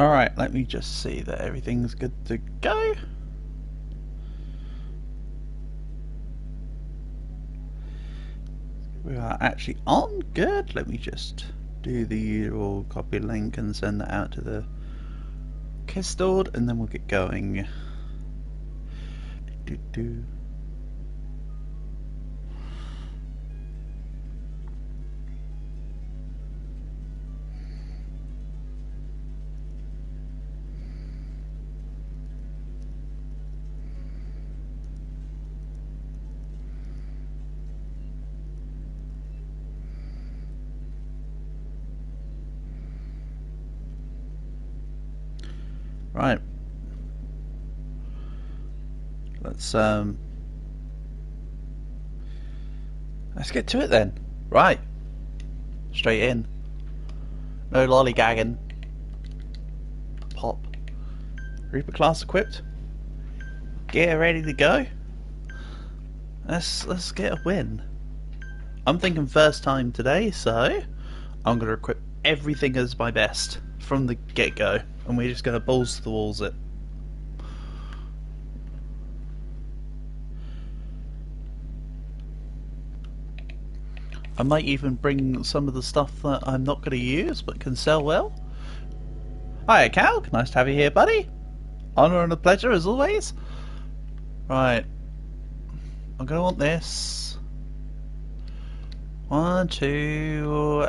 Alright, let me just see that everything's good to go. We are actually on. Good. Let me just do the usual copy link and send that out to the Kistord, and then we'll get going. Right. Let's get to it then. Right. Straight in. No lollygagging. Pop. Reaper class equipped. Get ready to go. Let's get a win. I'm thinking first time today, so I'm gonna equip everything as my best from the get-go, and we're just gonna balls to the walls it. I might even bring some of the stuff that I'm not going to use but can sell well. Hiya, Calc. Nice to have you here, buddy. Honour and a pleasure as always. Right. I'm going to want this. 1, 2...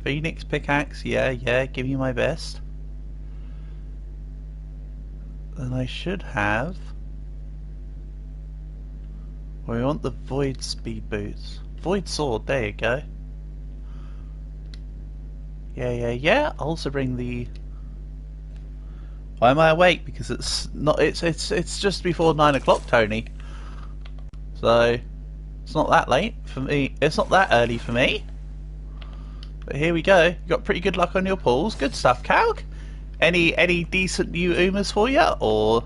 Phoenix pickaxe. Yeah. Give me my best. Then I should have... We want the Void Speed Boots. Void Sword, there you go. Yeah. I'll also bring the... Why am I awake? Because it's not... It's just before 9 o'clock, Tony. So... It's not that late for me. It's not that early for me. But here we go. You got pretty good luck on your pulls. Good stuff, Calc. Any decent new Umas for you? Or...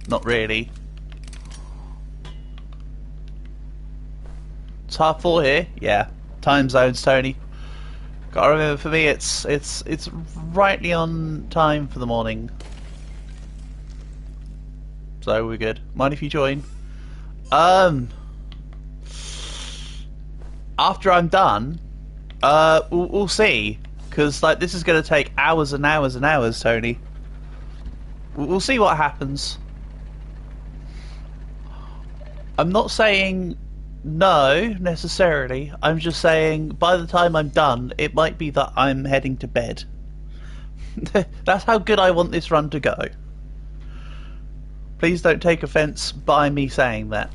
Not really? It's 4:30 here. Yeah, time zones, Tony. Gotta remember, for me, it's rightly on time for the morning. So we're good. Mind if you join? After I'm done, we'll see. Because like this is gonna take hours and hours and hours, Tony. We'll see what happens. I'm not saying no, necessarily. I'm just saying by the time I'm done, it might be that I'm heading to bed. That's how good I want this run to go. Please don't take offence by me saying that.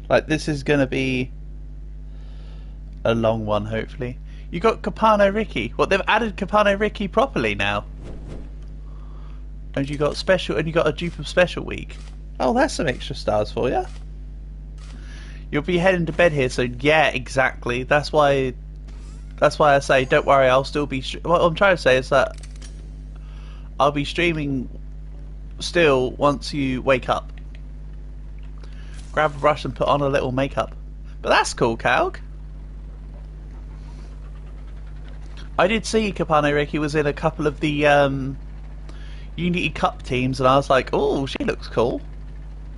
Like, this is going to be a long one, hopefully. You got Capano Ricky. What, they've added Capano Ricky properly now? And you got special, and you got a dupe of special week. Oh, that's some extra stars for you. You'll be heading to bed here, so yeah, exactly. That's why I say, don't worry, I'll still be... What I'm trying to say is that I'll be streaming still once you wake up. Grab a brush and put on a little makeup. But that's cool, Calc. I did see Capano Ricky was in a couple of the Unity Cup teams, and I was like, oh, she looks cool.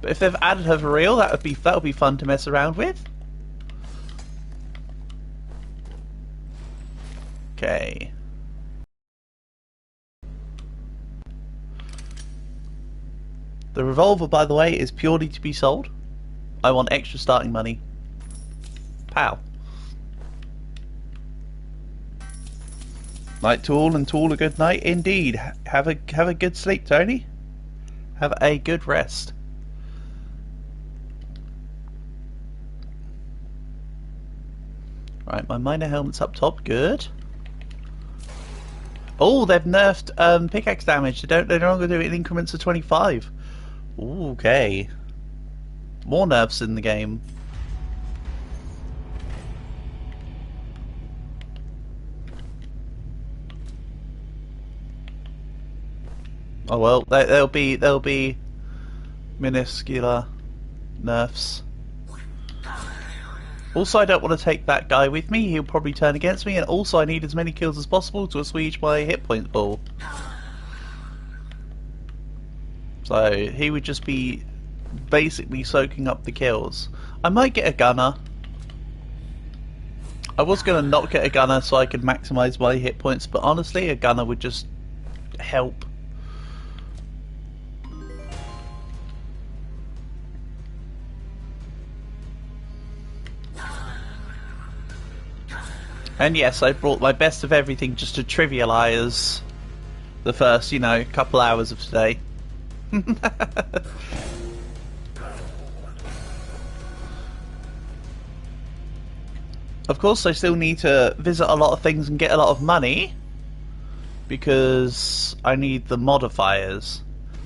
But if they've added her for real, that would be fun to mess around with. Okay. The revolver, by the way, is purely to be sold. I want extra starting money. Pow. Night to all, and to all a good night indeed. Have a good sleep, Tony. Have a good rest. Right, my miner helmet's up top. Good. Oh, they've nerfed pickaxe damage. They no longer do it in increments of 25. Ooh, okay. More nerfs in the game. Oh well, there'll be minuscule nerfs. Also, I don't want to take that guy with me. He'll probably turn against me. And also, I need as many kills as possible to assuage my hit point pool. So, he would just be basically soaking up the kills. I might get a gunner. I was going to not get a gunner so I could maximise my hit points. But honestly, a gunner would just help. And yes, I brought my best of everything just to trivialise the first, you know, couple hours of today. Of course, I still need to visit a lot of things and get a lot of money, because I need the modifiers.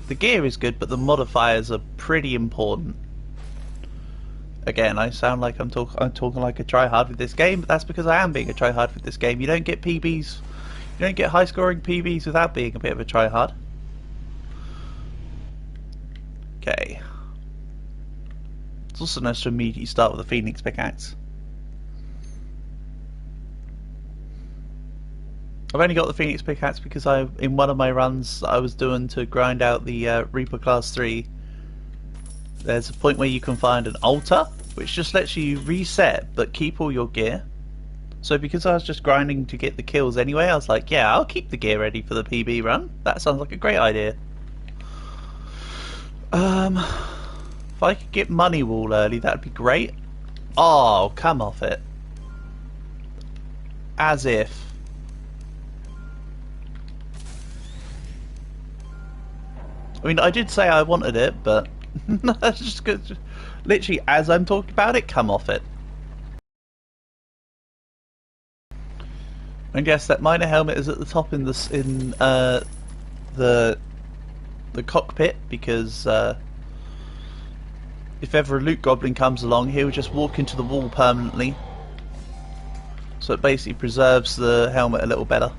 The gear is good, but the modifiers are pretty important. Again, I sound like I'm talking like a tryhard with this game, but that's because I am being a tryhard with this game. You don't get PBs, you don't get high scoring PBs without being a bit of a tryhard. Okay. It's also nice to immediately start with a Phoenix pickaxe. I've only got the Phoenix pickaxe because in one of my runs that I was doing to grind out the Reaper Class 3, there's a point where you can find an altar, which just lets you reset but keep all your gear. So because I was just grinding to get the kills anyway, I was like, yeah, I'll keep the gear ready for the PB run. That sounds like a great idea. If I could get money wall early, that'd be great. Oh, come off it. As if. I mean, I did say I wanted it, but that's just good. Literally, as I'm talking about it, come off it. And yes, that miner helmet is at the top in the cockpit, because if ever a loot goblin comes along, he'll just walk into the wall permanently. So it basically preserves the helmet a little better.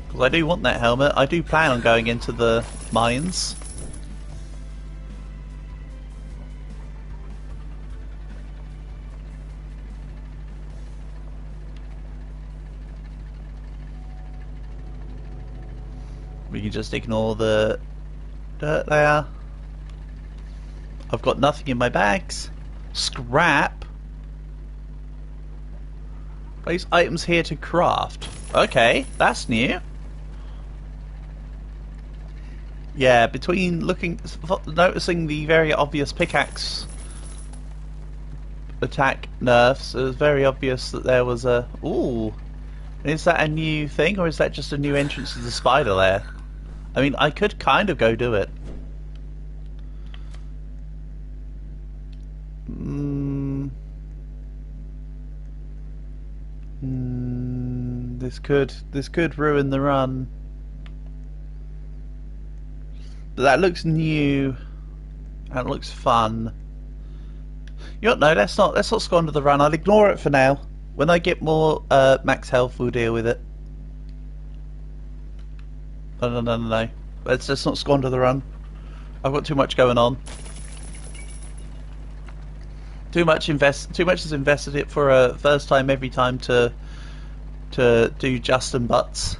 Because I do want that helmet. I do plan on going into the mines. We can just ignore the dirt there. I've got nothing in my bags. Scrap. Place items here to craft. Okay, that's new. Yeah, between noticing the very obvious pickaxe attack nerfs, it was very obvious that there was a... Ooh. Is that a new thing, or is that just a new entrance to the spider lair? I mean, I could kind of go do it. This could ruin the run. But that looks new. That looks fun. You know, no, let's not squander the run. I'll ignore it for now. When I get more max health, we'll deal with it. No. Let's just not squander the run. I've got too much going on. Too much is invested it for a first time every time to do Justin butts.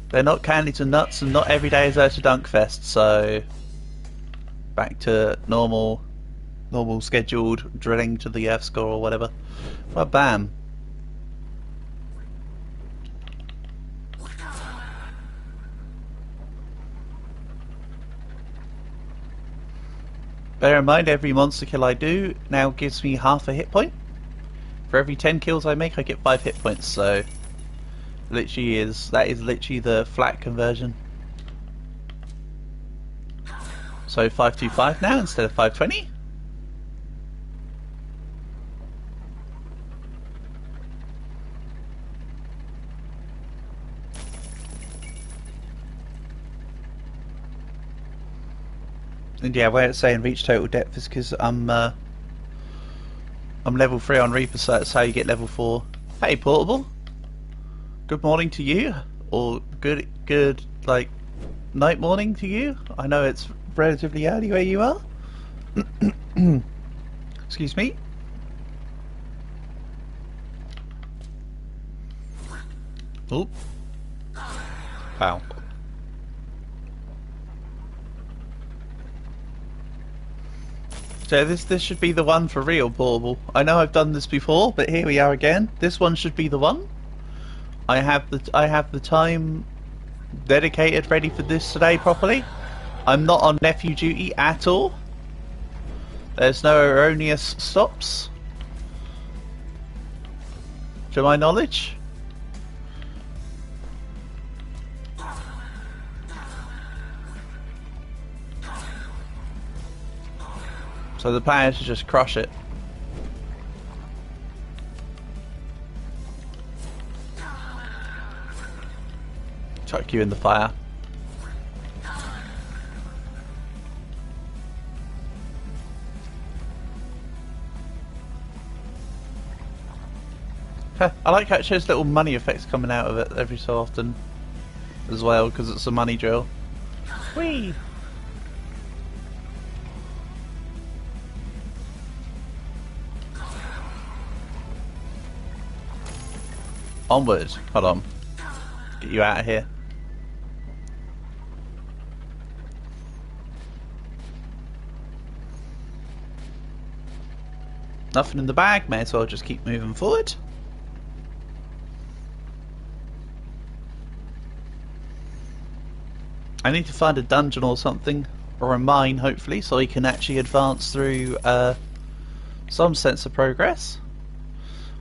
They're not candy to nuts, and not every day is there to dunk fest. So back to normal scheduled drilling to the F score or whatever. Well, bam. Bear in mind, every monster kill I do now gives me half a hit point. For every 10 kills I make, I get 5 hit points, so that is literally the flat conversion. So 525 now instead of 520. And yeah, where it's saying reach total depth is because I'm level 3 on Reaper, so that's how you get level 4. Hey, Portable. Good morning to you, or good like night morning to you. I know it's relatively early where you are. Excuse me. Oop. Wow. So this should be the one for real, portable. I know I've done this before, but here we are again. This one should be the one. I have the time dedicated ready for this today properly. I'm not on nephew duty at all. There's no erroneous stops, to my knowledge. So the plan is to just crush it. Chuck you in the fire. I like how it shows little money effects coming out of it every so often as well, because it's a money drill. Whee! Onward. Hold on. Get you out of here. Nothing in the bag, may as well just keep moving forward. I need to find a dungeon or something, or a mine hopefully, so we can actually advance through some sense of progress.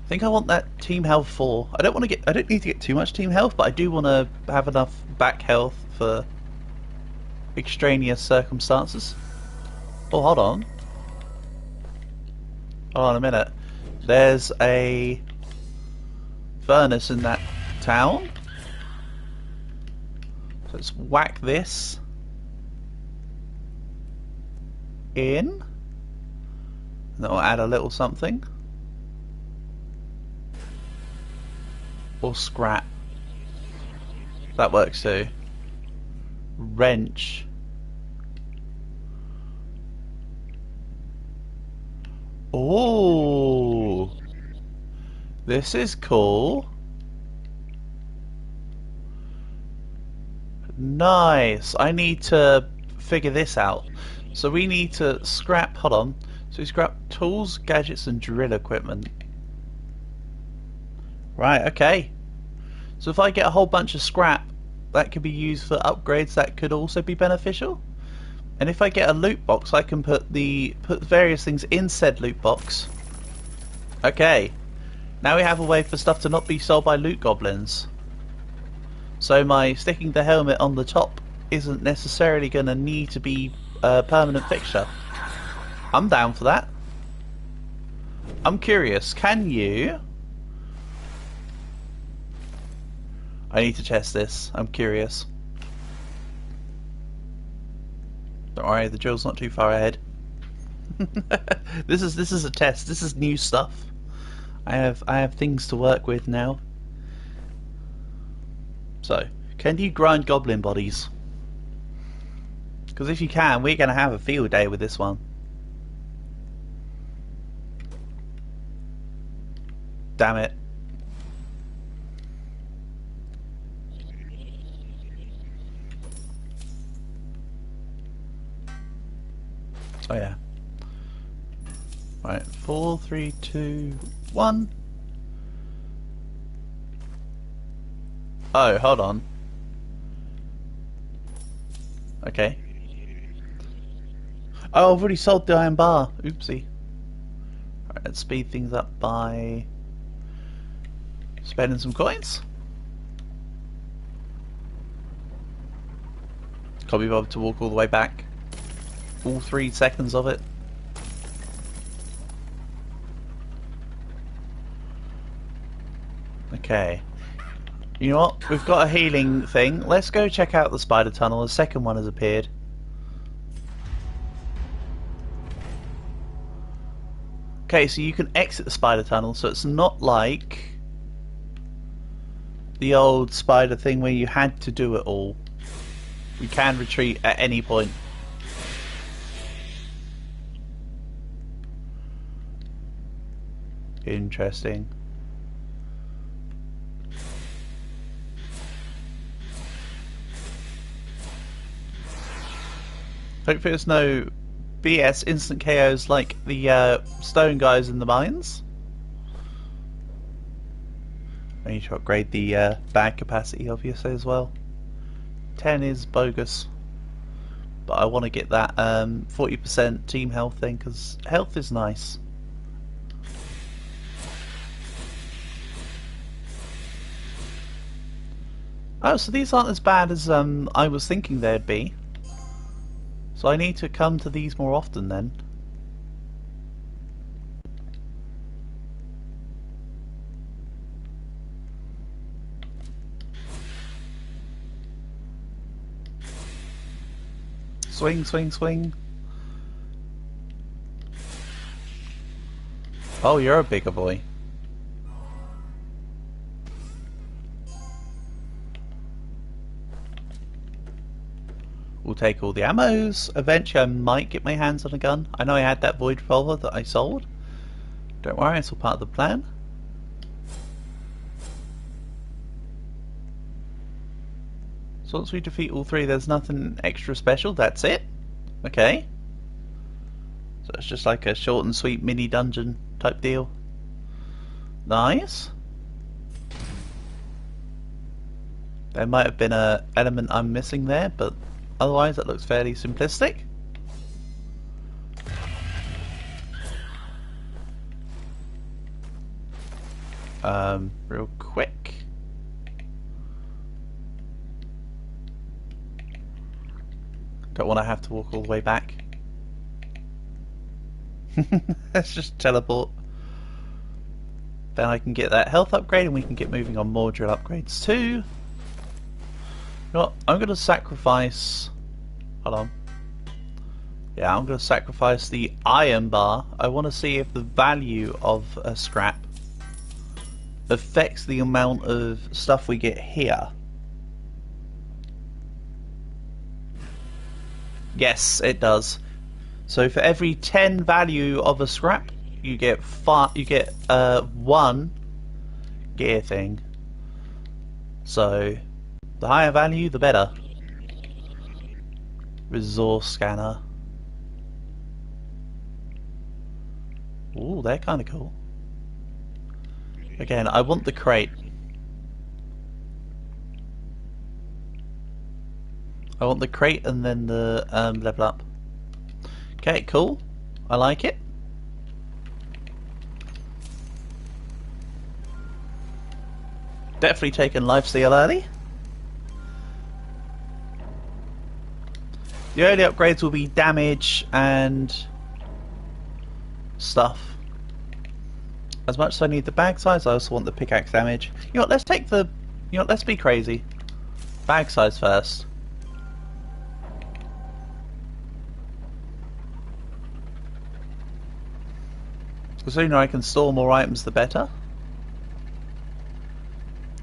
I think I want that team health 4. I don't need to get too much team health, but I do want to have enough back health for extraneous circumstances. Oh, hold on. Hold on a minute. There's a furnace in that town. So let's whack this in. And that'll add a little something. Or scrap. That works too. Wrench. Oh, this is cool. Nice. I need to figure this out. So we need to scrap. Hold on. So we scrap tools, gadgets, and drill equipment. Right. Okay. So if I get a whole bunch of scrap, that could be used for upgrades. That could also be beneficial. And if I get a loot box, I can put various things in said loot box. Okay. Now we have a way for stuff to not be sold by loot goblins. So my sticking the helmet on the top isn't necessarily going to need to be a permanent fixture. I'm down for that. I'm curious, can you... I need to test this. I'm curious. Don't worry, the drill's not too far ahead. This is a test. This is new stuff. I have things to work with now. So, can you grind goblin bodies? Because if you can, we're going to have a field day with this one. Damn it. Oh yeah. Right, 4, 3, 2, 1. Oh, hold on. Okay. Oh, I've already sold the iron bar. Oopsie. Alright, let's speed things up by spending some coins. Can't be bothered to walk all the way back. All 3 seconds of it. Okay. You know what? We've got a healing thing. Let's go check out the spider tunnel. The second one has appeared. Okay, so you can exit the spider tunnel, so it's not like the old spider thing where you had to do it all. We can retreat at any point. Interesting. Hopefully there's no BS instant KOs like the stone guys in the mines. I need to upgrade the bag capacity obviously as well. 10 is bogus. But I want to get that 40% team health thing because health is nice. Oh, so these aren't as bad as I was thinking they'd be. So I need to come to these more often then. Swing, swing, swing. Oh, you're a bigger boy. We'll take all the ammos. Eventually I might get my hands on a gun. I know I had that void revolver that I sold. Don't worry, it's all part of the plan. So once we defeat all three, there's nothing extra special. That's it. Okay. So it's just like a short and sweet mini dungeon type deal. Nice. There might have been an element I'm missing there, but otherwise that looks fairly simplistic. Real quick. Don't want to have to walk all the way back. Let's just teleport. Then I can get that health upgrade and we can get moving on more drill upgrades too. You know what? I'm going to sacrifice... Hold on. Yeah, I'm going to sacrifice the iron bar. I want to see if the value of a scrap affects the amount of stuff we get here. Yes, it does. So for every 10 value of a scrap, you get one gear thing. So the higher value, the better. Resource scanner. Ooh, they're kind of cool. Again, I want the crate. I want the crate and then the level up. Okay, cool. I like it. Definitely taking lifesteal early. The early upgrades will be damage and stuff. As much as I need the bag size, I also want the pickaxe damage. You know what, let's take the... You know what, let's be crazy. Bag size first. The sooner I can store more items, the better.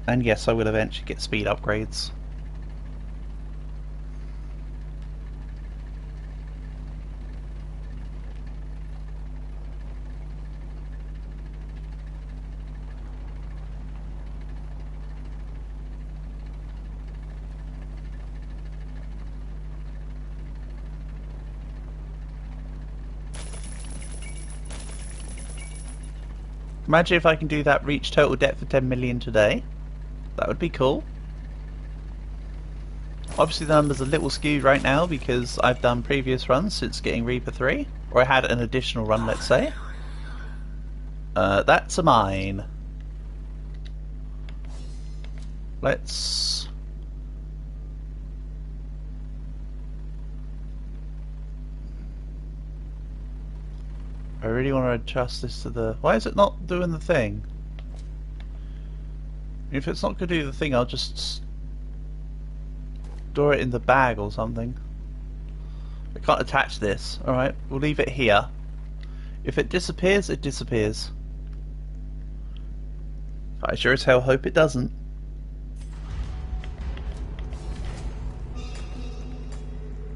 And yes, I will eventually get speed upgrades. Imagine if I can do that, reach total depth of 10 million today. That would be cool. Obviously the number's a little skewed right now because I've done previous runs since getting Reaper 3. Or I had an additional run, let's say. That's a mine. Let's... I really want to adjust this to the... Why is it not doing the thing? If it's not going to do the thing, I'll just store it in the bag or something. I can't attach this. Alright, we'll leave it here. If it disappears, it disappears. I sure as hell hope it doesn't.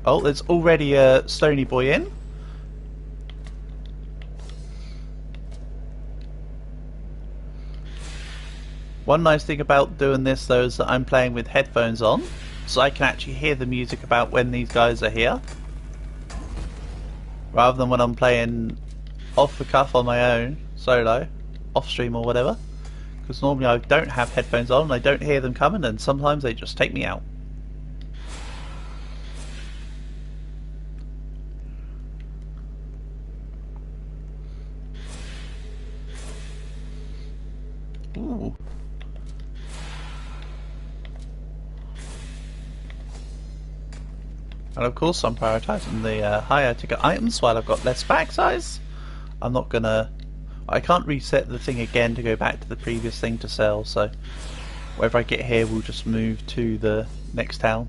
Oh, there's already a stony boy in. One nice thing about doing this though is that I'm playing with headphones on, so I can actually hear the music about when these guys are here, rather than when I'm playing off the cuff on my own, solo, off stream or whatever, because normally I don't have headphones on and I don't hear them coming, and sometimes they just take me out. Ooh. And of course I'm prioritising the higher ticket items while I've got less bag size. I'm not gonna... I can't reset the thing again to go back to the previous thing to sell, so wherever I get here we'll just move to the next town.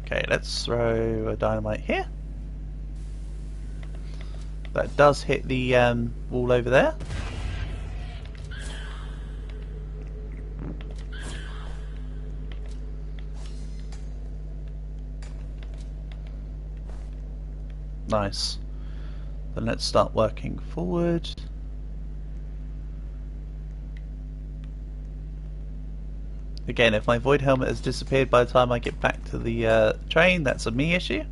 Okay, let's throw a dynamite here. That does hit the wall over there. Nice. Then let's start working forward. Again, if my void helmet has disappeared by the time I get back to the train, that's a me issue.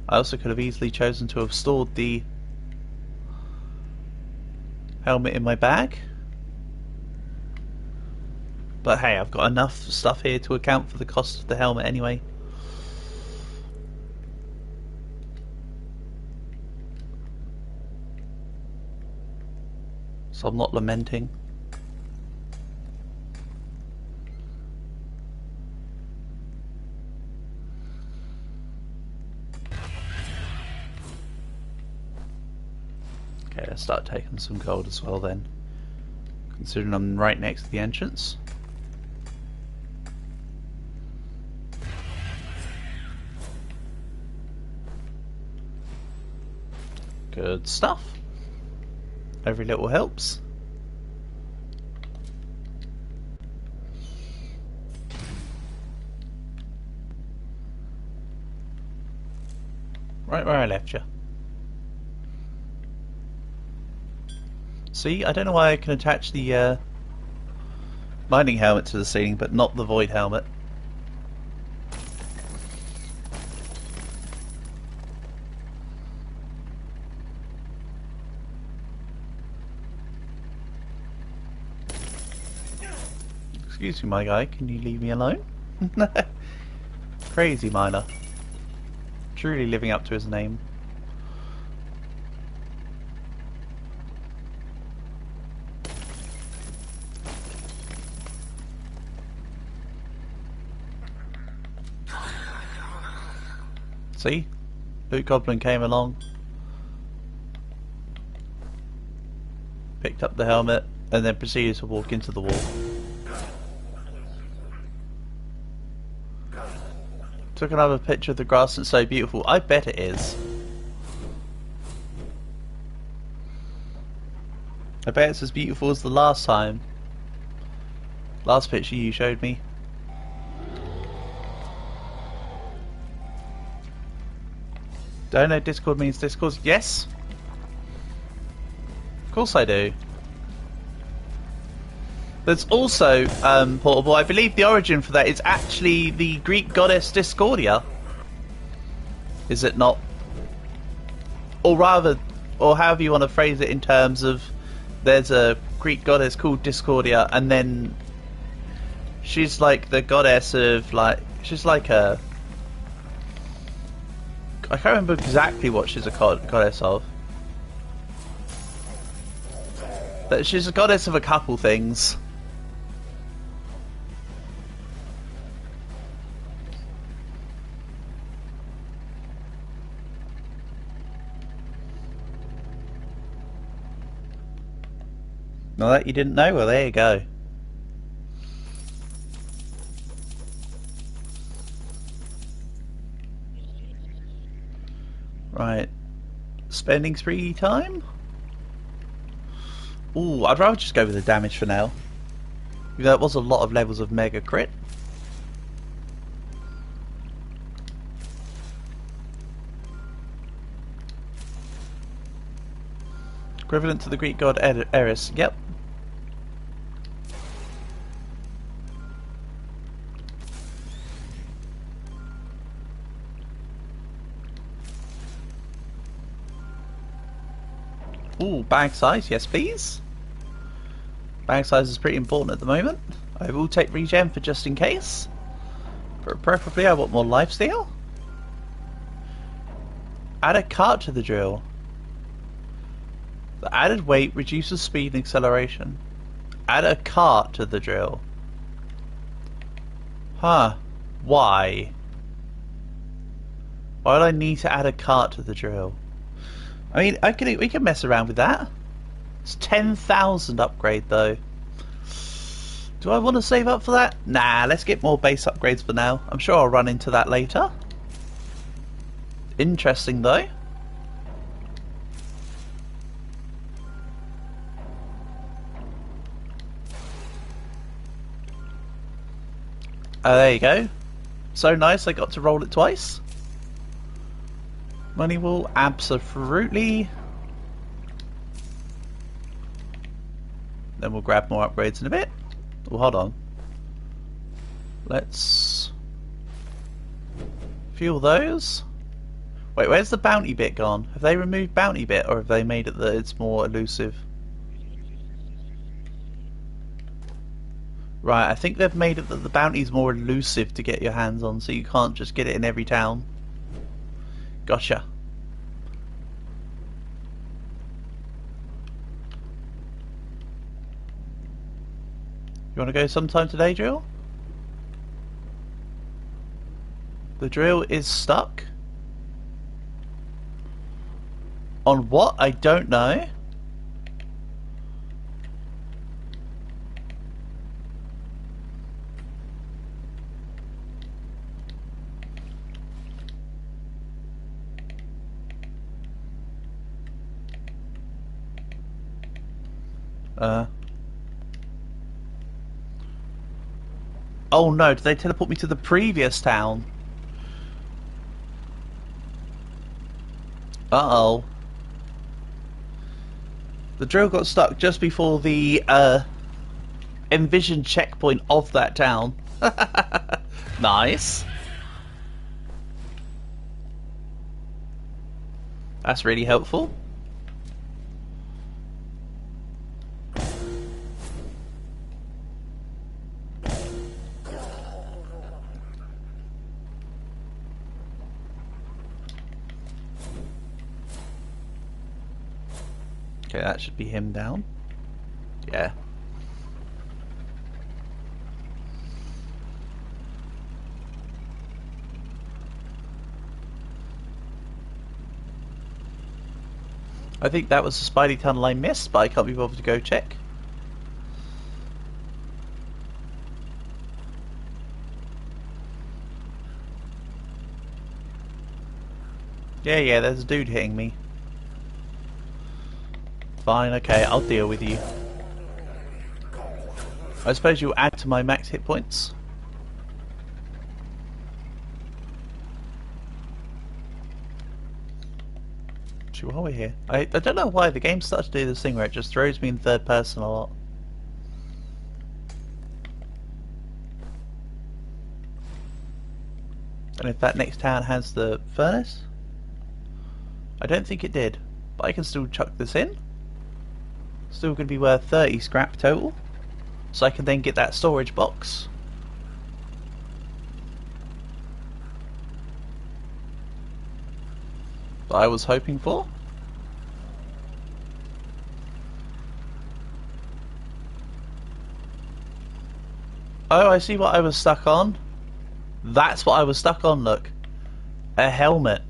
I also could have easily chosen to have stored the helmet in my bag. But hey, I've got enough stuff here to account for the cost of the helmet anyway. So I'm not lamenting. Okay, let's start taking some gold as well then, considering I'm right next to the entrance. Good stuff. Every little helps. Right where I left you. See, I don't know why I can attach the mining helmet to the ceiling, but not the void helmet. Excuse me, my guy, can you leave me alone? Crazy miner. Truly living up to his name. See? Loot Goblin came along, picked up the helmet, and then proceeded to walk into the wall. Took another picture of the grass and it's so beautiful. I bet it is. I bet it's as beautiful as the last time. Last picture you showed me. Do I know Discord means Discord? Yes. Of course I do. There's also, Portable, I believe the origin for that is actually the Greek goddess Discordia. Is it not? Or rather, or however you want to phrase it in terms of, there's a Greek goddess called Discordia, and then she's like the goddess of, like, she's like a... I can't remember exactly what she's a goddess of. But she's a goddess of a couple things. Now that you didn't know, well there you go. Right, spending spree time? Ooh, I'd rather just go with the damage for now. That was a lot of levels of mega crit. Equivalent to the Greek god Eris. Yep. Ooh, bag size, yes please. Bag size is pretty important at the moment. I will take regen for just in case. But preferably I want more lifesteal. Add a cart to the drill. The added weight reduces speed and acceleration. Add a cart to the drill. Huh. Why? Why would I need to add a cart to the drill? I mean, we can mess around with that. It's 10,000 upgrade though. Do I want to save up for that? Nah, let's get more base upgrades for now. I'm sure I'll run into that later. Interesting though. There you go. So nice, I got to roll it twice. Money will absolutely. Then we'll grab more upgrades in a bit. Oh, hold on. Let's fuel those. Wait, where's the bounty bit gone? Have they removed bounty bit, or have they made it that it's more elusive? Right, I think they've made it that the bounty's more elusive to get your hands on, so you can't just get it in every town. Gotcha. You want to go sometime today, Drill? The drill is stuck. On what? I don't know. Oh no, did they teleport me to the previous town? Uh-oh. The drill got stuck just before the envisioned checkpoint of that town. Nice. That's really helpful. Okay, that should be him down. Yeah. I think that was the Spidey tunnel I missed, but I can't be bothered to go check. Yeah, there's a dude hitting me. Fine, okay, I'll deal with you. I suppose you'll add to my max hit points. Actually, while we're here, I don't know why the game starts to do this thing where it just throws me in third person a lot. And if that next town has the furnace? I don't think it did, but I can still chuck this in. Still going to be worth 30 scrap total, so I can then get that storage box. That I was hoping for. Oh, I see what I was stuck on. That's what I was stuck on, look. A helmet.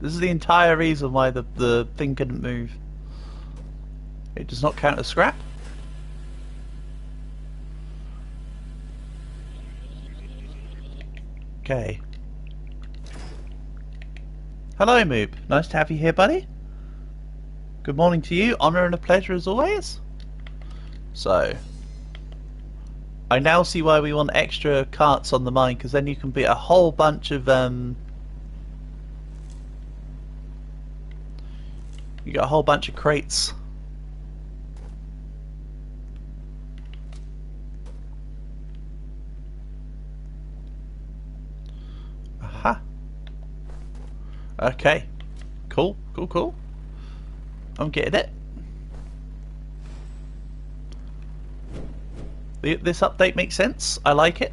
This is the entire reason why the thing couldn't move. It does not count as scrap. Okay. Hello, Moob. Nice to have you here, buddy. Good morning to you. Honour and a pleasure as always. So, I now see why we want extra carts on the mine, because then you can put a whole bunch of you got a whole bunch of crates Okay. Cool, cool, cool. I'm getting it. This update makes sense. I like it.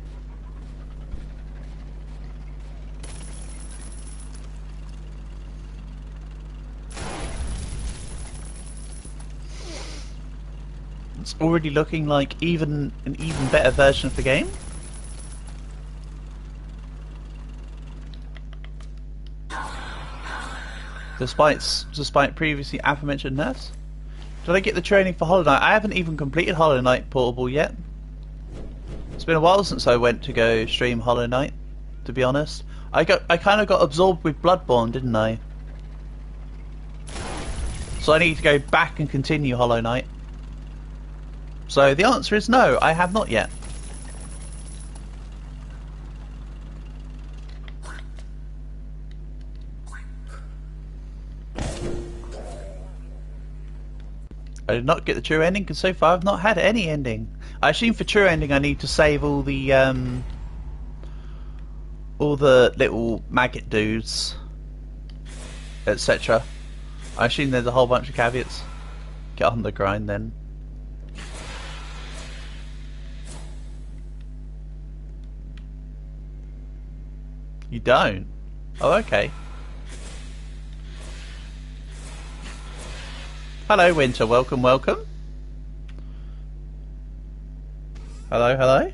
It's already looking like an even better version of the game. Despite previously aforementioned nerfs. Did I get the training for Hollow Knight? I haven't even completed Hollow Knight Portable yet. It's been a while since I went to go stream Hollow Knight, to be honest. I kind of got absorbed with Bloodborne, didn't I? So I need to go back and continue Hollow Knight. So the answer is no, I have not yet. I did not get the true ending because so far I've not had any ending. I assume for true ending I need to save all the little maggot dudes, etc. I assume there's a whole bunch of caveats. Get on the grind then. You don't? Oh, okay. Hello, Winter. Welcome, welcome. Hello, hello.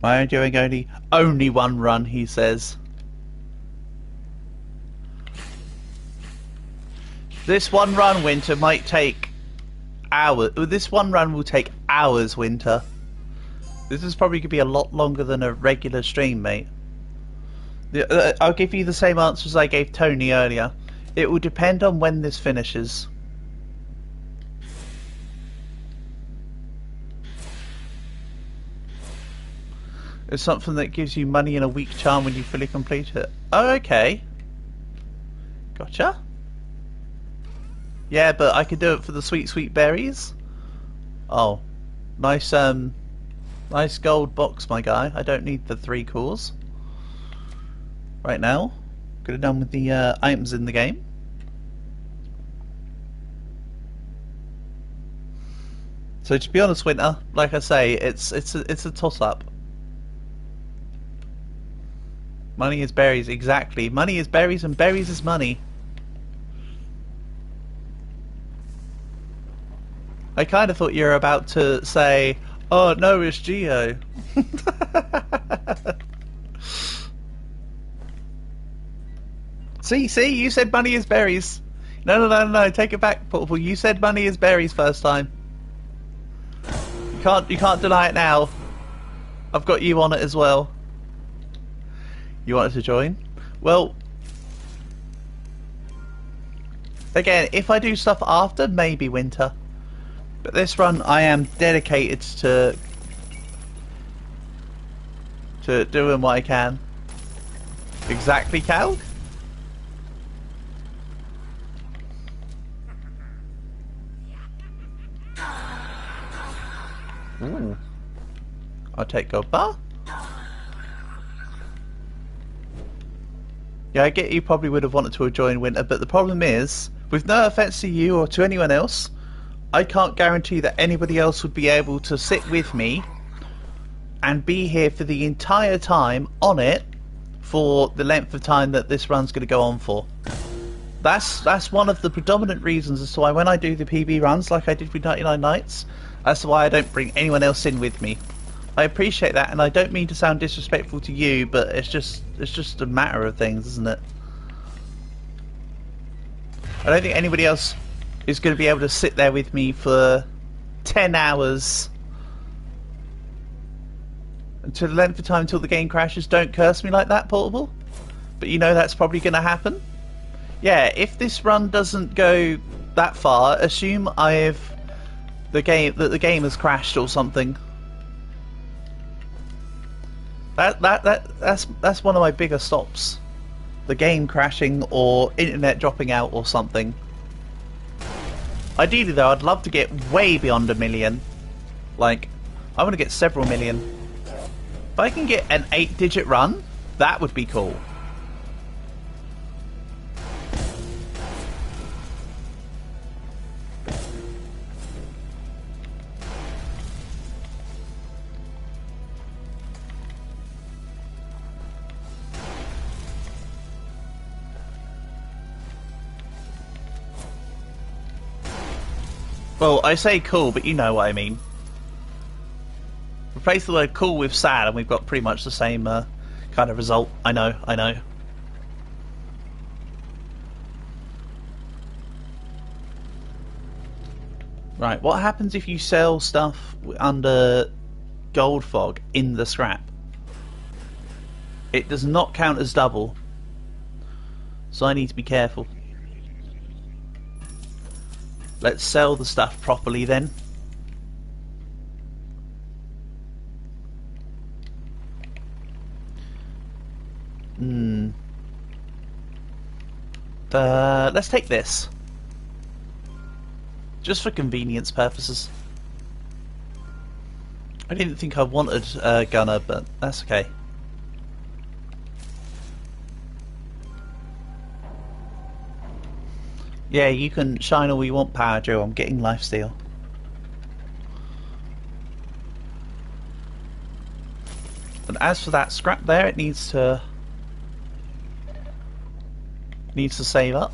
I am doing only one run, he says. This one run, Winter, might take hours. This one run will take hours, Winter. This is probably going to be a lot longer than a regular stream, mate. I'll give you the same answer as I gave Tony earlier. It will depend on when this finishes. It's something that gives you money and a weak charm when you fully complete it. Oh, okay. Gotcha. Yeah, but I could do it for the sweet, sweet berries. Oh, nice, nice gold box, my guy. I don't need the 3 cores right now. Could have done with the items in the game. So to be honest, Winter, like I say, it's a toss-up. Money is berries, exactly. Money is berries, and berries is money. I kind of thought you were about to say, "Oh no, it's Geo." See, you said money is berries. No, take it back, Portable. You said money is berries first time. You can't deny it now. I've got you on it as well. You wanted to join? Well, again, if I do stuff after, maybe Winter. But this run, I am dedicated to doing what I can. Exactly, Cal? Ooh. I'll take gold bar. Yeah, I get you probably would have wanted to join Winter, but the problem is, with no offence to you or to anyone else, I can't guarantee that anybody else would be able to sit with me and be here for the entire time on it for the length of time that this run's going to go on for. That's one of the predominant reasons as to why when I do the PB runs like I did with 99 Nights, that's why I don't bring anyone else in with me. I appreciate that, and I don't mean to sound disrespectful to you, but it's just a matter of things, isn't it? I don't think anybody else is going to be able to sit there with me for 10 hours until the length of time until the game crashes. Don't curse me like that, Portable. But you know that's probably going to happen. Yeah, if this run doesn't go that far, assume the game has crashed or something. That's one of my bigger stops. The game crashing or internet dropping out or something. Ideally though, I'd love to get way beyond 1 million. Like, I want to get several million. If I can get an 8-digit run, that would be cool. Well, I say cool, but you know what I mean. Replace the word cool with sad and we've got pretty much the same kind of result. I know, I know. Right, what happens if you sell stuff under gold fog in the scrap? It does not count as double. So I need to be careful. Let's sell the stuff properly then. Let's take this. Just for convenience purposes. I didn't think I wanted a gunner, but that's okay. Yeah, you can shine all you want, Power Joe. I'm getting lifesteal. And as for that scrap there, it needs to save up.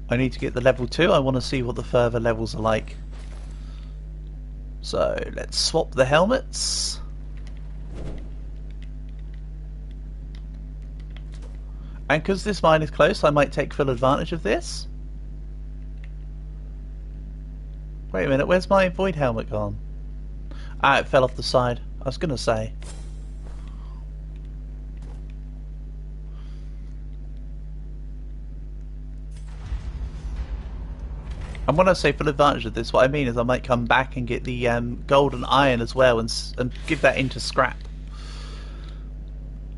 I need to get the level 2. I want to see what the further levels are like. So let's swap the helmets. And because this mine is close, I might take full advantage of this. Wait a minute, where's my void helmet gone? Ah, it fell off the side. I was going to say. And when I say full advantage of this, what I mean is I might come back and get the gold and iron as well and give that into scrap.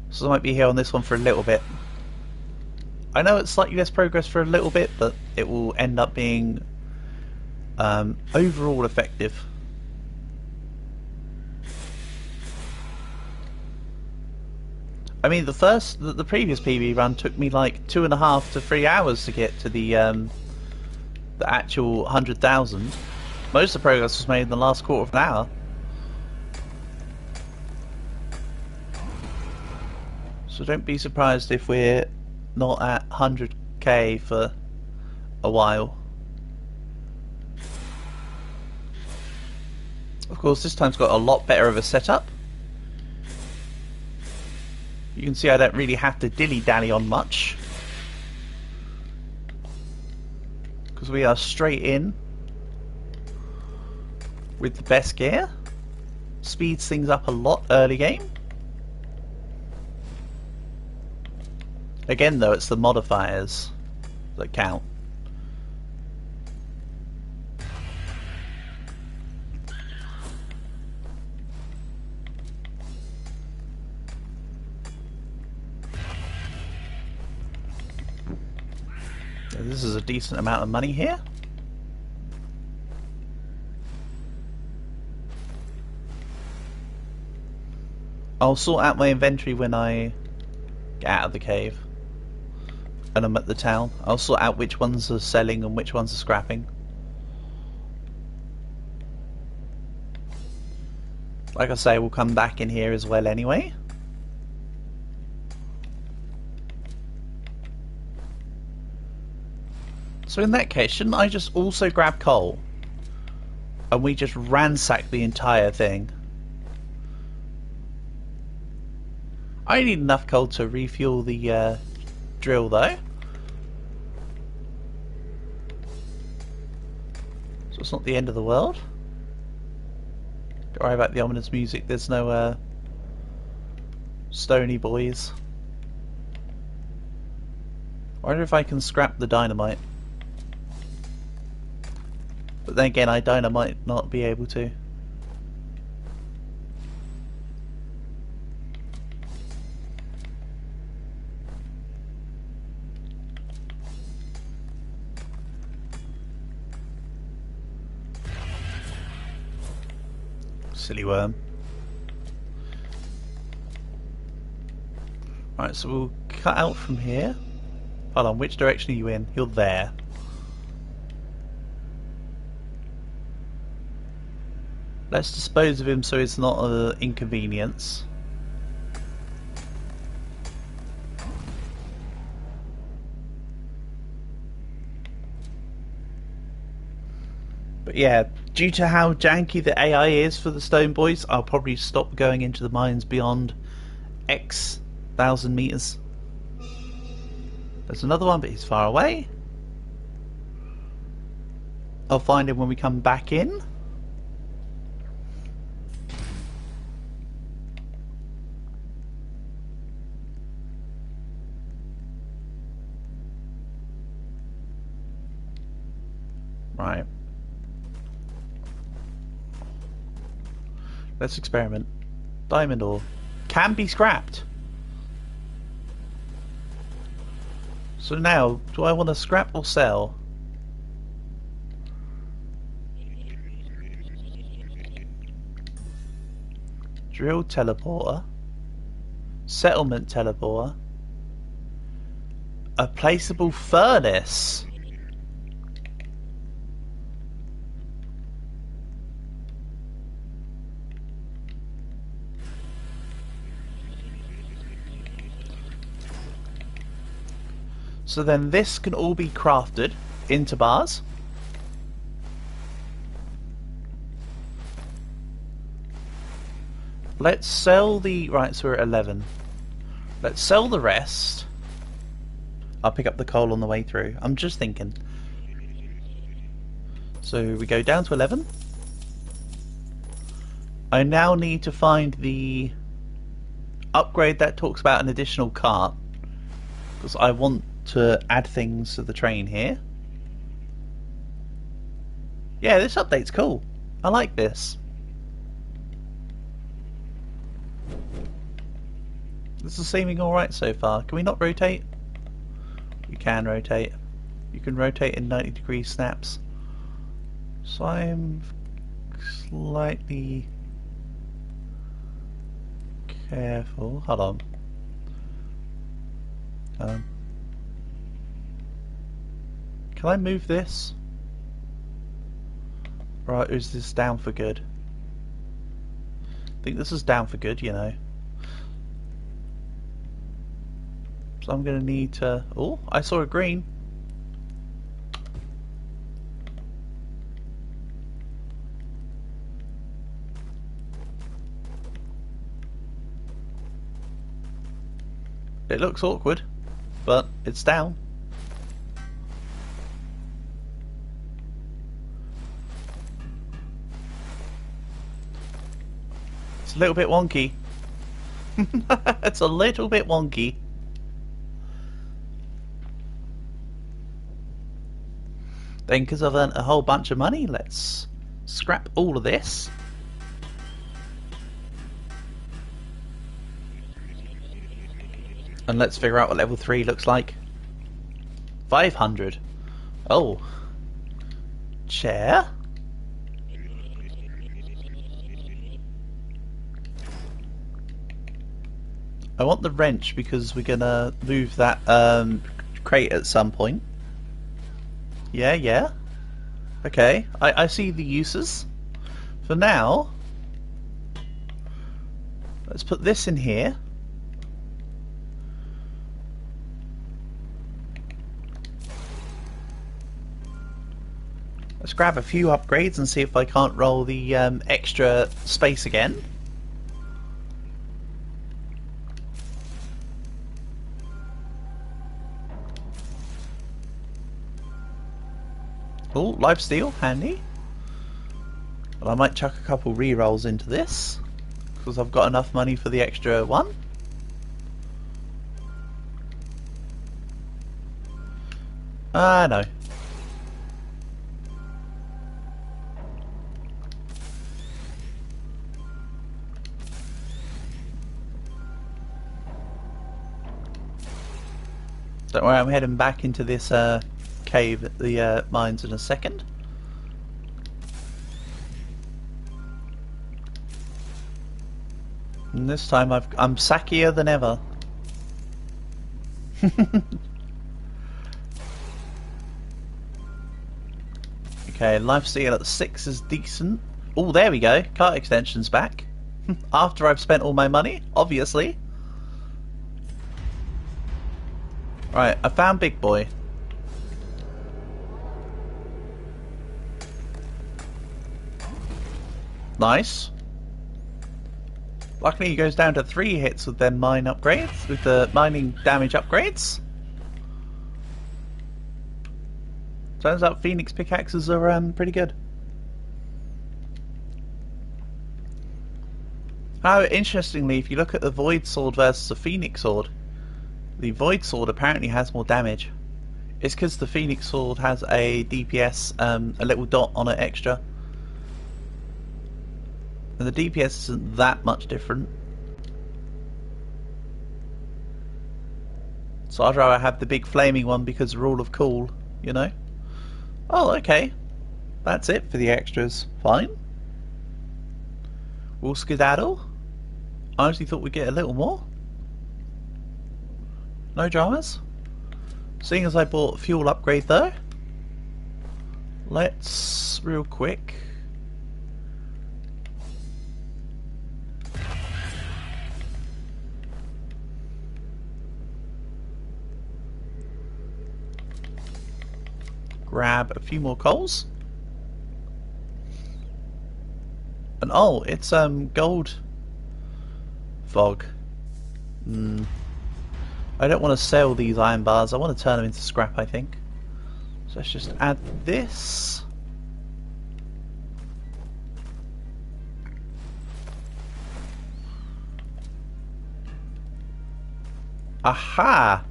So I might be here on this one for a little bit. I know it's slightly less progress for a little bit, but it will end up being overall effective. I mean, the previous PB run took me like 2.5 to 3 hours to get to the actual 100,000. Most of the progress was made in the last quarter of an hour. So don't be surprised if we're not at 100k for a while. Of course, this time's got a lot better of a setup. You can see I don't really have to dilly-dally on much, because we are straight in with the best gear. Speeds things up a lot early game. Again though, it's the modifiers that count. So this is a decent amount of money here. I'll sort out my inventory when I get out of the cave and I'm at the town. I'll sort out which ones are selling and which ones are scrapping. Like I say, we'll come back in here as well anyway. So in that case, shouldn't I just also grab coal and we just ransack the entire thing? I need enough coal to refuel the drill though. So it's not the end of the world. Don't worry about the ominous music, there's no stony boys. I wonder if I can scrap the dynamite. But then again, I might not be able to. Silly worm. Right, so we'll cut out from here. Hold on, which direction are you in? You're there. Let's dispose of him so it's not an inconvenience. But yeah, due to how janky the AI is for the Stone Boys, I'll probably stop going into the mines beyond X thousand meters. There's another one, but he's far away. I'll find him when we come back in. Right. Let's experiment. Diamond ore. Can be scrapped. So now, do I want to scrap or sell? Drill teleporter. Settlement teleporter. A placeable furnace. So then this can all be crafted into bars. Let's sell the... Right, so we're at 11. Let's sell the rest. I'll pick up the coal on the way through. I'm just thinking. So we go down to 11. I now need to find the upgrade that talks about an additional cart. Because I want to add things to the train here. Yeah, this update's cool. I like this. This is seeming alright so far. Can we not rotate? You can rotate. You can rotate in 90-degree snaps. So I'm slightly careful. Hold on. Can I move this? Right, is this down for good? I think this is down for good, you know. So I'm going to need to... Oh, I saw a green. It looks awkward, but it's down. It's a little bit wonky. It's a little bit wonky. Then, because I've earned a whole bunch of money, let's scrap all of this. And let's figure out what level 3 looks like. 500. Oh. Chair? I want the wrench because we're gonna move that crate at some point. Yeah, yeah. Okay, I see the uses. For now, let's put this in here. Let's grab a few upgrades and see if I can't roll the extra space again. Oh, live steel, handy. Well, I might chuck a couple re-rolls into this because I've got enough money for the extra one. No. Don't worry, I'm heading back into this cave at the mines in a second. And this time I'm sackier than ever. Okay, life steal at 6 is decent. Oh, there we go. Cart extension's back. After I've spent all my money, obviously. Right, I found Big Boy. Nice. Luckily he goes down to 3 hits with them mine upgrades, with the mining damage upgrades. Turns out Phoenix pickaxes are pretty good. However, interestingly, if you look at the Void Sword versus the Phoenix Sword, the Void Sword apparently has more damage. It's because the Phoenix Sword has a DPS, a little dot on it extra. And the DPS isn't that much different. So I'd rather have the big flaming one because rule of cool, you know? Oh, okay. That's it for the extras. Fine. We'll skedaddle. I actually thought we'd get a little more. No dramas. Seeing as I bought fuel upgrade though, let's real quick grab a few more coals. And oh, it's gold fog. I don't want to sell these iron bars, I want to turn them into scrap, I think. So let's just add this. Aha!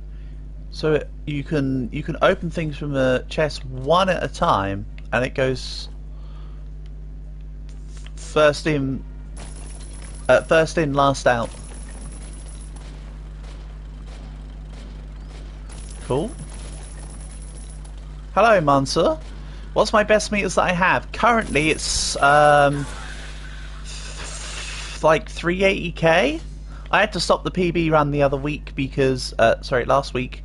So you can open things from a chest one at a time, and it goes first in, last out. Cool. Hello, Mansour. What's my best meters that I have? Currently, it's like 380k. I had to stop the PB run the other week because, last week,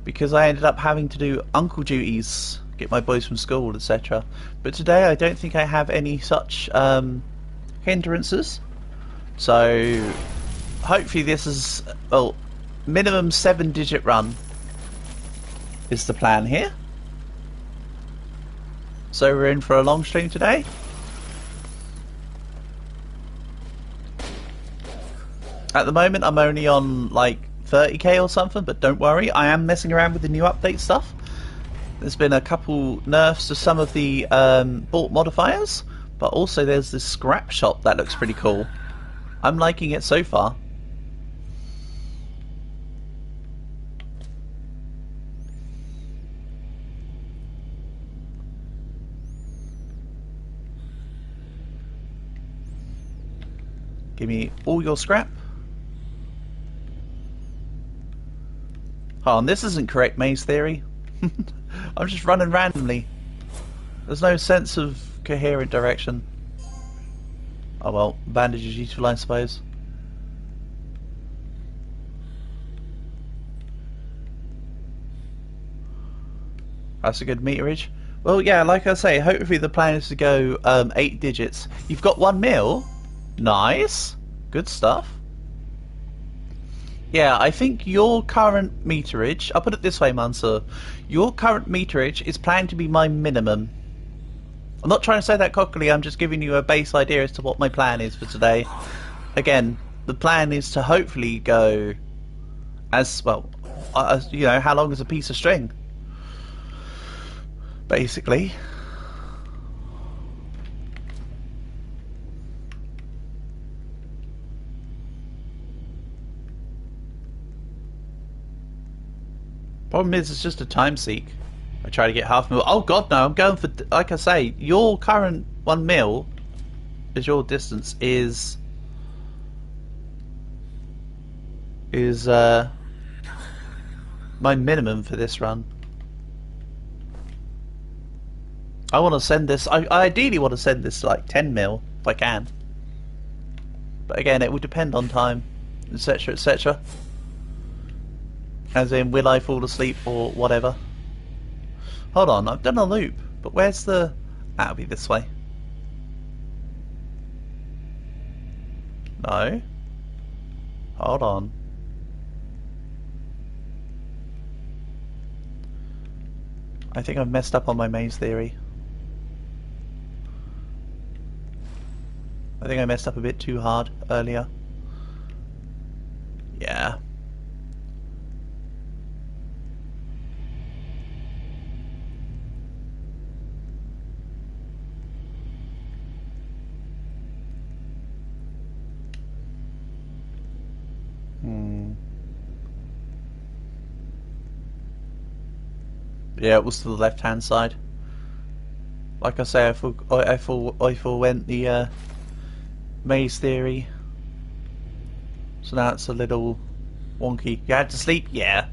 because I ended up having to do uncle duties, get my boys from school, etc. But today I don't think I have any such hindrances. So hopefully this is, well, minimum 7-digit run is the plan here. So we're in for a long stream today. At the moment I'm only on like 30k or something, but don't worry, I am messing around with the new update stuff. There's been a couple nerfs to some of the bought modifiers, but also there's this scrap shop that looks pretty cool. I'm liking it so far. Give me all your scrap. Oh, and this isn't correct maze theory. I'm just running randomly. There's no sense of coherent direction. Oh well, bandage is useful, I suppose. That's a good meterage. Well, yeah, like I say, hopefully the plan is to go 8 digits. You've got 1 mil. Nice. Good stuff. Yeah, I think your current meterage, I'll put it this way, Mansour, your current meterage is planned to be my minimum. I'm not trying to say that cockily, I'm just giving you a base idea as to what my plan is for today. Again, the plan is to hopefully go as, well, as, you know, how long is a piece of string? Basically. Problem is, it's just a time seek. I try to get half mil. Oh god, no! I'm going for, like I say, your current 1 mil, is your distance is my minimum for this run. I want to send this. I ideally want to send this to like 10 mil if I can. But again, it will depend on time, etc, etc. As in, will I fall asleep or whatever. Hold on, I've done a loop, but where's the... That'll be this way. No. Hold on. I think I've messed up on my maze theory. I think I messed up a bit too hard earlier. Yeah. Yeah, it was to the left-hand side. Like I say, I forewent the maze theory. So now it's a little wonky. You had to sleep? Yeah.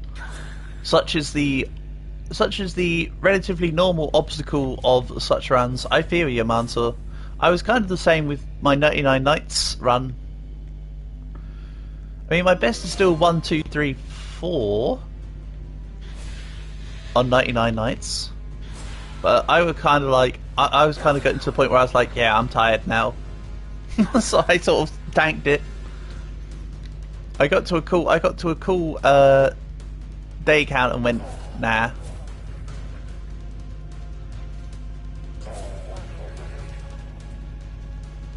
Such is the relatively normal obstacle of such runs. I feel you, Mansour. I was kind of the same with my 99 Nights run. I mean, my best is still 1, 2, 3, 4 on 99 Nights. But I was kind of like, I was kind of getting to the point where I was like, yeah, I'm tired now. So I sort of tanked it. I got to a cool day count and went, nah.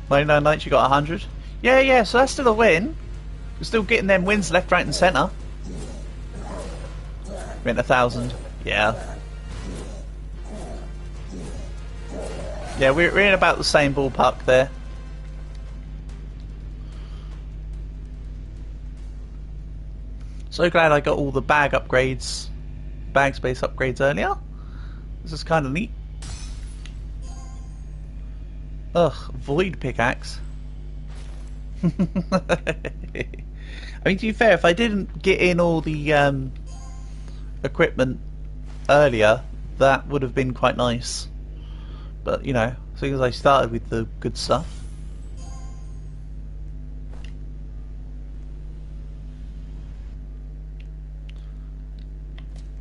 "99 Nights, you got 100? Yeah, so that's still a win. We're still getting them wins left, right and centre. Went 1,000. Yeah. Yeah, we're in about the same ballpark there. So glad I got all the bag upgrades, bag space upgrades earlier. This is kind of neat. Ugh, void pickaxe. I mean, to be fair, if I didn't get in all the equipment earlier, that would have been quite nice. But, you know, as soon as I started with the good stuff.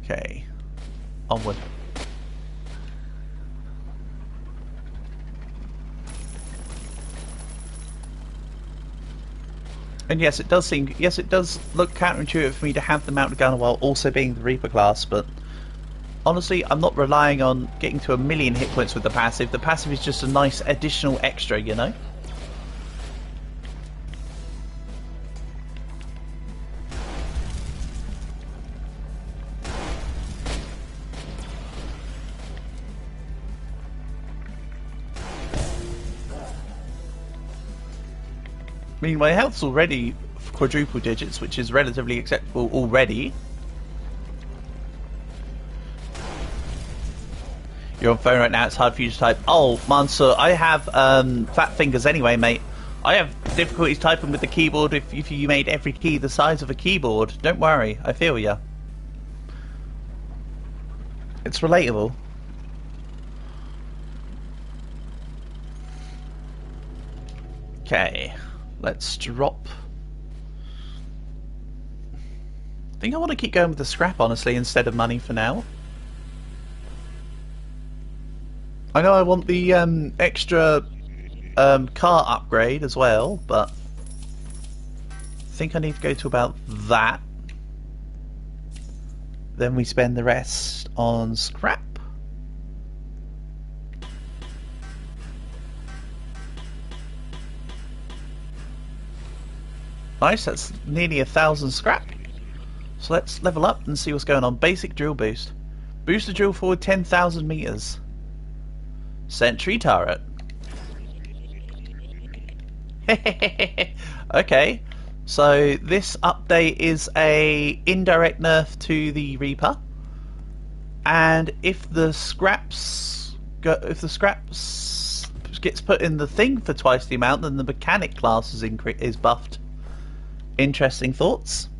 Okay, onward. And yes, it does look counterintuitive for me to have the mounted gunner while also being the Reaper class, but honestly, I'm not relying on getting to 1,000,000 hit points with the passive. The passive is just a nice additional extra, you know? I mean, my health's already quadruple digits, which is relatively acceptable already. You're on phone right now, it's hard for you to type. Oh, Mansour, I have fat fingers anyway, mate. I have difficulties typing with the keyboard if you made every key the size of a keyboard. Don't worry, I feel ya. It's relatable. Okay, let's drop. I think I want to keep going with the scrap, honestly, instead of money for now. I know I want the extra car upgrade as well, but I think I need to go to about that. Then we spend the rest on scrap. Nice, that's nearly 1,000 scrap. So let's level up and see what's going on. Basic drill boost. Boost the drill forward 10,000 meters. Sentry turret. Okay, so this update is a indirect nerf to the Reaper, and if the scraps gets put in the thing for twice the amount, then the mechanic class is buffed. Interesting thoughts.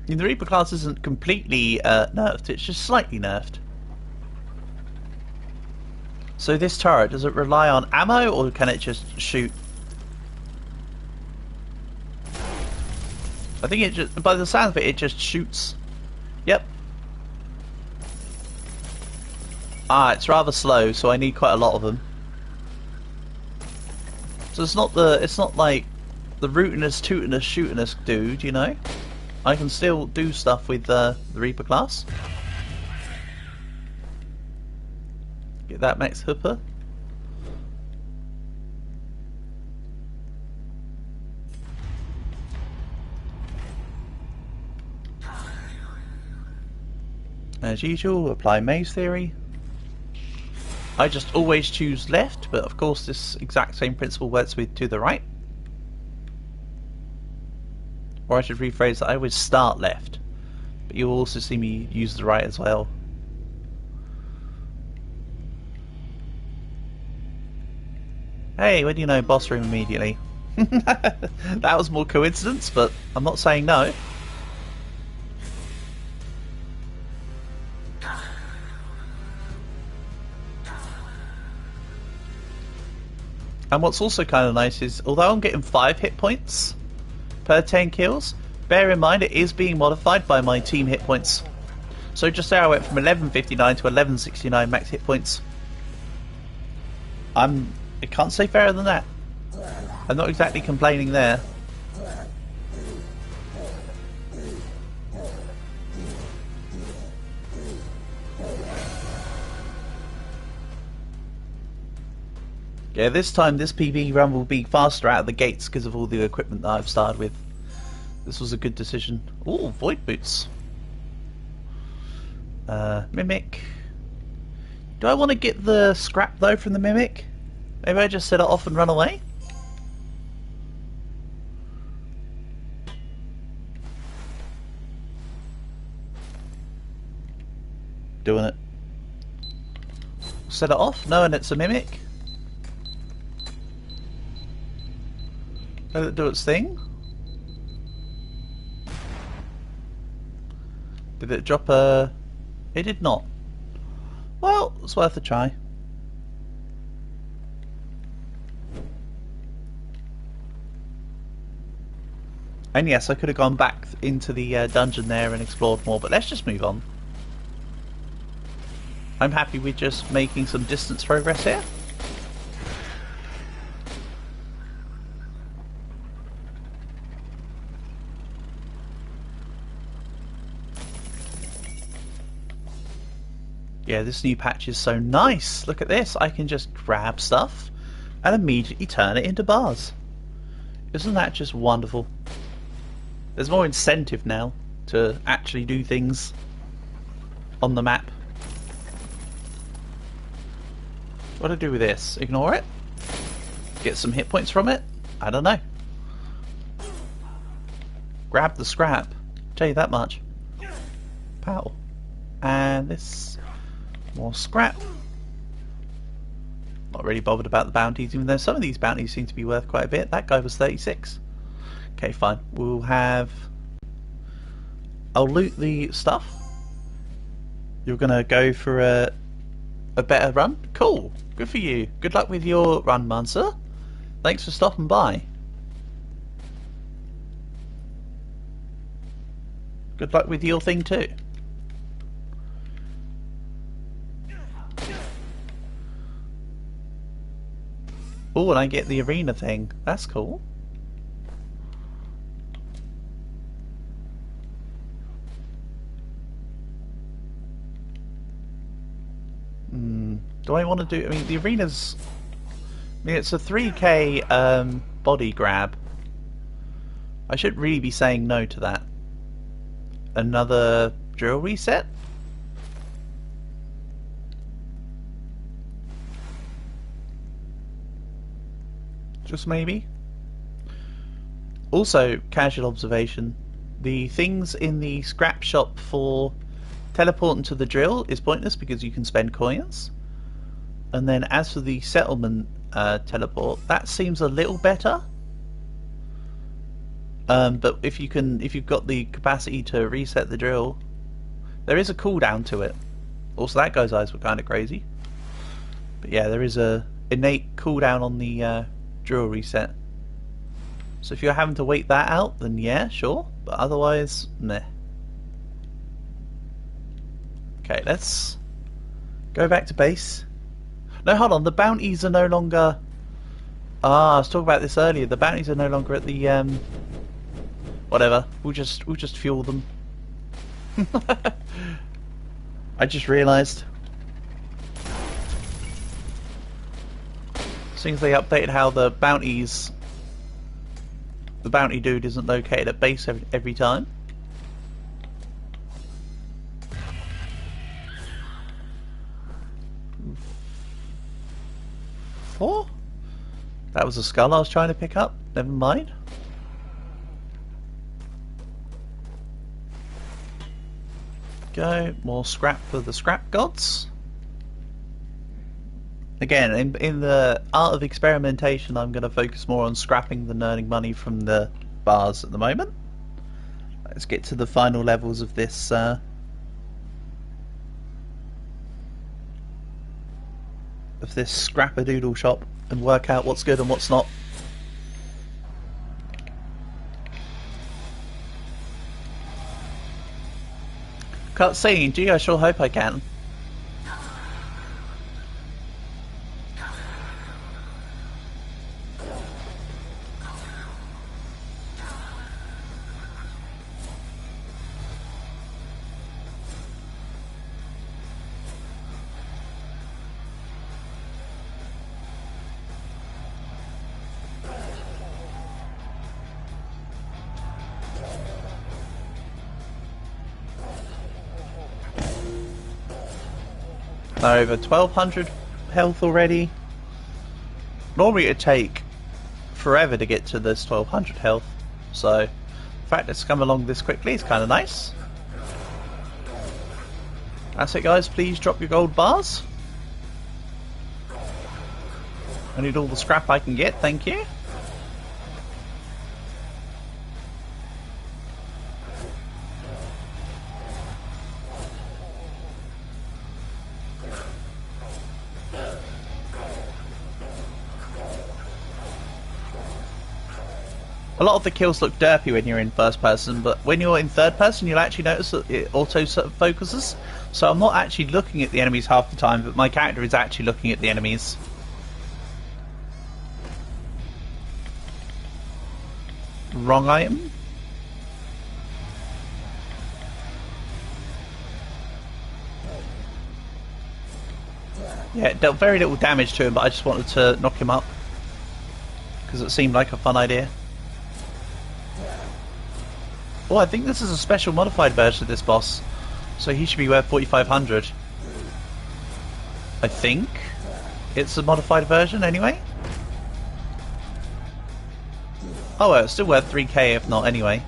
The Reaper class isn't completely nerfed, it's just slightly nerfed. So this turret, does it rely on ammo or can it just shoot? I think it just, by the sound of it, it just shoots. Yep. Ah, it's rather slow, so I need quite a lot of them. So it's not like the rootinest, tootinest, shootinest dude, you know? I can still do stuff with the Reaper class. Get that max hooper. As usual, apply maze theory. I just always choose left, but of course this exact same principle works with to the right. Or I should rephrase that, I always start left, but you'll also see me use the right as well. Hey, when do you know boss room immediately? That was more coincidence, but I'm not saying no. And what's also kind of nice is, although I'm getting 5 hit points per 10 kills, bear in mind it is being modified by my team hit points. So just there I went from 1159 to 1169 max hit points. I can't say fairer than that. I'm not exactly complaining there. Yeah, this time this PB run will be faster out of the gates because of all the equipment that I've started with. This was a good decision. Ooh, void boots. Mimic. Do I want to get the scrap though from the Mimic? Maybe I just set it off and run away? Doing it. Set it off, knowing it's a Mimic. Let it do its thing. Did it drop a... It did not. Well, it's worth a try. And yes, I could have gone back into the dungeon there and explored more, but let's just move on. I'm happy with just making some distance progress here. Yeah, this new patch is so nice. Look at this. I can just grab stuff and immediately turn it into bars. Isn't that just wonderful? There's more incentive now to actually do things on the map. What do I do with this? Ignore it? Get some hit points from it? I don't know. Grab the scrap. Tell you that much. Pow. And this... more scrap. Not really bothered about the bounties, even though some of these bounties seem to be worth quite a bit. That guy was 36. Okay, fine. We'll have... I'll loot the stuff. You're gonna go for a better run? Cool. Good for you. Good luck with your run, Mansa. Thanks for stopping by. Good luck with your thing too. Oh, and I get the arena thing. That's cool. Do I want to do... I mean, the arena's... I mean, it's a 3k body grab. I should really be saying no to that. Another drill reset? Just maybe. Also, casual observation, the things in the scrap shop for teleporting to the drill is pointless because you can spend coins. And then as for the settlement teleport, that seems a little better. But if you've got the capacity to reset the drill, there is a cooldown to it. Also, that guy's eyes were kind of crazy. But yeah, there is a innate cooldown on the drill reset. So if you're having to wait that out, then yeah, sure. But otherwise, meh. Okay, let's go back to base. No, hold on. The bounties are no longer. Ah, I was talking about this earlier. The bounties are no longer at the whatever. We'll just fuel them. I just realised. Seems they updated how the bounties. The bounty dude isn't located at base every time. Four? That was a skull I was trying to pick up. Never mind. Go. More scrap for the scrap gods. Again, in the art of experimentation, I'm going to focus more on scrapping than earning money from the bars at the moment. Let's get to the final levels of this scrap-a-doodle shop and work out what's good and what's not. Cutscene, gee, I sure hope I can. Over 1200 health already. Normally it'd take forever to get to this 1200 health, so the fact it's come along this quickly is kind of nice. That's it, guys. Please drop your gold bars. I need all the scrap I can get, thank you. A lot of the kills look derpy when you're in first person, but when you're in third person you'll actually notice that it auto focuses. So I'm not actually looking at the enemies half the time, but my character is actually looking at the enemies. Wrong item? Yeah, it dealt very little damage to him, but I just wanted to knock him up because it seemed like a fun idea. Oh, I think this is a special modified version of this boss, so he should be worth 4,500. I think it's a modified version anyway. Oh well, it's still worth 3k if not anyway.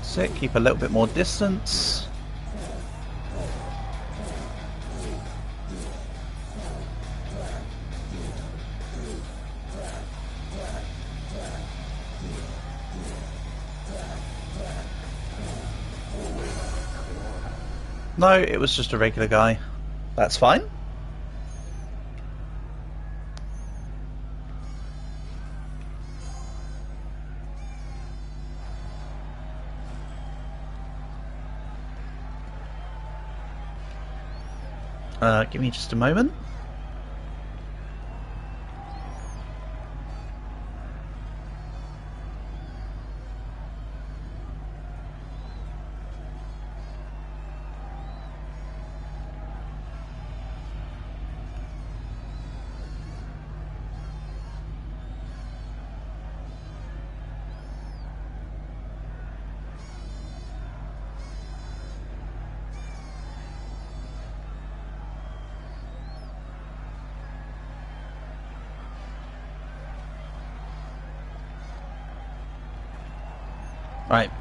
Sick, keep a little bit more distance. No, it was just a regular guy. That's fine. Give me just a moment. Right.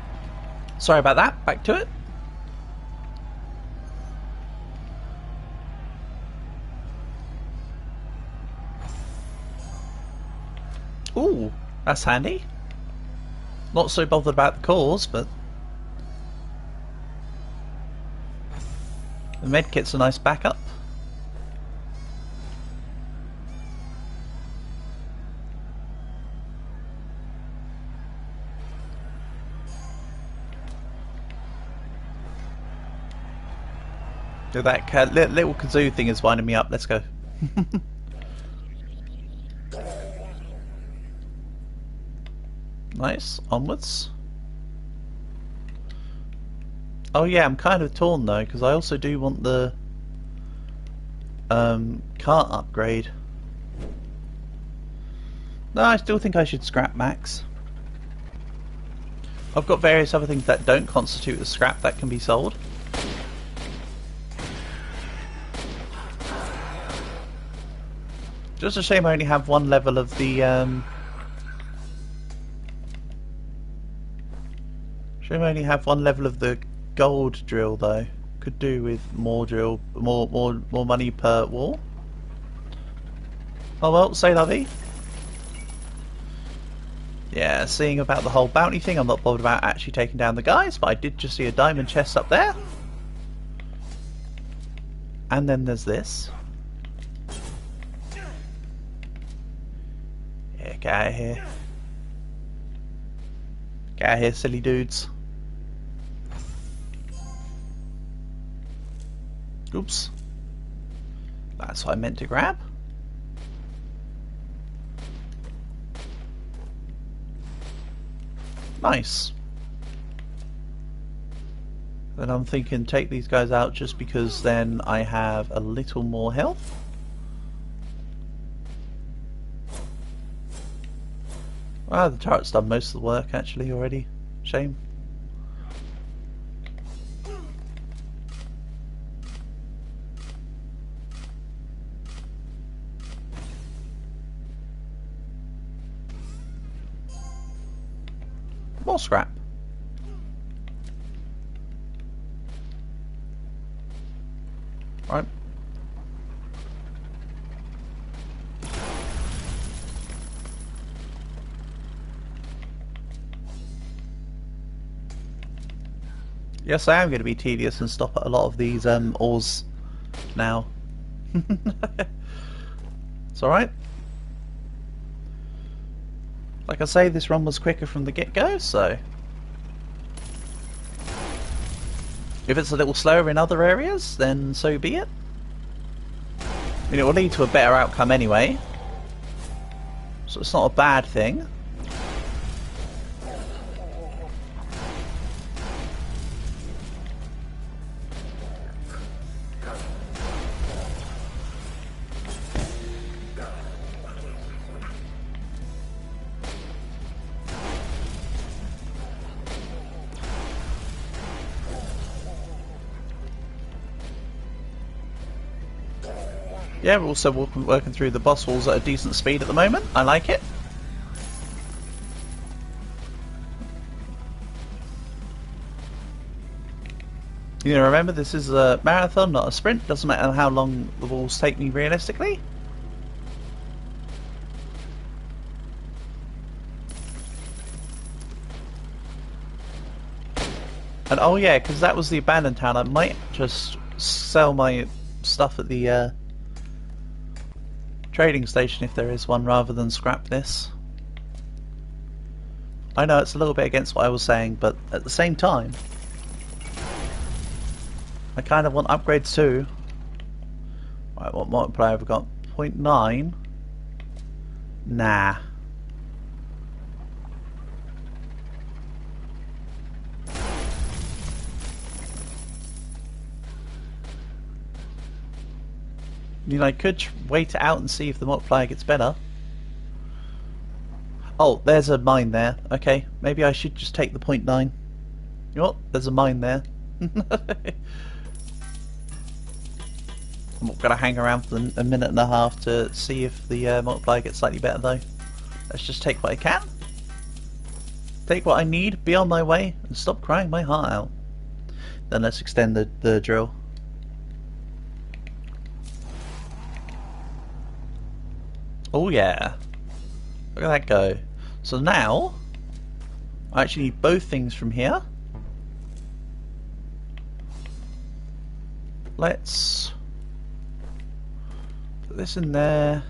Sorry about that. Back to it. Ooh, that's handy. Not so bothered about the cause, but the medkit's a nice backup. That little kazoo thing is winding me up. Let's go. Nice. Onwards. Oh yeah, I'm kind of torn though, because I also do want the cart upgrade. No, I still think I should scrap Max. I've got various other things that don't constitute the scrap that can be sold. Just a shame I only have one level of the shame I only have one level of the gold drill though. Could do with more drill, more money per wall. Oh well, say la vie. Yeah, seeing about the whole bounty thing, I'm not bothered about actually taking down the guys, but I did just see a diamond chest up there. And then there's this. Yeah, get out of here. Get out of here, silly dudes. Oops. That's what I meant to grab. Nice. Then I'm thinking take these guys out just because then I have a little more health. Ah, the turret's done most of the work actually already. Shame. More scrap. Right. Yes, I am going to be tedious and stop at a lot of these ores now. It's alright. Like I say, this run was quicker from the get-go, so if it's a little slower in other areas, then so be it. I mean, it will lead to a better outcome anyway, so it's not a bad thing. Yeah, we're also working through the boss walls at a decent speed at the moment. I like it. You know, remember, this is a marathon, not a sprint. Doesn't matter how long the walls take me realistically. And oh yeah, because that was the abandoned town, I might just sell my stuff at the trading station if there is one, rather than scrap this. I know it's a little bit against what I was saying, but at the same time I kind of want upgrades too. Right, what multiplier have we got? 0.9? Nah. I mean, I could wait it out and see if the multiplier gets better. Oh, there's a mine there. Okay, maybe I should just take the 0.9. You know what? There's a mine there. I'm not going to hang around for a minute and a half to see if the multiplier gets slightly better though. Let's just take what I can. Take what I need, be on my way, and stop crying my heart out. Then let's extend the drill. Oh yeah. Look at that go. So now I actually need both things from here. Let's put this in there.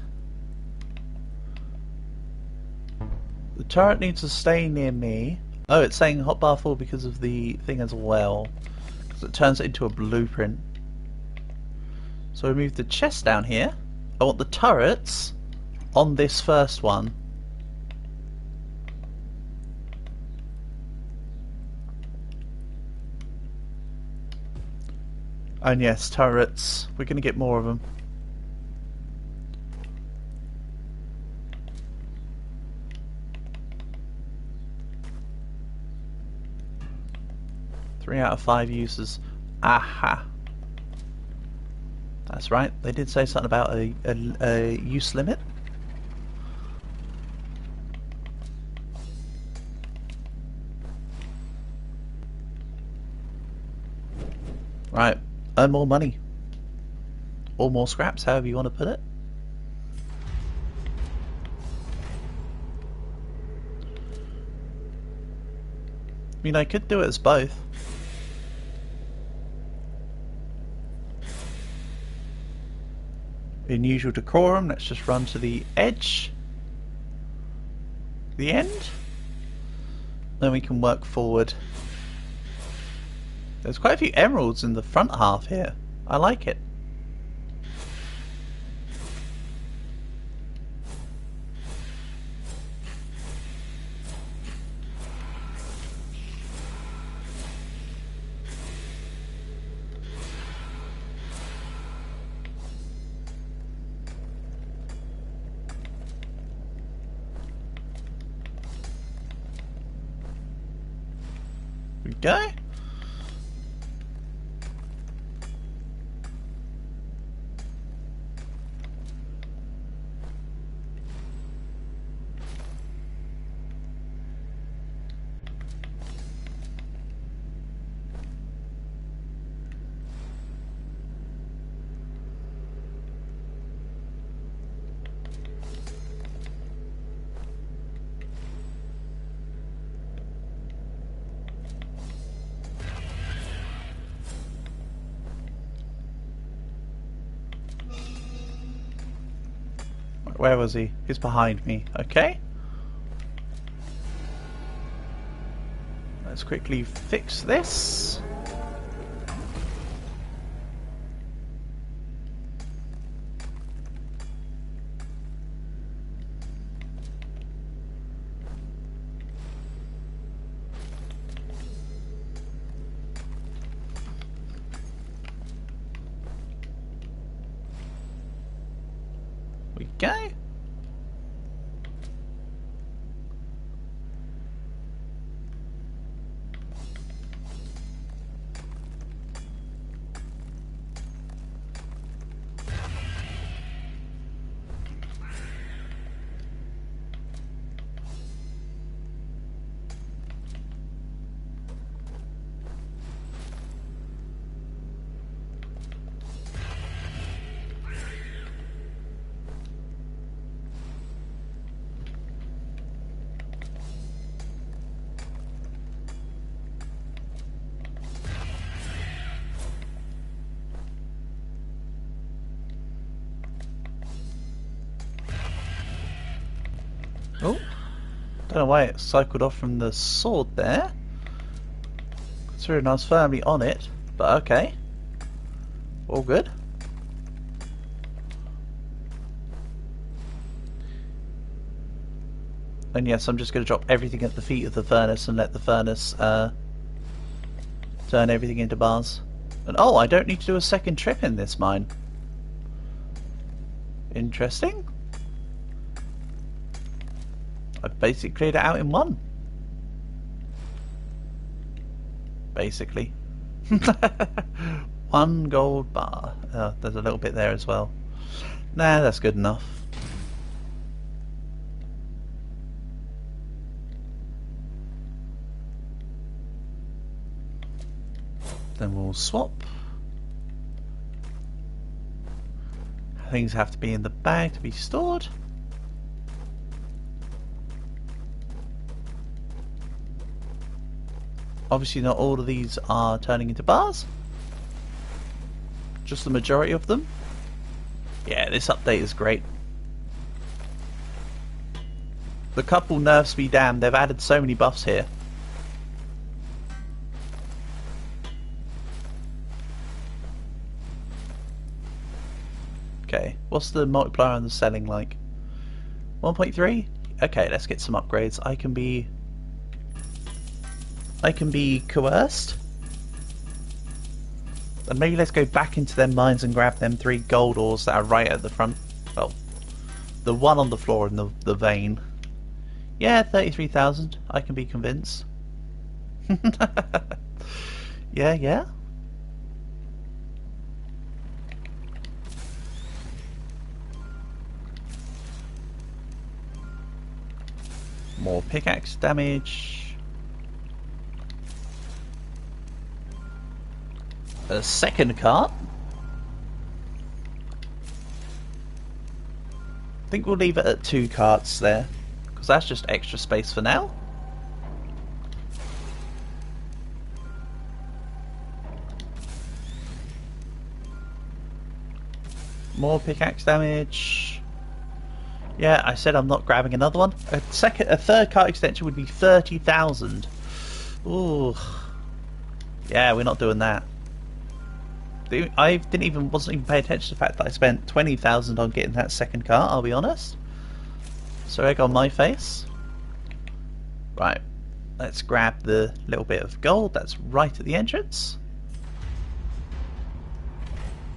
The turret needs to stay near me. Oh, it's saying hotbar full because of the thing as well. Because it turns it into a blueprint. So we move the chest down here. I want the turrets on this first one. And yes, turrets. We're going to get more of them. Three out of 5 uses. Aha. That's right. They did say something about a use limit. Right. Earn more money. Or more scraps, however you want to put it. I mean, I could do it as both. In usual decorum, let's just run to the edge. The end. Then we can work forward. There's quite a few emeralds in the front half here. I like it. We go. Where was he? He's behind me. Okay. Let's quickly fix this. We go. Oh, don't know why it cycled off from the sword there. Considering I was firmly on it, but okay. All good. And yes, I'm just going to drop everything at the feet of the furnace and let the furnace turn everything into bars. And oh, I don't need to do a second trip in this mine. Interesting. I basically cleared it out in one. Basically. 1 gold bar. There's a little bit there as well. Nah, that's good enough. Then we'll swap. Things have to be in the bag to be stored. Obviously not all of these are turning into bars. Just the majority of them. Yeah, this update is great. The couple nerfs be damned, they've added so many buffs here. Okay, what's the multiplier on the selling like? 1.3? Okay, let's get some upgrades. I can be coerced. And maybe let's go back into them mines and grab them 3 gold ores that are right at the front. Well, the one on the floor in the vein. Yeah, 33,000. I can be convinced. Yeah. More pickaxe damage. A second cart. I think we'll leave it at 2 carts there, because that's just extra space for now. More pickaxe damage. Yeah, I said I'm not grabbing another one. A third cart extension would be 30,000. Ooh. Yeah, we're not doing that. I wasn't even paying attention to the fact that I spent 20,000 on getting that second cart, I'll be honest. So egg on my face. Right, let's grab the little bit of gold that's right at the entrance.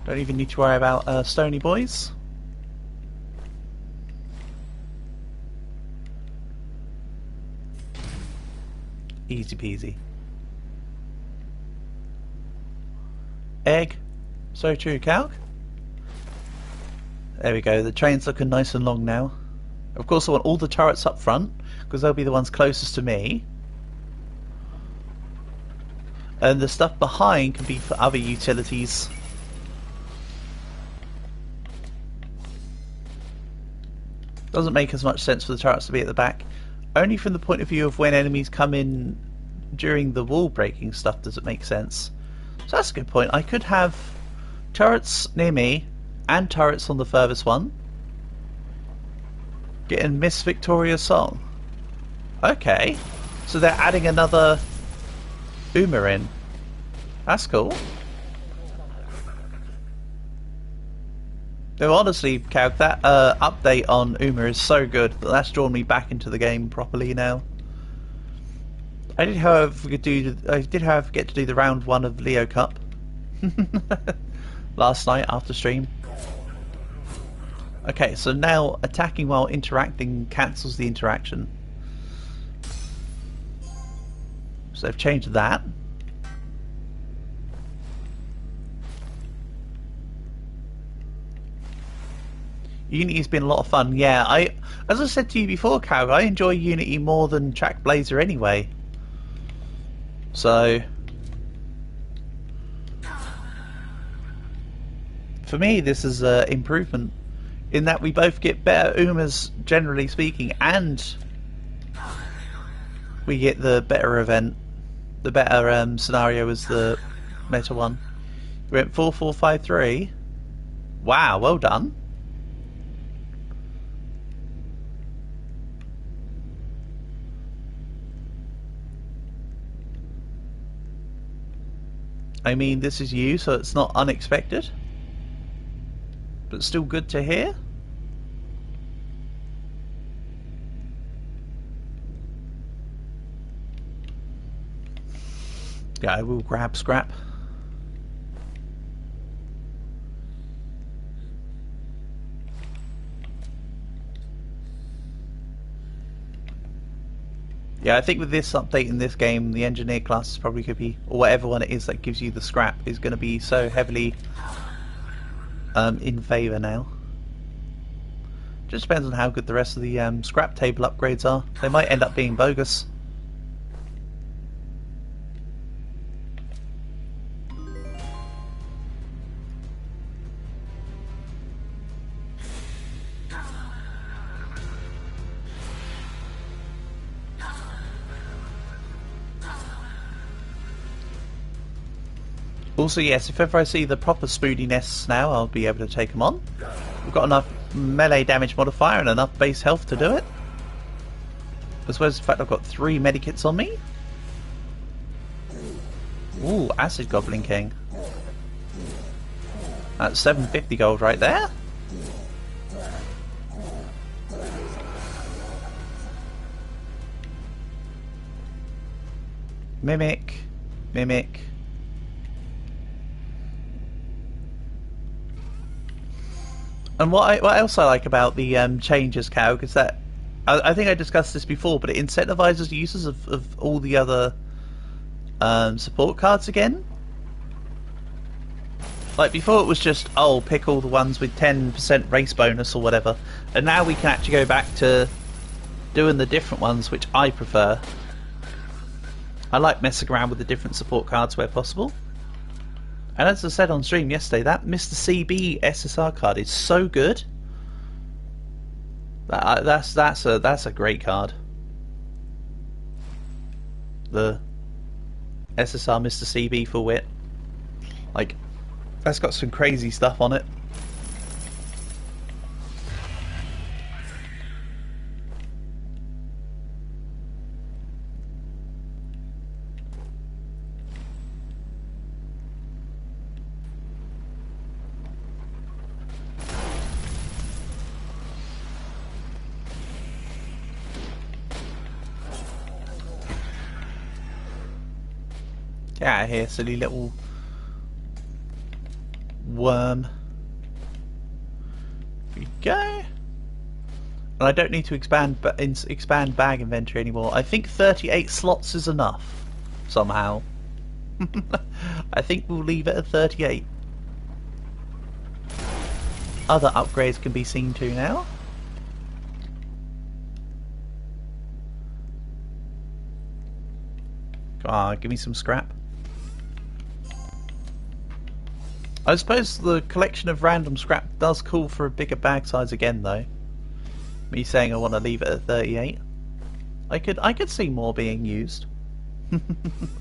Don't even need to worry about stony boys. Easy peasy. Egg. So true, Calc. There we go. The train's looking nice and long now. Of course I want all the turrets up front, because they'll be the ones closest to me. And the stuff behind can be for other utilities. Doesn't make as much sense for the turrets to be at the back. Only from the point of view of when enemies come in during the wall breaking stuff does it make sense. So that's a good point. I could have turrets near me and turrets on the furthest one. Getting Miss Victoria's song. Okay. So they're adding another Uma in. That's cool. No, honestly, Calc, that update on Uma is so good that that's drawn me back into the game properly now. I did, however, get to do the round 1 of Leo Cup last night after stream. Okay, so now attacking while interacting cancels the interaction. So they've changed that. Unity's been a lot of fun. Yeah, as I said to you before, Cal, I enjoy Unity more than Trackblazer anyway. So for me, this is an improvement in that we both get better Umas, generally speaking, and we get the better event. The better scenario is the meta one. We went 4-4-5-3. Wow, well done. I mean, this is you, so it's not unexpected, but still good to hear. Yeah, I will grab scrap. Yeah, I think with this update in this game, the engineer class is probably going to be, or whatever one it is that gives you the scrap, is going to be so heavily in favour now. Just depends on how good the rest of the scrap table upgrades are. They might end up being bogus. Also, yes, if ever I see the proper spoody nests now, I'll be able to take them on. We've got enough melee damage modifier and enough base health to do it. As well as the fact I've got 3 medikits on me. Ooh, Acid Goblin King. That's 750 gold right there. Mimic. Mimic. And what else I like about the changes, Calc, is that I think I discussed this before, but it incentivizes users of all the other support cards again. Like before, it was just pick all the ones with 10% race bonus or whatever, and now we can actually go back to doing the different ones, which I prefer. I like messing around with the different support cards where possible. And as I said on stream yesterday, that Mr. CB SSR card is so good. That's a great card. The SSR Mr. CB for wit. Like, that's got some crazy stuff on it. Get out of here, silly little worm. Here we go. And I don't need to expand bag inventory anymore. I think 38 slots is enough somehow. I think we'll leave it at 38. Other upgrades can be seen too now. Give me some scrap. I suppose the collection of random scrap does call for a bigger bag size again, though. Me saying I want to leave it at 38. I could see more being used.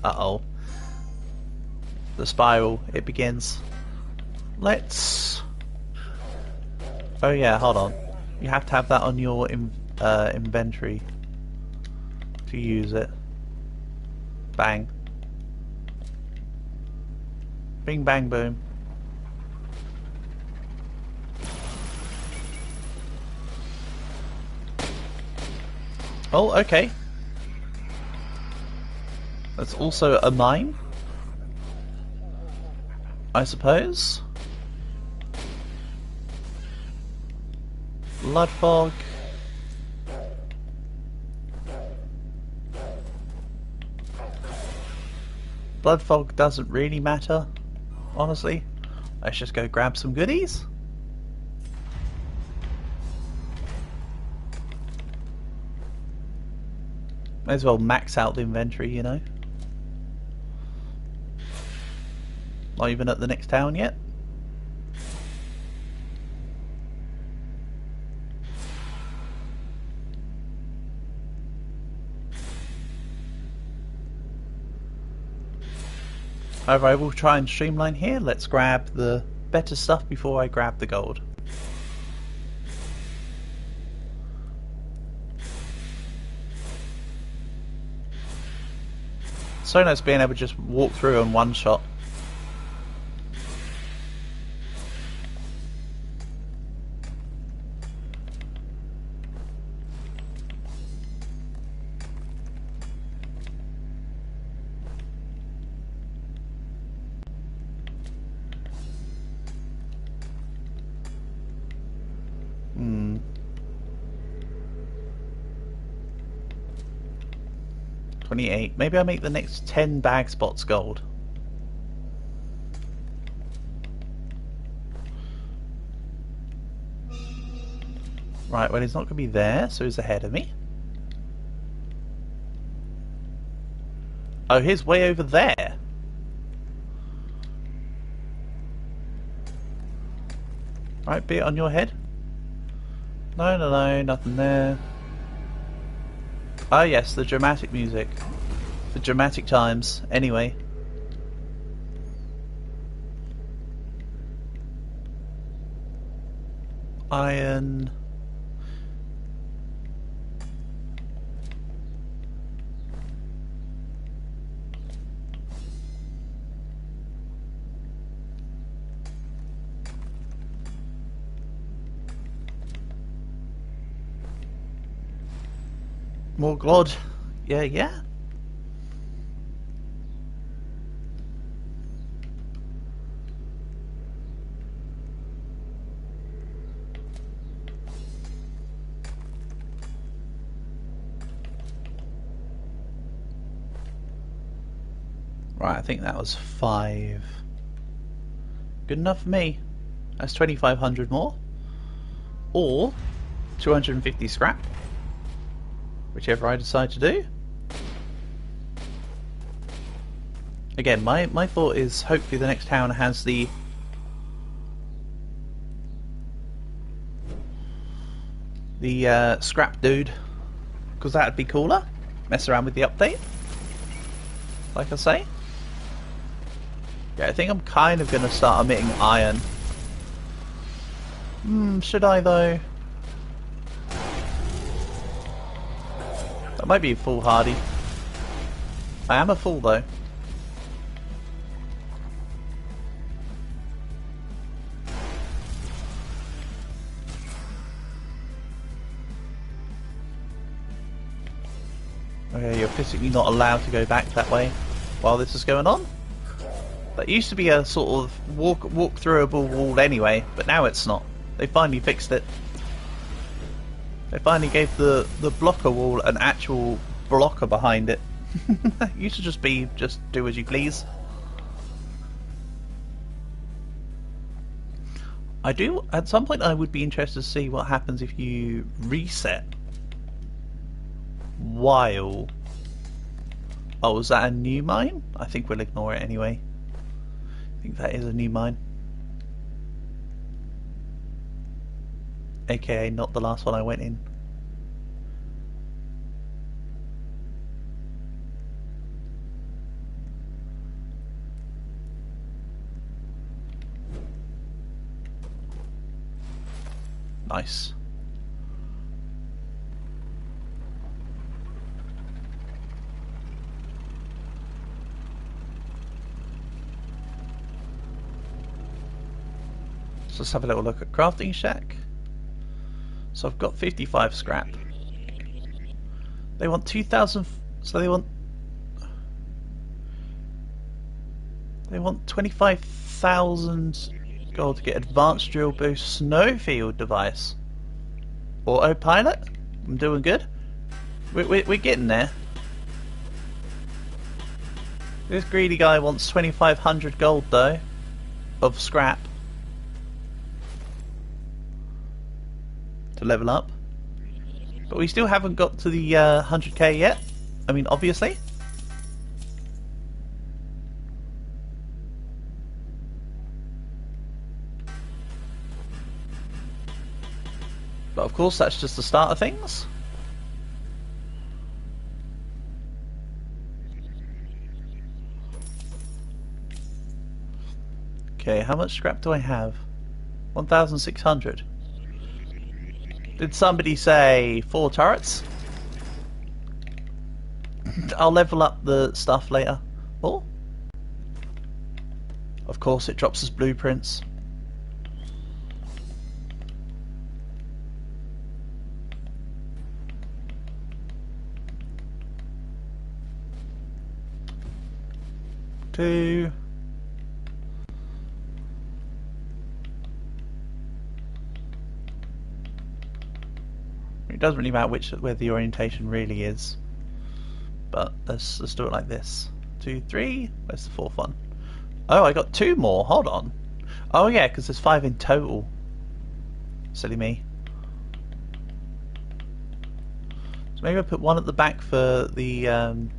Uh-oh. The spiral, it begins. Let's... Oh yeah, hold on. You have to have that on your inventory to use it. Bang. Bing bang boom. Oh, okay. That's also a mine, I suppose. Blood fog. Blood fog doesn't really matter, honestly. Let's just go grab some goodies. May as well max out the inventory, you know. Not even at the next town yet. However, I will try and streamline here. Let's grab the better stuff before I grab the gold. So nice being able to just walk through in one shot. Hmm. 28. Maybe I'll make the next 10 bag spots gold. Right, well he's not going to be there, so he's ahead of me. Oh, he's way over there. Right, be it on your head. No, no, no, nothing there. Oh yes, the dramatic music. The dramatic times. Anyway. iron. More glod. Yeah, yeah. Right, I think that was 5. Good enough for me. That's 2,500 more. Or 250 scrap. Whichever I decide to do. Again, my thought is hopefully the next town has the scrap dude, because that'd be cooler. Mess around with the update, like I say. Yeah, I think I'm kind of going to start emitting iron. Should I though? That might be foolhardy. I am a fool though. Okay, you're physically not allowed to go back that way while this is going on. That used to be a sort of walk throughable wall anyway, but now it's not. They finally fixed it. They finally gave the blocker wall an actual blocker behind it. It used to just be do as you please. I do, at some point I would be interested to see what happens if you reset while... Oh, is that a new mine? I think we'll ignore it anyway. I think that is a new mine. AKA not the last one I went in. Nice. So let's have a little look at crafting shack. So I've got 55 scrap. They want 2,000. So they want 25,000 gold to get advanced drill boost snowfield device. Autopilot. I'm doing good. We're getting there. This greedy guy wants 2,500 gold though, of scrap, to level up. But we still haven't got to the 100k yet. I mean, obviously. But of course, that's just the start of things. Okay, how much scrap do I have? 1,600. Did somebody say 4 turrets? I'll level up the stuff later. Oh, of course it drops us blueprints. Two. It doesn't really matter where the orientation really is, but let's do it like this. 2, 3. Where's the 4th one? Oh, I got 2 more. Hold on. Oh yeah, because there's 5 in total. Silly me. So maybe I put 1 at the back for the. No,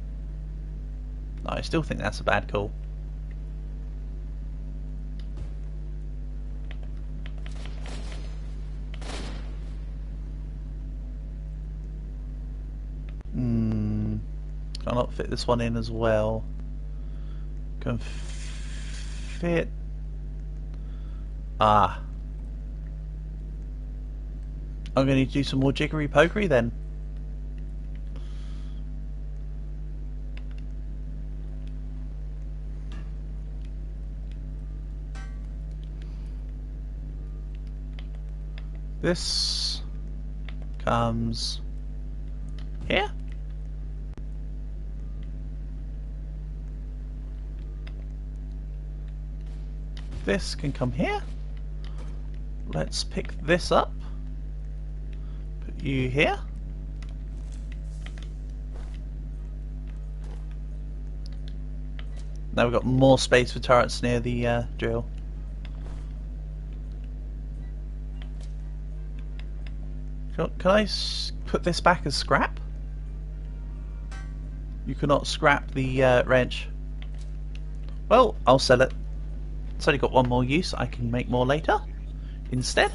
I still think that's a bad call. Cannot fit this one in as well. Can fit. Ah. I'm going to need to do some more jiggery pokery then. This comes here. This can come here. Let's pick this up. Put you here. Now we've got more space for turrets near the drill. Can I put this back as scrap? You cannot scrap the wrench. Well, I'll sell it. It's only got one more use. I can make more later instead.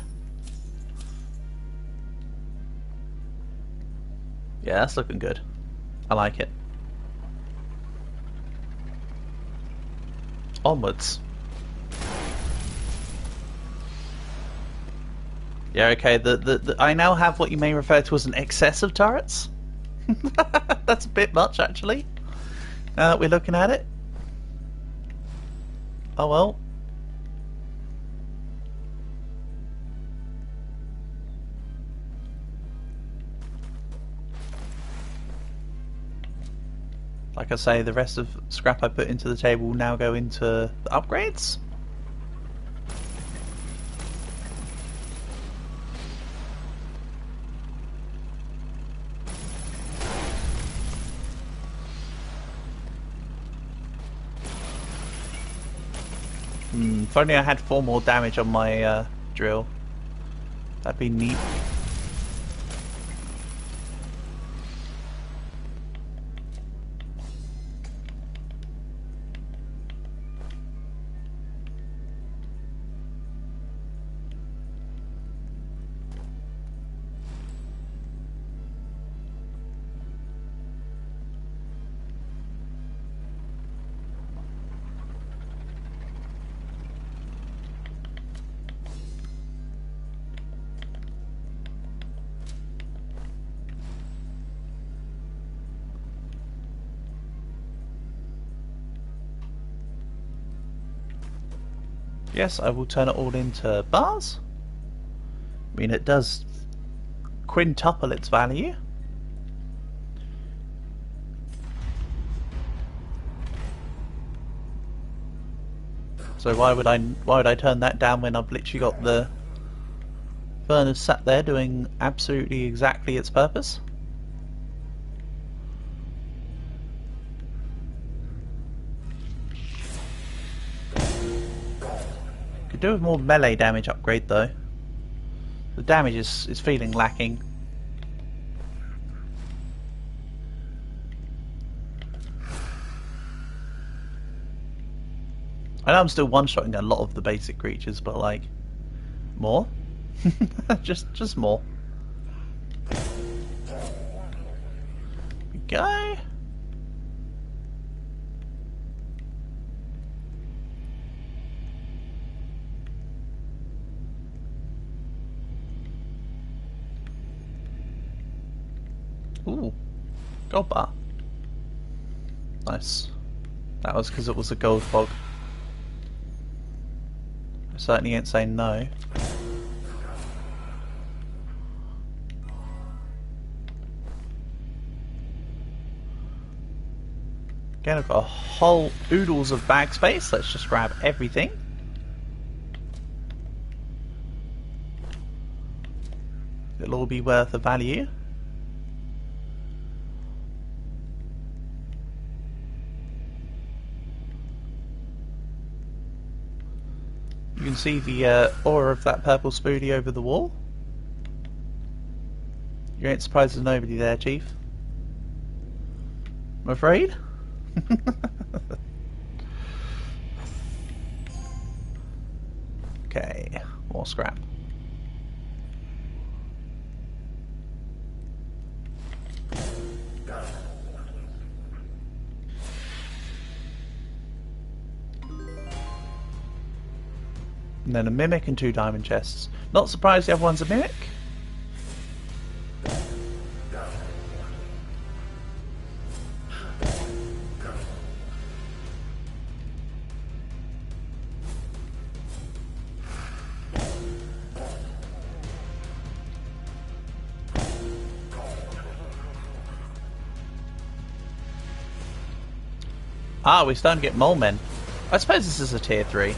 Yeah, that's looking good. I like it. Onwards. Yeah, okay, I now have what you may refer to as an excess of turrets. That's a bit much, actually. Now that we're looking at it. Oh well. Like I say, the rest of scrap I put into the table will now go into the upgrades. If only I had 4 more damage on my drill. That'd be neat. Yes, I will turn it all into bars. I mean, it does quintuple its value. So why would I turn that down when I've literally got the furnace sat there doing absolutely exactly its purpose? Could do with more melee damage upgrade though. The damage is feeling lacking. I know I'm still one-shotting a lot of the basic creatures, but like more, just more. Here we go. Ooh, gold bar. Nice. That was because it was a gold fog. I certainly ain't saying no. Again, I've got a whole oodles of bag space. Let's just grab everything. It'll all be worth a value. You can see the aura of that purple spoody over the wall. You ain't surprised there's nobody there, Chief. I'm afraid. Okay, more scrap. And then a mimic and 2 diamond chests. Not surprised the other one's a mimic. Ah, we're starting to get mole men. I suppose this is a tier 3.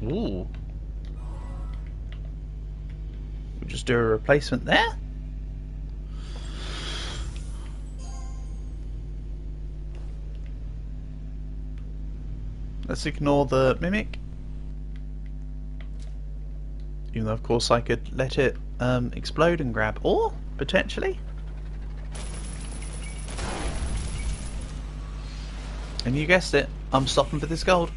Ooh. We'll just do a replacement there. Let's ignore the mimic. Even though, of course, I could let it explode and grab ore, potentially. And you guessed it, I'm stopping for this gold.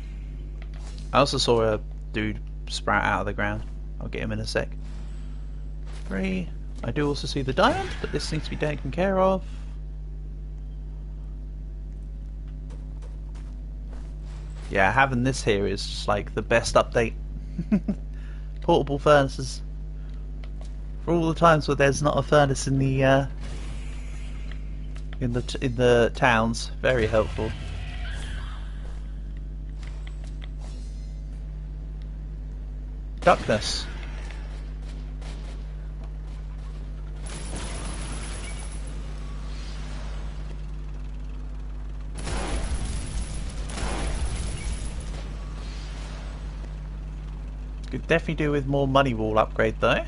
I also saw a dude sprout out of the ground. I'll get him in a sec. 3. I do also see the diamond, but this needs to be taken care of. Yeah, having this here is just like the best update. Portable furnaces. For all the times where there's not a furnace in the towns, very helpful. Duckness. Could definitely do with more money wall upgrade though.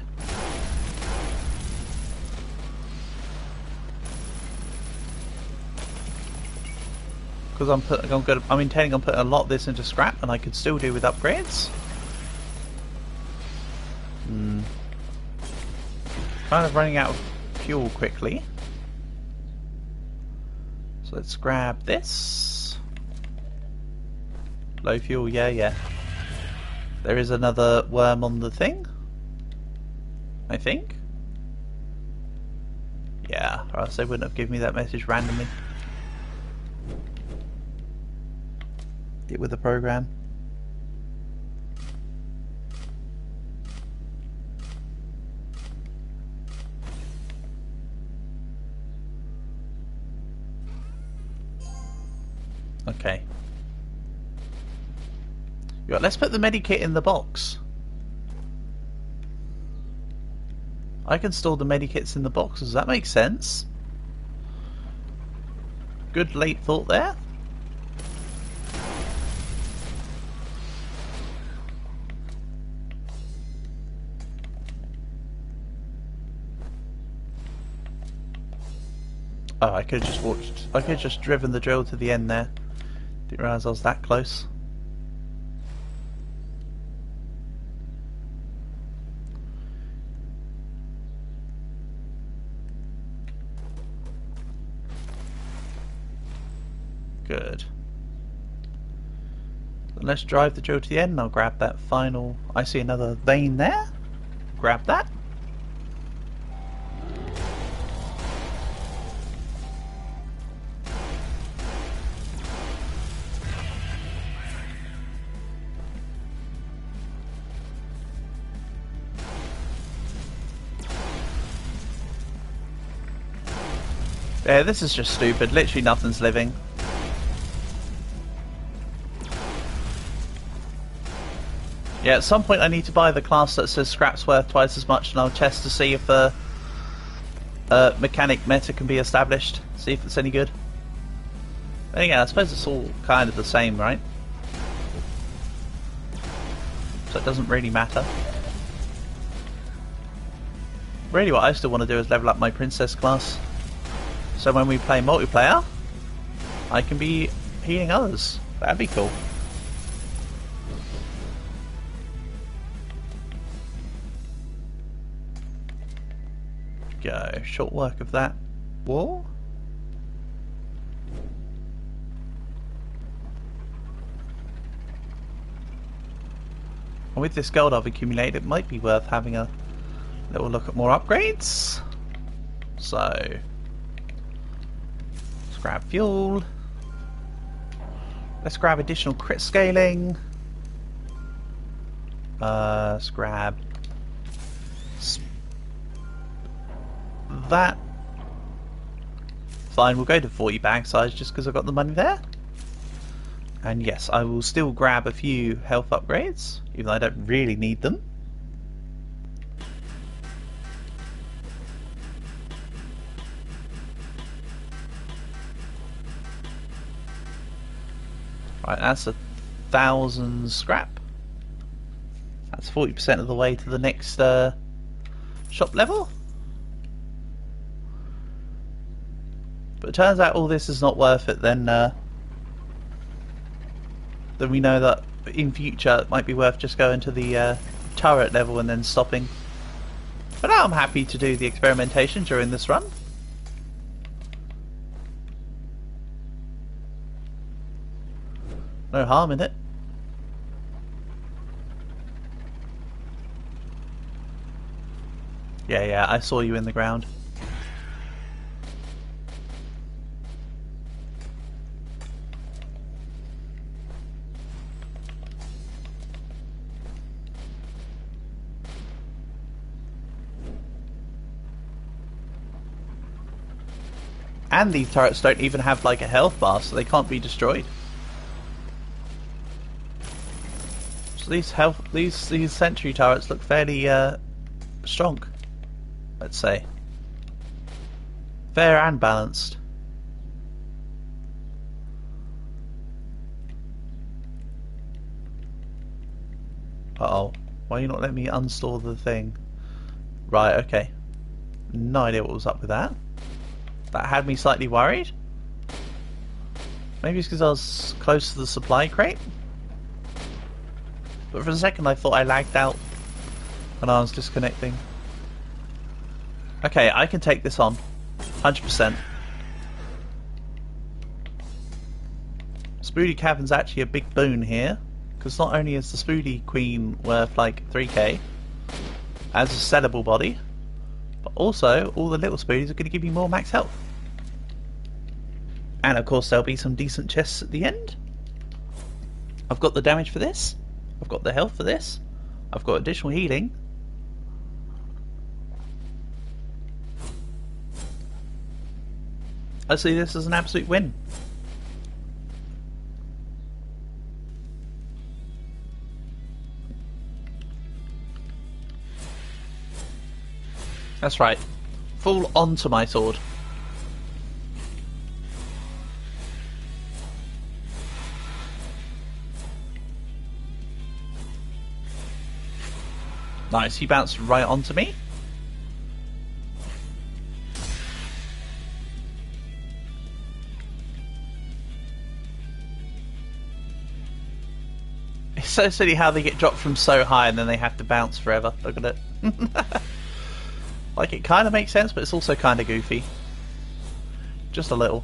Because I'm intending on putting a lot of this into scrap, and I could still do with upgrades. Kind of running out of fuel quickly. So let's grab this. Low fuel, yeah. There is another worm on the thing, I think. Yeah, or else they wouldn't have given me that message randomly. Get with the program. Okay. Right, let's put the medikit in the box. I can store the medikits in the box. Does that make sense? Good late thought there. Oh, I could have just watched. I could have just driven the drill to the end there. Didn't realise I was that close. Good. Let's drive the drill to the end and I'll grab that final... I see another vein there. Grab that. Yeah, this is just stupid. Literally nothing's living. Yeah, at some point I need to buy the class that says scrap's worth twice as much, and I'll test to see if the mechanic meta can be established. See if it's any good. And again, I suppose it's all kind of the same, right? So it doesn't really matter. Really what I still want to do is level up my princess class. So when we play multiplayer, I can be healing others. That'd be cool. Go. Short work of that wall. And with this gold I've accumulated, it might be worth having a little look at more upgrades. So... grab fuel. Let's grab additional crit scaling. Let's grab that. Fine, we'll go to 40 bag size just because I've got the money there. And yes, I will still grab a few health upgrades, even though I don't really need them. Right, that's 1,000 scrap. That's 40% of the way to the next shop level. But it turns out all this is not worth it, then we know that in future it might be worth just going to the turret level and then stopping. But now I'm happy to do the experimentation during this run. No harm in it. Yeah, I saw you in the ground. And these turrets don't even have like a health bar, so they can't be destroyed. So these sentry turrets look fairly strong, let's say. Fair and balanced. Uh-oh. Why are you not letting me unstore the thing? Right, okay. No idea what was up with that. That had me slightly worried. Maybe it's because I was close to the supply crate. But for a second I thought I lagged out when I was disconnecting. Okay, I can take this on. 100%. Spoody Cavern's actually a big boon here, because not only is the Spoody Queen worth like 3k as a sellable body, but also all the little Spoodies are going to give you more max health. And of course there'll be some decent chests at the end. I've got the damage for this, I've got the health for this, I've got additional healing. I see this as an absolute win. That's right. Fall onto my sword. Nice, he bounced right onto me. It's so silly how they get dropped from so high and then they have to bounce forever. Look at it. Like, it kind of makes sense, but it's also kind of goofy. Just a little.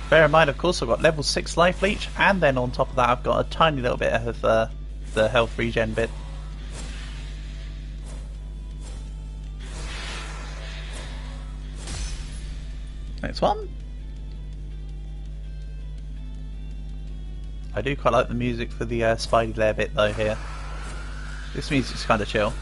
Bear in mind, of course, I've got level 6 life leech, and then on top of that I've got a tiny little bit of the health regen bit. Next one. I do quite like the music for the Spidey Lair bit though here. This music's kind of chill.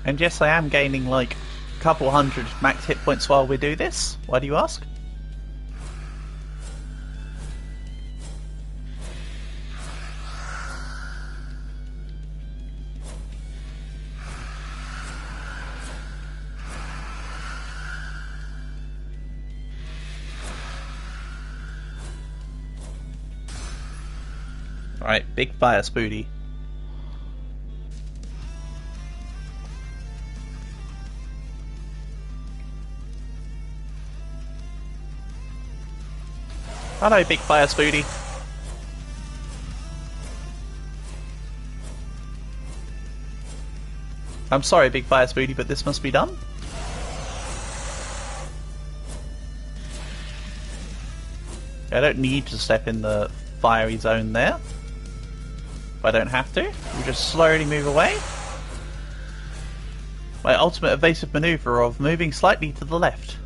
And yes, I am gaining like a couple hundred max hit points while we do this. Why do you ask? Alright, big fire Spoody. Hello, big fire Spoody. I'm sorry, big fire Spoody, but this must be done. I don't need to step in the fiery zone there. If I don't have to. We just slowly move away. My ultimate evasive maneuver of moving slightly to the left.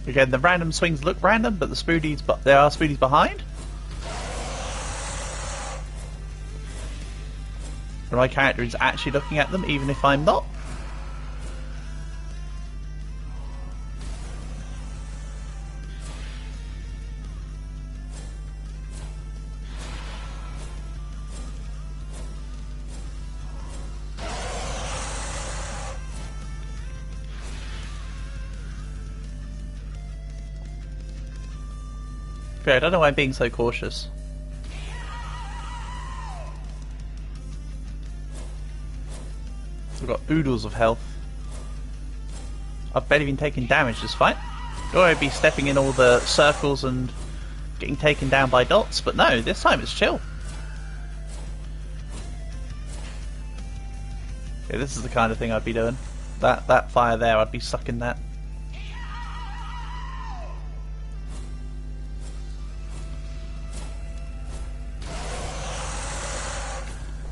Again, the random swings look random, but there are spoodies behind. And my character is actually looking at them, even if I'm not. Okay, I don't know why I'm being so cautious. We've got oodles of health. I've barely been taking damage this fight. Or I'd be stepping in all the circles and getting taken down by dots, but no, this time it's chill. Yeah, this is the kind of thing I'd be doing. That fire there, I'd be stuck in that.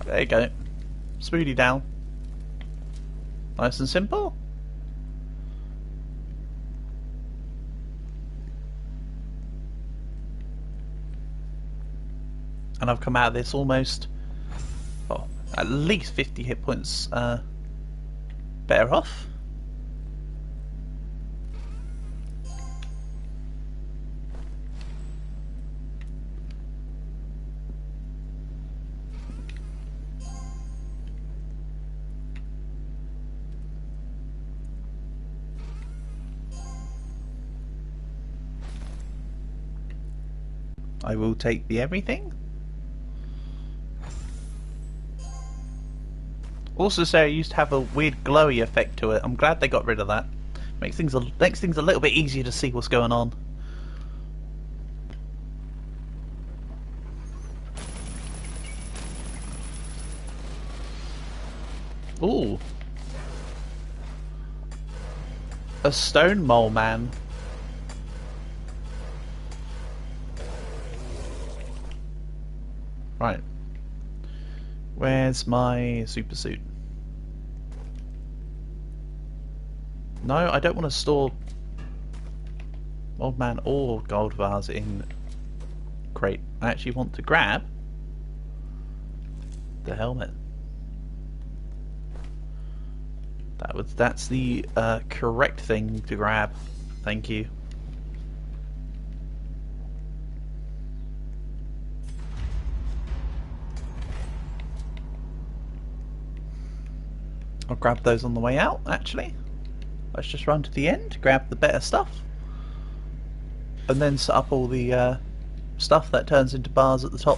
There you go. Smoothie down. Nice and simple. And I've come out of this almost, well, at least 50 hit points better off. I will take the everything. Also, Sarah used to have a weird glowy effect to it. I'm glad they got rid of that. Makes things a little bit easier to see what's going on. Ooh. A stone mole man. Right. Where's my super suit? No, I don't want to store old man or gold vase in crate. I actually want to grab the helmet. That's the correct thing to grab. Thank you. I'll grab those on the way out, actually. Let's just run to the end, grab the better stuff, and then set up all the stuff that turns into bars at the top,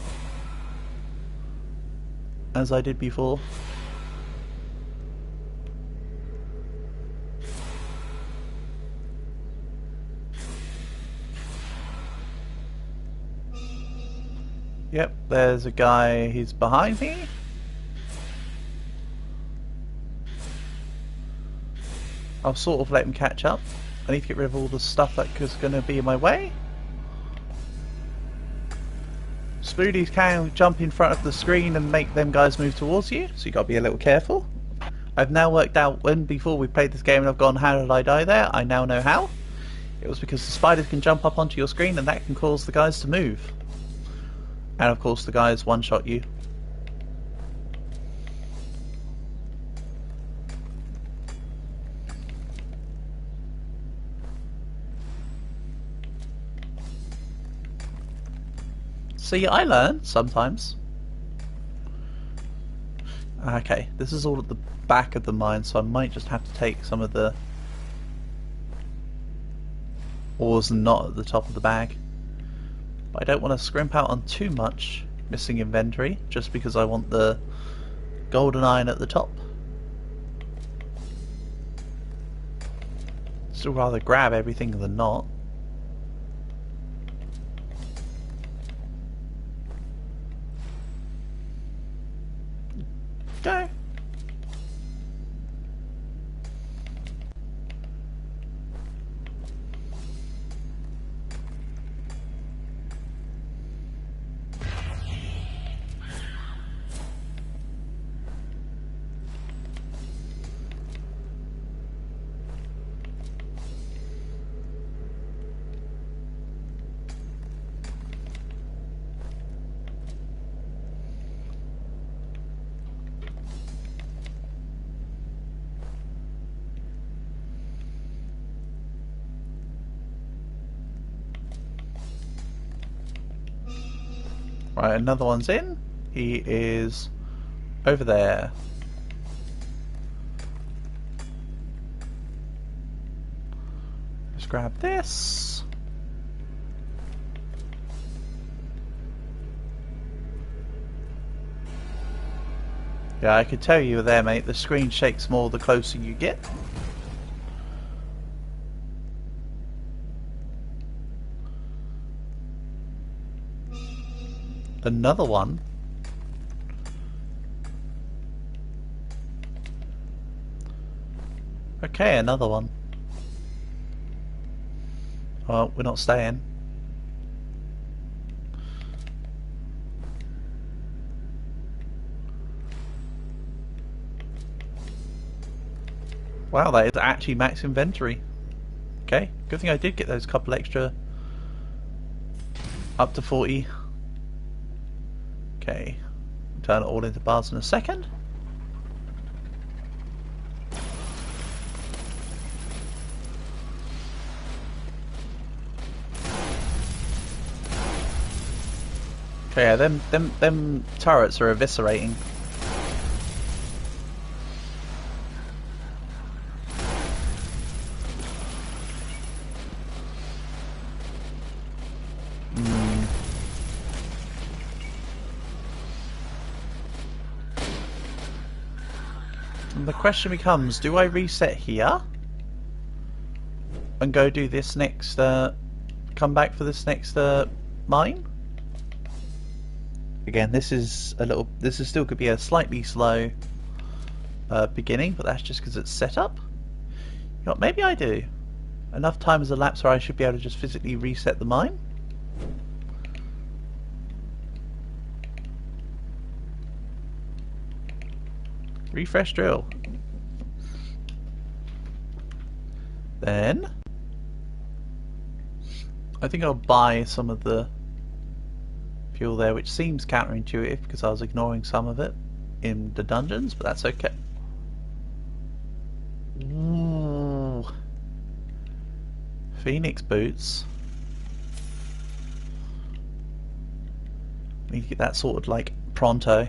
as I did before. Yep, there's a guy, he's behind me. I'll sort of let him catch up. I need to get rid of all the stuff that is going to be in my way. Spoodies can jump in front of the screen and make them guys move towards you, so you got to be a little careful. I've now worked out when before we played this game and I've gone, how did I die there? I now know how. It was because the spiders can jump up onto your screen and that can cause the guys to move. And of course the guys one-shot you. See, I learn sometimes. Okay, this is all at the back of the mine, so I might just have to take some of the ores not at the top of the bag. But I don't want to scrimp out on too much missing inventory, just because I want the golden iron at the top. Still rather grab everything than not. Go. Right, another one's in. He is over there. Let's grab this. Yeah, I could tell you were there, mate. The screen shakes more the closer you get. Another one. Okay, another one. Well, we're not staying. Wow, that is actually max inventory. Okay, good thing I did get those couple extra. Up to 40. Okay, turn it all into bars in a second. Okay, yeah, them turrets are eviscerating. And the question becomes, do I reset here and go do this next, come back for this next mine? Again, this is still could be a slightly slow beginning, but that's just because it's set up. You know what, maybe I do. Enough time has elapsed where I should be able to just physically reset the mine. Refresh drill. Then I think I'll buy some of the fuel there, which seems counterintuitive because I was ignoring some of it in the dungeons, but that's okay. Ooh. Phoenix boots. Need to get that sorted like pronto.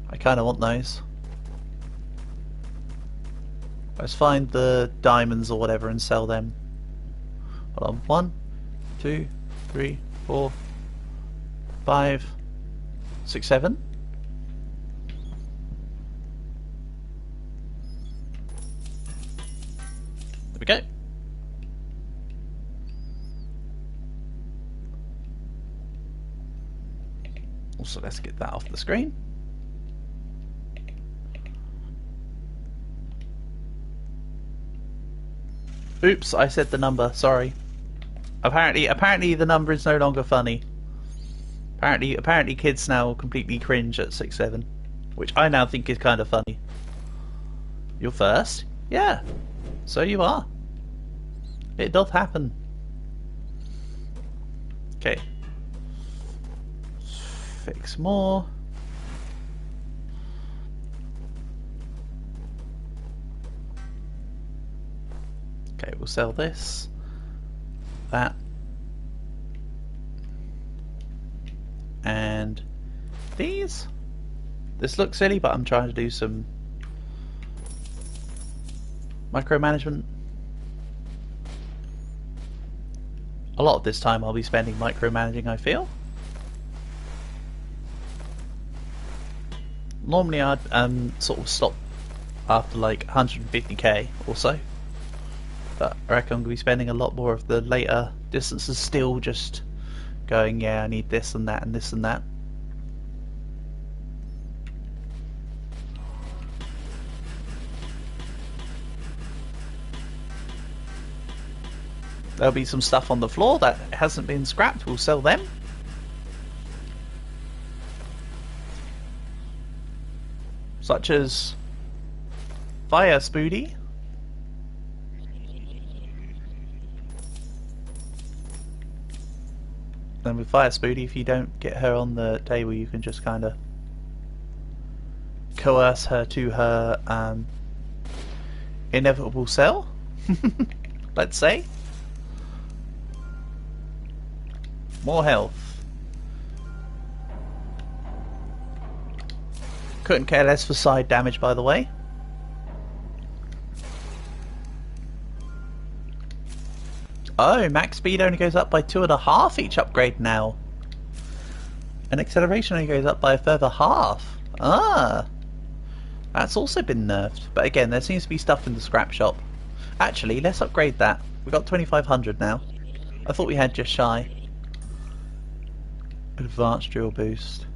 I kind of want those. Let's find the diamonds or whatever and sell them. Hold on. 1, 2, 3, 4, 5, 6, 7. There we go. Also, let's get that off the screen. Oops, I said the number, sorry. Apparently the number is no longer funny. Apparently kids now completely cringe at 6-7, which I now think is kind of funny. You're first? Yeah, so you are. It doth happen. Okay. Fix more. Okay, we'll sell this, that, and these. This looks silly, but I'm trying to do some micromanagement. A lot of this time I'll be spending micromanaging, I feel. Normally I'd sort of stop after like 150k or so. But I reckon I'm going to be spending a lot more of the later distances still just going, yeah, I need this and that and this and that. There'll be some stuff on the floor that hasn't been scrapped, we'll sell them. Such as Fire Spoody. And with Fire Spoody, if you don't get her on the table, you can just kind of coerce her to her inevitable sell, let's say. More health. Couldn't care less for side damage, by the way. Oh, max speed only goes up by 2.5 each upgrade now. And acceleration only goes up by a further half. Ah, that's also been nerfed. But again, there seems to be stuff in the scrap shop. Actually, let's upgrade that. We've got 2500 now. I thought we had just shy. Advanced drill boost.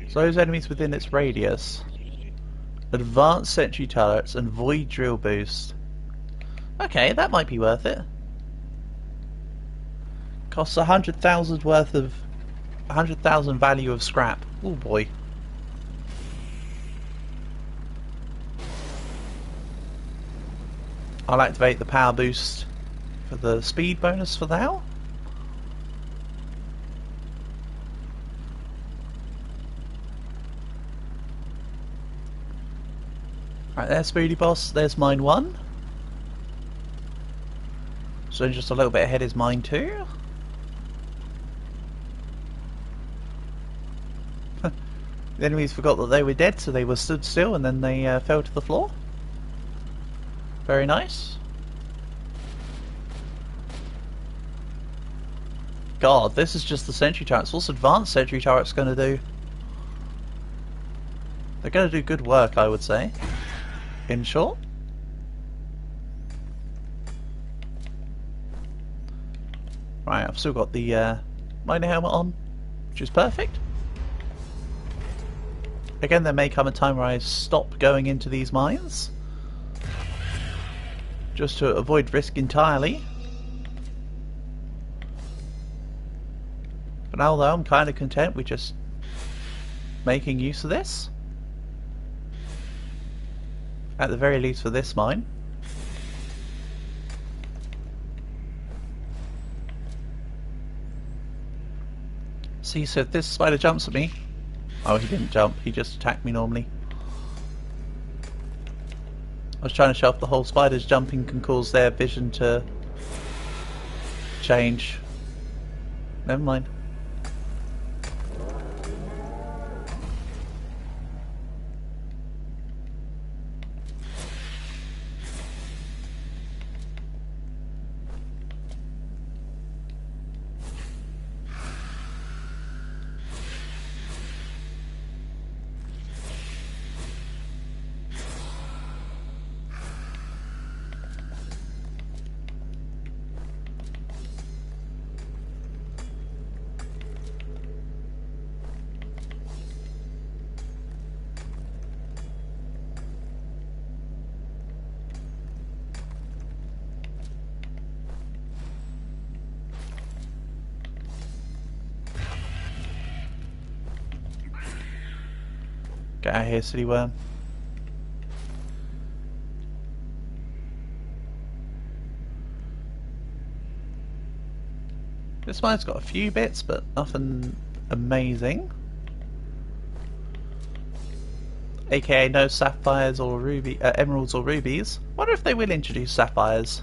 So those enemies within its radius. Advanced sentry turrets and void drill boost. Okay, that might be worth it. Costs 100,000 worth of 100,000 value of scrap. Oh boy. I'll activate the power boost for the speed bonus for now. Right, there's Speedy Boss, there's mine 1. So just a little bit ahead is mine 2. The enemies forgot that they were dead, so they were stood still and then they fell to the floor. Very nice. God, this is just the sentry turrets. What's advanced sentry turrets going to do? They're going to do good work, I would say. In short. Right, I've still got the miner helmet on, which is perfect. Again, there may come a time where I stop going into these mines, just to avoid risk entirely. But now though, I'm kind of content with just making use of this. At the very least for this mine. See, so if this spider jumps at me... Oh, he didn't jump, he just attacked me normally. I was trying to show off the whole spiders jumping can cause their vision to change. Never mind. Get out of here, silly worm. This mine's got a few bits, but nothing amazing. AKA no sapphires or emeralds or rubies. Wonder if they will introduce sapphires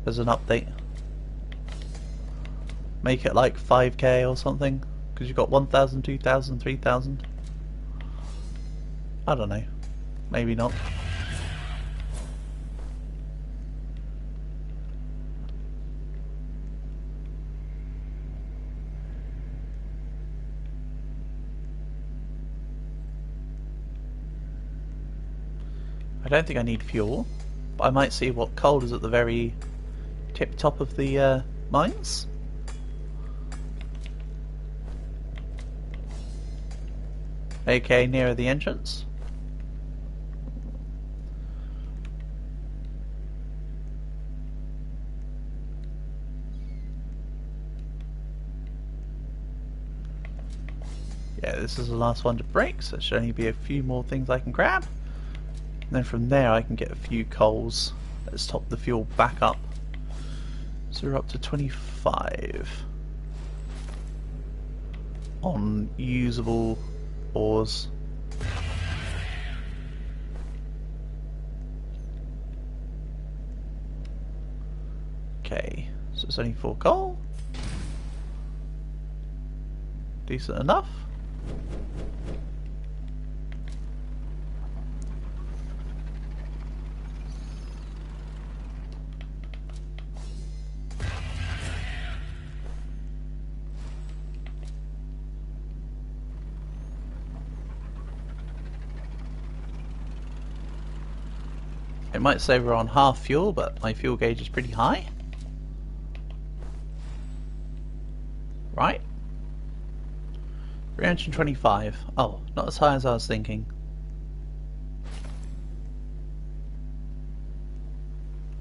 as an update. Make it like 5k or something, because you've got 1,000, 2,000, 3,000. I don't know. Maybe not. I don't think I need fuel, but I might see what coal is at the very tip top of the mines. Okay, nearer the entrance. Yeah, this is the last one to break, so there should only be a few more things I can grab. And then from there I can get a few coals. Let's top the fuel back up. So we're up to 25 on usable ores. Okay, so it's only 4 coal. decent enough. It might say we're on half fuel, but my fuel gauge is pretty high. Right. 325. Oh, not as high as I was thinking.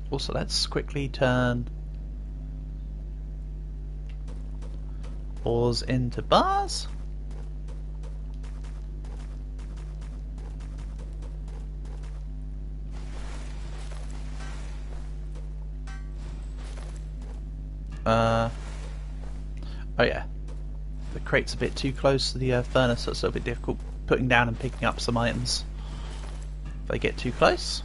Also, let's quickly turn ores into bars. Oh yeah, the crate's a bit too close to the furnace, so it's a little bit difficult putting down and picking up some items if they get too close.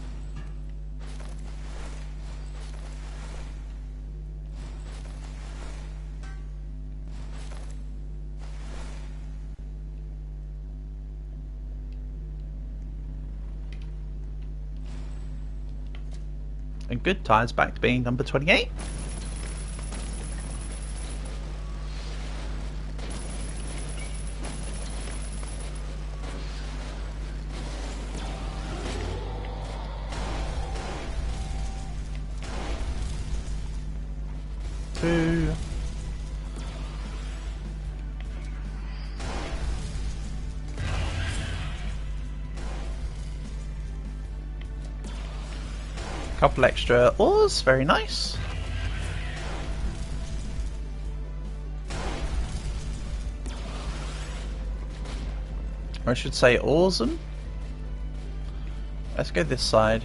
And good times back to being number 28. Couple extra ores, very nice. Or I should say awesome. Let's go this side.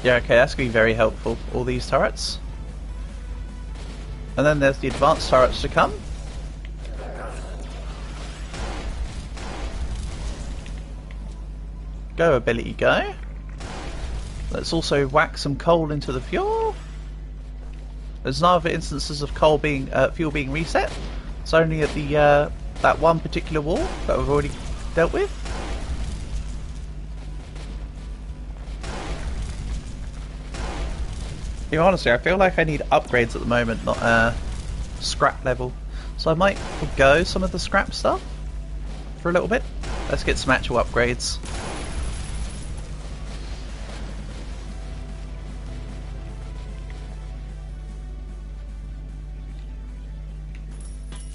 Yeah, okay, that's going to be very helpful, all these turrets. And then there's the advanced turrets to come. Go, ability, go. Let's also whack some coal into the fuel. There's no other instances of fuel being reset. It's only at the that one particular wall that we've already dealt with. Yeah, honestly, I feel like I need upgrades at the moment, not scrap level. So I might forgo some of the scrap stuff for a little bit. Let's get some actual upgrades.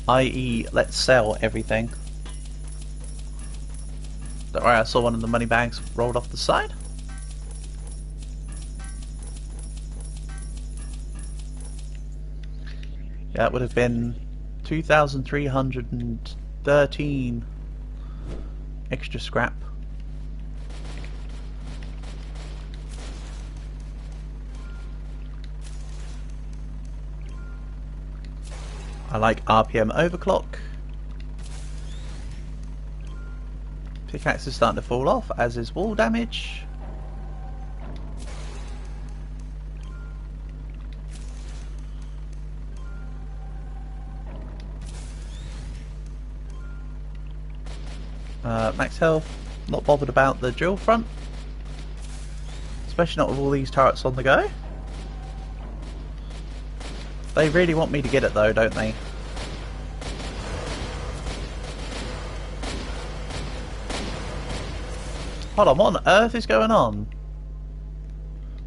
I.e., let's sell everything. Don't worry, I saw one of the money bags rolled off the side. Yeah, it would have been 2,313 extra scrap. I like RPM overclock. Pickaxe is starting to fall off, as is wall damage. Max health, not bothered about the drill front. Especially not with all these turrets on the go. They really want me to get it though, don't they? Hold on, what on earth is going on?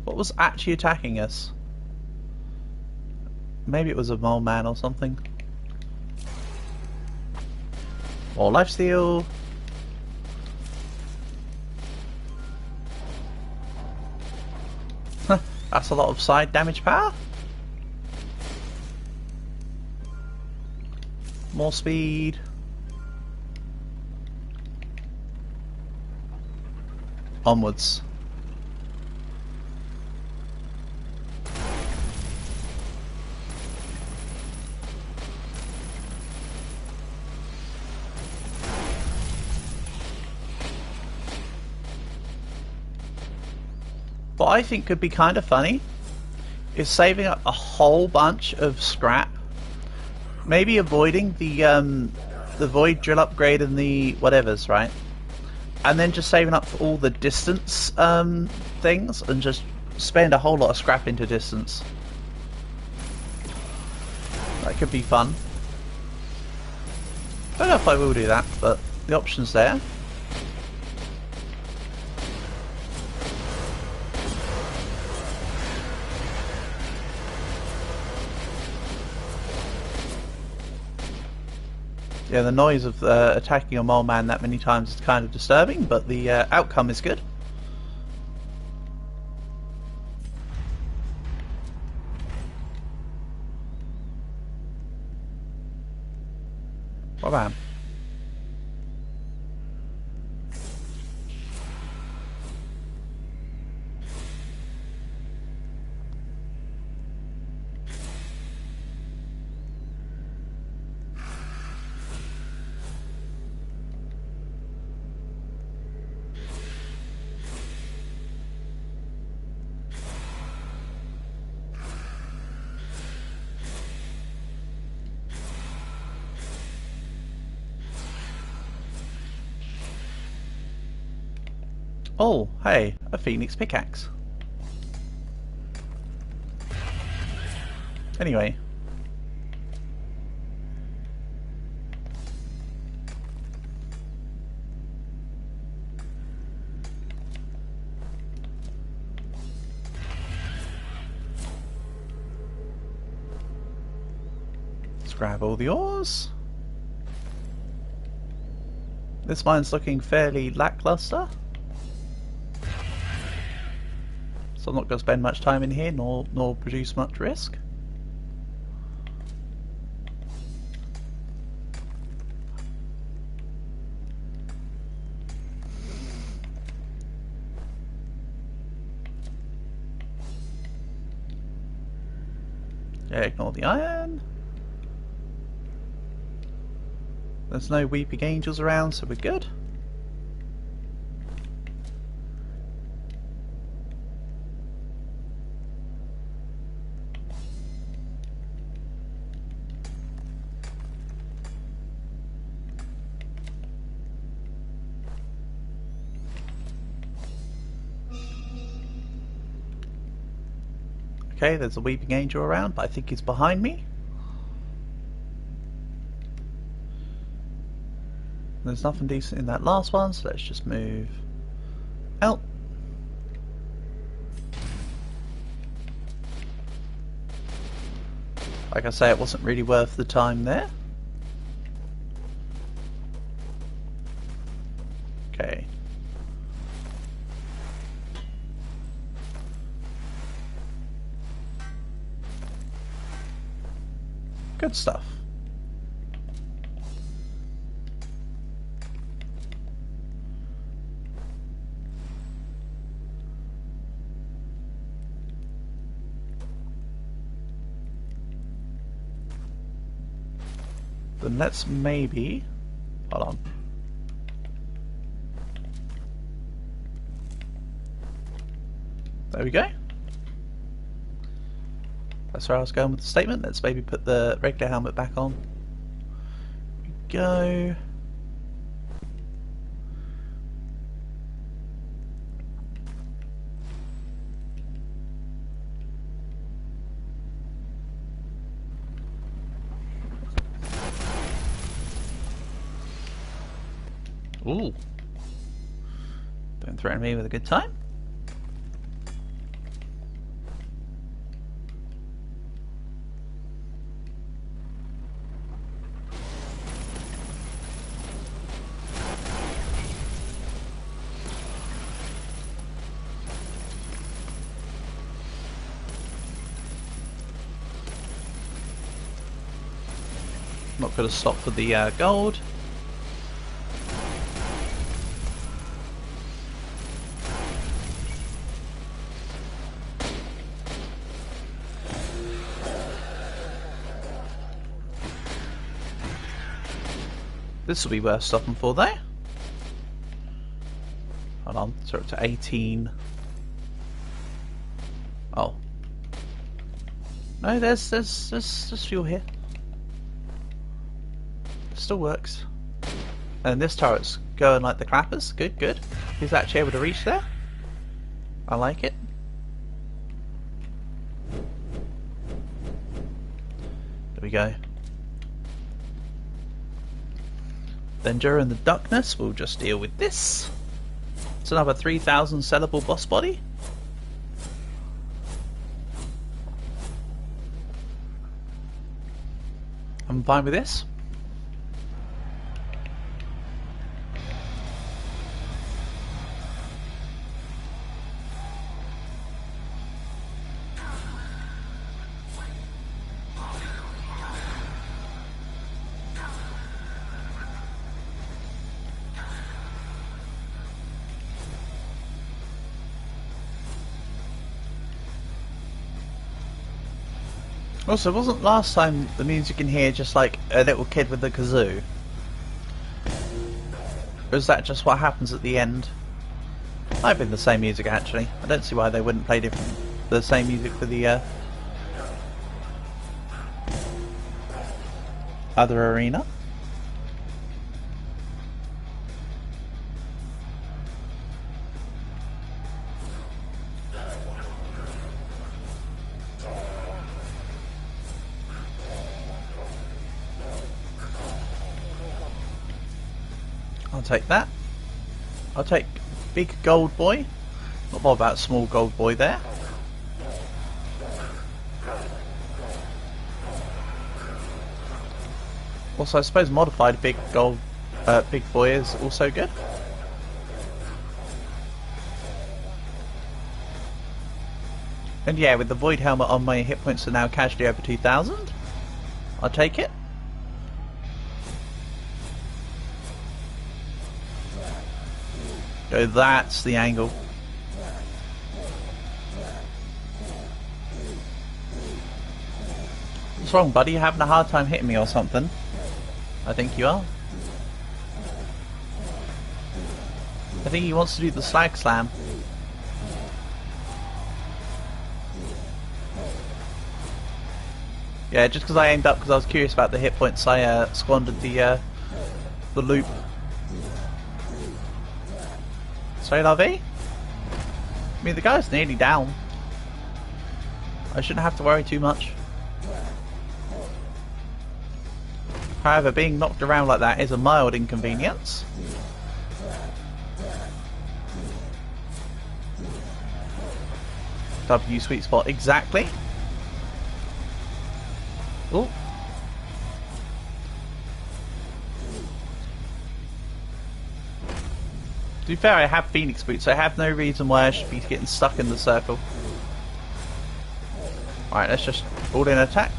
What was actually attacking us? Maybe it was a mole man or something. More lifesteal. That's a lot of side damage power. More speed. Onwards. What I think could be kind of funny is saving up a whole bunch of scrap, maybe avoiding the void drill upgrade and the whatevers, right? And then just saving up for all the distance things and just spend a whole lot of scrap into distance. That could be fun. Don't know if I will do that, but the option's there. Yeah, the noise of attacking a mole man that many times is kind of disturbing, but the outcome is good. What about him? Oh, hey, a phoenix pickaxe. Anyway. Let's grab all the ores. This mine's looking fairly lackluster. So I'm not going to spend much time in here, nor produce much risk. Yeah, ignore the iron. There's no weeping angels around, so we're good. Okay, there's a weeping angel around, but I think he's behind me. There's nothing decent in that last one, so let's just move out. Like I say, it wasn't really worth the time there. Okay. Good stuff. Then let's maybe... Hold on. There we go. That's where I was going with the statement. Let's maybe put the regular helmet back on. Here we go. Ooh. Don't threaten me with a good time. Not going to stop for the gold. This will be worth stopping for though. Hold on, so we're up to 18. Oh. No, there's fuel here. Still works. And this turret's going like the clappers. Good, good. He's actually able to reach there. I like it. There we go. Then during the darkness, we'll just deal with this. It's another 3,000 sellable boss body. I'm fine with this. Also, wasn't last time the music in here just like a little kid with a kazoo? Or is that just what happens at the end? Might have been the same music actually. I don't see why they wouldn't play the same music for the other arena. I'll take that. I'll take big gold boy. Not more about small gold boy there. Also, I suppose modified big gold, big boy is also good. And yeah, with the void helmet on, my hit points are now casually over 2,000. I'll take it. So that's the angle. What's wrong, buddy? You having a hard time hitting me or something? I think you are. I think he wants to do the slag slam. Yeah, just because I aimed up because I was curious about the hit points, I squandered the loop. Sorry, Lovey? I mean, the guy's nearly down. I shouldn't have to worry too much. However, being knocked around like that is a mild inconvenience. W sweet spot, exactly. Oh. To be fair, I have Phoenix boots, so I have no reason why I should be getting stuck in the circle. Alright, let's just all in attack.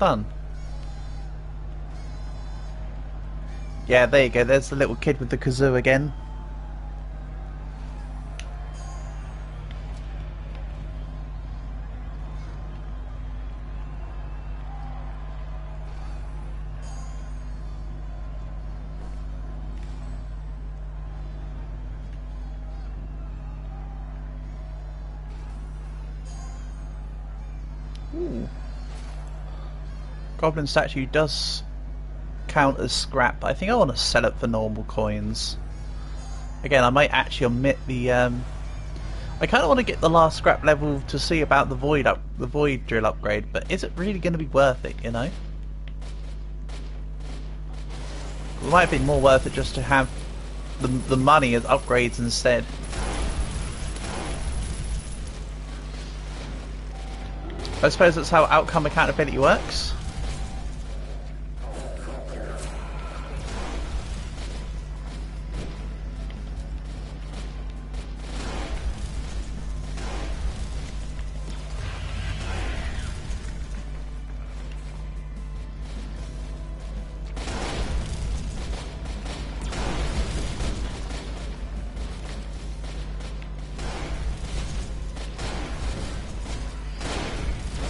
Done. Yeah, there you go, there's the little kid with the kazoo again. Ooh. Goblin statue does count as scrap, but I think I want to sell it for normal coins. Again, I might actually omit the I kind of want to get the last scrap level to see about the void drill upgrade, but is it really going to be worth it, you know? It might be more worth it just to have the money as upgrades instead. I suppose that's how outcome accountability works.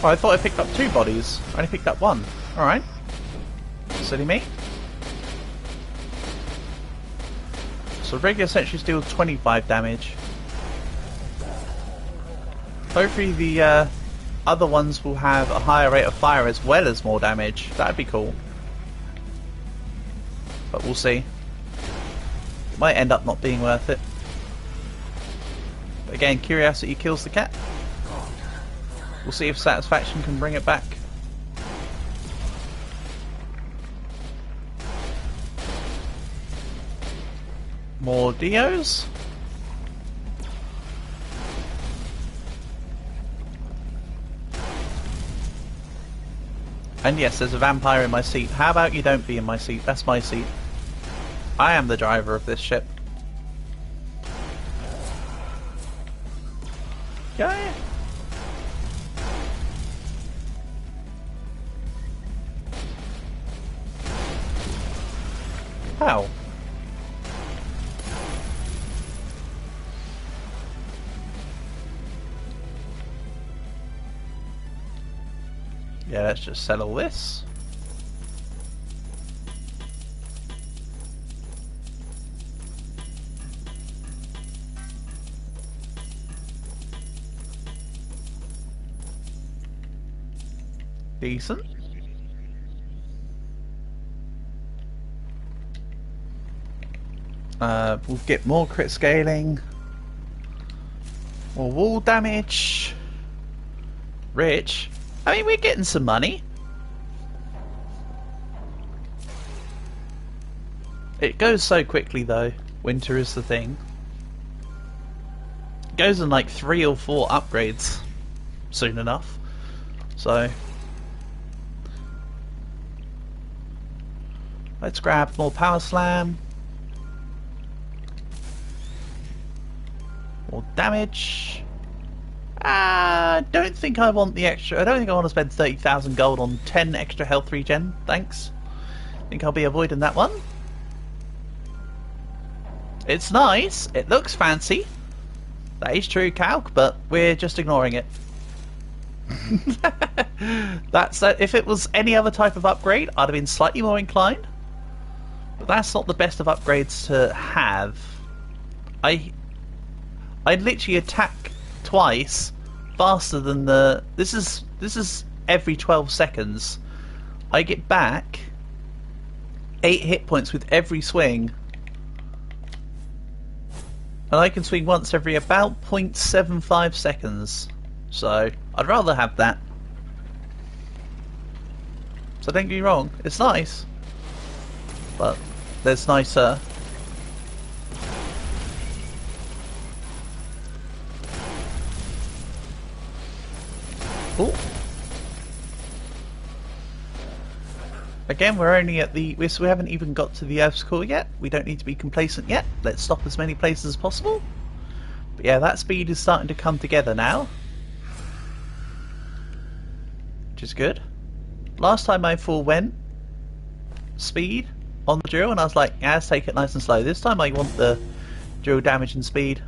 Oh, I thought I picked up 2 bodies. I only picked up 1. Alright. Silly me. So regular sentries deal 25 damage. Hopefully the other ones will have a higher rate of fire as well as more damage. That'd be cool. But we'll see. It might end up not being worth it. But again, curiosity kills the cat. We'll see if satisfaction can bring it back. More Dios. And yes, there's a vampire in my seat. How about you don't be in my seat? That's my seat. I am the driver of this ship. Yeah. How? Yeah, let's just sell all this. Decent. We'll get more crit scaling. More wall damage. Rich. I mean, we're getting some money. It goes so quickly though. Winter is the thing. It goes in like 3 or 4 upgrades soon enough. So let's grab more power slam. More damage. I don't think I want the extra. I don't think I want to spend 30,000 gold on 10 extra health regen. Thanks. I think I'll be avoiding that one. It's nice. It looks fancy. That is true, calc, but we're just ignoring it. That's if it was any other type of upgrade, I'd have been slightly more inclined. But that's not the best of upgrades to have. I'd literally attack twice faster than the. This is every 12 seconds. I get back 8 hit points with every swing, and I can swing once every about 0.75 seconds. So I'd rather have that. So don't get me wrong, it's nice, but there's nicer. Ooh. Again, we're only at the. We haven't even got to the Earth's core yet. We don't need to be complacent yet. Let's stop as many places as possible. But yeah, that speed is starting to come together now, which is good. Last time I full went speed on the drill, and I was like, yeah, let's take it nice and slow. This time I want the drill damage and speed.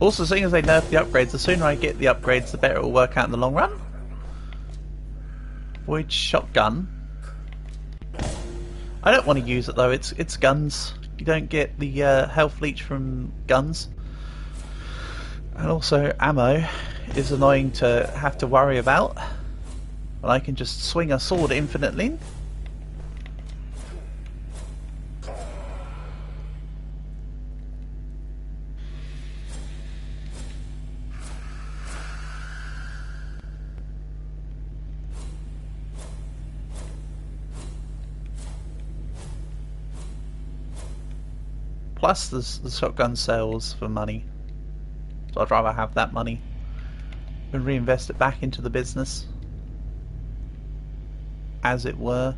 Also, seeing as they nerf the upgrades, the sooner I get the upgrades, the better it will work out in the long run. Void shotgun. I don't want to use it though. It's guns. You don't get the health leech from guns, and also ammo is annoying to have to worry about. But I can just swing a sword infinitely. Plus the shotgun sells for money, so I'd rather have that money and reinvest it back into the business, as it were.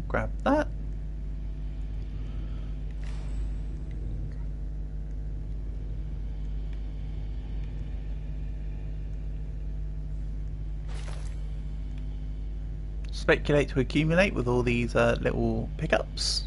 Grab that. speculate to accumulate with all these little pickups.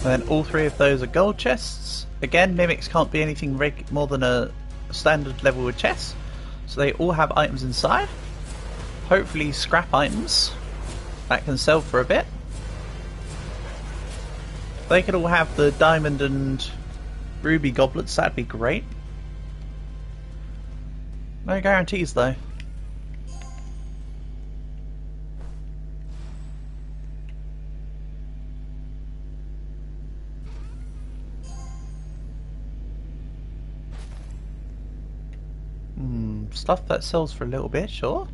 And then all three of those are gold chests. Again, mimics can't be anything more than a standard level of chest, so they all have items inside. Hopefully scrap items that can sell for a bit. They could all have the diamond and ruby goblets, that'd be great. No guarantees though. Stuff that sells for a little bit, sure.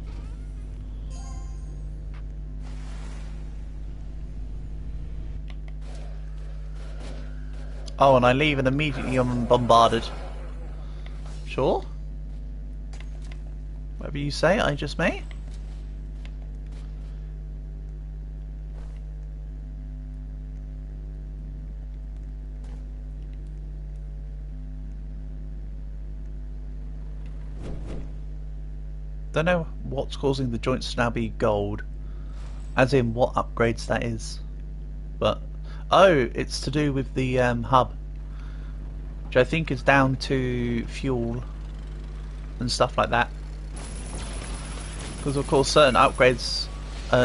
Oh, and I leave and immediately I'm bombarded. Sure. Whatever you say, I just may. Don't know what's causing the joints to now be gold, as in what upgrades that is, but oh, it's to do with the hub, which I think is down to fuel and stuff like that, because of course certain upgrades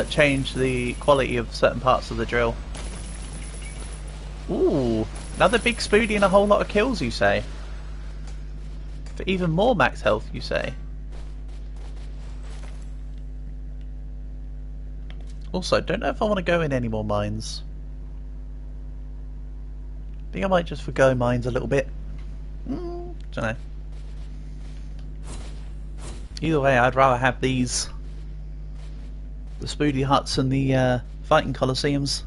change the quality of certain parts of the drill. Ooh, another big spoody and a whole lot of kills, you say? For even more max health, you say? Also, don't know if I want to go in any more mines. I think I might just forgo mines a little bit. Don't know. Either way, I'd rather have these. The spoody huts and the fighting coliseums.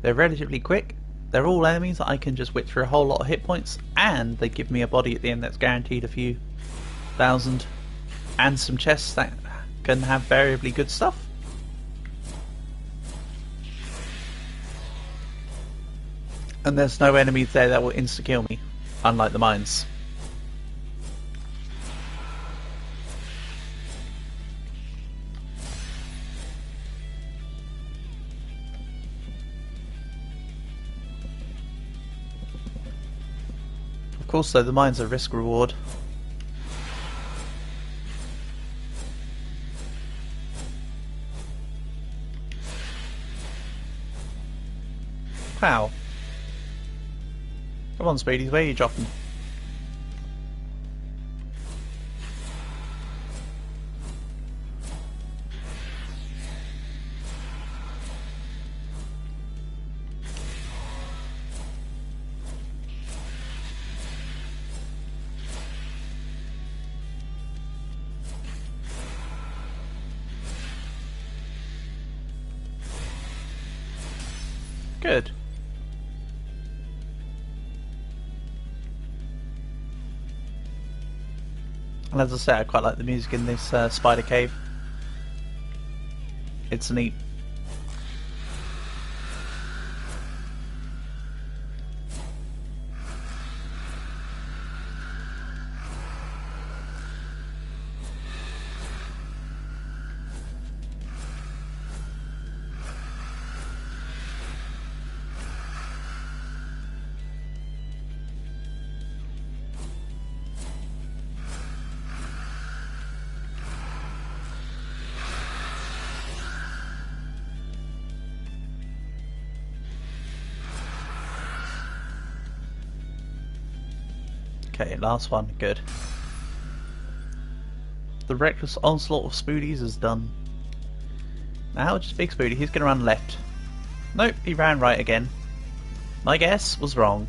They're relatively quick. They're all enemies that I can just whip through a whole lot of hit points, and they give me a body at the end that's guaranteed a few thousand. And some chests that can have variably good stuff. And there's no enemies there that will insta-kill me, unlike the mines. Of course though, the mines are risk reward. Wow. Come on, Speedies, where are you dropping? Good. And as I say, I quite like the music in this spider cave. It's neat. Okay, last one, good. The reckless onslaught of Spoodies is done. Now just Big Spoody, he's gonna run left. Nope, he ran right again. My guess was wrong.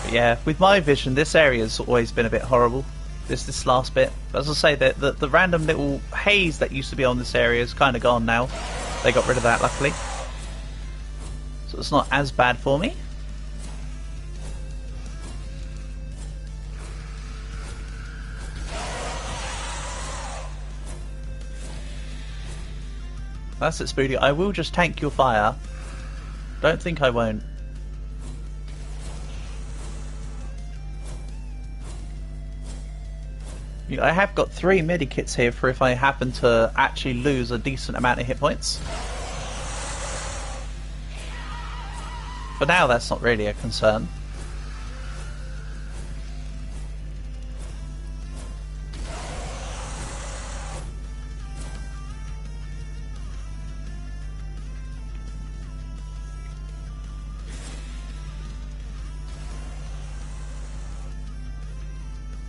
But yeah, with my vision, this area's always been a bit horrible. This last bit. As I say, the random little haze that used to be on this area is kind of gone now. They got rid of that, luckily. So it's not as bad for me. That's it, Spoody. I will just tank your fire. Don't think I won't. I have got 3 medikits here for if I happen to actually lose a decent amount of hit points. For now, that's not really a concern.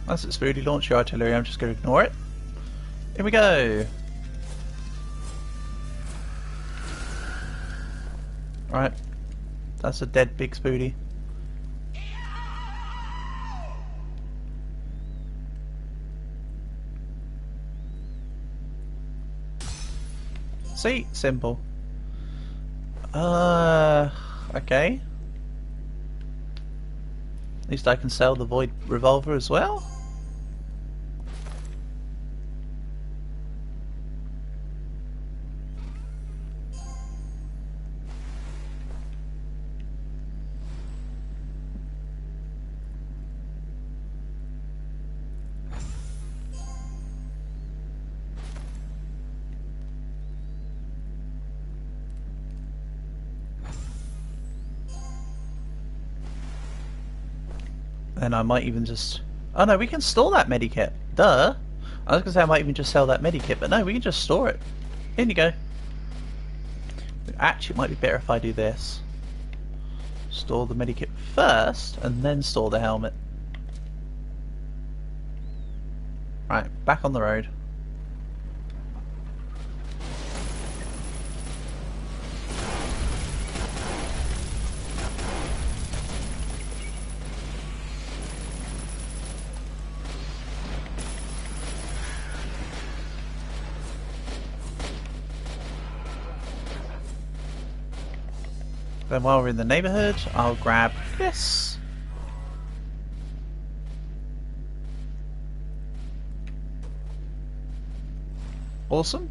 That's it, Spoody. Launch your artillery. I'm just going to ignore it. Here we go. Right. That's a dead big Spoody. See? Simple. Okay. At least I can sell the Void Revolver as well. And I might even just... Oh no, we can store that medikit. Duh. I was going to say I might even just sell that medikit, but no, we can just store it. Here you go. Actually, it might be better if I do this. Store the medikit first, and then store the helmet. Right, back on the road. Then while we're in the neighbourhood, I'll grab this. Awesome.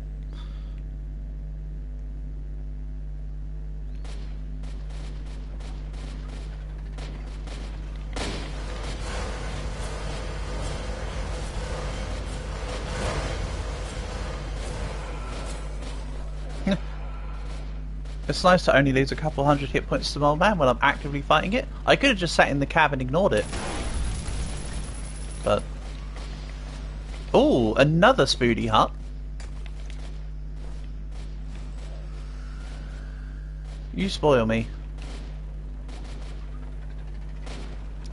It's nice to only lose a couple hundred hit points to my old man when I'm actively fighting it. I could have just sat in the cab and ignored it. But... ooh, another Spoody hut. You spoil me.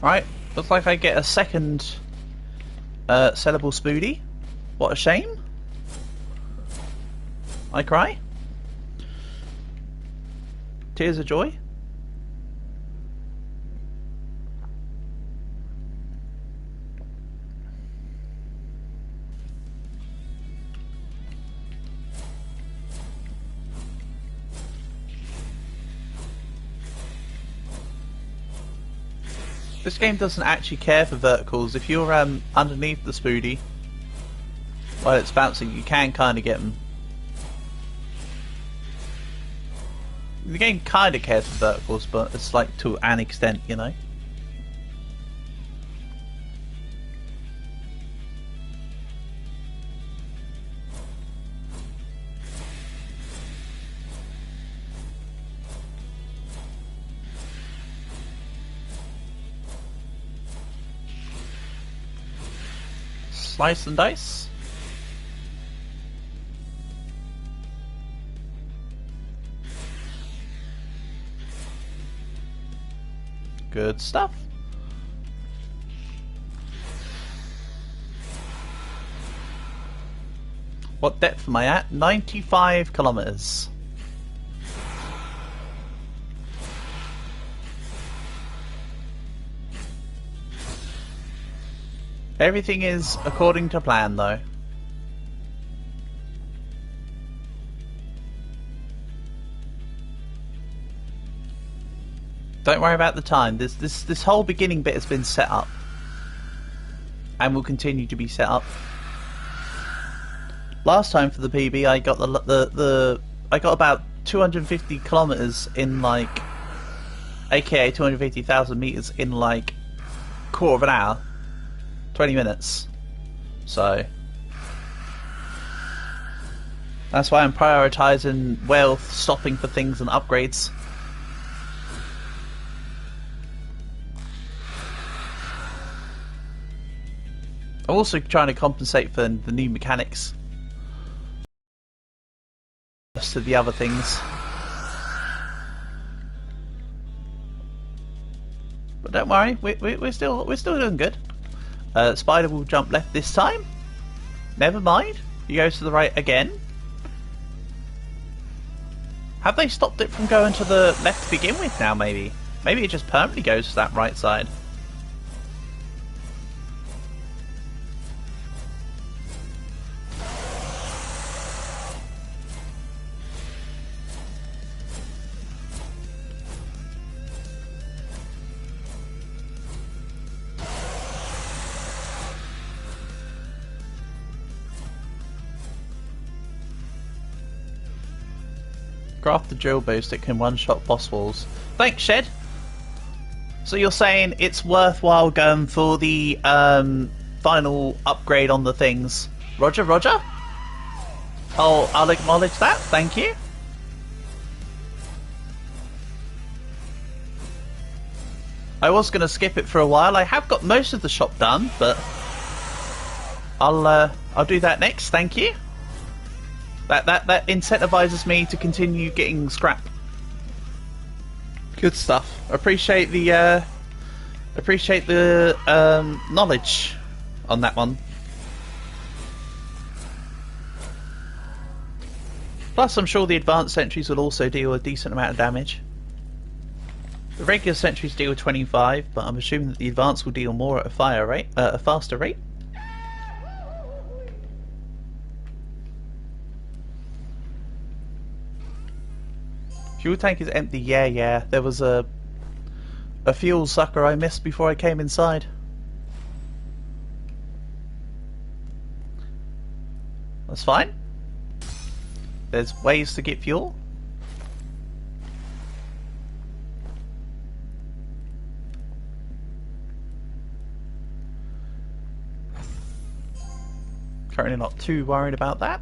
Alright, looks like I get a second sellable Spoody. What a shame. I cry. Tears of joy. This game doesn't actually care for verticals. If you're underneath the Spoody while it's bouncing, you can kind of get them. The game kind of cares for verticals, but it's like to an extent, you know. Slice and dice. Good stuff. What depth am I at? 95 kilometers. Everything is according to plan, though. Don't worry about the time. This whole beginning bit has been set up, and will continue to be set up. Last time for the PB, I got I got about 250 kilometers in like, aka 250,000 meters in like quarter of an hour, 20 minutes. So that's why I'm prioritizing wealth, stopping for things and upgrades. I'm also trying to compensate for the new mechanics to the other things. But don't worry, we're still doing good. Spider will jump left this time. Never mind. He goes to the right again. Have they stopped it from going to the left to begin with now, maybe? Maybe it just permanently goes to that right side. Craft the drill boost, it can one-shot boss walls. Thanks, Shed! So you're saying it's worthwhile going for the final upgrade on the things. Roger, roger? I'll acknowledge that, thank you. I was going to skip it for a while. I have got most of the shop done, but I'll do that next, thank you. That incentivizes me to continue getting scrap. Good stuff. Appreciate the knowledge on that one. Plus, I'm sure the advanced sentries will also deal a decent amount of damage. The regular sentries deal 25, but I'm assuming that the advanced will deal more at a faster rate. Fuel tank is empty. Yeah. There was a fuel sucker I missed before I came inside. That's fine. There's ways to get fuel. Currently not too worried about that.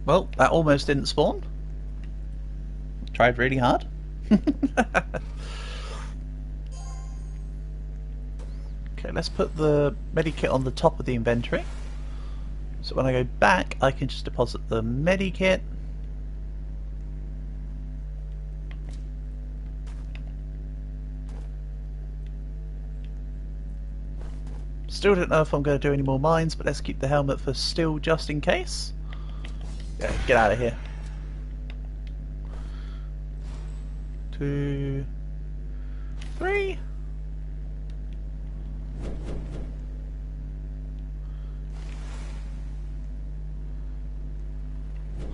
Well, that almost didn't spawn. Tried really hard. Okay, let's put the medikit on the top of the inventory. So when I go back, I can just deposit the medikit. Still don't know if I'm going to do any more mines, but let's keep the helmet for still just in case. Yeah, get out of here. 2, 3.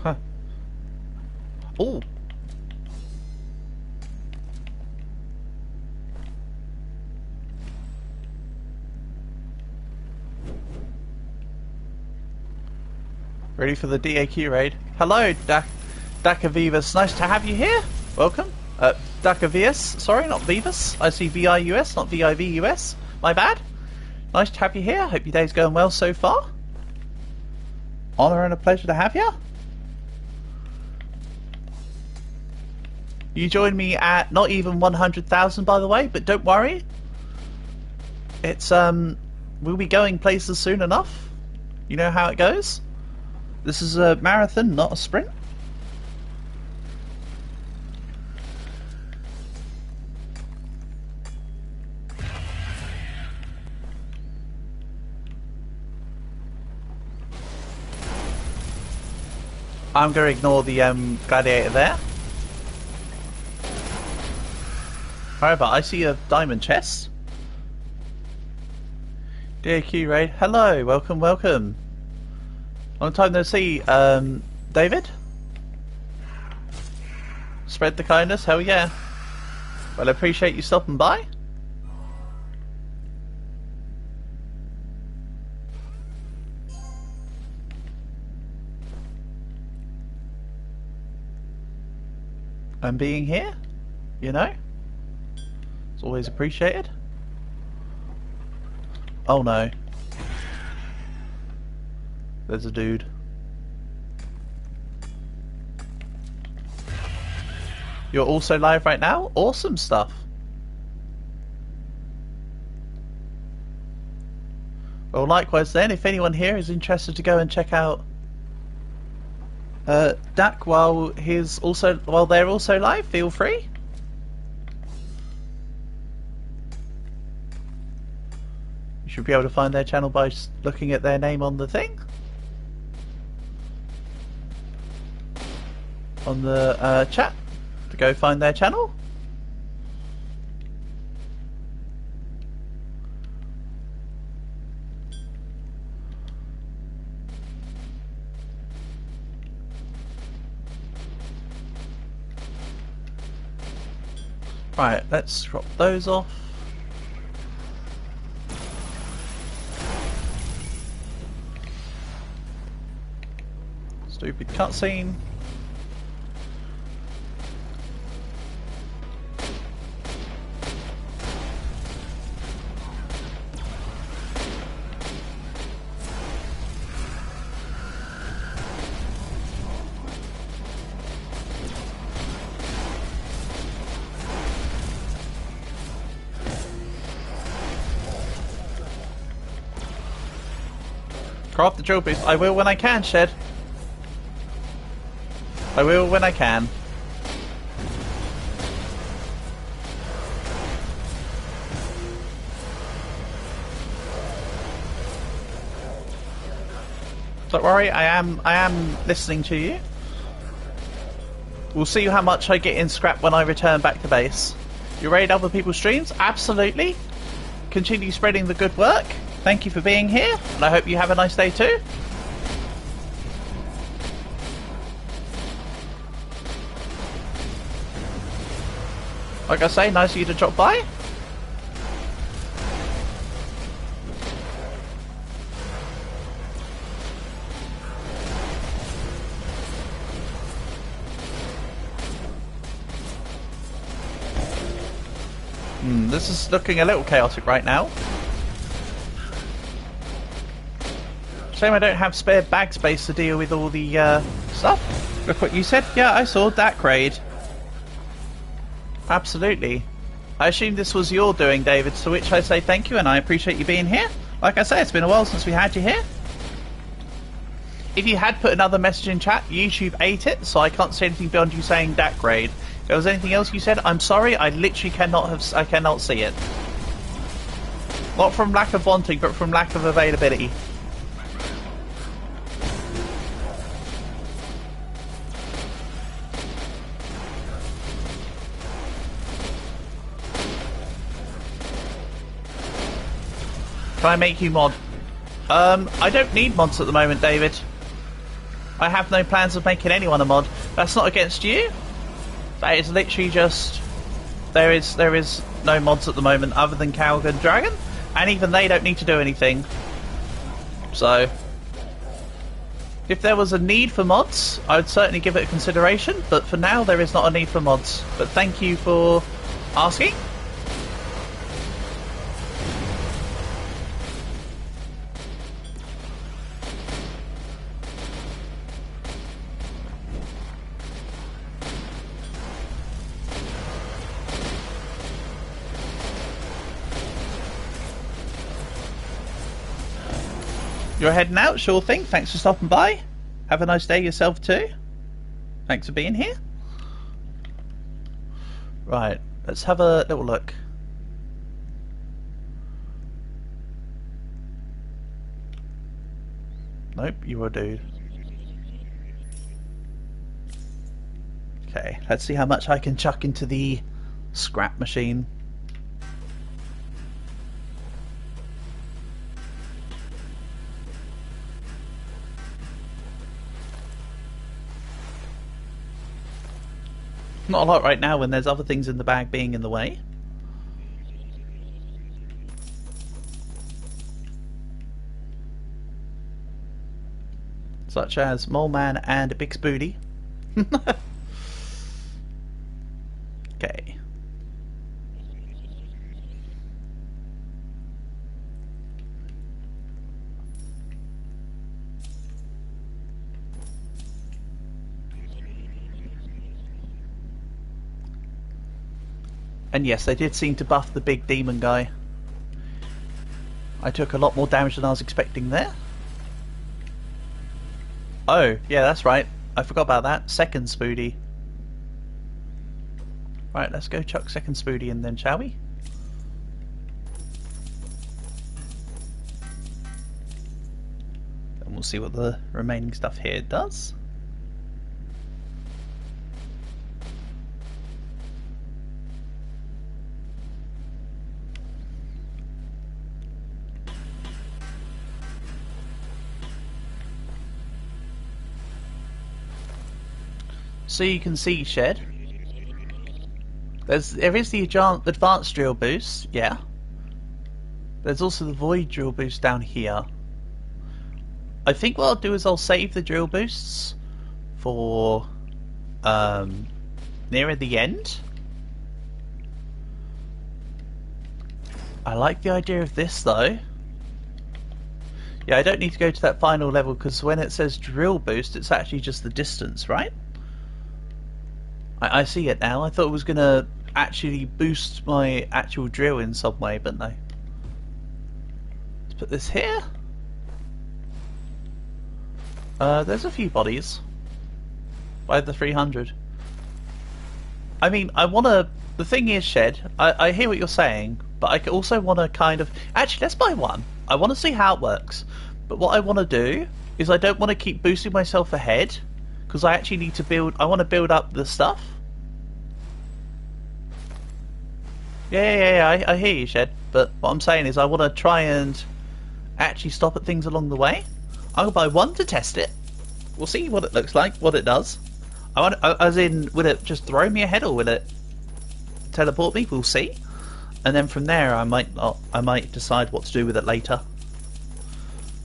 Huh. Oh. Ready for the DAQ raid. Hello, Daka Vivas. Nice to have you here. Welcome. Daka Vivas. Sorry, not Vivas. I see VIUS, not VIVUS. My bad. Nice to have you here. Hope your day's going well so far. Honour and a pleasure to have you. You joined me at not even 100,000, by the way, but don't worry. It's we'll be going places soon enough. You know how it goes. This is a marathon, not a sprint. I'm going to ignore the gladiator there. However, I see a diamond chest. Dear Q-Raid, hello, welcome, welcome. Long time no see, David? Spread the kindness, hell yeah. Well, I appreciate you stopping by. And being here, you know? It's always appreciated. Oh no. There's a dude. You're also live right now? Awesome stuff. Well, likewise then, if anyone here is interested to go and check out Dak while they're also live, feel free. You should be able to find their channel by looking at their name on the thing. On the chat to go find their channel. Right, let's drop those off. Stupid cutscene. Craft the drill boost. I will when I can, Shed. I will when I can. Don't worry, I am listening to you. We'll see how much I get in scrap when I return back to base. You raid other people's streams? Absolutely. Continue spreading the good work. Thank you for being here, and I hope you have a nice day too. Like I say, nice of you to drop by. This is looking a little chaotic right now. Shame I don't have spare bag space to deal with all the stuff. Look what you said. Yeah, I saw that raid. Absolutely. I assume this was your doing, David, to which I say thank you and I appreciate you being here. Like I say, it's been a while since we had you here. If you had put another message in chat, YouTube ate it, so I can't see anything beyond you saying that raid. If there was anything else you said, I'm sorry, I literally cannot see it. Not from lack of wanting, but from lack of availability. Can I make you mod? I don't need mods at the moment, David. I have no plans of making anyone a mod. That's not against you. That is literally just... There is no mods at the moment other than Calgon Dragon, and even they don't need to do anything. So, if there was a need for mods, I would certainly give it a consideration, but for now there is not a need for mods. But thank you for asking. You're heading out? Sure thing. Thanks for stopping by. Have a nice day yourself too. Thanks for being here. Right, let's have a little look. Nope, you're a dude. Okay, let's see how much I can chuck into the scrap machine. Not a lot right now when there's other things in the bag being in the way. Such as Mole Man and a Big Spoody. Okay. And yes, they did seem to buff the big demon guy. I took a lot more damage than I was expecting there. Oh, yeah, that's right. I forgot about that. Second Spoody. Right, let's go chuck second Spoody in then, shall we? And we'll see what the remaining stuff here does. So you can see, Shed, there is the advanced drill boost, yeah. There's also the void drill boost down here. I think what I'll do is I'll save the drill boosts for nearer the end. I like the idea of this though. Yeah, I don't need to go to that final level because when it says drill boost, it's actually just the distance, right? I see it now. I thought it was going to actually boost my actual drill in some way, but no. Let's put this here. There's a few bodies. By the 300. I mean, I want to... The thing is, Shed, I hear what you're saying, but I also want to kind of... Actually, let's buy one. I want to see how it works. But what I want to do is I don't want to keep boosting myself ahead, because I actually need to build... I want to build up the stuff. Yeah, I hear you, Shed. But what I'm saying is I want to try and actually stop at things along the way. I'll buy one to test it. We'll see what it looks like, what it does. As in, will it just throw me ahead or will it teleport me? We'll see. And then from there, I might decide what to do with it later.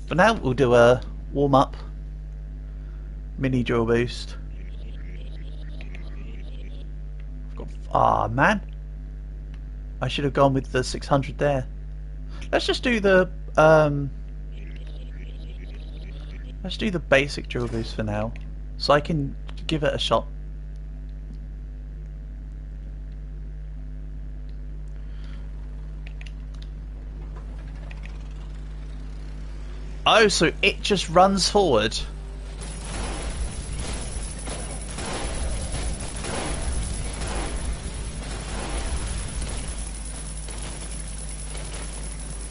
But now we'll do a warm-up mini drill boost. Ah, man. I should have gone with the 600 there. Let's just do the let's do the basic drill boost for now, so I can give it a shot. Oh, so it just runs forward.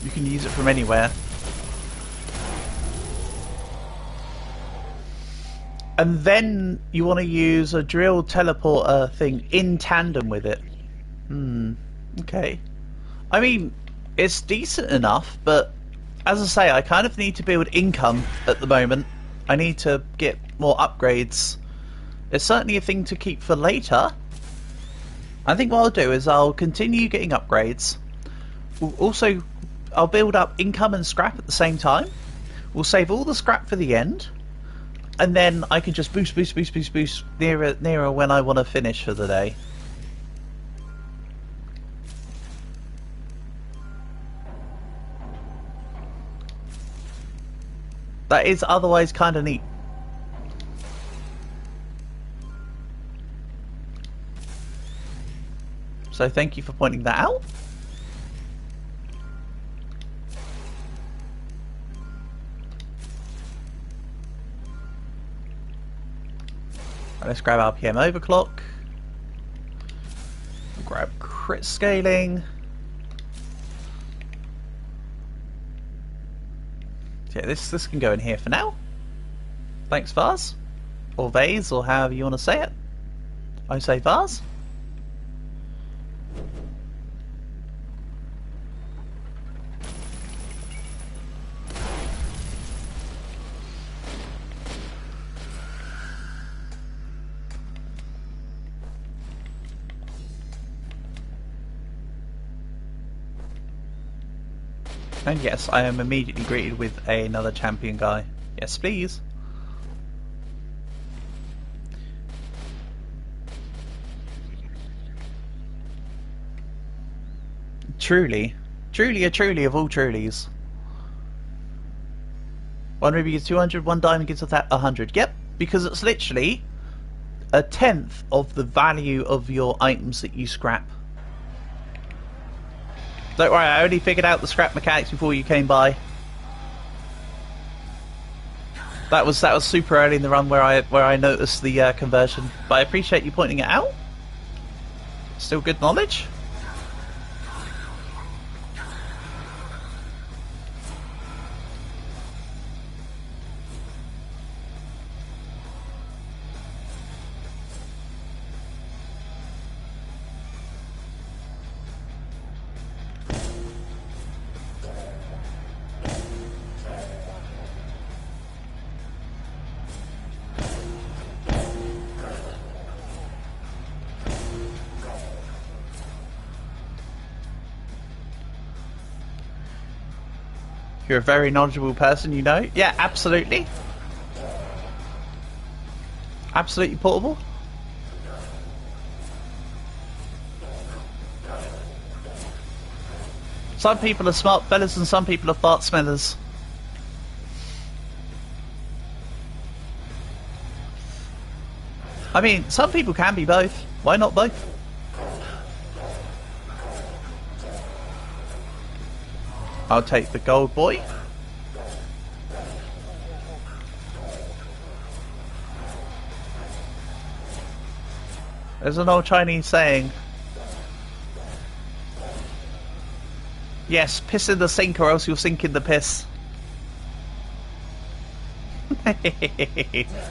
You can use it from anywhere. And then you want to use a drill teleporter thing in tandem with it. Okay. I mean, it's decent enough, but as I say, I kind of need to build income at the moment. I need to get more upgrades. It's certainly a thing to keep for later. I think what I'll do is I'll continue getting upgrades. I'll build up income and scrap at the same time. We'll save all the scrap for the end. And then I can just boost nearer when I want to finish for the day. That is otherwise kind of neat. So thank you for pointing that out. Let's grab RPM overclock. Grab crit scaling. Yeah, this can go in here for now. Thanks, Vase. Or Vase, or however you want to say it. I say Vase. And yes, I am immediately greeted with another champion guy. Yes, please. Truly. Truly a truly of all trulies. One ruby gives 200, one diamond gives 100. Yep, because it's literally a tenth of the value of your items that you scrap. Don't worry, I only figured out the scrap mechanics before you came by. That was super early in the run where I noticed the conversion, but I appreciate you pointing it out. Still good knowledge. You're a very knowledgeable person, you know? Yeah, absolutely. Absolutely portable. Some people are smart fellas and some people are fart smellers. I mean, some people can be both. Why not both? I'll take the gold boy. There's an old Chinese saying. Yes, piss in the sink or else you'll sink in the piss.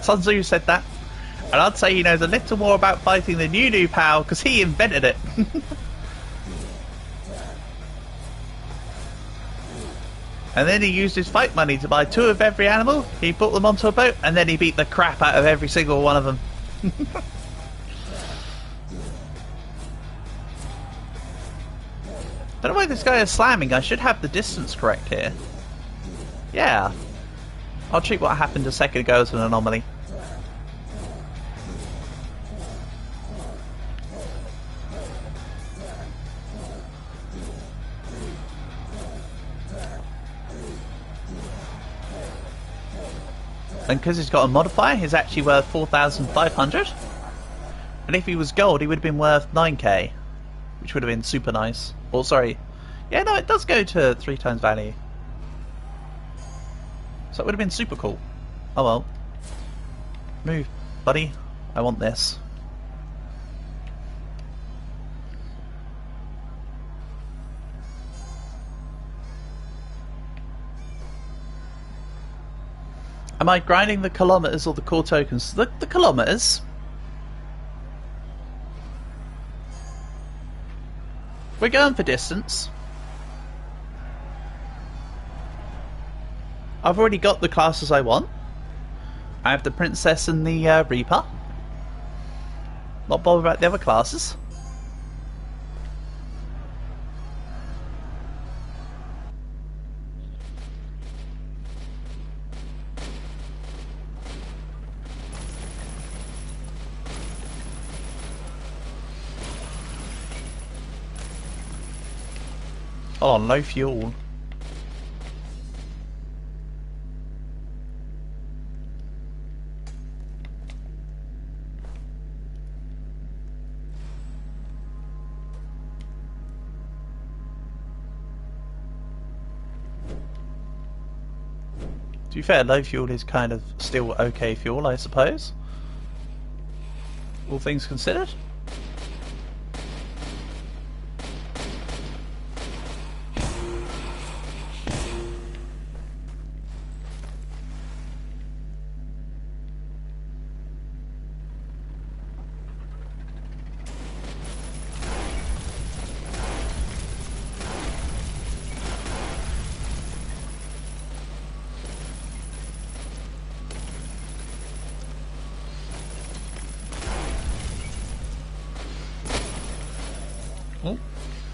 Sun Tzu said that. And I'd say he knows a little more about fighting than you do, pal, because he invented it. And then he used his fight money to buy 2 of every animal, he put them onto a boat, and then he beat the crap out of every single one of them. Don't know why this guy is slamming. I should have the distance correct here. Yeah. I'll treat what happened a second ago as an anomaly. And because he's got a modifier, he's actually worth 4,500. And if he was gold, he would have been worth 9k, which would have been super nice. Or sorry, yeah, no, it does go to 3 times value. So it would have been super cool. Oh well. Move, buddy. I want this. Am I grinding the kilometers or the core tokens? The kilometers. We're going for distance. I've already got the classes I want. I have the princess and the reaper. Not bothered about the other classes. Oh, low fuel. To be fair, low fuel is kind of still okay fuel, I suppose. All things considered.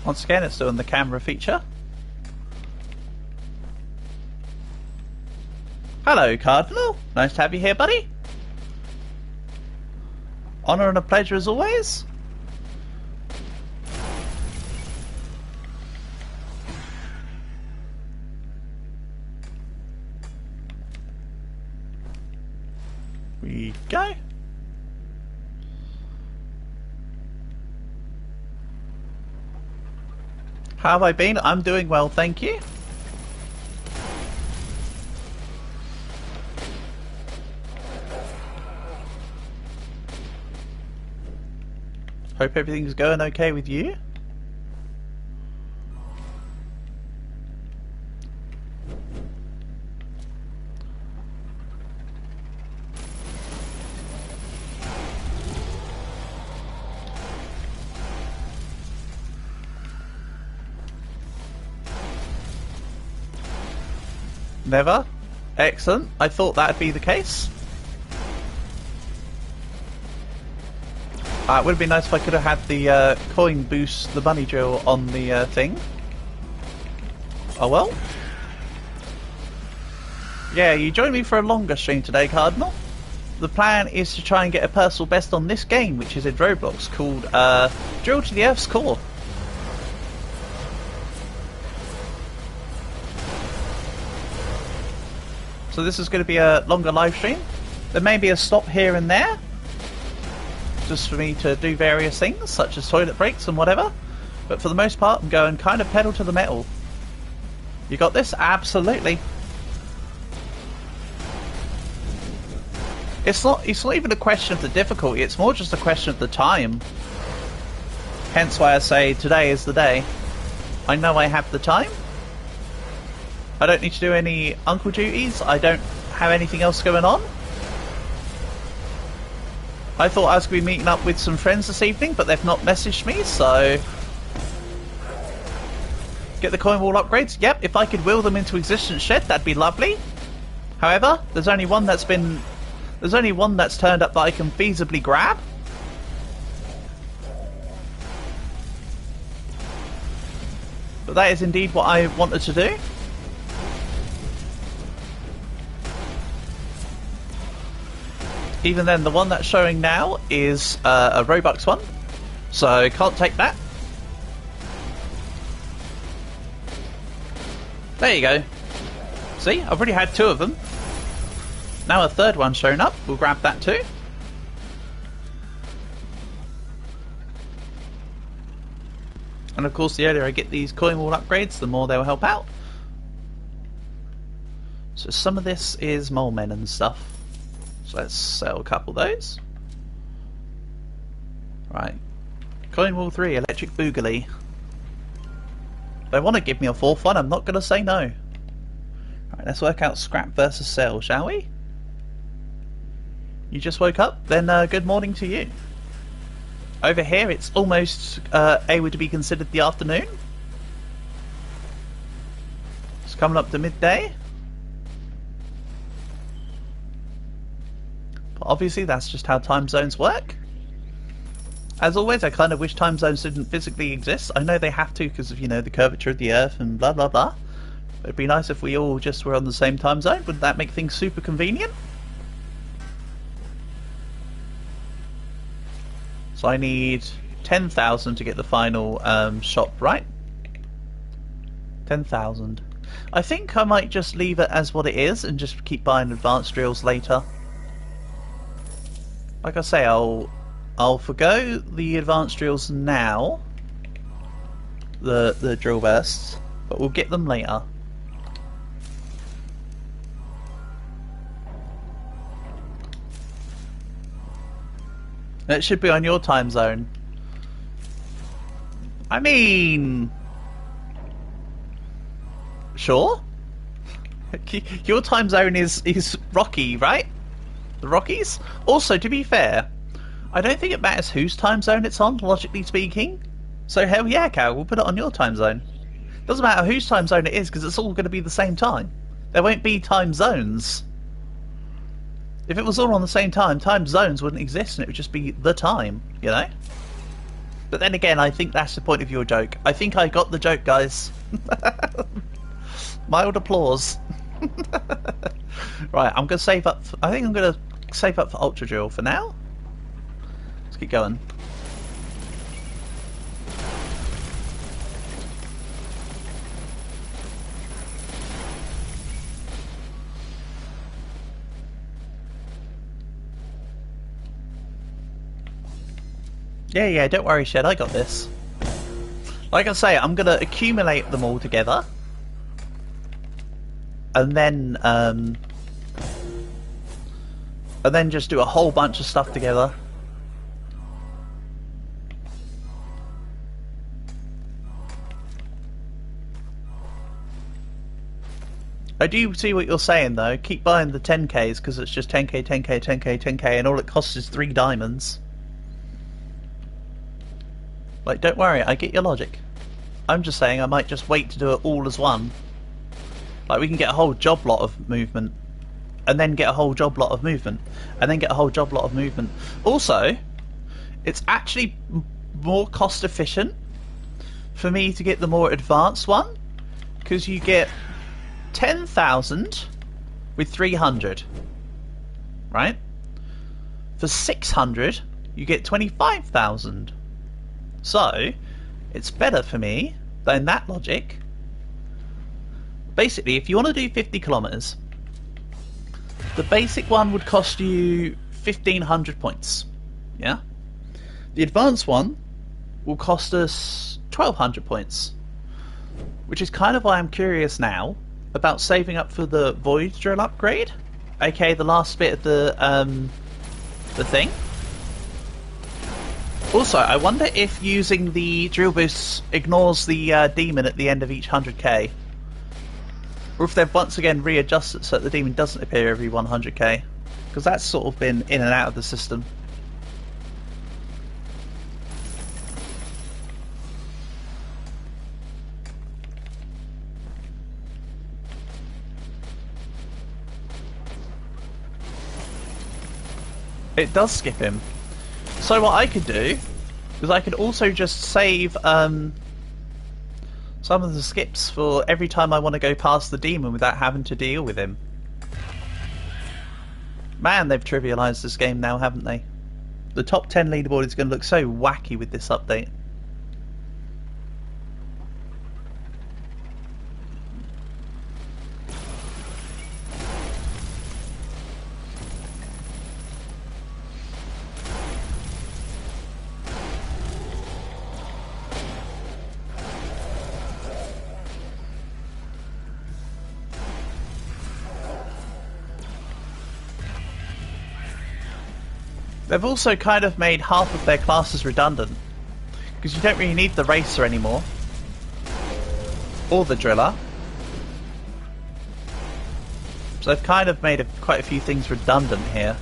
Once again, it's doing the camera feature. Hello, Cardinal. Nice to have you here, buddy. Honour and a pleasure as always. We go. How have I been? I'm doing well, thank you. Hope everything's going okay with you. Never? Excellent. I thought that'd be the case. It would have been nice if I could have had the coin boost, the bunny drill on the thing. Oh well. Yeah, you joined me for a longer stream today, Cardinal. The plan is to try and get a personal best on this game, which is in Roblox, called Drill to the Earth's Core. So this is going to be a longer live stream. There may be a stop here and there, just for me to do various things, such as toilet breaks and whatever. But for the most part, I'm going kind of pedal to the metal. You got this? Absolutely. It's not even a question of the difficulty, it's more just a question of the time. Hence why I say today is the day. I know I have the time. I don't need to do any uncle duties. I don't have anything else going on. I thought I was going to be meeting up with some friends this evening, but they've not messaged me, so... Get the coin wall upgrades? Yep, if I could will them into existence, Shed, that'd be lovely. However, there's only one that's turned up that I can feasibly grab. But that is indeed what I wanted to do. Even then, the one that's showing now is a Robux one, so can't take that. There you go. See, I've already had two of them. Now a third one showing up, we'll grab that too. And of course, the earlier I get these coin wall upgrades, the more they'll help out. So some of this is mole men and stuff. So let's sell a couple of those. Right. Coin wall 3, electric boogaloo. If they want to give me a fourth one, I'm not going to say no. Right, let's work out scrap versus sell, shall we? You just woke up? Then good morning to you. Over here it's almost able to be considered the afternoon. It's coming up to midday. But obviously that's just how time zones work. As always, I kind of wish time zones didn't physically exist. I know they have to because of, you know, the curvature of the Earth and blah blah blah. But it'd be nice if we all just were on the same time zone. Wouldn't that make things super convenient? So I need 10,000 to get the final shop right. 10,000. I think I might just leave it as what it is and just keep buying advanced drills later. Like I say, I'll forgo the advanced drills now, the drill bursts, but we'll get them later. It should be on your time zone. I mean... Sure? Your time zone is Rocky, right? The Rockies? Also, to be fair, I don't think it matters whose time zone it's on, logically speaking. So hell yeah, Cal, we'll put it on your time zone. Doesn't matter whose time zone it is, because it's all going to be the same time. There won't be time zones. If it was all on the same time, time zones wouldn't exist and it would just be the time, you know? But then again, I think that's the point of your joke. I think I got the joke, guys. Mild applause. Right, I'm gonna save up. I think I'm gonna save up for Ultra Drill for now. Let's keep going. Yeah, don't worry, Shed, I got this. Like I say, I'm gonna accumulate them all together. And then just do a whole bunch of stuff together. I do see what you're saying though. Keep buying the 10Ks because it's just 10K, 10K, 10K, 10K, and all it costs is 3 diamonds. Like, don't worry, I get your logic. I'm just saying I might just wait to do it all as one. Like, we can get a whole job lot of movement, and then get a whole job lot of movement, and then get a whole job lot of movement. Also, it's actually more cost efficient for me to get the more advanced one, because you get 10,000 with 300, right? For 600, you get 25,000. So, it's better for me than that logic. Basically, if you want to do 50 kilometers, the basic one would cost you 1,500 points. Yeah? The advanced one will cost us 1,200 points. Which is kind of why I'm curious now about saving up for the Void Drill upgrade. Okay, the last bit of the thing. Also, I wonder if using the drill boosts ignores the demon at the end of each 100k. Or if they've once again readjusted so that the demon doesn't appear every 100k. Because that's sort of been in and out of the system. It does skip him. So what I could do is I could also just save some of the skips for every time I want to go past the demon without having to deal with him. Man, they've trivialised this game now, haven't they? The top 10 leaderboard is going to look so wacky with this update. They've also kind of made half of their classes redundant, because you don't really need the racer anymore, or the driller. So they've kind of made quite a few things redundant here.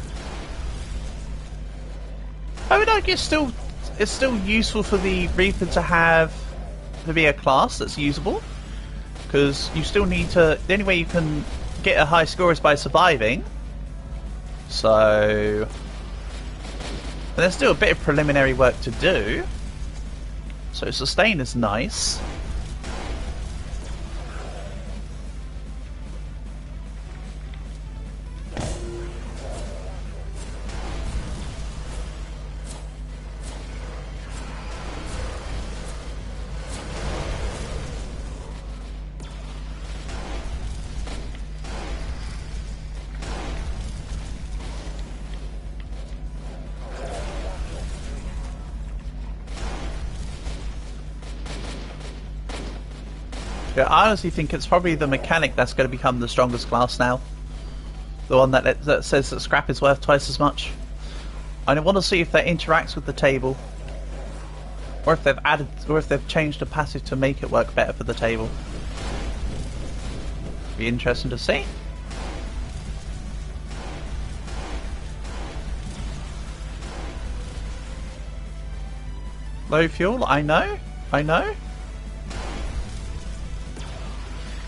I would argue it's still useful for the Reaper to be a class that's usable, because you still need to. The only way you can get a high score is by surviving. So. And there's still a bit of preliminary work to do, so sustain is nice. Yeah, I honestly think it's probably the mechanic that's going to become the strongest class now. The one that says that scrap is worth twice as much. I want to see if that interacts with the table, or if they've changed the passive to make it work better for the table. Be interesting to see. Low fuel, I know.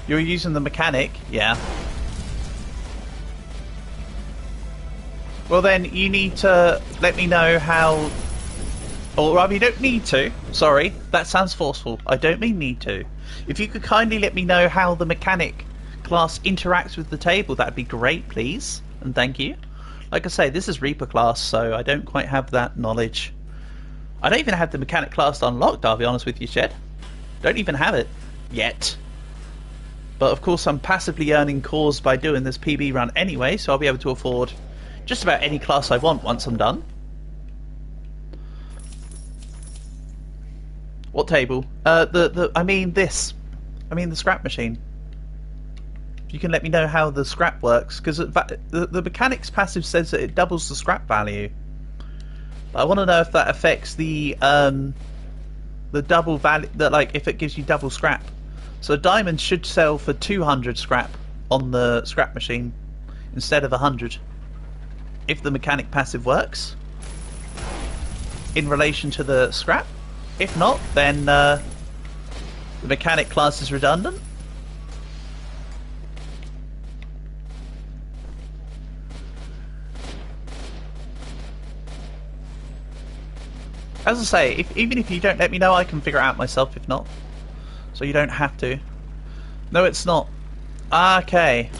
You're using the mechanic, yeah. Well then, you need to let me know how... Or rather, you don't need to. Sorry, that sounds forceful. I don't mean need to. If you could kindly let me know how the mechanic class interacts with the table, that'd be great, please. And thank you. Like I say, this is Reaper class, so I don't quite have that knowledge. I don't even have the mechanic class unlocked, I'll be honest with you, Shed. Don't even have it. Yet. But of course I'm passively earning cores by doing this PB run anyway, so I'll be able to afford just about any class I want once I'm done. What table? I mean this. I mean the scrap machine. You can let me know how the scrap works, because the mechanics passive says that it doubles the scrap value. But I want to know if that affects the double value, that like if it gives you double scrap. So a diamond should sell for 200 scrap on the scrap machine instead of 100. If the mechanic passive works in relation to the scrap. If not, then the mechanic class is redundant. As I say, even if you don't let me know, I can figure it out myself if not. So you don't have to. No, it's not. Okay.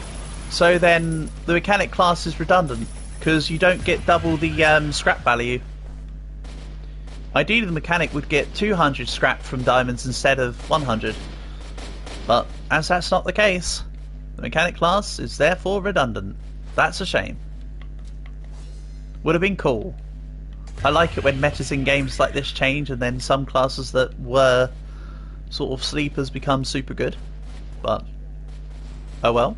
So then the mechanic class is redundant, because you don't get double the scrap value. Ideally the mechanic would get 200 scrap from diamonds instead of 100. But as that's not the case, the mechanic class is therefore redundant. That's a shame. Would have been cool. I like it when metas in games like this change and then some classes that were sort of sleepers become super good. But oh well.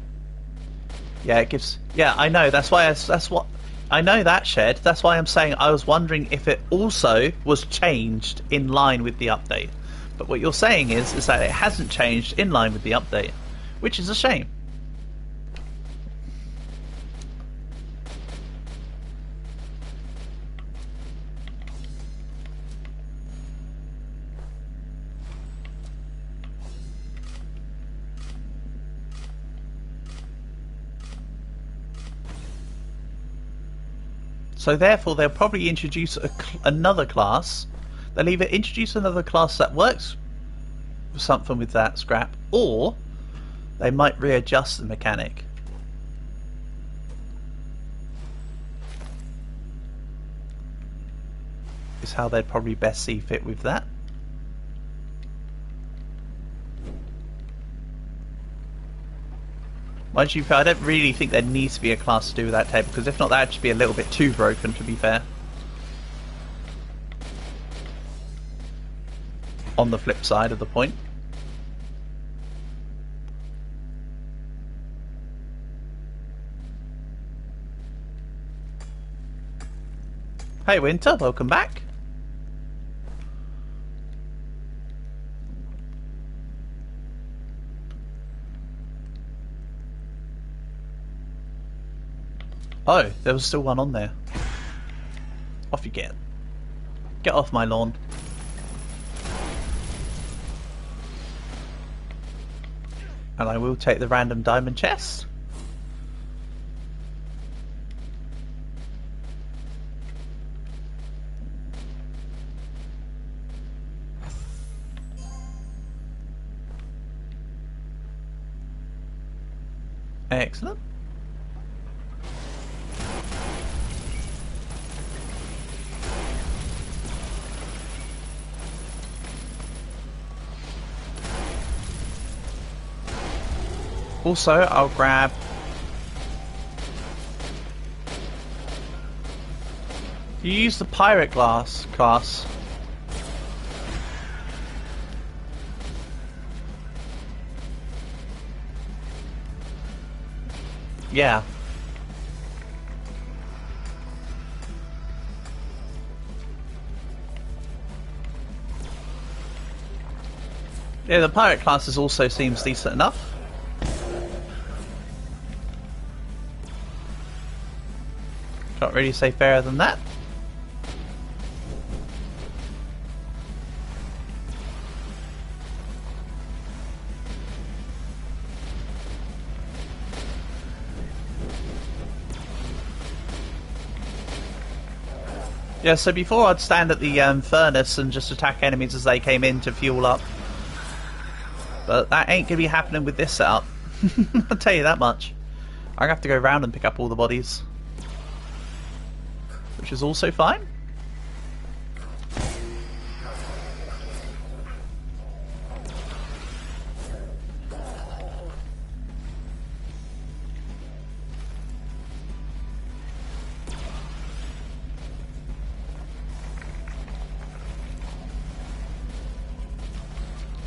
Yeah, it gives. Yeah, I know. That's why. That's what. I know that, Shed. That's why I'm saying I was wondering if it also was changed in line with the update. But what you're saying is that it hasn't changed in line with the update, which is a shame. So therefore they'll probably introduce another class. They'll either introduce another class that works for something with that scrap, or they might readjust the mechanic. Is how they'd probably best see fit with that. Mind you, I don't really think there needs to be a class to do with that table, because if not, that'd just be a little bit too broken, to be fair. On the flip side of the point. Hey Winter, welcome back. Oh, there was still one on there. Off you get. Get off my lawn. And I will take the random diamond chest. Excellent. Also, I'll grab you use the pirate glass class. Yeah. Yeah, the pirate classes also seems decent enough. Can't really say fairer than that. Yeah, so before I'd stand at the furnace and just attack enemies as they came in to fuel up. But that ain't going to be happening with this setup. I'll tell you that much. I have to go round and pick up all the bodies, which is also fine.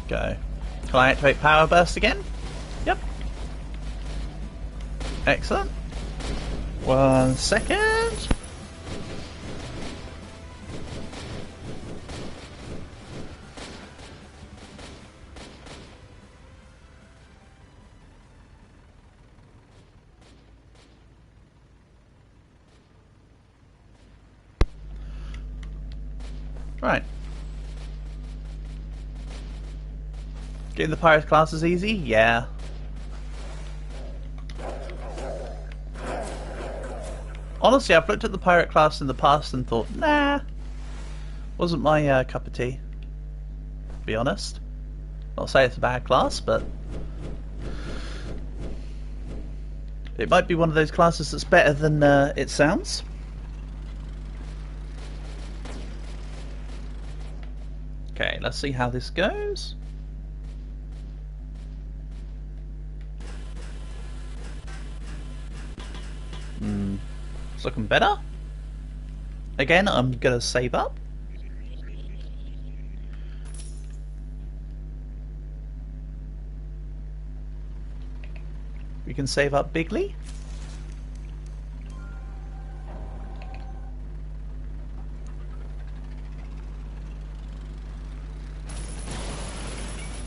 Go. Can I activate Power Burst again? Yep. Excellent. 1 second. Right. Getting the pirate class is easy? Yeah. Honestly, I've looked at the pirate class in the past and thought, nah, wasn't my cup of tea, to be honest. Not say it's a bad class, but it might be one of those classes that's better than it sounds. Okay, let's see how this goes. It's looking better. Again, I'm gonna save up. We can save up bigly.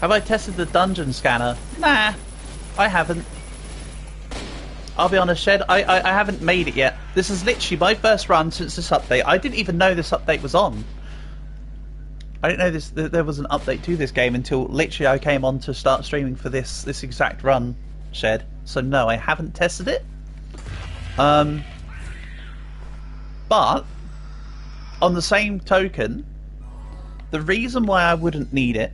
Have I tested the dungeon scanner? Nah, I haven't. I'll be honest, Shed, I haven't made it yet. This is literally my first run since this update. I didn't even know this update was on. I didn't know there was an update to this game until literally I came on to start streaming for this exact run, Shed. So no, I haven't tested it. But on the same token, the reason why I wouldn't need it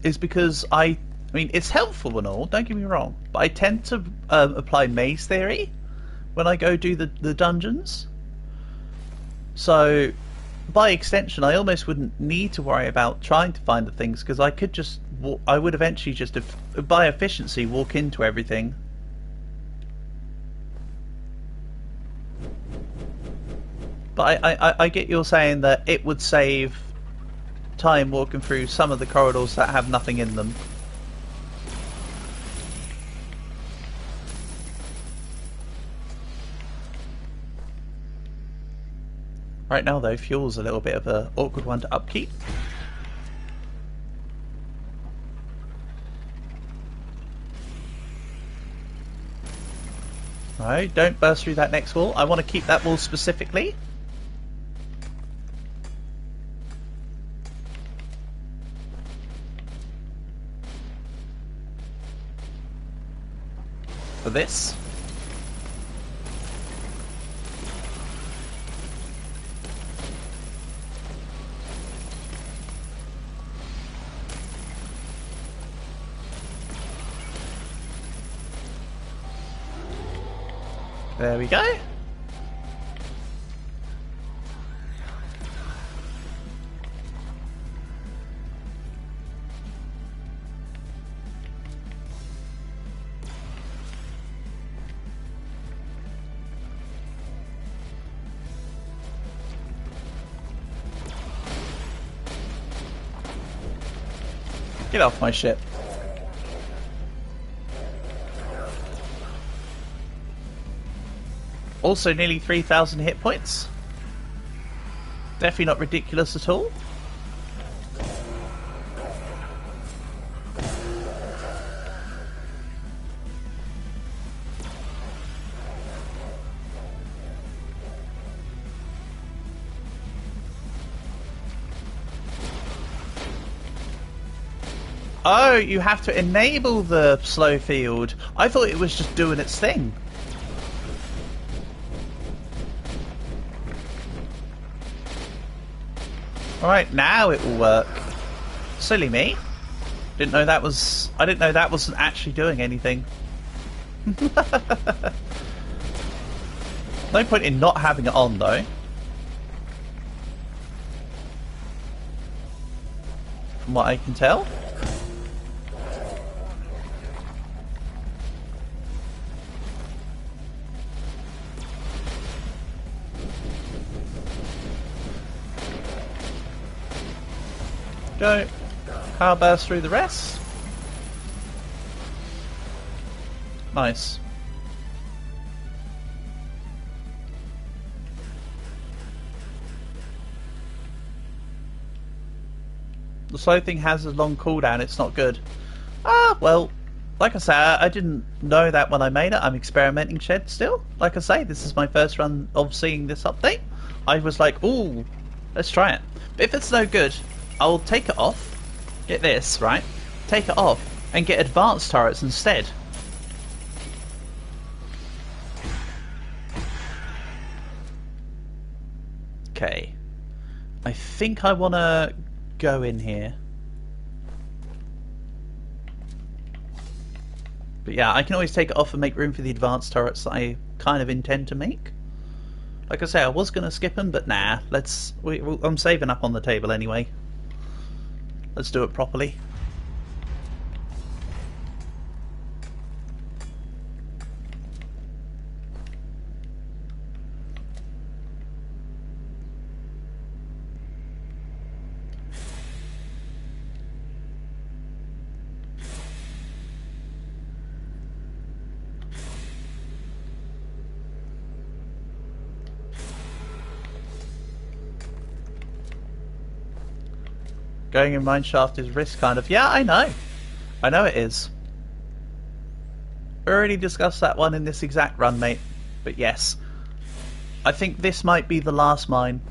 is because I mean, it's helpful and all, don't get me wrong, but I tend to apply maze theory when I go do the dungeons. So, by extension, I almost wouldn't need to worry about trying to find the things, because I could just, I would eventually just, by efficiency, walk into everything. But I get you're saying that it would save time walking through some of the corridors that have nothing in them. Right now though, fuel's a little bit of an awkward one to upkeep. Alright, don't burst through that next wall. I want to keep that wall specifically. For this. There we go. Get off my ship. Also nearly 3,000 hit points. Definitely not ridiculous at all. Oh, you have to enable the slow field. I thought it was just doing its thing. Alright, now it will work. Silly me. Didn't know that was... I didn't know that wasn't actually doing anything. No point in not having it on though. From what I can tell. Go. Car burst through the rest. Nice. The slow thing has a long cooldown, it's not good. Ah, well, like I say, I didn't know that when I made it. I'm experimenting Shed still. Like I say, this is my first run of seeing this update. I was like, ooh, let's try it. But if it's no good, I'll take it off. Get this, right? Take it off and get advanced turrets instead. Okay. I think I want to go in here. But yeah, I can always take it off and make room for the advanced turrets that I kind of intend to make. Like I say, I was going to skip them, but nah. I'm saving up on the table anyway. Let's do it properly. Going in mineshaft is risk, kind of. Yeah, I know. I know it is. We already discussed that one in this exact run, mate. But yes. I think this might be the last mine.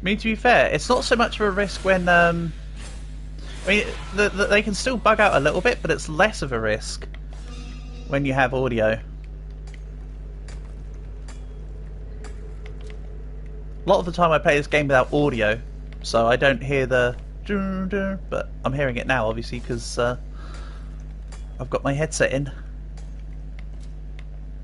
I mean, to be fair, it's not so much of a risk when... I mean, they can still bug out a little bit, but it's less of a risk when you have audio. A lot of the time I play this game without audio, so I don't hear the dun dun, but I'm hearing it now obviously because I've got my headset in.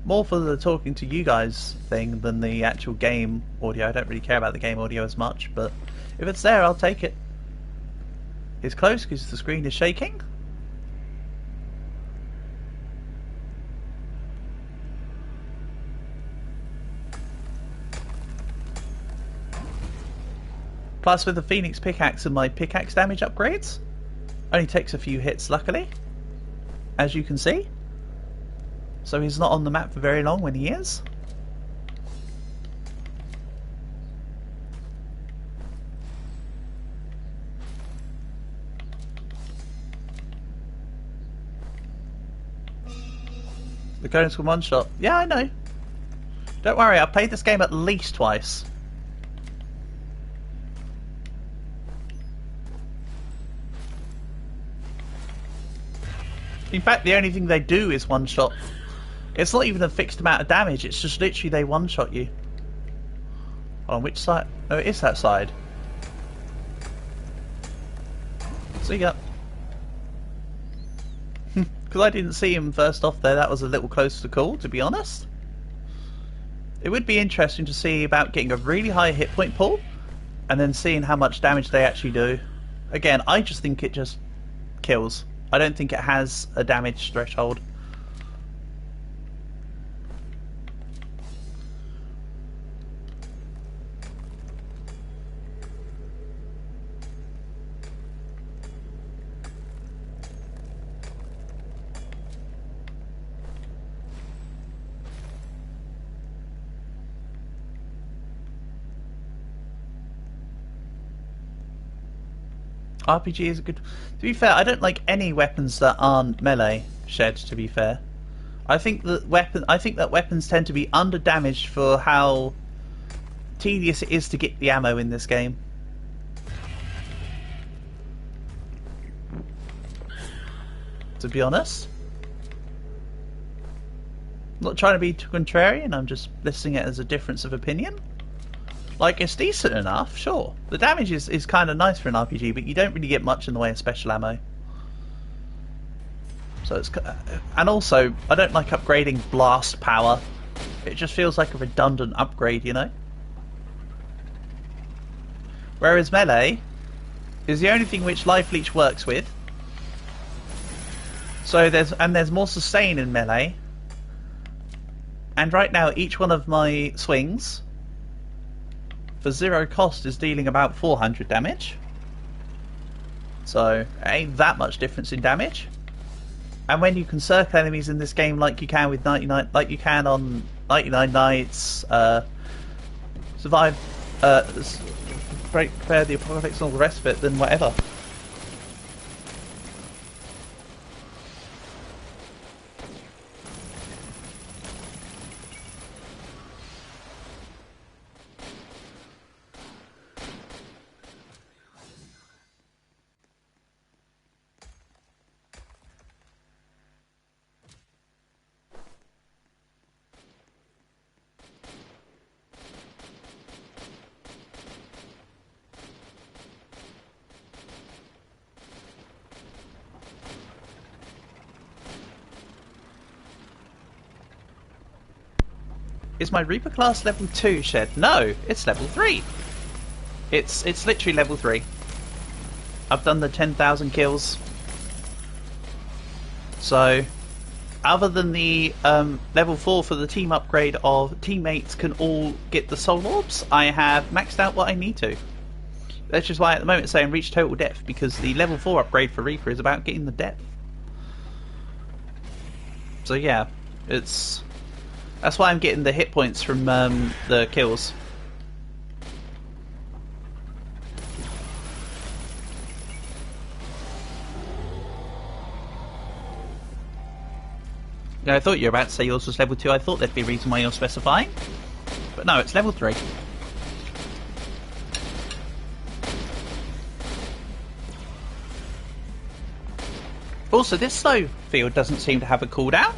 More for the talking to you guys thing than the actual game audio. I don't really care about the game audio as much, but if it's there I'll take it. It's close because the screen is shaking. Plus with the Phoenix pickaxe and my pickaxe damage upgrades, only takes a few hits luckily, as you can see. So he's not on the map for very long when he is. The Coden's one shot. Yeah, I know. Don't worry, I've played this game at least twice. In fact, the only thing they do is one shot. It's not even a fixed amount of damage, it's just literally they one shot you. On which side? Oh, it is that side. See ya. Because I didn't see him first off there, that was a little close to call, to be honest. It would be interesting to see about getting a really high hit point pool and then seeing how much damage they actually do. Again, I just think it just kills. I don't think it has a damage threshold. RPG is a good... To be fair, I don't like any weapons that aren't melee, Shed, to be fair. I think that weapons tend to be under-damaged for how tedious it is to get the ammo in this game. To be honest. I'm not trying to be too contrarian, I'm just listing it as a difference of opinion. Like, it's decent enough, sure. The damage is kind of nice for an RPG, but you don't really get much in the way of special ammo. So it's... And also, I don't like upgrading blast power. It just feels like a redundant upgrade, you know? Whereas melee is the only thing which Life Leech works with. So there's more sustain in melee. And right now, each one of my swings, for 0 cost, is dealing about 400 damage. So, it ain't that much difference in damage. And when you can circle enemies in this game like you can with 99, like you can on 99 Nights, Survive, Prepare the Apocalypse and all the rest of it, then whatever. Is my Reaper class level 2, Shed? No, it's level 3. It's literally level 3. I've done the 10,000 kills. So, other than the level 4 for the team upgrade of teammates can all get the soul orbs, I have maxed out what I need to. That's just why at the moment it's saying reach total depth, because the level 4 upgrade for Reaper is about getting the depth. So yeah, that's why I'm getting the hit points from the kills. Yeah, I thought you were about to say yours was level 2. I thought there'd be a reason why you're specifying. But no, it's level 3. Also, this slow field doesn't seem to have a cooldown.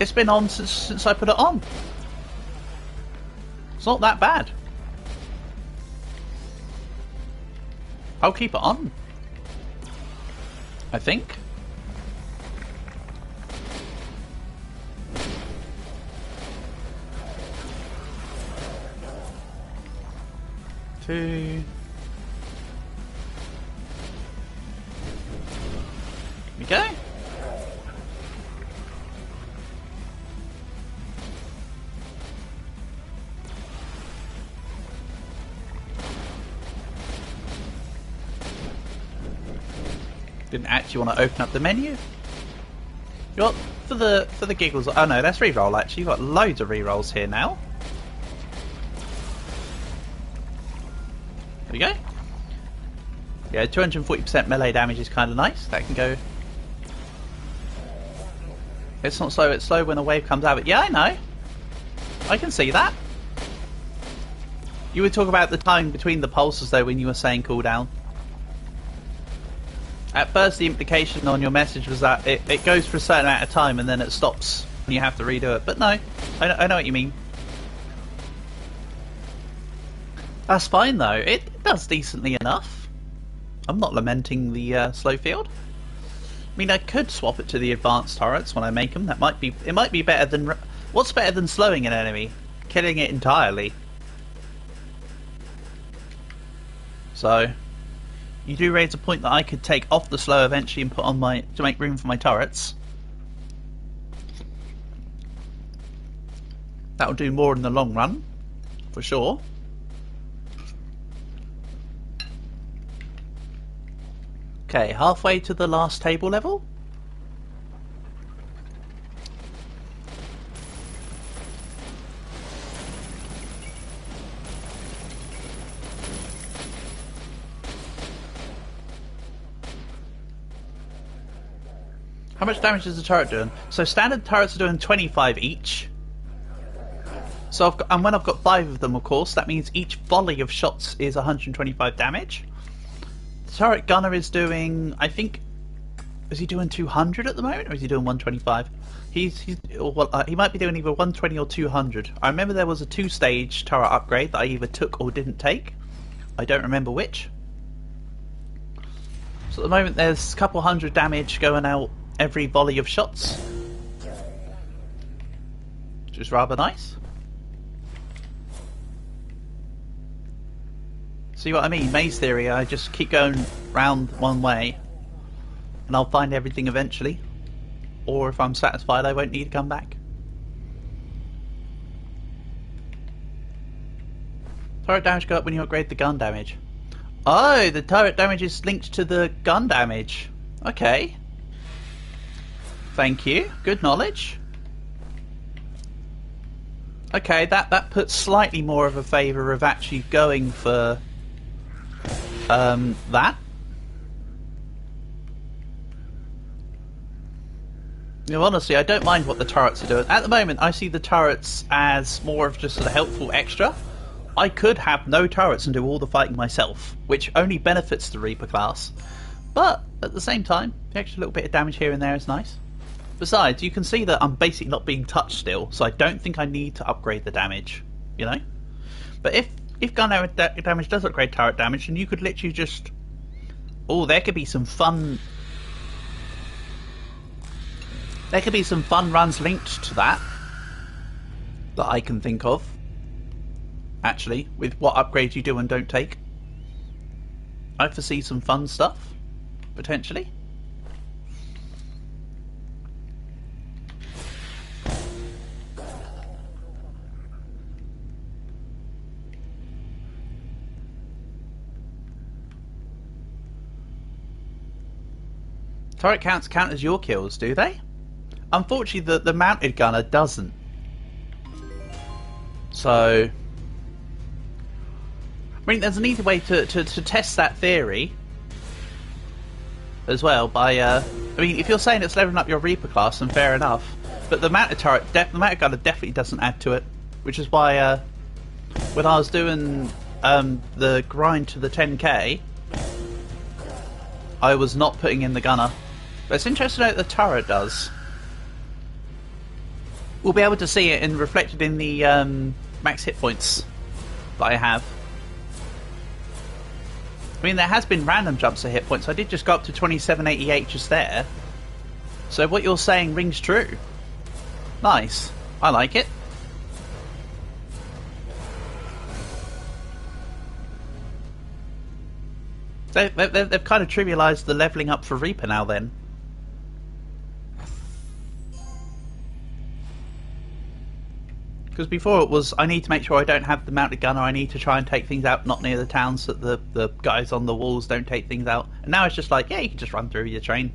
It's been on since I put it on. It's not that bad. I'll keep it on, I think. Here we go. Didn't actually want to open up the menu. You know what? For the giggles. Oh no, that's reroll actually. You've got loads of rerolls here now. There we go. Yeah, 240% melee damage is kind of nice. That can go. It's not slow. It's slow when a wave comes out. But yeah, I know. I can see that. You were talking about the time between the pulses though when you were saying cooldown. At first the implication on your message was that it goes for a certain amount of time and then it stops and you have to redo it. But no, I know what you mean. That's fine though. It does decently enough. I'm not lamenting the slow field. I mean, I could swap it to the advanced turrets when I make them. That might be. It might be better than. What's better than slowing an enemy? Killing it entirely. So, you do raise a point that I could take off the slow eventually and put on my to make room for my turrets. That'll do more in the long run, for sure. Okay, halfway to the last table level. How much damage is the turret doing? So standard turrets are doing 25 each. So and when I've got 5 of them, of course, that means each volley of shots is 125 damage. The turret gunner is doing, I think, Is he doing 200 at the moment, or is he doing 125? Well, he might be doing either 120 or 200. I remember there was a 2-stage turret upgrade that I either took or didn't take. I don't remember which. So at the moment there's a couple hundred damage going out every volley of shots, which is rather nice. See what I mean? Maze theory, I just keep going round one way and I'll find everything eventually. Or if I'm satisfied, I won't need to come back. Turret damage go up when you upgrade the gun damage. Oh, the turret damage is linked to the gun damage. Okay. Thank you. Good knowledge. Okay, that puts slightly more of a favour of actually going for that. You know, honestly, I don't mind what the turrets are doing. At the moment, I see the turrets as more of just a helpful extra. I could have no turrets and do all the fighting myself, which only benefits the Reaper class. But, at the same time, the extra little bit of damage here and there is nice. Besides, you can see that I'm basically not being touched still, so I don't think I need to upgrade the damage, you know? But if gun damage does upgrade turret damage, then you could literally just... Oh, there could be some fun... There could be some fun runs linked to that I can think of, actually, with what upgrades you do and don't take. I foresee some fun stuff, potentially. Turret counts count as your kills, do they? Unfortunately, the mounted gunner doesn't. So, I mean, there's an easy way to test that theory as well. By, I mean, if you're saying it's leveling up your Reaper class, then fair enough. But the mounted turret, the mounted gunner definitely doesn't add to it, which is why when I was doing the grind to the 10k, I was not putting in the gunner. But it's interesting to know that the turret does. We'll be able to see it reflected in the max hit points that I have. I mean, there has been random jumps of hit points. I did just go up to 2788 just there. So what you're saying rings true. Nice. I like it. They've kind of trivialised the levelling up for Reaper now then. Because before it was, I need to make sure I don't have the mounted gun, or I need to try and take things out not near the towns so that the guys on the walls don't take things out. And now it's just like, yeah, you can just run through your train.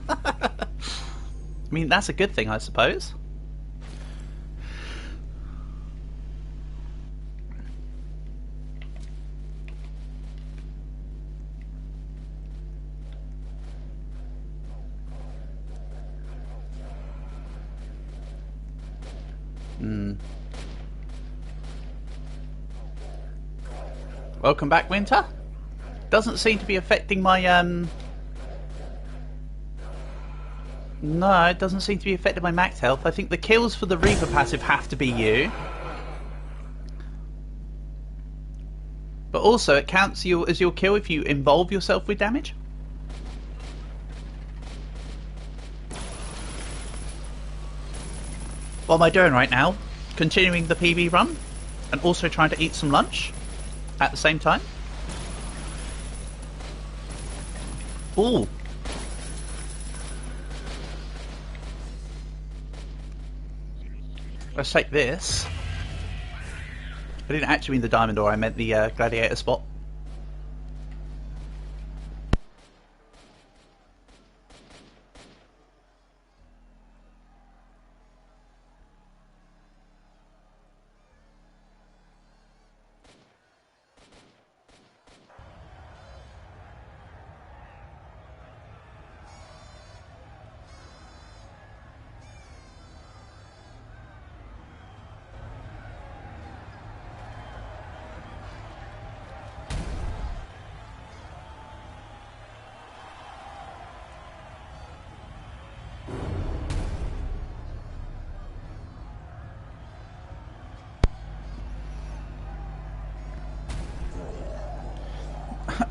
I mean, that's a good thing, I suppose. Welcome back, Winter. Doesn't seem to be affecting my No, it doesn't seem to be affecting my max health. I think the kills for the Reaper passive have to be you. But also, it counts you as your kill if you involve yourself with damage. What am I doing right now? Continuing the PB run and also trying to eat some lunch at the same time. Ooh. Let's take this. I didn't actually mean the diamond ore, I meant the gladiator spot.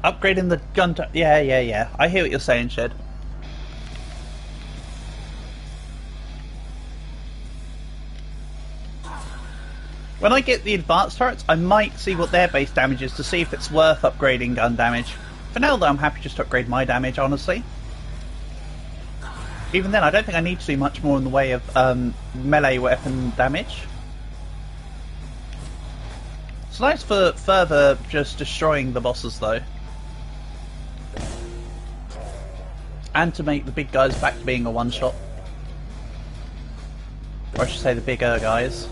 Upgrading the gun. Yeah. I hear what you're saying, Shed. When I get the advanced turrets, I might see what their base damage is to see if it's worth upgrading gun damage. For now, though, I'm happy just to upgrade my damage, honestly. Even then, I don't think I need to do much more in the way of melee weapon damage. It's nice for further just destroying the bosses, though. And to make the big guys back to being a one-shot. Or I should say the bigger guys.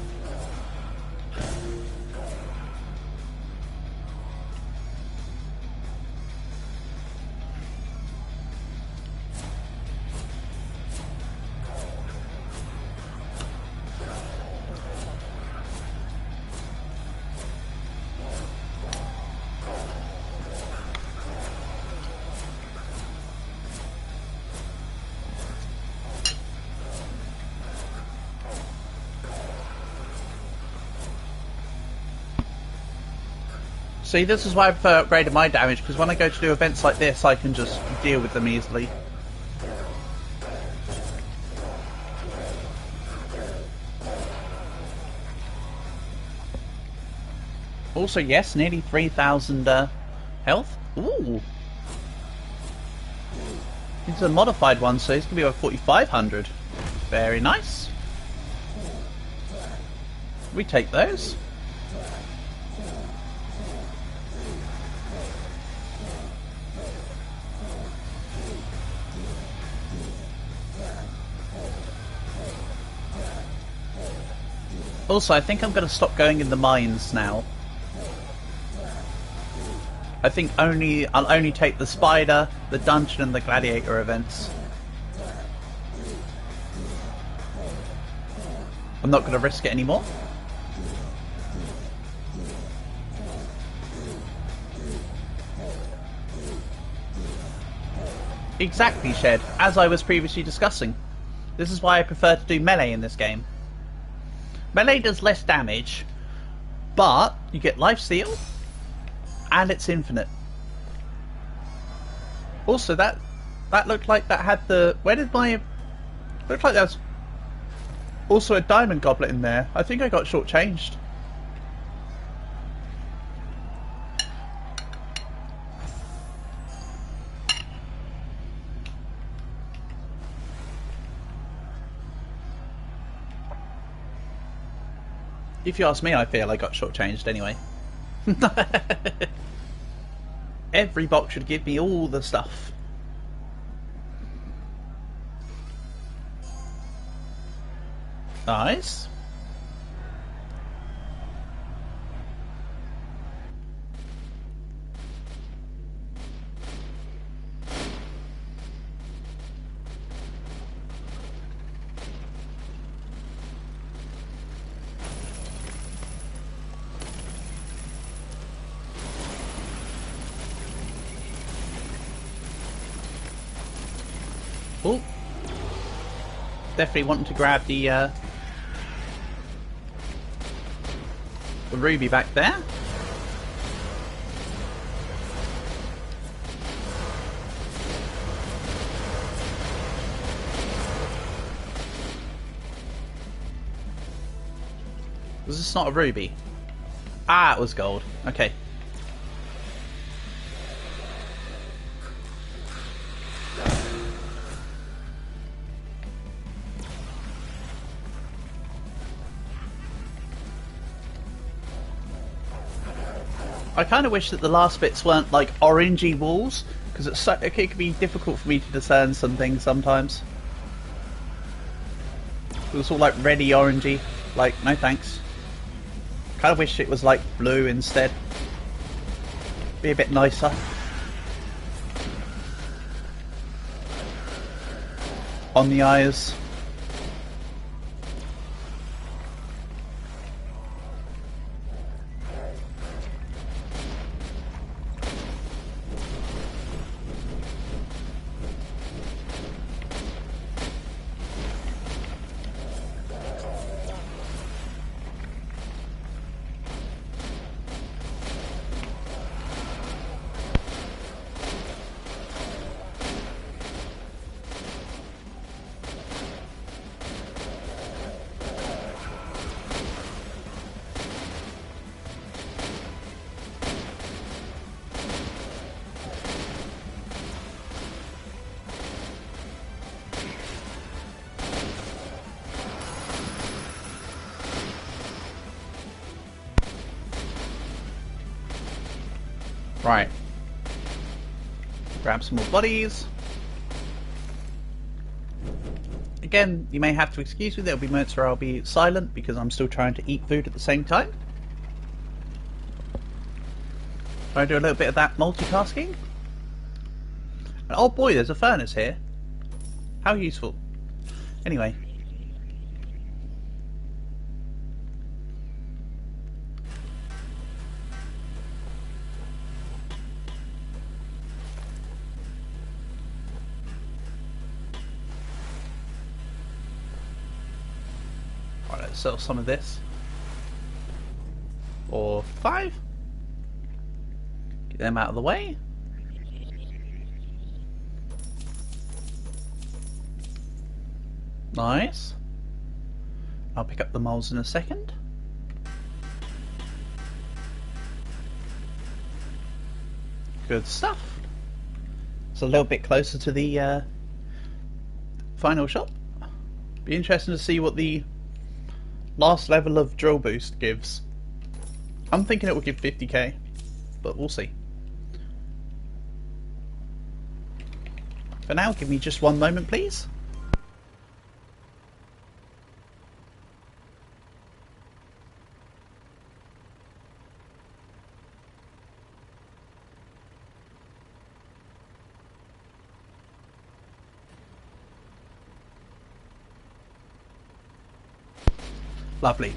See, this is why I prefer upgrading my damage, because when I go to do events like this, I can just deal with them easily. Also, yes, nearly 3,000 health. Ooh! It's a modified one, so it's going to be over 4,500. Very nice. We take those. Also, I think I'm going to stop going in the mines now. I think I'll only take the spider, the dungeon, and the gladiator events. I'm not going to risk it anymore. Exactly, Shed. As I was previously discussing. This is why I prefer to do melee in this game. Melee does less damage, but you get lifesteal, and it's infinite. Also, that looked like that had the... Where did my... Looked like there was also a diamond goblet in there. I think I got shortchanged. If you ask me, I feel I got shortchanged anyway. Every box should give me all the stuff. Nice. Oh, definitely wanting to grab the ruby back there. Was this not a ruby? Ah, it was gold. Okay. I kind of wish that the last bits weren't like orangey walls, because it could be difficult for me to discern some things sometimes. It was all like reddy orangey, like no thanks. Kind of wish it was like blue instead. Be a bit nicer. On the eyes. Right. Grab some more bodies. Again, you may have to excuse me, there'll be moments where I'll be silent because I'm still trying to eat food at the same time. Try to do a little bit of that multitasking. And oh boy, there's a furnace here. How useful. Anyway. Right, let's sell some of this. Or 5. Get them out of the way. Nice. I'll pick up the moles in a second. Good stuff. It's a little bit closer to the final shop. Be interesting to see what the last level of drill boost gives. I'm thinking it will give 50k, but we'll see. For now, give me just one moment, please. Lovely.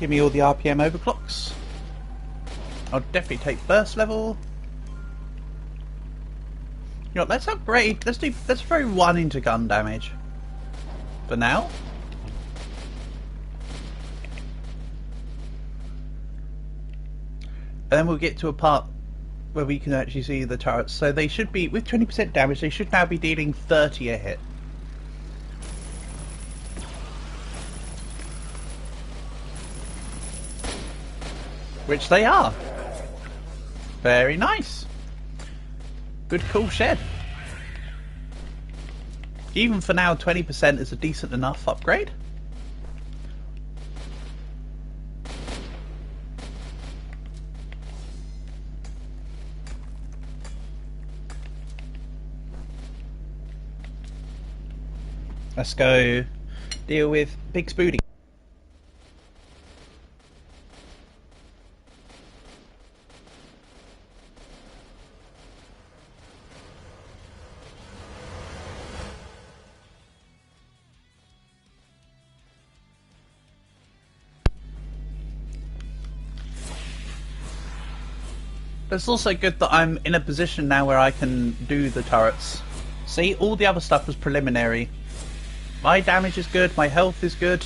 Give me all the RPM overclocks. I'll definitely take burst level. You know, let's upgrade. Let's throw 1 into gun damage for now. And then we'll get to a part where we can actually see the turrets. So they should be, with 20% damage, they should now be dealing 30 a hit. Which they are. Very nice. Good cool shed. Even for now, 20% is a decent enough upgrade. Let's go deal with Big Spoody. It's also good that I'm in a position now where I can do the turrets. See, all the other stuff was preliminary. My damage is good, my health is good.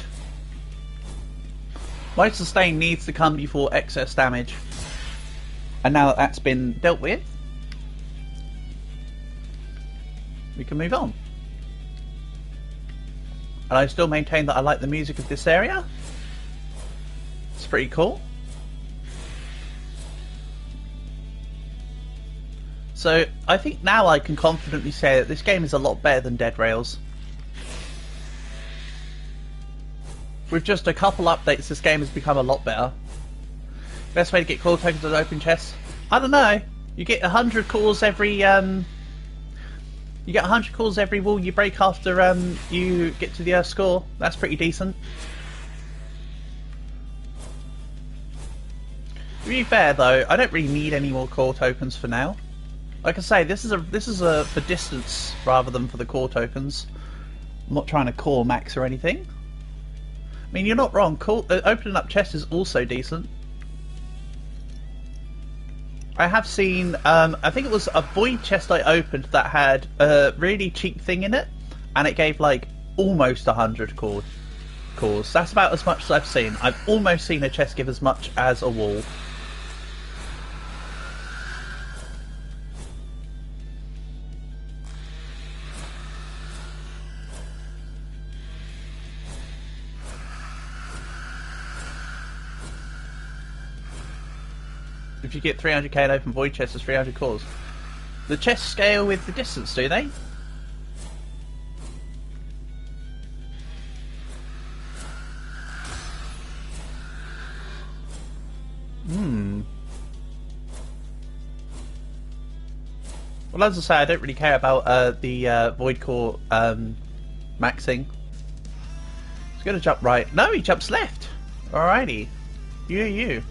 My sustain needs to come before excess damage. And now that that's been dealt with, we can move on. And I still maintain that I like the music of this area. It's pretty cool. So I think now I can confidently say that this game is a lot better than Dead Rails. With just a couple updates, this game has become a lot better. Best way to get core tokens on open chests? I don't know. You get 100 cores every you get 100 cores every wall you break after you get to the score. That's pretty decent. To be fair though, I don't really need any more core tokens for now. Like I say, this is a for distance rather than for the core tokens. I'm not trying to core max or anything. I mean, you're not wrong. Opening up chests is also decent. I have seen, I think it was a void chest I opened that had a really cheap thing in it, and it gave like almost 100 cores. That's about as much as I've seen. I've almost seen a chest give as much as a wall. If you get 300k in open void chests, it's 300 cores. The chests scale with the distance, do they? Well, as I say, I don't really care about the Void Core maxing. He's going to jump right. No, he jumps left. Alrighty. You.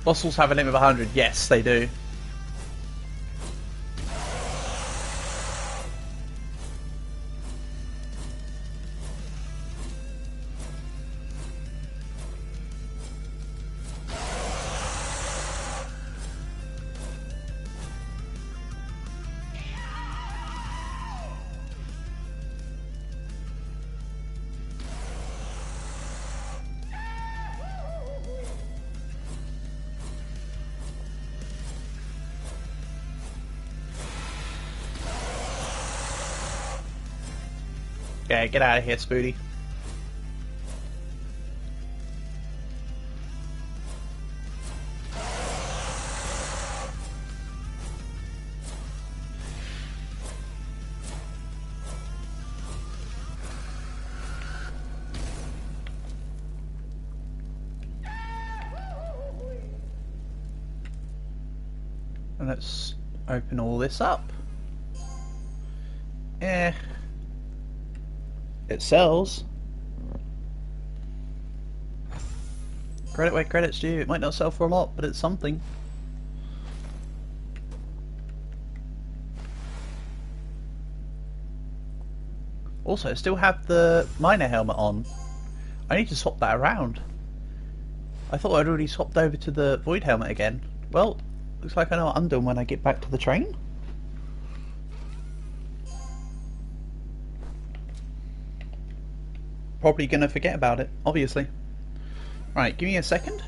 Fossils have a limit of 100. Yes, they do. Yeah, get out of here, Spooty. And let's open all this up. It sells. Credit where credit's due. It might not sell for a lot, but it's something. Also, I still have the miner helmet on. I need to swap that around. I thought I'd already swapped over to the void helmet again. Well, looks like I know what I'm doing when I get back to the train. Probably gonna forget about it, obviously. Right, give me a second.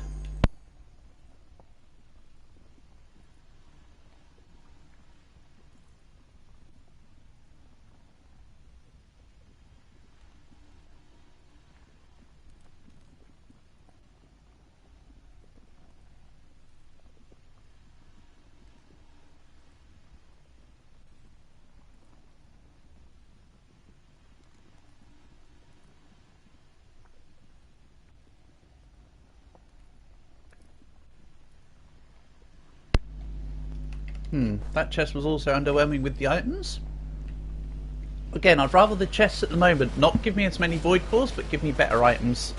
That chest was also underwhelming with the items. Again, I'd rather the chests at the moment not give me as many void cores, but give me better items.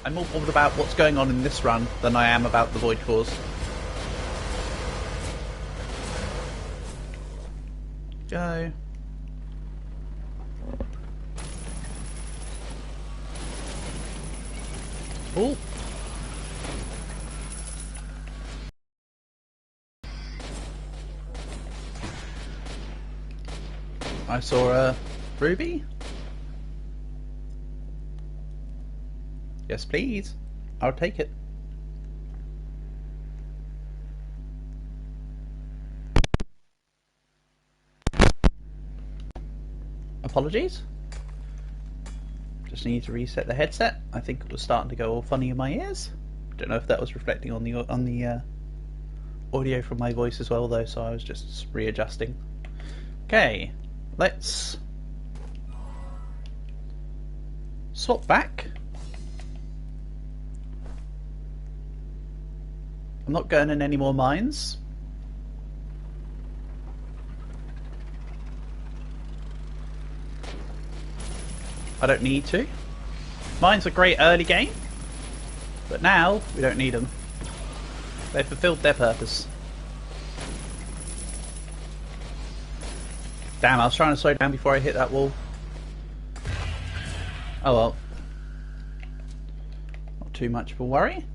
I'm more bothered about what's going on in this run than I am about the void cores. Go. Oh. I saw a ruby. Yes, please. I'll take it. Apologies. Just need to reset the headset. I think it was starting to go all funny in my ears. Don't know if that was reflecting on the audio from my voice as well, though. So I was just readjusting. Okay. Let's swap back. I'm not going in any more mines. I don't need to. Mines are great early game, but now we don't need them. They've fulfilled their purpose. Damn, I was trying to slow down before I hit that wall. Oh well. Not too much of a worry.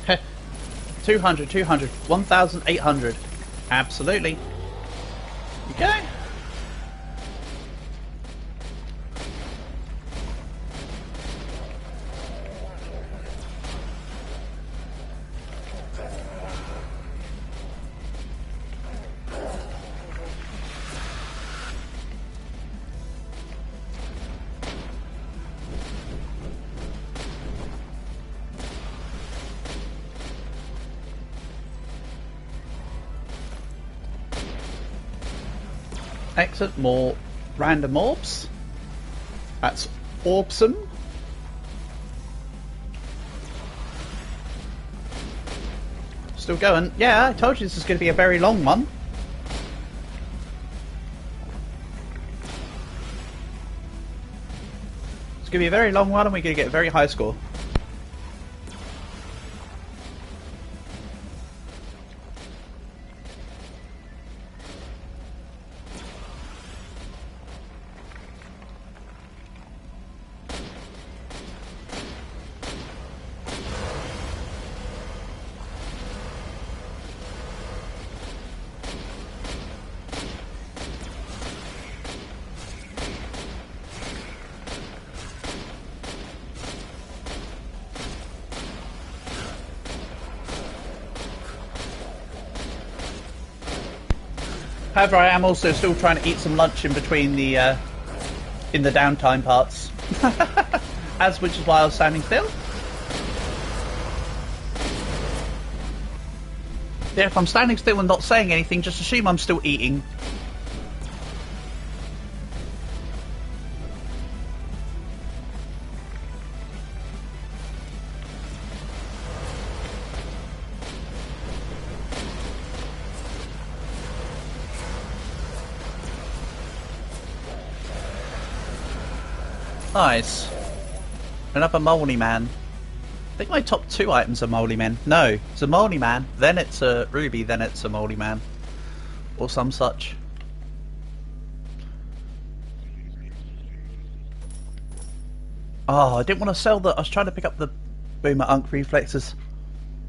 Heh. 200, 1,800. Absolutely. Okay. Excellent, more random orbs. That's awesome. Still going. Yeah, I told you this is going to be a very long one. It's going to be a very long one and we're going to get a very high score. However, I am also still trying to eat some lunch in between the in the downtime parts, which is why I was standing still. Yeah, if I'm standing still and not saying anything, just assume I'm still eating. Nice. Another Moldy Man. I think my top 2 items are Moldy Men. No, it's a Moldy Man, then it's a Ruby, then it's a Moldy Man. Or some such. Oh, I didn't want to sell the... I was trying to pick up the Boomer Unk reflexes.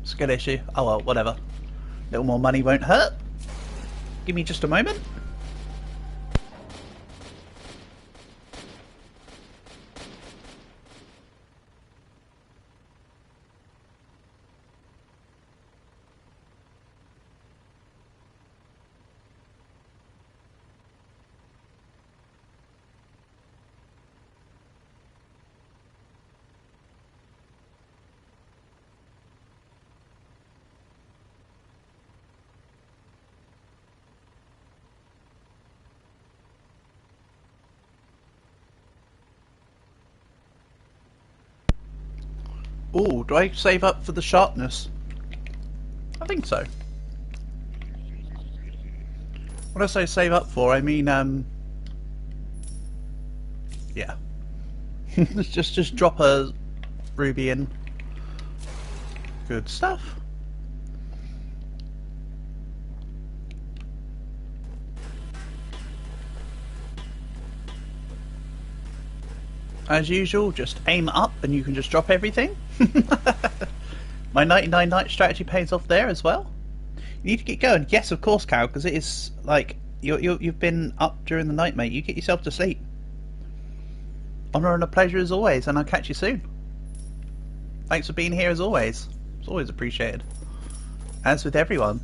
It's a good issue. Oh well, whatever. A little more money won't hurt. Give me just a moment. Ooh, do I save up for the sharpness? I think so. When I say save up for, I mean, yeah. just drop a ruby in. Good stuff. As usual, just aim up and you can just drop everything. My 99 night strategy pays off there as well. You need to get going. Yes, of course, Carol, because it is like you've been up during the night, mate. You get yourself to sleep. Honour and a pleasure as always, and I'll catch you soon. Thanks for being here as always. It's always appreciated. As with everyone.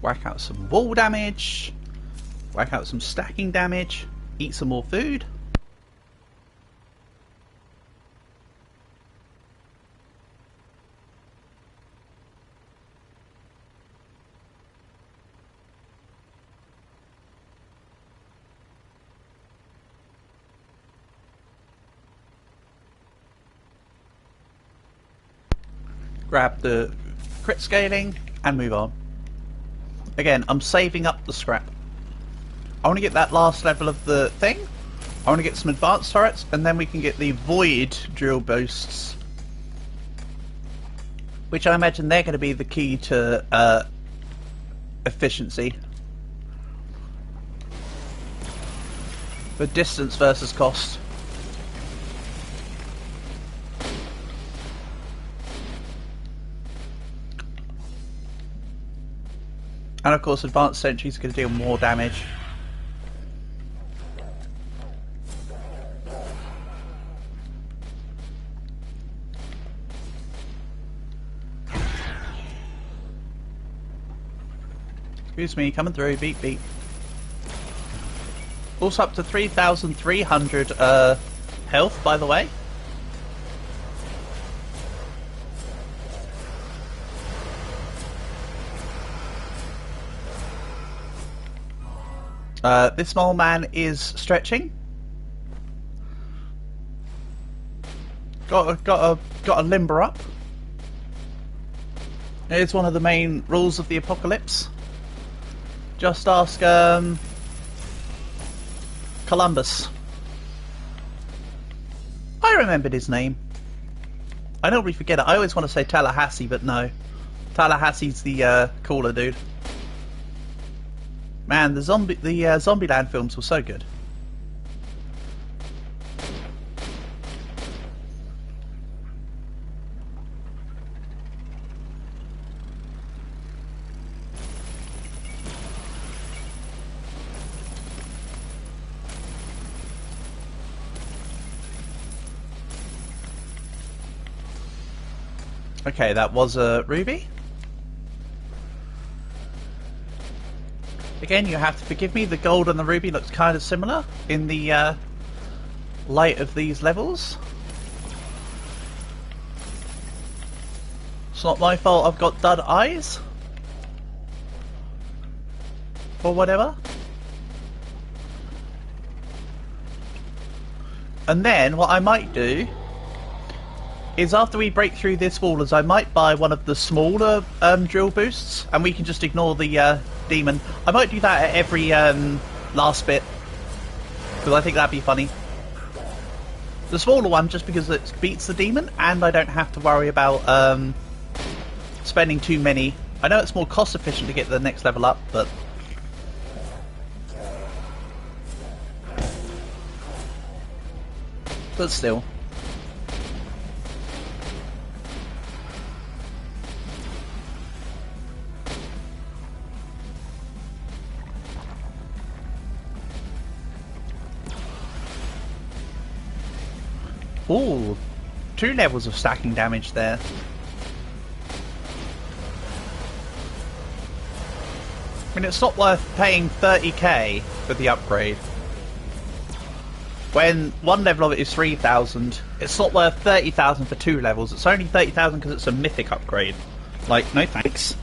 Whack out some wall damage. Whack out some stacking damage. Eat some more food. Grab the crit scaling and move on. Again, I'm saving up the scrap. I want to get that last level of the thing. I want to get some advanced turrets, and then we can get the void drill boosts, which I imagine they're going to be the key to efficiency. The distance versus cost. And of course, advanced sentries are going to deal more damage. Excuse me, coming through. Beep beep. Also up to 3,300 health, by the way. This mole man is stretching. Got a limber up. It's one of the main rules of the apocalypse. Just ask Columbus. I remembered his name. I normally forget it. I always want to say Tallahassee, but no. Tallahassee's the cooler dude. Man, the Zombieland films were so good. Okay, that was a ruby. Again, you have to forgive me, the gold and the ruby looks kind of similar in the light of these levels. It's not my fault I've got dud eyes. Or whatever. And then, what I might do is after we break through this wall, is I might buy one of the smaller drill boosts, and we can just ignore the demon. I might do that at every last bit, because I think that'd be funny. The smaller one, just because it beats the demon, and I don't have to worry about spending too many. I know it's more cost efficient to get the next level up, but still. Ooh, 2 levels of stacking damage there. I mean, it's not worth paying 30k for the upgrade. When one level of it is 3,000, it's not worth 30,000 for 2 levels. It's only 30,000 because it's a mythic upgrade. Like, no thanks.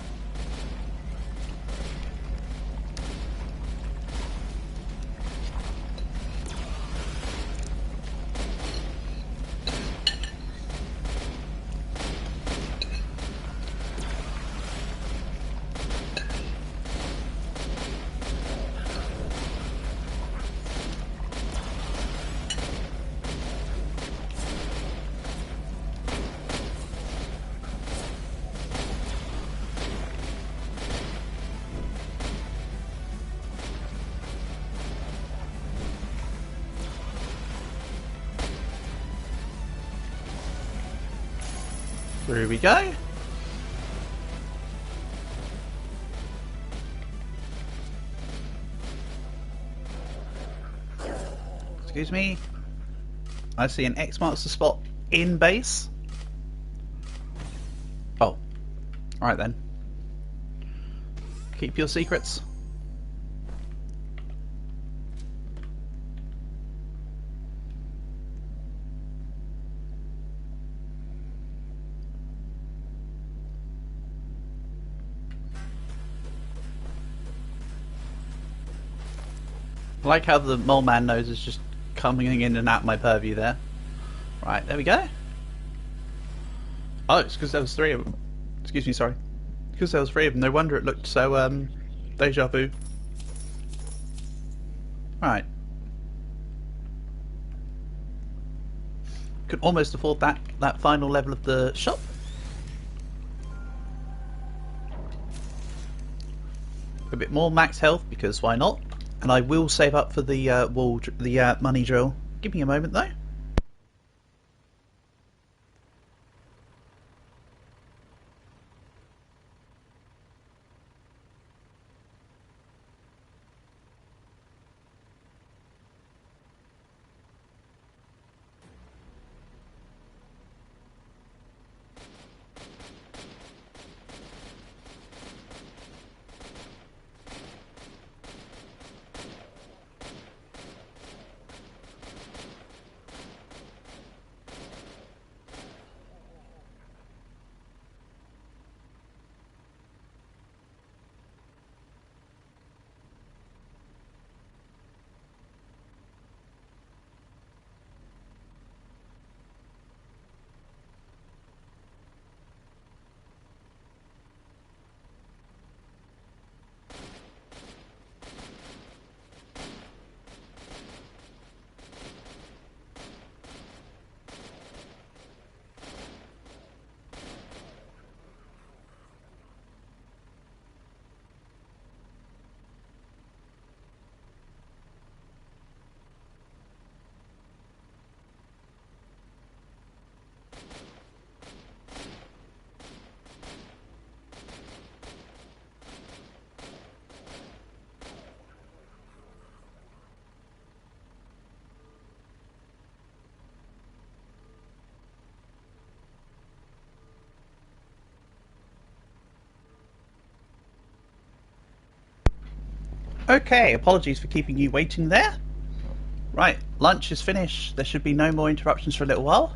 Here we go. Excuse me. I see an X marks the spot in base. Oh. Alright then. Keep your secrets. I like how the mole man nose is just coming in and out my purview there. Right, there we go. Oh, it's because there was 3 of them. Excuse me, sorry. Because there was 3 of them. No wonder it looked so deja vu. Right. Could almost afford that final level of the shop. A bit more max health because why not? And I will save up for the money drill. Give me a moment though. Okay, apologies for keeping you waiting there. Right, lunch is finished. There should be no more interruptions for a little while.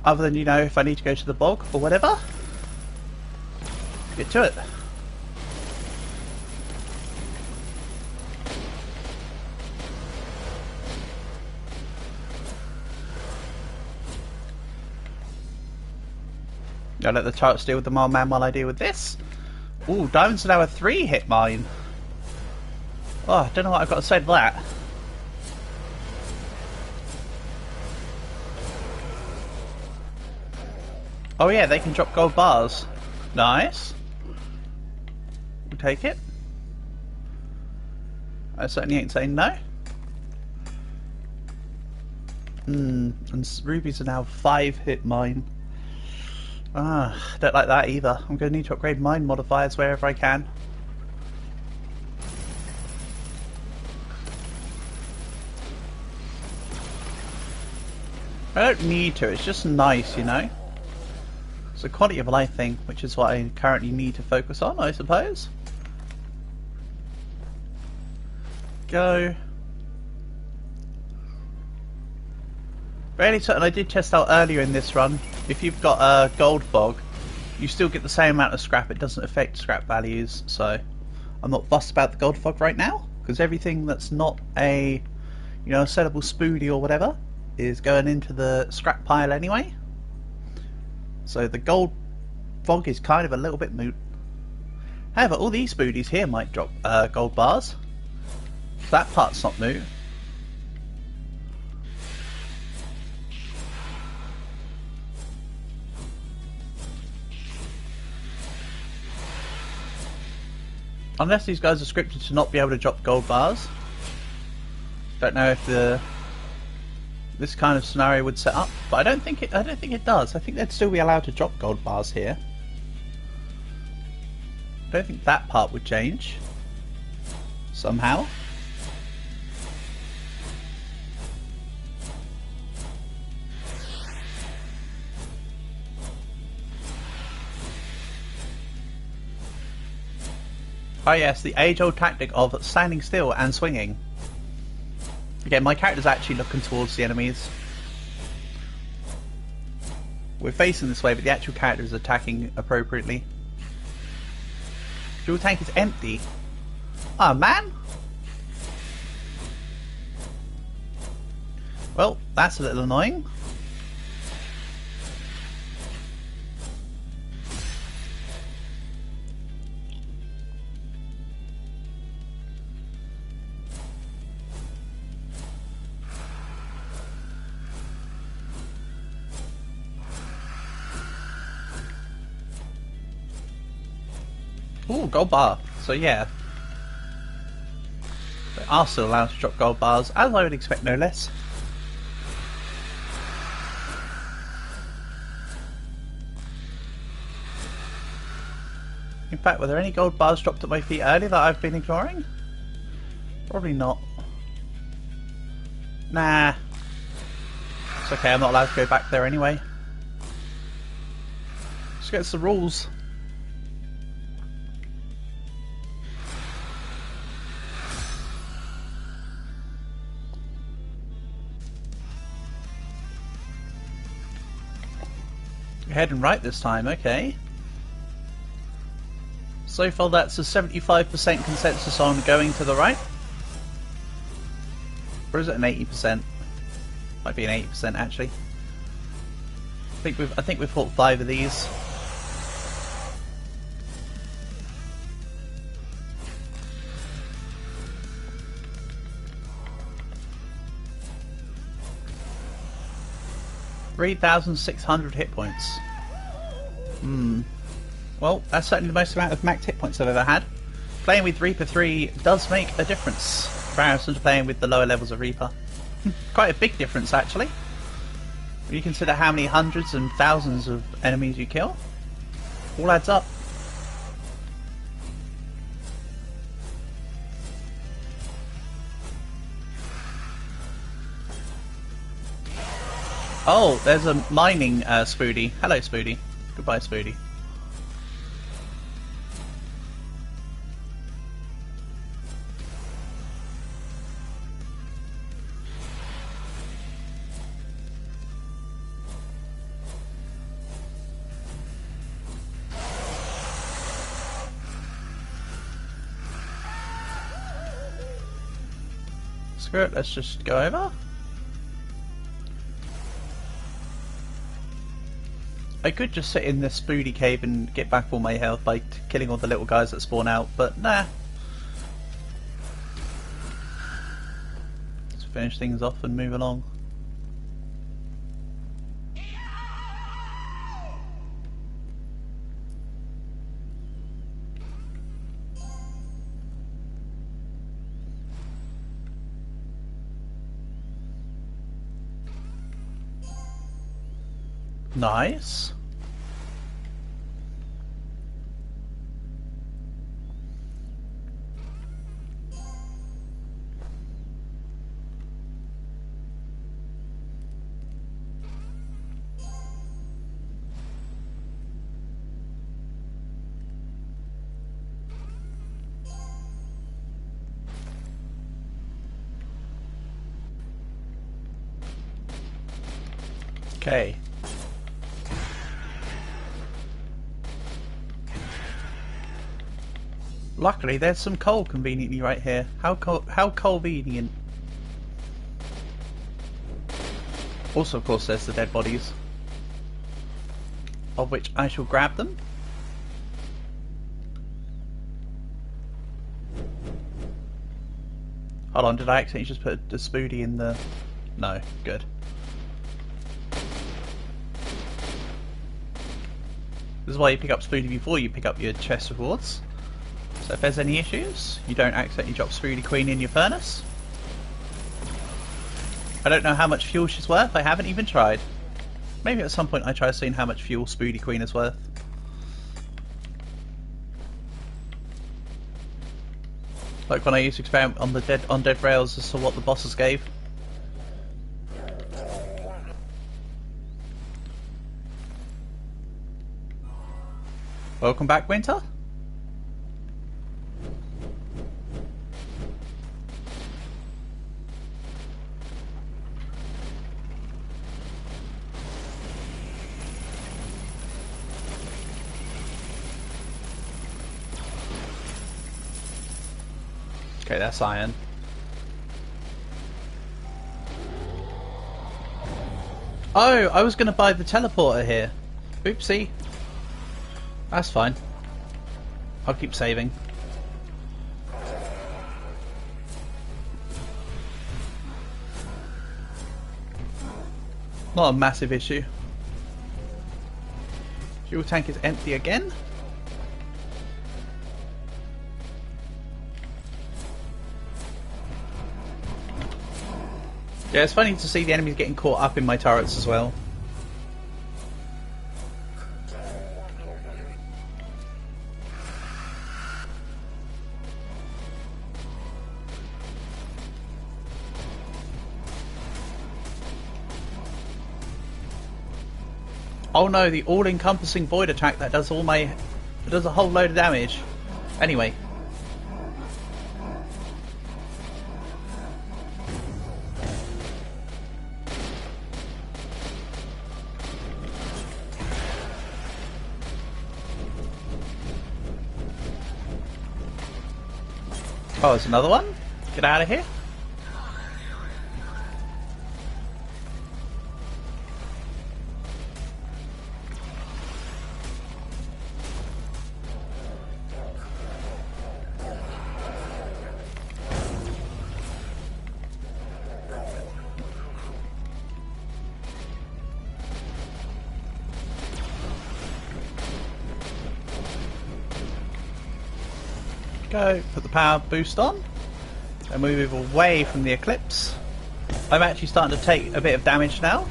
Other than, you know, if I need to go to the bog or whatever. Get to it. I'll let the turrets deal with the mild man while I deal with this. Ooh, diamonds are now a 3-hit mine. Oh, I don't know what I've got to say to that. Oh yeah, they can drop gold bars. Nice. We'll take it. I certainly ain't saying no. And rubies are now 5-hit mine. Ah, don't like that either. I'm going to need to upgrade mine modifiers wherever I can. I don't need to, it's just nice, you know? It's a quality of life thing, which is what I currently need to focus on, I suppose. Go. Really certain I did test out earlier in this run. If you've got a gold fog, you still get the same amount of scrap. It doesn't affect scrap values, so I'm not fussed about the gold fog right now, because everything that's not a, you know, a sellable spoody or whatever is going into the scrap pile anyway. So the gold fog is kind of a little bit moot. However, all these spoodies here might drop gold bars. That part's not moot. Unless these guys are scripted to not be able to drop gold bars. Don't know if this kind of scenario would set up, but I don't think it does. I think they'd still be allowed to drop gold bars here. I don't think that part would change somehow. Oh yes, the age-old tactic of standing still and swinging. Again, my character's actually looking towards the enemies. We're facing this way, but the actual character is attacking appropriately. Fuel tank is empty. Oh man! Well, that's a little annoying. Ooh, gold bar. So yeah. They are still allowed to drop gold bars, as I would expect, no less. In fact, were there any gold bars dropped at my feet earlier that I've been ignoring? Probably not. Nah. It's okay, I'm not allowed to go back there anyway. Just against the rules. You're heading right this time, okay. So far that's a 75% consensus on going to the right. Or is it an 80%? Might be an 80% actually. I think we've fought 5 of these. $3,600 hit points. Well, that's certainly the most amount of max hit points I've ever had. Playing with Reaper 3 does make a difference in comparison to playing with the lower levels of Reaper. Quite a big difference actually. When you consider how many hundreds and thousands of enemies you kill, all adds up. Oh, there's a mining Spoody. Hello Spoody. Goodbye Spoody. Screw it, let's just go over. I could just sit in this spoody cave and get back all my health by killing all the little guys that spawn out, but nah. Let's finish things off and move along. Nice. Okay. Luckily, there's some coal conveniently right here. How convenient. Also, of course, there's the dead bodies, of which I shall grab them. Hold on, did I accidentally just put a spoody in the... No, good. This is why you pick up spoody before you pick up your chest rewards. So if there's any issues, you don't accidentally drop Spoody Queen in your furnace. I don't know how much fuel she's worth, I haven't even tried. Maybe at some point I try seeing how much fuel Spoody Queen is worth. Like when I used to experiment on Dead Rails as to what the bosses gave. Welcome back, Winter. Okay, that's iron. Oh, I was going to buy the teleporter here. Oopsie. That's fine. I'll keep saving. Not a massive issue. Fuel tank is empty again. Yeah, it's funny to see the enemies getting caught up in my turrets as well. Oh no, the all-encompassing void attack that does it does a whole load of damage. Anyway. Oh, there's another one? Get out of here. Go, put the power boost on, and we move away from the eclipse. I'm actually starting to take a bit of damage now,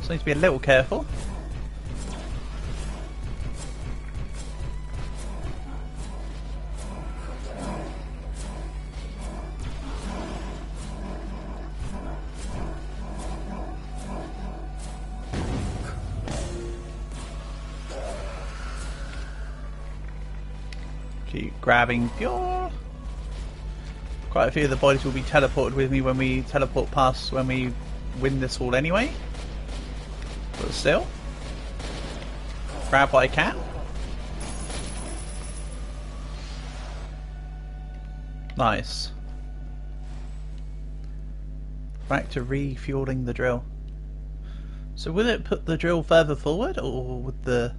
so I need to be a little careful. Keep grabbing fuel. Quite a few of the bodies will be teleported with me when we teleport past when we win this all anyway. But still, grab what I can. Nice. Back to refueling the drill. So will it put the drill further forward, or would the...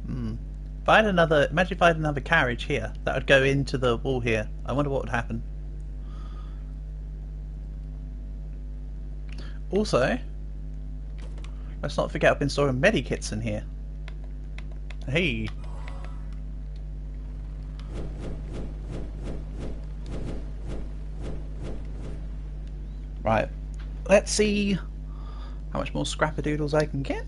If I had another... Imagine if I had another carriage here. That would go into the wall here. I wonder what would happen. Also, let's not forget I've been storing medikits in here. Hey. Right. Let's see how much more scrappadoodles I can get.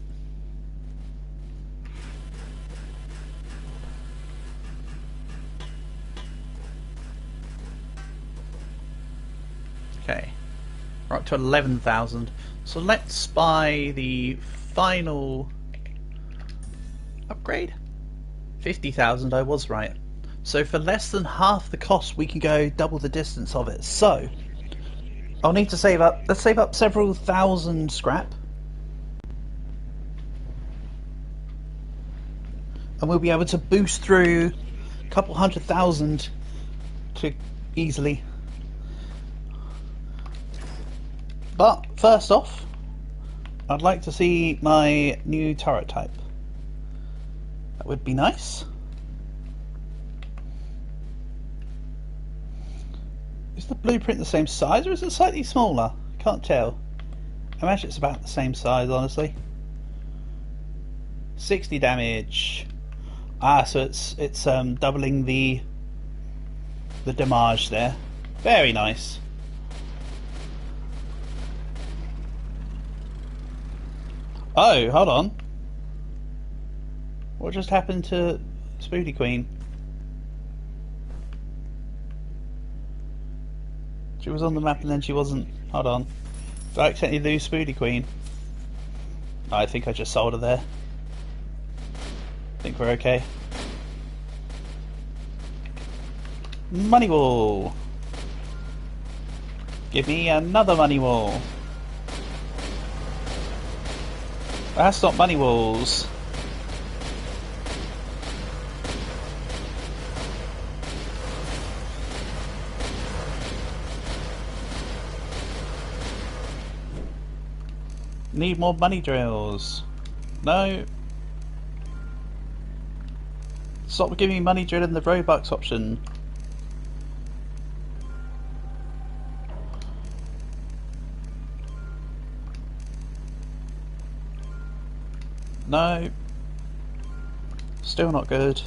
Okay. We're up to 11,000. So let's buy the final upgrade. 50,000, I was right. So for less than half the cost we can go double the distance of it. So I'll need to save up, let's save up several thousand scrap. And we'll be able to boost through a couple 100,000 to easily. But first off, I'd like to see my new turret type. That would be nice. Is the blueprint the same size, or is it slightly smaller? Can't tell. I imagine it's about the same size, honestly. 60 damage. Ah, so it's doubling the damage there. Very nice. Oh, hold on. What just happened to Spoody Queen? She was on the map and then she wasn't. Hold on. Did I accidentally lose Spoody Queen? I think I just sold her there. I think we're okay. Money wall! Give me another money wall! That's not money walls. Need more money drills. No. Stop giving me money drill in the Robux option. No. Still not good.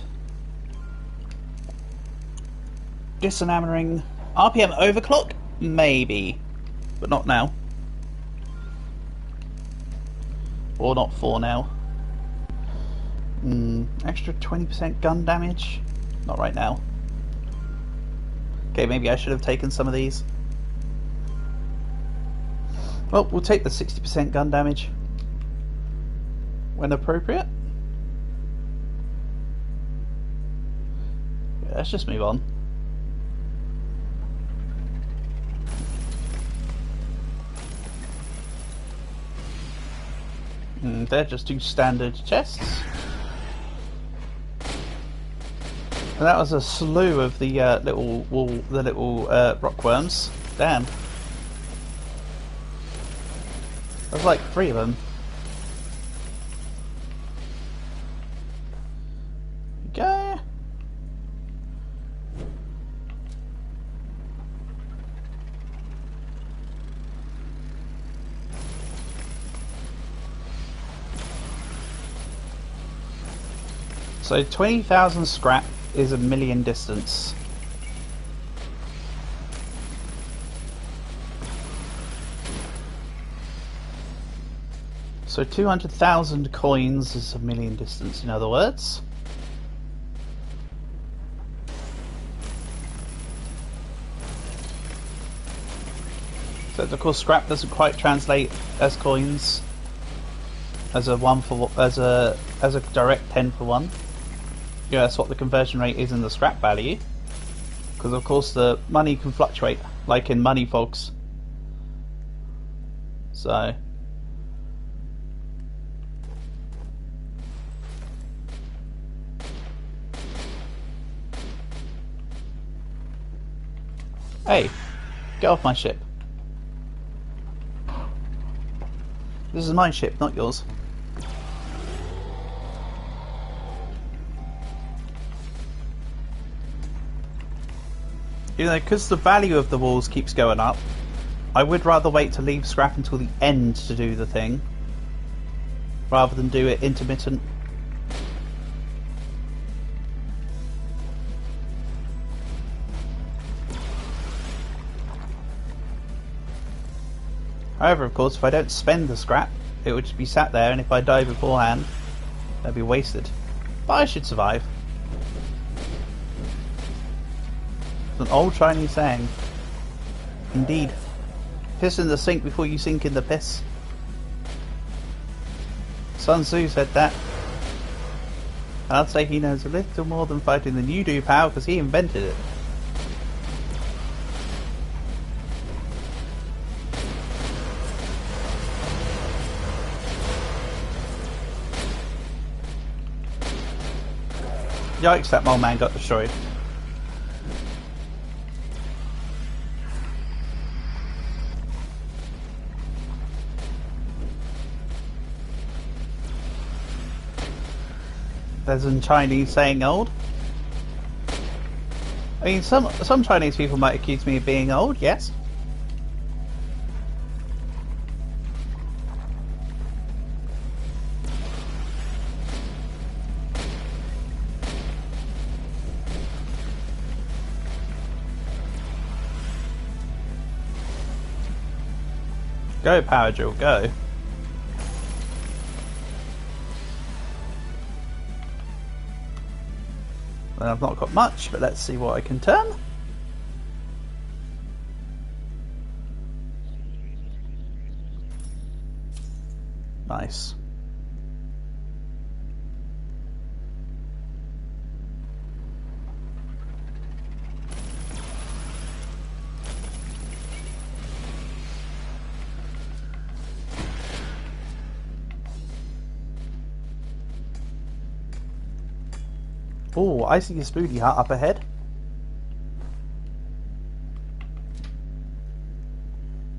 Disenamoring. RPM overclock? Maybe. But not now. Or not for now. Extra 20% gun damage? Not right now. Okay, maybe I should have taken some of these. Well, we'll take the 60% gun damage when appropriate. Yeah, let's just move on. They're just two standard chests. And that was a slew of the little rockworms. Damn. There's like 3 of them. Go. So 20,000 scrap is a million distance. So 200,000 coins is a million distance, in other words. So of course scrap doesn't quite translate as coins as a direct 10 for 1. Yeah, that's what the conversion rate is in the scrap value. Because of course the money can fluctuate, like in money fogs. So hey, get off my ship. This is my ship, not yours. You know, because the value of the walls keeps going up, I would rather wait to leave scrap until the end to do the thing, rather than do it intermittent. However, of course, if I don't spend the scrap, it would just be sat there, and if I die beforehand, that'd be wasted. But I should survive. It's an old Chinese saying. Indeed. Piss in the sink before you sink in the piss. Sun Tzu said that. And I'd say he knows a little more than fighting than you do, pal, because he invented it. Yikes, that mole man got destroyed. There's a Chinese saying old. I mean, some Chinese people might accuse me of being old, yes. Go, Power Drill, go. And I've not got much, but let's see what I can turn. Nice. Oh, I see a spooky hut up ahead.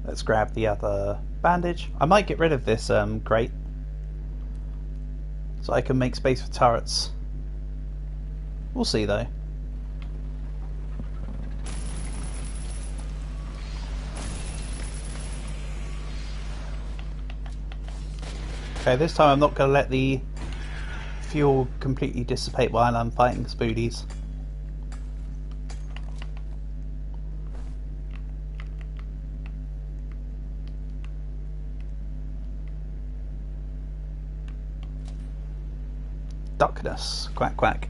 Let's grab the other bandage. I might get rid of this crate, so I can make space for turrets. We'll see though. Okay, this time I'm not going to let the fuel completely dissipate while I'm fighting spoodies. Darkness. Quack quack.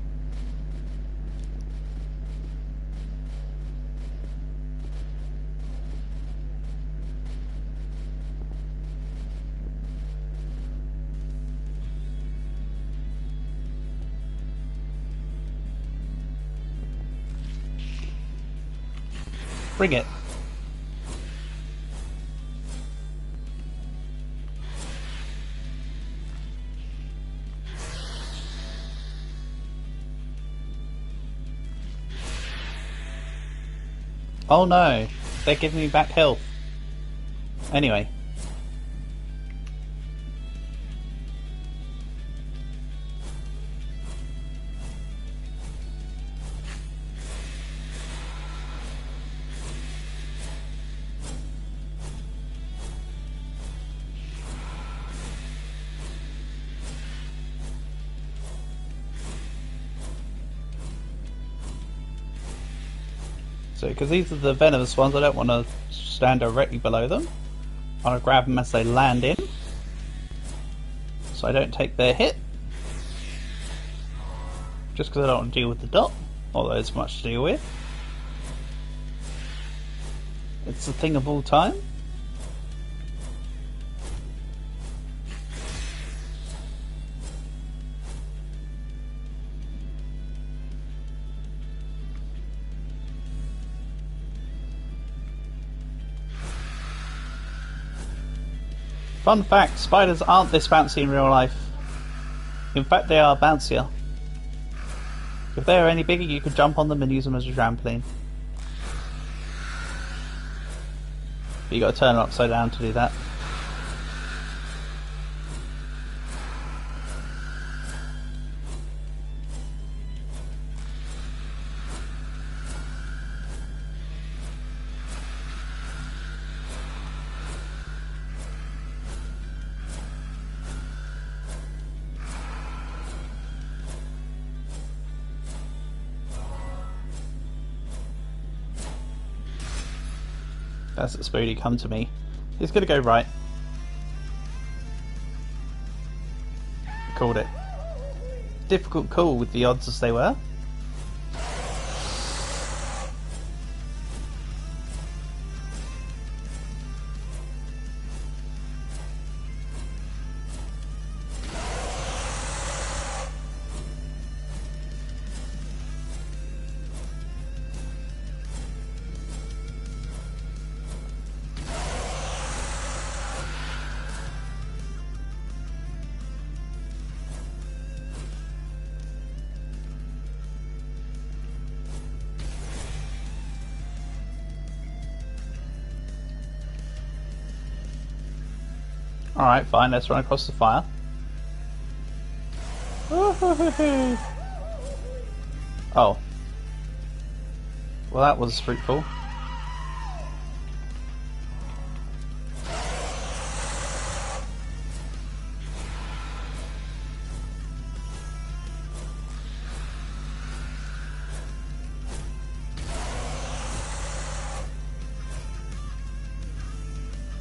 Bring it. Oh no, they're giving me back health. Anyway. So, because these are the venomous ones, I don't want to stand directly below them. I want to grab them as they land in, so I don't take their hit. Just because I don't want to deal with the dot, although there's much to deal with. It's the thing of all time. Fun fact, spiders aren't this bouncy in real life. In fact, they are bouncier. If they are any bigger, you could jump on them and use them as a trampoline. But you got to turn it upside down to do that. That's it, Spoody, come to me. He's gonna go right. Called it. Difficult call with the odds as they were. Alright, fine, let's run across the fire. Oh. Well, that was fruitful.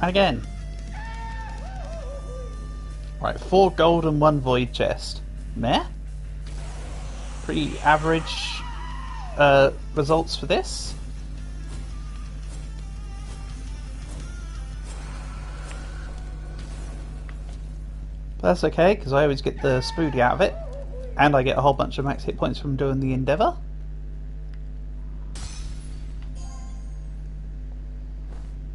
Again. Right, 4 gold and 1 void chest. Meh? Pretty average results for this. But that's okay, because I always get the Spoody out of it. And I get a whole bunch of max hit points from doing the Endeavour.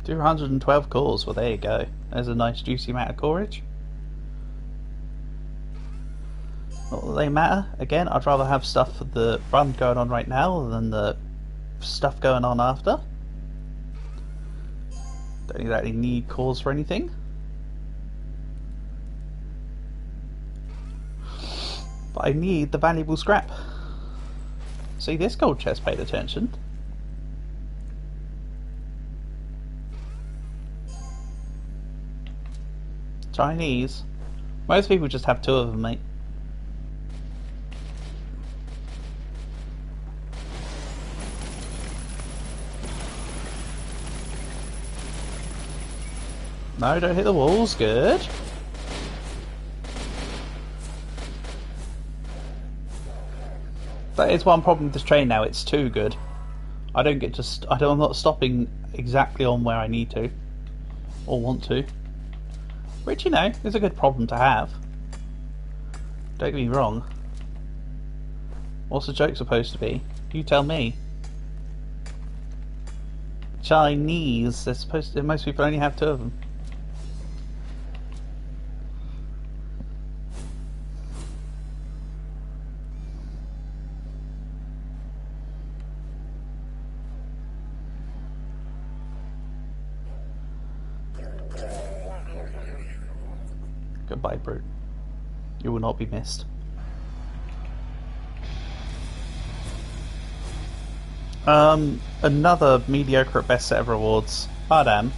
$212 cores, well there you go. There's a nice juicy amount of coreage. Not that they matter. Again, I'd rather have stuff for the run going on right now than the stuff going on after. Don't exactly need cores for anything. But I need the valuable scrap. See, this gold chest paid attention. Chinese. Most people just have 2 of them, mate. No, don't hit the walls. Good. That is one problem with this train now. It's too good. I don't get to. I'm not stopping exactly on where I need to or want to. Which, you know, is a good problem to have. Don't get me wrong. What's the joke supposed to be? You tell me. Chinese. They're supposed to. Most people only have 2 of them. Goodbye, brute. You will not be missed. Another mediocre at best set of rewards. Ah, damn.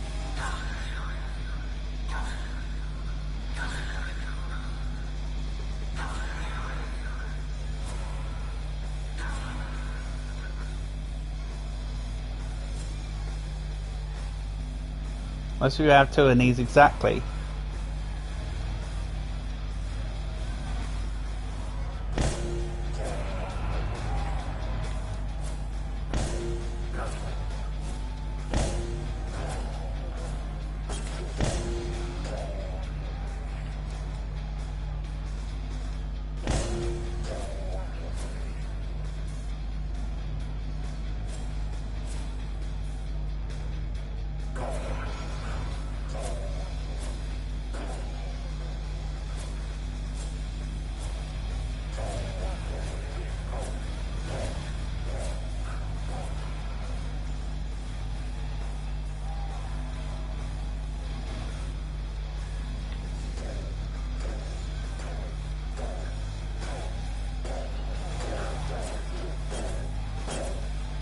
Most of you have 2 of these exactly.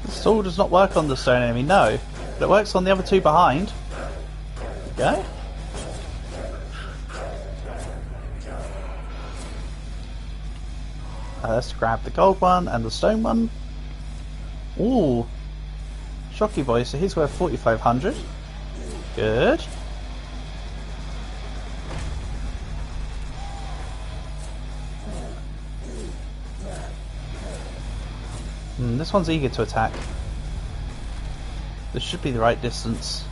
Stall does not work on the stone enemy, no. But it works on the other 2 behind. There we go. Let's grab the gold one and the stone one. Ooh. Shocky boy, so he's worth 4,500. Good. This one's eager to attack. This should be the right distance.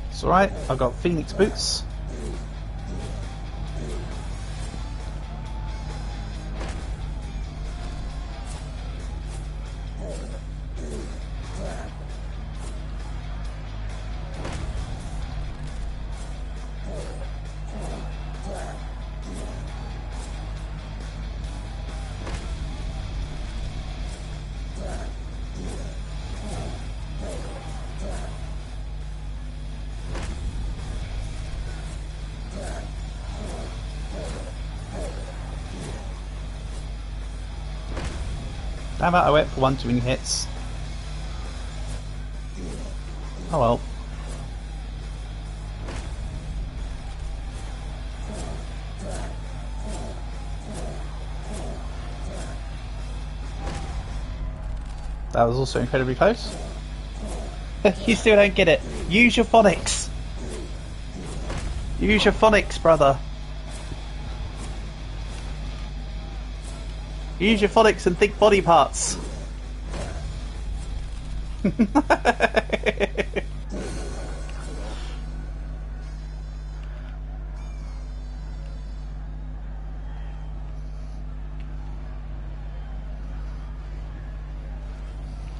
It's alright, I've got Phoenix boots. Damn it, I went for one too many hits. Oh well. That was also incredibly close. You still don't get it. Use your phonics. Use your phonics, brother. Use your phonics and think body parts.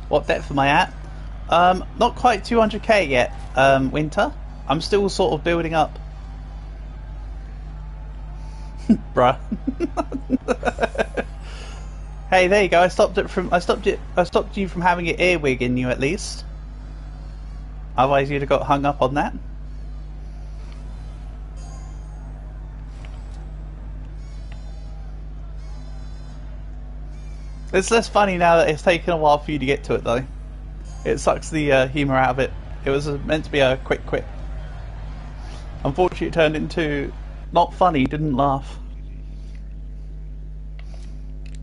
What depth am I at? Not quite 200k yet, Winter. I'm still sort of building up. Bruh. Hey, there you go. I stopped you from having your earwig in you at least. Otherwise, you'd have got hung up on that. It's less funny now that it's taken a while for you to get to it, though. It sucks the humour out of it. It was meant to be a quick quit. Unfortunately, it turned into not funny. Didn't laugh.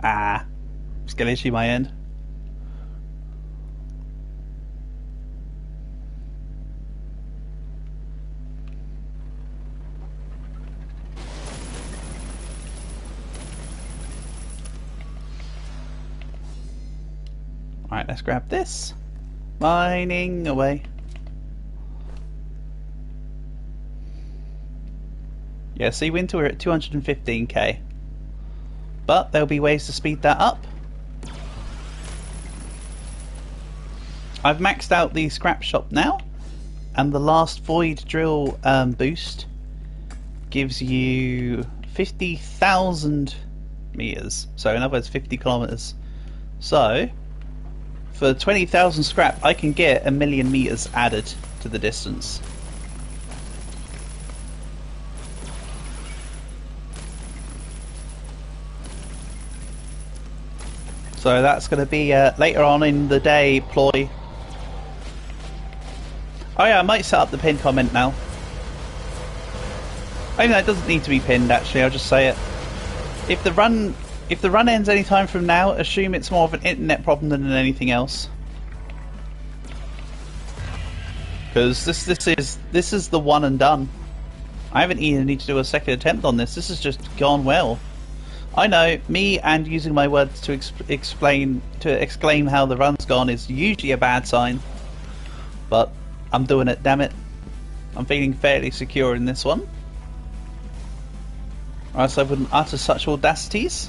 Ah. Skill issue my end. Alright, let's grab this. Mining away. Yeah, see, Winter, we're at 215k. But there'll be ways to speed that up. I've maxed out the scrap shop now, and the last void drill boost gives you 50,000 meters. So in other words, 50 kilometers. So for 20,000 scrap, I can get 1,000,000 meters added to the distance. So that's going to be later on in the day ploy. Oh yeah, I might set up the pinned comment now. I mean, that doesn't need to be pinned actually, I'll just say it. If the run ends any time from now, assume it's more of an internet problem than anything else. Because this is the one and done. I haven't even need to do a second attempt on this. This has just gone well. I know, me and using my words to exclaim how the run's gone is usually a bad sign. But I'm doing it, damn it. I'm feeling fairly secure in this one. Or else I wouldn't utter such audacities.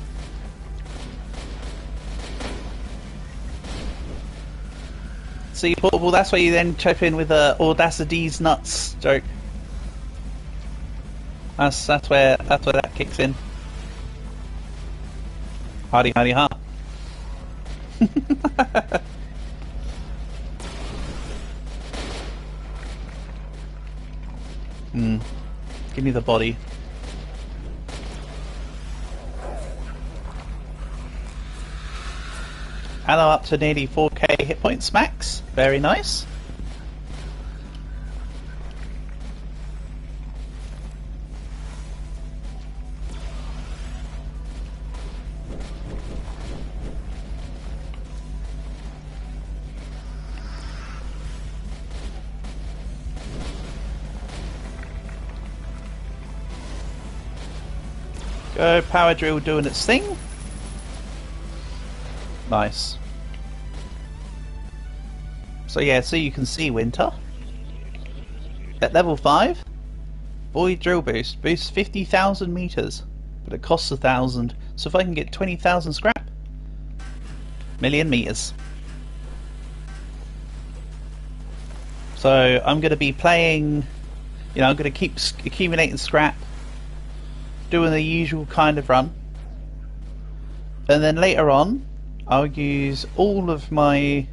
See, Portable, that's where you then chip in with a audacities nuts joke. That's where that kicks in. Hardy hardy ha. Give me the body. Hello, up to nearly 4k hit points max. Very nice. Go, power drill doing its thing. Nice. So yeah, so you can see winter. At level 5, void drill boost. Boosts 50,000 meters. But it costs 1,000. So if I can get 20,000 scrap, million meters. So I'm going to be playing, you know, I'm going to keep accumulating scrap, doing the usual kind of run, and then later on I'll use all of my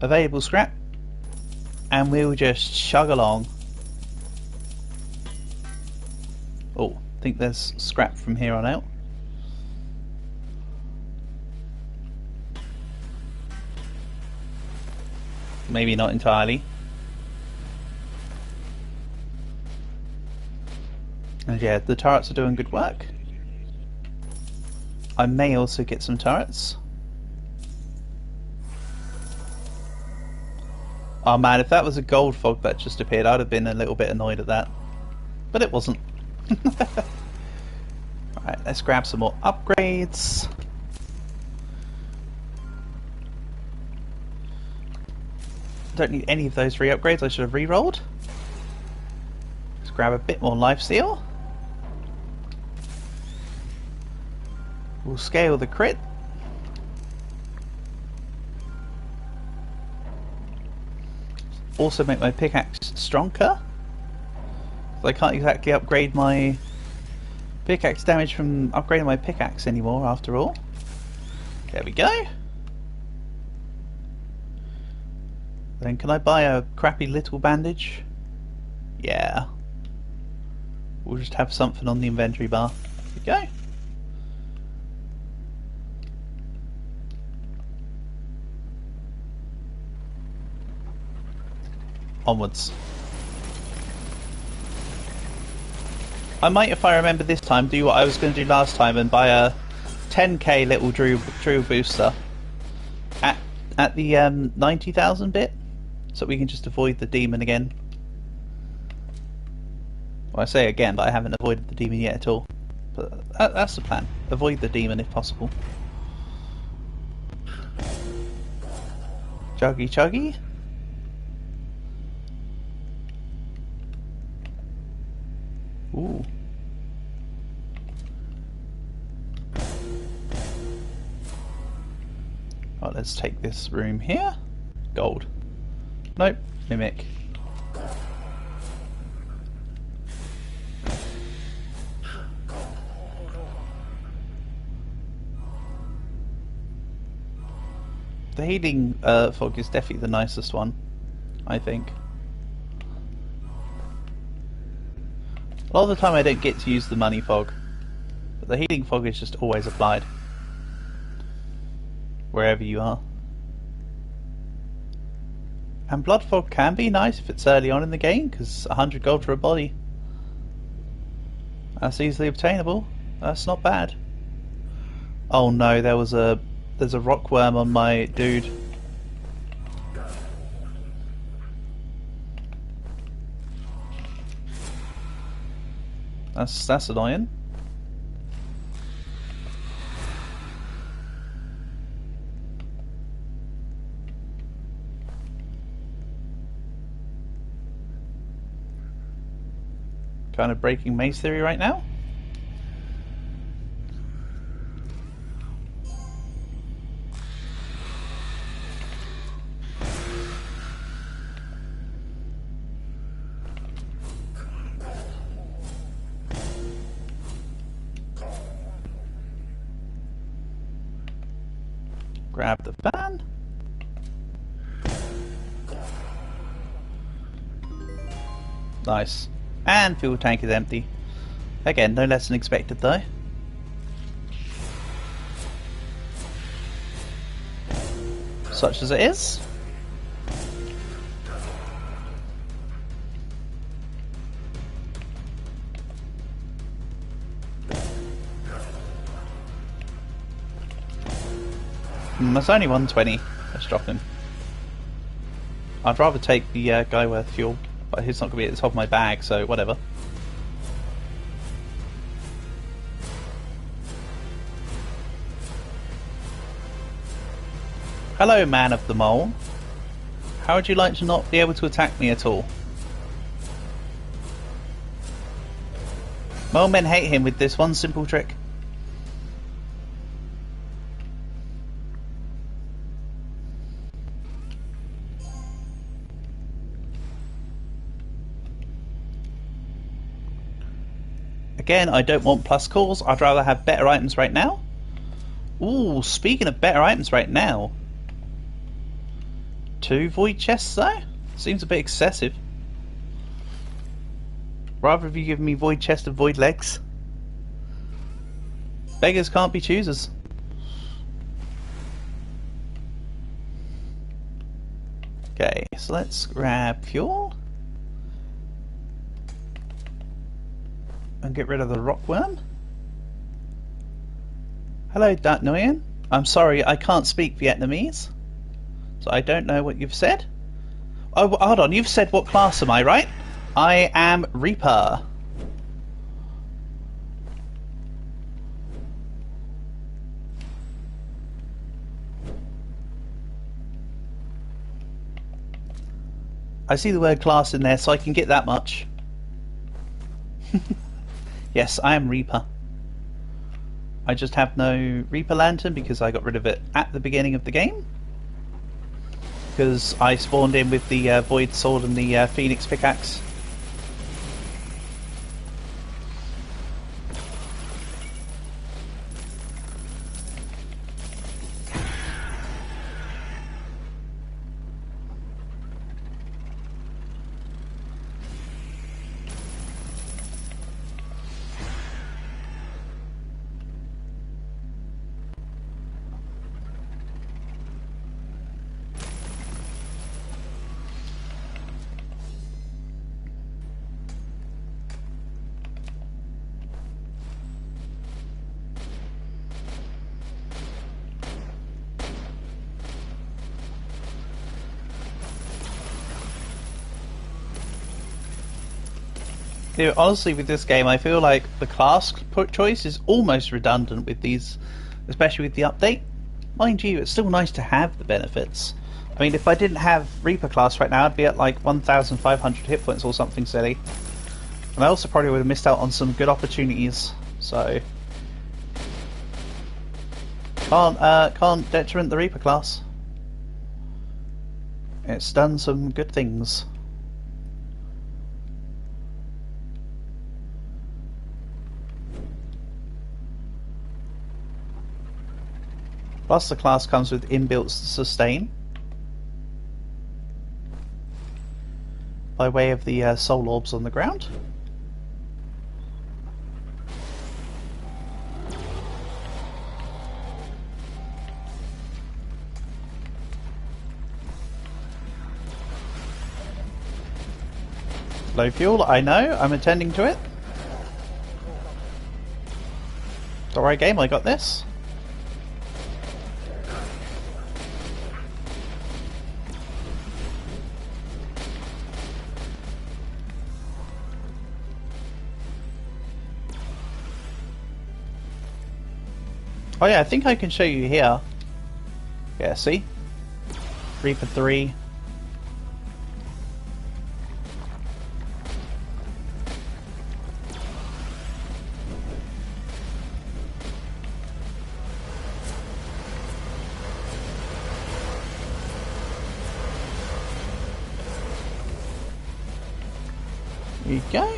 available scrap and we'll just chug along. Oh, I think there's scrap from here on out. Maybe not entirely. And yeah, the turrets are doing good work. I may also get some turrets. Oh man, if that was a gold fog that just appeared, I'd have been a little bit annoyed at that. But it wasn't. Alright, let's grab some more upgrades. Don't need any of those free upgrades, I should have re-rolled. Let's grab a bit more lifesteal. We'll scale the crit. Also make my pickaxe stronger. So I can't exactly upgrade my pickaxe damage from upgrading my pickaxe anymore after all. There we go. Then can I buy a crappy little bandage? Yeah. We'll just have something on the inventory bar. There we go. Onwards. I might, if I remember this time, do what I was going to do last time and buy a 10k little drill booster at the 90,000 bit, so we can just avoid the demon again. Well, I say again, but I haven't avoided the demon yet at all. But that's the plan. Avoid the demon if possible. Chuggy chuggy. Ooh. Right, let's take this room here. Gold. Nope, mimic. The healing fog is definitely the nicest one, I think. A lot of the time I don't get to use the money fog, but the healing fog is just always applied, wherever you are. And blood fog can be nice if it's early on in the game, because 100 gold for a body. That's easily obtainable. That's not bad. Oh no, there's a rock worm on my dude. That's annoying. Kind of breaking maze theory right now. Grab the fan. Nice. And fuel tank is empty. Again, no less than expected though. Such as it is. That's only 120. Let's drop him. I'd rather take the guy with fuel, but he's not going to be at the top of my bag, so whatever. Hello, man of the mole. How would you like to not be able to attack me at all? Mole men hate him with this one simple trick. Again, I don't want plus cores. I'd rather have better items right now. Ooh, speaking of better items right now. 2 void chests though? Seems a bit excessive. Rather have you given me void chest and void legs. Beggars can't be choosers. Okay, so let's grab fuel. And get rid of the rockworm. Hello, Dat Nguyen. I'm sorry, I can't speak Vietnamese. So I don't know what you've said. Oh, hold on, you've said what class am I, right? I am Reaper. I see the word class in there, so I can get that much. Yes, I am Reaper. I just have no Reaper Lantern because I got rid of it at the beginning of the game. Because I spawned in with the Void Sword and the Phoenix Pickaxe. Dude, honestly, with this game, I feel like the class choice is almost redundant with these, especially with the update. Mind you, it's still nice to have the benefits. I mean, if I didn't have Reaper class right now, I'd be at like 1,500 hit points or something silly. And I also probably would have missed out on some good opportunities. So can't detriment the Reaper class. It's done some good things. Plus the class comes with inbuilt sustain by way of the soul orbs on the ground. Low fuel, I know, I'm attending to it. Don't worry game, I got this. Oh yeah, I think I can show you here. Yeah, see? Reaper 3. There you go.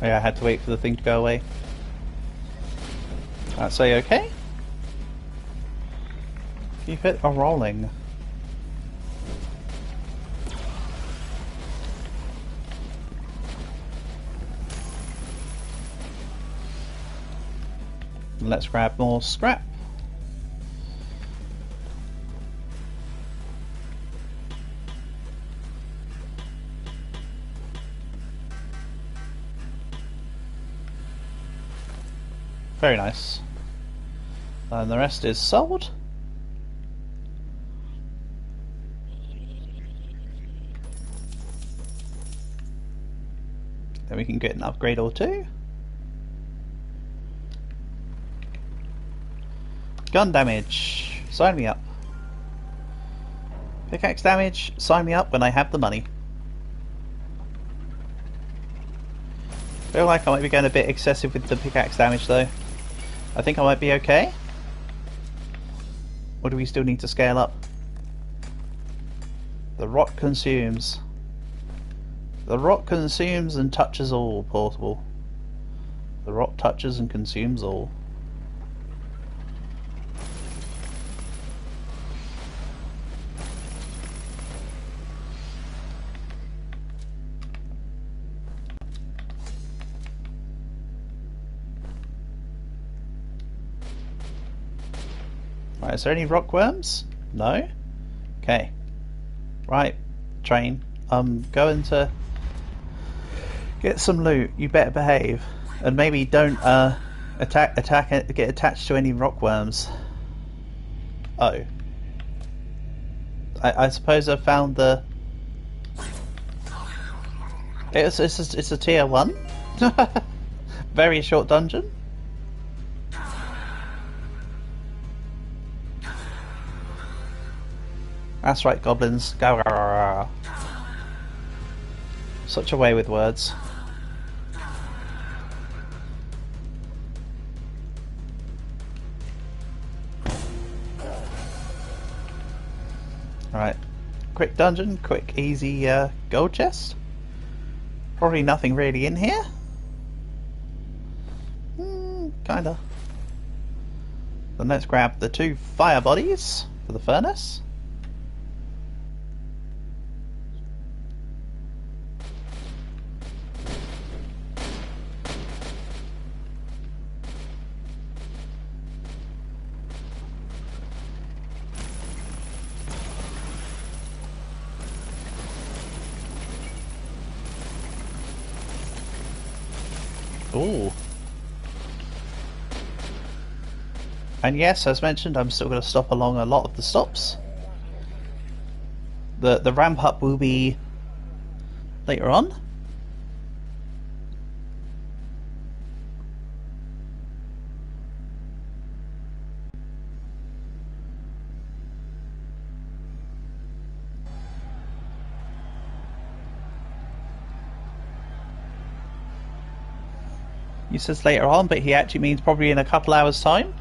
Oh yeah, I had to wait for the thing to go away. That's okay. Keep it a-rolling. Let's grab more scrap. Very nice. And the rest is sold. Then we can get an upgrade or two. Gun damage. Sign me up. Pickaxe damage. Sign me up when I have the money. Feel like I might be going a bit excessive with the pickaxe damage though. I think I might be okay. Or do we still need to scale up? The rock consumes. The rock consumes and touches all, portable. The rock touches and consumes all. Right, is there any rock worms? No? Okay. Right, train. I'm going to get some loot. You better behave. And maybe don't get attached to any rock worms. Oh. I suppose I found the... It's a tier 1. Very short dungeon. That's right, goblins. Go. Such a way with words. Right. Quick dungeon, quick, easy gold chest. Probably nothing really in here. Kinda. Then let's grab the 2 fire bodies for the furnace. Ooh. And yes, as mentioned, I'm still going to stop along a lot of the stops. The ramp up will be later on. He says later on, but he actually means probably in a couple hours' time.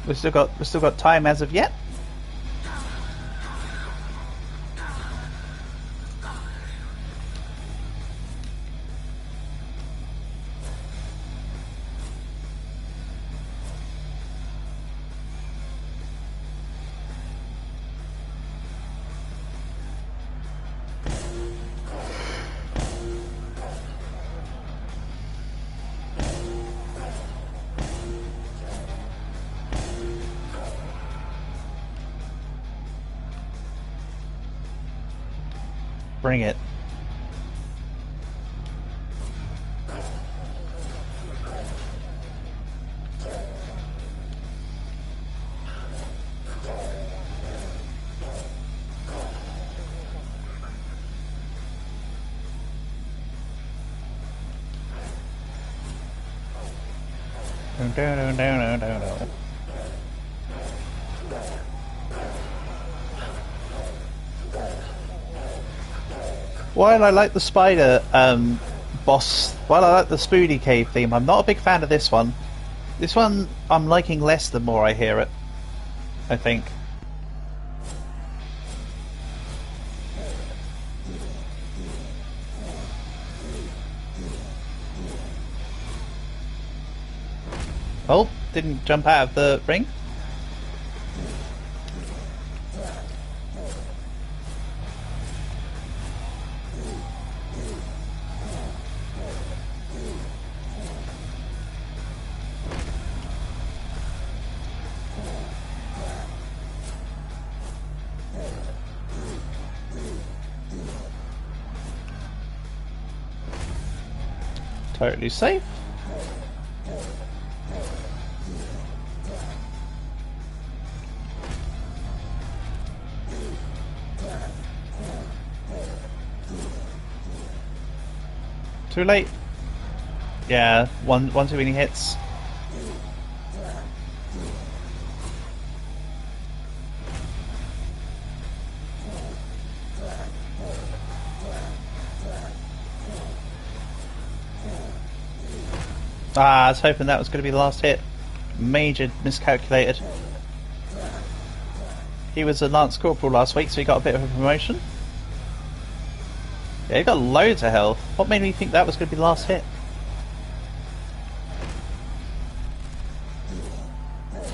We've still got time as of yet. Bring it. While I like the spider boss, while I like the Spoody Cave theme, I'm not a big fan of this one. This one I'm liking less the more I hear it, I think. Oh, didn't jump out of the ring. Totally safe. Too late. Yeah, one too many hits. Ah, I was hoping that was going to be the last hit. Major miscalculated. He was a Lance Corporal last week, so he got a bit of a promotion. Yeah, he got loads of health. What made me think that was going to be the last hit?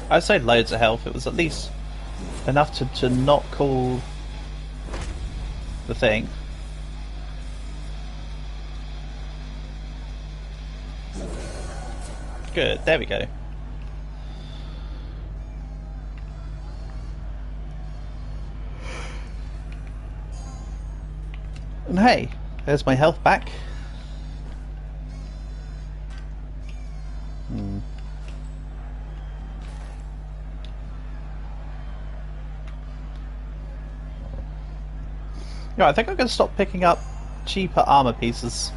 I'd say loads of health. It was at least enough to not call the thing. Good, there we go. And hey, there's my health back. Yeah, I think I'm going to stop picking up cheaper armor pieces.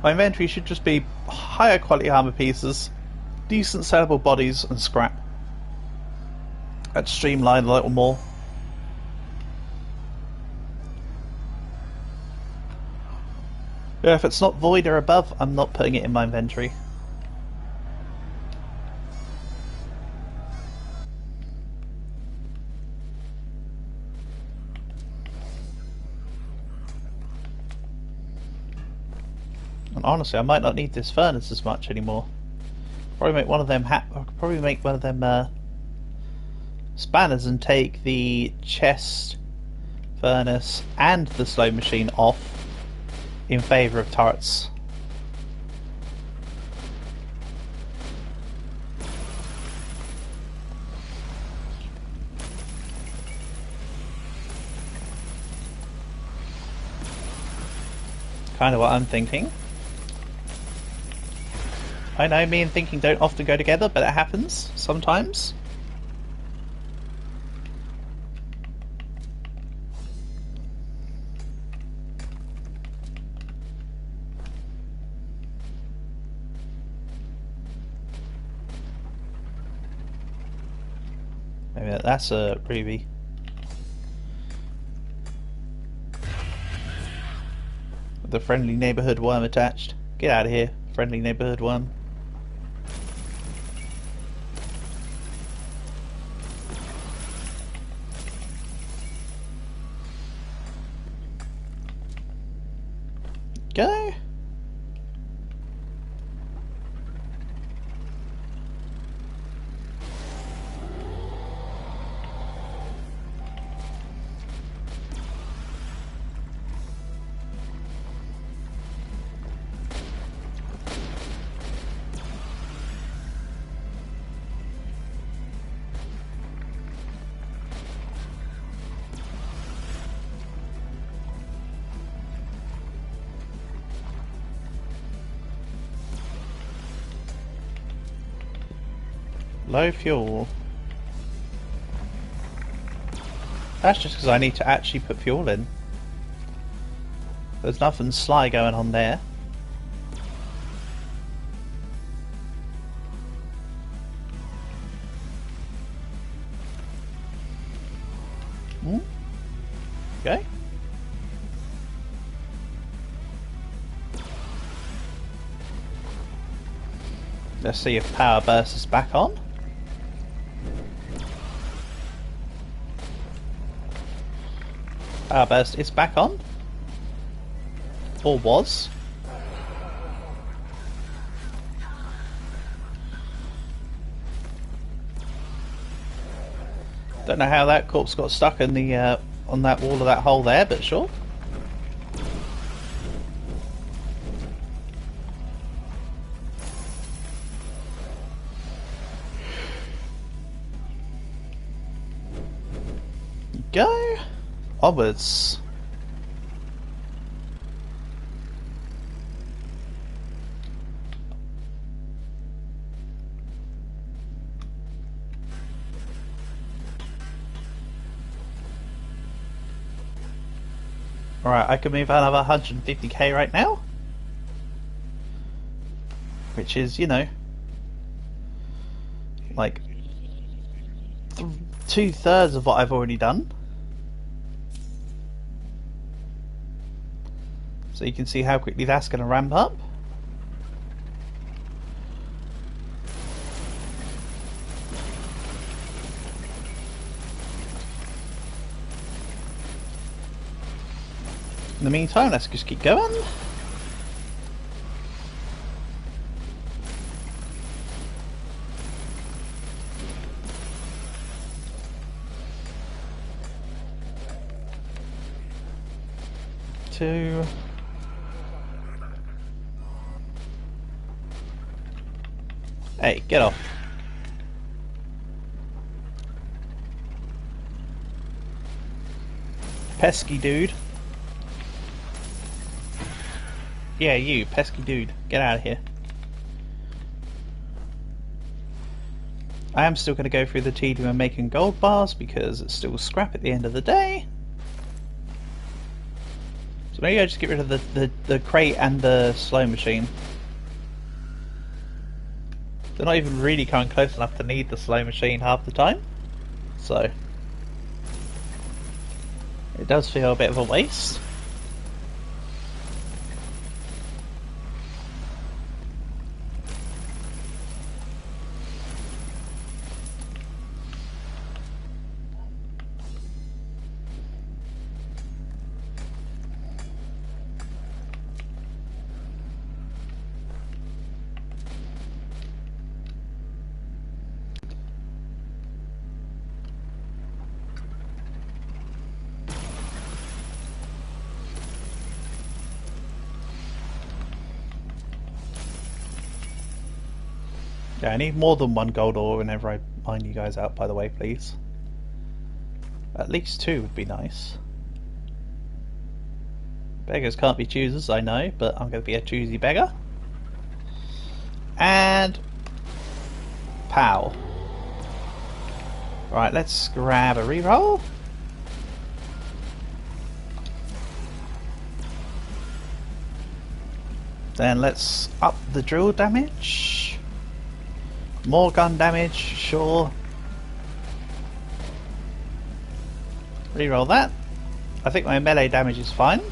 My inventory should just be higher quality armor pieces, decent sellable bodies, and scrap. I'd streamline a little more. Yeah, if it's not void or above, I'm not putting it in my inventory. And honestly, I might not need this furnace as much anymore. Probably make one of them probably make one of them spanners and take the chest, furnace, and the slow machine off in favour of turrets. Kind of what I'm thinking. I know me and thinking don't often go together, but it happens sometimes. Maybe that's a ruby. With the friendly neighbourhood worm attached. Get out of here, friendly neighbourhood worm. Go. Low fuel. That's just because I need to actually put fuel in. There's nothing sly going on there. Okay. Let's see if power burst is back on. Power burst is back on. Or was. Don't know how that corpse got stuck in the on that wall of that hole there, but sure. Go onwards. Alright, I can move another 150k right now. which is, you know, like 2/3 of what I've already done. So you can see how quickly that's going to ramp up. In the meantime, let's just keep going. Two. Hey, get off. Pesky dude. Yeah, you, pesky dude. Get out of here. I am still going to go through the tedium of making gold bars because it's still scrap at the end of the day. So maybe I just get rid of the crate and the slow machine. They're not even really coming close enough to need the slow machine half the time. So it does feel a bit of a waste. Yeah, I need more than one gold ore whenever I mine you guys out, by the way, please. At least 2 would be nice. Beggars can't be choosers, I know, but I'm going to be a choosy beggar. And pow. Right, let's grab a reroll. Then let's up the drill damage. More gun damage, sure. Reroll that. I think my melee damage is fine.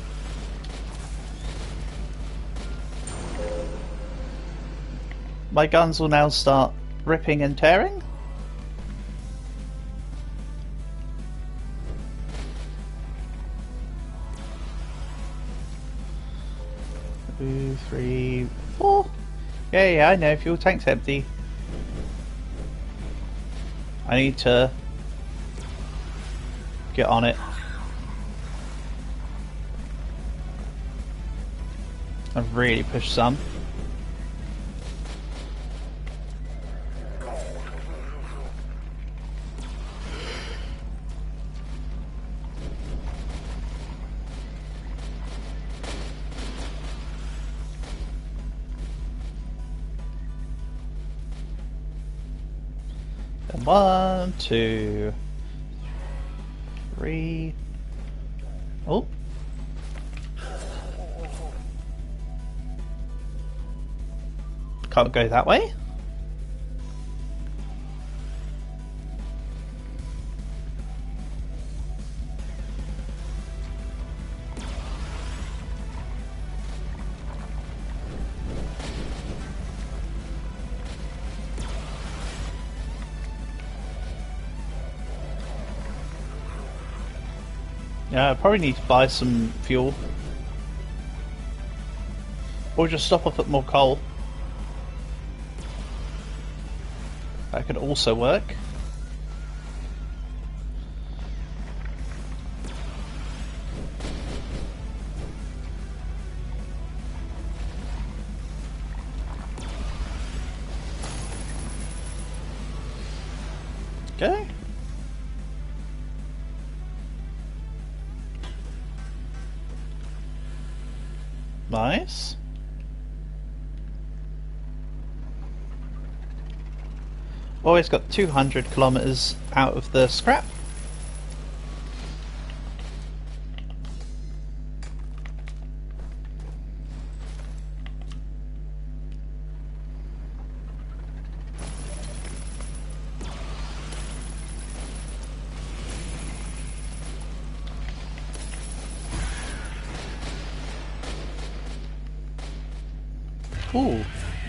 My guns will now start ripping and tearing. Two, 3, 4. Yeah, I know. Fuel tank's empty. I need to get on it. I've really pushed some. And 1, 2, 3. Oh. Can't go that way. Yeah, I probably need to buy some fuel. Or just stop off at more coal. That could also work. Okay. Nice. Always got 200 kilometers out of the scrap. Ooh,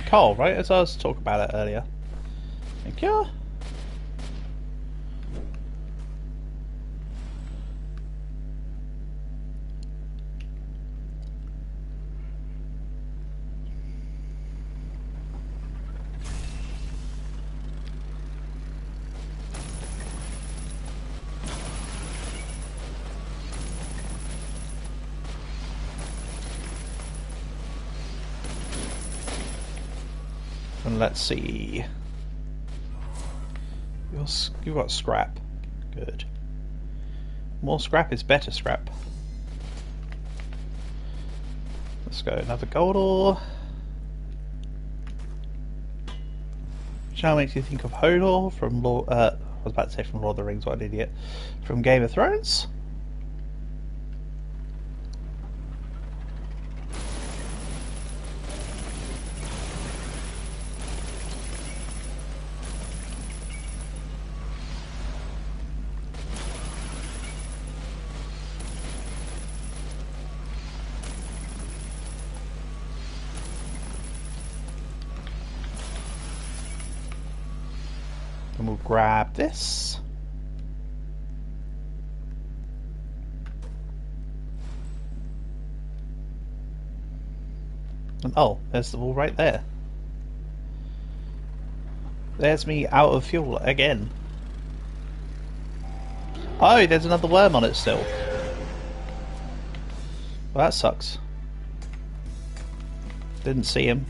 coal, right? As I was talking about it earlier. Thank you. And let's see. You've got scrap. Good. More scrap is better scrap. Let's go another gold ore. Which now makes you think of Hodor from I was about to say from Lord of the Rings, what an idiot. From Game of Thrones. And we'll grab this. And oh, there's the wall right there. There's me out of fuel again. Oh, there's another worm on it still. Well, that sucks. Didn't see him.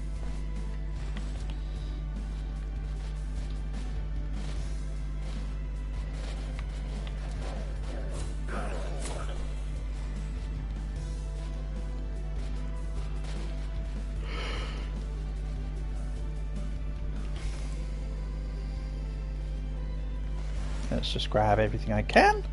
Let's just grab everything I can.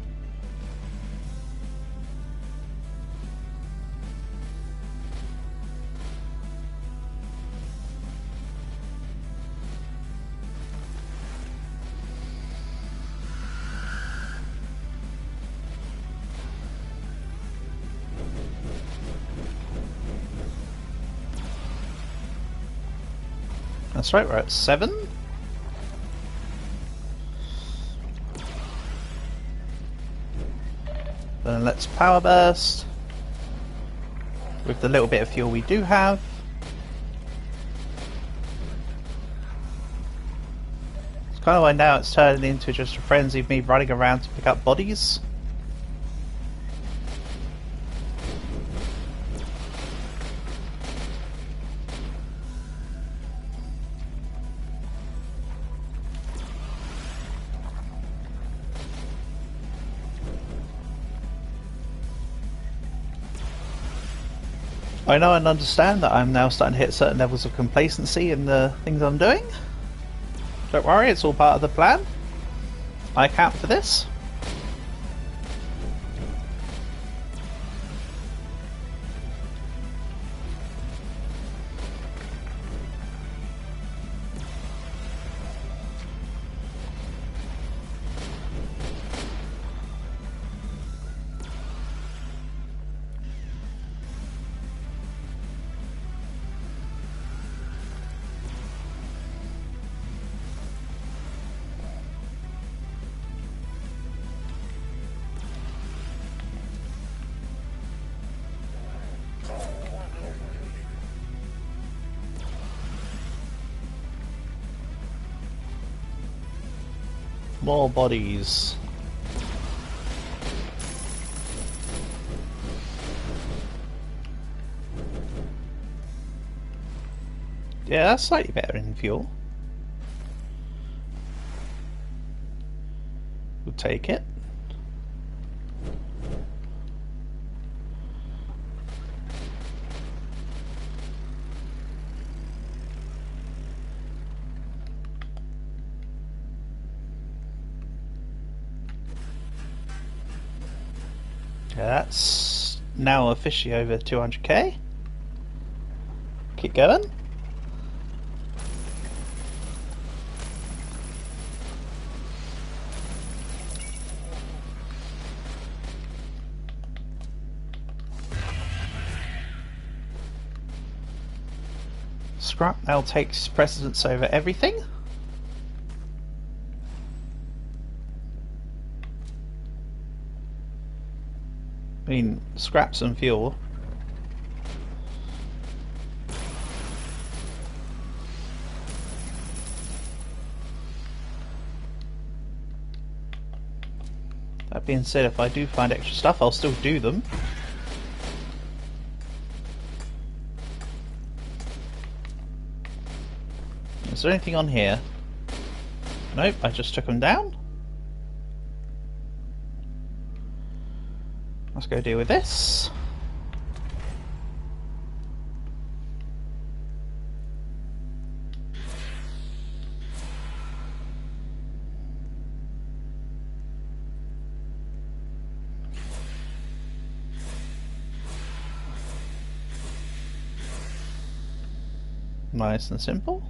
That's right, we're at 7. Then let's power burst with the little bit of fuel we do have. It's kind of like now it's turning into just a frenzy of me running around to pick up bodies. I know and understand that I'm now starting to hit certain levels of complacency in the things I'm doing. Don't worry, it's all part of the plan. I account for this. More bodies. Yeah, that's slightly better in fuel. We'll take it. That's now officially over 200k. Keep going. Scrap now takes precedence over everything. I mean, scraps and fuel. That being said, if I do find extra stuff, I'll still do them. Is there anything on here? Nope, I just took them down. Let's go deal with this. Nice and simple.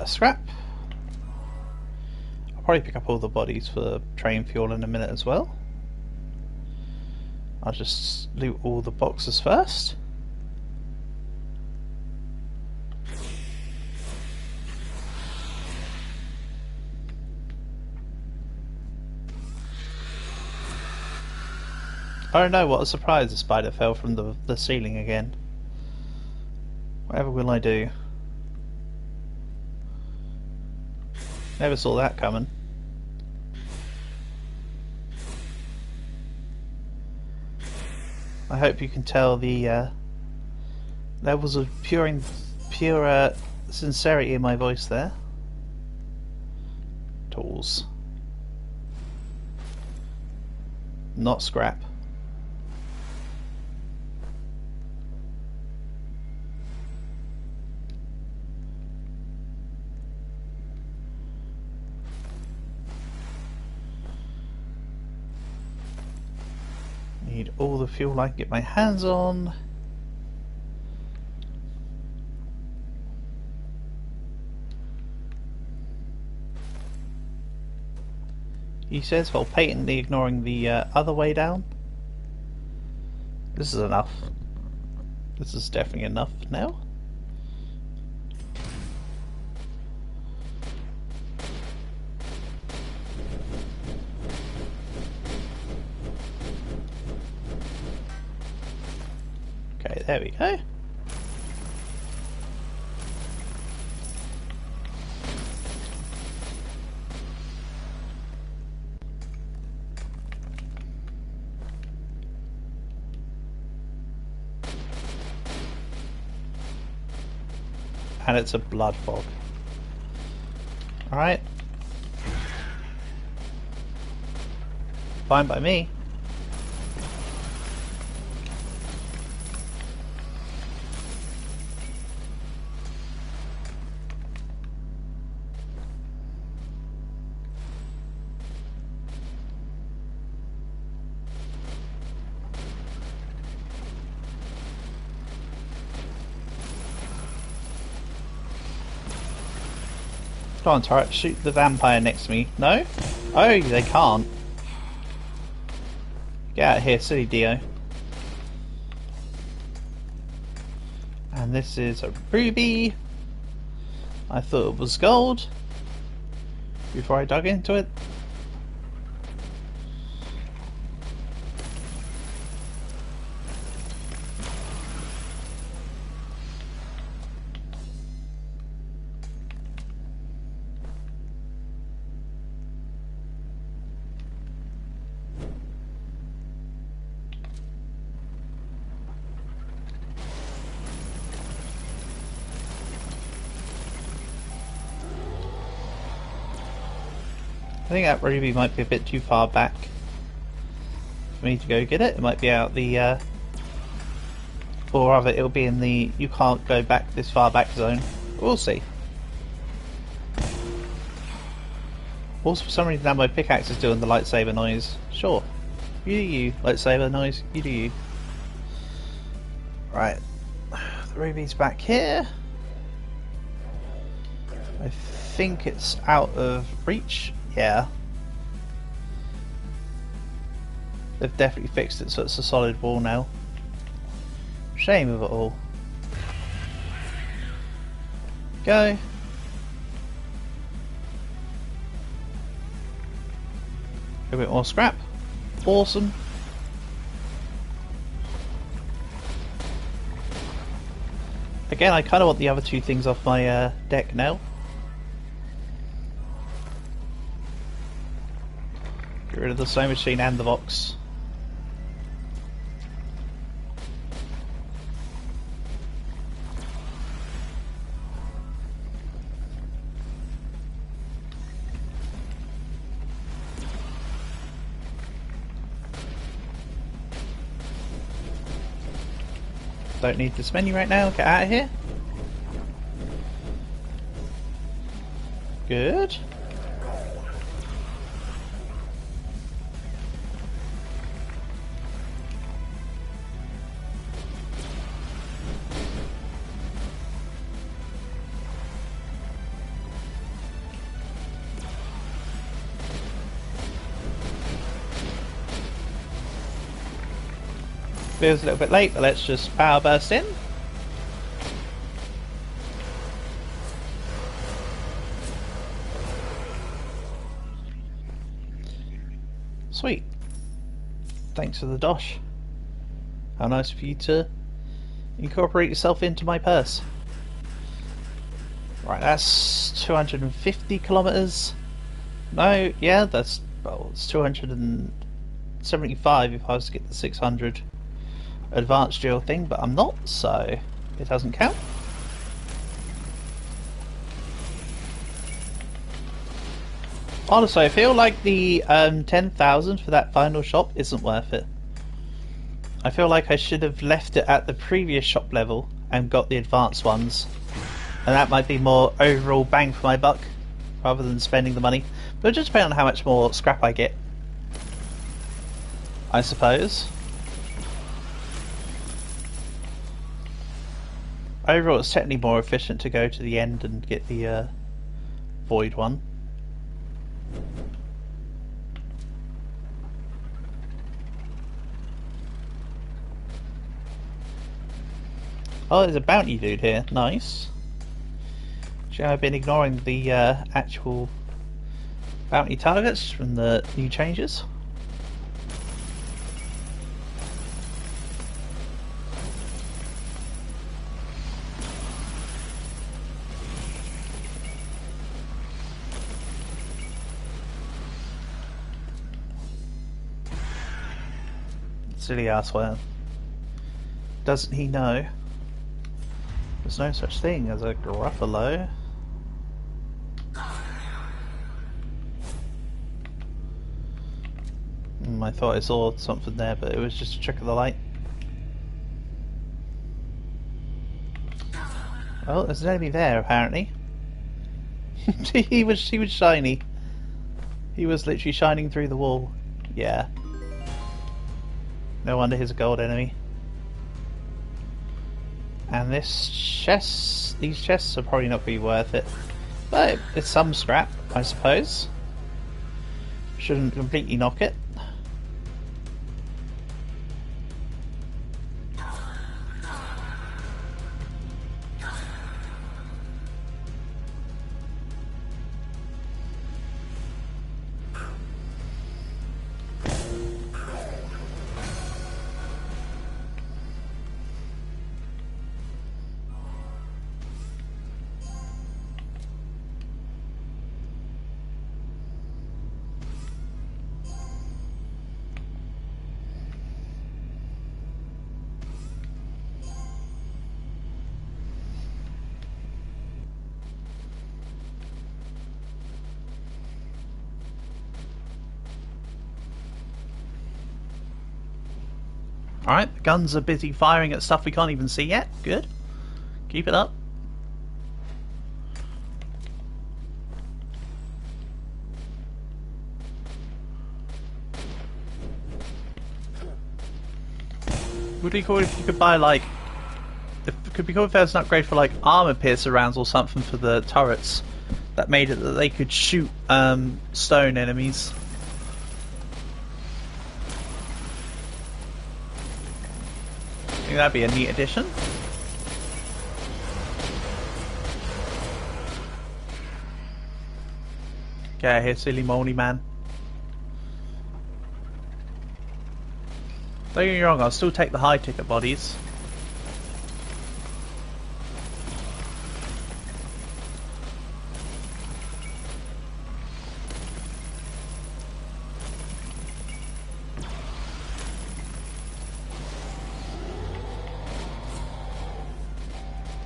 Scrap. I'll probably pick up all the bodies for train fuel in a minute as well. I'll just loot all the boxes first. Oh no, what a surprise, the spider fell from the ceiling again. Whatever will I do? Never saw that coming. I hope you can tell the levels of pure sincerity in my voice there. Tools. Not scrap. Need all the fuel I can get my hands on. He says while patently ignoring the other way down. This is enough. This is definitely enough now. Okay, there we go. And it's a blood fog. Alright. Fine by me. Come on, turret, shoot the vampire next to me. No? Oh, they can't. Get out of here, silly Dio. And this is a ruby. I thought it was gold before I dug into it. I think that ruby might be a bit too far back for me to go get it. It might be out the, or rather it'll be in the you can't go back this far back zone. We'll see. Also, for some reason now my pickaxe is doing the lightsaber noise. Sure. You do you, lightsaber noise, you do you. Right. The ruby's back here. I think it's out of reach. Yeah. They've definitely fixed it so it's a solid wall now. shame of it all. Go. A bit more scrap. Awesome. Again, I kind of want the other two things off my deck now. Get rid of the sewing machine and the box. Don't need this menu right now, get out of here. Good. Feels a little bit late, but let's just power burst in. Sweet. Thanks for the dosh. How nice of you to incorporate yourself into my purse. Right, that's 250 kilometers. No, yeah, that's, well, it's 275 if I was to get the 600 advanced drill thing, but I'm not, so it doesn't count. Honestly, I feel like the 10,000 for that final shop isn't worth it. I feel like I should have left it at the previous shop level and got the advanced ones, and that might be more overall bang for my buck rather than spending the money. But it just depends on how much more scrap I get, I suppose. Overall, it's technically more efficient to go to the end and get the void one. Oh, there's a bounty dude here. Nice. Actually, I've been ignoring the actual bounty targets from the new changes. Silly assworm. Doesn't he know there's no such thing as a Gruffalo? I thought I saw something there, but it was just a trick of the light. Well, there's an enemy there apparently. he was shiny. He was literally shining through the wall. Yeah. No wonder he's a gold enemy. And this chest, these chests are probably not going to be worth it, but it's some scrap, I suppose. Shouldn't completely knock it. Alright, the guns are busy firing at stuff we can't even see yet. Good. Keep it up. Would be cool if you could buy like... It could be cool if there was an upgrade for like armor piercer rounds or something for the turrets that made it that they could shoot stone enemies. I think that'd be a neat addition. Get out of here, silly moldy man. Don't get me wrong, I'll still take the high ticket bodies.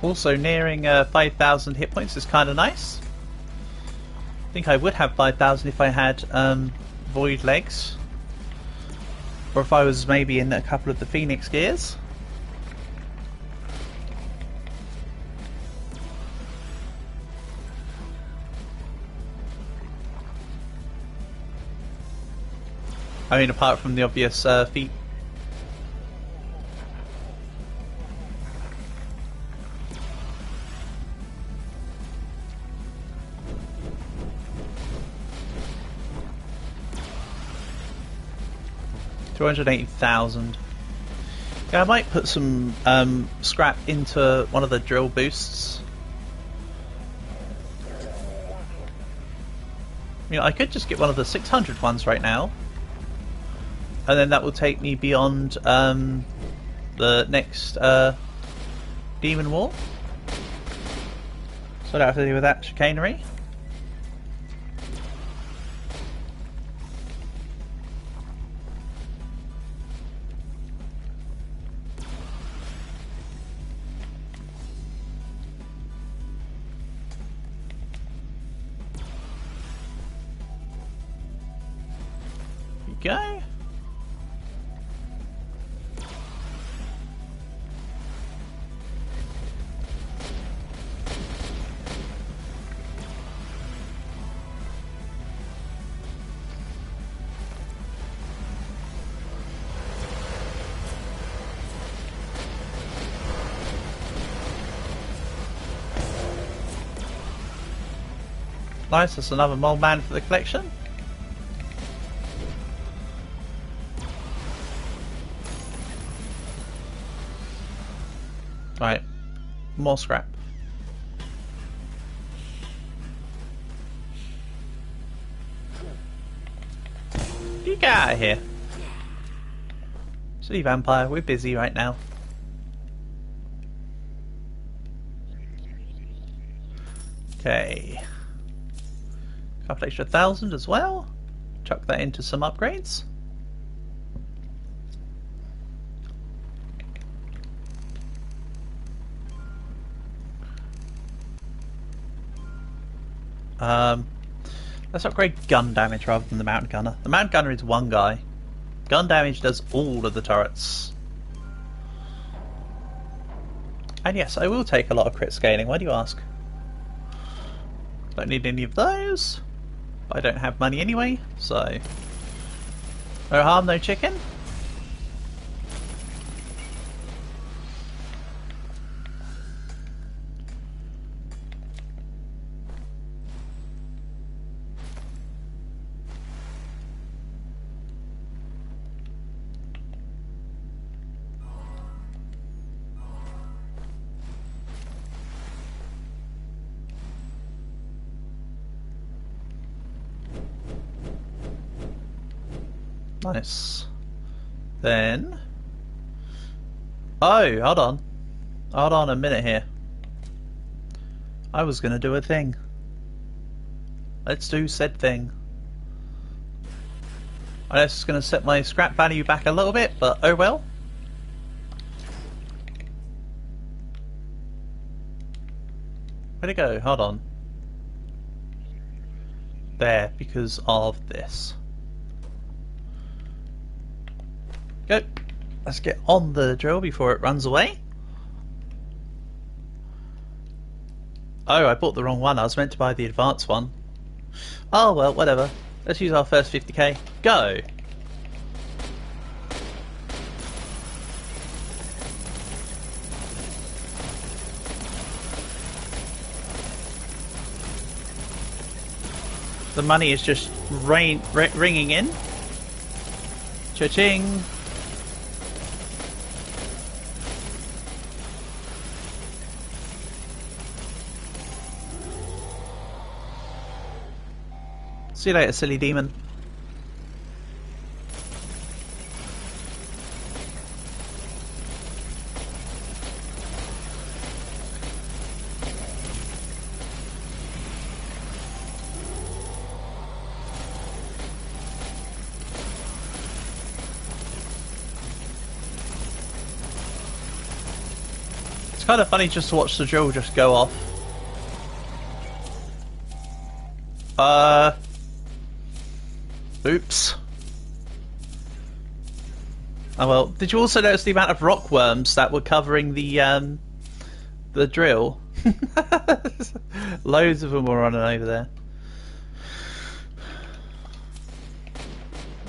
Also, nearing 5,000 hit points is kind of nice. I think I would have 5,000 if I had void legs. Or if I was maybe in a couple of the Phoenix gears. I mean, apart from the obvious feet. $280,000. Yeah, I might put some scrap into one of the drill boosts. You know, I could just get one of the 600 ones right now, and then that will take me beyond the next demon wall. So I don't have to deal with that chicanery. Go. Nice, that's another mole man for the collection. Right, more scrap. You get out of here. City Vampire, we're busy right now. Okay. Couple extra 1,000 as well. Chuck that into some upgrades. Let's upgrade gun damage rather than the mountain gunner. The mountain gunner is one guy. Gun damage does all of the turrets. And yes, I will take a lot of crit scaling. Why do you ask? Don't need any of those. But I don't have money anyway, so no harm, no chicken. Nice. Then... oh, hold on. Hold on a minute here. I was going to do a thing. Let's do said thing. I know this is going to set my scrap value back a little bit, but oh well. Where'd it go? Hold on. There, because of this. Go. Let's get on the drill before it runs away. Oh, I bought the wrong one. I was meant to buy the advanced one. Oh well, whatever. Let's use our first 50k. Go! The money is just ringing in. Cha-ching! See you later, silly demon. It's kind of funny just to watch the drill just go off. Oops. Oh well. Did you also notice the amount of rock worms that were covering the drill? Loads of them were running over there.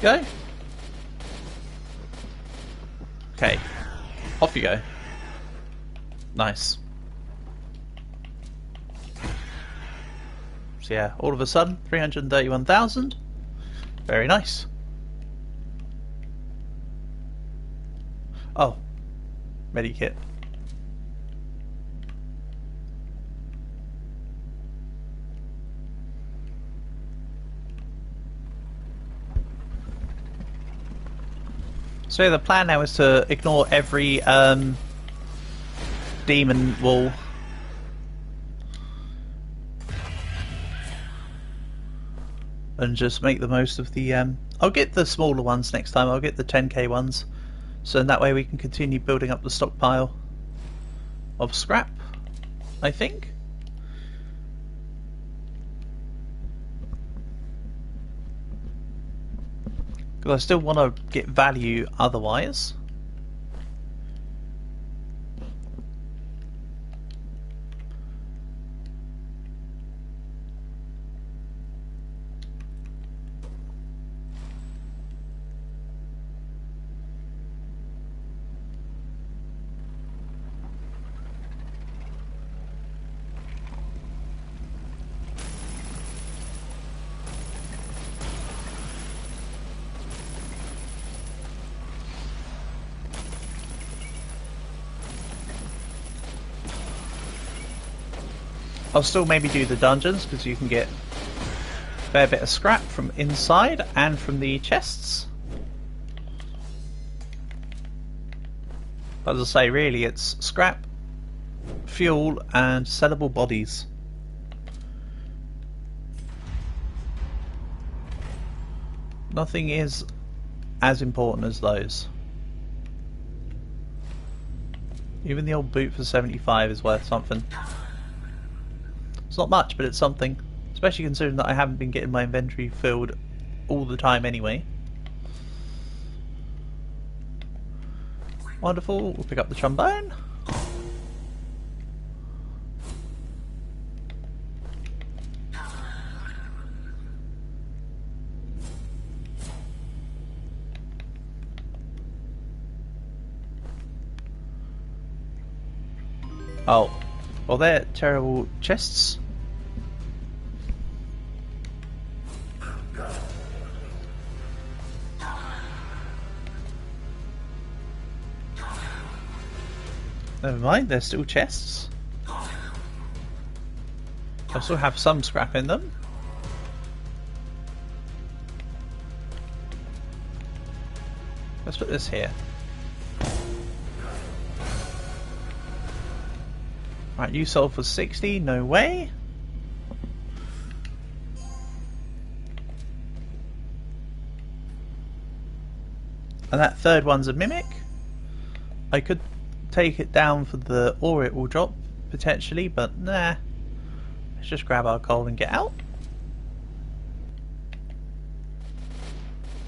Go. Okay. Off you go. Nice. So yeah, all of a sudden, 331,000. Very nice. Oh, medikit. So yeah, the plan now is to ignore every demon wall. And just make the most of the I'll get the smaller ones next time. I'll get the 10k ones, so in that way we can continue building up the stockpile of scrap, I think. Because I still want to get value otherwise. I'll still maybe do the dungeons because you can get a fair bit of scrap from inside and from the chests. But as I say, really it's scrap, fuel and sellable bodies. Nothing is as important as those. Even the old boot for 75 is worth something. It's not much, but it's something. Especially considering that I haven't been getting my inventory filled all the time anyway. Wonderful, we'll pick up the trombone. Oh, well they're terrible chests. Never mind, they're still chests. I still have some scrap in them. Let's put this here. Right, you sold for 60, no way. And that third one's a mimic. I could take it down for the ore it will drop, potentially, but nah. Let's just grab our coal and get out.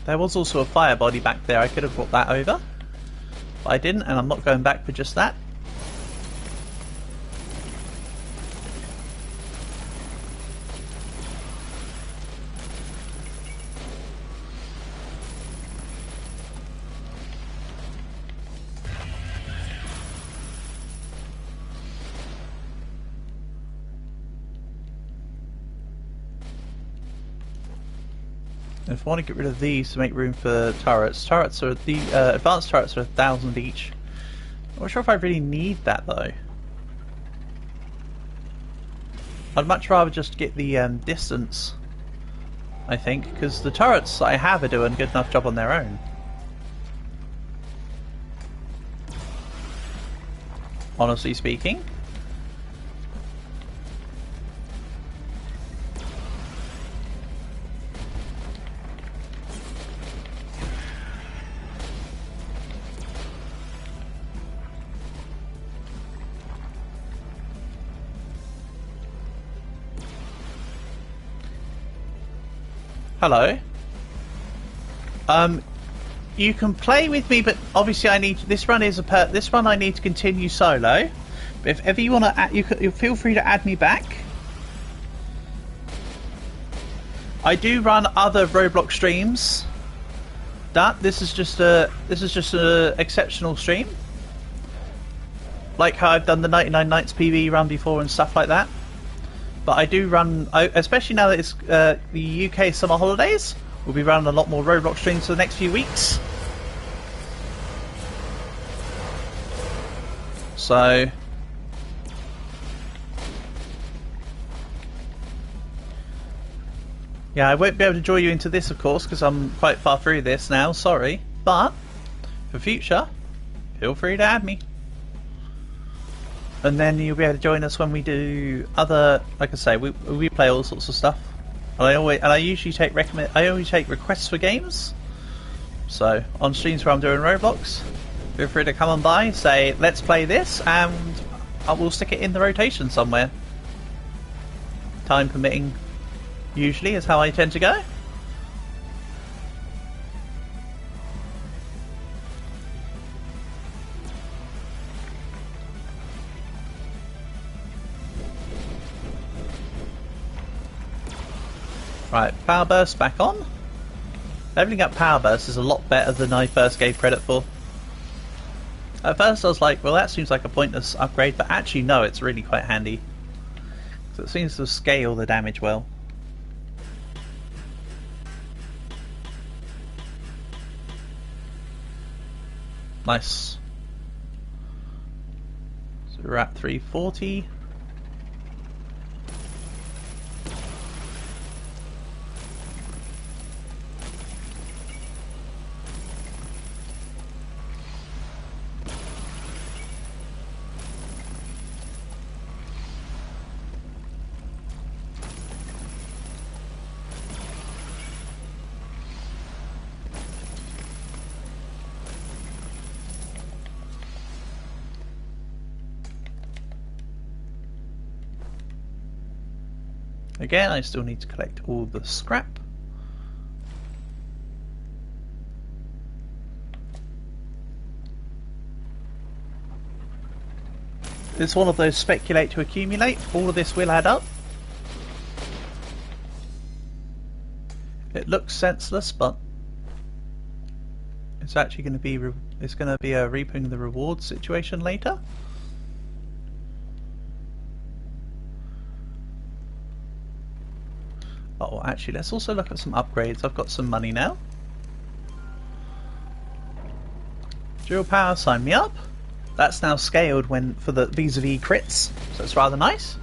There was also a fire body back there, I could have brought that over. But I didn't, and I'm not going back for just that. If I want to get rid of these to make room for turrets, advanced turrets are 1,000 each. I'm not sure if I really need that though. I'd much rather just get the distance I think, because the turrets I have are doing a good enough job on their own. Honestly speaking. Hello. You can play with me, but obviously I need this run is this run I need to continue solo. But if ever you want to, you feel free to add me back. I do run other Roblox streams. This is just a exceptional stream. Like how I've done the 99 Nights PB run before and stuff like that. But I do run, especially now that it's the UK summer holidays, we'll be running a lot more Roblox streams for the next few weeks. So... yeah, I won't be able to draw you into this, of course, because I'm quite far through this now, sorry. But, for future, feel free to add me. And then you'll be able to join us when we do other, like I say, we play all sorts of stuff. And I usually take requests for games. So on streams where I'm doing Roblox, feel free to come on by, say let's play this, and I will stick it in the rotation somewhere. Time permitting, usually is how I tend to go. Right, Power Burst back on. Leveling up Power Burst is a lot better than I first gave credit for. At first I was like, well that seems like a pointless upgrade, but actually no, it's really quite handy. So it seems to scale the damage well. Nice. So we're at 340. Again, I still need to collect all the scrap. It's one of those speculate to accumulate. All of this will add up. It looks senseless, but it's actually going to be a reaping the rewards situation later. Oh, actually, let's also look at some upgrades. I've got some money now. Dual power, sign me up. That's now scaled for the vis-a-vis crits, so it's rather nice.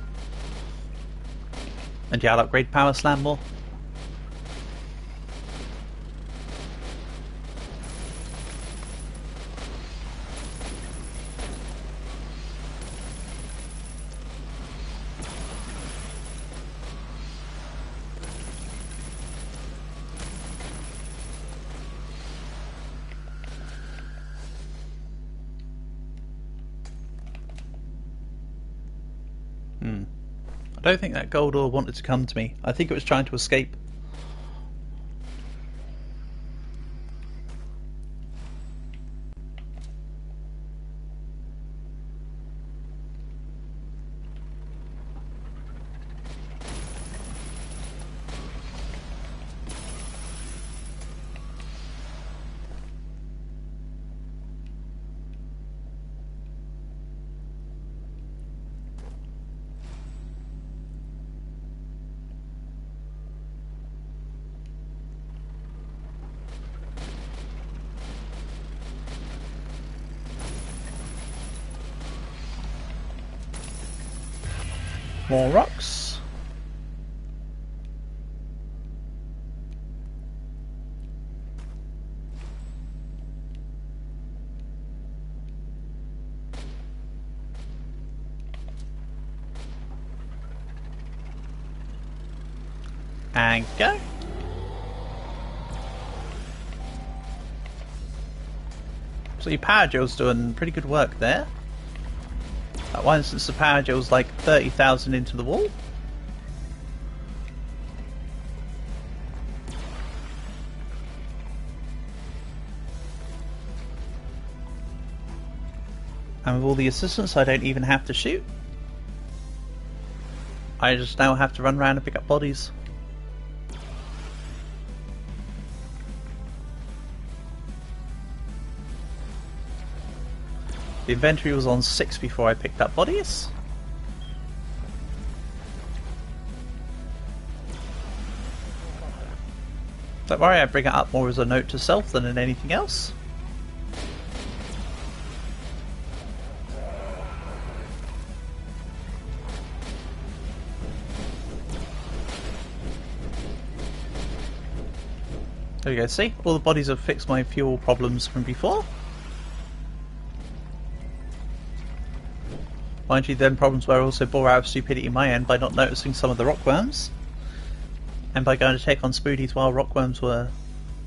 And yeah, I'll upgrade Power Slam more. I don't think that gold ore wanted to come to me. I think it was trying to escape. More rocks. And go. So your power drill's doing pretty good work there. At one instance the power drill's like 30,000 into the wall. And with all the assistance I don't even have to shoot. I just now have to run around and pick up bodies. The inventory was on 6 before I picked up bodies. Don't worry, I bring it up more as a note to self than in anything else. There we go, see? All the bodies have fixed my fuel problems from before. Mind you, then problems were also bore out of stupidity in my end by not noticing some of the rockworms. And by going to take on spoodies while rockworms were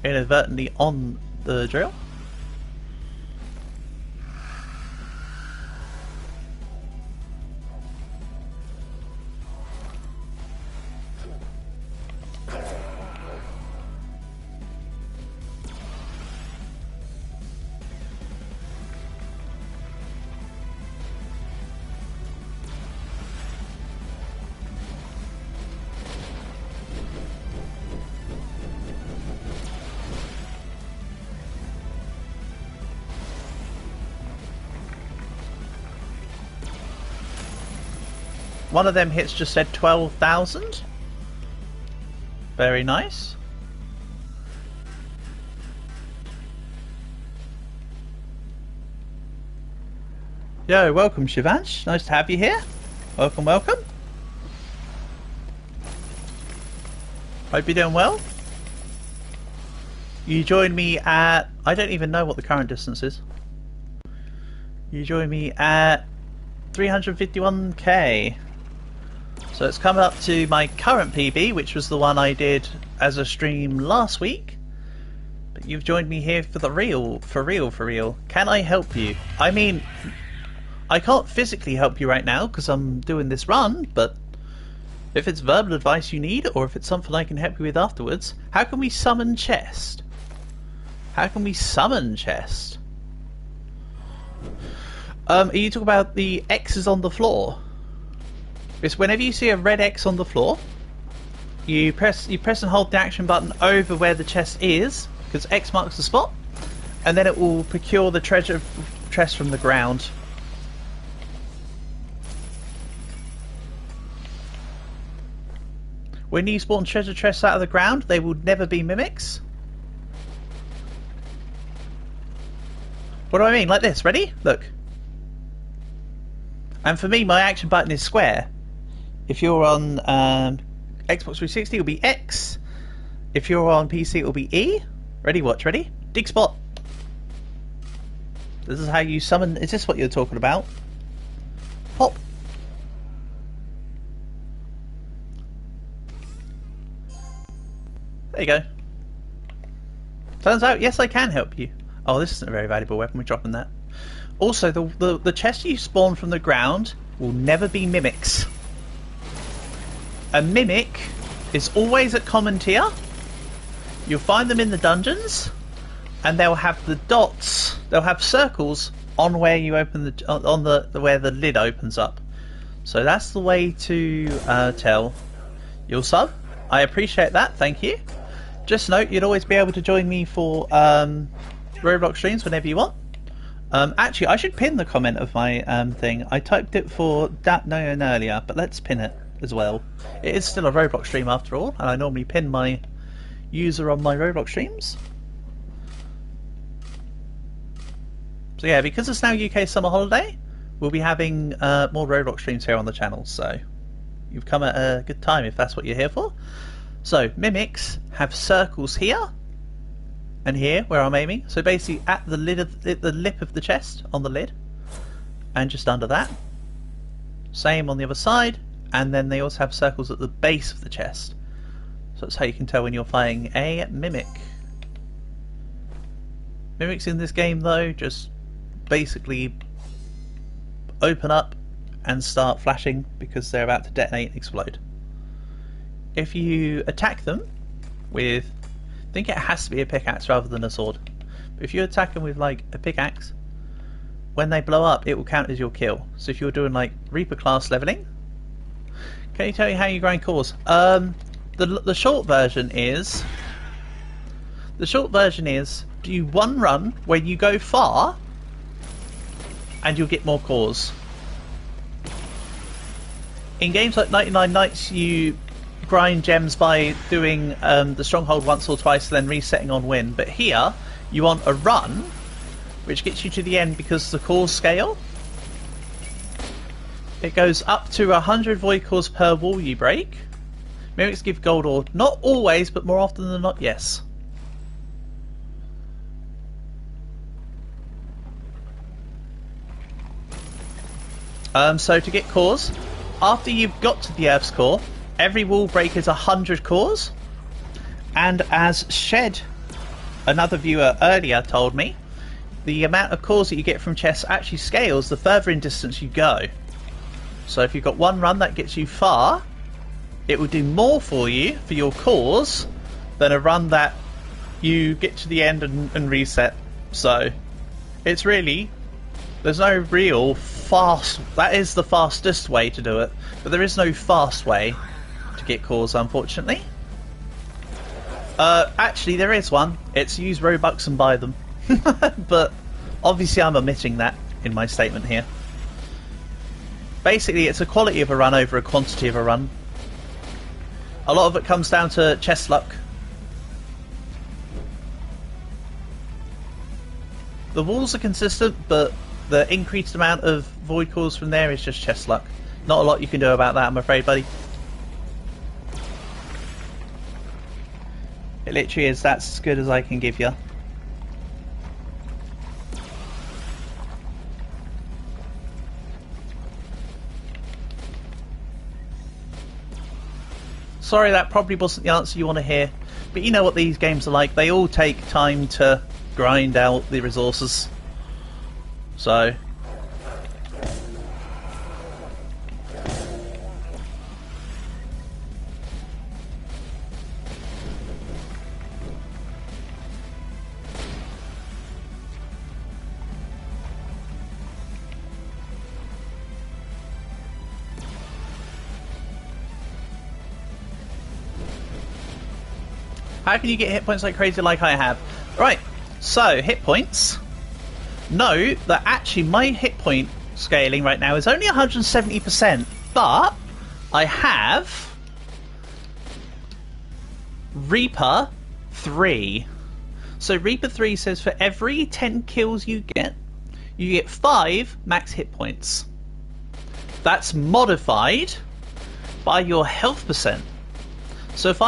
inadvertently on the drill. One of them hits just said 12,000. Very nice. Yo, welcome Shivansh. Nice to have you here. Welcome, welcome. Hope you're doing well. You joined me at... I don't even know what the current distance is. You joined me at 351k. So it's coming up to my current PB, which was the one I did as a stream last week. But you've joined me here for the real, for real. Can I help you? I mean, I can't physically help you right now because I'm doing this run, but if it's verbal advice you need, or if it's something I can help you with afterwards, how can we summon chest? How can we summon chest? Are you talking about the X's on the floor? It's whenever you see a red X on the floor, you press and hold the action button over where the chest is, because X marks the spot, and then it will procure the treasure chest from the ground. When you spawn treasure chests out of the ground, they will never be mimics. What do I mean? Like this, ready? Look. And for me, my action button is square. If you're on Xbox 360, it'll be X. If you're on PC, it'll be E. Ready, watch, ready? Dig spot. This is how you summon... Is this what you're talking about? Pop. There you go. Turns out, yes, I can help you. Oh, this isn't a very valuable weapon. We're dropping that. Also, the chest you spawn from the ground will never be mimics. A mimic is always at common tier. You'll find them in the dungeons, and they'll have the dots. They'll have circles on where you open the where the lid opens up. So that's the way to tell. You'll sub. I appreciate that. Thank you. Just note, you'd always be able to join me for Roblox streams whenever you want. Actually, I should pin the comment of my thing. I typed it for Datnoan earlier, but let's pin it as well. It is still a Roblox stream after all, and I normally pin my user on my Roblox streams. So yeah, because it's now UK summer holiday, we'll be having more Roblox streams here on the channel, so you've come at a good time if that's what you're here for. So, mimics have circles here, and here, where I'm aiming. So basically at the lid of the lip of the chest, on the lid, and just under that. Same on the other side, and then they also have circles at the base of the chest. So that's how you can tell when you're fighting a mimic. Mimics in this game though just basically open up and start flashing because they're about to detonate and explode. If you attack them with, I think it has to be a pickaxe rather than a sword, but if you attack them with like a pickaxe, when they blow up it will count as your kill. So if you're doing like Reaper class leveling, can you tell me how you grind cores? The short version is do one run where you go far and you'll get more cores. In games like 99 Nights you grind gems by doing the stronghold once or twice then resetting on win, but here you want a run which gets you to the end because the cores scale. It goes up to 100 void cores per wall you break. Mimics give gold ore. Not always, but more often than not, yes. So to get cores, after you've got to the Earth's core, every wall break is 100 cores. And as Shed, another viewer earlier, told me, the amount of cores that you get from chests actually scales the further in distance you go. So if you've got one run that gets you far, it will do more for you, for your cores, than a run that you get to the end and reset. So it's really, there's no real fast, that is the fastest way to do it, but there is no fast way to get cores, unfortunately. Actually there is one, it's use Robux and buy them. But obviously I'm omitting that in my statement here. Basically it's a quality of a run over a quantity of a run. A lot of it comes down to chest luck. The walls are consistent, but the increased amount of void cores from there is just chest luck. Not a lot you can do about that, I'm afraid, buddy. It literally is, that's as good as I can give you. Sorry, that probably wasn't the answer you want to hear, but you know what these games are like. They all take time to grind out the resources. So how can you get hit points like crazy like I have? Right, so hit points. Note that actually my hit point scaling right now is only 170%, but I have Reaper 3. So Reaper 3 says for every 10 kills you get 5 max hit points. That's modified by your health percent. So if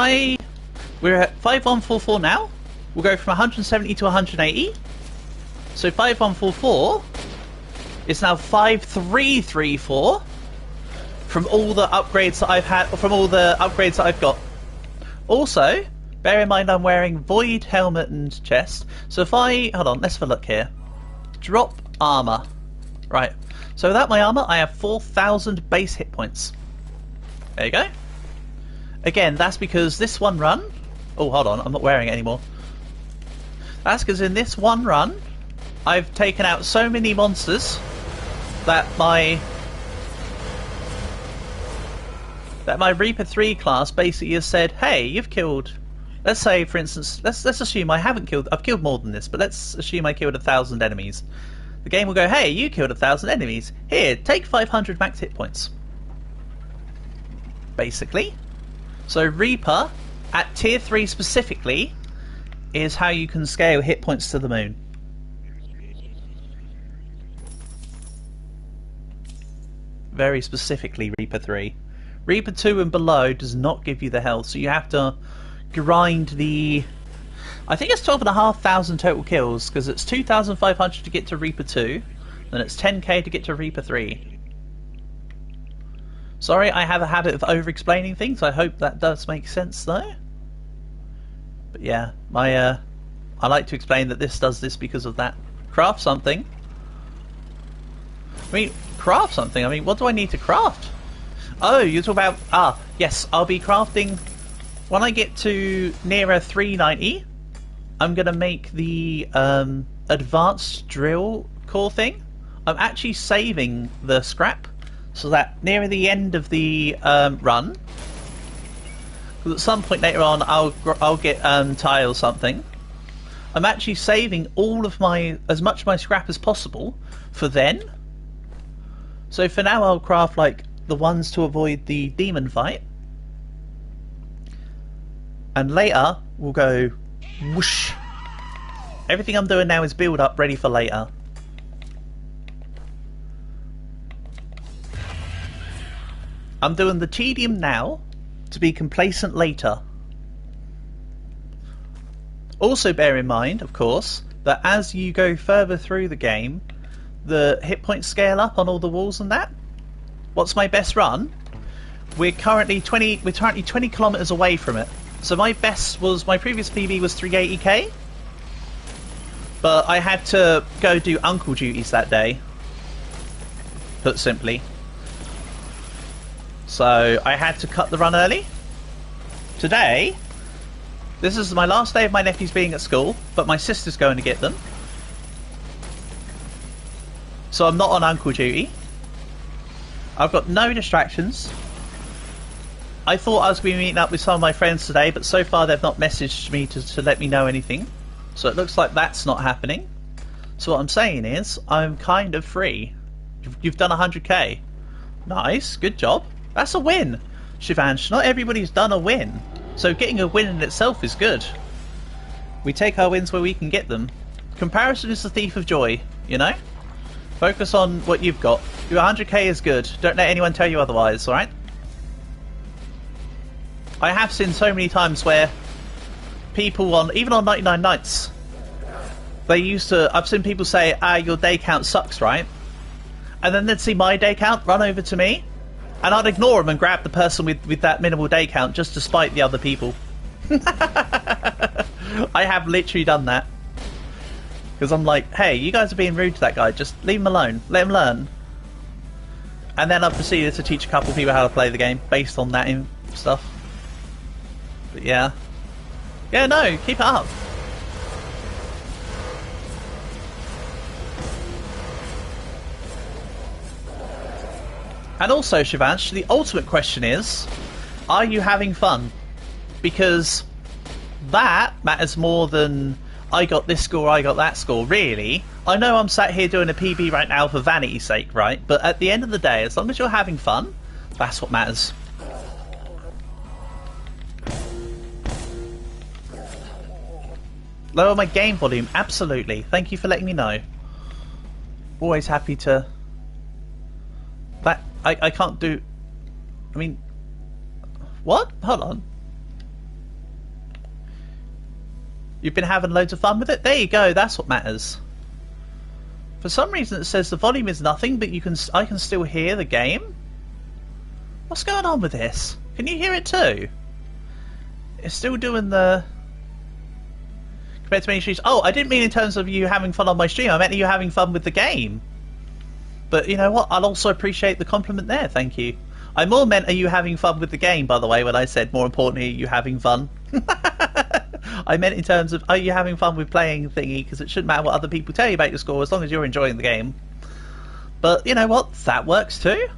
we're at 5144 now, we'll go from 170 to 180. So 5144 is now 5334 from all the upgrades that I've had, from all the upgrades that I've got. Also, bear in mind I'm wearing Void Helmet and Chest. So if I, hold on, let's have a look here. Drop armor. Right. So without my armor, I have 4,000 base hit points. There you go. Again, that's because this one run, oh, hold on, I'm not wearing it anymore. That's because in this one run, I've taken out so many monsters that my Reaper 3 class basically has said, hey, you've killed, let's say for instance, let's assume I've killed more than this, but let's assume I killed 1,000 enemies. The game will go, hey, you killed 1,000 enemies, here, take 500 max hit points. Basically. So Reaper, at tier 3 specifically, is how you can scale hit points to the moon. Very specifically Reaper 3. Reaper 2 and below does not give you the health, so you have to grind the... I think it's 12,500 total kills, because it's 2,500 to get to Reaper 2, then it's 10k to get to Reaper 3. Sorry, I have a habit of over-explaining things, I hope that does make sense though. But yeah, I like to explain that this does this because of that. Craft something. I mean, craft something? I mean, what do I need to craft? Oh, you're talking about... Ah, yes, I'll be crafting... When I get to nearer 390, I'm going to make the advanced drill core thing. I'm actually saving the scrap so that near the end of the run, because at some point later on I'll get tile or something. I'm actually saving all of as much of my scrap as possible for then. So for now I'll craft like the ones to avoid the demon fight. And later, we'll go whoosh. Everything I'm doing now is build up, ready for later. I'm doing the tedium now to be complacent later. Also bear in mind, of course, that as you go further through the game, the hit points scale up on all the walls and that. What's my best run? We're currently 20 kilometers away from it. So my previous PB was 380k, but I had to go do uncle duties that day, put simply. So I had to cut the run early. Today, this is my last day of my nephews being at school, but my sister's going to get them. So I'm not on uncle duty. I've got no distractions. I thought I was going to be meeting up with some of my friends today, but so far they've not messaged me to let me know anything. So it looks like that's not happening. So what I'm saying is, I'm kind of free. You've done 100k. Nice, good job. That's a win, Shivansh. Not everybody's done a win. So getting a win in itself is good. We take our wins where we can get them. Comparison is the thief of joy, you know? Focus on what you've got. Your 100k is good. Don't let anyone tell you otherwise, alright? I have seen so many times where people even on 99 nights, I've seen people say, your day count sucks, right? And then they'd see my day count, run over to me, and I'd ignore them and grab the person with that minimal day count just to spite the other people. I have literally done that. Because I'm like, hey, you guys are being rude to that guy, just leave him alone, let him learn. And then I proceeded to teach a couple of people how to play the game based on that stuff. But yeah. Yeah, no, keep it up. And also, Shivansh, the ultimate question is, are you having fun? Because that matters more than I got this score, I got that score, really. I know I'm sat here doing a PB right now for vanity's sake, right? But at the end of the day, as long as you're having fun, that's what matters. Lower my game volume, absolutely. Thank you for letting me know. Always happy to... I can't do... I mean... What? Hold on. You've been having loads of fun with it? There you go, that's what matters. For some reason it says the volume is nothing, but I can still hear the game? What's going on with this? Can you hear it too? It's still doing the... Compared to many streams... Oh, I didn't mean in terms of you having fun on my stream, I meant you having fun with the game. But you know what? I'll also appreciate the compliment there, thank you. I more meant, are you having fun with the game, by the way, when I said, more importantly, are you having fun? I meant in terms of, are you having fun with playing thingy, because it shouldn't matter what other people tell you about your score, as long as you're enjoying the game. But you know what? That works too.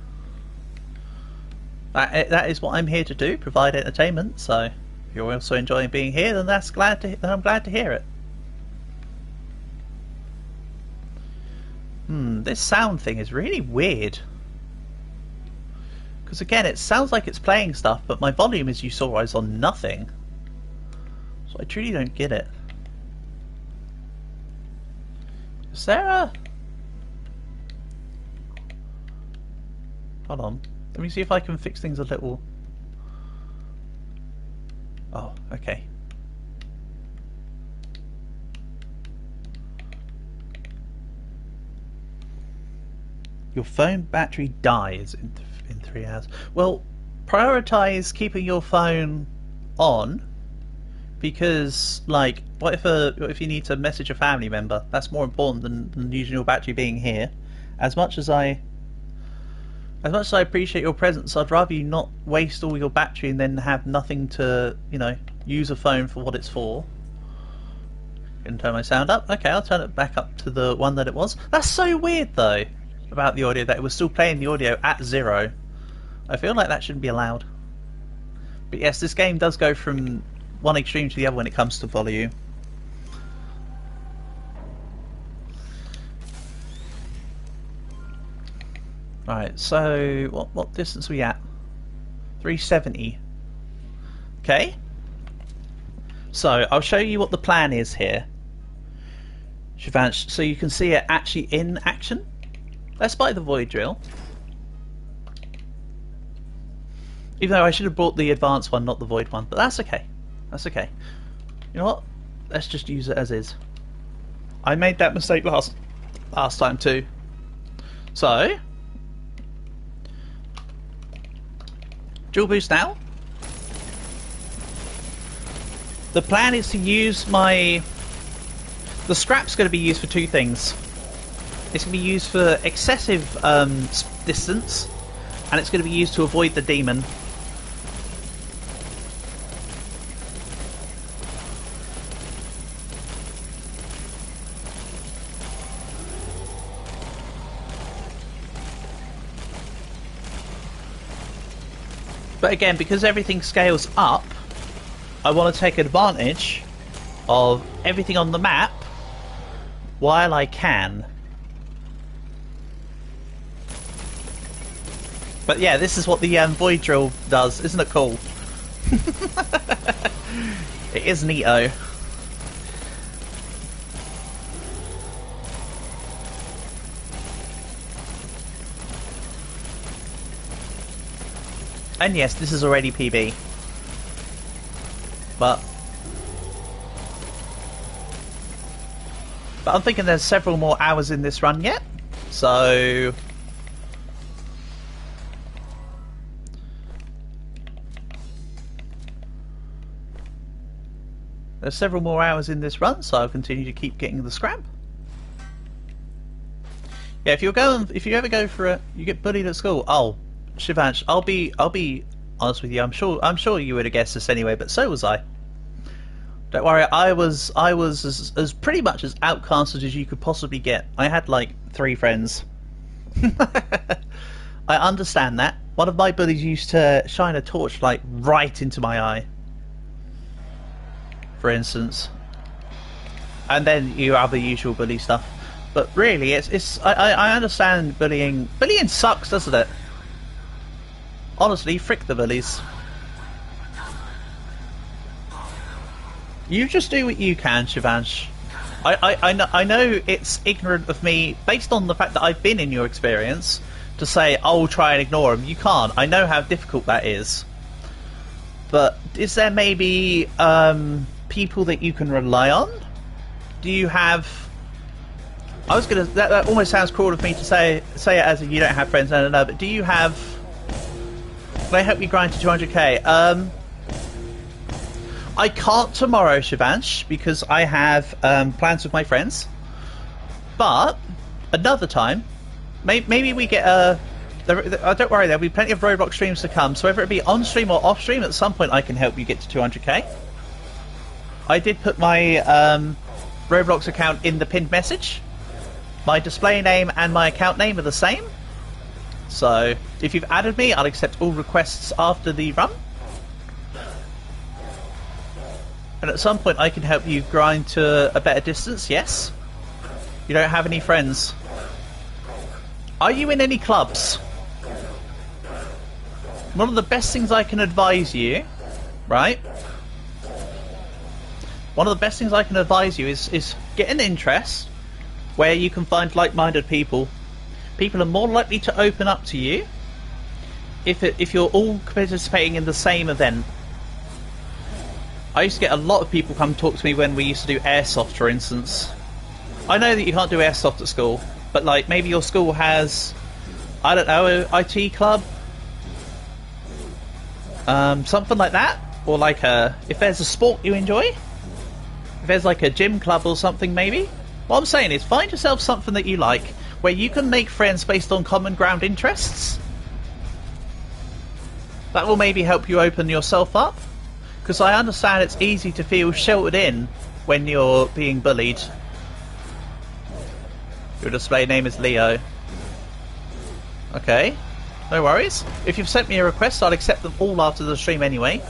That is what I'm here to do, provide entertainment, so if you're also enjoying being here, then I'm glad to hear it. This sound thing is really weird. Because again, it sounds like it's playing stuff, but my volume, as you saw, is on nothing. So I truly don't get it. Is there a... Hold on. Let me see if I can fix things a little... Oh, okay. Your phone battery dies in 3 hours. Well, prioritize keeping your phone on because, like, what if you need to message a family member? That's more important than using your battery being here. As much as I appreciate your presence, I'd rather you not waste all your battery and then have nothing to, you know, use a phone for what it's for. Can turn my sound up. Okay, I'll turn it back up to the one that it was. That's so weird, though, about the audio, that it was still playing the audio at 0. I feel like that shouldn't be allowed. But yes, this game does go from one extreme to the other when it comes to volume. Right, so what distance are we at? 370. Okay. So I'll show you what the plan is here, Shivansh, so you can see it actually in action. Let's buy the void drill. Even though I should have bought the advanced one, not the void one, but that's okay. That's okay. You know what? Let's just use it as is. I made that mistake last time too. So, dual boost now. The plan is to use the scrap's going to be used for two things. It's going to be used for excessive distance, and it's going to be used to avoid the demon. But again, because everything scales up, I want to take advantage of everything on the map while I can. But yeah, this is what the void drill does. Isn't it cool? It is neato. And yes, this is already PB. But I'm thinking there's several more hours in this run yet, so there's several more hours in this run, so I'll continue to keep getting the scrap. Yeah, if you ever go for you get bullied at school. Oh, Shivansh, I'll be honest with you. I'm sure you would have guessed this anyway, but so was I. Don't worry, I was as pretty much as outcasted as you could possibly get. I had like 3 friends. I understand that. One of my bullies used to shine a torch like right into my eye, for instance. And then you have the usual bully stuff. But really, I understand bullying. Bullying sucks, doesn't it? Honestly, frick the bullies. You just do what you can, Shivansh. I know it's ignorant of me, based on the fact that I've been in your experience, to say, oh, try and ignore them. You can't. I know how difficult that is. But is there maybe people that you can rely on? Do you have... I was gonna... That almost sounds cruel of me to say it as if you don't have friends. No, but do you have... Can I help you grind to 200k? I can't tomorrow, Shivansh, because I have plans with my friends. But another time, maybe we get don't worry, there'll be plenty of Roblox streams to come. So whether it be on stream or off stream, at some point I can help you get to 200k. I did put my Roblox account in the pinned message. My display name and my account name are the same. So if you've added me, I'll accept all requests after the run. And at some point I can help you grind to a better distance, yes? You don't have any friends. Are you in any clubs? One of the best things I can advise you, right? One of the best things I can advise you is get an interest where you can find like-minded people. People are more likely to open up to you if you're all participating in the same event. I used to get a lot of people come talk to me when we used to do airsoft, for instance. I know that you can't do airsoft at school, but like maybe your school has, I don't know, IT club, something like that, or like if there's a sport you enjoy, if there's like a gym club or something maybe. What I'm saying is find yourself something that you like, where you can make friends based on common ground interests. That will maybe help you open yourself up, because I understand it's easy to feel sheltered in when you're being bullied. Your display name is Leo. Okay, no worries. If you've sent me a request, I'll accept them all after the stream anyway.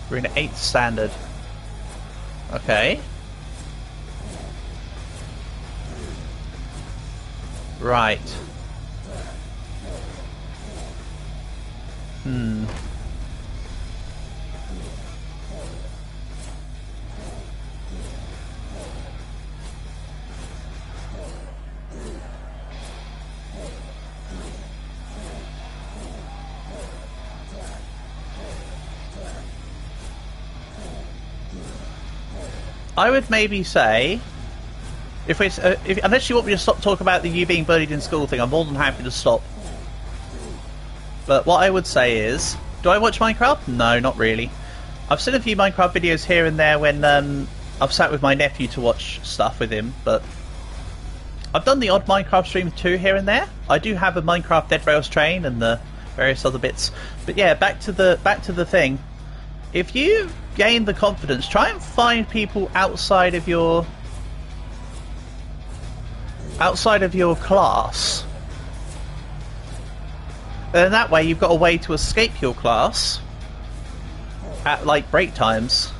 We're in 8th standard. Okay. Right. I would maybe say, unless you want me to stop talking about the you being bullied in school thing, I'm more than happy to stop. But what I would say is, do I watch Minecraft? No, not really. I've seen a few Minecraft videos here and there when I've sat with my nephew to watch stuff with him, but I've done the odd Minecraft stream too here and there. I do have a Minecraft Dead Rails train and the various other bits. But yeah, back to the thing. If you gain the confidence, try and find people outside of your class. And that way you've got a way to escape your class at like break times.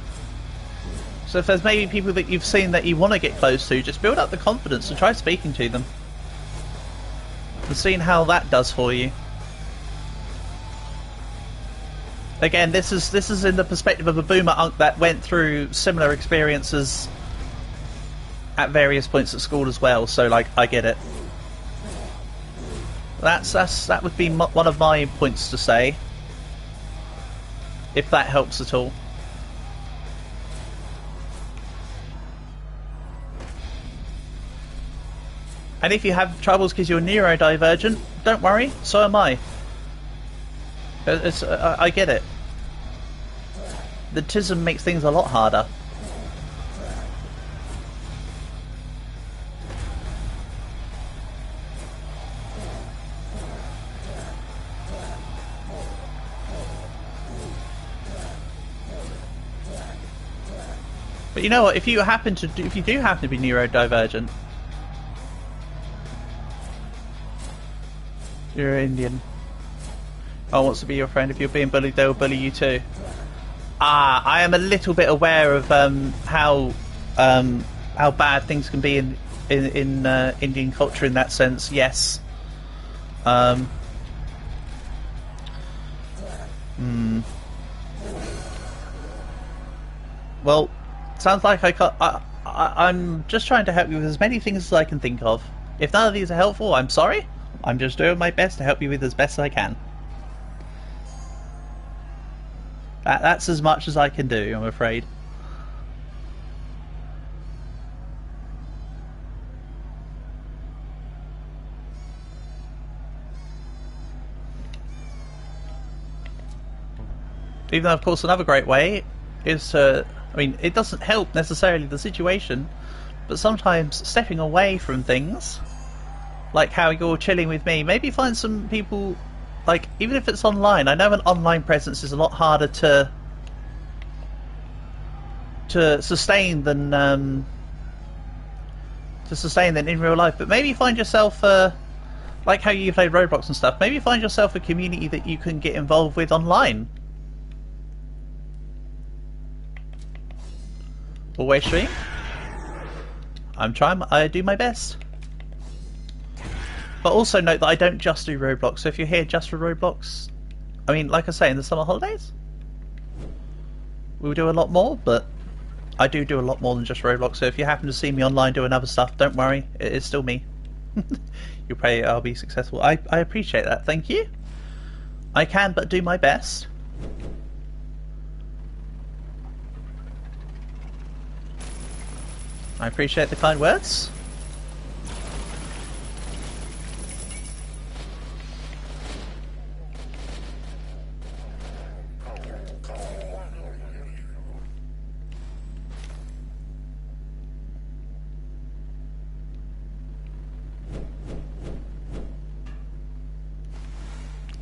So if there's maybe people that you've seen that you want to get close to, just build up the confidence and try speaking to them and seeing how that does for you. Again, this is in the perspective of a boomer unk that went through similar experiences at various points at school as well. So, like, I get it. That would be one of my points to say, if that helps at all. And if you have troubles because you're neurodivergent, don't worry. So am I. I get it. The autism makes things a lot harder. But you know what? If you do happen to be neurodivergent, you're Indian. I want to be your friend. If you're being bullied, they will bully you too. I am a little bit aware of how bad things can be in Indian culture in that sense. Yes. Well, sounds like I'm just trying to help you with as many things as I can think of. If none of these are helpful, I'm sorry. I'm just doing my best to help you with as best as I can. That's as much as I can do, I'm afraid. Even though, of course, another great way is to... I mean, it doesn't help necessarily the situation, but sometimes stepping away from things, like how you're chilling with me, maybe find some people... Like, even if it's online, I know an online presence is a lot harder to sustain than in real life. But maybe find yourself, like how you played Roblox and stuff. Maybe find yourself a community that you can get involved with online. Always stream. I'm trying. I do my best. But also note that I don't just do Roblox, so if you're here just for Roblox, I mean, like I say, in the summer holidays, we'll do a lot more, but I do a lot more than just Roblox, so if you happen to see me online doing other stuff, don't worry, it is still me. You'll pray I'll be successful. I appreciate that, thank you. I can but do my best. I appreciate the kind words.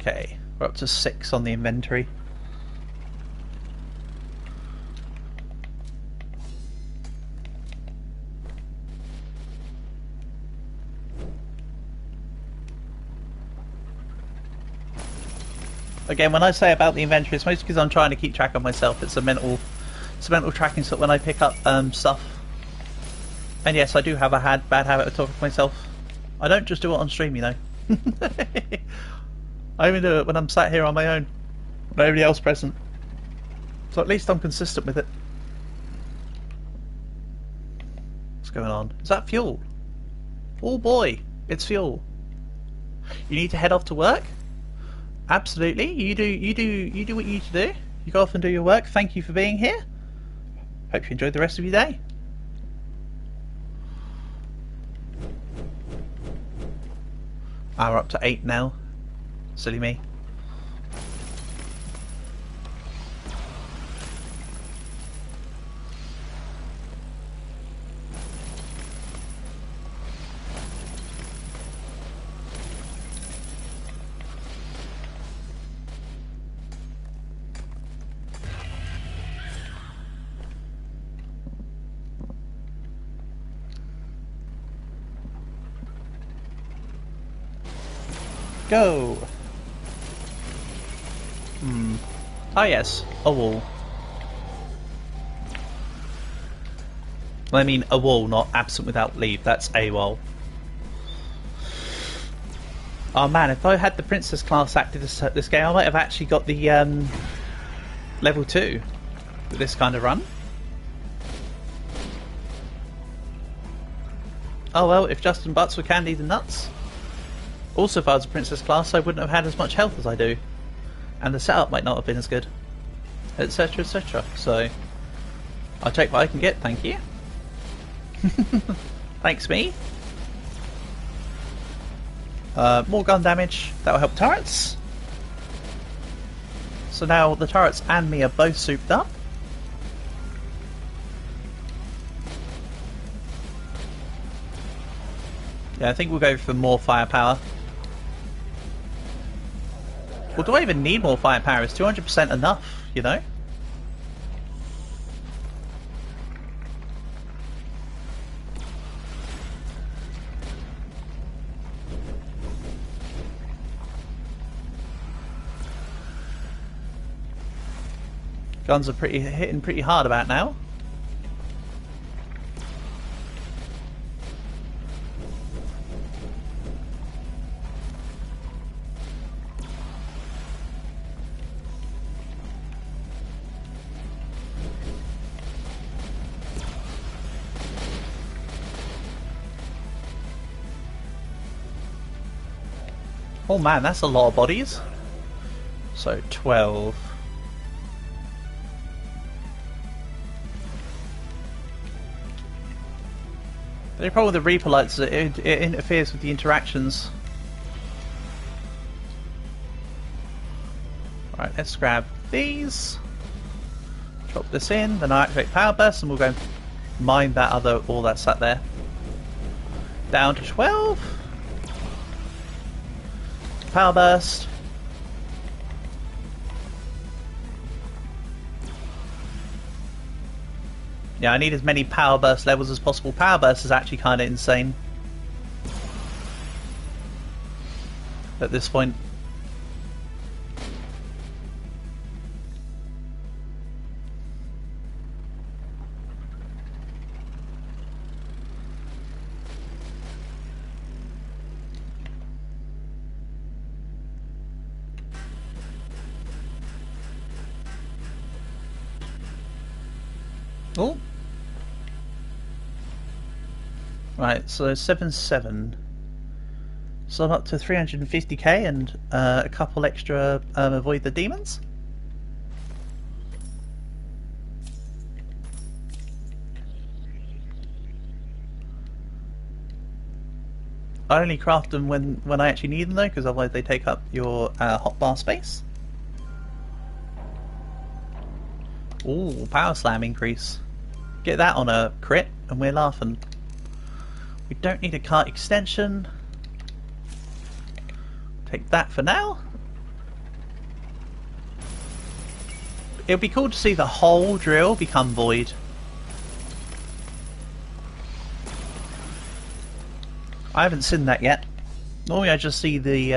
Okay, we're up to 6 on the inventory. Again, when I say about the inventory, it's mostly because I'm trying to keep track of myself. It's a mental tracking so when I pick up stuff. And yes, I do have a bad habit of talking to myself. I don't just do it on stream, you know. I even do it when I'm sat here on my own. Nobody else present. So at least I'm consistent with it. What's going on? Is that fuel? Oh boy, it's fuel. You need to head off to work? Absolutely. You do what you need to do. You go off and do your work. Thank you for being here. Hope you enjoyed the rest of your day. We're up to 8 now. Silly me. Go! Ah yes, a wall. Well, I mean a wall, not absent without leave. That's a wall. Oh man, if I had the princess class active this game, I might have actually got the level 2 with this kind of run. Oh well, if Justin Butts were candied and nuts. Also, if I was a princess class, I wouldn't have had as much health as I do. And the setup might not have been as good. Etc, etc. So, I'll take what I can get, thank you. Thanks me. More gun damage, that'll help turrets. So now the turrets and me are both souped up. Yeah, I think we'll go for more firepower. Well, do I even need more firepower? Is 200% enough, you know? Guns are hitting pretty hard about now. Oh man, that's a lot of bodies. So 12. The only problem with the Reaper lights is it interferes with the interactions. Alright, let's grab these. Drop this in, then I activate power burst and we'll go mine that all that sat there. Down to 12. Power burst. Yeah, I need as many power burst levels as possible. Power burst is actually kind of insane at this point. Oh, right. So 7-7. So I'm up to 350k and a couple extra avoid the demons. I only craft them when I actually need them though, because otherwise they take up your hotbar space. Ooh, power slam increase. Get that on a crit and we're laughing. We don't need a cart extension. Take that for now. it'll be cool to see the whole drill become void. I haven't seen that yet. Normally I just see the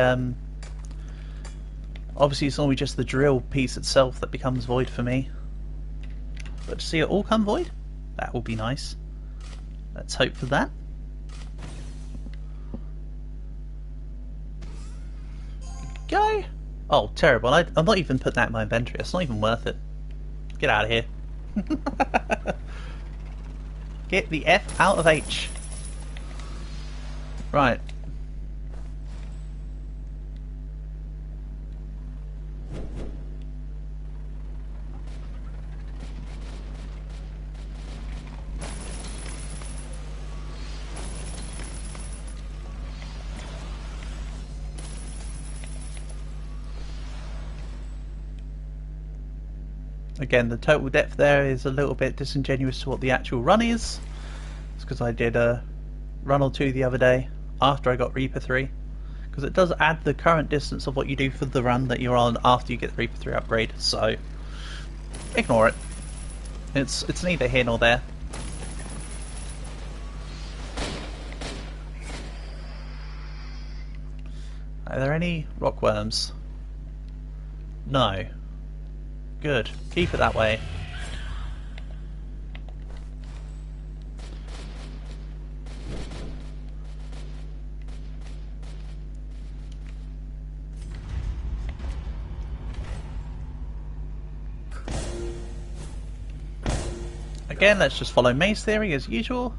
obviously it's normally just the drill piece itself that becomes void for me. But to see it all come void, that will be nice. Let's hope for that. Go! Oh, terrible. I'm not even putting that in my inventory. It's not even worth it. Get out of here. Get the F out of H. Right. Again, the total depth there is a little bit disingenuous to what the actual run is. It's because I did a run or two the other day after I got Reaper 3. Because it does add the current distance of what you do for the run that you're on after you get the Reaper 3 upgrade. So, ignore it. It's neither here nor there. Are there any rockworms? No. Good. Keep it that way. Again, let's just follow Maze Theory as usual.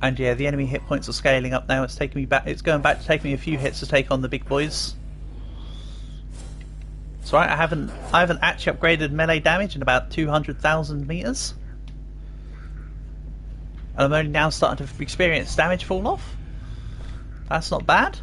And yeah, the enemy hit points are scaling up now. It's taking me back. It's going back to take me a few hits to take on the big boys. It's right. I haven't actually upgraded melee damage in about 200,000 meters, and I'm only now starting to experience damage fall off. That's not bad.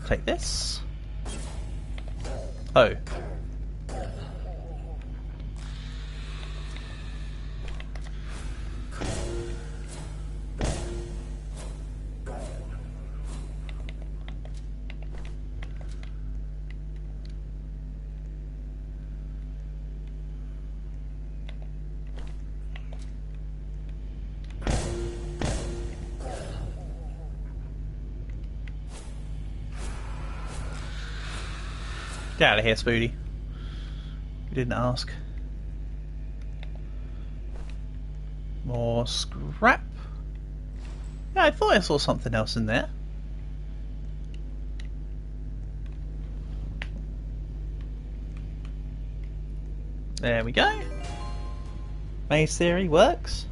Take this. Oh. Get out of here, Spoody. You didn't ask. More scrap. Yeah, I thought I saw something else in there. There we go. Maze Theory works.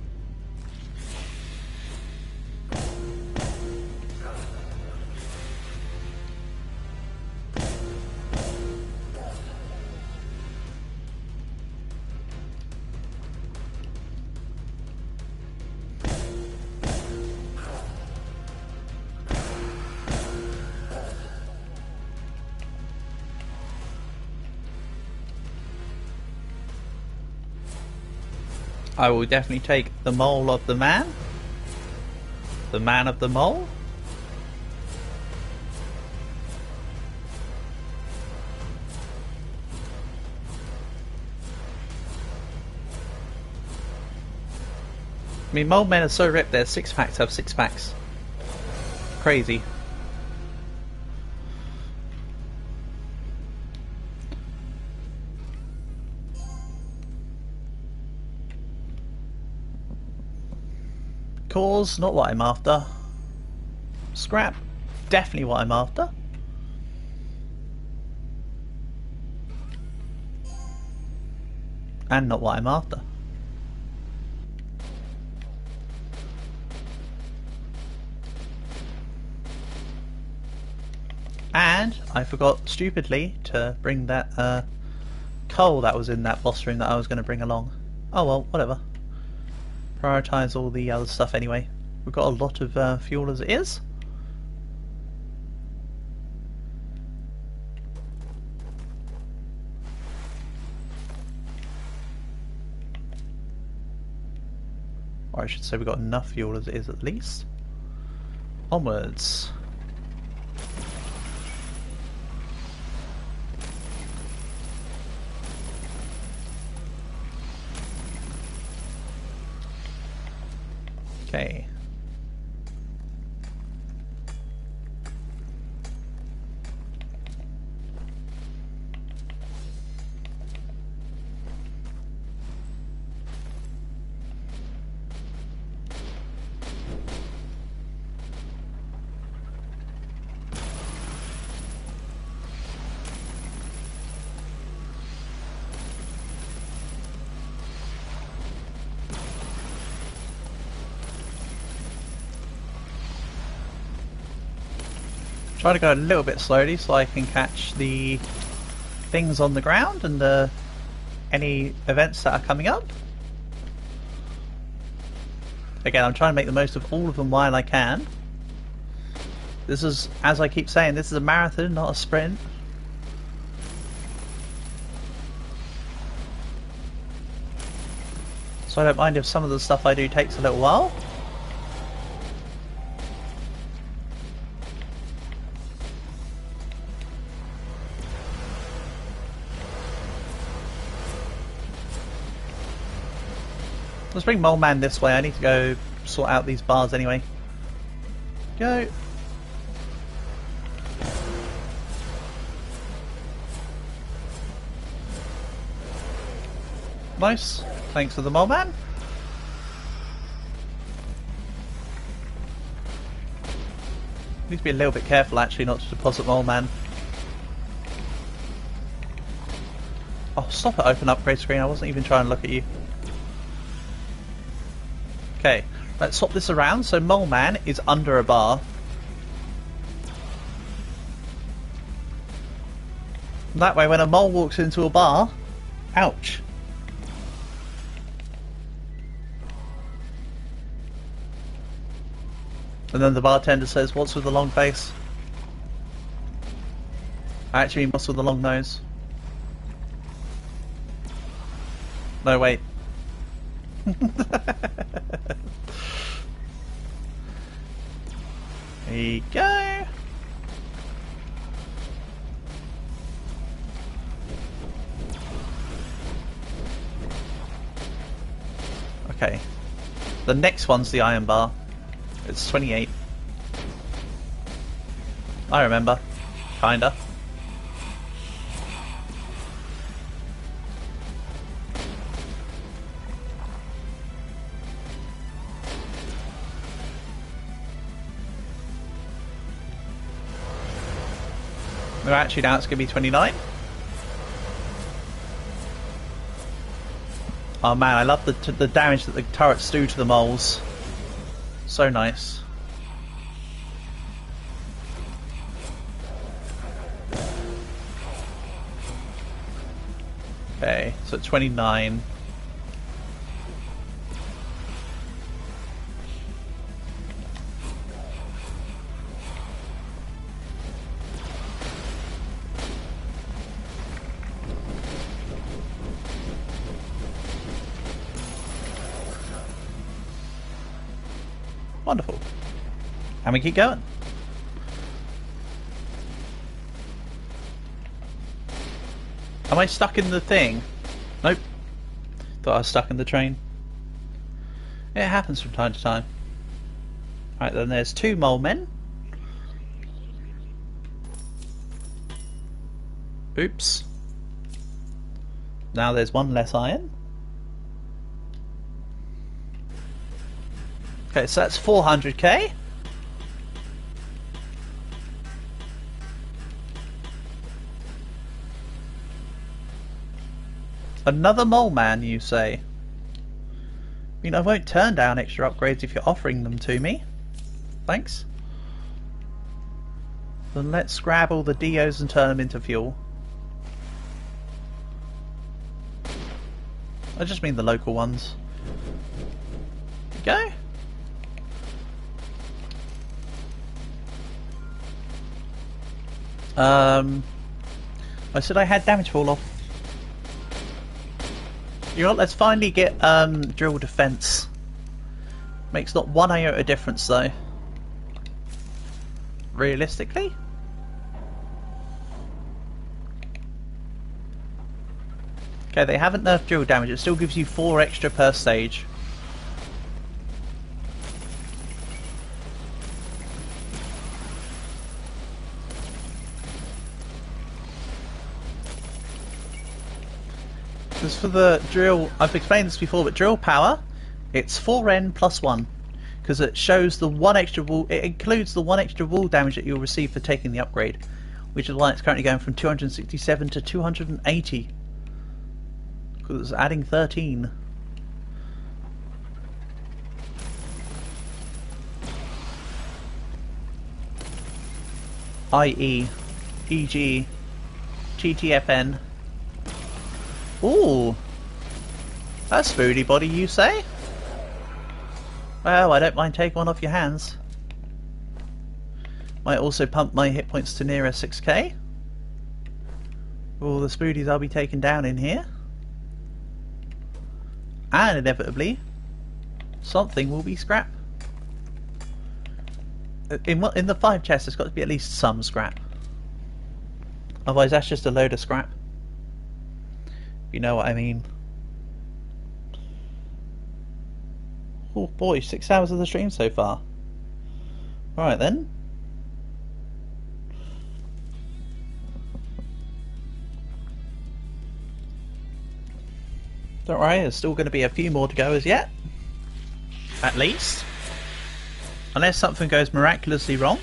I will definitely take the mole of the man of the mole. I mean, mole men are so ripped, their six packs have six packs. Crazy. Cause, not what I'm after. Scrap, definitely what I'm after. And not what I'm after. And I forgot stupidly to bring that coal that was in that boss room that I was going to bring along. Oh well, whatever. Prioritise all the other stuff anyway. We've got a lot of fuel as it is. Or I should say we've got enough fuel as it is at least. Onwards. Okay. Try to go a little bit slowly so I can catch the things on the ground and any events that are coming up. Again, I'm trying to make the most of all of them while I can. This is, as I keep saying, this is a marathon, not a sprint. So I don't mind if some of the stuff I do takes a little while. Let's bring Mole Man this way. I need to go sort out these bars anyway. Go. Nice. Thanks for the Mole Man. Need to be a little bit careful actually not to deposit Mole Man. Oh, stop it, open upgrade screen. I wasn't even trying to look at you. Okay, let's swap this around. So Mole Man is under a bar. That way when a mole walks into a bar, ouch. And then the bartender says, "What's with the long face?" I actually mean, what's with the long nose? No, wait. There you go. Okay. The next one's the iron bar. It's 28. I remember. Kinda. No, actually now it's going to be 29. Oh man, I love the damage that the turrets do to the moles. So nice. Okay, so 29. Wonderful. And we keep going. Am I stuck in the thing? Nope. Thought I was stuck in the train. It happens from time to time. Right, then there's 2 mole men. Oops. Now there's 1 less iron. Okay, so that's 400k. Another mole man, you say? I mean, I won't turn down extra upgrades if you're offering them to me. Thanks. Then let's grab all the Dios and turn them into fuel. I just mean the local ones. Go. I said I had damage fall off. You know what, let's finally get drill defense. Makes not one iota difference though. Realistically? Okay, they haven't nerfed drill damage, it still gives you 4 extra per stage. Because for the drill, I've explained this before, but drill power, it's 4N plus 1. Because it shows the 1 extra wall, it includes the 1 extra wall damage that you'll receive for taking the upgrade. Which is why it's currently going from 267 to 280. Because it's adding 13. IE, EG, TTFN. Ooh, that's foodie body, you say? Well, I don't mind taking one off your hands. Might also pump my hit points to nearer 6k. All the spoodies I'll be taking down in here. And inevitably, something will be scrap. In the 5 chests, there's got to be at least some scrap. Otherwise, that's just a load of scrap. You know what I mean. Oh boy, 6 hours of the stream so far. Alright then. Don't worry, there's still going to be a few more to go as yet. At least. Unless something goes miraculously wrong.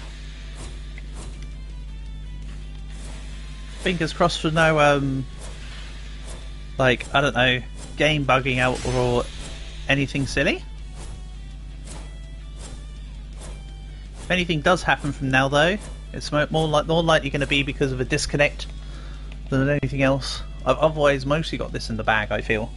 Fingers crossed for no, like, I don't know, game bugging out or anything silly. If anything does happen from now though, it's more likely going to be because of a disconnect than anything else. I've otherwise mostly got this in the bag, I feel.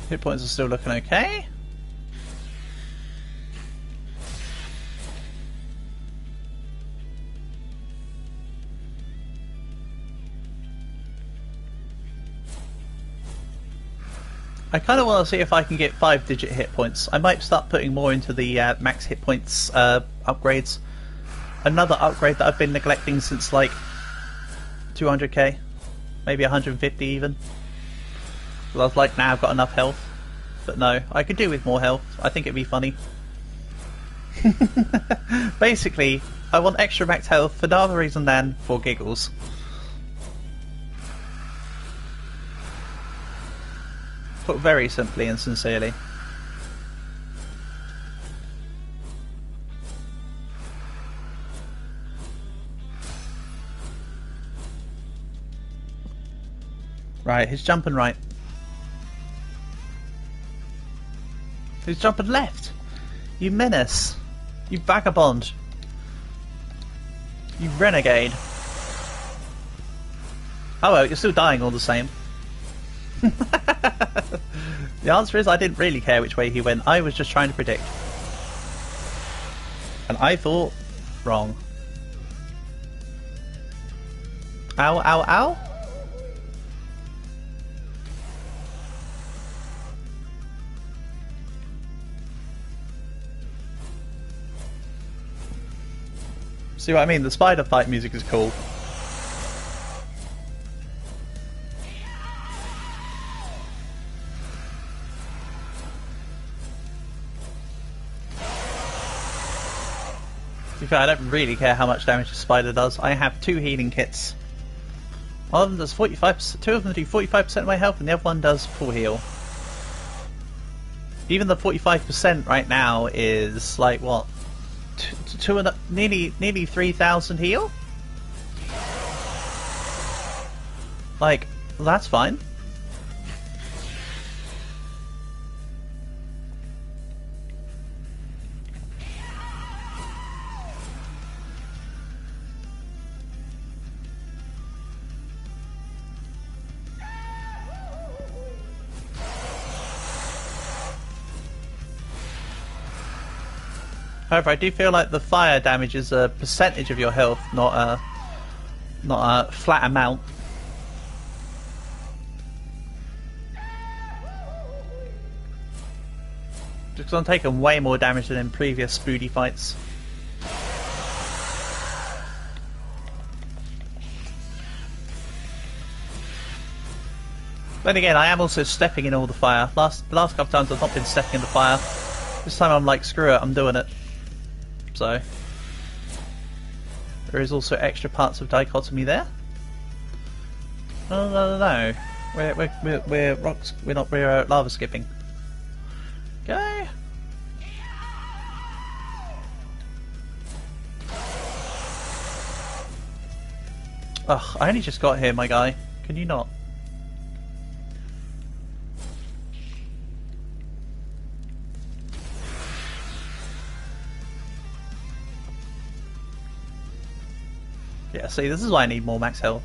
Hit points are still looking okay. I kind of want to see if I can get 5-digit hit points. I might start putting more into the max hit points upgrades. Another upgrade that I've been neglecting since like 200k, maybe 150 even. I was like, nah, I've got enough health. But no, I could do with more health. I think it'd be funny. Basically, I want extra max health for no other reason than for giggles. Put very simply and sincerely. Right, he's jumping right. He's jumping left. You menace. You vagabond. You renegade. Oh well, you're still dying all the same. The answer is I didn't really care which way he went. I was just trying to predict. And I thought wrong. Ow, ow, ow. See what I mean? The spider fight music is cool. To be fair, I don't really care how much damage the spider does. I have 2 healing kits. One of them does 45%, 2 of them do 45% of my health, and the other one does full heal. Even the 45% right now is like what? Nearly 3,000 heal? Like, that's fine. However, I do feel like the fire damage is a percentage of your health, not a flat amount. Just because I'm taking way more damage than in previous spoody fights. Then again, I am also stepping in all the fire. The last couple of times I've not been stepping in the fire. This time I'm like, screw it, I'm doing it. So there is also extra parts of dichotomy there. No. We're rocks. We're lava skipping. Okay. Ugh, I only just got here, my guy. Can you not? Yeah, see, this is why I need more max health.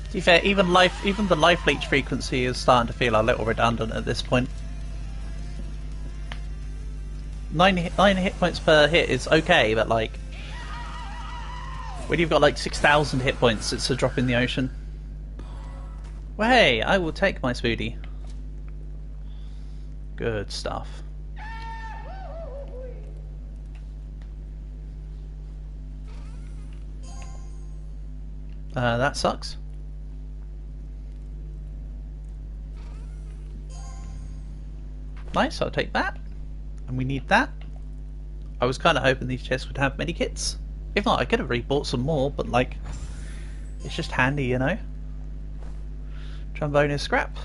To be fair, even the life leech frequency is starting to feel a little redundant at this point. 9 hit points per hit is okay, but like when you've got like 6,000 hit points, it's a drop in the ocean. Well, hey, I will take my spoody. Good stuff. That sucks. Nice, I'll take that. And we need that. I was kind of hoping these chests would have medikits. If not, I could have rebought some more, but like, it's just handy, you know? Trombone is scrap.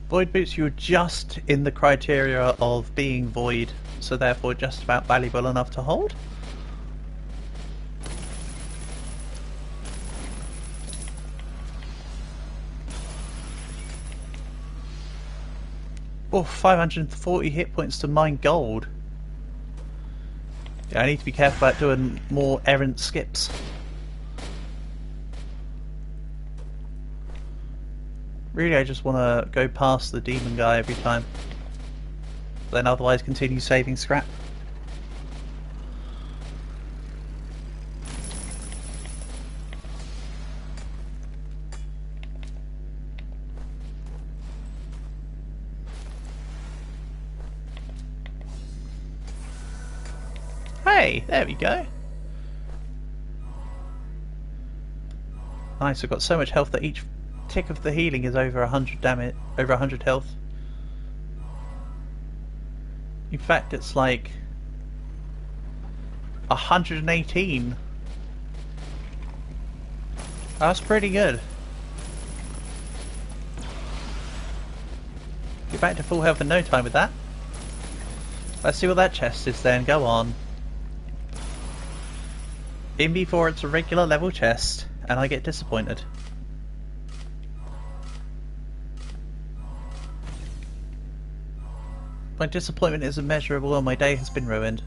Void boots, you're just in the criteria of being void, so therefore just about valuable enough to hold. Oh, 540 hit points to mine gold. Yeah, I need to be careful about doing more errant skips. Really, I just want to go past the demon guy every time. Then otherwise continue saving scrap. Hey, there we go. Nice, I've got so much health that each tick of the healing is over 100 damage, over 100 health. In fact, it's like 118. That's pretty good. You're back to full health in no time with that. Let's see what that chest is then, go on. In before it's a regular level chest, and I get disappointed. My disappointment is immeasurable and my day has been ruined.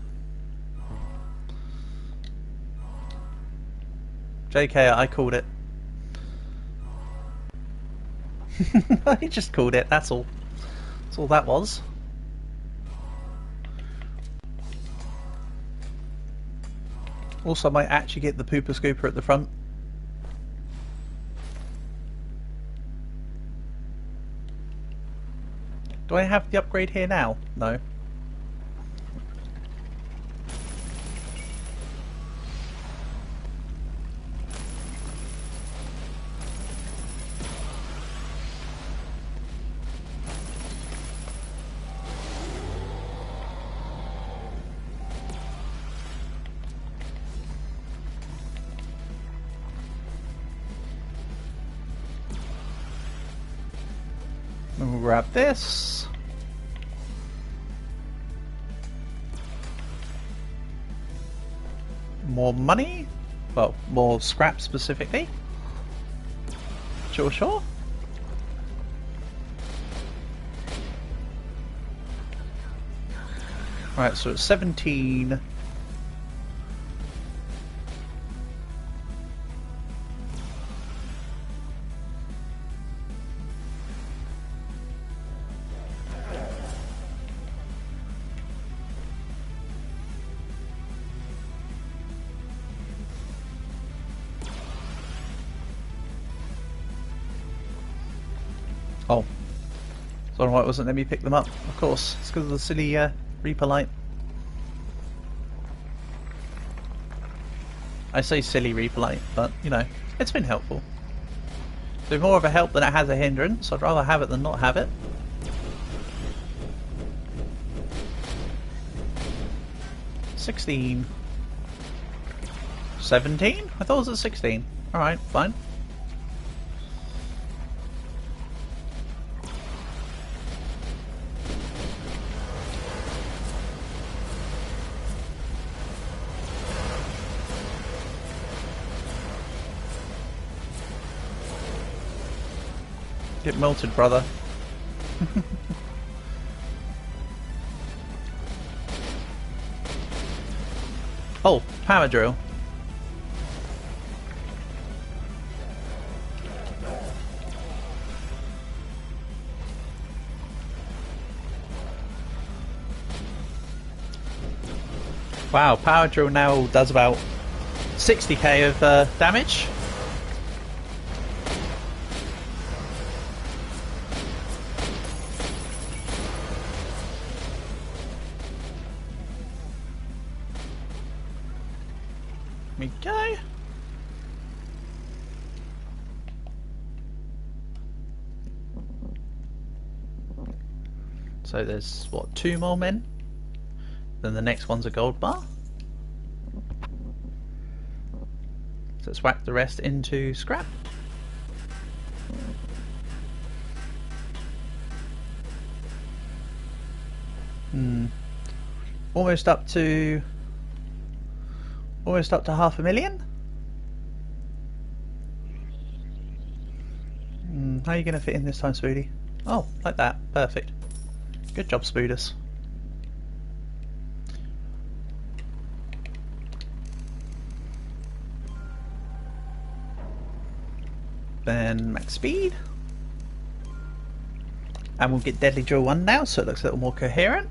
JK, I called it. I just called it, that's all. That's all that was. Also, I might actually get the pooper scooper at the front. Do I have the upgrade here now? No. And we'll grab this. More money? Well, more scrap specifically. Sure, sure. Right, so it's 17. Oh. So why it wasn't letting me pick them up. Of course, it's because of the silly Reaper light. I say silly Reaper light, but you know, it's been helpful. So more of a help than it has a hindrance. I'd rather have it than not have it. $16. 17? I thought it was at 16. Alright, fine. Get melted, brother. Oh, power drill. Wow, power drill now does about 60k of damage. We go. So there's what, 2 more men? Then the next one's a gold bar. So let's whack the rest into scrap. Almost up to 500,000. How are you going to fit in this time, Spoody? Oh, like that. Perfect. Good job, Spoodus. Then max speed. And we'll get Deadly Drill 1 now, so it looks a little more coherent.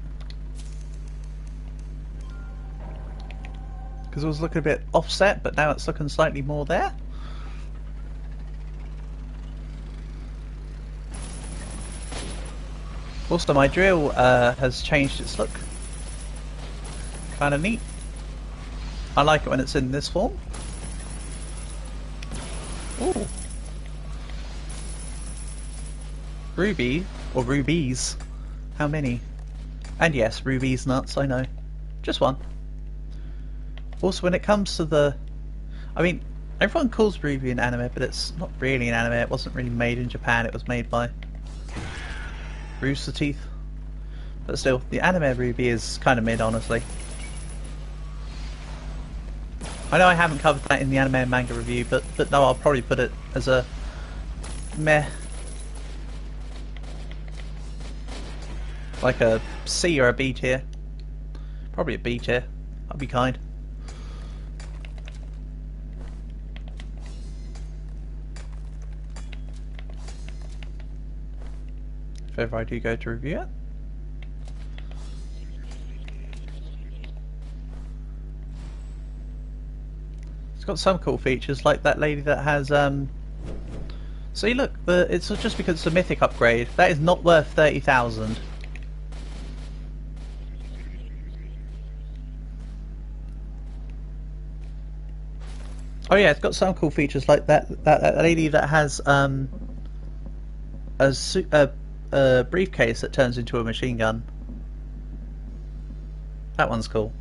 Because it was looking a bit offset, but now it's looking slightly more there. Also, my drill has changed its look. Kind of neat. I like it when it's in this form. Ooh. Ruby, or rubies. How many? And yes, rubies nuts, I know. Just one. Also, when it comes to the... I mean, everyone calls Ruby an anime, but it's not really an anime. It wasn't really made in Japan. It was made by Rooster teeth. But still, the anime Ruby is kind of mid, honestly. I know I haven't covered that in the anime and manga review, but no, I'll probably put it as a meh. Like a C or a B tier. Probably a B tier. I'll be kind. If ever I do go to review it. It's got some cool features, like that lady that has see, look, it's just because it's a mythic upgrade. That is not worth 30,000. Oh yeah, it's got some cool features like that lady that has a briefcase that turns into a machine gun. That one's cool.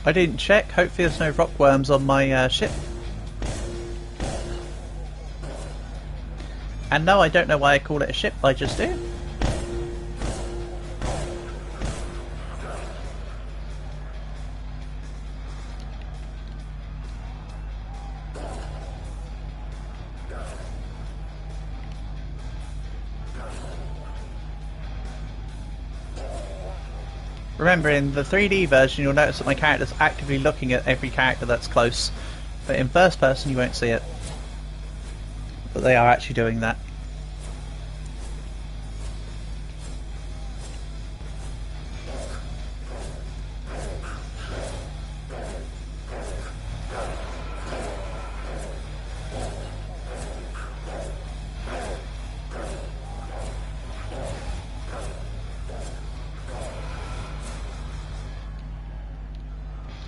I didn't check. Hopefully there's no rockworms on my ship. And no, I don't know why I call it a ship, I just do. Remember, in the 3D version you'll notice that my character's actively looking at every character that's close, but in first person you won't see it. But they are actually doing that.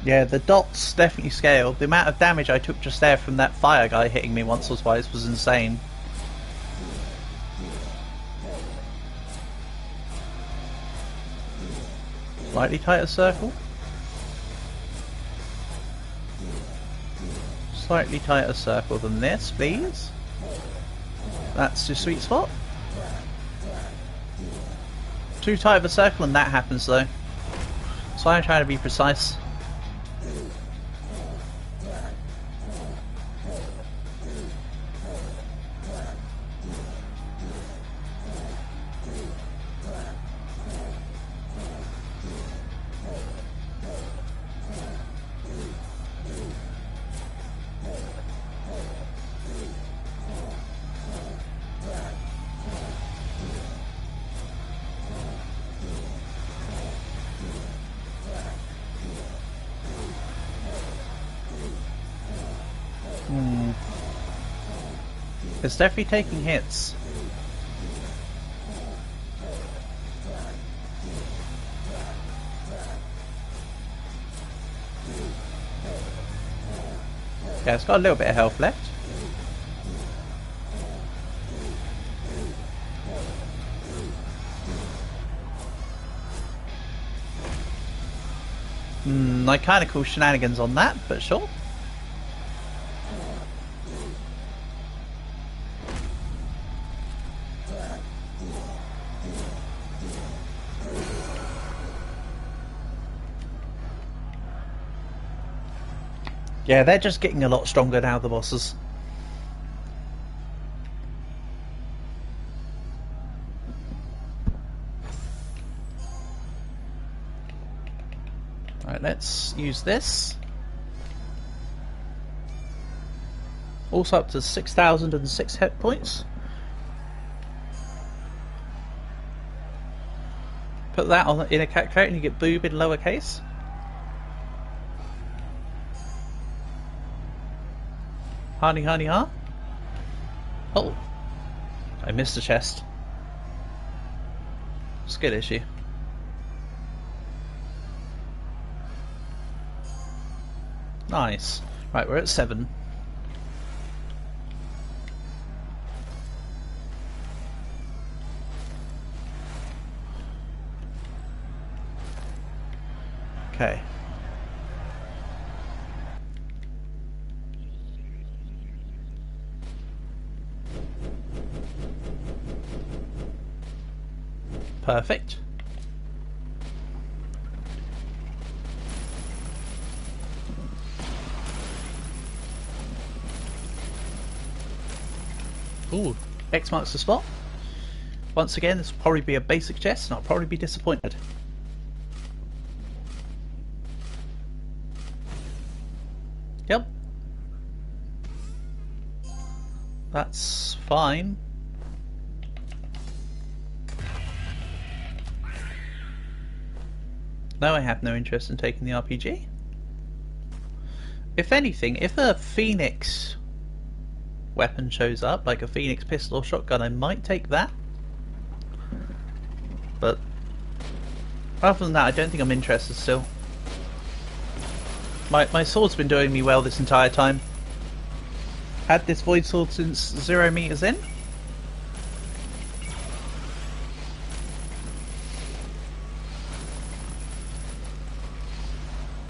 Yeah, the dots definitely scale. The amount of damage I took just there from that fire guy hitting me once or twice was insane. Slightly tighter circle. Slightly tighter circle than this, please. That's your sweet spot. Too tight of a circle and that happens though. So I'm trying to be precise. It's definitely taking hits. Yeah, it's got a little bit of health left. I kind of call shenanigans on that, but sure. Yeah, they're just getting a lot stronger now, the bosses. Alright, let's use this. Also up to 6,006 hit points. Put that on in a calculator and you get boob in lowercase. Honey, honey, huh? Oh, I missed a chest. Skill issue. Nice. Right, we're at 7. Okay. Perfect. Ooh, X marks the spot. Once again, this will probably be a basic chest, and I'll probably be disappointed. Yep. That's fine. No, I have no interest in taking the RPG. If anything, if a Phoenix weapon shows up, like a Phoenix pistol or shotgun, I might take that. But other than that, I don't think I'm interested still. My sword's been doing me well this entire time. Had this void sword since 0 meters in.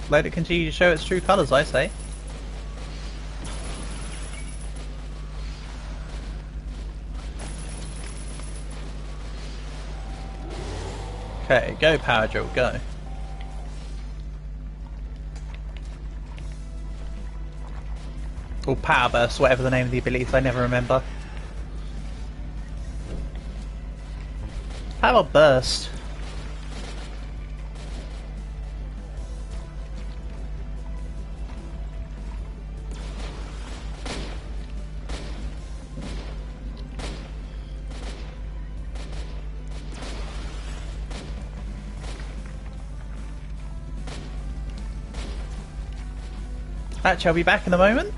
Let it continue to show its true colours, I say. Okay, go power drill, go. Or power burst, whatever the name of the abilities, I never remember. How about burst? Actually, I'll be back in a moment.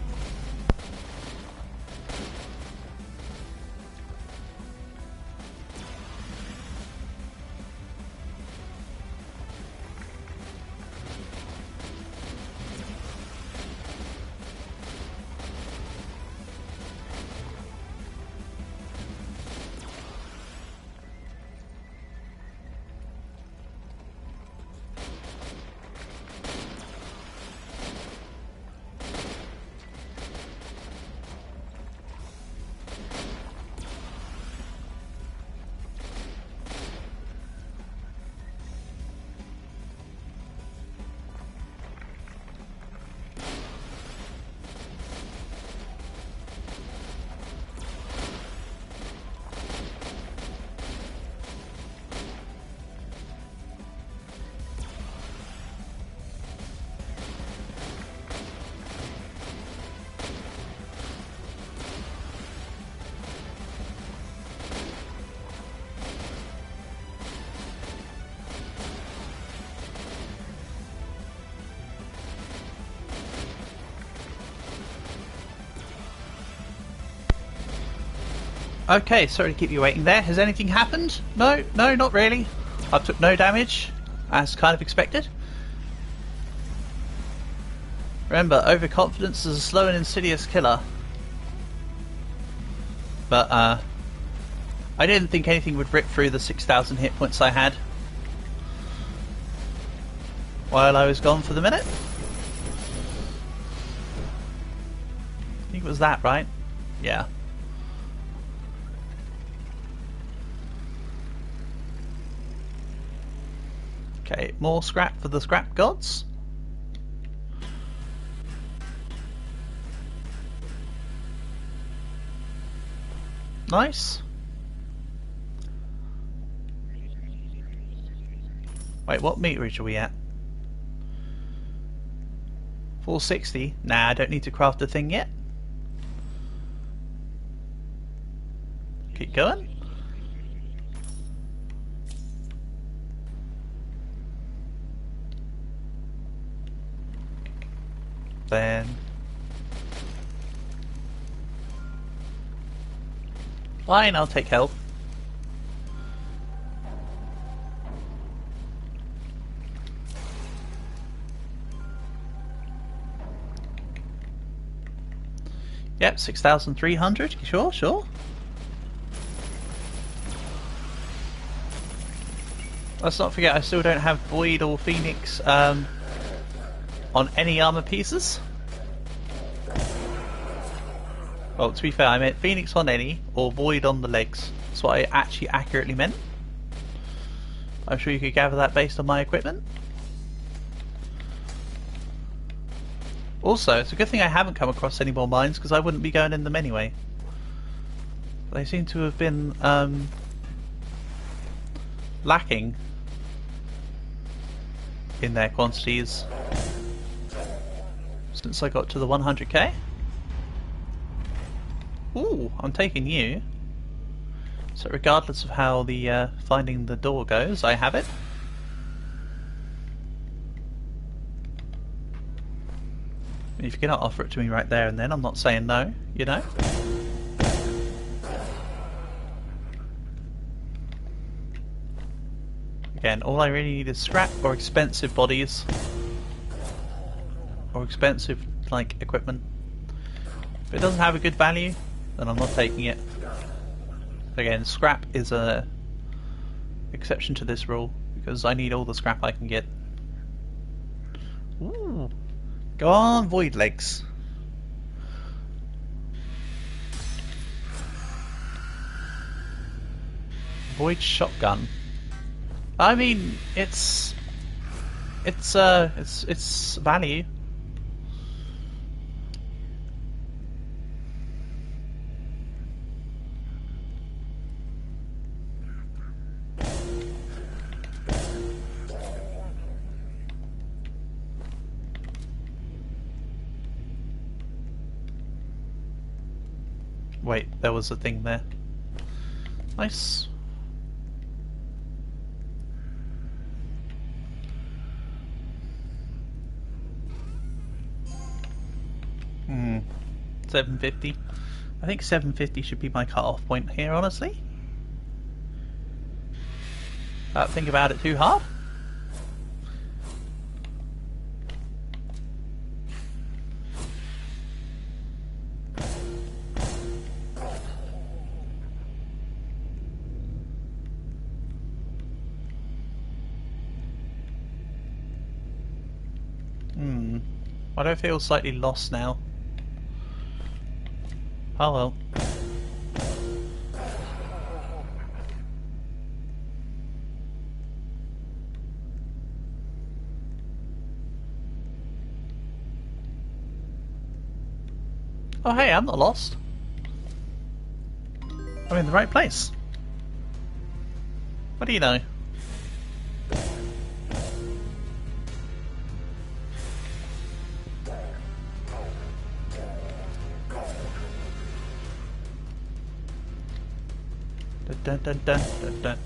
Okay, sorry to keep you waiting there. Has anything happened? No, not really. I took no damage, as kind of expected. Remember, overconfidence is a slow and insidious killer. But, I didn't think anything would rip through the 6,000 hit points I had while I was gone for the minute. I think it was that, right? Yeah. Okay, more scrap for the scrap gods. Nice. Wait, what meterage are we at? 460? Nah, I don't need to craft a thing yet. Keep going. Then fine, I'll take health. Yep, 6,300. Sure, sure. Let's not forget, I still don't have Void or Phoenix on any armor pieces. Well, to be fair, I meant Phoenix on any, or Void on the legs. That's what I actually accurately meant. I'm sure you could gather that based on my equipment. Also, it's a good thing I haven't come across any more mines, because I wouldn't be going in them anyway. They seem to have been lacking in their quantities since I got to the 100k. Ooh, I'm taking you. So regardless of how the finding the door goes, I have it. If you cannot offer it to me right there and then, I'm not saying no, you know? Again, all I really need is scrap or expensive bodies. Or expensive, like, equipment. If it doesn't have a good value, then I'm not taking it. Again, scrap is a exception to this rule, because I need all the scrap I can get. Ooh. Go on, Void Legs. Void Shotgun. I mean, it's value. Wait, there was a thing there. Nice. Hmm. 750. I think 750 should be my cut-off point here, honestly. Don't think about it too hard. I don't feel slightly lost now. Oh well. Oh hey, I'm not lost. I'm in the right place. What do you know? Dun dun dun dun dun.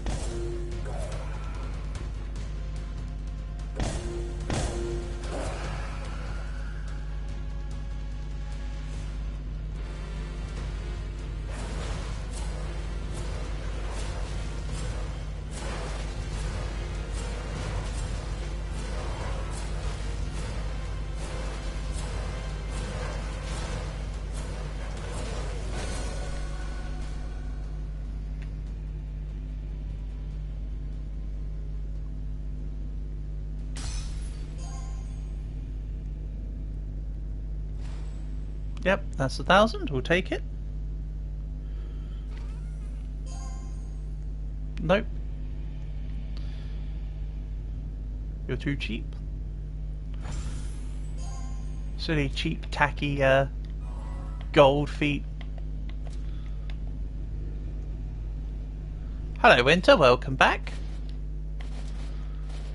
Yep, that's 1,000. We'll take it. Nope. You're too cheap. Silly, cheap, tacky gold feet. Hello, Winter. Welcome back.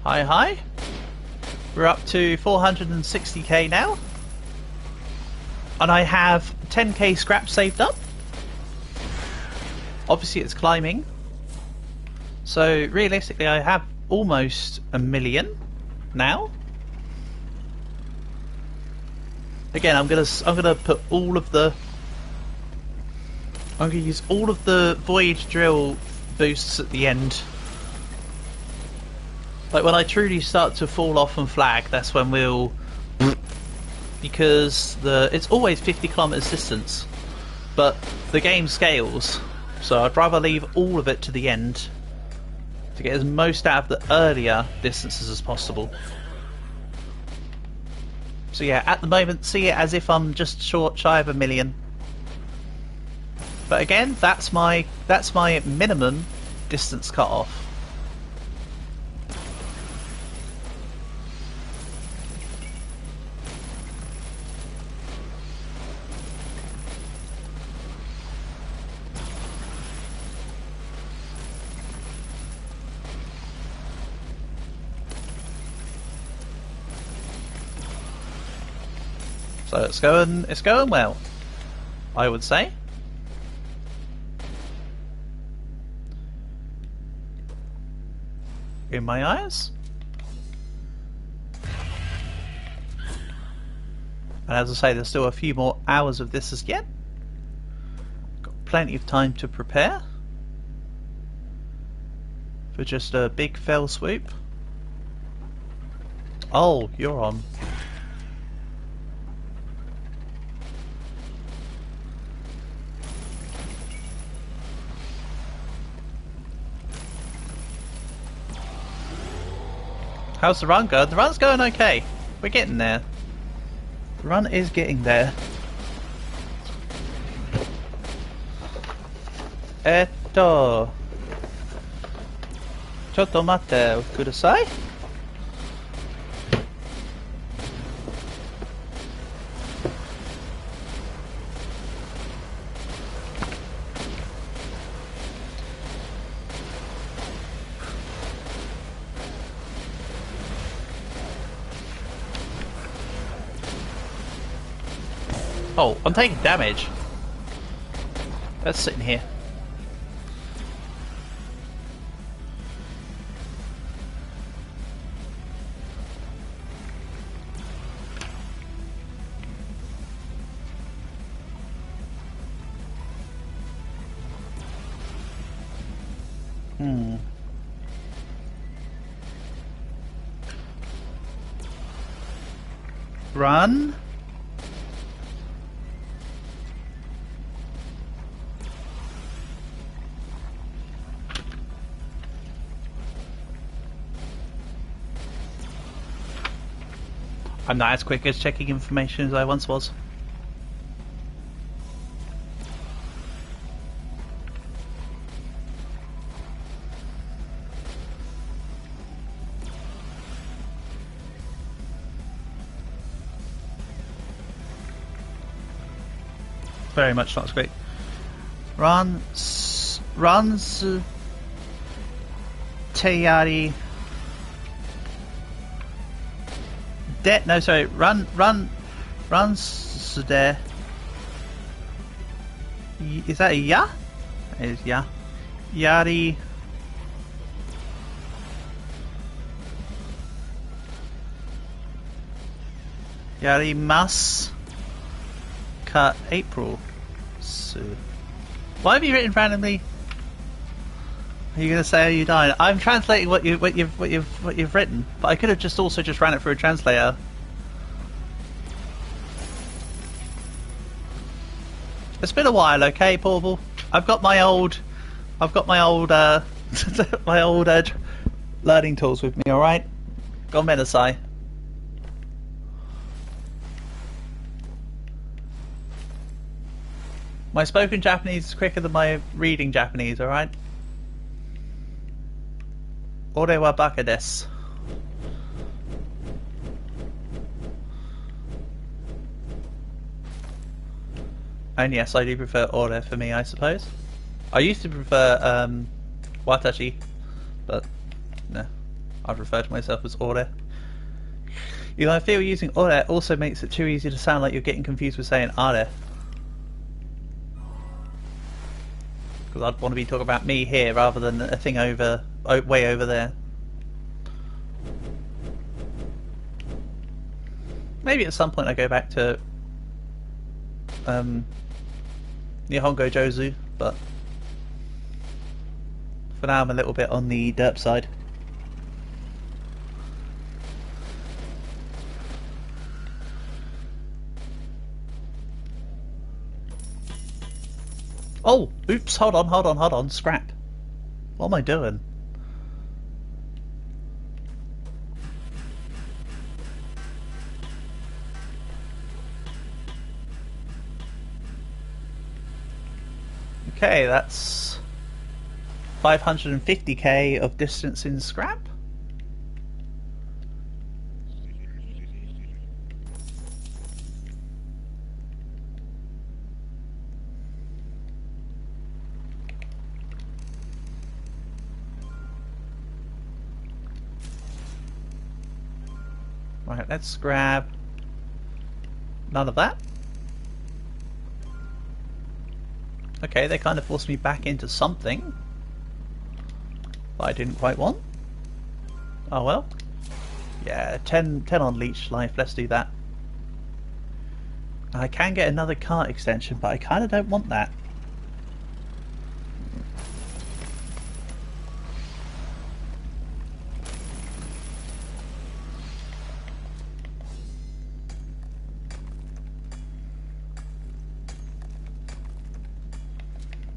Hi, hi. We're up to 460k now. And I have 10k scrap saved up. Obviously it's climbing. So realistically I have almost 1 million now. Again, I'm gonna put all of the I'm gonna use all of the Void Drill boosts at the end. Like when I truly start to fall off and flag, that's when we'll because it's always 50 kilometers distance, but the game scales, so I'd rather leave all of it to the end to get as most out of the earlier distances as possible. So yeah, at the moment, see it as if I'm just shy of 1 million. But again, that's my minimum distance cut off. So it's going well, I would say. In my eyes. And as I say, there's still a few more hours of this as yet. Got plenty of time to prepare for just a big fell swoop. Oh, you're on. How's the run going? The run's going okay. We're getting there. The run is getting there. ちょっと待ってください。Oh, I'm taking damage. That's sitting here. Run. I'm not as quick as checking information as I once was. Very much not as quick. Runs Tayari. No, sorry. Runs there. Is that a ya? It is ya. Yari. Yari mas. Cut April. So, why have you written randomly? Are you gonna say are you dying? I'm translating what you've written, but I could have just also just ran it through a translator. It's been a while, okay, Portable. I've got my old my old learning tools with me. All right, go Millsy. My spoken Japanese is quicker than my reading Japanese. All right. Ore wa baka desu. And yes, I do prefer ore for me, I suppose. I used to prefer watashi, but no, I refer to myself as ore. You know, I feel using ore also makes it too easy to sound like you're getting confused with saying are. Because I'd want to be talking about me here rather than a thing way over there. Maybe at some point I go back to Nihongo Jozu, but for now I'm a little bit on the derp side. Oh, oops, hold on, scrap. What am I doing? Okay, that's 550k of distance in scrap. Right, let's grab none of that. Okay, they kind of forced me back into something that I didn't quite want. Oh well. Yeah, 10 on leech life, let's do that. I can get another cart extension, but I kind of don't want that.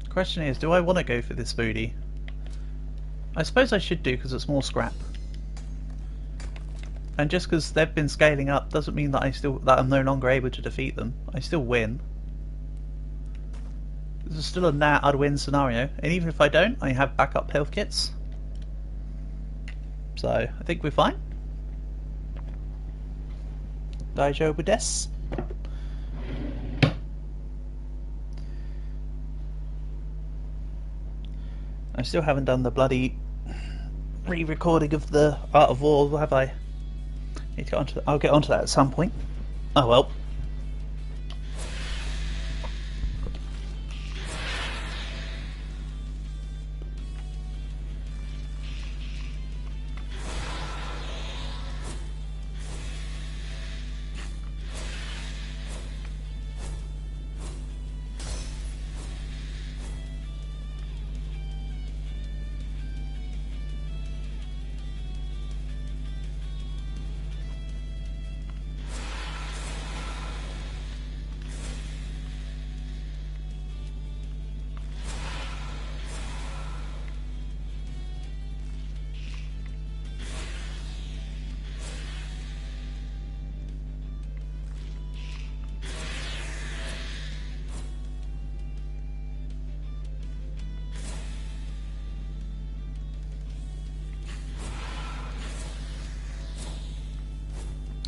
Question is, do I want to go for this booty? I suppose I should do because it's more scrap. And just because they've been scaling up doesn't mean that I'm no longer able to defeat them. I still win. This is still a nah I'd win scenario, and even if I don't, I have backup health kits. So I think we're fine. Daijoubu desu. I still haven't done the bloody re-recording of the Art of War, have I? Need to get onto I'll get onto that at some point. Oh well.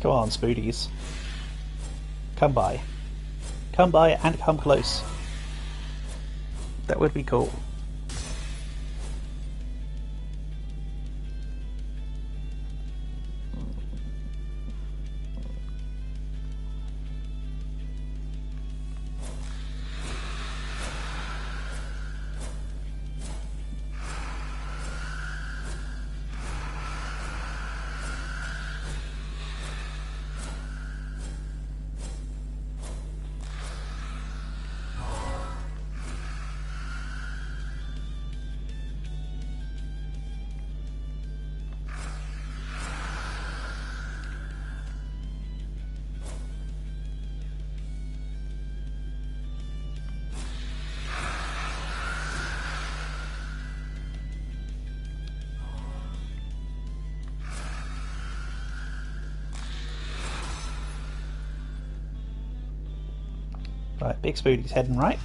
Come on, Spoodies. Come by. Come by and come close. That would be cool. Right, Big Spoodie's heading right.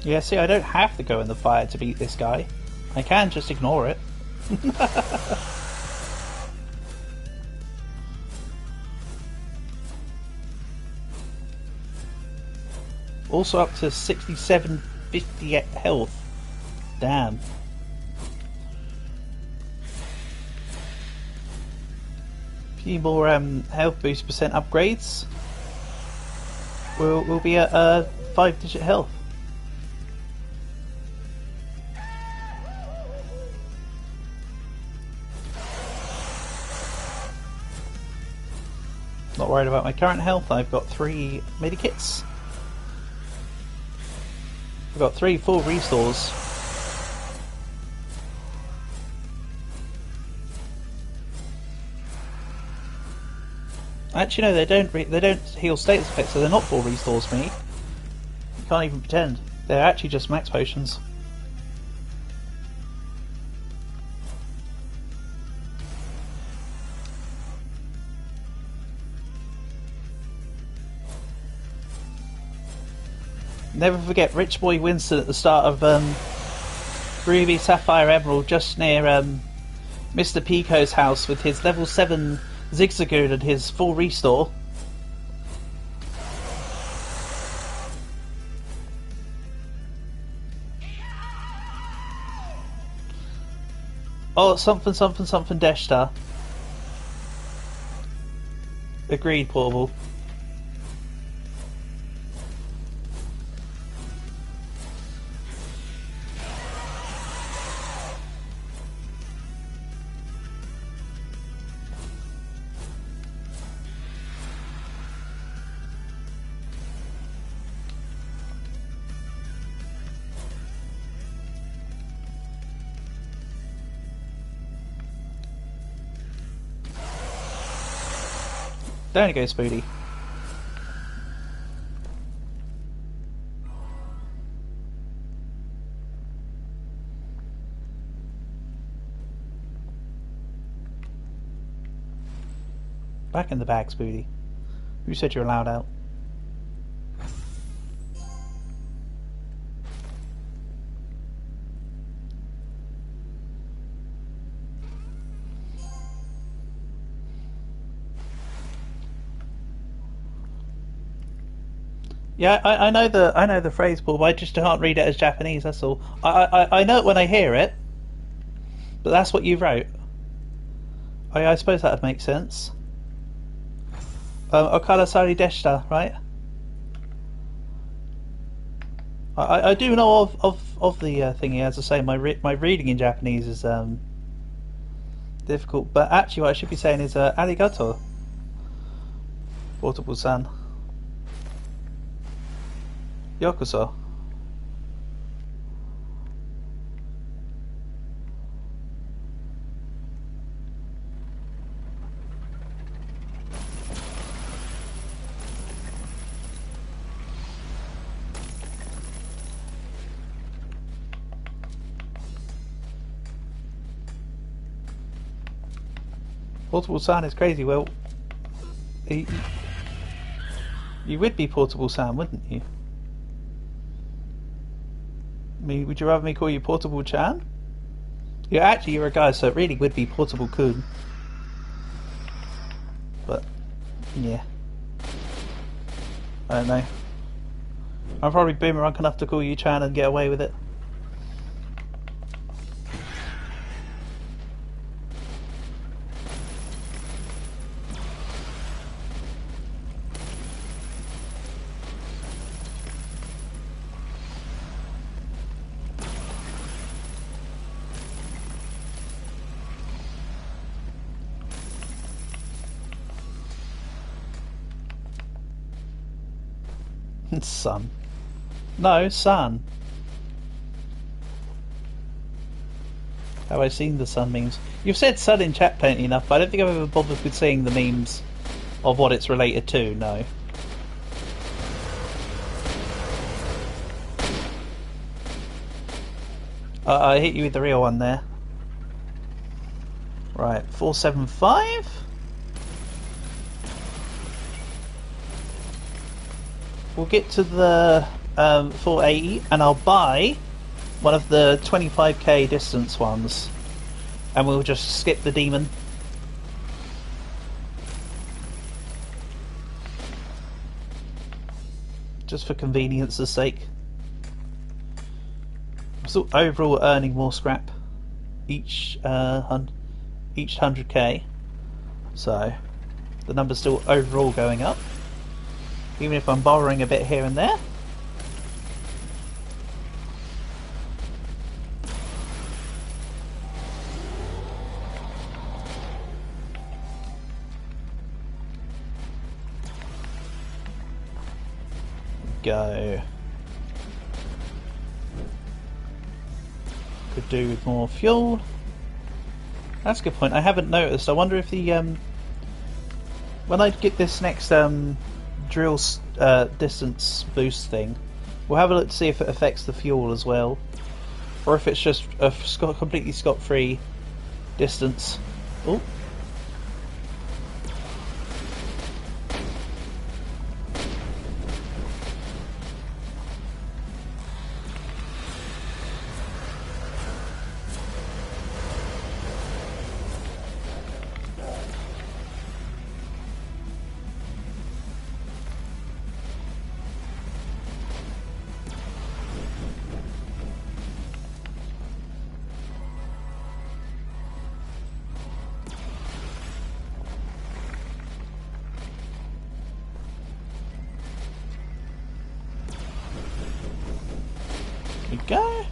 Yeah, see, I don't have to go in the fire to beat this guy. I can just ignore it. Also up to 6750 health. Damn. Few more health boost percent upgrades. We'll be at 5-digit health. Not worried about my current health. I've got 3 medikits. I've got 3 full restores. Actually, no, they don't heal status effects, so they're not full restores for me. You can't even pretend. They're actually just max potions. Never forget Rich Boy Winston at the start of Ruby Sapphire Emerald, just near Mr. Pico's house with his level 7 Zigzagoon and his full restore. Oh, something Deshta. Agreed, Portable. There you go, Spoody. Back in the bag, Spoody. Who said you're allowed out? Yeah, I know the phrase, Paul, but I just can't read it as Japanese. That's all. I know it when I hear it, but that's what you wrote. I suppose that would make sense. Okada Sari Deshita, right? I do know of the thingy. As I say, my reading in Japanese is difficult. But actually, what I should be saying is arigato, Portable-san. Yokoso. Portable-san is crazy. Well, you would be Portable-san, wouldn't you? Would you rather me call you Portable-chan? You're a guy, so it really would be Portable-kun. But, yeah. I don't know. I'm probably boomerang enough to call you Chan and get away with it. Sun. No, sun. Have I seen the sun memes? You've said sun in chat plenty enough, but I don't think I've ever bothered with seeing the memes of what it's related to, no. I hit you with the real one there. Right, 475? We'll get to the 480 and I'll buy one of the 25k distance ones and we'll just skip the demon. Just for convenience's sake. I'm still overall earning more scrap each 100k, so the number's still overall going up. Even if I'm borrowing a bit here and there. go. Could do with more fuel. That's a good point. I haven't noticed. I wonder if the when I get this next drill distance boost thing, we'll have a look to see if it affects the fuel as well, or if it's just a completely scot-free distance. Oh. We go.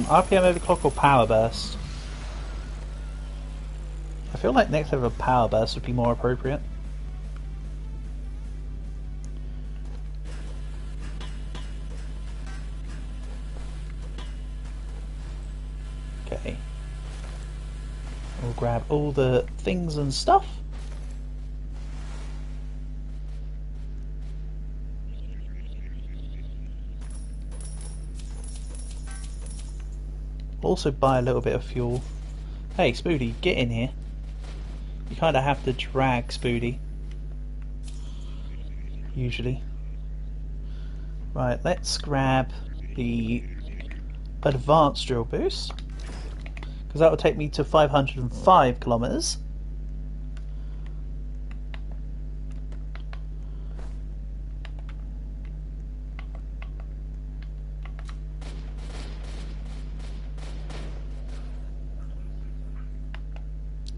RPM overclock or power burst? I feel like next level power burst would be more appropriate. Okay. We'll grab all the things and stuff. Also buy a little bit of fuel. Hey Spoody, get in here. You kind of have to drag Spoody. Usually. Right, let's grab the advanced drill boost, because that will take me to 505 kilometers.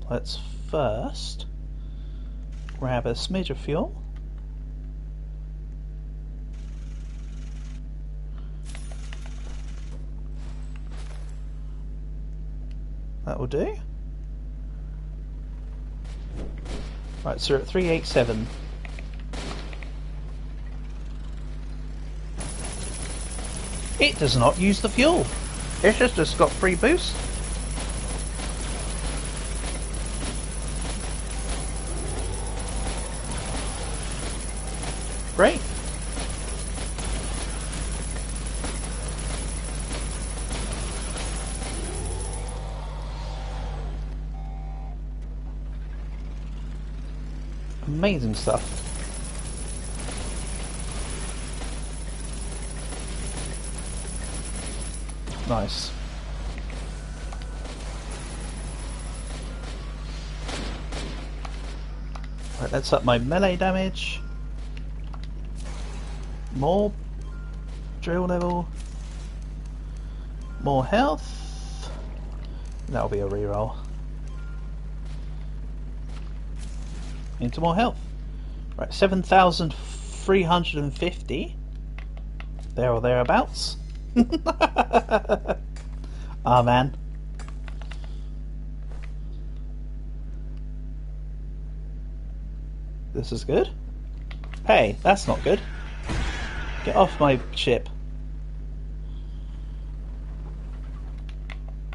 Let's first grab a smidge of fuel. That will do. Right, so we're at 387. It does not use the fuel. It's just a scot-free boost. Great. Amazing stuff. Nice. Right, let's up my melee damage. More drill level, more health. That'll be a reroll. Into more health. Right, 7,350. There or thereabouts. Ah, man. This is good. Hey, that's not good. Get off my ship.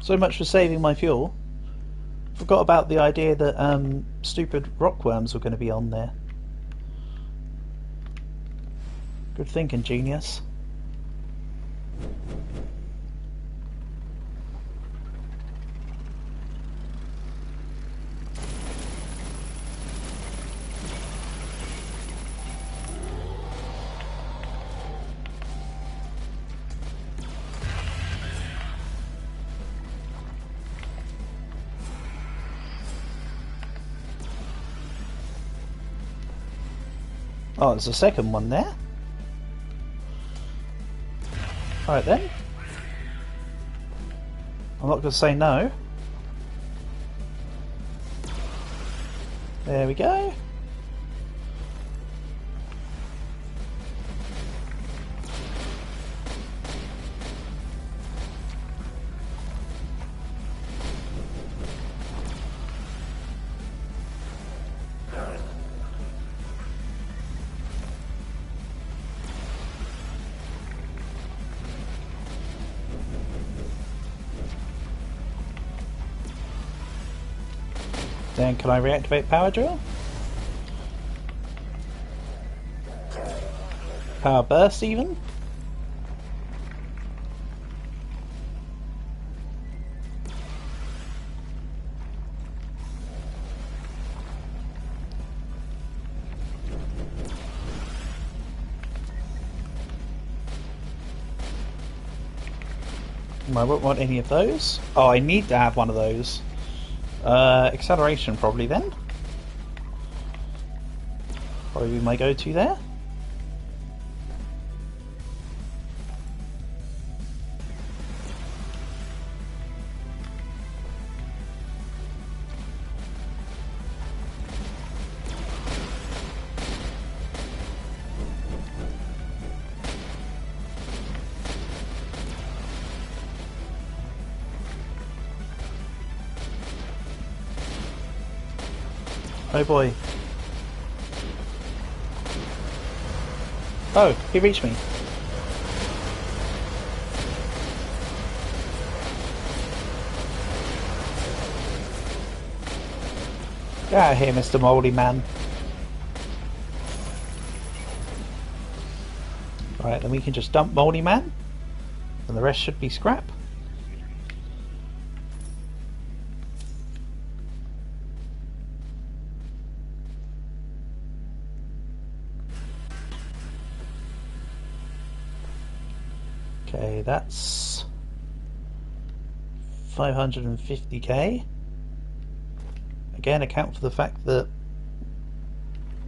So much for saving my fuel. Forgot about the idea that stupid rockworms were going to be on there. Good thinking, genius. Oh, there's a second one there. Alright then. I'm not going to say no. There we go. Then can I reactivate power drill? Power burst even? I won't want any of those. Oh, I need to have one of those. Acceleration probably then. Probably my go-to there. Oh boy. Oh, he reached me. Get out of here, Mr. Moldy Man. Right, then we can just dump Moldy Man, and the rest should be scrap. Okay, that's 550k. Again, account for the fact that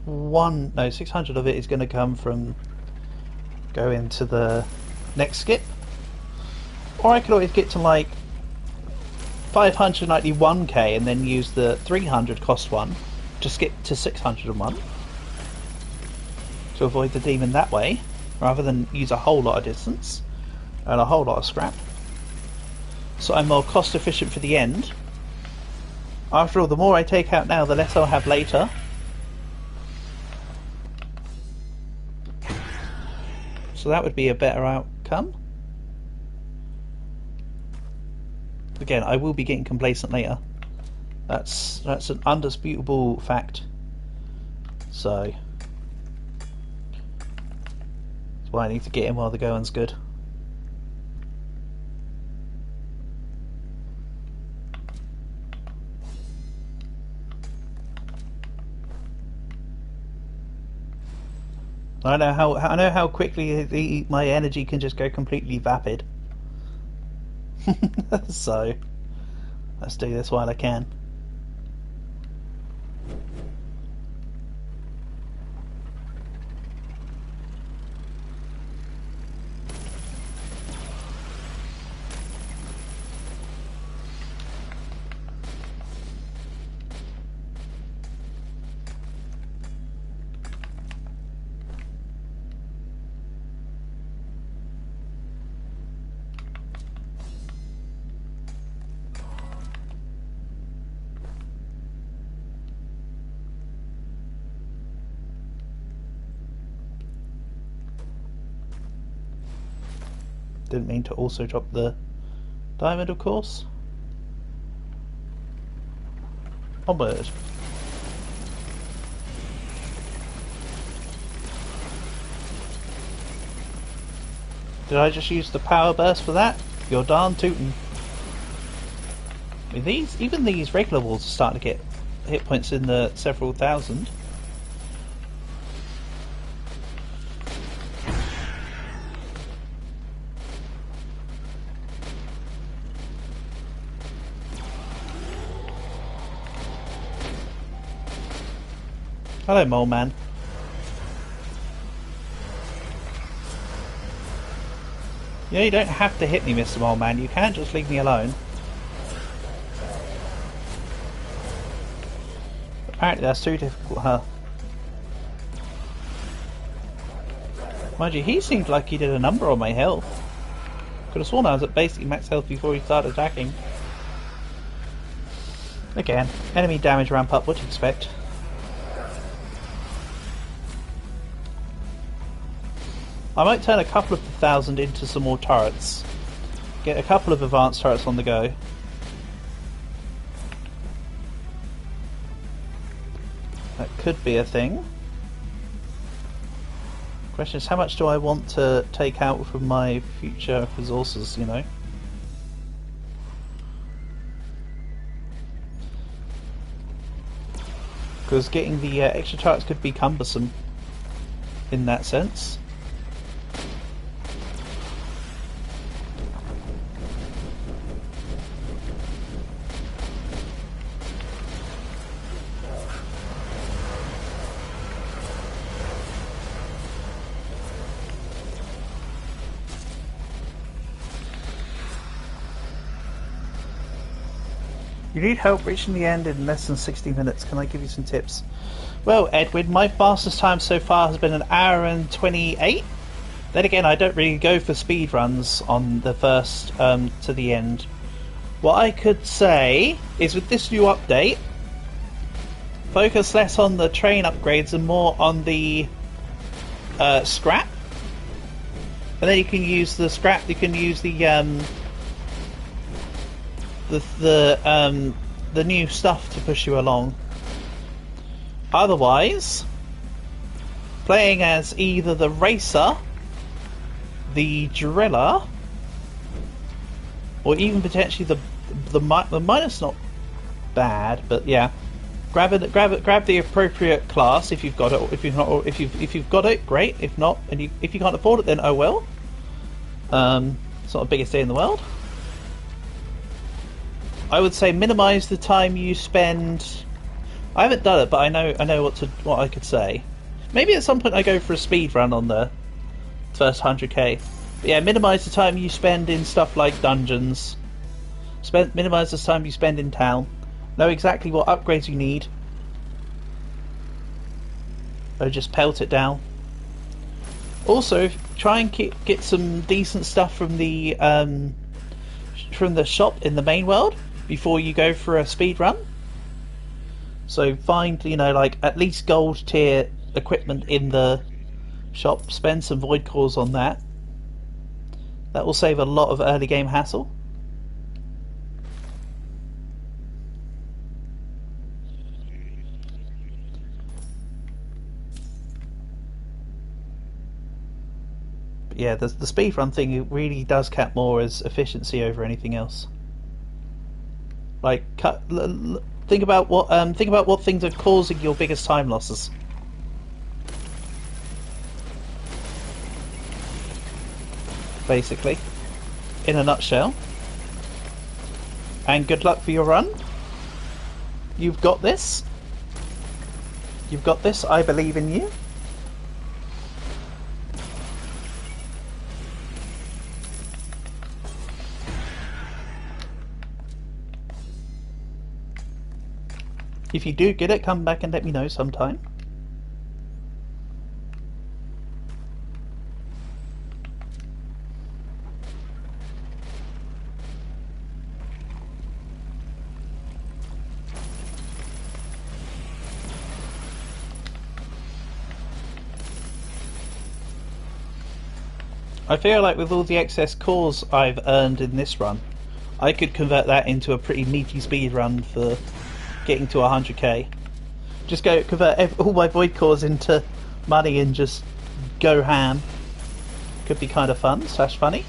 600 of it is going to come from go into the next skip. Or I could always get to like 591k and then use the 300 cost one to skip to 601 to avoid the demon that way, rather than use a whole lot of distance and a whole lot of scrap. So I'm more cost efficient for the end. After all, the more I take out now, the less I'll have later. So that would be a better outcome. Again, I will be getting complacent later. That's an undisputable fact. So that's why I need to get in while the going's good. I know how quickly my energy can just go completely vapid. So let's do this while I can. Didn't mean to also drop the diamond, of course. Onward. Did I just use the power burst for that? You're darn tootin'. I mean, even these regular walls are starting to get hit points in the several thousand. Hello, Mole Man. Yeah, you don't have to hit me, Mr. Mole Man. You can just leave me alone. Apparently that's too difficult, huh? Mind you, he seemed like he did a number on my health. Could have sworn I was at basically max health before he started attacking. Again, enemy damage ramp up, what do you expect? I might turn a couple of 1,000 into some more turrets. Get a couple of advanced turrets on the go. That could be a thing. Question is, how much do I want to take out from my future resources, you know? Because getting the extra turrets could be cumbersome in that sense. You need help reaching the end in less than 60 minutes. Can I give you some tips? Well, Edwin, my fastest time so far has been 1 hour and 28. Then again, I don't really go for speed runs on the first to the end. What I could say is with this new update, focus less on the train upgrades and more on the scrap. And then you can use the scrap, you can use the new stuff to push you along. Otherwise, playing as either the racer, the driller, or even potentially the miner's not bad, but yeah, grab the appropriate class if you've got it. If you've not, if you've got it, great. If not, and if you can't afford it, then oh well. It's not the biggest day in the world. I would say minimise the time you spend. I haven't done it, but I know what I could say. Maybe at some point I go for a speed run on the first 100k. But yeah, minimise the time you spend in stuff like dungeons. Minimise the time you spend in town. Know exactly what upgrades you need. Or just pelt it down. Also, try and get some decent stuff from the shop in the main world before you go for a speed run. So find, you know, like at least gold tier equipment in the shop. Spend some void cores on that. That will save a lot of early game hassle. But yeah, the speedrun thing really does count more as efficiency over anything else. Like, think about what things are causing your biggest time losses. Basically, in a nutshell. And good luck for your run. You've got this. You've got this. I believe in you. If you do get it, come back and let me know sometime. I feel like with all the excess cores I've earned in this run, I could convert that into a pretty meaty speed run for getting to 100k. Just go convert all my void cores into money and just go ham. Could be kind of fun / funny.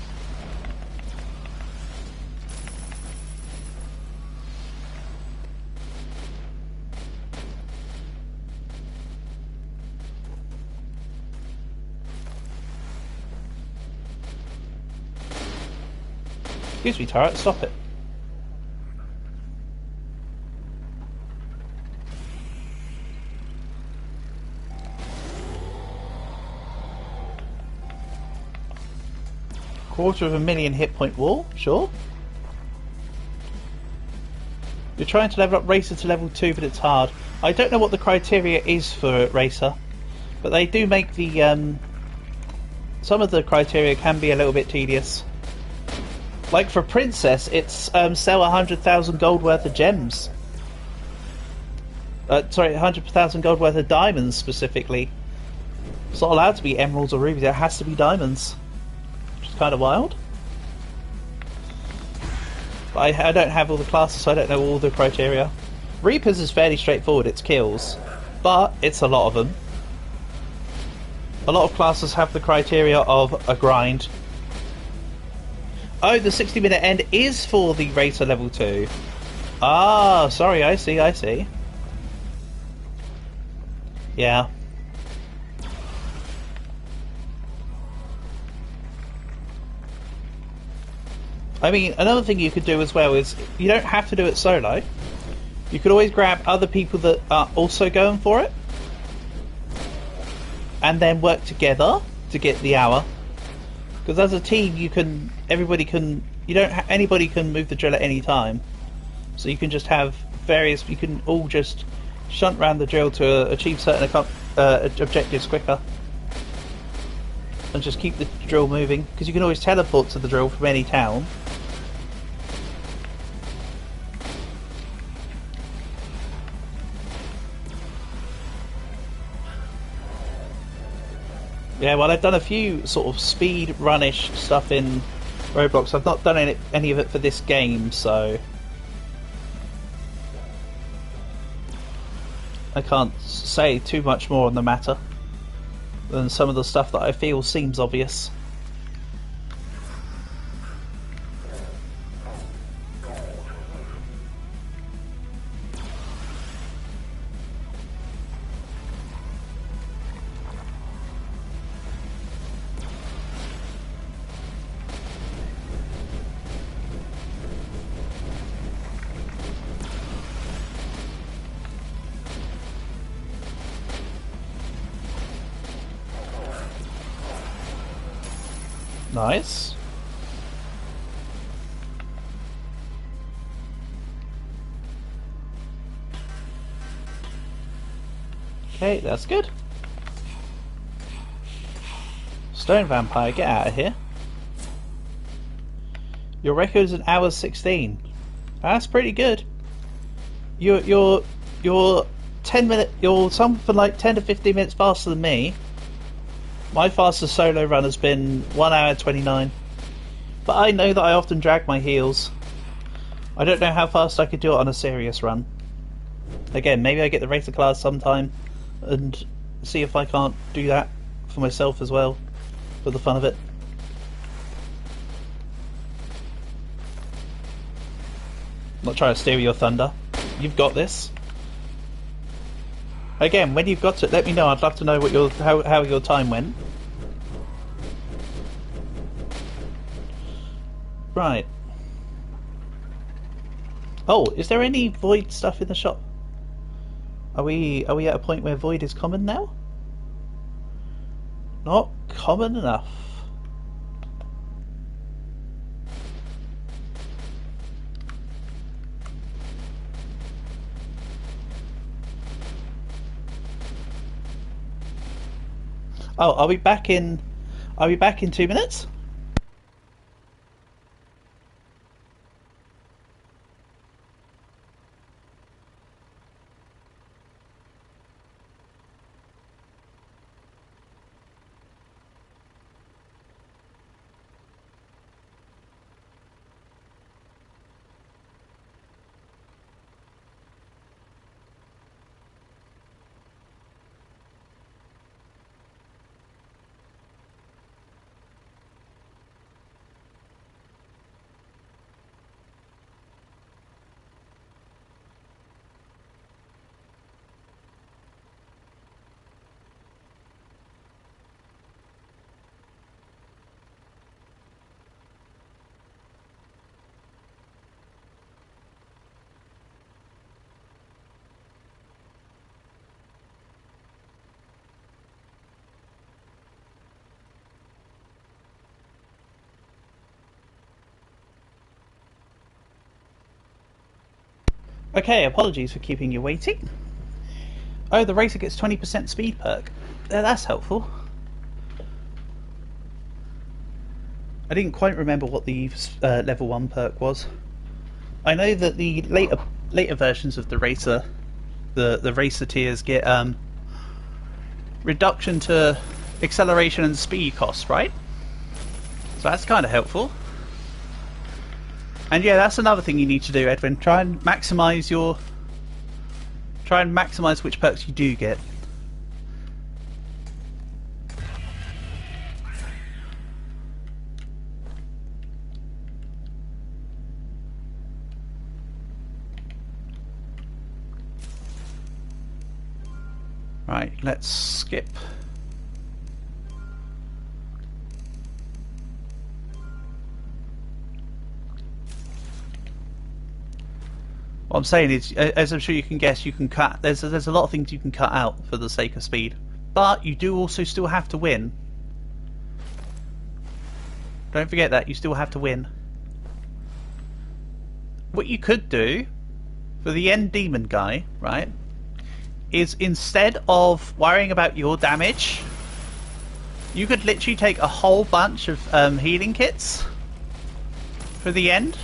Excuse me, turret, stop it. 250,000 hit point wall, sure. You're trying to level up Racer to level 2, but it's hard. I don't know what the criteria is for Racer, but they do make the some of the criteria can be a little bit tedious. Like for Princess, it's sell 100,000 gold worth of gems. Sorry, 100,000 gold worth of diamonds specifically. It's not allowed to be emeralds or rubies, it has to be diamonds. Which is kind of wild. But I don't have all the classes, so I don't know all the criteria. Reapers is fairly straightforward, it's kills. But it's a lot of them. A lot of classes have the criteria of a grind. Oh, the 60-minute end is for the Racer level 2. Ah, sorry, I see. Yeah. I mean, another thing you could do as well is, you don't have to do it solo. You could always grab other people that are also going for it. And then work together to get the hour. Because as a team, anybody can move the drill at any time. So you can just have you can all just shunt around the drill to achieve certain objectives quicker. And just keep the drill moving. Because you can always teleport to the drill from any town. Yeah, well, I've done a few sort of speed run-ish stuff in Roblox. I've not done any of it for this game, so I can't say too much more on the matter than some of the stuff that I feel seems obvious. Nice. Okay, that's good. Stone Vampire, get out of here. Your record is an hour 16. That's pretty good. You're 10 minutes. You're something like 10 to 15 minutes faster than me. My fastest solo run has been 1 hour 29. But I know that I often drag my heels. I don't know how fast I could do it on a serious run. Again, maybe I get the racer class sometime and see if I can't do that for myself as well, for the fun of it. Not trying to steal your thunder. You've got this. Again, when you've got it, let me know. I'd love to know what how your time went. Right. Oh, is there any void stuff in the shop? Are we at a point where void is common now? Not common enough. Oh, are we back in 2 minutes? Okay, apologies for keeping you waiting. Oh, the racer gets 20% speed perk. That's helpful. I didn't quite remember what the level 1 perk was. I know that the later versions of the racer, the racer tiers get reduction to acceleration and speed cost, right? So that's kind of helpful. And yeah, that's another thing you need to do, Edwin. Try and maximise which perks you do get. Right, let's skip. What I'm saying is, as I'm sure you can guess, you can cut. There's a lot of things you can cut out for the sake of speed, but you do also still have to win. Don't forget that you still have to win. What you could do for the end demon guy, right, is instead of worrying about your damage, you could literally take a whole bunch of healing kits for the end,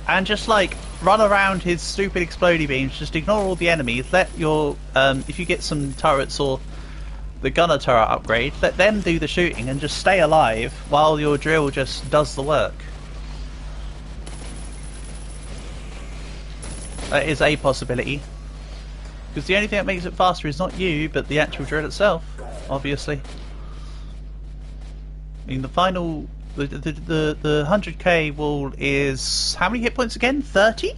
and just like run around his stupid explodey beams, just ignore all the enemies, let your, if you get some turrets or the gunner turret upgrade, let them do the shooting and just stay alive while your drill just does the work. That is a possibility. Because the only thing that makes it faster is not you, but the actual drill itself, obviously. I mean, the final... The 100k wall is how many hit points again? 30?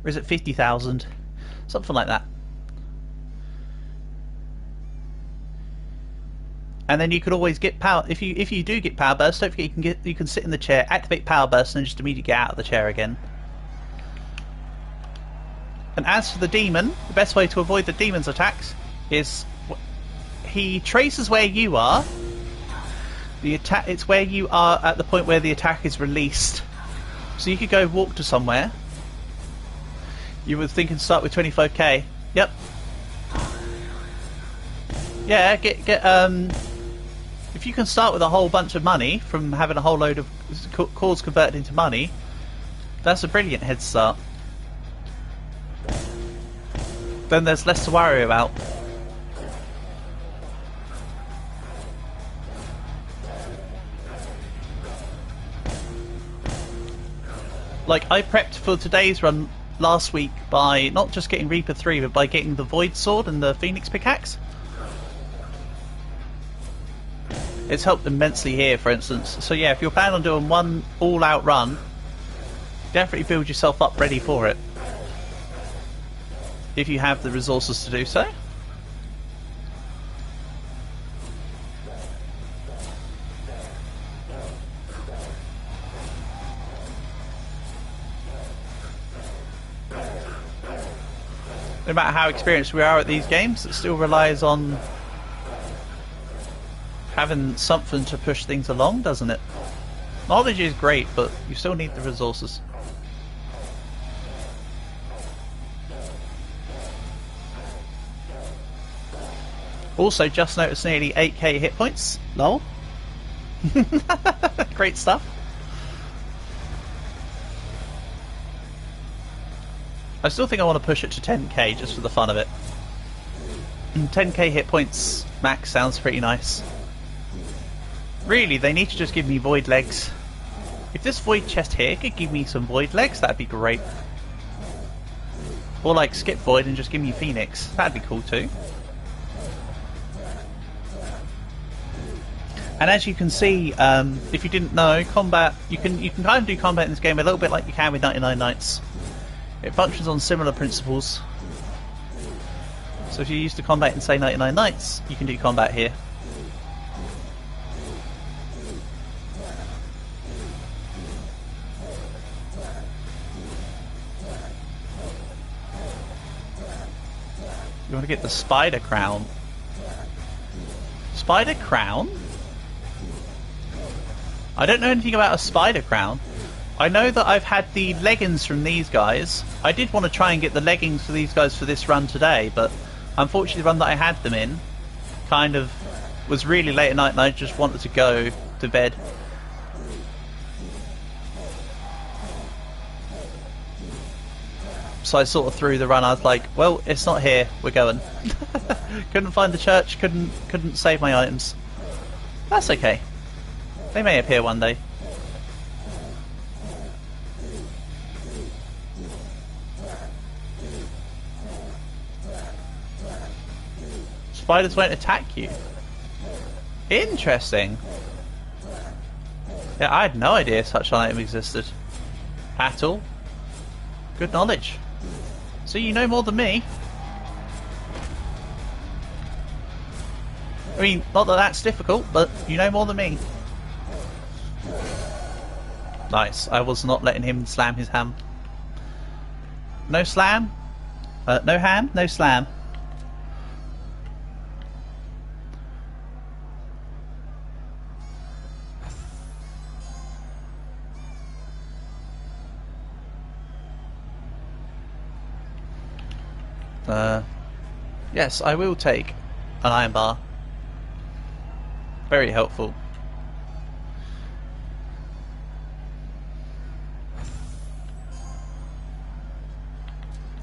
Or is it 50,000? Something like that. And then you could always get power if you do get power burst. Don't forget you can sit in the chair, activate power burst, and just immediately get out of the chair again. And as for the demon, the best way to avoid the demon's attacks is he traces where you are. The attack, it's where you are at the point where the attack is released. So you could go walk to somewhere. You were thinking start with 25k. Yep. Yeah, if you can start with a whole bunch of money from having a whole load of cores converted into money, that's a brilliant head start. Then there's less to worry about. Like, I prepped for today's run last week by not just getting Reaper 3, but by getting the Void Sword and the Phoenix Pickaxe. It's helped immensely here, for instance. So yeah, if you're planning on doing one all-out run, definitely build yourself up ready for it. If you have the resources to do so. No matter how experienced we are at these games, it still relies on having something to push things along, doesn't it? Knowledge is great, but you still need the resources. Also, just noticed nearly 8k hit points. Lol. Great stuff. I still think I want to push it to 10k just for the fun of it. 10k hit points max sounds pretty nice. Really, they need to just give me void legs. If this void chest here could give me some void legs, that'd be great. Or like skip void and just give me Phoenix. That'd be cool too. And as you can see, if you didn't know, combat you can kind of do combat in this game a little bit like you can with 99 Nights. It functions on similar principles. So if you're used to combat in, say, 99 Nights, you can do combat here. You want to get the Spider Crown. Spider Crown? I don't know anything about a Spider Crown. I know that I've had the leggings from these guys. I did want to try and get the leggings for these guys for this run today, but unfortunately the run that I had them in kind of was really late at night and I just wanted to go to bed. So I sort of threw the run. I was like, well, it's not here, we're going. Couldn't find the church, couldn't save my items. That's okay. They may appear one day. Spiders won't attack you. Interesting. Yeah, I had no idea such an item existed. At all. Good knowledge. So you know more than me. I mean, not that that's difficult, but you know more than me. Nice. I was not letting him slam his ham. No slam. No ham, no slam. Yes, I will take an iron bar. Very helpful.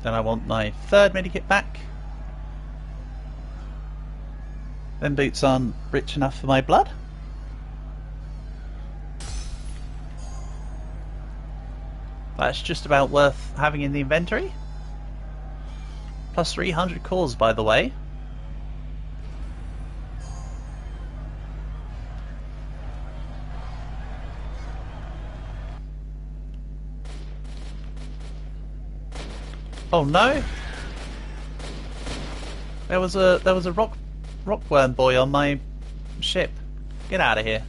Then I want my third medikit back. Them boots aren't rich enough for my blood. That's just about worth having in the inventory. Plus 300 cores, by the way. Oh no! There was a rockworm boy on my ship. Get out of here.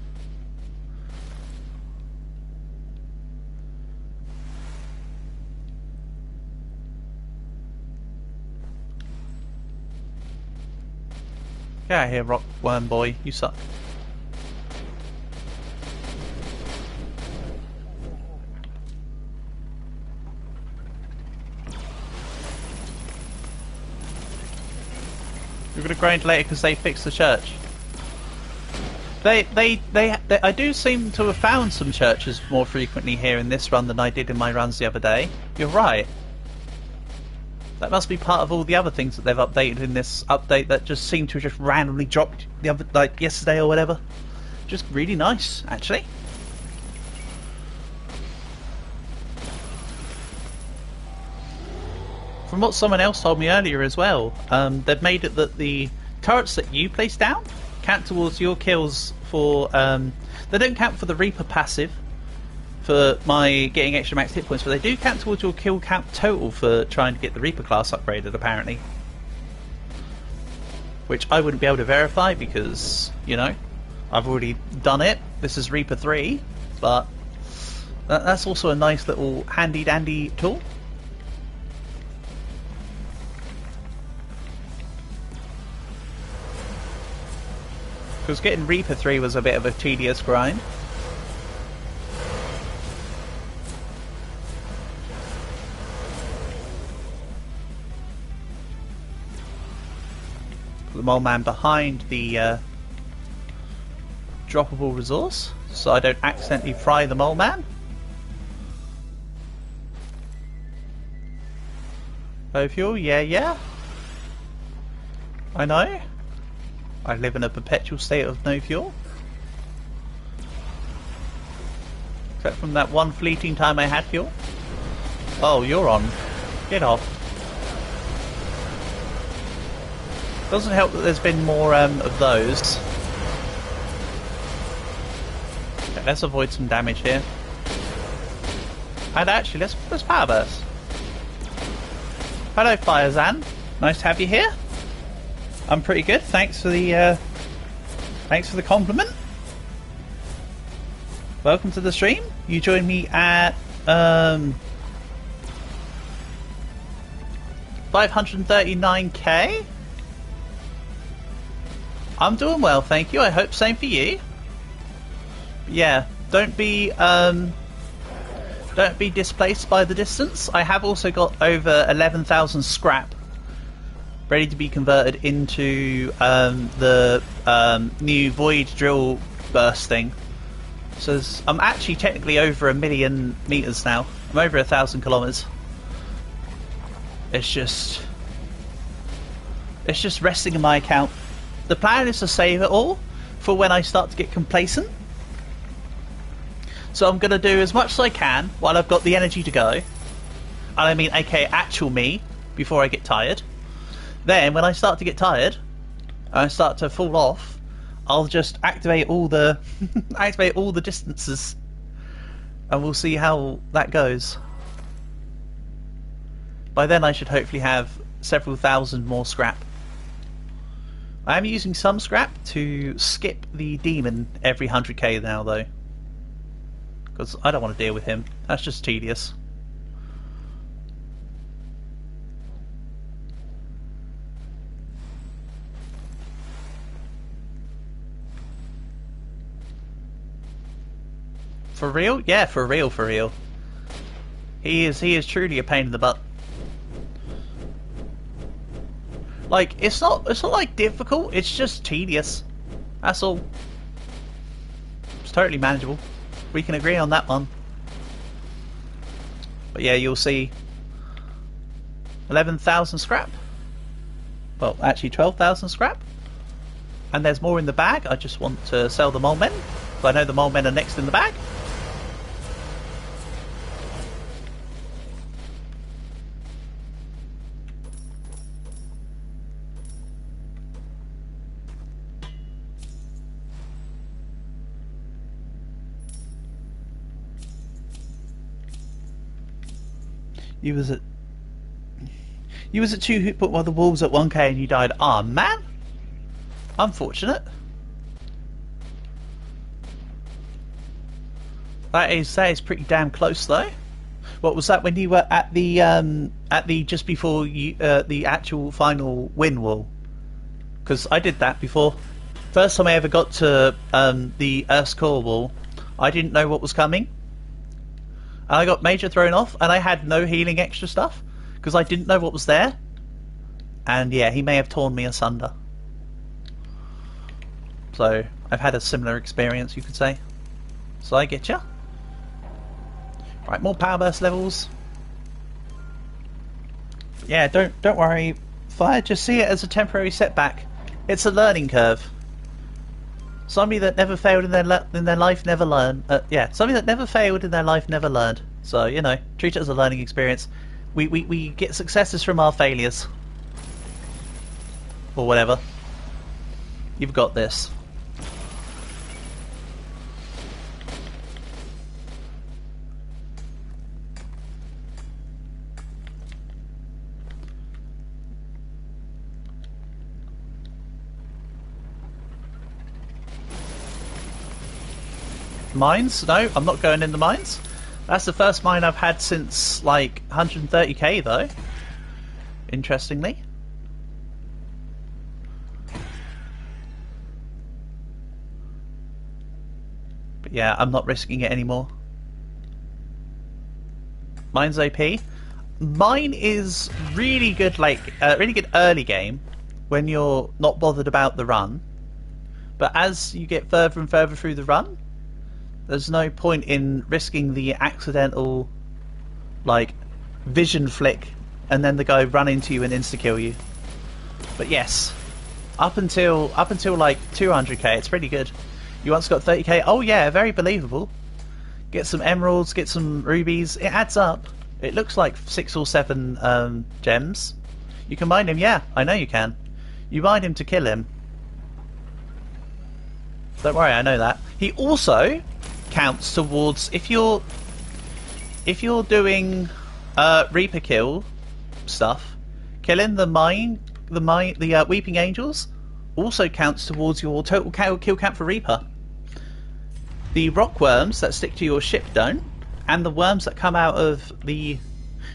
Get out of here, rockworm boy. You suck. We're gonna grind later because they fixed the church. I do seem to have found some churches more frequently here in this run than I did in my runs the other day. You're right. That must be part of all the other things that they've updated in this update that just seem to have just randomly dropped the other, like yesterday or whatever. Just really nice, actually. From what someone else told me earlier as well, they've made it that the turrets that you place down count towards your kills for... they don't count for the Reaper passive for my getting extra max hit points, but they do count towards your kill count total for trying to get the Reaper class upgraded, apparently. Which I wouldn't be able to verify because, you know, I've already done it. This is Reaper 3, but that's also a nice little handy-dandy tool. Because getting Reaper 3 was a bit of a tedious grind. Put the mole man behind the droppable resource so I don't accidentally fry the mole man. Low fuel, yeah. I know. I live in a perpetual state of no fuel. Except from that one fleeting time I had fuel. Oh, you're on. Get off. Doesn't help that there's been more of those. Okay, let's avoid some damage here. And actually, let's power burst. Hello, Firezan. Nice to have you here. I'm pretty good. Thanks for the compliment. Welcome to the stream. You joined me at 539k. I'm doing well, thank you. I hope same for you. Yeah, don't be Don't be displaced by the distance. I have also got over 11,000 scrap ready to be converted into the new void drill burst thing. So I'm actually technically over 1,000,000 meters now. I'm over 1,000 kilometers. It's just resting in my account. The plan is to save it all for when I start to get complacent. So I'm going to do as much as I can while I've got the energy to go. And I mean, aka actual me, before I get tired. Then, when I start to get tired, and I start to fall off, I'll just activate all the activate all the distances, and we'll see how that goes. By then, I should hopefully have several thousand more scrap. I am using some scrap to skip the demon every 100k now, though, because I don't want to deal with him. That's just tedious. For real? Yeah, for real, for real. He is truly a pain in the butt. Like, it's not like difficult, it's just tedious. That's all. It's totally manageable. We can agree on that one. But yeah, you'll see 11,000 scrap. Well, actually 12,000 scrap. And there's more in the bag. I just want to sell the mole men. So I know the mole men are next in the bag. You was at 2 hit point while the wolves at 1k and you died. Ah, man! Unfortunate. That is pretty damn close though. What was that when you were at the just before you the actual final win wall? Because I did that before. First time I ever got to the Earth's core wall, I didn't know what was coming. And I got major thrown off, and I had no healing extra stuff, because I didn't know what was there. And yeah, he may have torn me asunder. So, I've had a similar experience, you could say. So I get ya. Right, more power burst levels. But yeah, don't worry. Fire, just see it as a temporary setback. It's a learning curve. Somebody that never failed in their life never learned. Yeah, somebody that never failed in their life never learned. So, you know, treat it as a learning experience. We get successes from our failures. Or whatever. You've got this. Mines? No, I'm not going in the mines. That's the first mine I've had since like 130k though. Interestingly. But yeah, I'm not risking it anymore. Mine's OP. Mine is really good, like really good early game when you're not bothered about the run. But as you get further and further through the run, there's no point in risking the accidental, like, vision flick and then the guy run into you and insta-kill you. But yes, up until like 200k, it's pretty good. You once got 30k, oh yeah, very believable. Get some emeralds, get some rubies, it adds up. It looks like 6 or 7 gems. You can mine him, yeah, I know you can. You mine him to kill him. Don't worry, I know that. He also counts towards if you're doing Reaper kill stuff, killing the Weeping Angels also counts towards your total kill count for Reaper. The rock worms that stick to your ship don't, and the worms that come out of the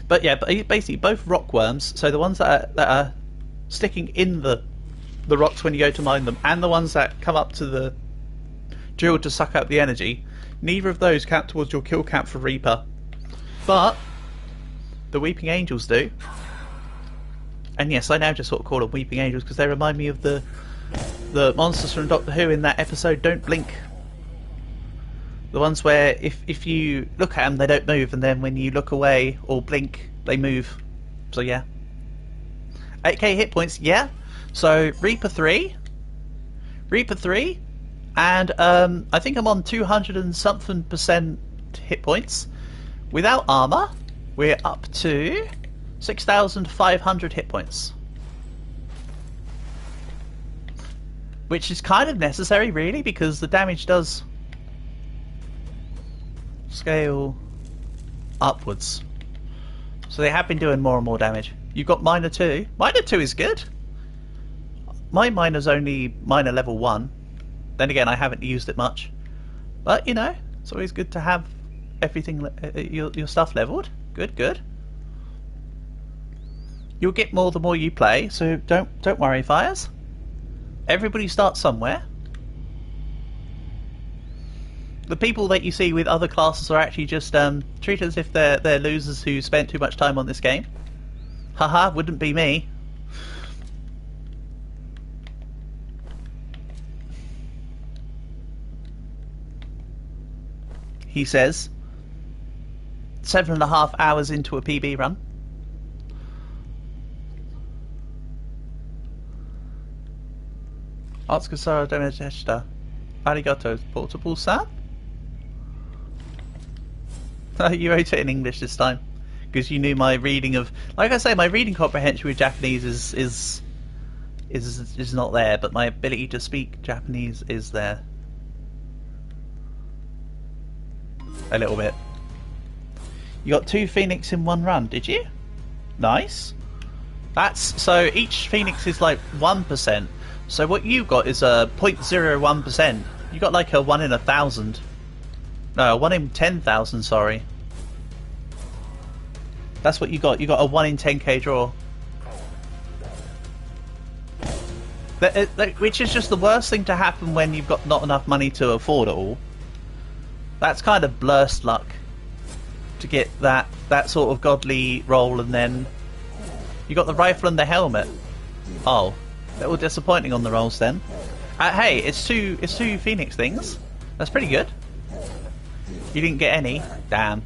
but basically both rock worms, so the ones that are sticking in the rocks when you go to mine them, and the ones that come up to the drill to suck out the energy, neither of those count towards your kill count for Reaper. But the Weeping Angels do. And yes, I now just sort of call them Weeping Angels because they remind me of the monsters from Doctor Who in that episode Don't Blink. The ones where if you look at them they don't move, and then when you look away or blink they move. So yeah. 8k hit points, yeah. So Reaper 3, and I think I'm on 200 and something percent hit points. Without armor, we're up to 6,500 hit points, which is kind of necessary, really, because the damage does scale upwards. So they have been doing more and more damage. You've got Minor 2. Minor 2 is good. My Minor's only Minor level 1. Then again, I haven't used it much. But, you know, it's always good to have everything, your stuff leveled. Good, good. You'll get more the more you play, so don't worry, Fires. Everybody starts somewhere. The people that you see with other classes are actually just treated as if they're losers who spent too much time on this game. Haha, wouldn't be me. He says 7.5 hours into a PB run. Atsukasara Demeshita. Arigato. Portable Sam? You wrote it in English this time. Because you knew my reading of... Like I say, my reading comprehension with Japanese is not there, but my ability to speak Japanese is there. A little bit. You got 2 Phoenix in one run, did you? Nice. That's... So each Phoenix is like 1%. So what you got is a 0.01%. You got like a 1 in 1,000. No, 1 in 10,000, sorry. That's what you got. You got a 1 in 10k draw. Which is just the worst thing to happen when you've got not enough money to afford it all. That's kind of blurst luck. To get that sort of godly roll, and then... You got the rifle and the helmet. Oh. A little disappointing on the rolls then. Hey, it's two Phoenix things. That's pretty good. You didn't get any. Damn.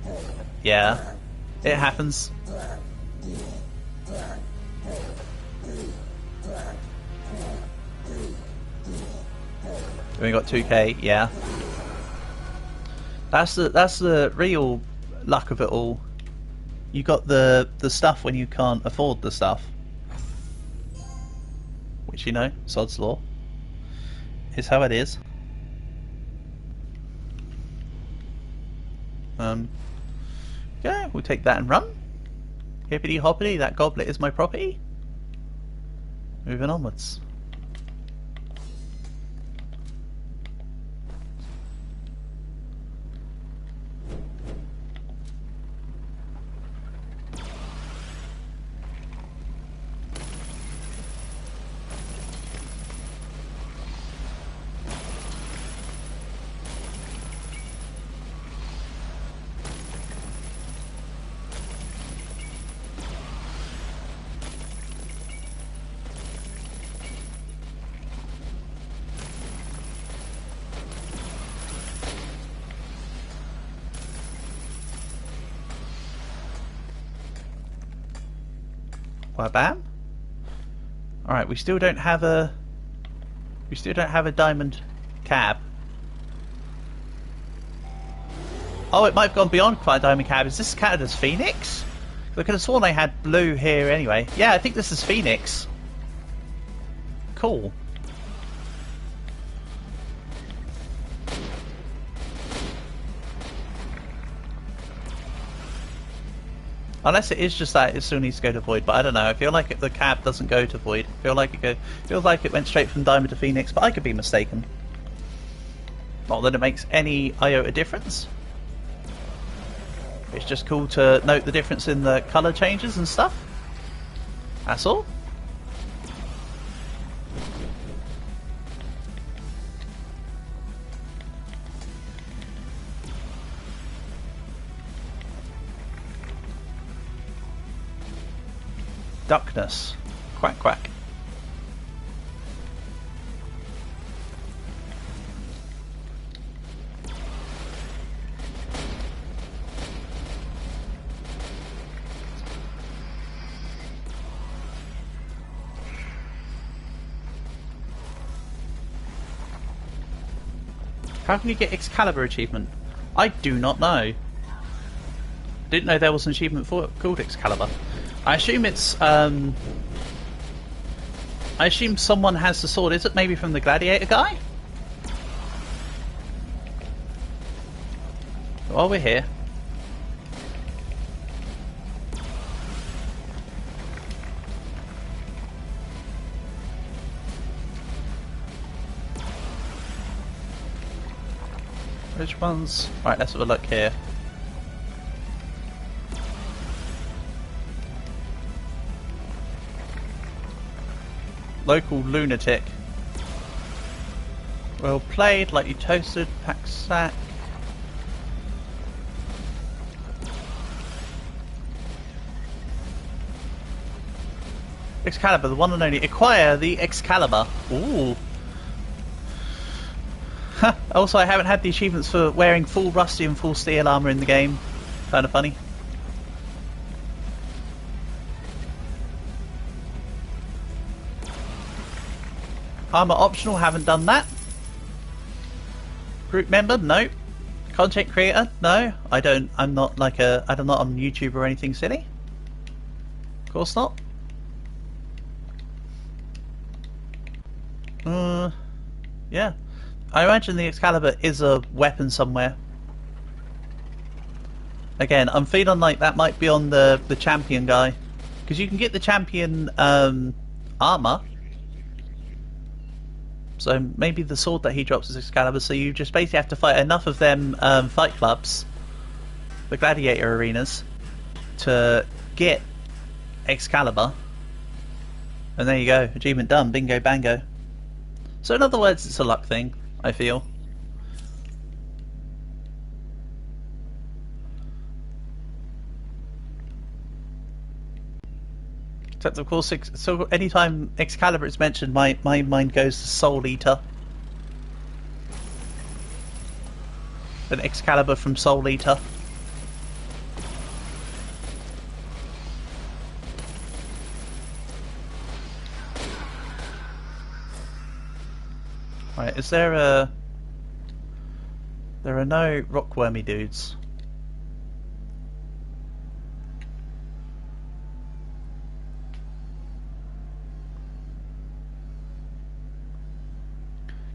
Yeah. It happens. We got 2k, yeah. That's the real luck of it all. You got the stuff when you can't afford the stuff. Which, you know, sod's law. Is how it is. Yeah, we'll take that and run. Hippity hoppity, that goblet is my property. Moving onwards. Bam. Alright, we still don't have a diamond cab. Oh, it might have gone beyond quite a diamond cab. Is this Canada's Phoenix? I could have sworn I had blue here anyway. Yeah, I think this is Phoenix. Cool. Unless it is just that it still needs to go to Void, but I don't know. I feel like the cab doesn't go to Void. Feels like it went straight from Diamond to Phoenix, but I could be mistaken. Not that it makes any iota difference. It's just cool to note the difference in the colour changes and stuff. That's all. Duckness. Quack quack. How can you get Excalibur achievement? I do not know. Didn't know there was an achievement for called Excalibur. I assume it's I assume someone has the sword. Is it maybe from the gladiator guy? While we're here. Which ones? Right, let's have a look here. Local lunatic. Well played, lightly toasted, pack sack. Excalibur, the one and only. Acquire the Excalibur. Ooh. Also, I haven't had the achievements for wearing full rusty and full steel armor in the game. Kind of funny. Armor optional, haven't done that. Group member, no. Content creator, no. I'm not like I'm not on YouTube or anything silly. Of course not. Yeah. I imagine the Excalibur is a weapon somewhere. Again, I'm feeling like that might be on the champion guy. Because you can get the champion armor. So maybe the sword that he drops is Excalibur, so you just basically have to fight enough of them fight clubs, the gladiator arenas, to get Excalibur. And there you go, achievement done, bingo bango. So in other words, it's a luck thing, I feel. Except of course, so anytime Excalibur is mentioned, my mind goes to Soul Eater. An Excalibur from Soul Eater. Right, is there a... There are no rockwormy dudes.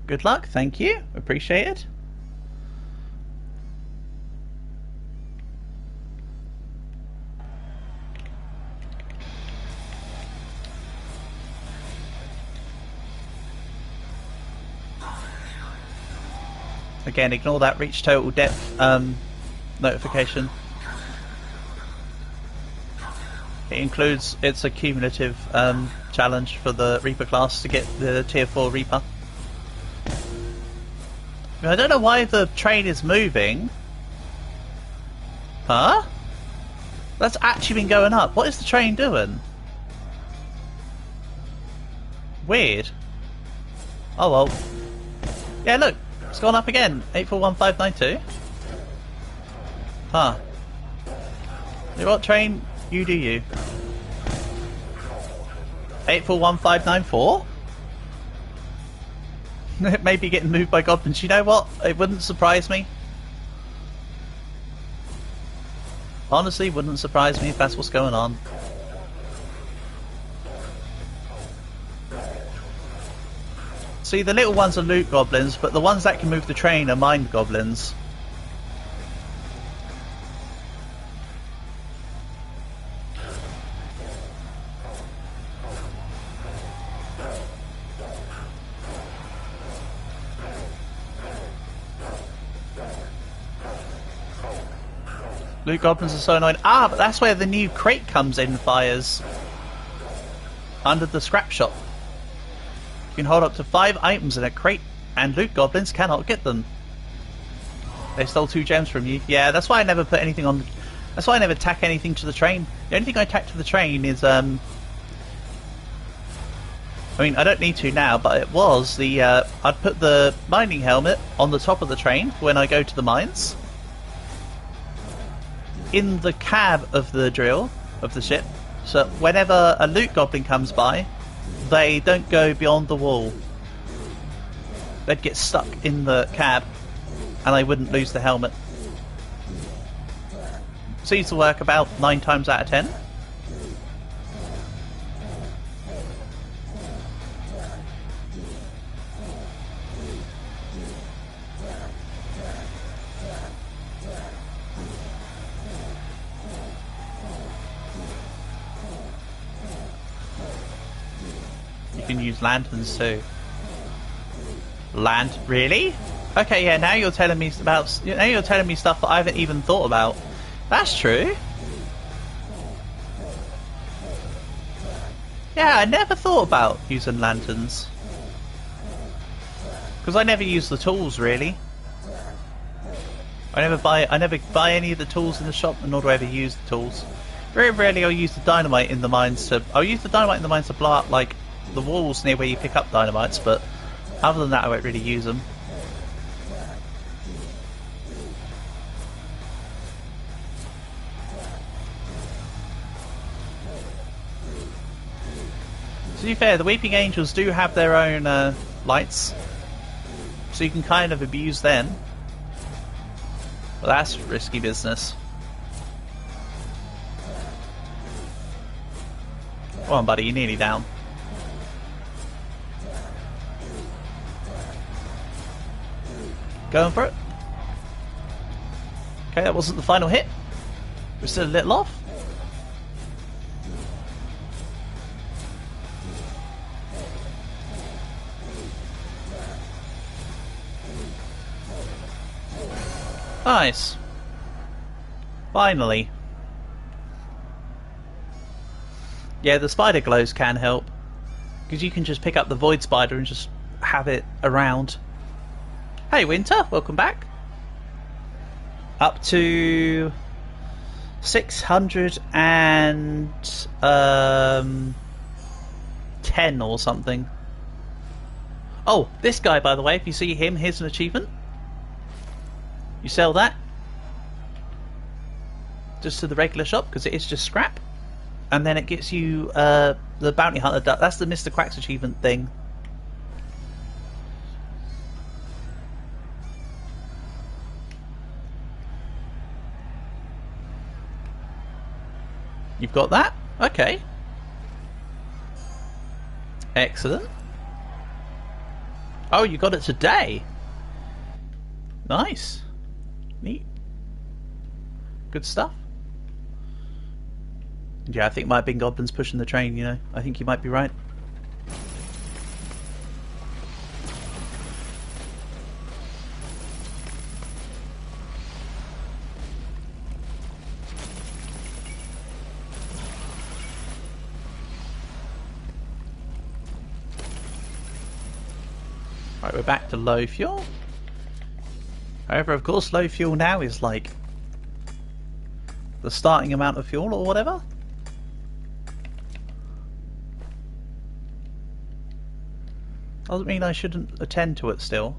Good luck, thank you, appreciate it. Again, ignore that reach total depth notification. It includes, it's a cumulative challenge for the Reaper class to get the tier 4 Reaper. I don't know why the train is moving. Huh? That's actually been going up. What is the train doing? Weird. Oh well. Yeah, look. It's gone up again. 841592. Huh. You know what, train? You do you. 841594? It may be getting moved by goblins. You know what? It wouldn't surprise me. Honestly, wouldn't surprise me if that's what's going on. See, the little ones are loot goblins, but the ones that can move the train are mind goblins. Loot goblins are so annoying. Ah, but that's where the new crate comes in, Fires. Under the scrap shop. You can hold up to 5 items in a crate, and loot goblins cannot get them. They stole 2 gems from you. Yeah, that's why I never put anything on... That's why I never tack anything to the train. The only thing I tack to the train is I mean, I don't need to now, but it was the... I'd put the mining helmet on the top of the train when I go to the mines. In the cab of the drill, of the ship, so whenever a loot goblin comes by, they don't go beyond the wall. They'd get stuck in the cab, and they wouldn't lose the helmet. Seems to work about 9 times out of 10. You can use lanterns too. Really? Okay, yeah. Now you're telling me about. Now you're telling me stuff that I haven't even thought about. That's true. Yeah, I never thought about using lanterns because I never use the tools really. I never buy any of the tools in the shop, nor do I ever use the tools. Very rarely I'll use the dynamite in the mines to. I'll use the dynamite in the mines to blow up like the walls near where you pick up dynamites, but other than that, I won't really use them. To be fair, the Weeping Angels do have their own lights, so you can kind of abuse them. But that's risky business. Come on, buddy, you're nearly down. Going for it. Okay, that wasn't the final hit. We're still a little off. Nice. Finally. Yeah, the spider glows can help, because you can just pick up the void spider and just have it around. Hey Winter, welcome back. Up to 610 or something. Oh, this guy, by the way, if you see him, here's an achievement. You sell that just to the regular shop because it is just scrap, and then it gets you the bounty hunter. That's the Mr. Quacks achievement thing. You've got that? Okay. Excellent. Oh, you got it today. Nice. Neat. Good stuff. Yeah, I think my big goblin's pushing the train, you know. I think you might be right. Right, we're back to low fuel. However, of course, low fuel now is like the starting amount of fuel or whatever. Doesn't mean I shouldn't attend to it still.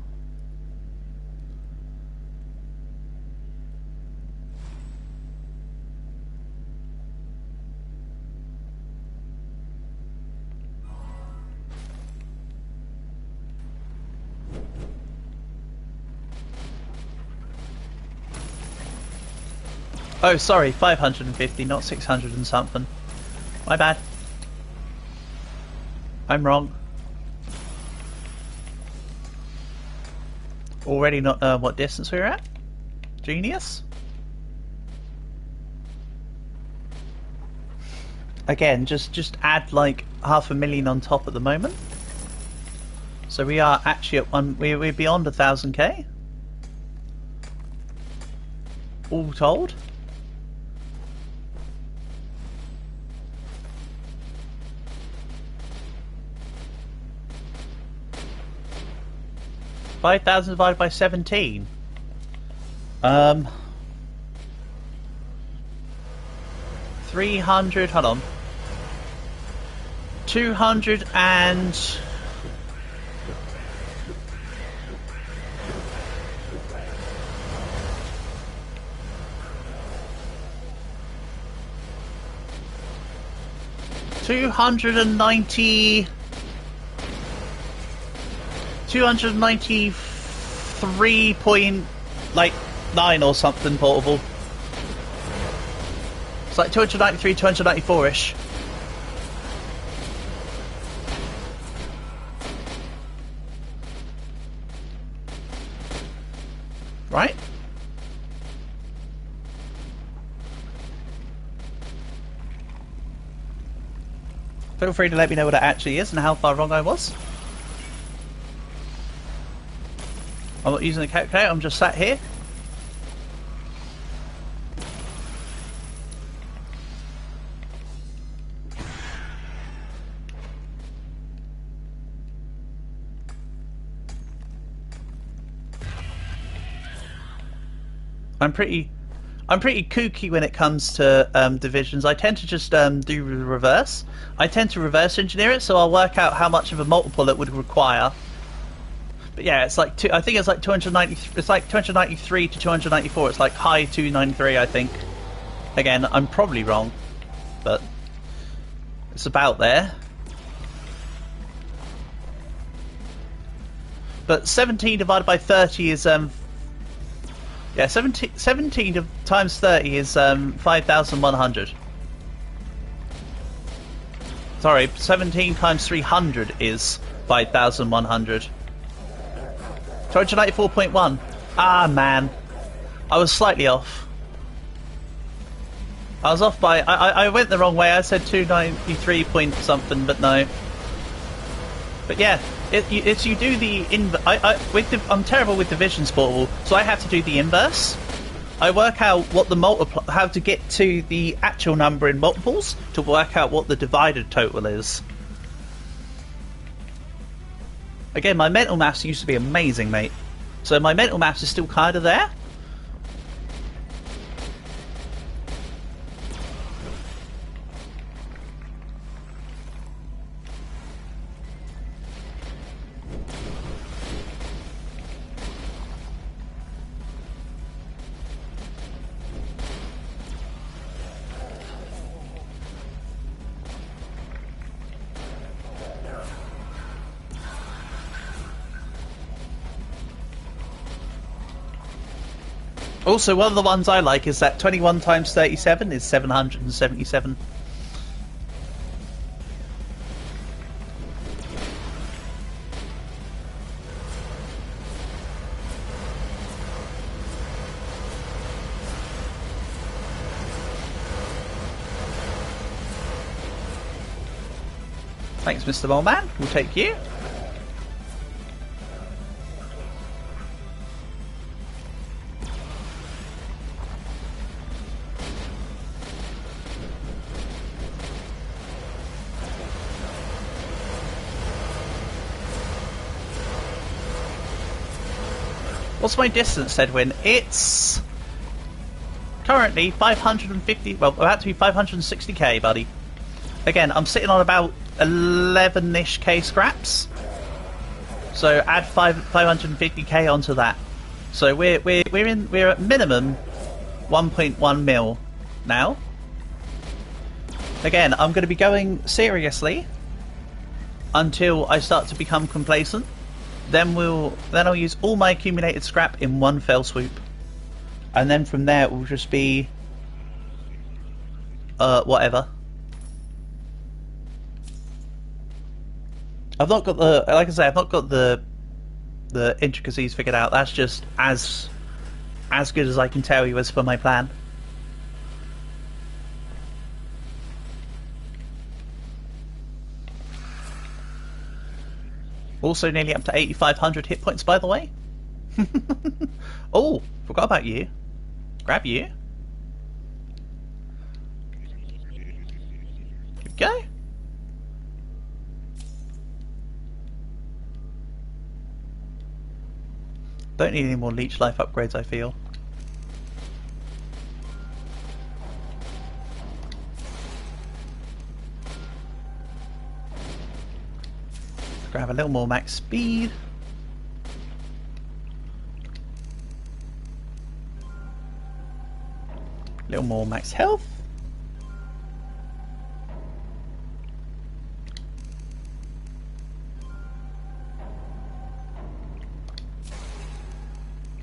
Oh, sorry, 550, not 600 and something. My bad. I'm wrong. Already not what distance we're at? Genius. Again, just add like 500,000 on top at the moment. So we are actually at we're beyond 1,000k. All told. $5,000 divided by 17. 300. Hold on. 200 and... $293 .9 or something portable. It's like 293, 294-ish. Right? Feel free to let me know what it actually is and how far wrong I was. I'm not using a calculator, I'm just sat here. I'm pretty kooky when it comes to divisions. I tend to just do the reverse. I tend to reverse engineer it, so I'll work out how much of a multiple it would require. But yeah, it's like I think it's like 290. It's like 293 to 294. It's like high 293, I think. Again, I'm probably wrong, but it's about there. But 17 divided by 30 is yeah, 17 times 30 is 5,100. Sorry, 17 times 300 is 5,100. 294.1. Ah, man. I was slightly off. I was off by... I went the wrong way. I said 293 point something, but no. But yeah, it's you do the I'm terrible with divisions portable, so I have to do the inverse. I work out what the how to get to the actual number in multiples to work out what the divided total is. Again, my mental maths used to be amazing, mate. So my mental maths is still kind of there. Also, one of the ones I like is that 21 times 37 is 777. Thanks, Mr. Moleman. We'll take you. What's my distance, Edwin? It's currently 550, well, about to be 560k, buddy. Again, I'm sitting on about 11-ish k scraps. So add 550k onto that. So we're at minimum 1.1 mil now. Again, I'm going to be going seriously until I start to become complacent. Then I'll use all my accumulated scrap in one fell swoop, and then from there it will just be whatever. I've not got the, like I say, I've not got the intricacies figured out. That's just as good as I can tell you as for my plan. Also nearly up to 8,500 hit points, by the way. Oh, forgot about you. Grab you. Here we go. Don't need any more leech life upgrades, I feel. grab a little more max speed. A little more max health.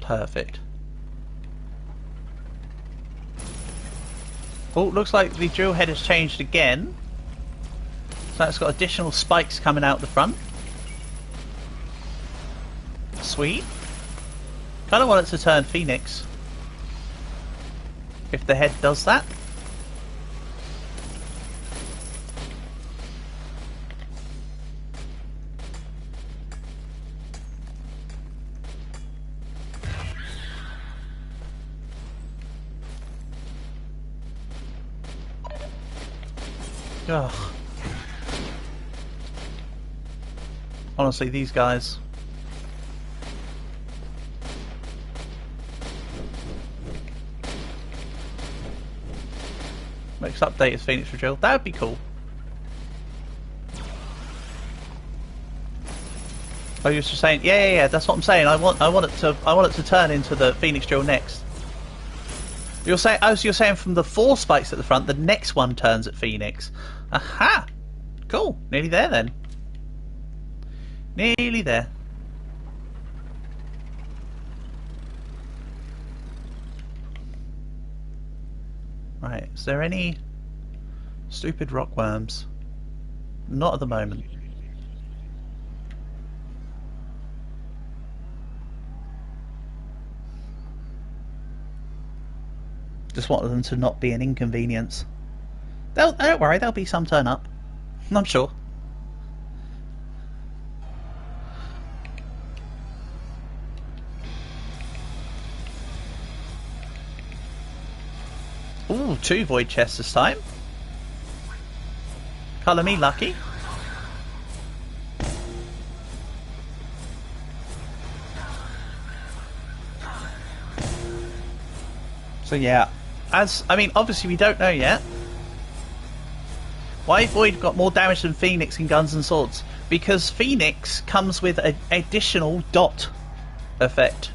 Perfect. Oh, looks like the drill head has changed again. So it's got additional spikes coming out the front. Sweet. Kind of want it to turn Phoenix. If the head does that. Ugh. Honestly, these guys. Next update is Phoenix Drill. That would be cool. Oh, you were just saying, yeah. That's what I'm saying. I want it to turn into the Phoenix Drill next. You're saying, oh, so you're saying from the 4 spikes at the front, the next one turns at Phoenix. Aha! Cool. Nearly there then. Nearly there. Right, is there any stupid rock worms? Not at the moment. Just wanted them to not be an inconvenience. Don't worry, there'll be some turn up. I'm sure. Ooh, 2 void chests this time. Colour me lucky. So yeah, obviously we don't know yet. Why Void got more damage than Phoenix in Guns and Swords? Because Phoenix comes with an additional dot effect.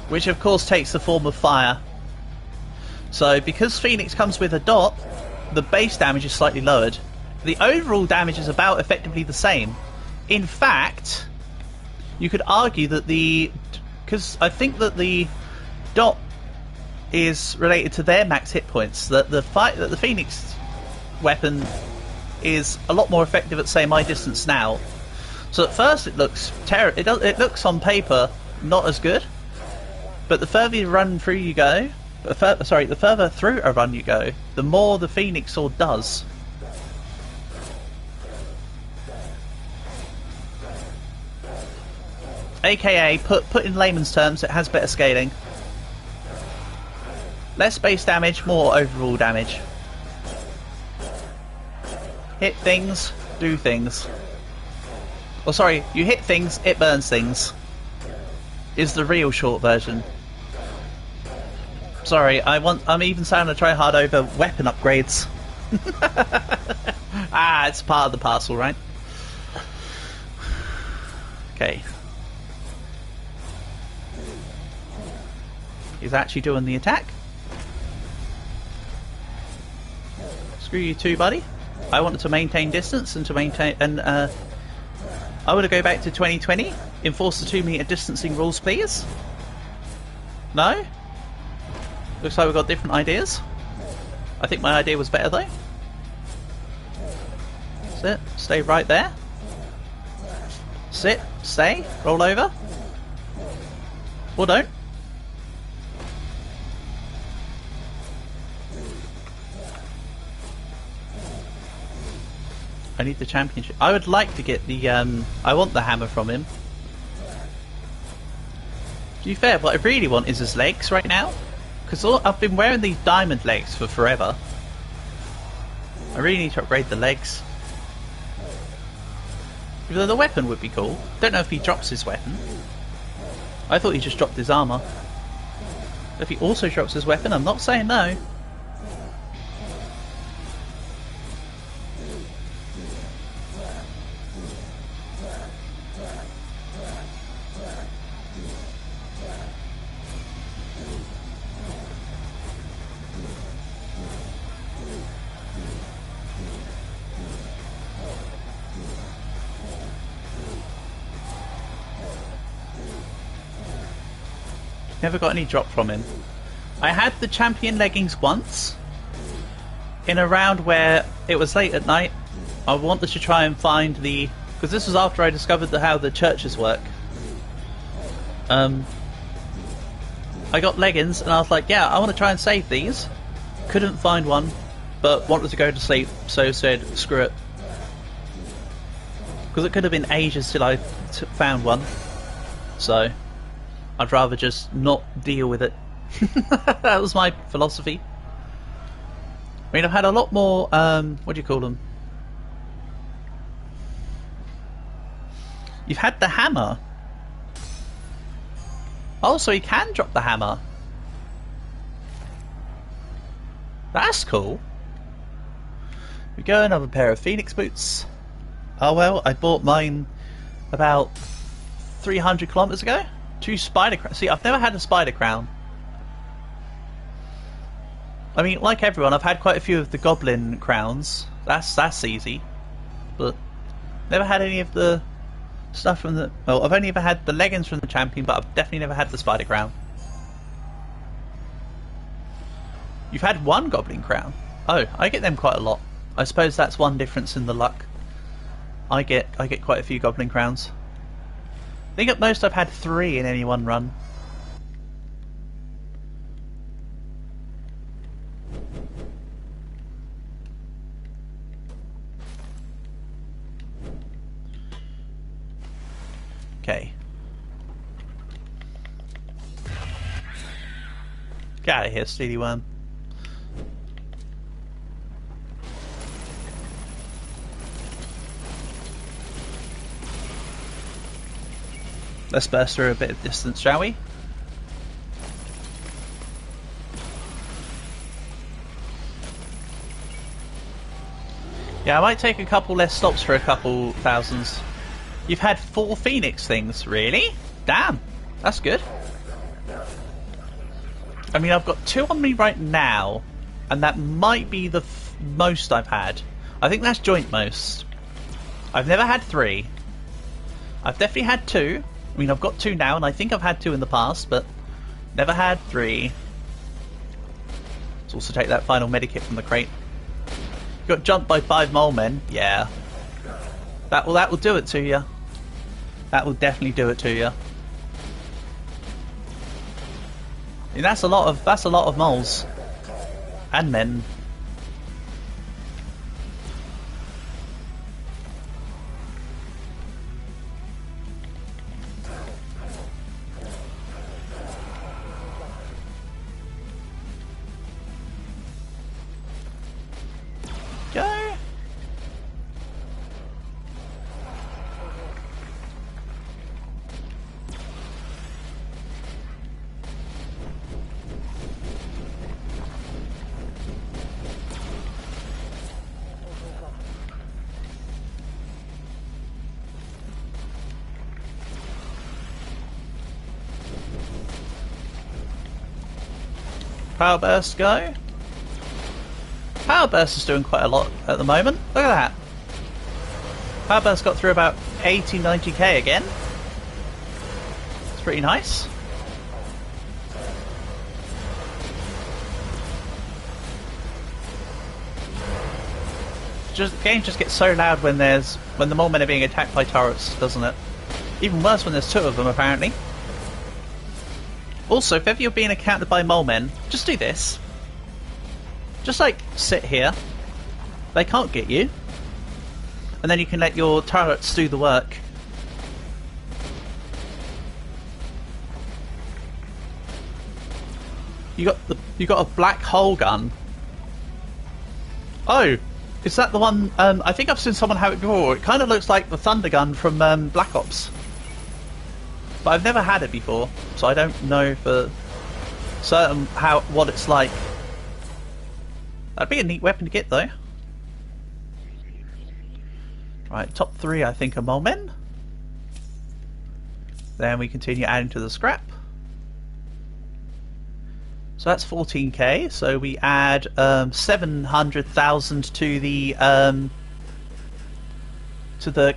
Which of course takes the form of fire. So because Phoenix comes with a dot, the base damage is slightly lowered. The overall damage is about effectively the same. In fact, you could argue that because I think that the dot is related to their max hit points, that the Phoenix weapon is a lot more effective at, say, my distance now. So at first it looks it looks on paper not as good, but the further you run through you go, the further through a run you go, the more the Phoenix sword does. AKA, put in layman's terms, it has better scaling. Less base damage, more overall damage. Hit things, do things. Oh, sorry, you hit things, it burns things. Is the real short version. Sorry, I'm even starting to try hard over weapon upgrades. It's part of the parcel, right? Okay. He's actually doing the attack. Screw you too, buddy. I wanted to maintain distance and I want to go back to 2020. Enforce the 2-meter distancing rules, please. No? Looks like we've got different ideas. I think my idea was better though. Sit, stay right there. Sit, stay, roll over. Or don't. I need the championship. I would like to get the, I want the hammer from him. To be fair, what I really want is his legs right now. Because I've been wearing these diamond legs for forever. I really need to upgrade the legs. Even though the weapon would be cool. Don't know if he drops his weapon. I thought he just dropped his armour. If he also drops his weapon, I'm not saying no. Never got any drop from him. I had the champion leggings once in a round where it was late at night. I wanted to try and find the... because this was after I discovered how the churches work. I got leggings and I was like, yeah, I want to try and save these. Couldn't find one, but wanted to go to sleep, so said, screw it. Because it could have been ages till I found one. So, I'd rather just not deal with it. That was my philosophy. I mean, I've had a lot more, what do you call them? You've had the hammer. Oh, so he can drop the hammer. That's cool. Here we go, another pair of Phoenix boots. Oh well, I bought mine about 300 kilometers ago. 2 spider crowns. See, I've never had a spider crown. I mean, like everyone, I've had quite a few of the goblin crowns. That's easy. But never had any of the stuff from the... well, I've only ever had the leggings from the champion, but I've definitely never had the spider crown. You've had one goblin crown? Oh, I get them quite a lot. I suppose that's one difference in the luck. I get quite a few goblin crowns. I think at most I've had 3 in any one run. Okay. Get out of here, Steely Worm. Let's burst through a bit of distance, shall we? Yeah, I might take a couple less stops for a couple thousands. You've had 4 Phoenix things, really? Damn, that's good. I mean, I've got 2 on me right now, and that might be the most I've had. I think that's joint most. I've never had 3. I've definitely had 2. I mean, I've got 2 now, and I think I've had 2 in the past, but never had 3. Let's also take that final medikit from the crate. You got jumped by 5 mole men? Yeah. That will do it to you. That will definitely do it to you. I mean, that's a lot of moles and men. Go. Power burst, go. Power burst is doing quite a lot at the moment. Look at that. Power burst got through about 80-90k again. It's pretty nice. The game just gets so loud when the mole men are being attacked by turrets, doesn't it? Even worse when there's 2 of them, apparently. Also, if ever you're being encountered by mole men, just do this. Just like sit here. They can't get you. And then you can let your turrets do the work. You got a black hole gun. Oh, is that the one? I think I've seen someone have it before. It kind of looks like the thunder gun from Black Ops. But I've never had it before, so I don't know for certain what it's like. That'd be a neat weapon to get, though. Right, top 3 I think are mole men. Then we continue adding to the scrap. So that's 14k. So we add 700,000 to the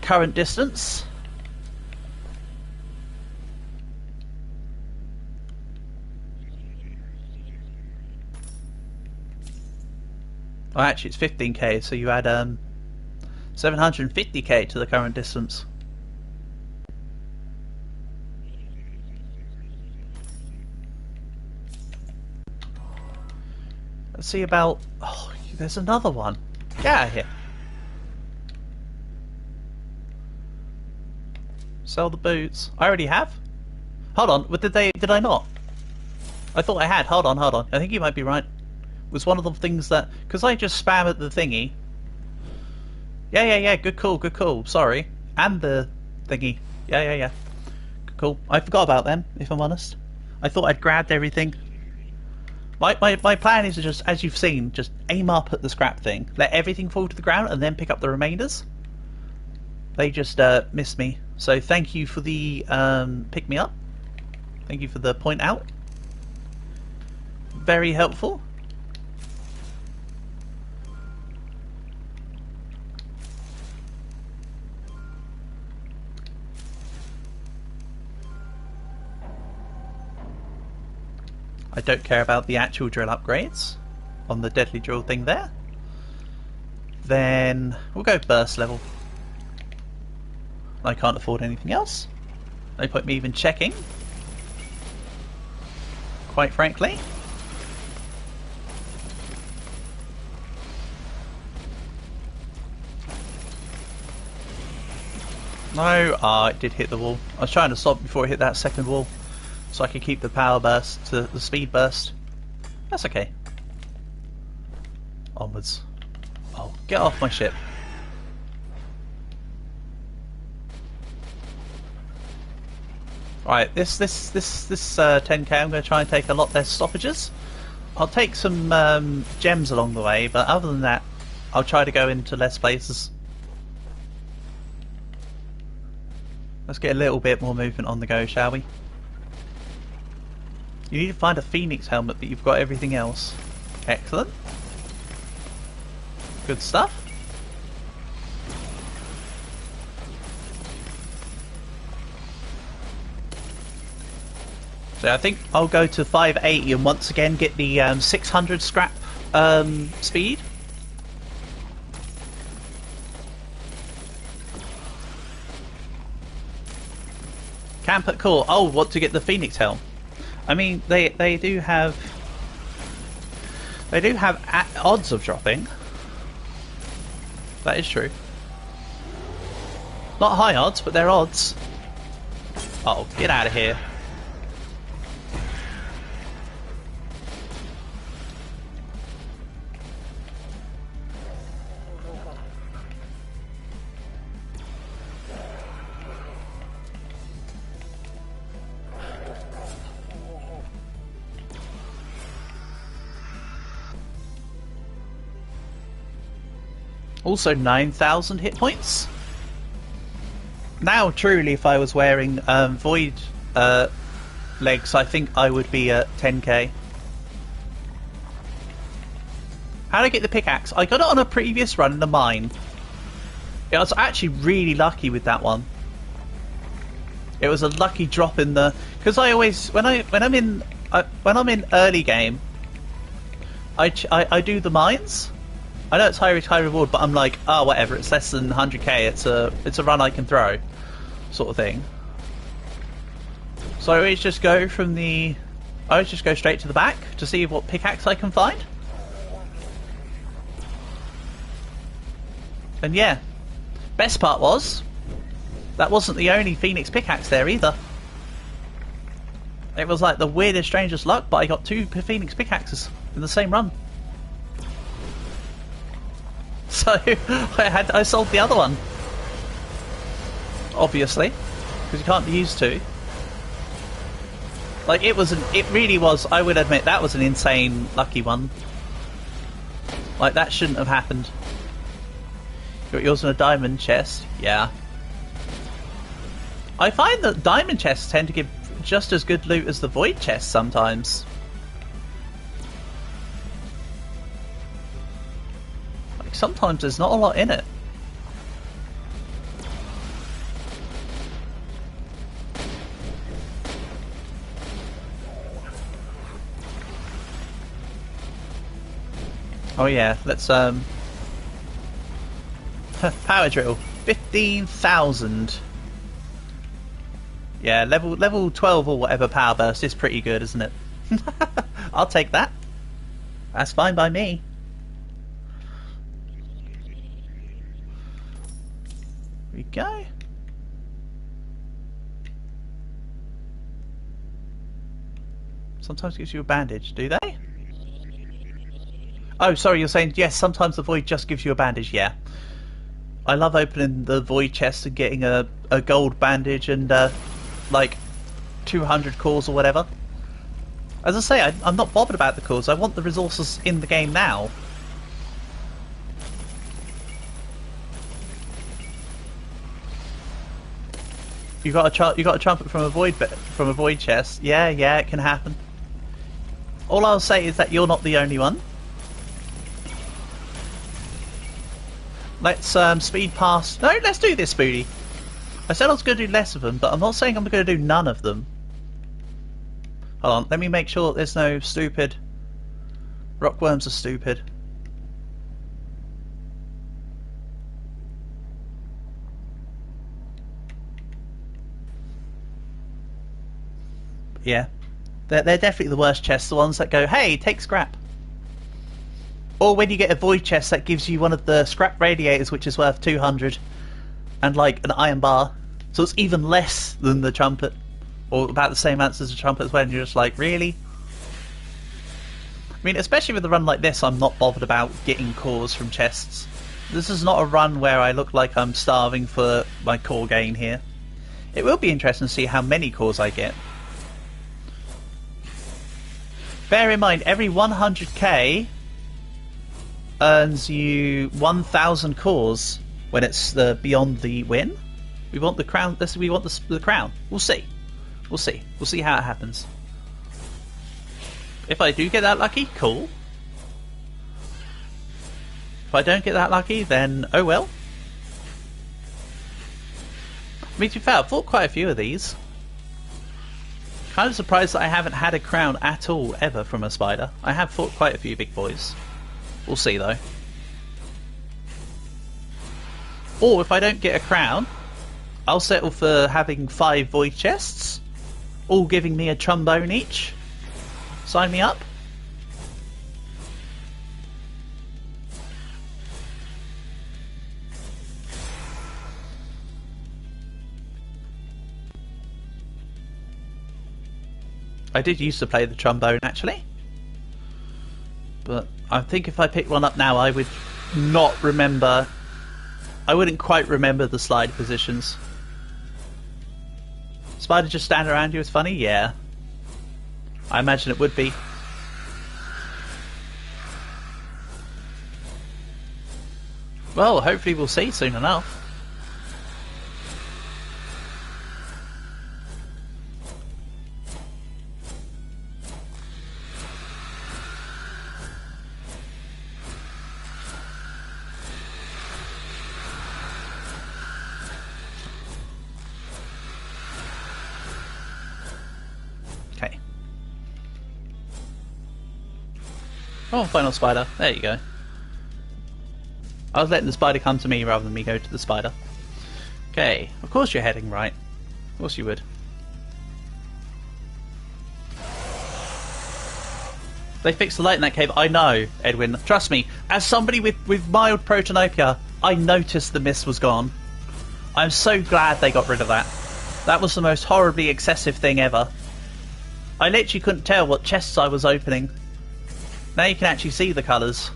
current distance. Oh, actually, it's 15k, so you add 750k to the current distance. Let's see about... Oh, there's another one. Get out of here. Sell the boots. I already have. Hold on. Did I not? I thought I had. Hold on. I think you might be right. It was one of the things that... Because I just spam at the thingy. Yeah. Good call. Sorry. And the thingy. Yeah. Good call. I forgot about them, if I'm honest. I thought I'd grabbed everything. My plan is to just, as you've seen, just aim up at the scrap thing, let everything fall to the ground, and then pick up the remainders. They just missed me. So thank you for the pick me up. Thank you for the point out. Very helpful. I don't care about the actual drill upgrades on the deadly drill thing there. Then we'll go burst level. I can't afford anything else. No point me even checking. Quite frankly. No, it did hit the wall. I was trying to stop before it hit that second wall, so I could keep the power burst to the speed burst. That's okay. Onwards. Oh, get off my ship. Right, this 10k I'm going to try and take a lot less stoppages. I'll take some gems along the way, but other than that, I'll try to go into less places. Let's get a little bit more movement on the go, shall we? You need to find a Phoenix helmet, but you've got everything else. Excellent. Good stuff. So I think I'll go to 580 and once again get the 600 scrap speed. Camp at cool. Oh, what to get the Phoenix helm? I mean, they do have odds of dropping. That is true. Not high odds, but they're odds. Oh, get out of here. Also 9,000 hit points. Now, truly, if I was wearing void legs, I think I would be at 10k. How did I get the pickaxe? I got it on a previous run in the mine. I was actually really lucky with that one. It was a lucky drop in the... Because I always... When I'm in early game, I do the mines. I know it's high risk, high reward, but I'm like, oh, whatever, it's less than 100k, it's a run I can throw, sort of thing. So I always just go straight to the back to see what pickaxe I can find. And yeah, best part was, that wasn't the only Phoenix pickaxe there either. It was like the weirdest, strangest luck, but I got 2 Phoenix pickaxes in the same run. So I sold the other one, obviously, because you can't use 2. Like it really was. I would admit that was an insane lucky one. Like that shouldn't have happened. You got yours in a diamond chest, yeah. I find that diamond chests tend to give just as good loot as the void chests sometimes. Sometimes there's not a lot in it. Oh yeah, let's power drill. 15,000. Yeah, level 12 or whatever power burst is pretty good, isn't it? I'll take that. That's fine by me. Here we go. Sometimes gives you a bandage, do they? Oh, sorry, you're saying yes, sometimes the void just gives you a bandage, yeah. I love opening the void chest and getting a gold bandage and like 200 cores or whatever. As I say, I'm not bothered about the cores, I want the resources in the game now. You got a trumpet from a void chest. Yeah, it can happen. All I'll say is that you're not the only one. Let's speed past. No, let's do this, Booty. I said I was going to do less of them, but I'm not saying I'm going to do none of them. Hold on, let me make sure there's no stupid. Rockworms are stupid. Yeah, they're definitely the worst chests, the ones that go, hey, take scrap. Or when you get a void chest that gives you one of the scrap radiators, which is worth 200, and like an iron bar, so it's even less than the trumpet, or about the same amount as the trumpet as well, and you're just like, really? I mean, especially with a run like this, I'm not bothered about getting cores from chests. This is not a run where I look like I'm starving for my core gain here. It will be interesting to see how many cores I get. Bear in mind, every 100k earns you 1,000 cores when it's the beyond the win. We want the crown. We want the crown. We'll see. We'll see. We'll see how it happens. If I do get that lucky, cool. If I don't get that lucky, then oh well. I mean, to be fair, I've fought quite a few of these. Kind of surprised that I haven't had a crown at all ever from a spider. I have fought quite a few big boys. We'll see though. Or if I don't get a crown, I'll settle for having 5 void chests, all giving me a trombone each. Sign me up. I did used to play the trombone actually, but I think if I picked one up now I would not remember. I wouldn't quite remember the slide positions. Spider just stand around you is funny? Yeah. I imagine it would be. Well, hopefully we'll see soon enough. Okay. Oh, final spider. There you go. I was letting the spider come to me rather than me go to the spider. Okay, of course you're heading right. Of course you would. They fixed the light in that cave. I know, Edwin. Trust me, as somebody with mild protonopia, I noticed the mist was gone. I'm so glad they got rid of that. That was the most horribly excessive thing ever. I literally couldn't tell what chests I was opening. Now you can actually see the colours.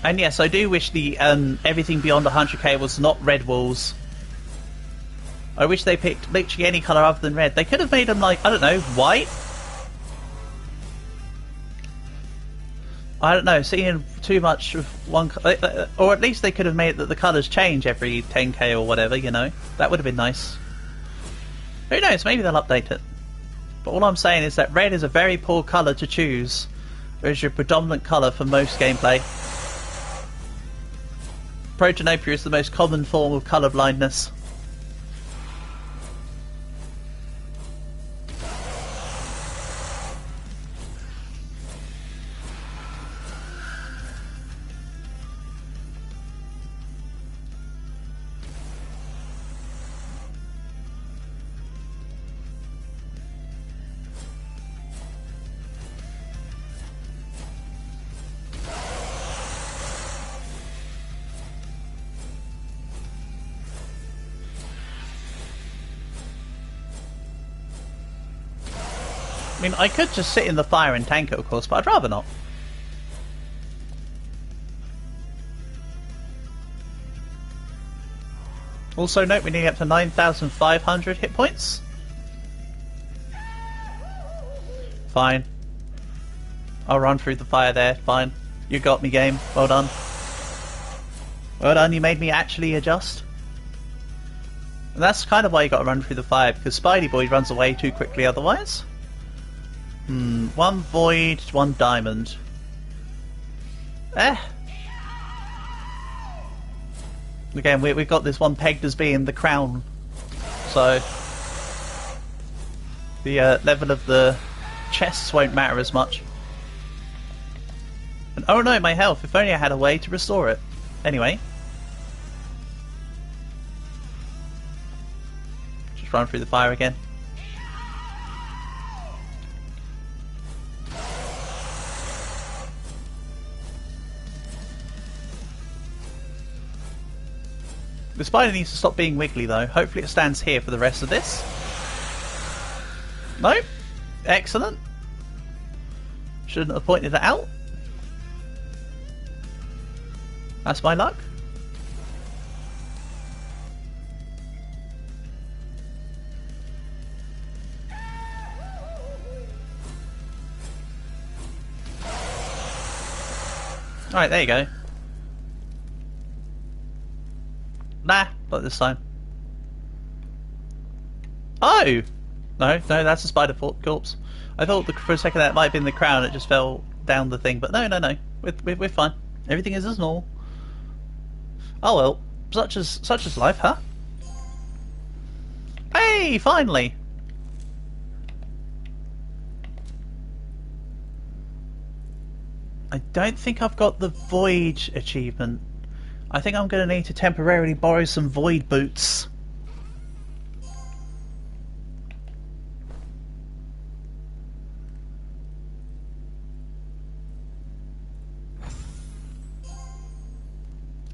And yes, I do wish the everything beyond 100k was not red walls. I wish they picked literally any colour other than red. They could have made them like, I don't know, white? I don't know, seeing too much of one... or at least they could have made it that the colours change every 10k or whatever, you know? That would have been nice. Who knows, maybe they'll update it. But all I'm saying is that red is a very poor colour to choose as your predominant colour for most gameplay. Protanopia is the most common form of colour blindness. I mean, I could just sit in the fire and tank it, of course, but I'd rather not. Also note, we're nearly up to 9,500 hit points. Fine. I'll run through the fire there, fine. You got me, game. Well done. Well done, you made me actually adjust. And that's kind of why you got to run through the fire, because Spidey Boy runs away too quickly otherwise. One void, one diamond. Again, we've got this one pegged as being the crown, so the level of the chests won't matter as much. And oh no, my health! If only I had a way to restore it. Anyway, just run through the fire again. The spider needs to stop being wiggly though. Hopefully it stands here for the rest of this. No? Excellent. Shouldn't have pointed it out. That's my luck. Alright, there you go. Nah, not this time. Oh! No, that's a spider corpse. I thought for a second that might have been the crown, it just fell down the thing, but no. We're fine. Everything is as normal. Oh well, such as life, huh? Hey, finally! I don't think I've got the Void achievement. I think I'm going to need to temporarily borrow some Void boots.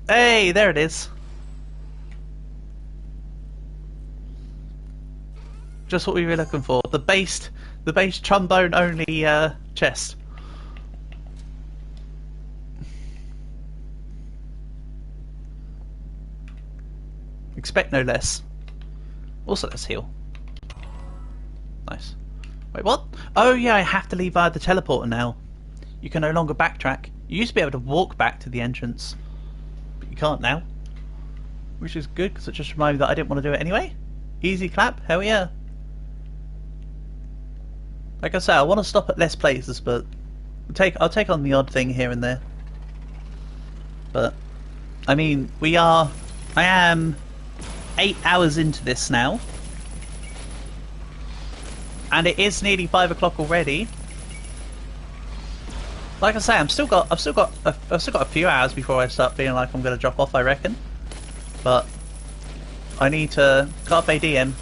Hey, there it is. Just what we were looking for. The base trombone only chest. Expect no less. Also, let's heal. Nice. Wait, what? Oh yeah, I have to leave via the teleporter now. You can no longer backtrack. You used to be able to walk back to the entrance, but you can't now. Which is good, because it just reminded me that I didn't want to do it anyway. Easy clap, hell yeah. Like I say, I want to stop at less places, but I'll take on the odd thing here and there. But, I mean, I am 8 hours into this now, and it is nearly 5 o'clock already. Like I say, I've still got a few hours before I start feeling like I'm going to drop off, I reckon. But I need to carpe diem.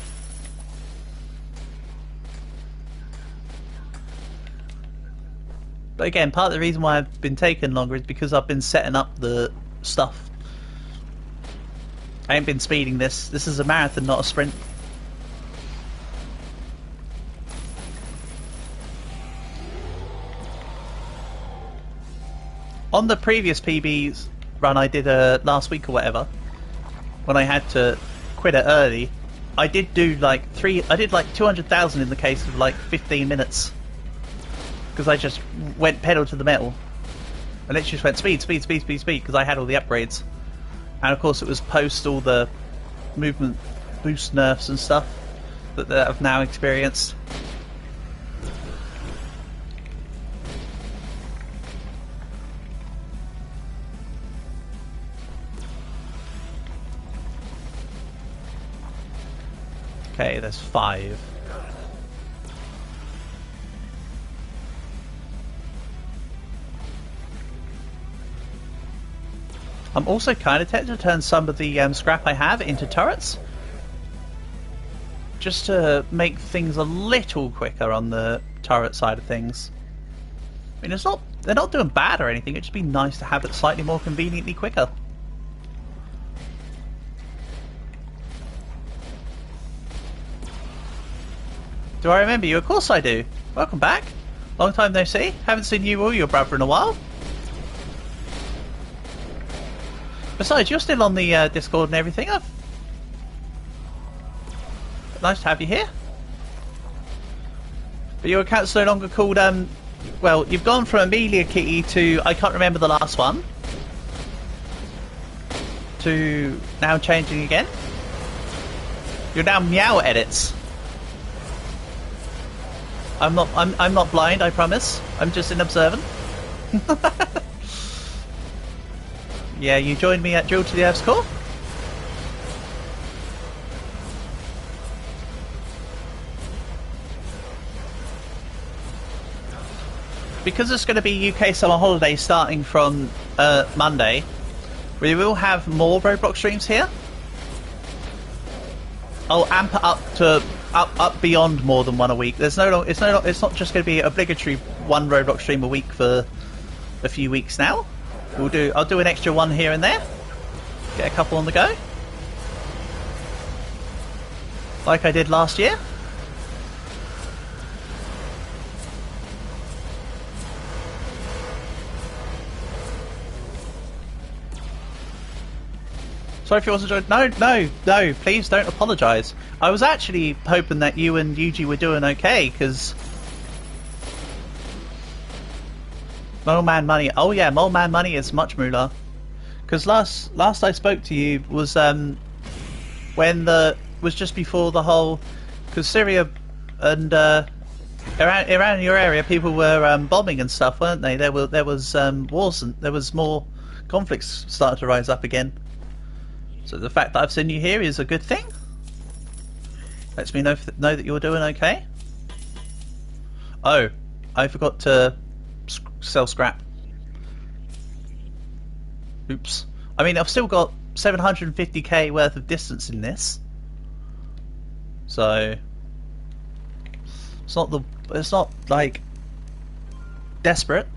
But again, part of the reason why I've been taking longer is because I've been setting up the stuff. I ain't been speeding this. This is a marathon, not a sprint. On the previous PB's run I did last week or whatever, when I had to quit it early, I did do like 200,000 in the case of like 15 minutes. Because I just went pedal to the metal. I literally just went speed, because I had all the upgrades. And of course it was post all the movement boost nerfs and stuff that I've now experienced. Okay, there's 5. I'm also kind of tempted to turn some of the scrap I have into turrets, just to make things a little quicker on the turret side of things. I mean, they're not doing bad or anything, it'd just be nice to have it slightly more conveniently quicker. Do I remember you? Of course I do. Welcome back. Long time no see. Haven't seen you or your brother in a while. Besides, you're still on the Discord and everything. Nice to have you here. But your account's no longer called, well, you've gone from Amelia Kitty to, I can't remember the last one, to now changing again. You're now Meow Edits. I'm not blind, I promise. I'm just an observant. Yeah, you joined me at Drill to the Earth's Core. Because it's going to be UK summer holiday starting from Monday, we will have more Roblox streams here. I'll amp it up to up beyond more than one a week. It's not just going to be obligatory one Roblox stream a week for a few weeks now. I'll do an extra one here and there. Get a couple on the go. Like I did last year. Sorry if you wasn't joining. No, please don't apologise. I was actually hoping that you and Yuji were doing okay, because Mole Man Money. Oh yeah, Mole Man Money is much moolah. Because last I spoke to you was was just before the whole, because Syria and around your area people were bombing and stuff, weren't they? There was wars and there was more conflicts starting to rise up again. So the fact that I've seen you here is a good thing. Lets me know that you're doing okay. Oh, I forgot to sell scrap. Oops. I mean, I've still got 750k worth of distance in this, so it's not like desperate.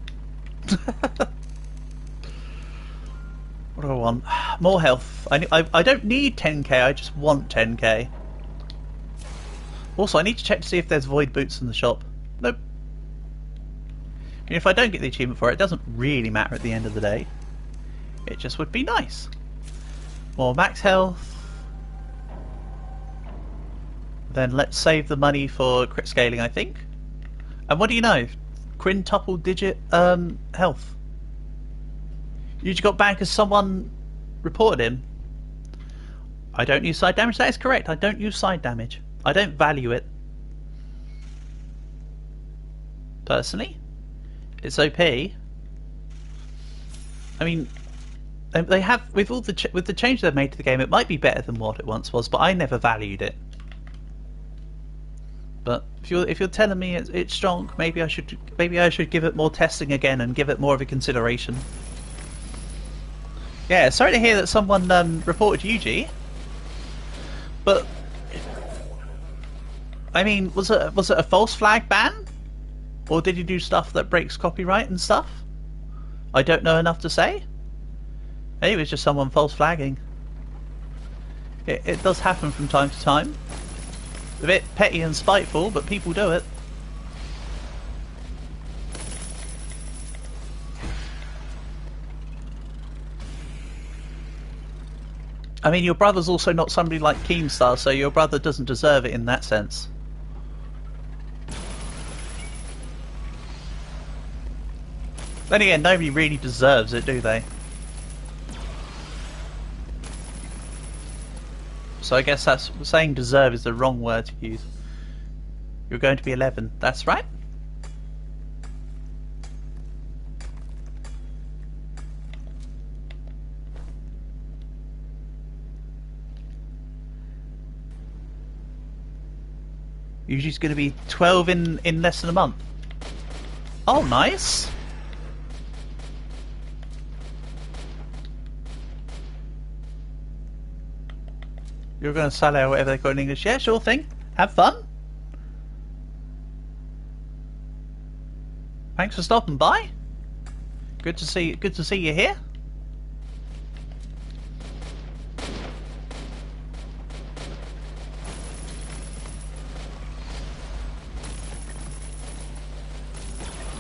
What do I want? More health. I don't need 10k. I just want 10k. Also, I need to check to see if there's void boots in the shop. Nope. And if I don't get the achievement for it, it doesn't really matter at the end of the day. It just would be nice. More max health. Then let's save the money for crit scaling, I think. And what do you know? Quintuple digit health. You just got banned because someone reported him. I don't use side damage. That is correct. I don't use side damage. I don't value it. Personally, it's OP. I mean, they have with all the with the change they've made to the game. It might be better than what it once was, but I never valued it. But if you're telling me it's strong, maybe I should give it more testing again and give it more of a consideration. Yeah, sorry to hear that someone reported Yuji. But I mean, was it a false flag ban, or did he do stuff that breaks copyright and stuff? I don't know enough to say. Maybe it was just someone false flagging. It does happen from time to time. A bit petty and spiteful, but people do it. I mean, your brother's also not somebody like Keemstar, so your brother doesn't deserve it in that sense. Then again, nobody really deserves it, do they? So I guess that's saying deserve is the wrong word to use. You're going to be 11. That's right. Usually it's going to be 12 in less than a month. Oh, nice. You're going to sell out whatever they call it in English. Yeah, sure thing. Have fun. Thanks for stopping by. Good to see you here.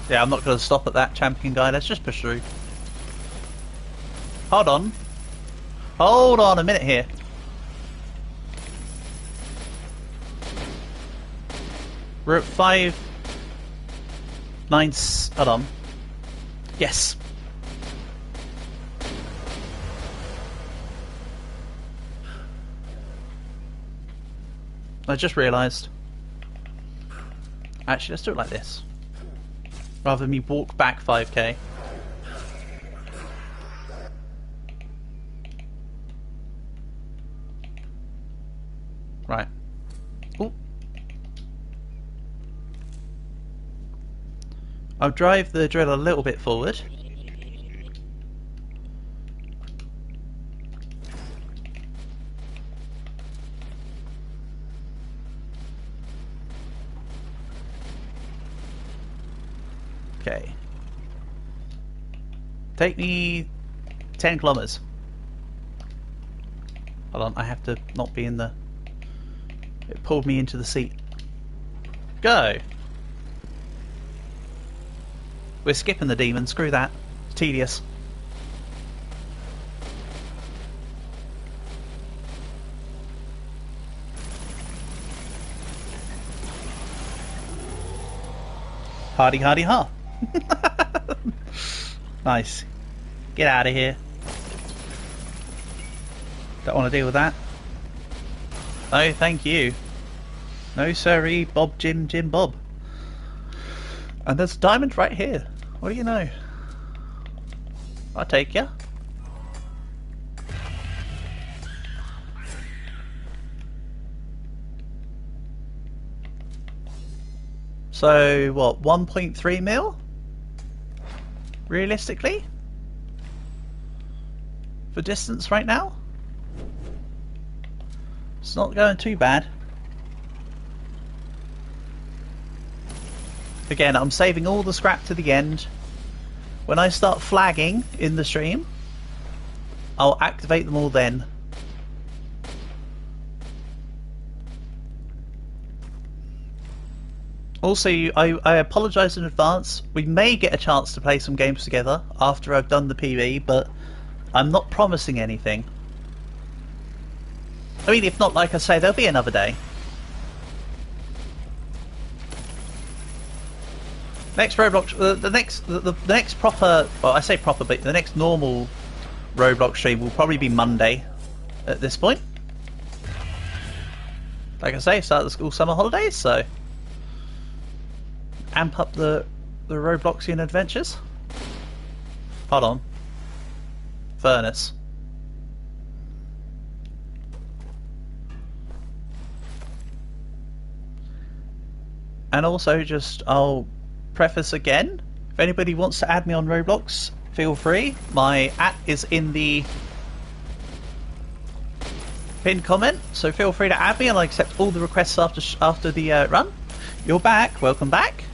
Yeah, I'm not going to stop at that champion guy. Let's just push through. Hold on. Hold on a minute here. We're at 5... 9... Hold on. Yes. I just realised. Actually, let's do it like this. Rather than me walk back 5k. Right. Ooh. I'll drive the drill a little bit forward. Okay. Take me 10 kilometers. Hold on, I have to not be in the... It pulled me into the seat. Go! We're skipping the demon, screw that. It's tedious. Hardy hardy ha. Nice. Get out of here. Don't want to deal with that. No, thank you. No siree, Bob Jim Jim Bob. And there's a diamond right here. What do you know? I'll take ya. So what, 1.3 mil? Realistically? For distance right now? It's not going too bad. Again, I'm saving all the scrap to the end. When I start flagging in the stream, I'll activate them all then. Also, I apologise in advance. We may get a chance to play some games together after I've done the PB, but I'm not promising anything. I mean, if not, like I say, there'll be another day. Next Roblox, the next proper, well, I say proper, but the next normal Roblox stream will probably be Monday at this point. Like I say, start the school summer holidays, so amp up the Robloxian adventures. Hold on. Furnace. And also just, I'll preface again, if anybody wants to add me on Roblox, feel free. My @ is in the pinned comment, so feel free to add me and I accept all the requests after the run. You're back, welcome back.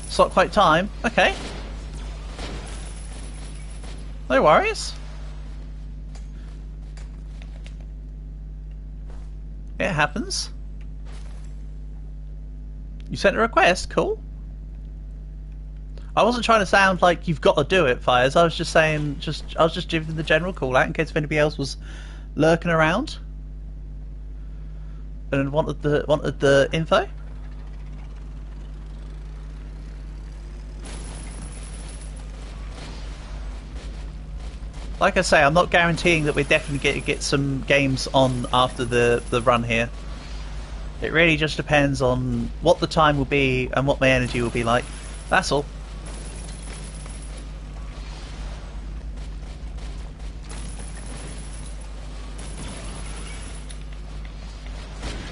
It's not quite time, okay. No worries. It happens. You sent a request, cool. I wasn't trying to sound like you've got to do it, Fires. I was just saying, I was just giving the general call out in case if anybody else was lurking around and wanted the info. Like I say, I'm not guaranteeing that we're definitely going to get some games on after the run here. It really just depends on what the time will be and what my energy will be like. That's all.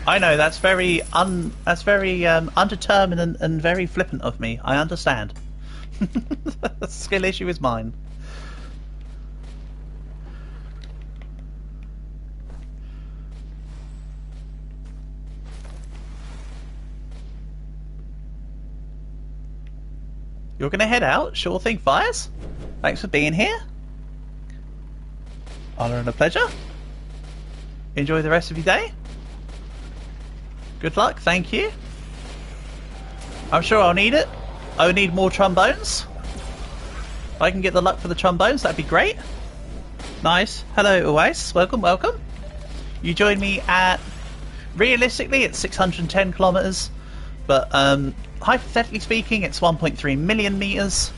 I know that's very undetermined and very flippant of me. I understand. The skill issue is mine. You're gonna head out? Sure thing, Fires. Thanks for being here. Honor and a pleasure. Enjoy the rest of your day. Good luck, thank you. I'm sure I'll need it. I'll need more trombones. If I can get the luck for the trombones, that'd be great. Nice. Hello, Oais. Welcome, welcome. You joined me at... Realistically, it's 610 kilometers. But, hypothetically speaking, it's 1.3 million meters.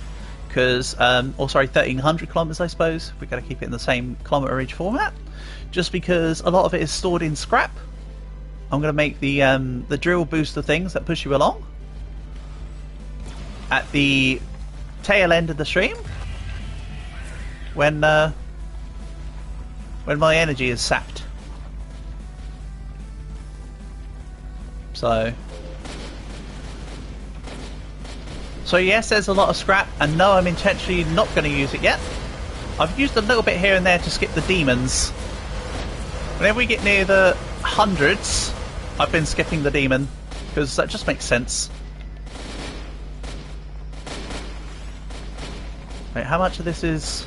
Because, or sorry, 1,300 kilometers, I suppose. We've got to keep it in the same kilometerage format. Just because a lot of it is stored in scrap. I'm going to make the drill booster things that push you along at the tail end of the stream when my energy is sapped. So yes, there's a lot of scrap, and no, I'm intentionally not going to use it yet. I've used a little bit here and there to skip the demons. Whenever we get near the hundreds, I've been skipping the demon, because that just makes sense. Wait, how much of this is...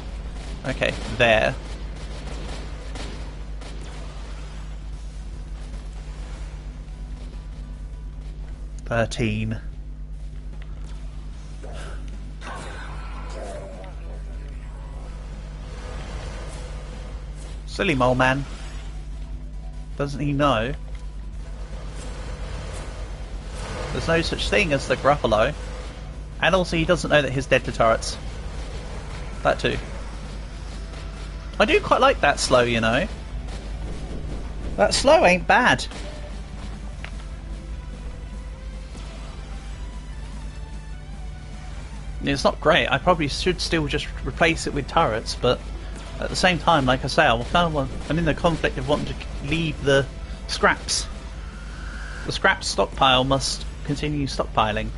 Okay, there. $13. Silly mole man. Doesn't he know? There's no such thing as the Gruffalo. And also he doesn't know that he's dead to turrets. That too. I do quite like that slow, you know. That slow ain't bad. It's not great. I probably should still just replace it with turrets, but at the same time, like I say, I'm in the conflict of wanting to leave the scraps. The scraps stockpile must continue stockpiling.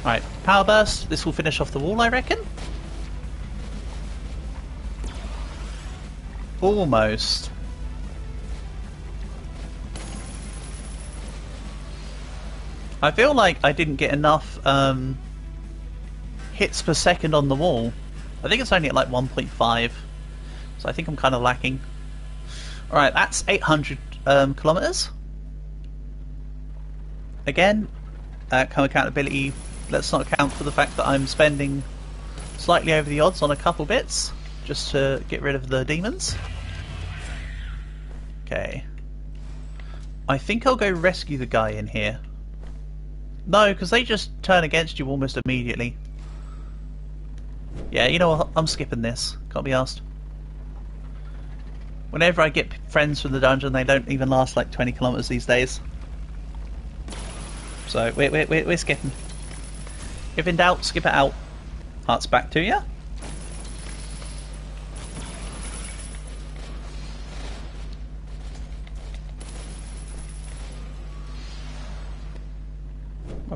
Alright, power burst. This will finish off the wall, I reckon. Almost. I feel like I didn't get enough hits per second on the wall. I think it's only at like 1.5, so I think I'm kind of lacking. Alright, that's 800 kilometers. Again, come accountability, let's not account for the fact that I'm spending slightly over the odds on a couple bits just to get rid of the demons. Okay. I think I'll go rescue the guy in here. No, because they just turn against you almost immediately. Yeah, you know what? I'm skipping this. Can't be asked. Whenever I get friends from the dungeon, they don't even last like 20 kilometers these days. So, we're skipping. If in doubt, skip it out. Hearts back to you.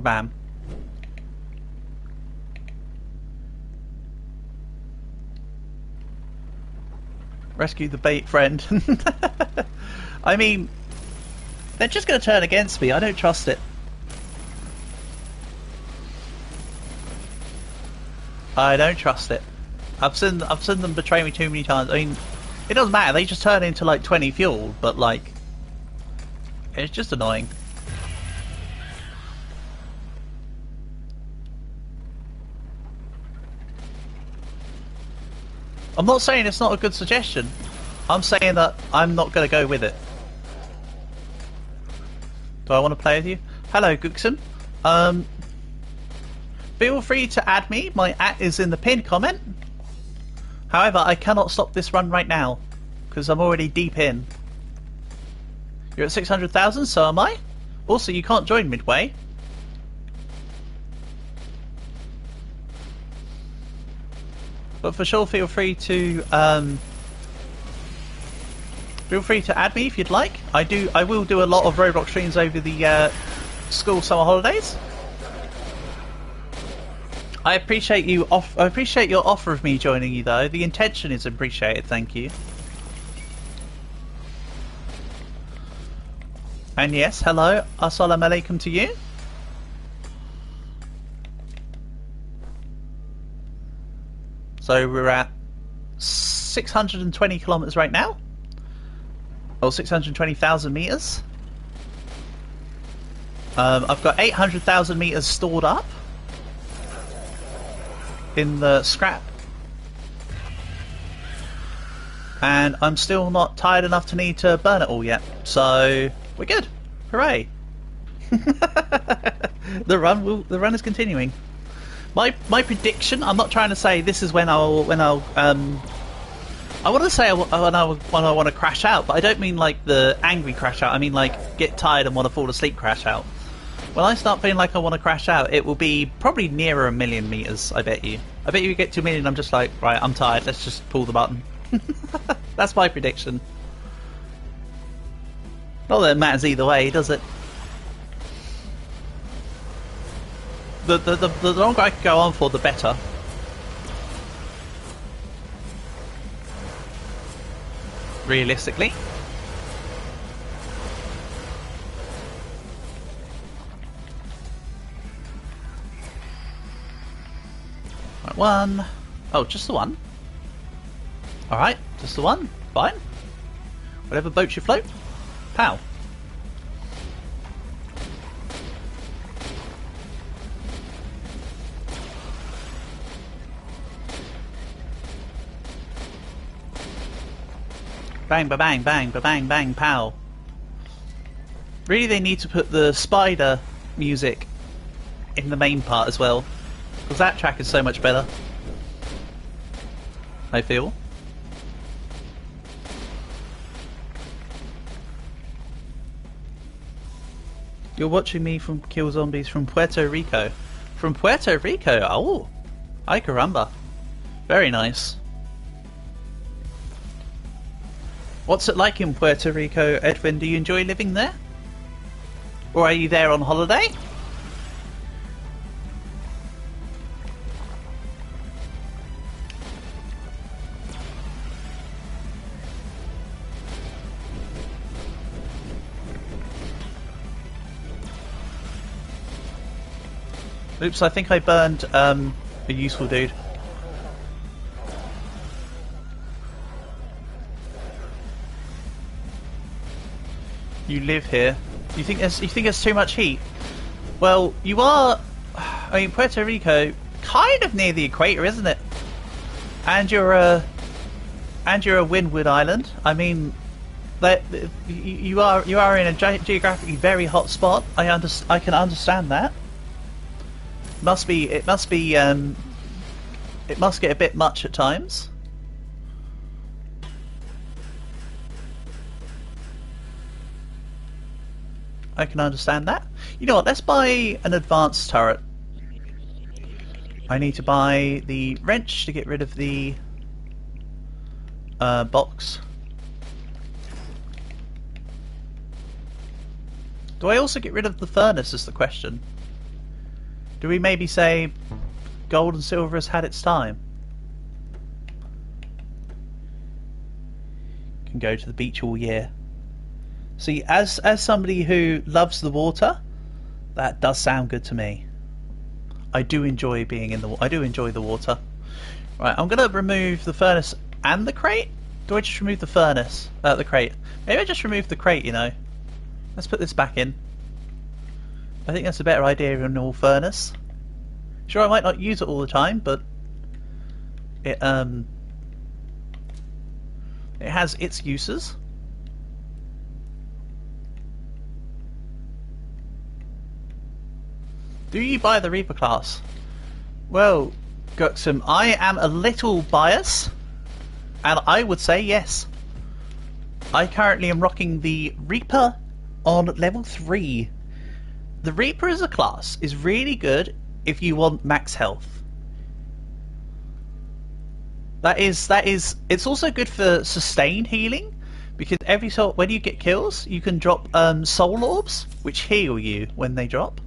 Bam. Rescue the bait friend. I mean, they're just going to turn against me. I don't trust it. I don't trust it. I've seen them betray me too many times. I mean, it doesn't matter. They just turn into like 20 fuel, but like, it's just annoying. I'm not saying it's not a good suggestion. I'm saying that I'm not going to go with it. Do I want to play with you? Hello, Gookson. Feel free to add me. My @ is in the pinned comment. However, I cannot stop this run right now because I'm already deep in. You're at 600,000, so am I. Also, you can't join midway. But for sure, feel free to add me if you'd like. I will do a lot of Roblox streams over the school summer holidays. I appreciate your offer of me joining you, though. The intention is appreciated. Thank you. And yes, hello, assalamu alaikum to you. So we're at 620 kilometers right now, or 620,000 meters. I've got 800,000 meters stored up in the scrap, and I'm still not tired enough to need to burn it all yet. So we're good. Hooray! The run is continuing. My prediction. I'm not trying to say this is when I'll I want to say when I want to crash out, but I don't mean like the angry crash out. I mean like get tired and want to fall asleep crash out. When I start feeling like I want to crash out, it will be probably nearer 1 million meters. I bet you. I bet you get to 1 million. I'm just like, right, I'm tired. Let's just pull the button. That's my prediction. Not that it matters either way, does it? The longer I can go on for, the better. Realistically. Right, one. Oh, just the one. Alright, just the one. Fine. Whatever boat you float. Pow. Bang, ba bang, bang, ba bang, bang, pow. Really, they need to put the spider music in the main part as well, because that track is so much better, I feel. You're watching me from Kill Zombies from Puerto Rico. From Puerto Rico? Oh, ay caramba. Very nice. What's it like in Puerto Rico, Edwin? Do you enjoy living there? Or are you there on holiday? Oops, I think I burned a useful dude. You live here. You think there's too much heat? Well, you are. I mean, Puerto Rico, kind of near the equator, isn't it? And you're a windward island. I mean, that you are in a geographically very hot spot. I can understand that. It must get a bit much at times. I can understand that. You know what, let's buy an advanced turret. I need to buy the wrench to get rid of the box. Do I also get rid of the furnace is the question. Do we maybe say gold and silver has had its time? Can go to the beach all year. See, as somebody who loves the water, that does sound good to me. I do enjoy being in the water. I do enjoy the water. Right, I'm gonna remove the furnace and the crate. Do I just remove the furnace? The crate. Maybe I just remove the crate. You know. Let's put this back in. I think that's a better idea than a normal furnace. Sure, I might not use it all the time, but it has its uses. Do you buy the Reaper class? Well, Guxum, I am a little biased, and I would say yes. I currently am rocking the Reaper on level 3. The Reaper as a class is really good if you want max health. That is. It's also good for sustained healing, because when you get kills, you can drop soul orbs, which heal you when they drop.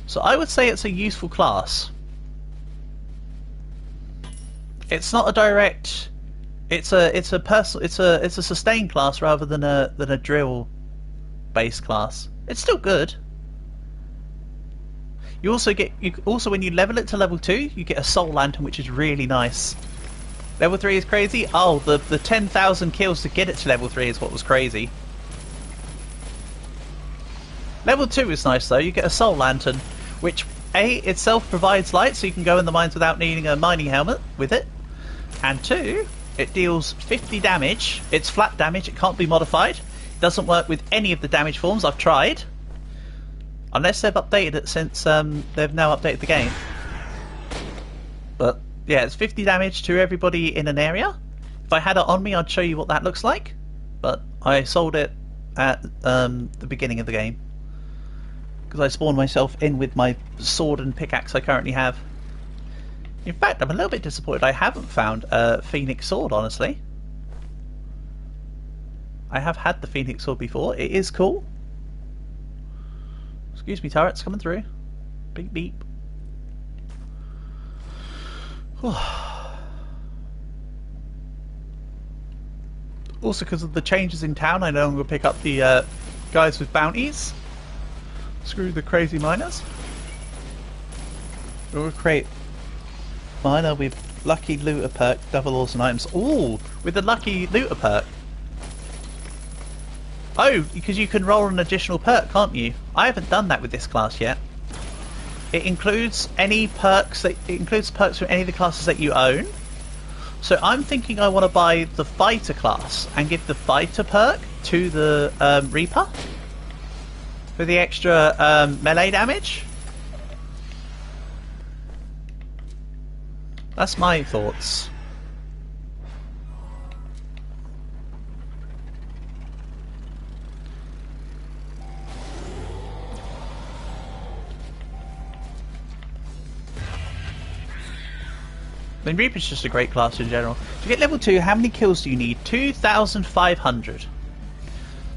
So I would say it's a useful class. It's not a direct. It's a sustained class rather than a drill based class. It's still good. You also when you level it to level 2, you get a soul lantern, which is really nice. Level 3 is crazy. Oh, the 10,000 kills to get it to level 3 is what was crazy. Level 2 is nice though. You get a soul lantern, which A itself provides light, so you can go in the mines without needing a mining helmet with it. And 2, it deals 50 damage. It's flat damage. It can't be modified. It doesn't work with any of the damage forms. I've tried. Unless they've updated it since they've now updated the game. But yeah, it's 50 damage to everybody in an area. If I had it on me, I'd show you what that looks like. But I sold it at the beginning of the game, because I spawned myself in with my sword and pickaxe I currently have. In fact, I'm a little bit disappointed I haven't found a Phoenix sword, honestly. I have had the Phoenix sword before. It is cool. Excuse me, turrets coming through. Beep beep. Also, because of the changes in town, I no longer pick up the guys with bounties. Screw the crazy miners. We'll create miner with lucky looter perk, double awesome items. Ooh, with the lucky looter perk. Oh, because you can roll an additional perk, can't you? I haven't done that with this class yet. It includes any perks perks from any of the classes that you own. So I'm thinking I want to buy the fighter class and give the fighter perk to the Reaper for the extra melee damage. That's my thoughts. I mean, Reaper's just a great class in general. To get level 2, how many kills do you need? 2,500.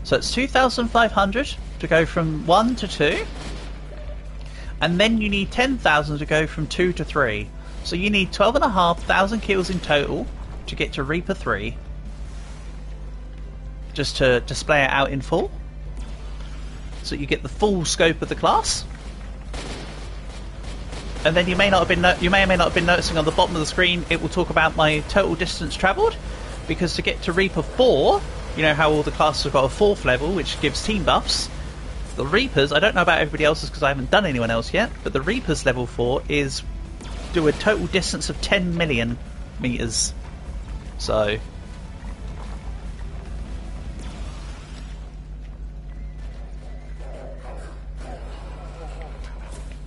So it's 2,500 to go from 1 to 2. And then you need 10,000 to go from 2 to 3. So you need 12,500 kills in total to get to Reaper 3. Just to display it out in full. So you get the full scope of the class. And then you may or may not have been noticing on the bottom of the screen, it will talk about my total distance travelled, because to get to Reaper 4, you know how all the classes have got a 4th level, which gives team buffs. The Reapers, I don't know about everybody else's because I haven't done anyone else yet, but the Reapers level 4 is do a total distance of 10 million meters. So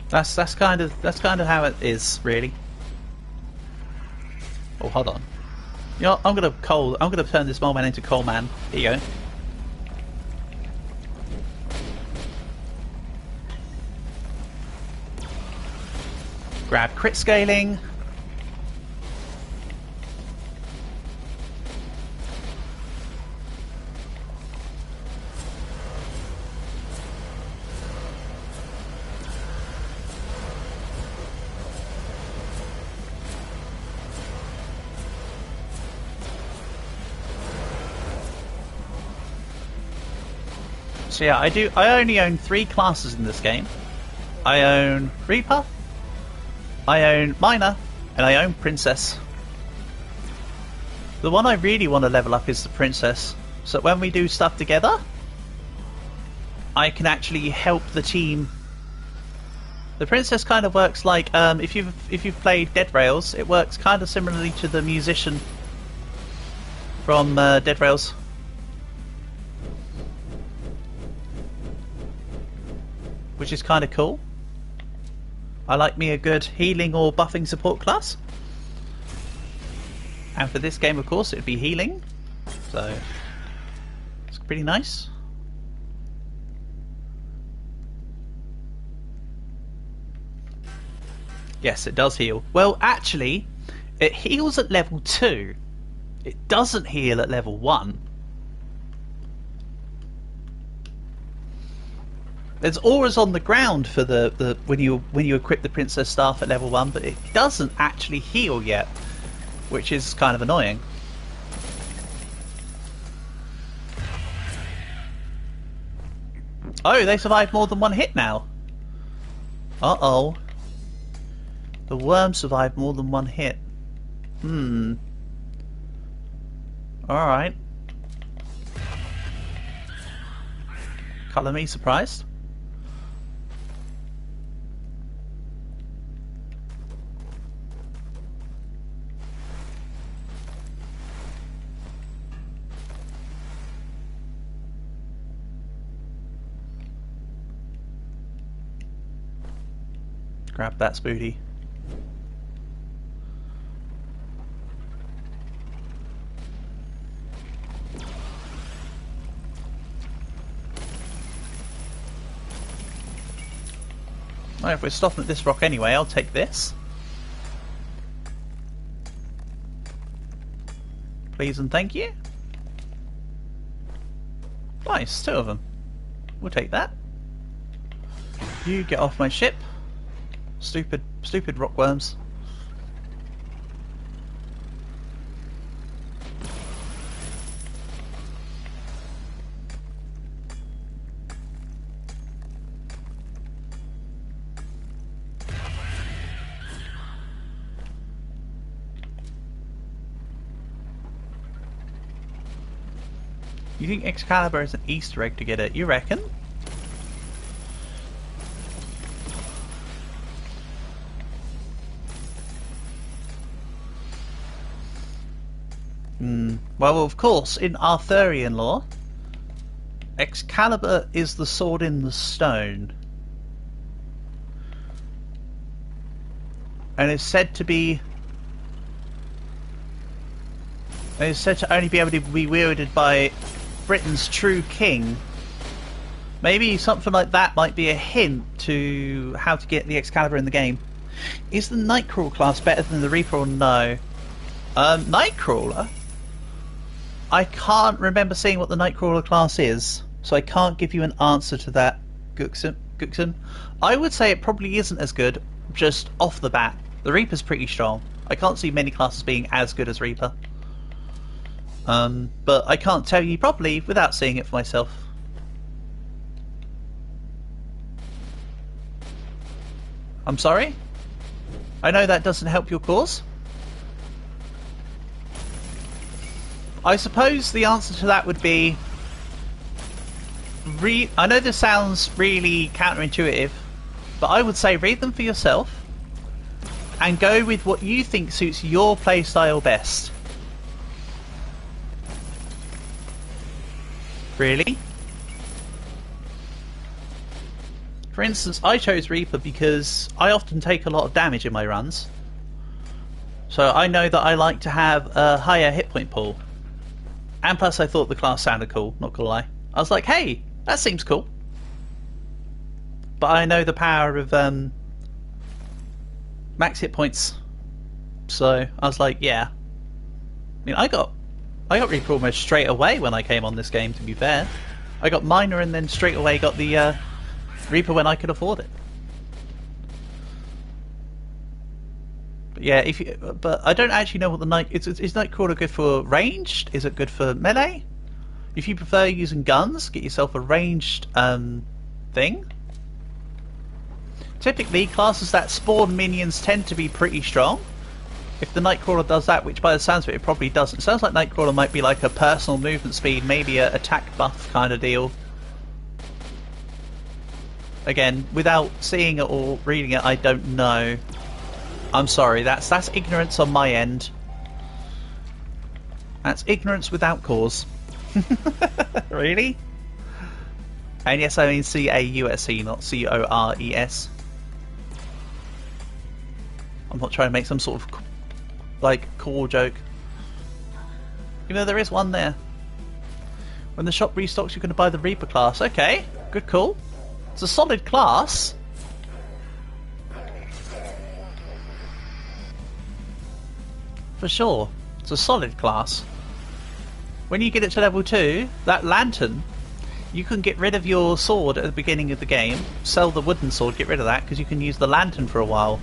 that's kind of how it is, really. Oh, hold on. You know, I'm gonna turn this mole man into coal man. Here you go. Grab crit scaling. So yeah, I only own 3 classes in this game. I own Reaper, I own Miner, and I own Princess. The one I really want to level up is the Princess, so that when we do stuff together, I can actually help the team. The Princess kind of works like if you've played Dead Rails, it works kind of similarly to the musician from Dead Rails. Which is kind of cool. I like me a good healing or buffing support class. And for this game, of course, it'd be healing. So, it's pretty nice. Yes, it does heal. Well, actually, It heals at level 2. It doesn't heal at level 1. There's auras on the ground for the when you equip the princess staff at level 1, but it doesn't actually heal yet, which is kind of annoying. Oh, they survived more than one hit now. Uh-oh. The worm survived more than one hit. Alright. Colour me surprised. Grab that spooty. Well, if we're stopping at this rock anyway, I'll take this. Please and thank you. Nice, 2 of them. We'll take that. You get off my ship. Stupid rockworms. You think Excalibur is an Easter egg to get it? You reckon? Well, of course, in Arthurian lore, Excalibur is the sword in the stone. And is said to be... and is said to only be able to be wielded by Britain's true king. Maybe something like that might be a hint to how to get the Excalibur in the game. Is the Nightcrawler class better than the Reaper or no? Nightcrawler? I can't remember seeing what the Nightcrawler class is, so I can't give you an answer to that, Guxon. I would say it probably isn't as good, just off the bat. The Reaper's pretty strong. I can't see many classes being as good as Reaper. But I can't tell you properly without seeing it for myself. I'm sorry? I know that doesn't help your cause. I suppose the answer to that would be... I know this sounds really counterintuitive, but I would say read them for yourself and go with what you think suits your playstyle best. Really? For instance, I chose Reaper because I often take a lot of damage in my runs. So I know that I like to have a higher hit point pool. And plus I thought the class sounded cool, not gonna lie. I was like, hey, that seems cool. But I know the power of max hit points. So I was like, yeah. I mean, I got Reaper almost straight away when I came on this game, to be fair. I got Minor and then straight away got the Reaper when I could afford it. But yeah, but I don't actually know what the is Nightcrawler good for ranged? Is it good for melee? If you prefer using guns, get yourself a ranged thing. Typically, classes that spawn minions tend to be pretty strong. If the Nightcrawler does that, which by the sounds of it, it probably doesn't. It sounds like Nightcrawler might be like a personal movement speed, maybe a attack buff kind of deal. Again, without seeing it or reading it, I don't know. I'm sorry, that's ignorance on my end. That's ignorance without cause. Really? And yes, I mean C-A-U-S-E, not C-O-R-E-S. I'm not trying to make some sort of like cool joke. Even though there is one there. When the shop restocks, you're going to buy the Reaper class. Okay, good call. It's a solid class. for sure. It's a solid class. When you get it to level 2, that lantern, you can get rid of your sword at the beginning of the game, sell the wooden sword, get rid of that, because you can use the lantern for a while.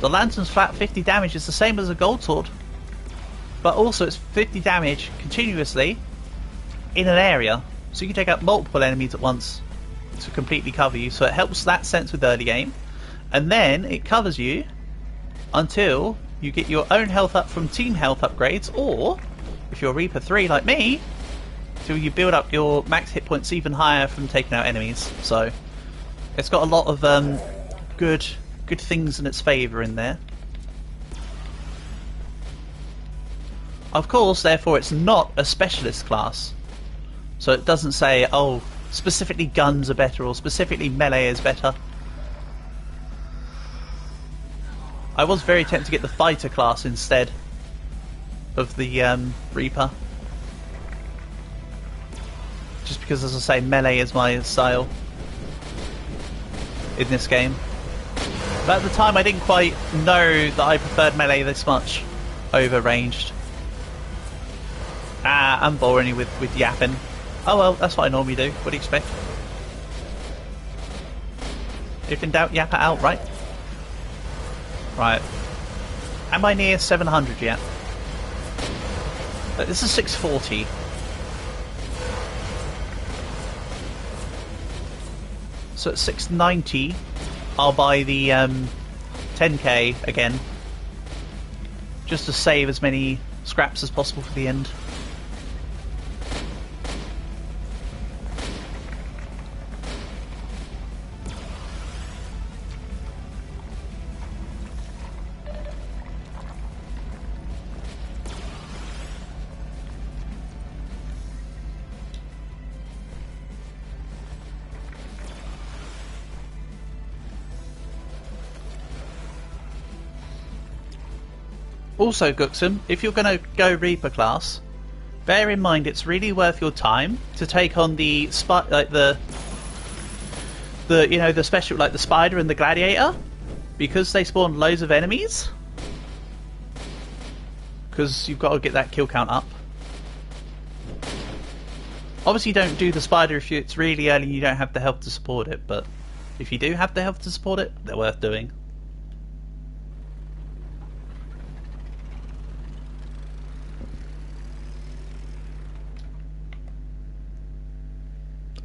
The lantern's flat 50 damage, is the same as a gold sword, but also it's 50 damage continuously in an area, so you can take out multiple enemies at once to completely cover you, so it helps that sense with early game, and then it covers you until you get your own health up from team health upgrades, or if you're Reaper 3 like me, till you build up your max hit points even higher from taking out enemies. So it's got a lot of good things in its favour in there. Of course, therefore, it's not a specialist class, so it doesn't say, oh, specifically guns are better or specifically melee is better. I was very tempted to get the fighter class instead of the Reaper, just because, as I say, melee is my style in this game. But at the time I didn't quite know that I preferred melee this much over ranged. I'm boring you with yapping. Oh well, that's what I normally do. What do you expect? If in doubt, yap it out, right? Right. Am I near 700 yet? This is 640. So at 690, I'll buy the 10k again, just to save as many scraps as possible for the end. Also, Guxum, if you're going to go Reaper class, bear in mind it's really worth your time to take on the the special, like the spider and the gladiator, because they spawn loads of enemies. Because you've got to get that kill count up. Obviously, don't do the spider if it's really early and you don't have the health to support it. But if you do have the health to support it, they're worth doing.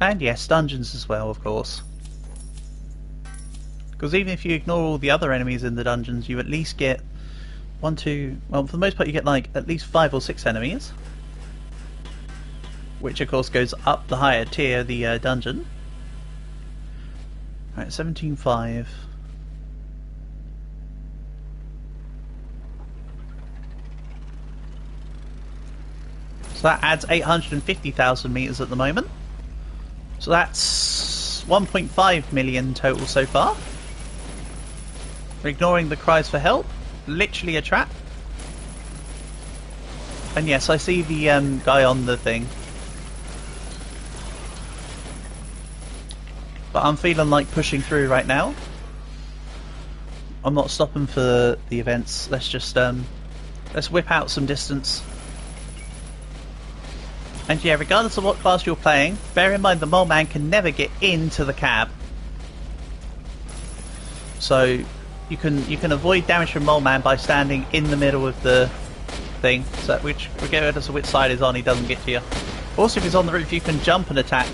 And yes, dungeons as well, of course. Because even if you ignore all the other enemies in the dungeons, you at least get well, for the most part you get like at least 5 or 6 enemies. Which of course goes up the higher tier of the dungeon. Right, 17.5. So that adds 850,000 meters at the moment. So that's 1.5 million total so far. Ignoring the cries for help. Literally a trap. And yes, I see the guy on the thing. But I'm feeling like pushing through right now. I'm not stopping for the events. Let's just let's whip out some distance. And yeah, regardless of what class you're playing, bear in mind the mole man can never get into the cab. So you can avoid damage from mole man by standing in the middle of the thing. So regardless of which side is on, he doesn't get to you. Also, if he's on the roof, you can jump and attack,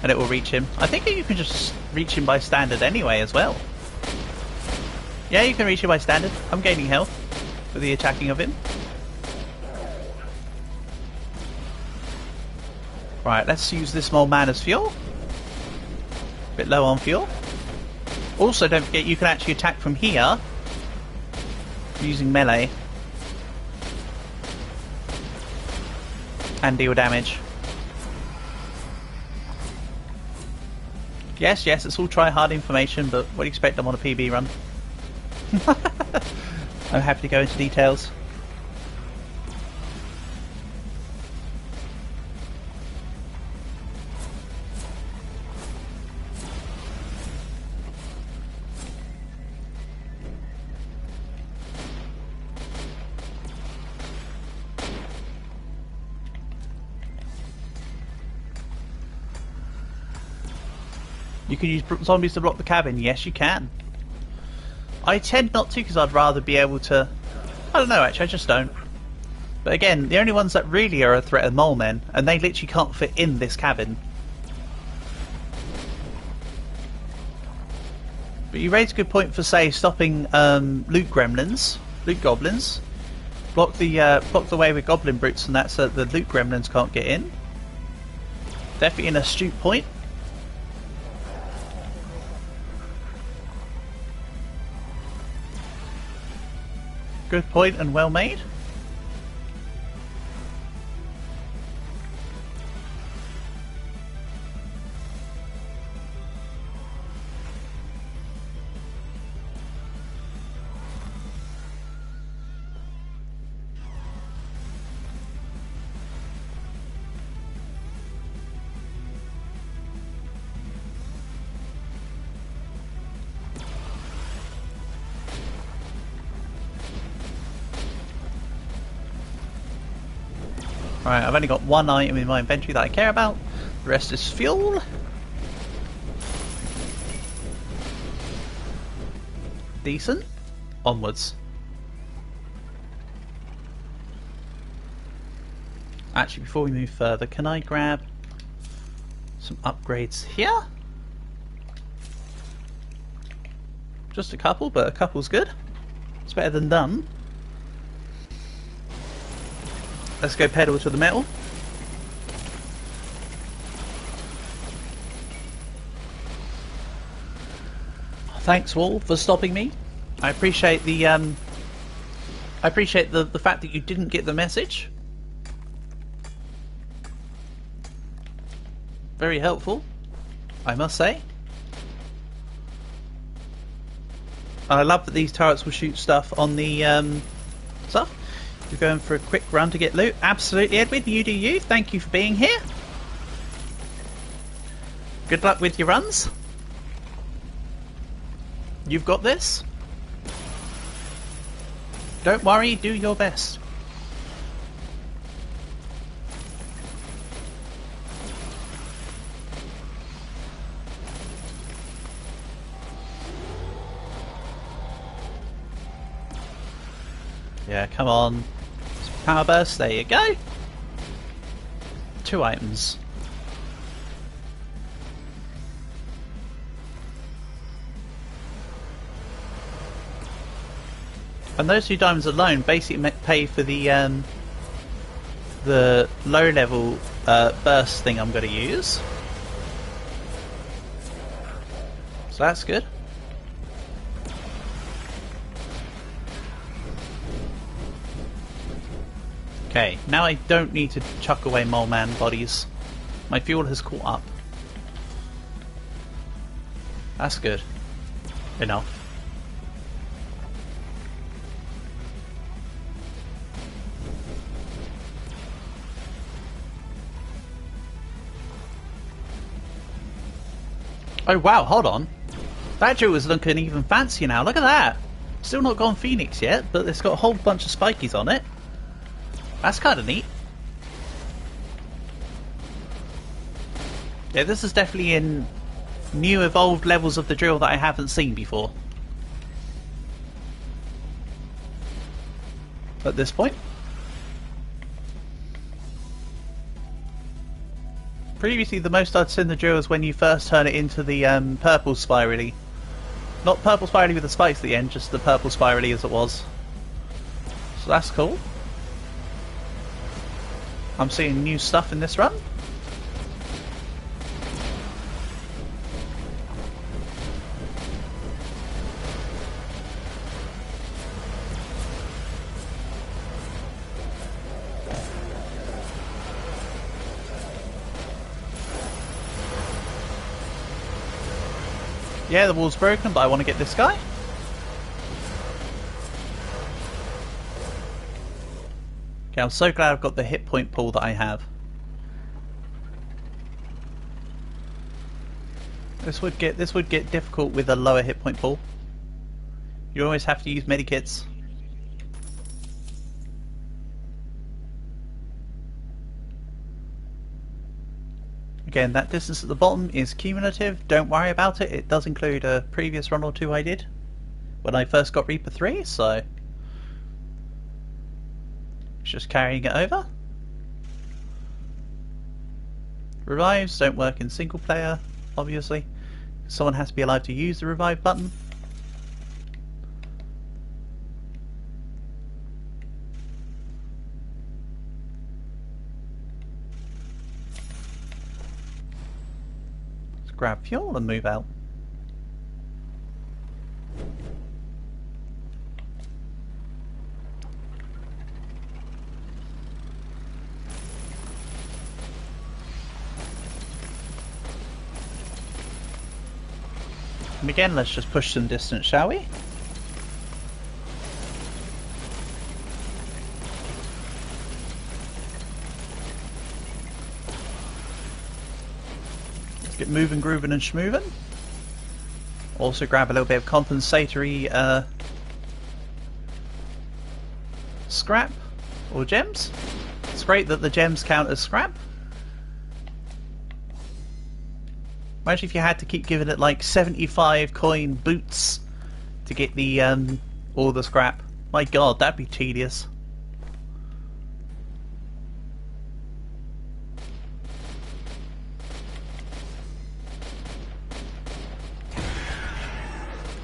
and it will reach him. I think you can just reach him by standard anyway as well. Yeah, you can reach him by standard. I'm gaining health with the attacking of him. Right, let's use this mole man as fuel. Bit low on fuel. Also, don't forget you can actually attack from here using melee and deal damage. Yes, it's all try-hard information, but what do you expect? I'm on a PB run. I'm happy to go into details. You can use zombies to block the cabin. Yes, you can. I tend not to because I'd rather be able to... I don't know, actually, I just don't. But again, the only ones that really are a threat are mole men, and they literally can't fit in this cabin. But you raise a good point for, say, stopping loot gremlins, loot goblins. Block the way with goblin brutes and that, so that the loot gremlins can't get in. Definitely an astute point. Good point and well made. Right, I've only got one item in my inventory that I care about. The rest is fuel. Decent. Onwards. Actually, before we move further, can I grab some upgrades here? Just a couple, but a couple's good. It's better than none. Let's go pedal to the metal. Thanks, Wall, for stopping me. I appreciate the fact that you didn't get the message. Very helpful, I must say. I love that these turrets will shoot stuff on the stuff. You're going for a quick run to get loot. Absolutely, Edwin, you do you. Thank you for being here. Good luck with your runs. You've got this. Don't worry, do your best. Yeah, come on. Power burst, there you go. 2 items. And those 2 diamonds alone basically pay for the low level burst thing I'm going to use. So that's good. Okay, now I don't need to chuck away mole man bodies. My fuel has caught up. That's good. Enough. Oh wow, hold on. That drill is looking even fancier now, look at that! Still not gone Phoenix yet, but it's got a whole bunch of spikies on it. That's kind of neat. Yeah, this is definitely in new evolved levels of the drill that I haven't seen before. At this point. Previously the most I'd seen the drill is when you first turn it into the purple spirally. Not purple spirally with the spikes at the end, just the purple spirally as it was. So that's cool. I'm seeing new stuff in this run. Yeah, the wall's broken, but I want to get this guy. Okay, I'm so glad I've got the hit point pool that I have. This would get difficult with a lower hit point pool. You always have to use medikits. Again, that distance at the bottom is cumulative. Don't worry about it. It does include a previous run or two I did when I first got Reaper 3, so it's just carrying it over. Revives don't work in single player, obviously. Someone has to be alive to use the revive button. Let's grab fuel and move out. And again, let's just push some distance, shall we? Let's get moving, grooving and schmooving. Also grab a little bit of compensatory scrap or gems. It's great that the gems count as scrap. Imagine if you had to keep giving it like 75 coin boots to get the all the scrap. My god, that'd be tedious.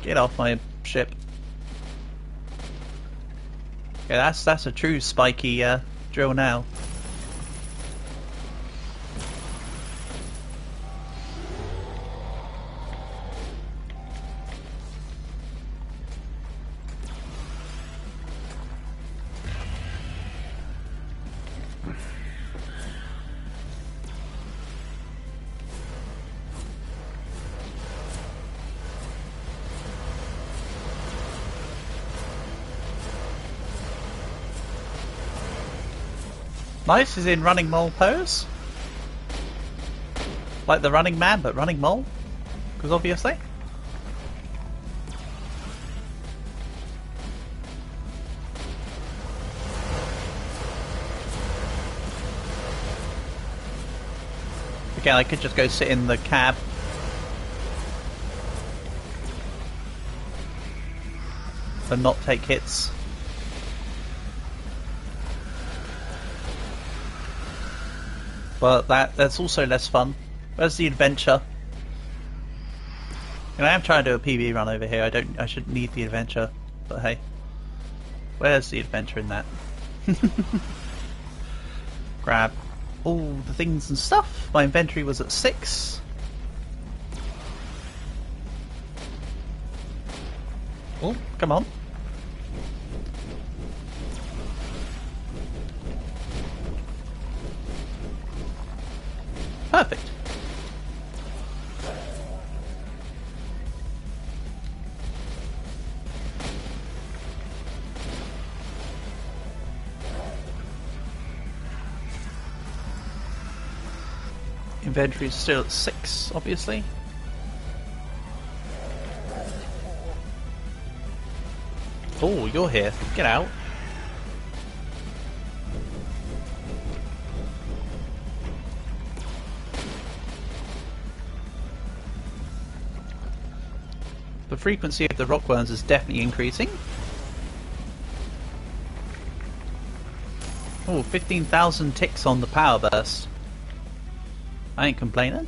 Get off my ship. Yeah, that's a true spiky drill now. Nice is in running mole pose. Like the running man, but running mole. Because obviously. Again, I could just go sit in the cab. And not take hits. But that's also less fun. Where's the adventure? And I am trying to do a PB run over here. I shouldn't need the adventure, but hey. Where's the adventure in that? Grab all the things and stuff. My inventory was at 6. Oh, come on. Perfect. Inventory is still at 6, obviously. Oh, you're here. Get out. The frequency of the rockworms is definitely increasing. Oh, 15,000 ticks on the power burst. I ain't complaining.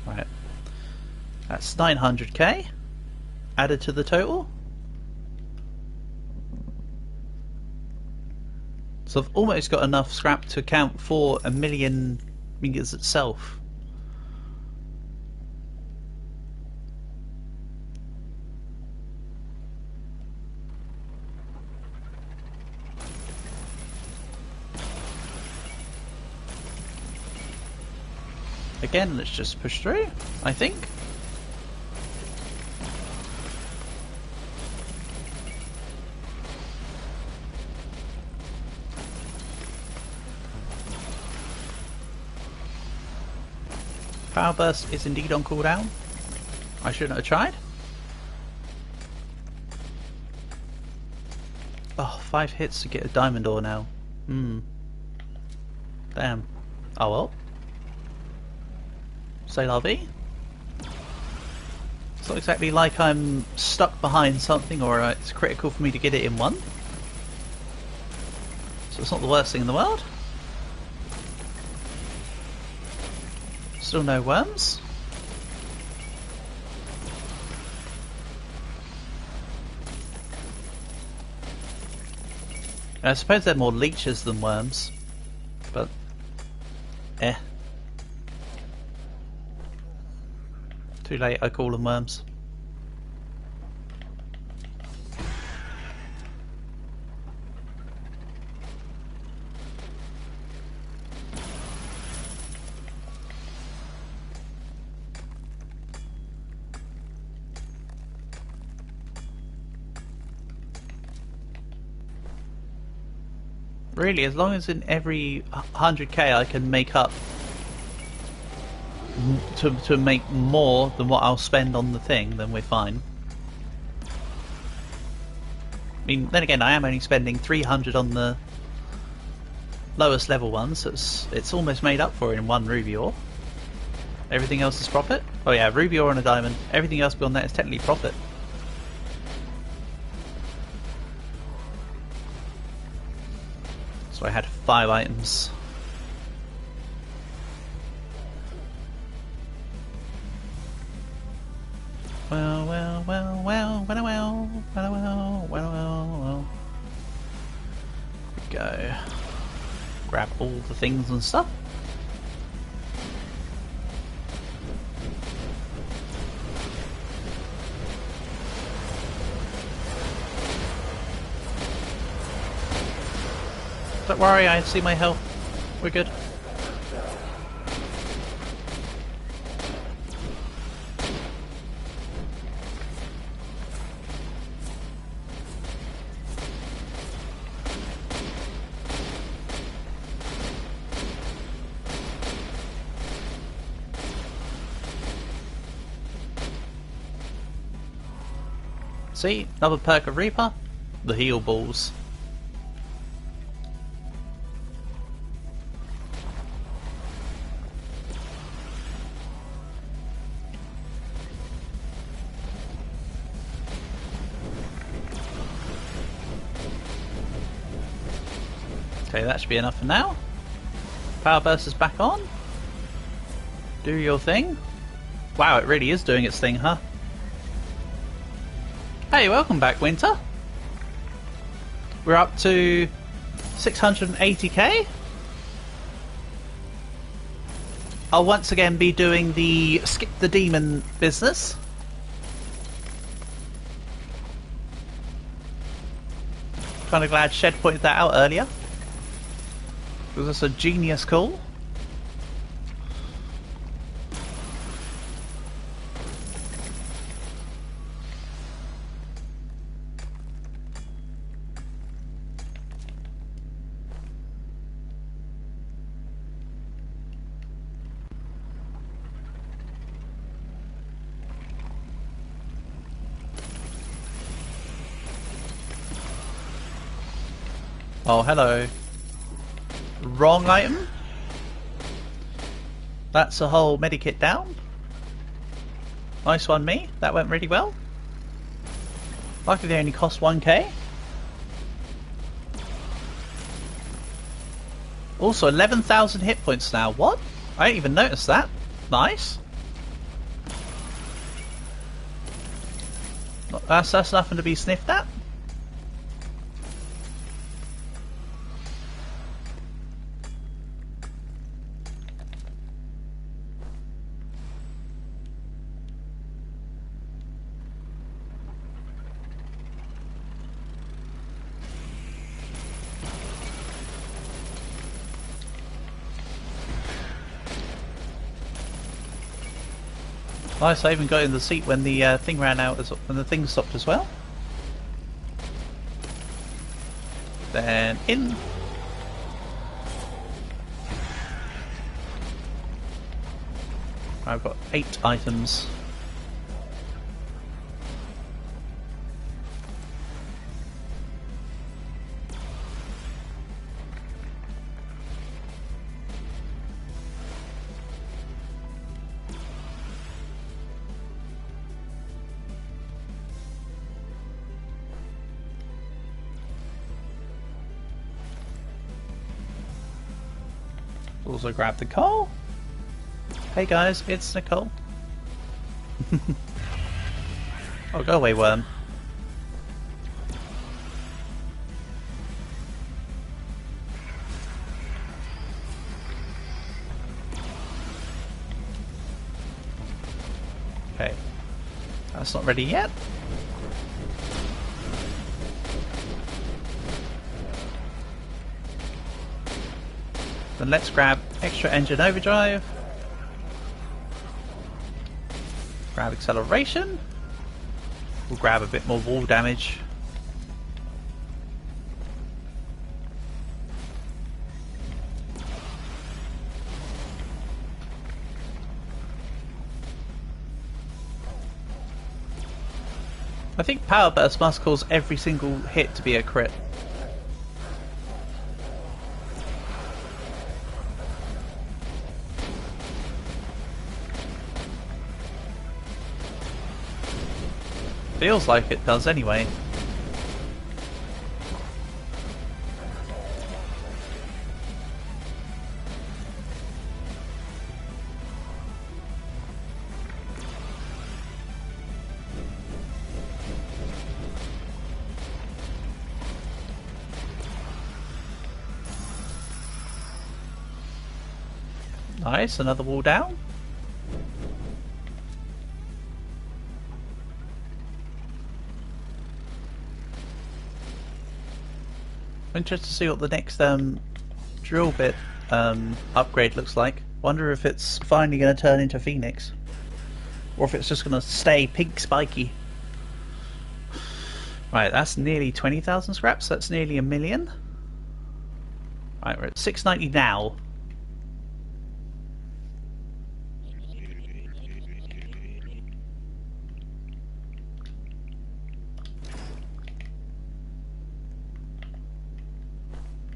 Right. That's 900k added to the total. So I've almost got enough scrap to account for 1,000,000 meters itself. Again, let's just push through, I think. Power burst is indeed on cooldown. I shouldn't have tried. Oh, 5 hits to get a diamond ore now. Damn. Oh well. C'est la vie. It's not exactly like I'm stuck behind something or it's critical for me to get it in one. So it's not the worst thing in the world. Still no worms. I suppose they're more leeches than worms, but too late, I call them worms. Really, as long as in every 100k I can make up to make more than what I'll spend on the thing, then we're fine. I mean, then again, I am only spending 300 on the lowest level ones, so it's almost made up for in one ruby ore. Everything else is profit. Oh yeah, ruby ore and a diamond. Everything else beyond that is technically profit. So I had 5 items. Well. Go. Grab all the things and stuff. Don't worry, I see my health. We're good. See, another perk of Reaper, the heal balls. Okay, that should be enough for now. Power burst is back on. Do your thing. Wow, it really is doing its thing, huh? Hey, welcome back, Winter. We're up to 680k. I'll once again be doing the skip the demon business. Kind of glad Shed pointed that out earlier. Was this a genius call? Oh, hello. Wrong item. That's a whole medikit down. Nice one, me. That went really well. Luckily they only cost 1k. Also 11,000 hit points now. What? I didn't even notice that. Nice. That's nothing to be sniffed at. Nice, I even got in the seat when the thing ran out, when the thing stopped as well. Then in. I've got 8 items. Also grab the coal. Hey guys, it's Nicole. Oh, go away, worm. Okay, that's not ready yet. Then let's grab extra engine overdrive. Grab acceleration. We'll grab a bit more wall damage. I think power burst must cause every single hit to be a crit. Feels like it does anyway. Nice, another wall down. I'm interested to see what the next drill bit upgrade looks like. Wonder if it's finally going to turn into Phoenix, or if it's just going to stay pink spiky. Right, that's nearly 20,000 scraps. That's nearly 1 million. Right, we're at 690 now.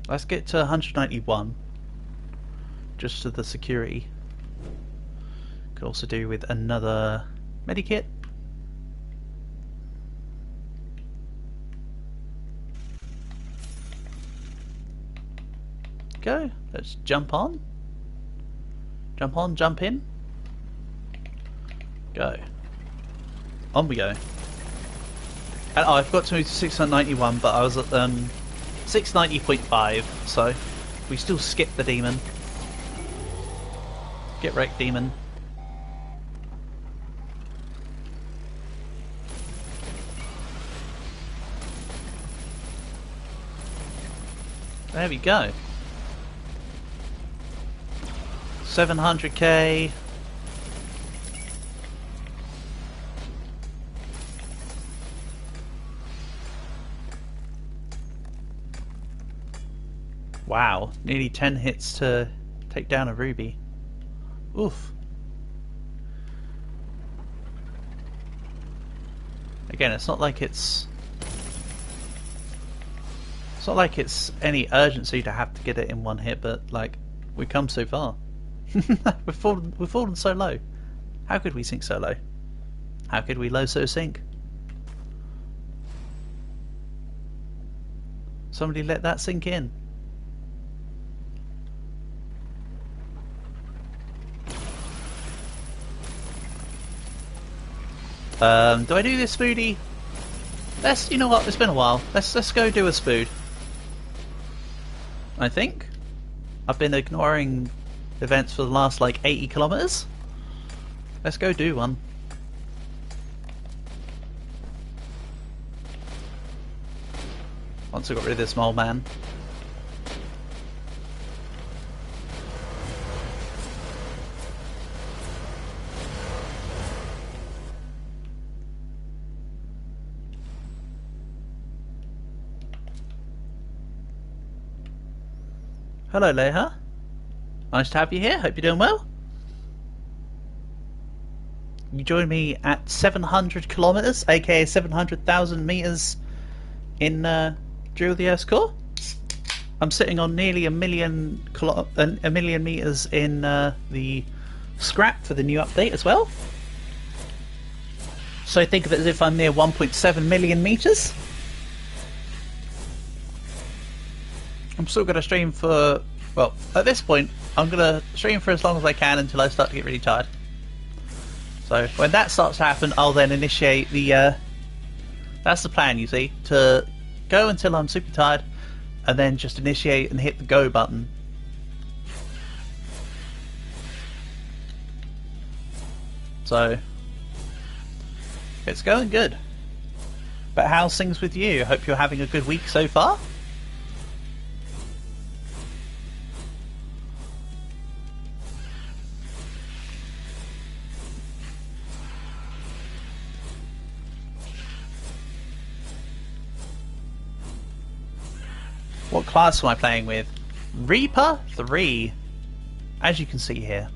Let's get to 191, just to the security. Could also do with another medikit. Go, let's jump on. Jump on, jump in. Go. On we go. And, oh, I forgot to move to 691, but I was at 690.5, so we still skip the demon. Get wrecked, demon. There we go. 700k. Wow, nearly 10 hits to take down a ruby. Oof. Again, it's not like it's any urgency to have to get it in one hit, but like, we've come so far. we've fallen so low. How could we sink so low? How could we low so sink? Somebody let that sink in. Do I do this spoody? You know what, it's been a while. Let's go do a spood. I think. I've been ignoring events for the last like 80 kilometers. Let's go do one. Once I got rid of this mole man. Hello, Leha. Nice to have you here. Hope you're doing well. You joined me at 700 kilometers, aka 700,000 meters in Drill the Earth's Core. I'm sitting on nearly a million meters in the scrap for the new update as well. So think of it as if I'm near 1.7 million meters. I'm still going to stream for, well, at this point, I'm gonna stream for as long as I can until I start to get really tired. So when that starts to happen, I'll then initiate the. That's the plan, you see, to go until I'm super tired, and then just initiate and hit the go button. So it's going good. But how's things with you? Hope you're having a good week so far. What class am I playing with? Reaper 3, as you can see here.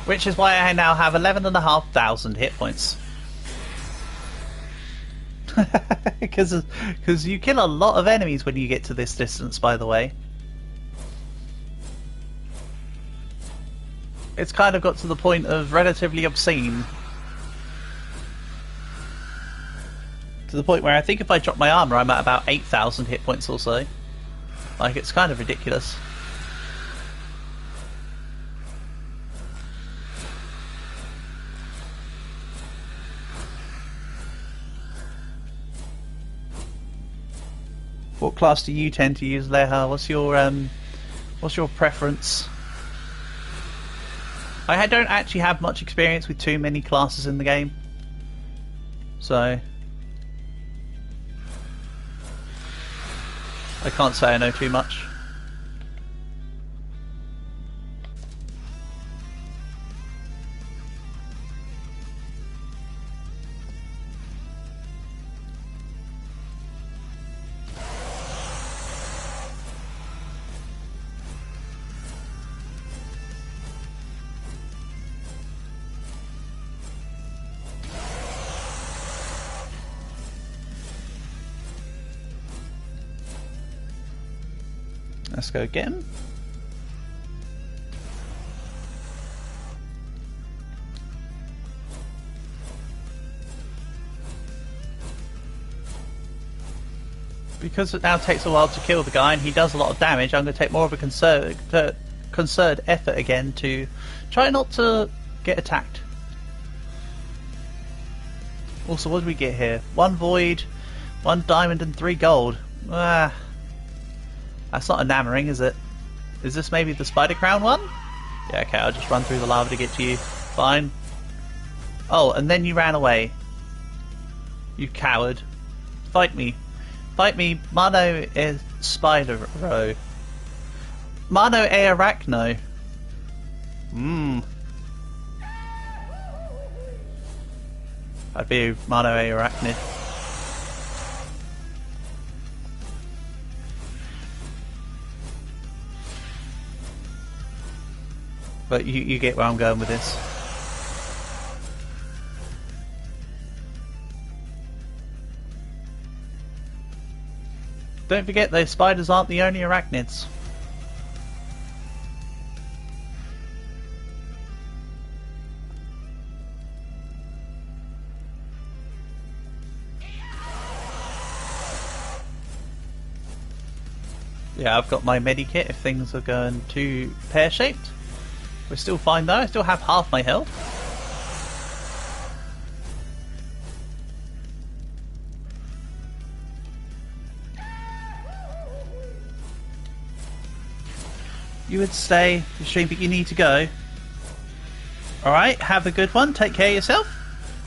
Which is why I now have 11,500 hit points. Because you kill a lot of enemies when you get to this distance, by the way. It's kind of got to the point of relatively obscene. To the point where I think if I drop my armor, I'm at about 8,000 hit points or so. Like, it's kind of ridiculous. What class do you tend to use, Leha? What's your preference? I don't actually have much experience with too many classes in the game, so I can't say I know too much. Let's go again. Because it now takes a while to kill the guy and he does a lot of damage, I'm going to take more of a concerted effort again to try not to get attacked. Also, what did we get here? 1 void, 1 diamond and 3 gold. Ah. That's not a nammering, is it? Is this maybe the spider crown one? Yeah, okay, I'll just run through the lava to get to you. Fine. Oh, and then you ran away. You coward. Fight me. Fight me. Mano e spider-ro. Mano e arachno. I'd be Mano e arachnid. But you get where I'm going with this. Don't forget, those spiders aren't the only arachnids. Yeah, I've got my medikit if things are going too pear-shaped. We're still fine though, I still have half my health. You would stay the stream, but you need to go. Alright, have a good one, take care of yourself.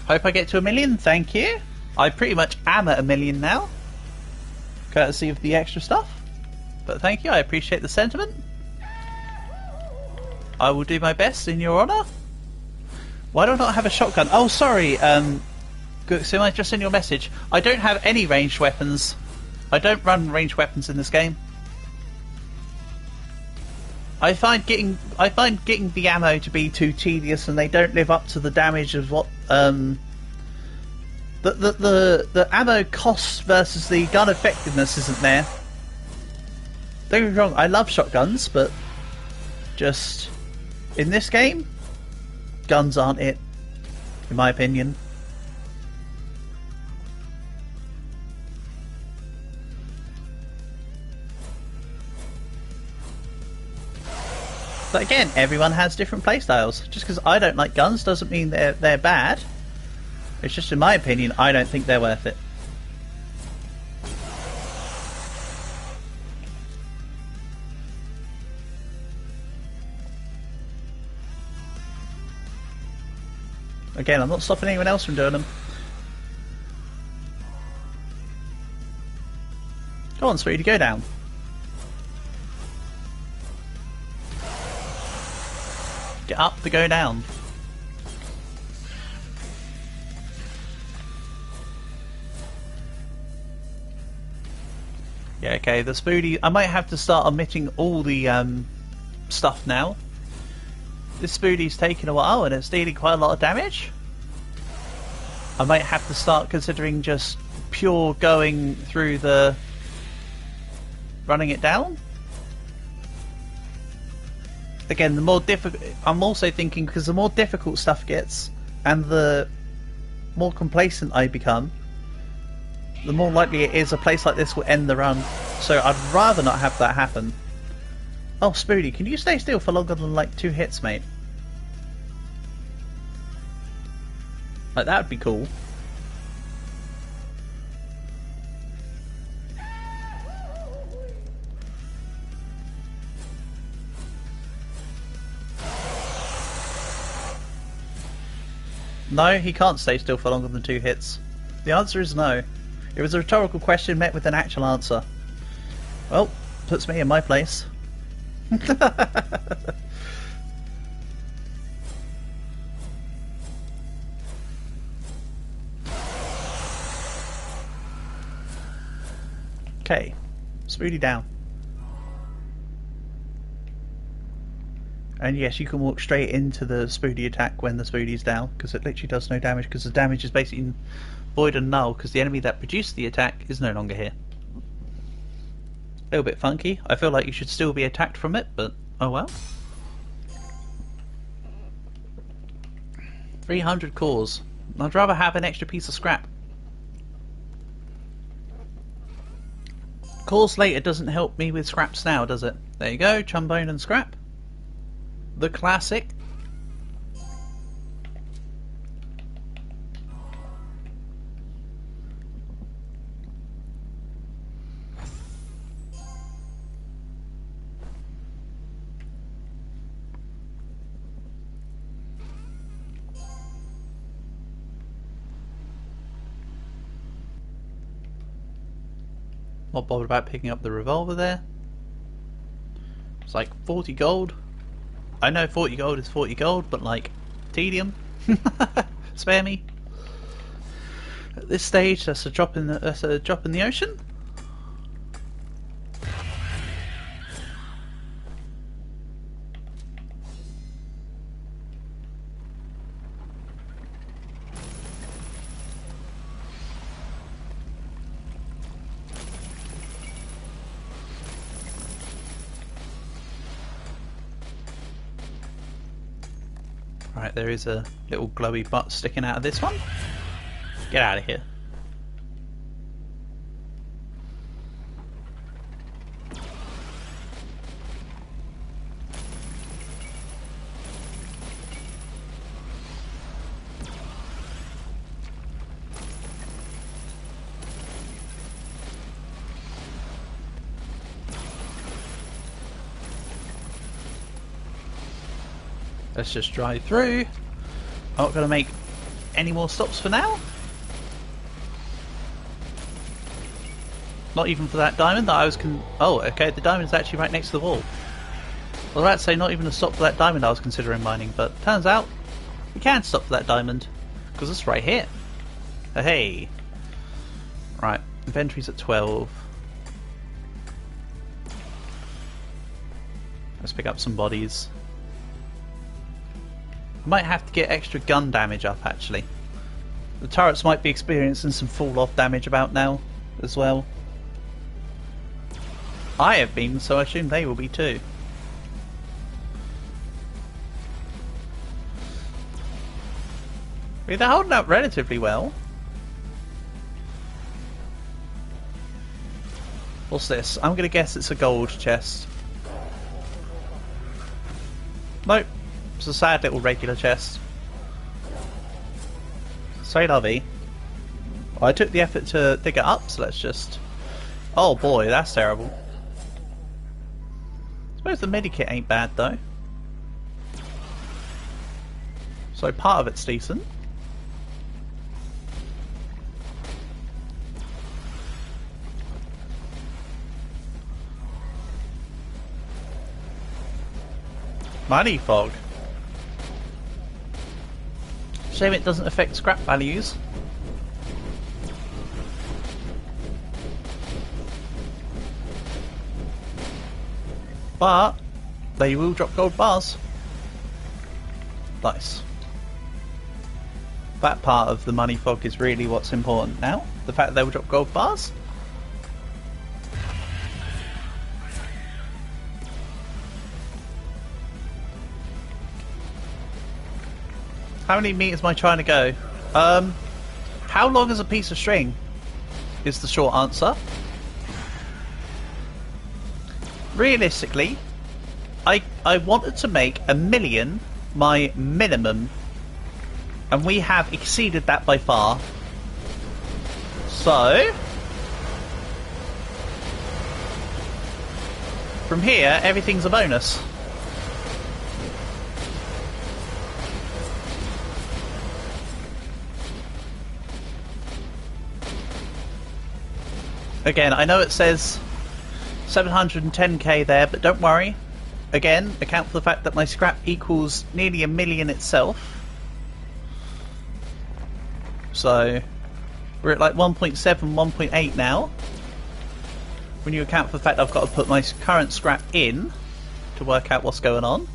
Hope I get to 1 million, thank you. I pretty much am at 1 million now, courtesy of the extra stuff. But thank you, I appreciate the sentiment. I will do my best in your honour. Why do I not have a shotgun? Oh, sorry. So I just sent your message. I don't have any ranged weapons. I don't run ranged weapons in this game. I find getting the ammo to be too tedious, and they don't live up to the damage of what the ammo cost versus the gun effectiveness isn't there. Don't get me wrong. I love shotguns, but just in this game, guns aren't it, in my opinion. But again, everyone has different playstyles. Just because I don't like guns doesn't mean they're bad. It's just, in my opinion, I don't think they're worth it. Again, I'm not stopping anyone else from doing them. Go on, Speedy, go down. Get up to go down. Yeah, okay, the Spoody... I might have to start omitting all the stuff now. This Spoody's taking a while and it's dealing quite a lot of damage. I might have to start considering just pure going through the... running it down. Again, the more difficult... I'm also thinking, because the more difficult stuff gets, and the more complacent I become, the more likely it is a place like this will end the run. So I'd rather not have that happen. Oh, Spoody, can you stay still for longer than like 2 hits, mate? Like, that would be cool. No, he can't stay still for longer than 2 hits. The answer is no. It was a rhetorical question met with an actual answer. Well, puts me in my place. Okay, Spoody down. And yes, you can walk straight into the Spoody attack when the Spoody's down, because it literally does no damage, because the damage is basically void and null, because the enemy that produced the attack is no longer here. A little bit funky. I feel like you should still be attacked from it, but oh well. 300 cores. I'd rather have an extra piece of scrap. Cores later doesn't help me with scraps now, does it? There you go, Chumbone and scrap. The classic. Not bothered about picking up the revolver there. It's like 40 gold. I know 40 gold is 40 gold, but like, tedium. Spare me. At this stage, that's a drop in the ocean. Right, there is a little glowy butt sticking out of this one. Get out of here. Let's just drive through. I'm not going to make any more stops for now. Not even for that diamond that I was oh, okay, the diamond's actually right next to the wall. I was about to say not even a stop for that diamond I was considering mining, but turns out we can stop for that diamond, because it's right here. Oh, hey. Right, inventory's at 12. Let's pick up some bodies. Might have to get extra gun damage up, actually. The turrets might be experiencing some fall-off damage about now as well. I have been, so I assume they will be too. I mean, they're holding up relatively well. What's this? I'm going to guess it's a gold chest. Nope. It's a sad little regular chest. So lovely. Well, I took the effort to dig it up, so let's just... Oh boy, that's terrible. I suppose the medikit ain't bad though. So part of it's decent. Money fog. Shame it doesn't affect scrap values. But they will drop gold bars. Nice. That part of the money fog is really what's important now. The fact that they will drop gold bars. How many meters am I trying to go? How long is a piece of string? Is the short answer. Realistically, I wanted to make 1 million my minimum, and we have exceeded that by far. So from here, everything's a bonus. Again, I know it says 710k there, but don't worry. Again, account for the fact that my scrap equals nearly 1 million itself. So we're at like 1.7, 1.8 now. When you account for the fact that I've got to put my current scrap in to work out what's going on.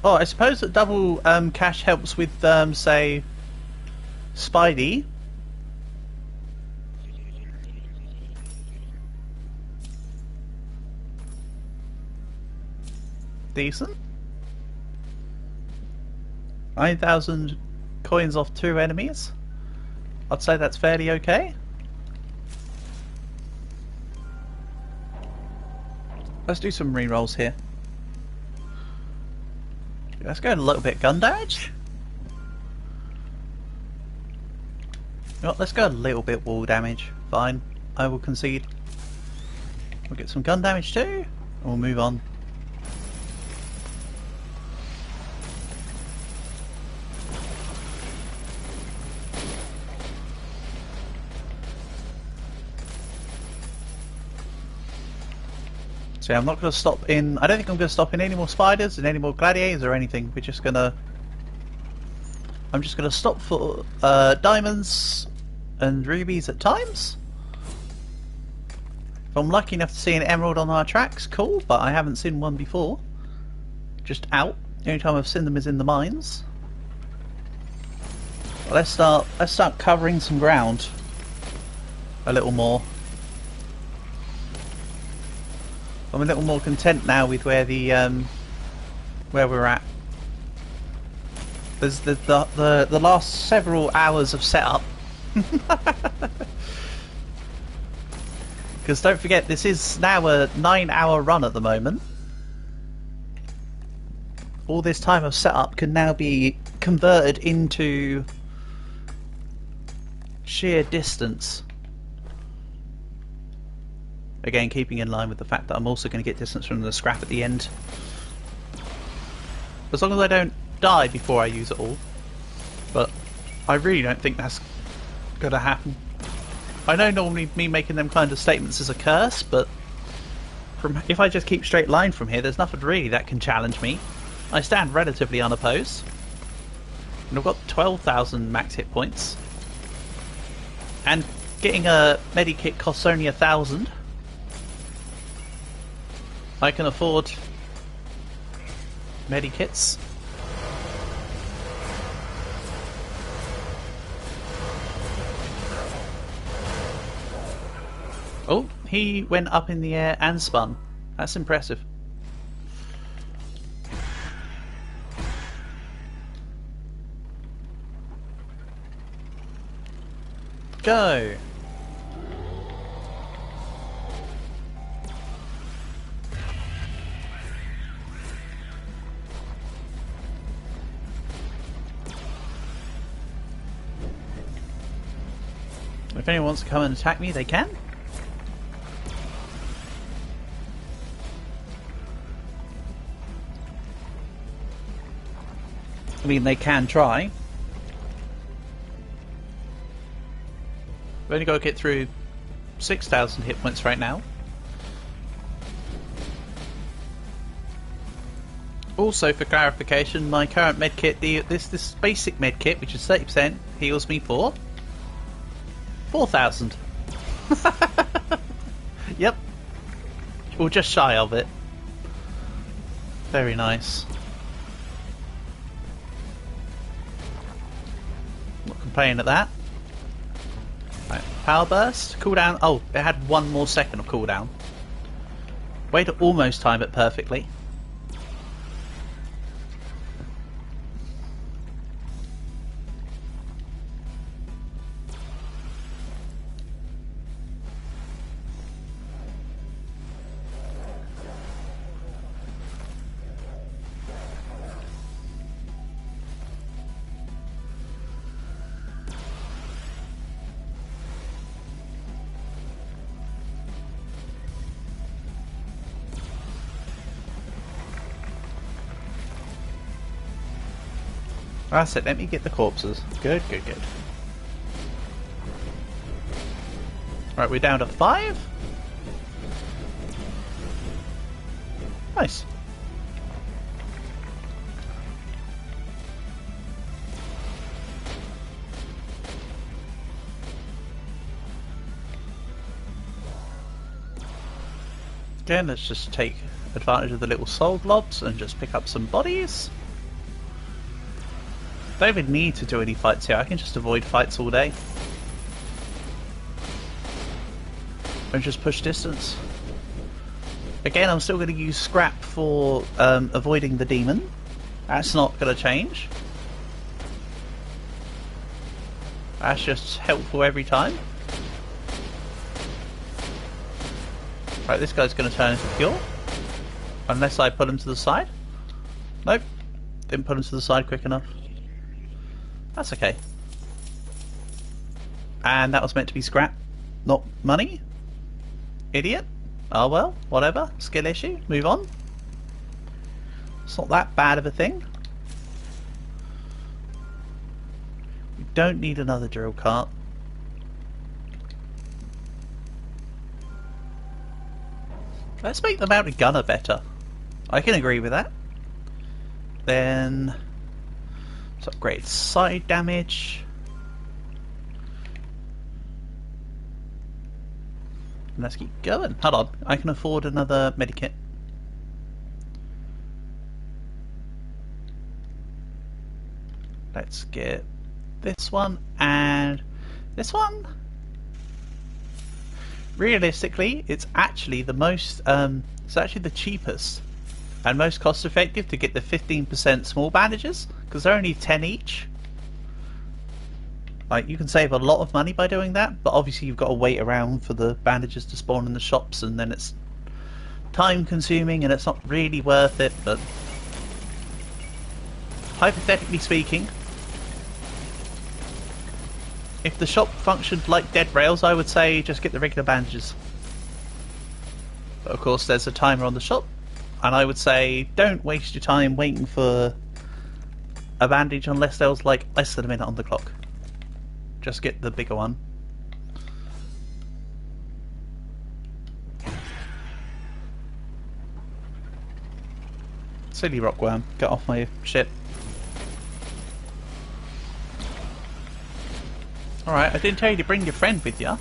Oh, I suppose that double cash helps with, say, Spidey. Decent. 9,000 coins off 2 enemies. I'd say that's fairly okay. Let's do some re-rolls here. Let's go a little bit gun damage. No, let's go a little bit wall damage. Fine, I will concede. We'll get some gun damage too, and we'll move on. So I'm not going to stop in... I don't think I'm going to stop in any more spiders and any more gladiators or anything. We're just going to... I'm just going to stop for diamonds and rubies at times. If I'm lucky enough to see an emerald on our tracks, cool, but I haven't seen one before. Just out. The only time I've seen them is in the mines. Well, let's start covering some ground a little more. I'm a little more content now with where the where we're at. There's the last several hours of setup. Because don't forget, this is now a 9-hour run at the moment. All this time of setup can now be converted into sheer distance. Again, keeping in line with the fact that I'm also going to get distance from the scrap at the end. As long as I don't die before I use it all. But I really don't think that's going to happen. I know normally me making them kind of statements is a curse, but if I just keep straight line from here, there's nothing really that can challenge me. I stand relatively unopposed. And I've got 12,000 max hit points. And getting a medikit costs only 1,000. I can afford medikits. Oh, he went up in the air and spun. That's impressive. Go! If anyone wants to come and attack me, they can. I mean, they can try. We've only got to get through 6,000 hit points right now. Also, for clarification, my current medkit, this basic medkit, which is 30%, heals me for 4,000. Yep. Or just shy of it. Very nice. Not complaining at that. Right, power burst, cooldown. Oh, it had 1 more second of cooldown. Way to almost time it perfectly. That's it, let me get the corpses. Good, good, good. Right, we're down to 5. Nice. Again, let's just take advantage of the little soul blobs and just pick up some bodies. Don't even need to do any fights here, I can just avoid fights all day. And just push distance. Again, I'm still going to use scrap for avoiding the demon. That's not going to change. That's just helpful every time. Right, this guy's going to turn into fuel. Unless I put him to the side. Nope. Didn't put him to the side quick enough. That's okay. And that was meant to be scrap, not money. Idiot. Oh well, whatever. Skill issue. Move on. It's not that bad of a thing. We don't need another drill cart. Let's make the mounted gunner better. I can agree with that. Then let's upgrade side damage. And let's keep going. Hold on, I can afford another medikit. Let's get this one and this one. Realistically, it's actually the most, it's actually the cheapest and most cost effective to get the 15% small bandages, because they're only 10 each. Like, you can save a lot of money by doing that, but obviously you've got to wait around for the bandages to spawn in the shops, and then it's time consuming and it's not really worth it. But hypothetically speaking, if the shop functioned like Dead Rails, I would say just get the regular bandages. But of course there's a timer on the shop, and I would say don't waste your time waiting for a bandage unless there was like less than a minute on the clock. Just get the bigger one. Silly rockworm, get off my ship. Alright, I didn't tell you to bring your friend with you.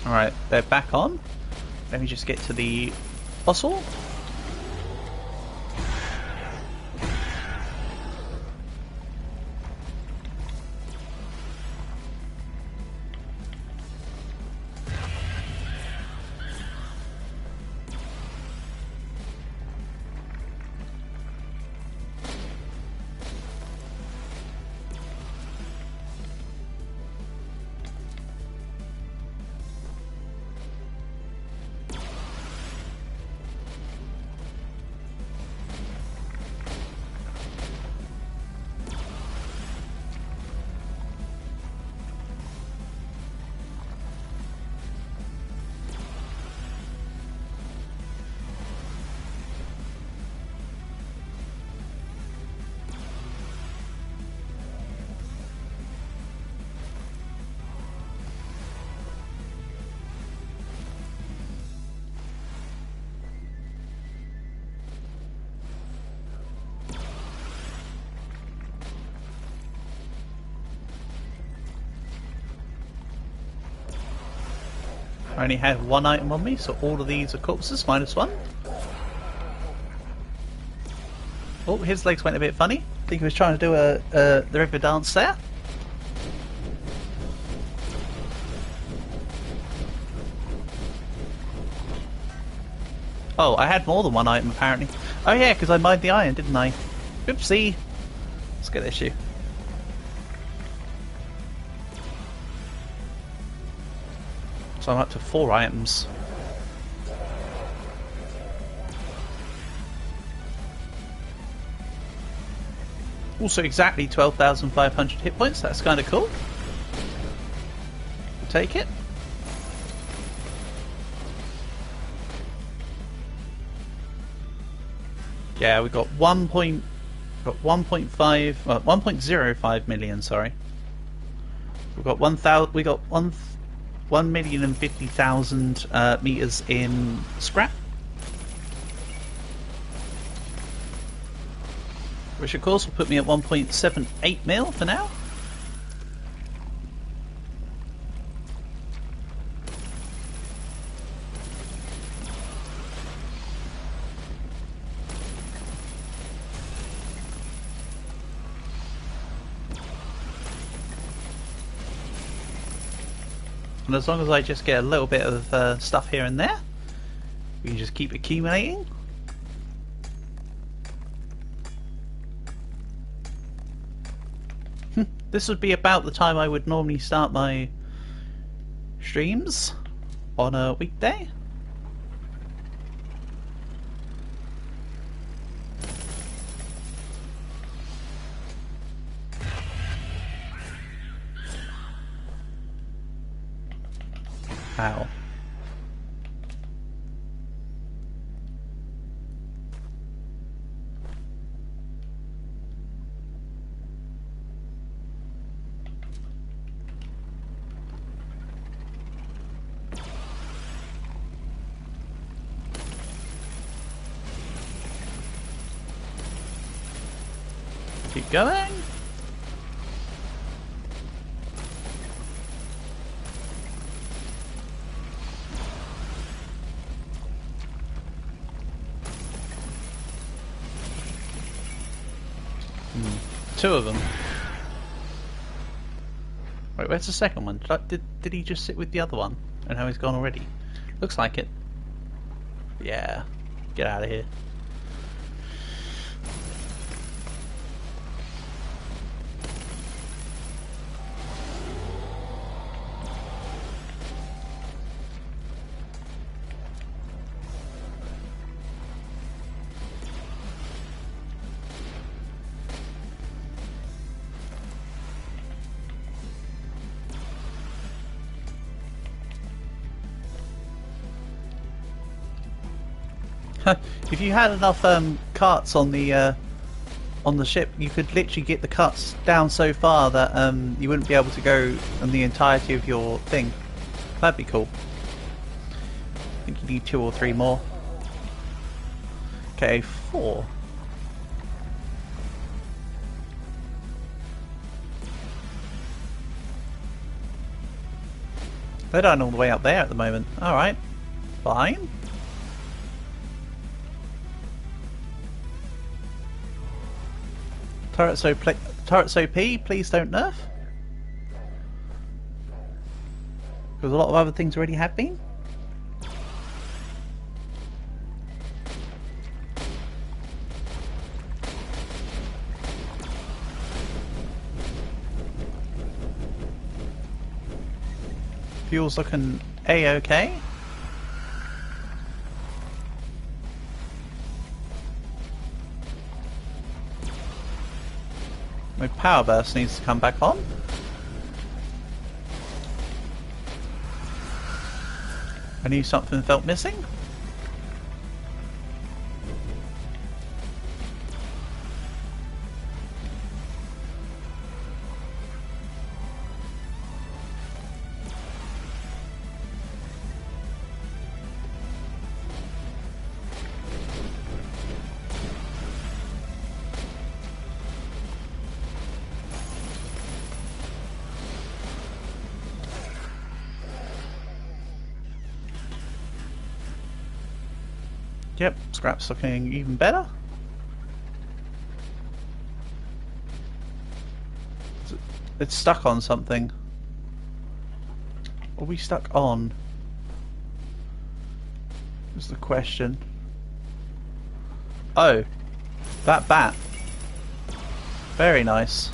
Alright, they're back on. Let me just get to the fossil. I only have one item on me, so all of these are corpses, -1. Oh, his legs went a bit funny. I think he was trying to do the river dance there. Oh, I had more than one item apparently. Oh yeah, because I mined the iron, didn't I? Oopsie. Let's get this issue. So I'm up to 4 items. Also exactly 12,500 hit points, that's kind of cool. We'll take it. Yeah, we got 1.05 million, sorry. We've got 1,050,000 meters in scrap, which of course will put me at 1.78 mil for now. And as long as I just get a little bit of stuff here and there, we can just keep accumulating. This would be about the time I would normally start my streams on a weekday. Ow. Keep going. Two of them. Wait, where's the second one? Did he just sit with the other one? And how he's gone already? Looks like it. Yeah. Get out of here. If you had enough carts on the ship, you could literally get the carts down so far that you wouldn't be able to go on the entirety of your thing. That'd be cool. I think you need 2 or 3 more. Okay, 4. They're down all the way up there at the moment. Alright. Fine. Turrets OP, please don't nerf. Because a lot of other things already have been. Fuel's looking A-okay. My power burst needs to come back on. I knew something felt missing. Yep, scrap's looking even better. It's stuck on something. Are we stuck on? Is the question. Oh, that bat. Very nice.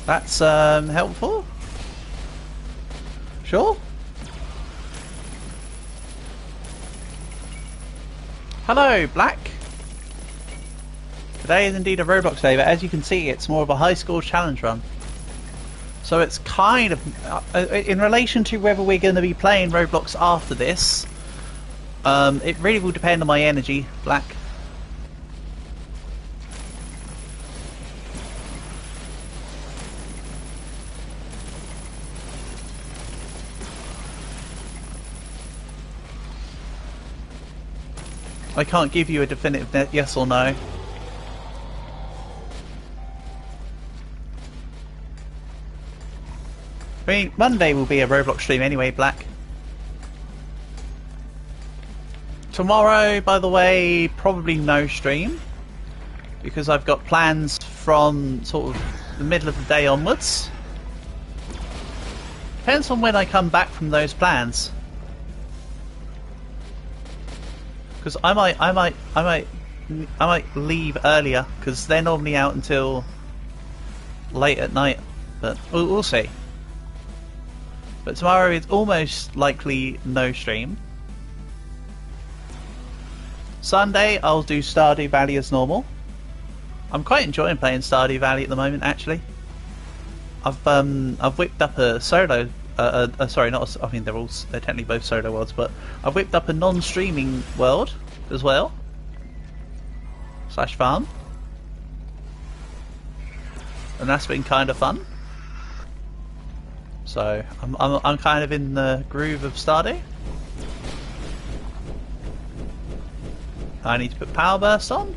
That's helpful. Sure. Hello, Black! Today is indeed a Roblox day, but as you can see, it's more of a high score challenge run. So it's kind of... in relation to whether we're going to be playing Roblox after this, it really will depend on my energy, Black. I can't give you a definitive yes or no. I mean, Monday will be a Roblox stream anyway, Black. Tomorrow, by the way, probably no stream. Because I've got plans from sort of the middle of the day onwards. Depends on when I come back from those plans. Because I might leave earlier because they're normally out until late at night, but we'll see. But tomorrow is almost likely no stream. Sunday I'll do Stardew Valley as normal. I'm quite enjoying playing Stardew Valley at the moment, actually. I've whipped up a solo. Sorry, not. I mean, they're technically both solo worlds, but I've whipped up a non-streaming world as well. / farm, and that's been kind of fun. So I'm kind of in the groove of Stardew. I need to put power burst on.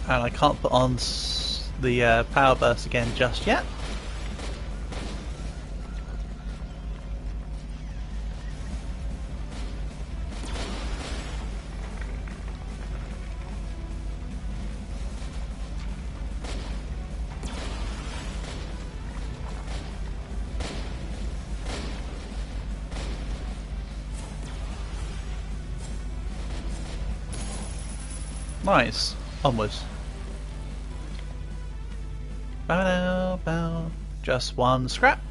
And I can't put on the power burst again just yet. Nice. Onwards. Bow, bow. Just one scrap.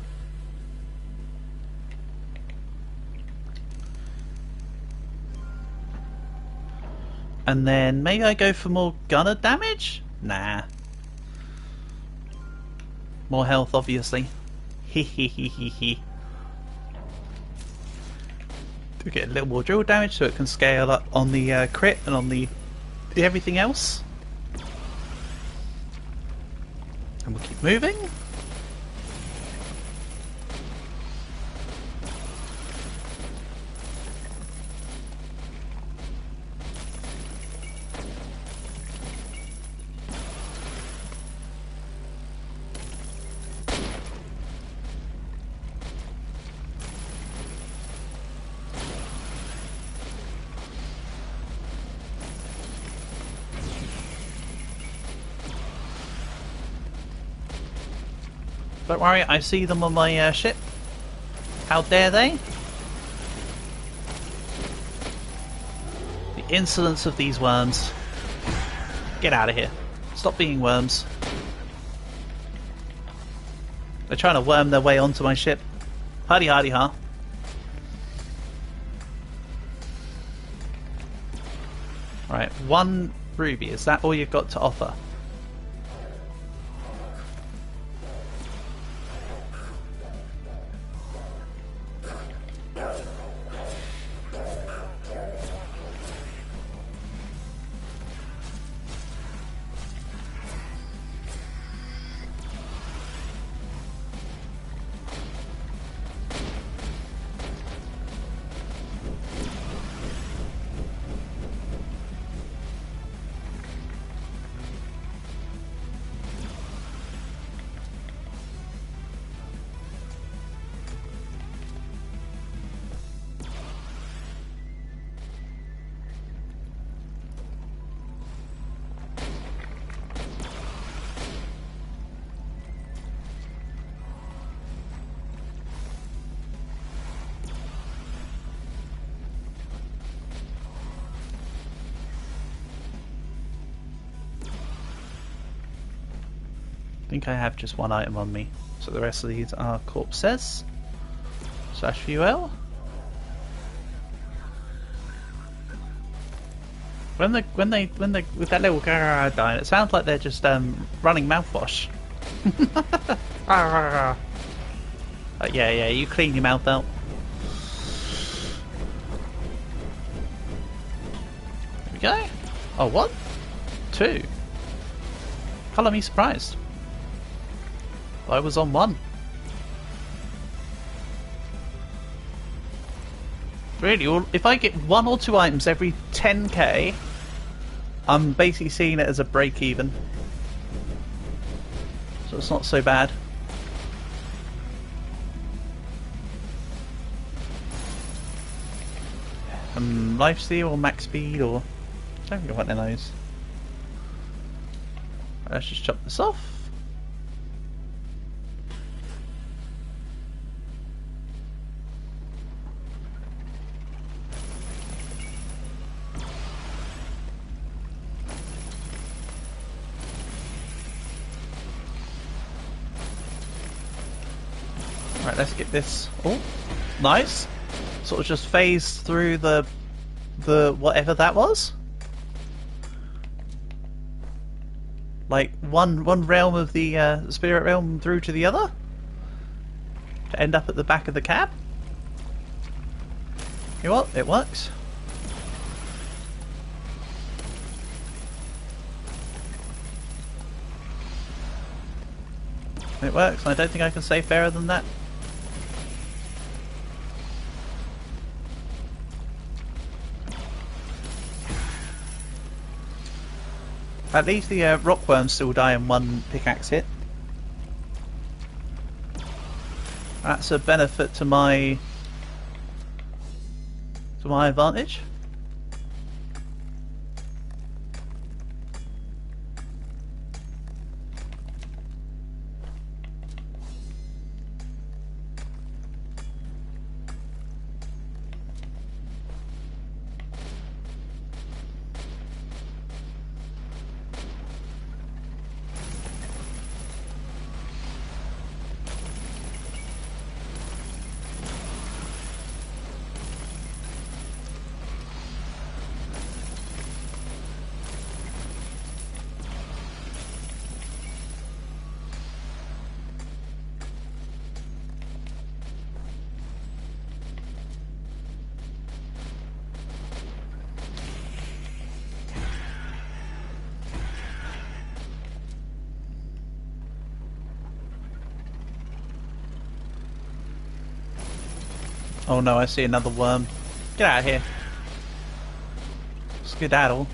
And then maybe I go for more gunner damage? Nah. More health, obviously. Hehehehe. We get a little more drill damage so it can scale up on the crit and on the everything else. And we'll keep moving. Don't worry, I see them on my ship. How dare they? The insolence of these worms. Get out of here. Stop being worms. They're trying to worm their way onto my ship. Hardy hardy ha. Right, 1 ruby. Is that all you've got to offer? I think I have just 1 item on me, so the rest of these are corpses. / fuel. When they with that little dying, it sounds like they're just running mouthwash. Yeah, you clean your mouth out. There we go. Oh, 1, 2. Colour me surprised. I was on 1. Really, if I get 1 or 2 items every 10k, I'm basically seeing it as a break even. So it's not so bad. Life steal or max speed or... I don't think I want any of those. Let's just chop this off. Right, let's get this. Oh, nice. Sort of just phased through the whatever that was. Like one realm of the spirit realm through to the other to end up at the back of the cab. You know what? It works. It works, and I don't think I can say fairer than that. At least the rockworms still die in 1 pickaxe hit. That's a benefit to my advantage. Oh no, I see another worm. Get out of here. Skedaddle.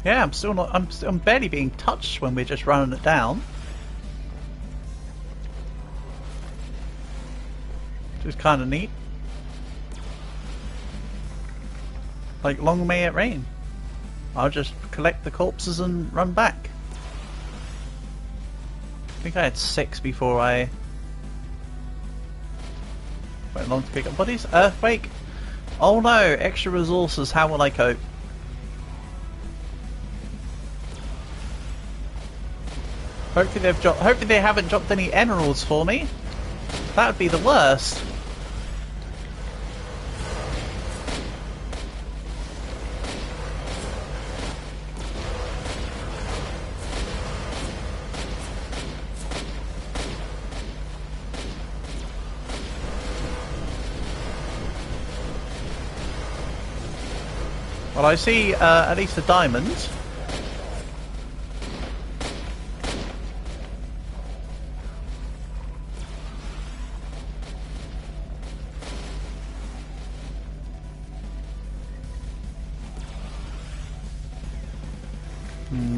Yeah, I'm still not. I'm barely being touched when we're just running it down. Which is kind of neat. Like, long may it rain. I'll just collect the corpses and run back. I think I had 6 before I went along to pick up bodies. Earthquake. Oh no! Extra resources. How will I cope? Hopefully they haven't dropped any emeralds for me. That would be the worst. Well, I see at least a diamond.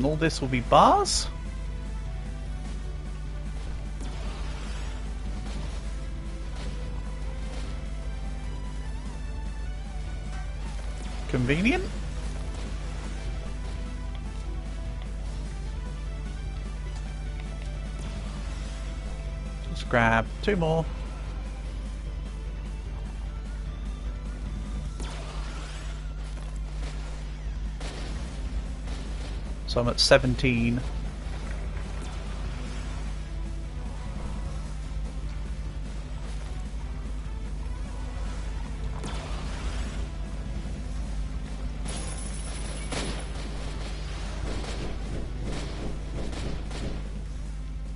All this will be bars. Convenient. Let's grab 2 more. So I'm at 17.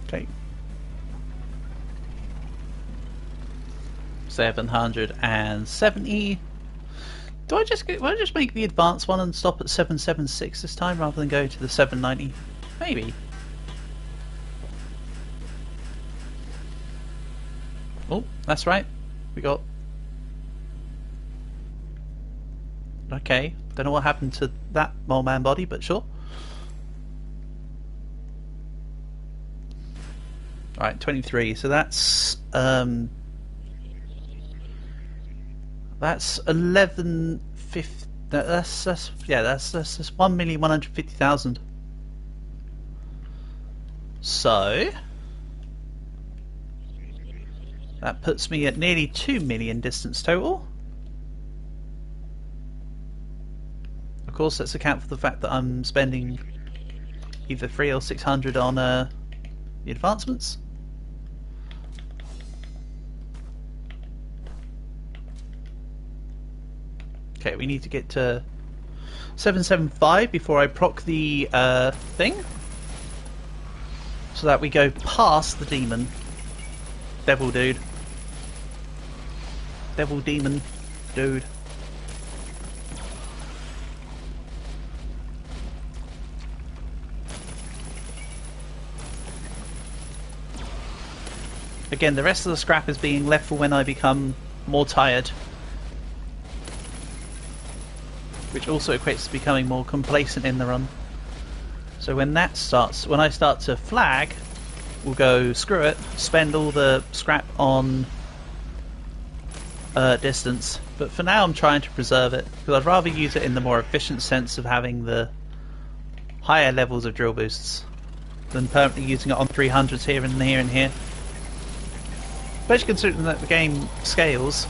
Okay. 770. Will I just make the advanced one and stop at 776 this time rather than go to the 790? Maybe. Oh, that's right. We got... Okay. Don't know what happened to that mole man body, but sure. Alright, 23. So that's 1150. That's 1,150,000. So that puts me at nearly 2 million distance total. Of course, let's account for the fact that I'm spending either 300 or 600 on the advancements. Okay, we need to get to 775 before I proc the thing, so that we go past the demon. Devil dude. Devil demon dude. Again, the rest of the scrap is being left for when I become more tired. Which also equates to becoming more complacent in the run. So when I start to flag, we'll go screw it, spend all the scrap on distance. But for now I'm trying to preserve it, because I'd rather use it in the more efficient sense of having the higher levels of drill boosts than permanently using it on 300s here and here and here. Especially considering that the game scales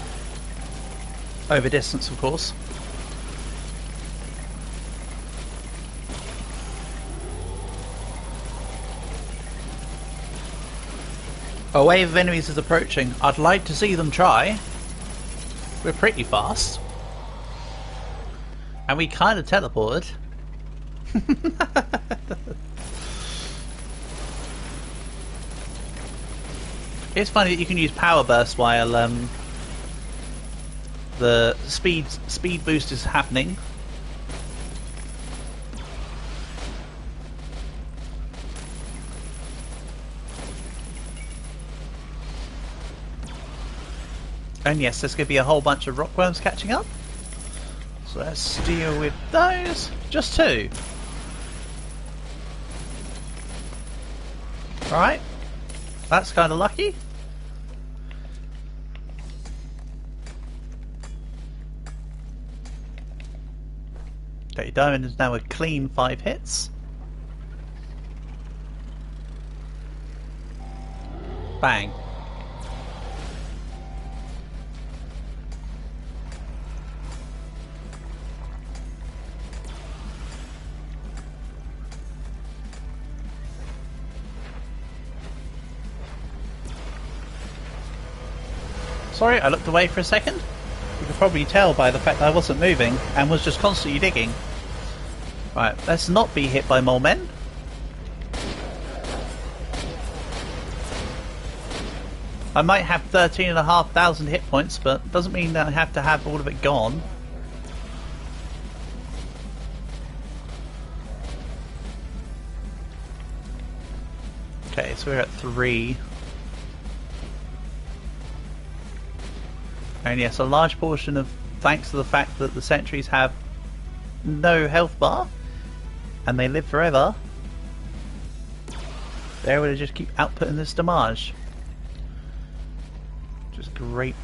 over distance, of course. A wave of enemies is approaching. I'd like to see them try. We're pretty fast. And we kind of teleported. It's funny that you can use power burst while the speed boost is happening. And yes, there's going to be a whole bunch of rockworms catching up. So let's deal with those. Just 2. Alright. That's kind of lucky. Okay, Diamond is now a clean 5 hits. Bang. Sorry, I looked away for a second. You could probably tell by the fact that I wasn't moving and was just constantly digging. Right, let's not be hit by more men. I might have 13,500 hit points, but doesn't mean that I have to have all of it gone. Okay, so we're at 3. And yes, a large portion of thanks to the fact that the sentries have no health bar and they live forever, they're able to just keep outputting this damage. Which is great.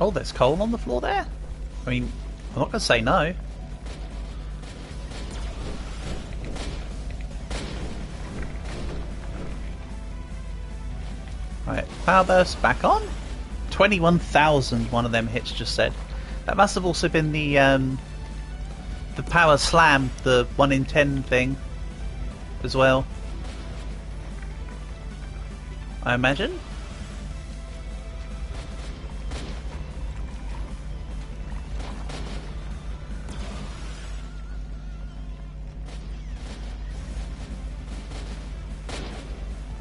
Oh, there's coal on the floor there? I mean, I'm not going to say no. Right, power burst back on. 21,000 one of them hits just said. That must have also been the power slam, the 1 in 10 thing as well, I imagine.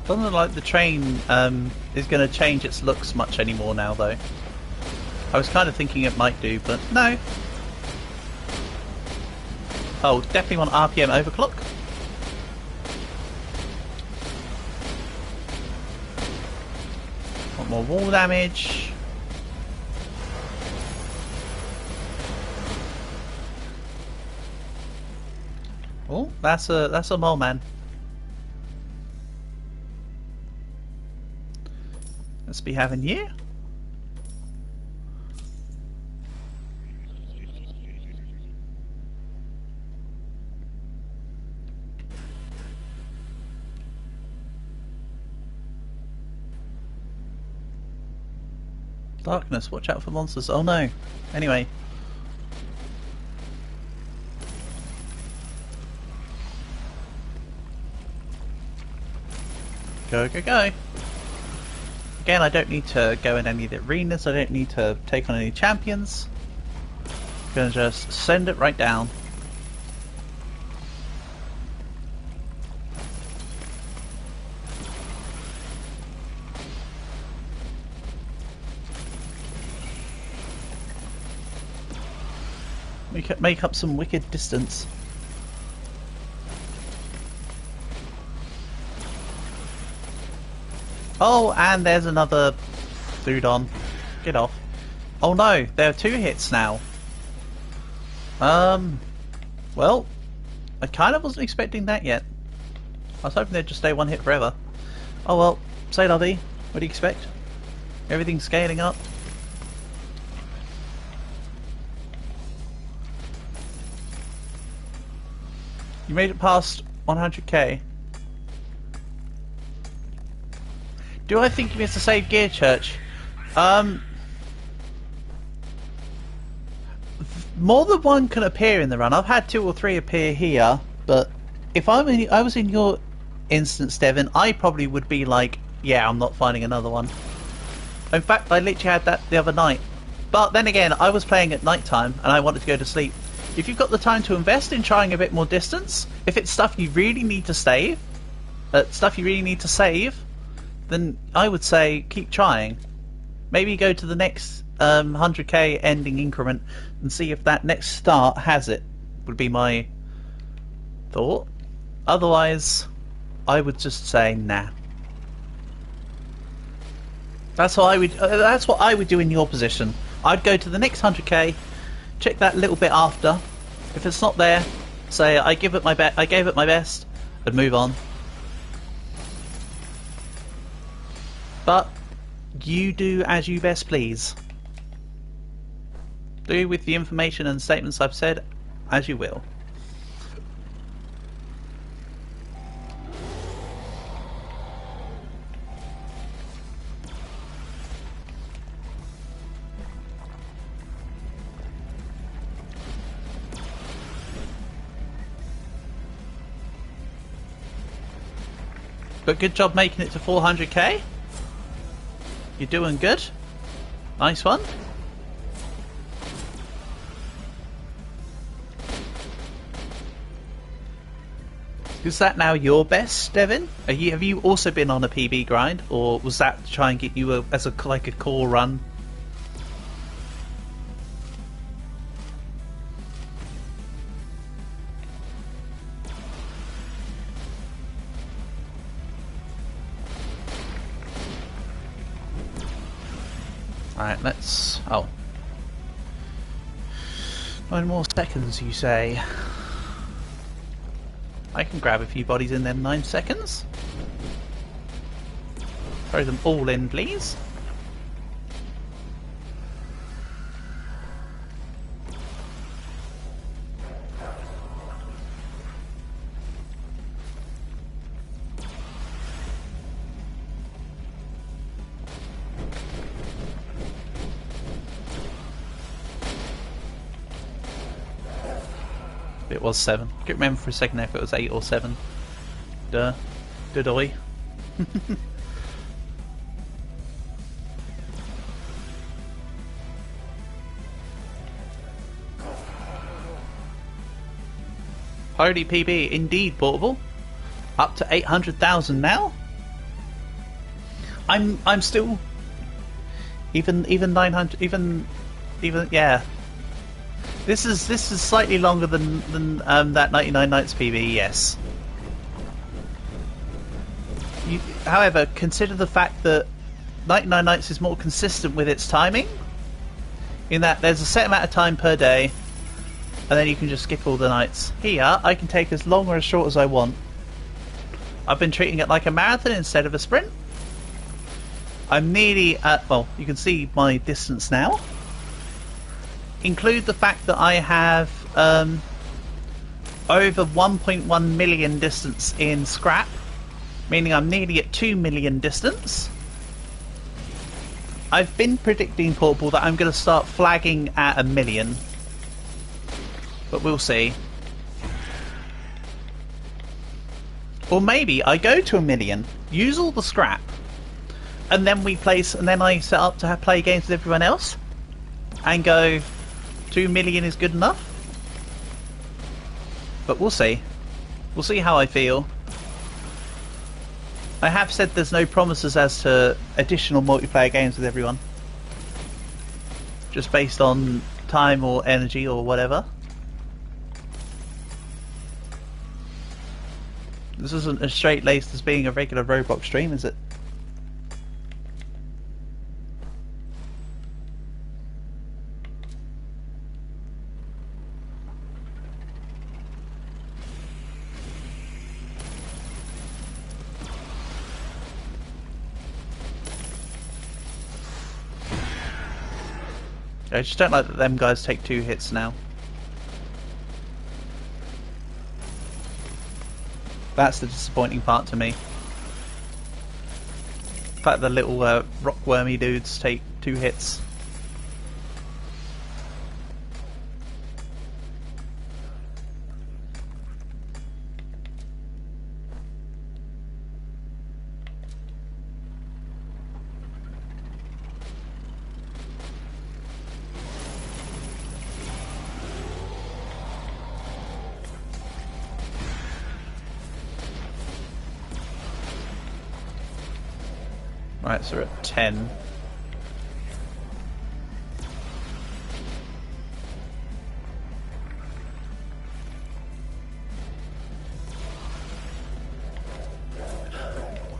Doesn't look like the train is going to change its looks much anymore now, though. I was kind of thinking it might do, but no. Oh, definitely want RPM overclock. Want more wall damage. Oh, that's a mole man. Let's be having you. Darkness, watch out for monsters. Oh no. Anyway. Go, go, go. Again, I don't need to go in any of the arenas, I don't need to take on any champions. I'm gonna just send it right down. Make up some wicked distance. Oh, and there's another dude on. Get off. Oh no, there are 2 hits now. Well, I kind of wasn't expecting that yet. I was hoping they'd just stay 1 hit forever. Oh well, say la vie. What do you expect? Everything's scaling up. You made it past 100k. Do I think you missed a save gear, Church? more than one can appear in the run. I've had 2 or 3 appear here, but if I was in your instance, Devin, I probably would be like, yeah, I'm not finding another one. In fact, I literally had that the other night. But then again, I was playing at night time and I wanted to go to sleep. If you've got the time to invest in trying a bit more distance, if it's stuff you really need to save, then I would say keep trying. Maybe go to the next 100k ending increment and see if that next start has it, would be my thought. Otherwise, I would just say nah. That's what I would do in your position. I'd go to the next 100k, check that little bit after. If it's not there, say I gave it my best, and move on. But you do as you best please. Do with the information and statements I've said as you will. But good job making it to 400k. You're doing good. Nice one. Is that now your best, Devin? Have you also been on a PB grind, or was that to try and get you as a core run? Alright, let's... oh. 9 more seconds, you say? I can grab a few bodies in them 9 seconds. Throw them all in, please. It was 7. I can't remember for a second if it was 8 or 7. Duh. Did I? Holy PB, indeed, Portable. Up to 800,000 now. I'm still even 900, even yeah. This is slightly longer than that 99 Nights PB, yes. However, consider the fact that 99 Nights is more consistent with its timing, in that there's a set amount of time per day, and then you can just skip all the nights. Here, I can take as long or as short as I want. I've been treating it like a marathon instead of a sprint. I'm nearly at, well, you can see my distance now. Include the fact that I have over 1.1 million distance in scrap, meaning I'm nearly at 2 million distance. I've been predicting, Portable, that I'm going to start flagging at 1 million, but we'll see. Or maybe I go to 1 million, use all the scrap, and then we place, and then I set up to play games with everyone else, and go 2 million is good enough. But we'll see. We'll see how I feel. I have said there's no promises as to additional multiplayer games with everyone. Just based on time or energy or whatever. This isn't as straight-laced as being a regular Roblox stream, is it? I just don't like that them guys take 2 hits now. That's the disappointing part to me. The fact that the little rockwormy dudes take 2 hits. Right, so we're at 10.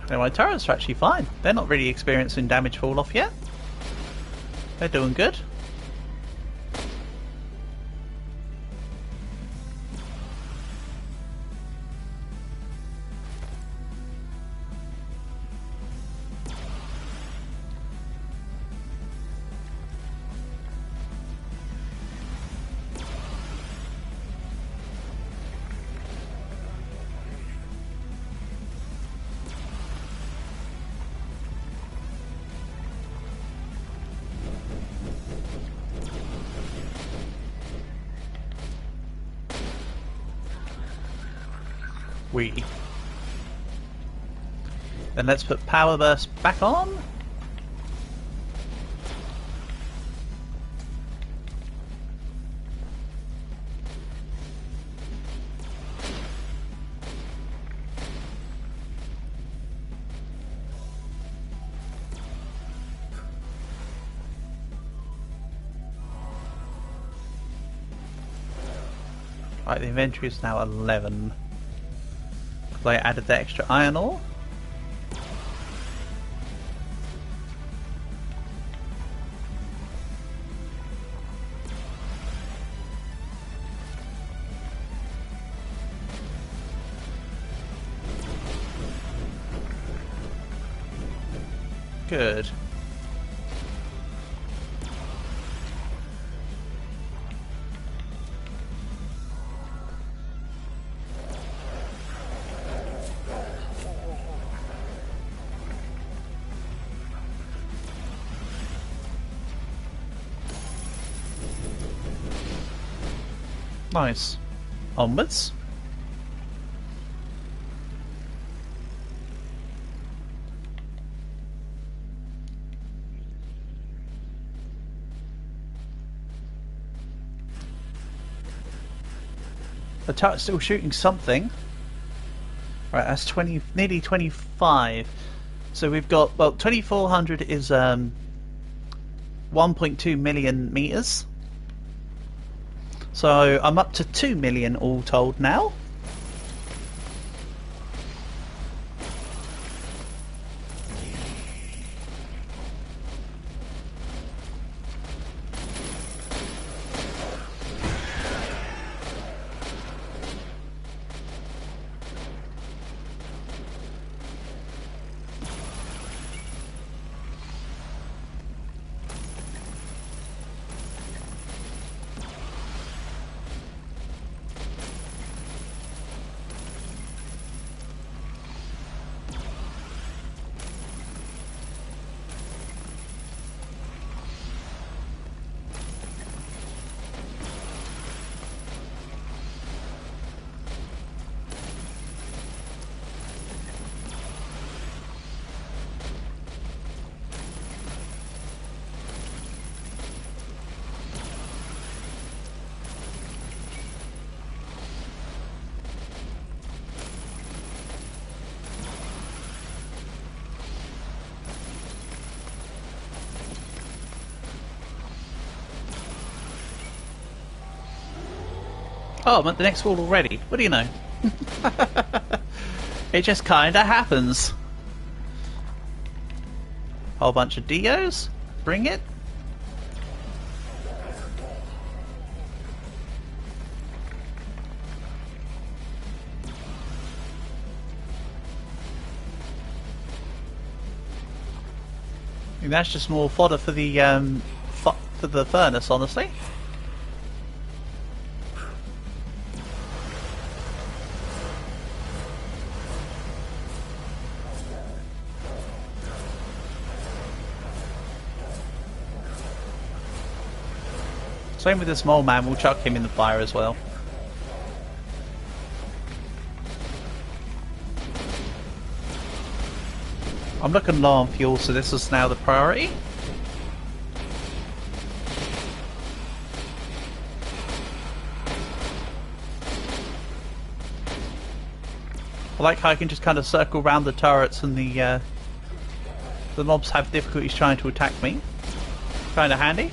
Now my turrets are actually fine. They're not really experiencing damage fall off yet. They're doing good. Then let's put power burst back on. Right, the inventory is now 11. Because I added the extra iron ore. Good. Nice. Onwards. The turret's still shooting something. Right, that's 20, nearly 25. So we've got, well, 2400 is 1.2 million meters. So I'm up to 2 million all told now. Oh, I'm at the next wall already. What do you know? It just kinda happens. Whole bunch of Dios. Bring it. I mean, that's just more fodder for the furnace, honestly. Same with the small man, we'll chuck him in the fire as well. I'm looking low on fuel, so this is now the priority. I like how I can just kind of circle around the turrets and the The mobs have difficulties trying to attack me. Kinda handy.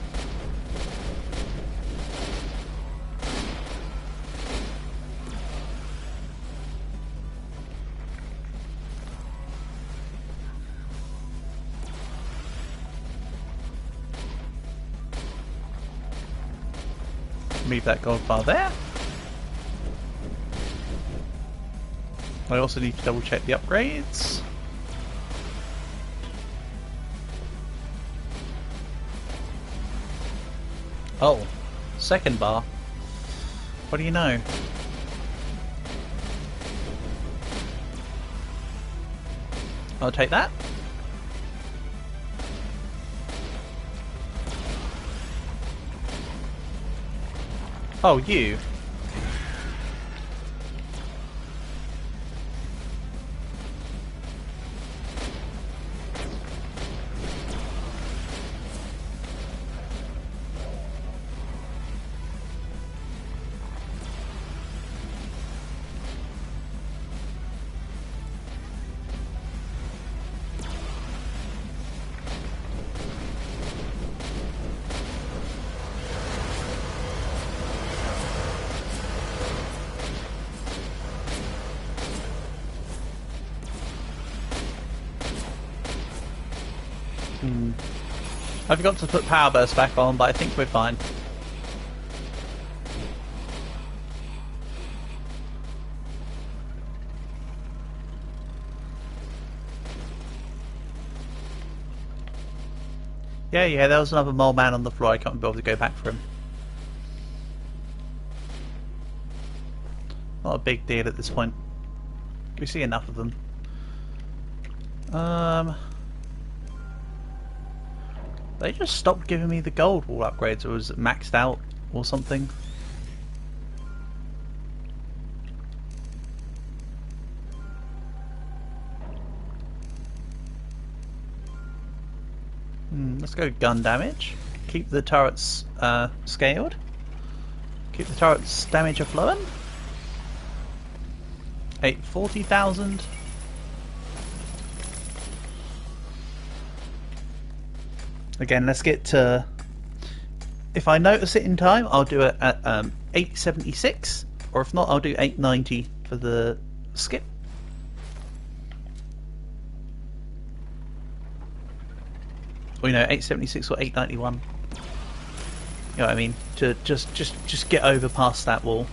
Move that gold bar there. I also need to double check the upgrades. Oh, second bar. What do you know? I'll take that. Oh, you. I forgot to put power burst back on, but I think we're fine. Yeah, there was another mole man on the floor. I can't be bothered to go back for him. Not a big deal at this point. We see enough of them. They just stopped giving me the gold wall upgrades, or was it maxed out or something? Let's go gun damage. Keep the turrets scaled. Keep the turrets damage flowing. 840,000. Again, let's get to... If I notice it in time, I'll do it at 876, or if not, I'll do 890 for the skip. Or, 876 or 891. You know what I mean? To just get over past that wall.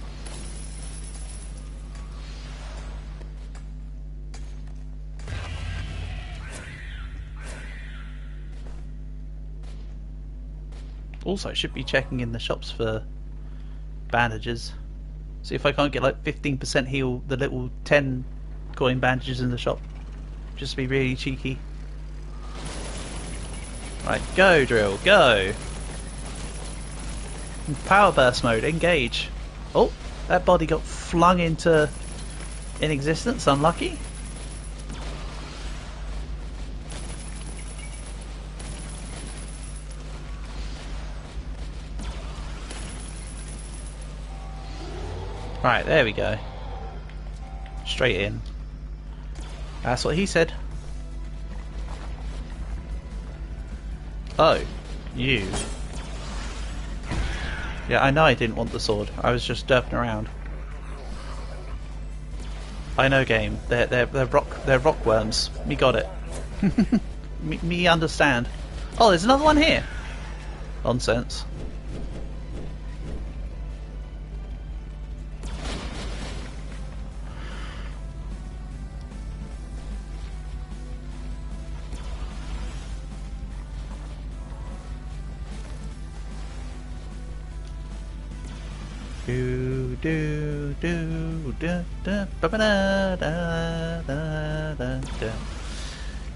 Also, I should be checking in the shops for bandages. See if I can't get like 15% heal the little 10 coin bandages in the shop. Just to be really cheeky. Right, go drill, go! Power burst mode, engage. Oh, that body got flung into existence, unlucky. Right, there we go. Straight in. That's what he said. Oh, you. Yeah, I know I didn't want the sword. I was just derping around. I know, game. They're rock worms. Me got it. me understand. Oh, there's another one here. Nonsense.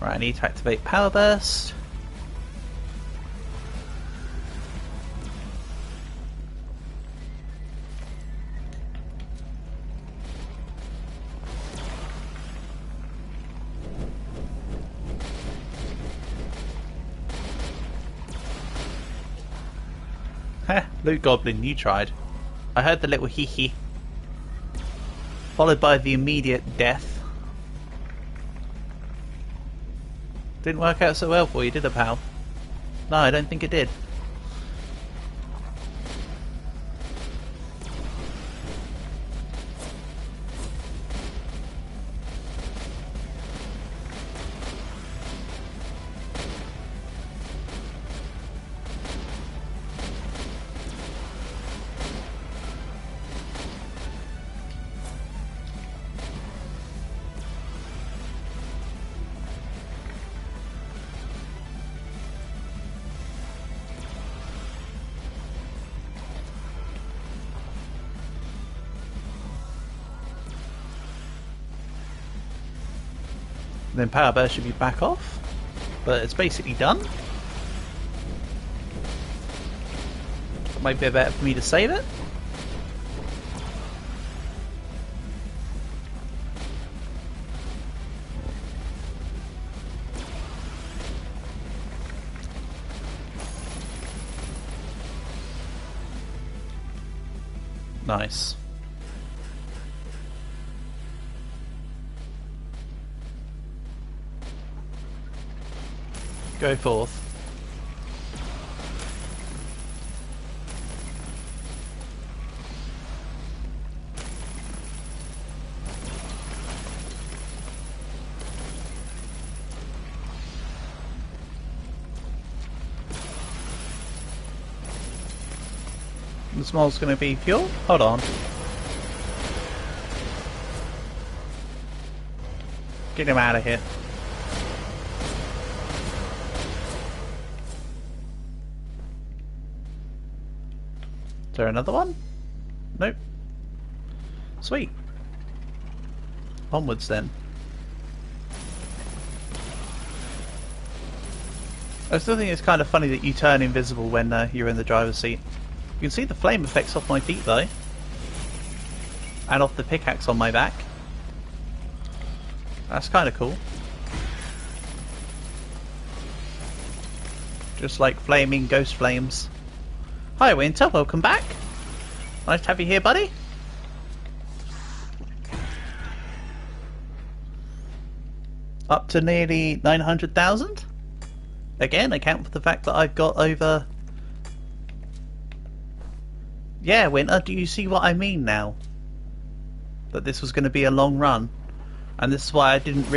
Right, I need to activate power burst. Heh, Loot Goblin, you tried. I heard the little hee hee. Followed by the immediate death. Didn't work out so well for you, did it, pal? No, I don't think it did. Then power burst should be back off, but it's basically done. It might be better for me to save it. Nice. Go forth. The small's going to be fuel? Hold on. Get him out of here. Is there another one? Nope. Sweet. Onwards then. I still think it's kind of funny that you turn invisible when you're in the driver's seat. You can see the flame effects off my feet though. And off the pickaxe on my back. That's kind of cool. Just like flaming ghost flames. Hi Winter, welcome back. Nice to have you here, buddy. Up to nearly 900,000. Again, account for the fact that I've got over... Yeah, Winter, do you see what I mean now? That this was going to be a long run. And this is why I couldn't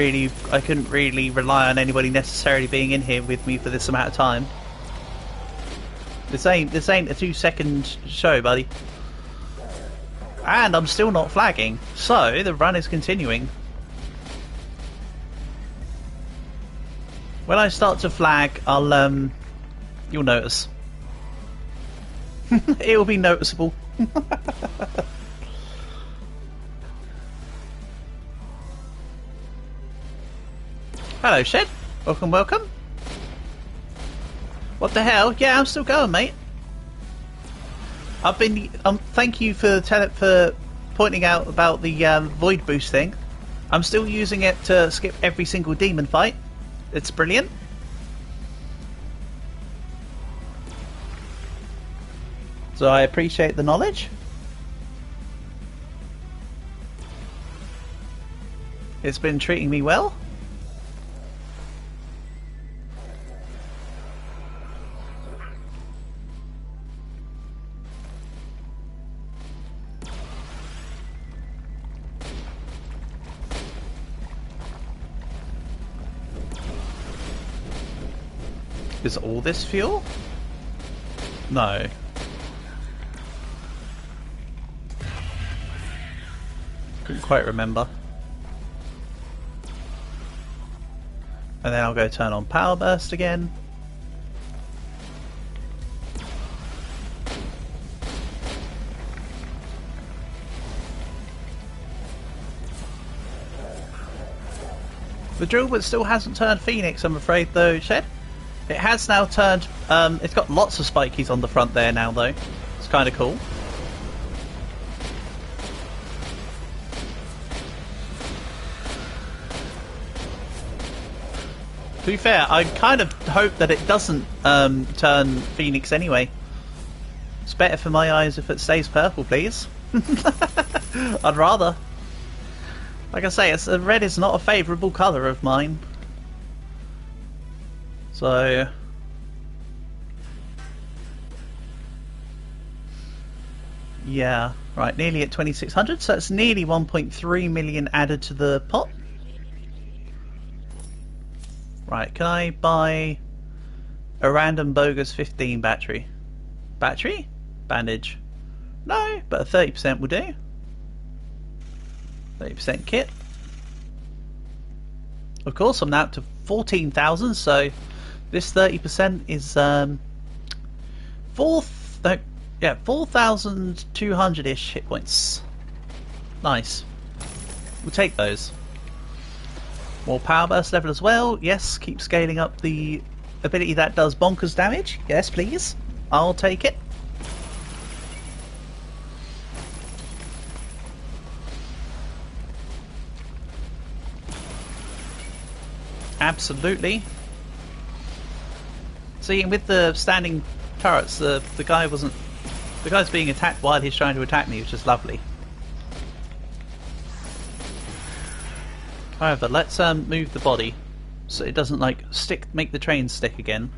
really rely on anybody necessarily being in here with me for this amount of time. This ain't a 2-second show, buddy. And I'm still not flagging, so the run is continuing. When I start to flag, I'll you'll notice. It'll be noticeable. Hello, Shed. Welcome, welcome. What the hell? Yeah, I'm still going, mate. I've been. Thank you for pointing out about the void boost thing. I'm still using it to skip every single demon fight. It's brilliant. So I appreciate the knowledge. It's been treating me well. Is all this fuel? No. Couldn't quite remember. And then I'll go turn on power burst again. The drill bit still hasn't turned Phoenix, I'm afraid, though, Shed. It has now turned, it's got lots of spikies on the front there now, though. It's kind of cool. To be fair, I kind of hope that it doesn't turn Phoenix anyway. It's better for my eyes if it stays purple, please. I'd rather. Like I say, red is not a favourable colour of mine. So yeah, right, nearly at 2600, so it's nearly 1.3 million added to the pot. Right, can I buy a random bogus 15 battery? Battery? Bandage? No, but a 30% will do. 30% kit. Of course, I'm now up to 14,000, so this 30% is 4,200-ish hit points. Nice. We'll take those. More power burst level as well. Yes, keep scaling up the ability that does bonkers damage. Yes, please. I'll take it. Absolutely. See, with the standing turrets, the guy's being attacked while he's trying to attack me, which is lovely. However, let's move the body so it doesn't like make the train stick again,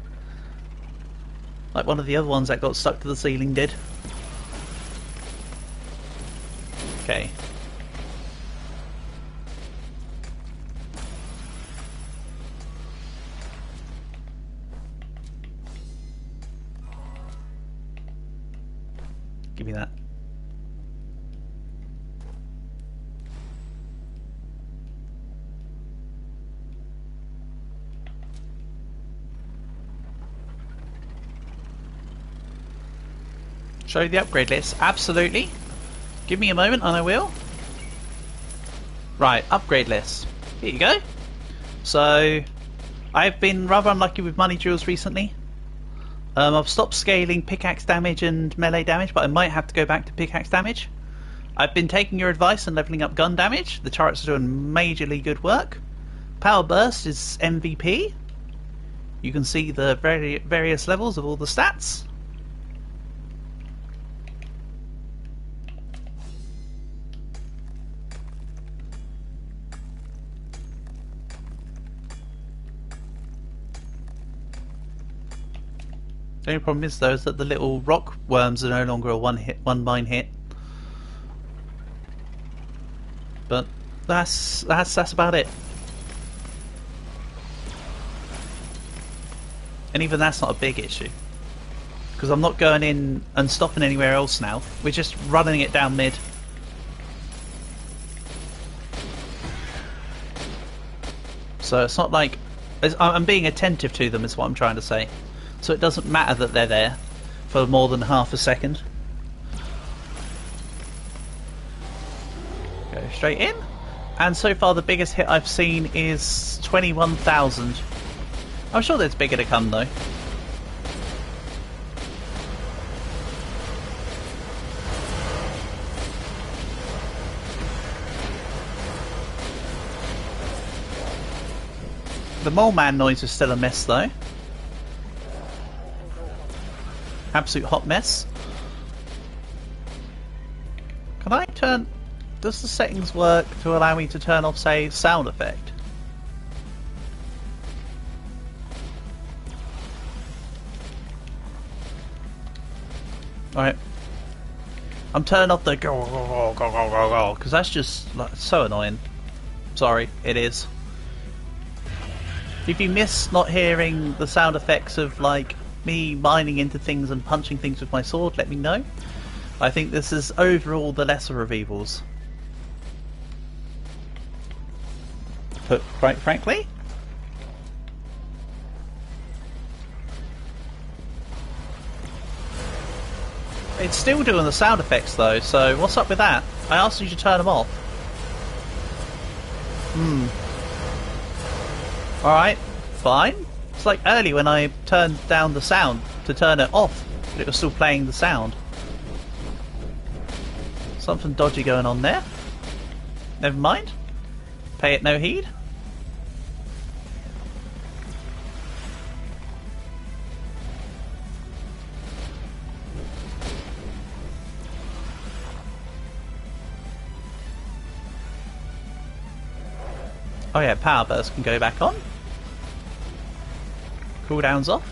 like one of the other ones that got stuck to the ceiling did. Okay. Give me that. Show the upgrade list. Absolutely. Give me a moment and I will. Right, upgrade list. Here you go. So, I've been rather unlucky with money jewels recently. I've stopped scaling pickaxe damage and melee damage, but I might have to go back to pickaxe damage. I've been taking your advice and leveling up gun damage. The turrets are doing majorly good work. Power burst is MVP. You can see the various levels of all the stats. The only problem is though is that the little rock worms are no longer a one mine hit. But that's about it. And even that's not a big issue, because I'm not going in and stopping anywhere else now. We're just running it down mid. So it's not like I'm being attentive to them is what I'm trying to say. So it doesn't matter that they're there for more than half a second. Go straight in. And so far the biggest hit I've seen is 21,000. I'm sure there's bigger to come though. The mole man noise is still a mess though. Absolute hot mess. Can I turn... Does the settings work to allow me to turn off, say, sound effect? Alright. I'm turning off the go go go go go go because that's just like, so annoying. Sorry, it is. If you miss not hearing the sound effects of like me mining into things and punching things with my sword, let me know. I think this is overall the lesser of evils. But quite frankly, it's still doing the sound effects though, so what's up with that? I asked you to turn them off. Alright, fine. It's like early when I turned down the sound to turn it off, but it was still playing the sound. Something dodgy going on there. Never mind. Pay it no heed. Oh yeah, power burst can go back on. Cooldown's off.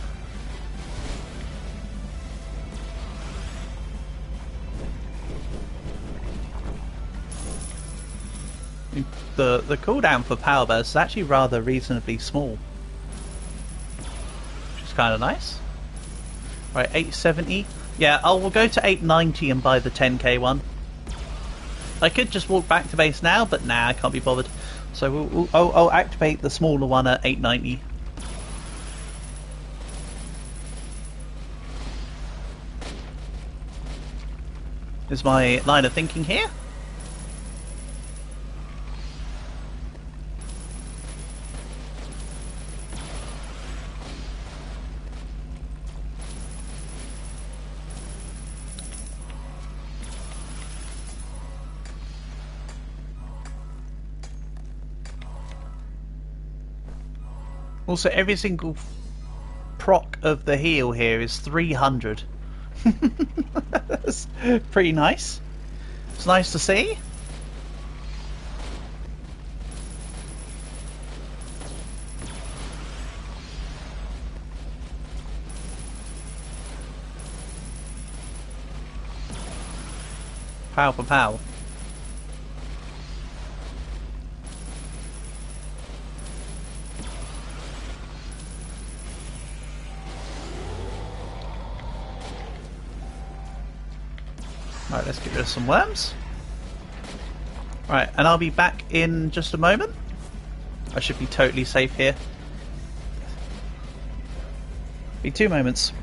The cooldown for power burst is actually rather reasonably small, which is kind of nice. Right, 870. Yeah, we'll go to 890 and buy the 10k one. I could just walk back to base now, but nah, I can't be bothered. So I'll activate the smaller one at 890. Is my line of thinking here? Also, every single proc of the heal here is 300. That's pretty nice. It's nice to see. Power for power. Right, let's get rid of some worms. Right, and I'll be back in just a moment. I should be totally safe here. Be 2 moments.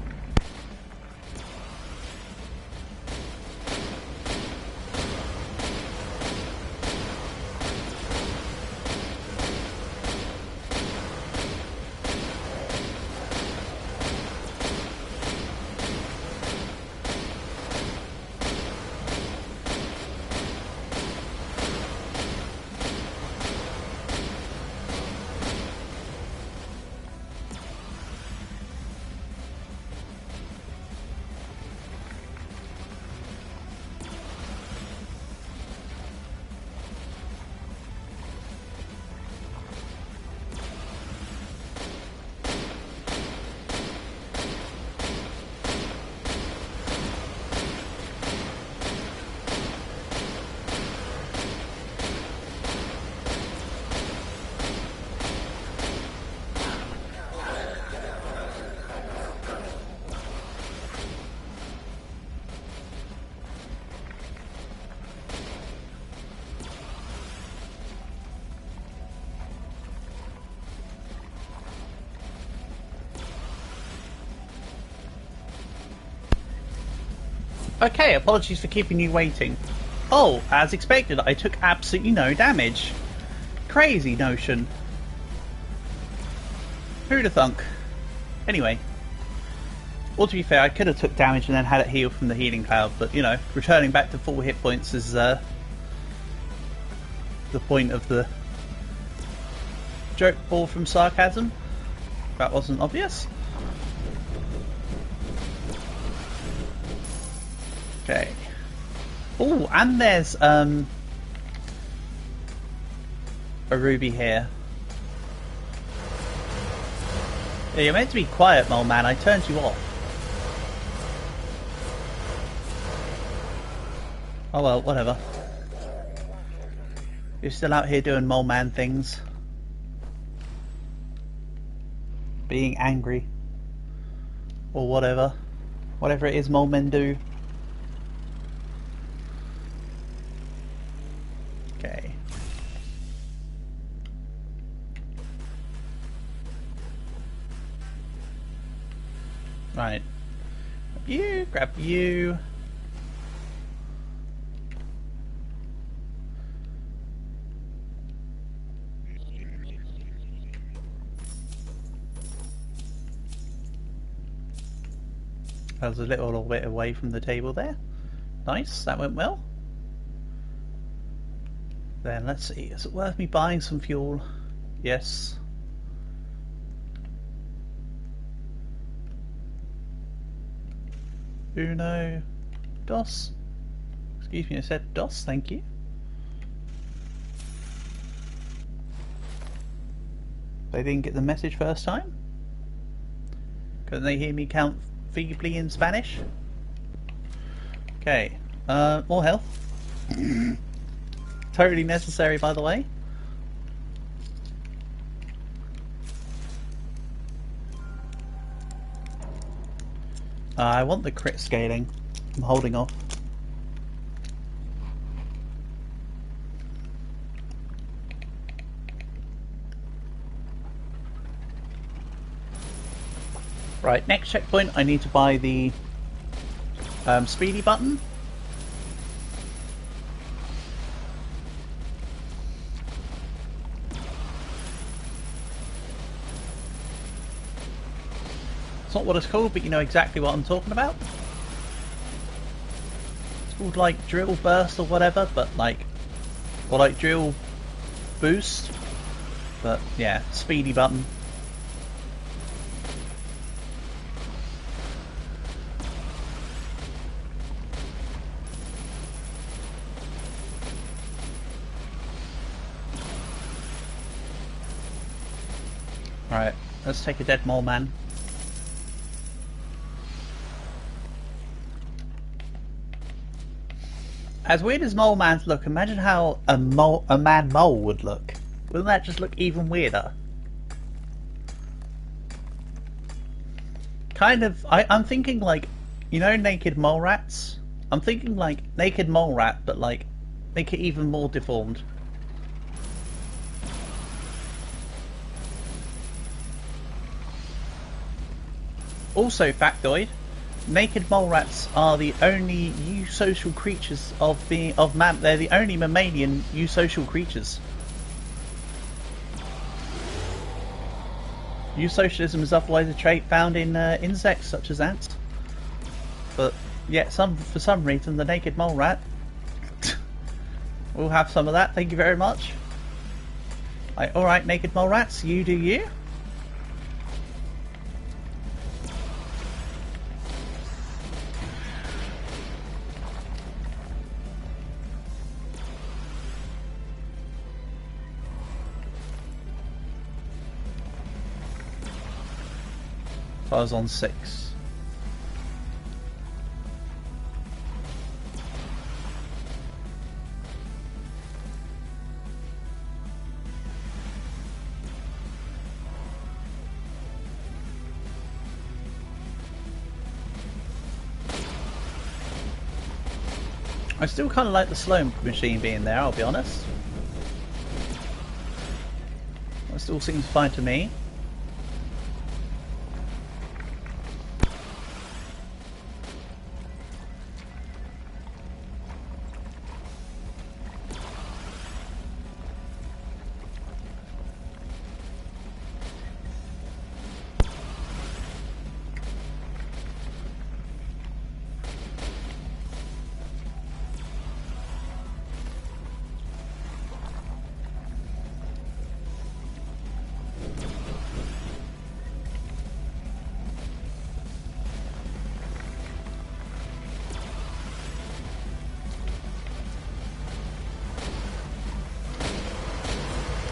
Okay, apologies for keeping you waiting. Oh, as expected, I took absolutely no damage. Crazy notion. Who'd have thunk? Anyway. Well, to be fair, I could have took damage and then had it healed from the healing cloud, but, you know, returning back to full hit points is, the point of the joke ball from sarcasm. That wasn't obvious. Okay. Oh, and there's a ruby here. Yeah, you're meant to be quiet, mole man. I turned you off. Oh well, whatever. You're still out here doing mole man things. Being angry. Or whatever. Whatever it is mole men do. Okay. Right. Grab you. I was a little bit away from the table there. Nice, that went well. Then let's see, is it worth me buying some fuel? Yes. Uno, dos. Excuse me, I said dos, thank you. They didn't get the message first time? Can they hear me count feebly in Spanish? Okay. More health. Totally necessary, by the way. I want the crit scaling. I'm holding off. Right, next checkpoint I need to buy the speedy button. It's not what it's called, but you know exactly what I'm talking about. It's called like drill burst or whatever, but like, or like drill boost, but yeah, speedy button. Right, let's take a dead mole man. As weird as mole mans look, imagine how a man mole would look. Wouldn't that just look even weirder? Kind of, I'm thinking like, you know, naked mole rats? I'm thinking like naked mole rat, but like, make it even more deformed. Also, factoid: naked mole rats are the only eusocial creatures they're the only mammalian eusocial creatures. Eusocialism is otherwise a trait found in insects such as ants. But yet for some reason the naked mole rat will have some of that, thank you very much. Alright, naked mole rats, you do you. So I was on 6. I still kind of like the slow machine being there, I'll be honest. That still seems fine to me.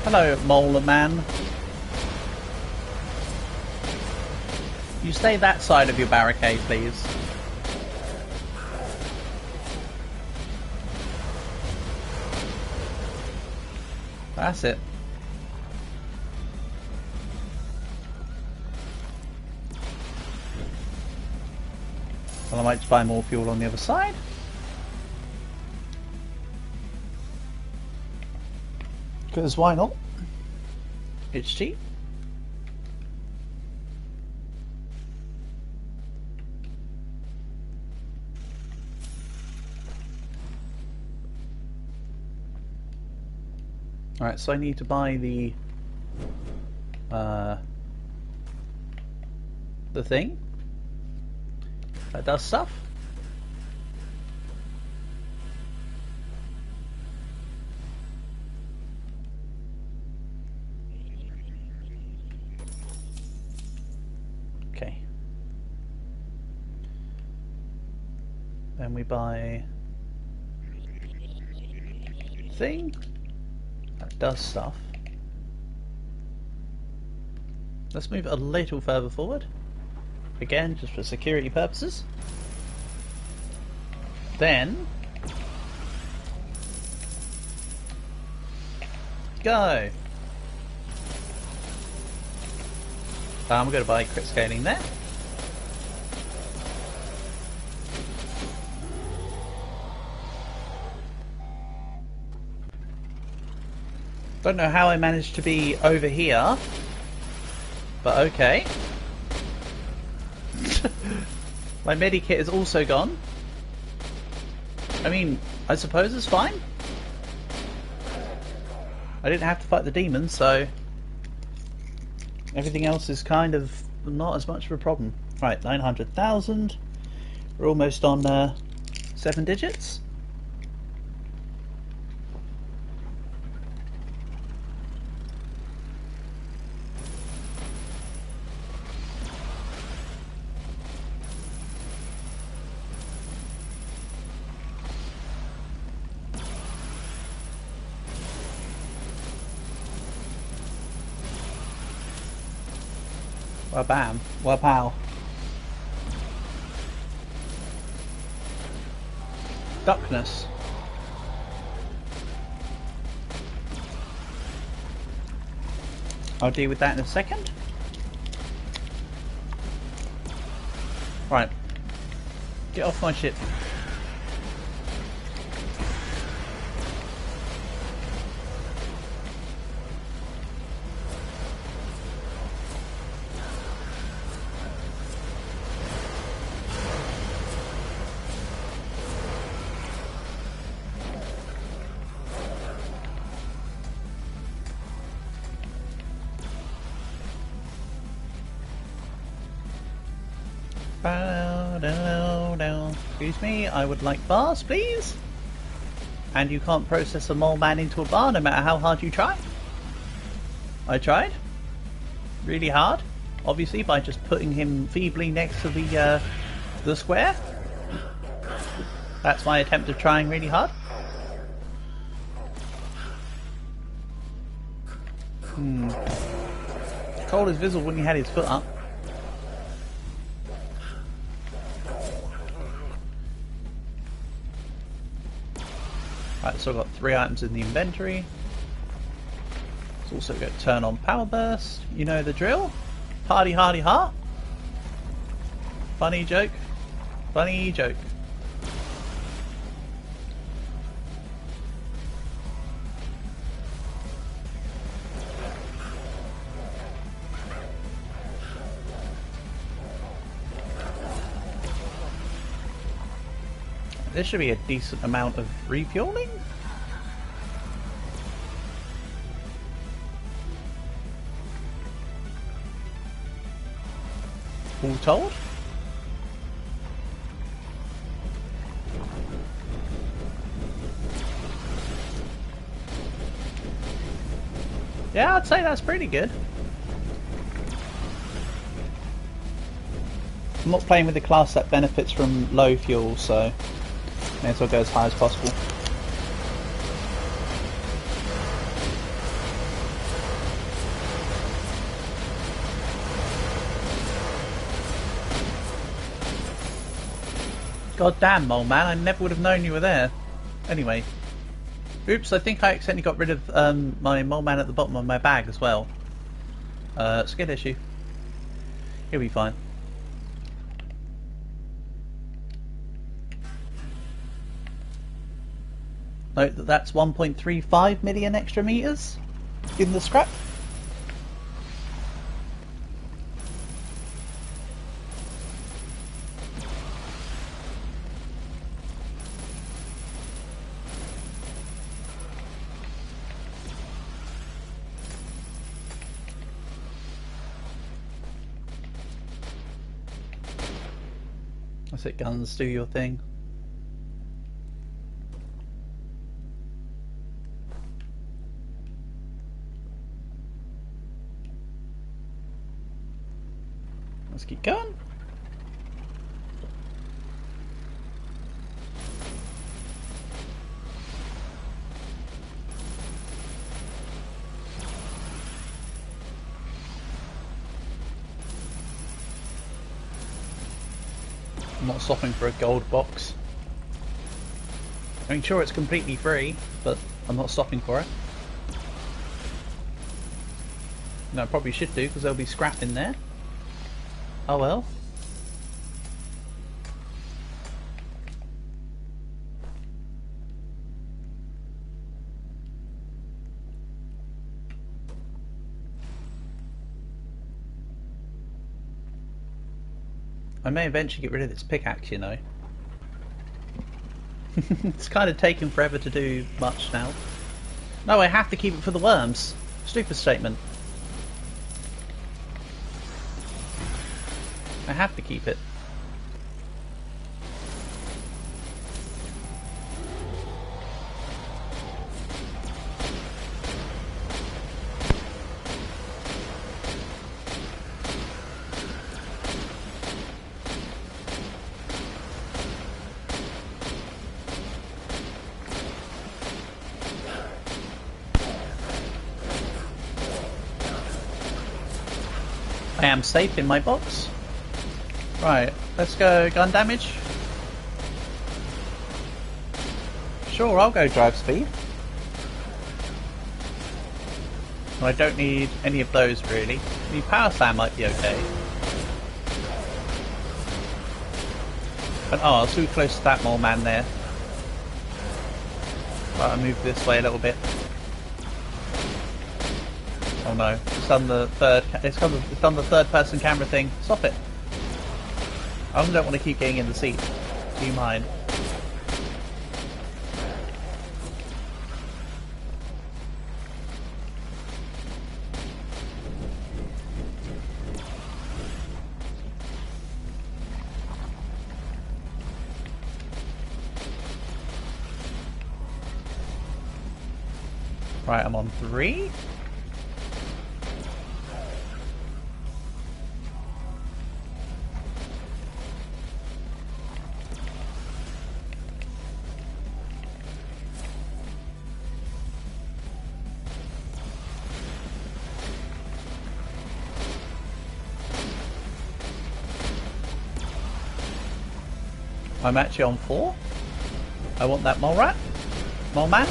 Hello, mole man. You stay that side of your barricade, please. That's it. Well, I might just buy more fuel on the other side. Because why not? It's cheap. Alright, so I need to buy the thing that does stuff. Okay. Then we buy thing that does stuff. Let's move it a little further forward. again, just for security purposes. Then go. I'm going to buy crit scaling there. Don't know how I managed to be over here, but okay. My medikit is also gone. I mean, I suppose it's fine. I didn't have to fight the demons, so everything else is kind of not as much of a problem. Right, 900,000. We're almost on 7 digits. Wabam, wapow. Duckness. I'll deal with that in a second. Right. Get off my ship. Excuse me, I would like bars, please. And you can't process a mole man into a bar no matter how hard you try. I tried. Really hard. Obviously by just putting him feebly next to the square. That's my attempt of trying really hard. Cole is visible when he had his foot up. Right, so I've got 3 items in the inventory. It's also got to turn on power burst. You know the drill. Party hardy ha. Funny joke. Funny joke. There should be a decent amount of refueling. All told. Yeah, I'd say that's pretty good. I'm not playing with the class that benefits from low fuel, so may as well go as high as possible. God damn, mole man, I never would have known you were there. Anyway. Oops, I think I accidentally got rid of my mole man at the bottom of my bag as well. Skid issue. He'll be fine. Note that that's 1.35 million extra meters in the scrap. That's it, guns, do your thing. Let's keep going. I'm not stopping for a gold box. I mean, sure, it's completely free, but I'm not stopping for it. No, I probably should do, because there'll be scrap in there. Oh well. I may eventually get rid of this pickaxe, you know. It's kind of taken forever to do much now. No, I have to keep it for the worms. Stupid statement. I have to keep it. I am safe in my box. Right, let's go gun damage. Sure, I'll go drive speed. I don't need any of those really. The power slam might be okay. But oh, I was too close to that mole man there. Right, I'll move this way a little bit. Oh no, it's done the third person camera thing. Stop it. I don't want to keep getting in the seat. Do you mind? Right, I'm on 3. I'm actually on 4. I want that mole rat. Mole man.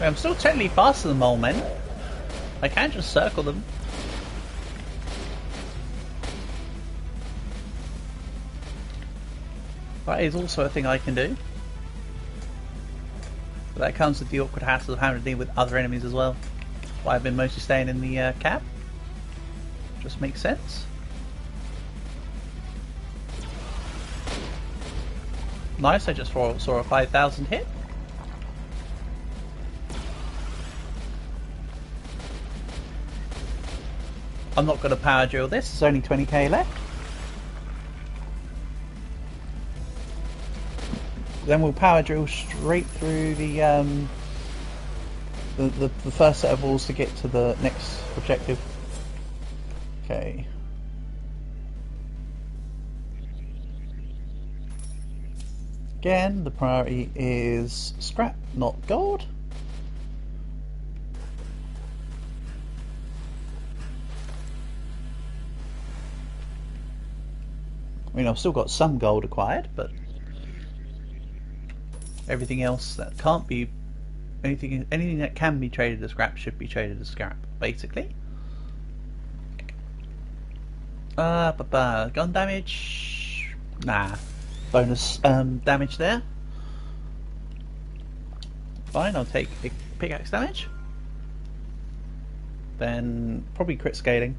I'm still technically faster than mole men. I can just circle them. That is also a thing I can do. But that comes with the awkward hassle of having to deal with other enemies as well. Why I've been mostly staying in the cab. Just makes sense. Nice, I just saw a 5,000 hit. I'm not going to power drill this, there's only 20k left. Then we'll power drill straight through the first set of walls to get to the next objective. Okay. Again, the priority is scrap, not gold. I mean, I've still got some gold acquired, but everything else that can't be, anything that can be traded as scrap should be traded as scrap, basically. Gun damage, nah. Bonus damage there. Fine, I'll take pickaxe damage. Then probably crit scaling.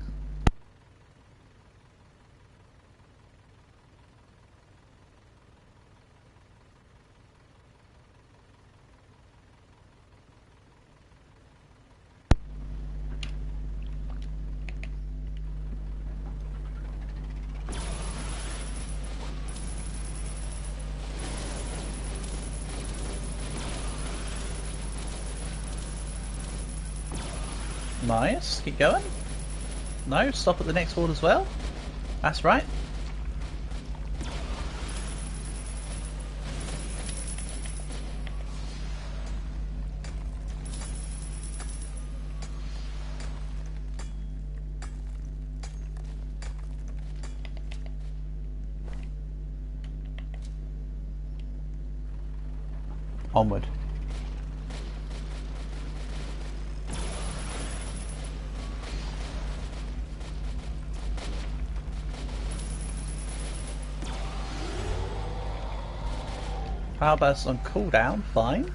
Nice, keep going. No, stop at the next wall as well. That's right. Onward. Power burst on cooldown, fine.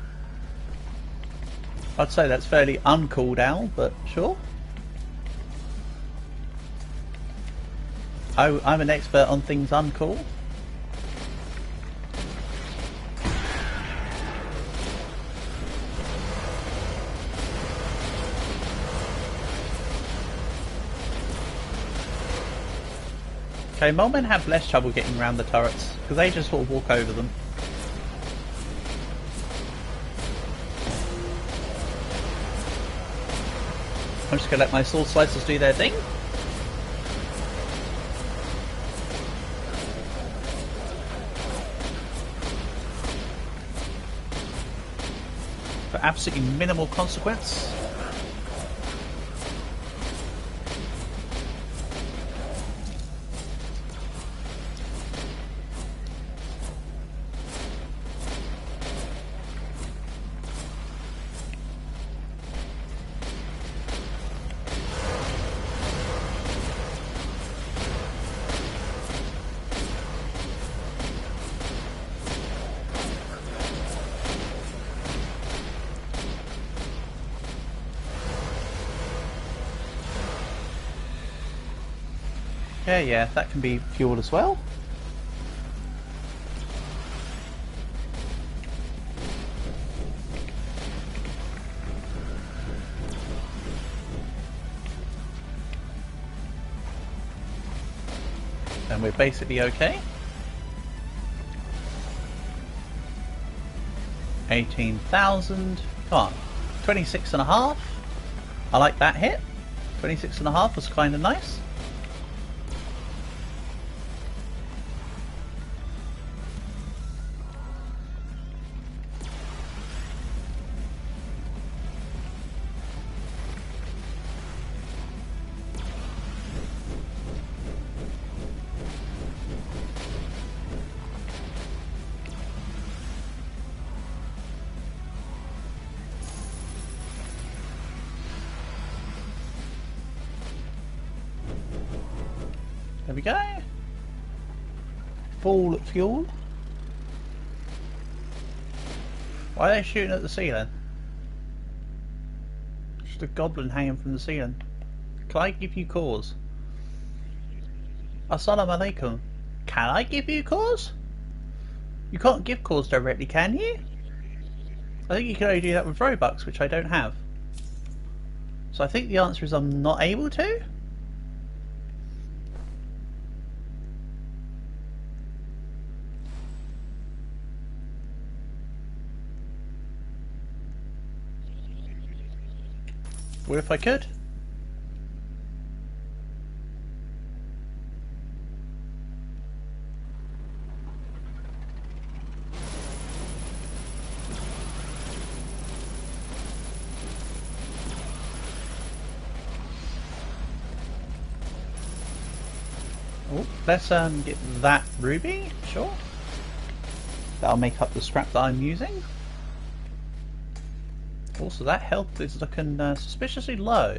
I'd say that's fairly uncooldown, but sure. Oh, I'm an expert on things uncool. Okay, Molemen have less trouble getting around the turrets, because they just sort of walk over them. I'm just going to let my sword slicers do their thing. For absolutely minimal consequence. Yeah, that can be fuel as well. And we're basically okay. 18,000. Come on. 26.5. I like that hit. 26.5 was kind of nice. There we go. Full fuel. Why are they shooting at the ceiling? Just a goblin hanging from the ceiling. Can I give you cause? Assalamu alaikum. Can I give you cause? You can't give cause directly, can you? I think you can only do that with Robux, which I don't have. So I think the answer is I'm not able to? What if I could? Oh, let's get that ruby, sure. That'll make up the scrap that I'm using. Also, that health is looking suspiciously low.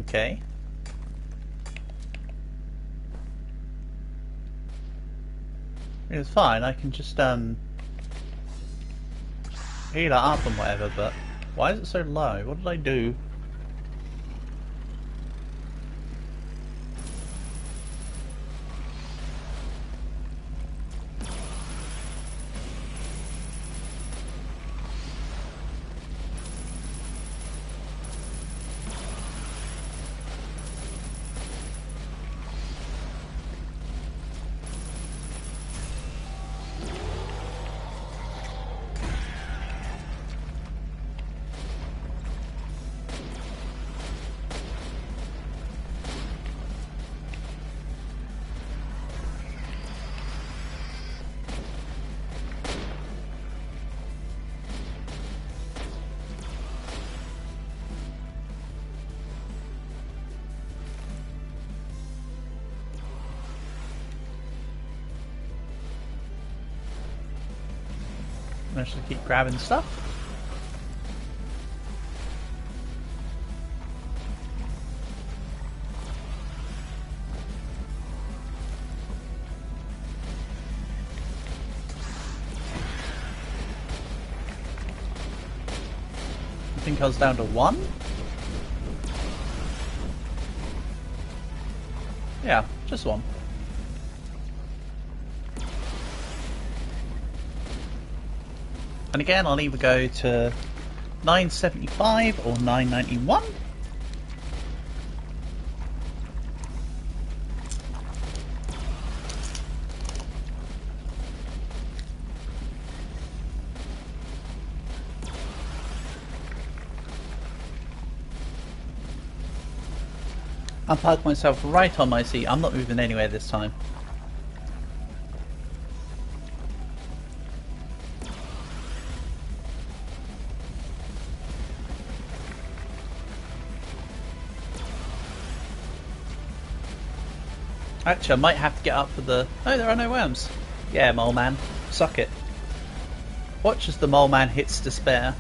Okay. It's fine, I can just heal it up and whatever, but why is it so low? What did I do? Let's just keep grabbing stuff. I think I was down to 1. Yeah, just 1. And again, I'll either go to 975 or 991. I'll park myself right on my seat. I'm not moving anywhere this time. Actually, I might have to get up for the... Oh, there are no worms. Yeah, mole man. Suck it. Watch as the mole man hits despair.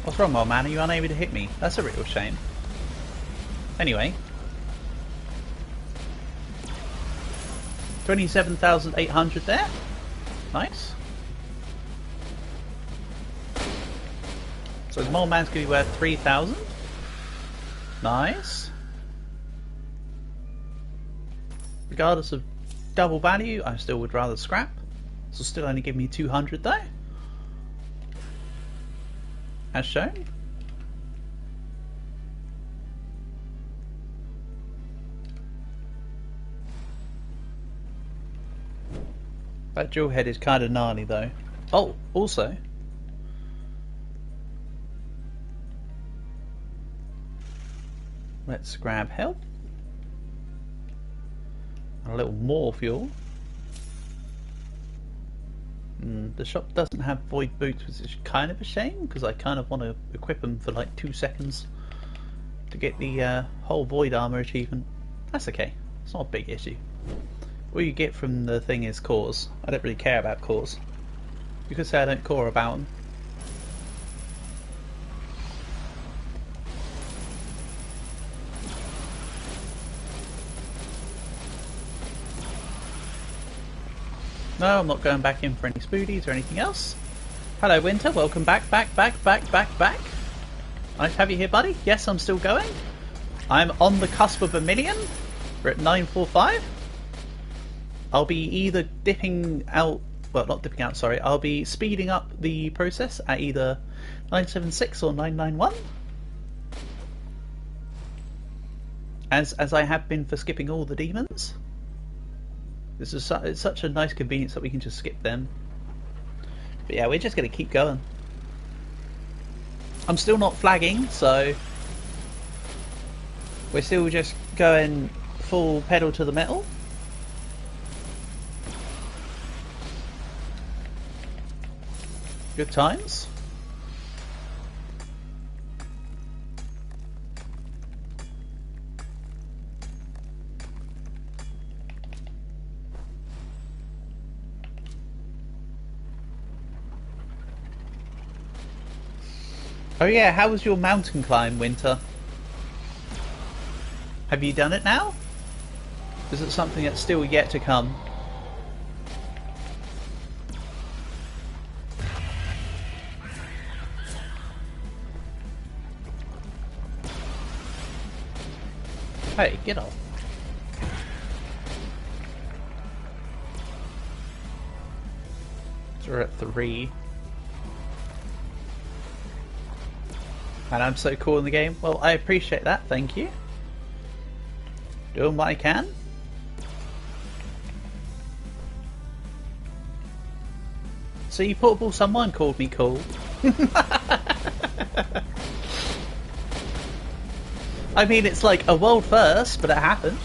What's wrong, mole man? Are you unable to hit me? That's a real shame. Anyway. 27,800 there. Nice. So the mole man's going to be worth 3,000. Nice. Regardless of double value, I still would rather scrap. This will still only give me 200 though. As shown. That drill head is kind of gnarly though. Oh, also. Let's grab help. A little more fuel. The shop doesn't have void boots, which is kind of a shame because I kind of want to equip them for like 2 seconds to get the whole void armor achievement. That's okay. It's not a big issue. All you get from the thing is cores. I don't really care about cores. You could say I don't core about them. No, I'm not going back in for any spoodies or anything else. Hello Winter, welcome back. Nice to have you here, buddy. Yes, I'm still going. I'm on the cusp of 1 million. We're at 945. I'll be either dipping out, well not dipping out, sorry, I'll be speeding up the process at either 976 or 991. As I have been for skipping all the demons. This is it's such a nice convenience that we can just skip them. But yeah, we're just going to keep going. I'm still not flagging, so we're still just going full pedal to the metal. Good times. Oh yeah, how was your mountain climb, Winter? Have you done it now? Is it something that's still yet to come? Hey, get off. So we're at 3. And I'm so cool in the game. Well, I appreciate that, thank you. Doing what I can. See, Portable Someone called me cool. I mean, it's like a world first, but it happened.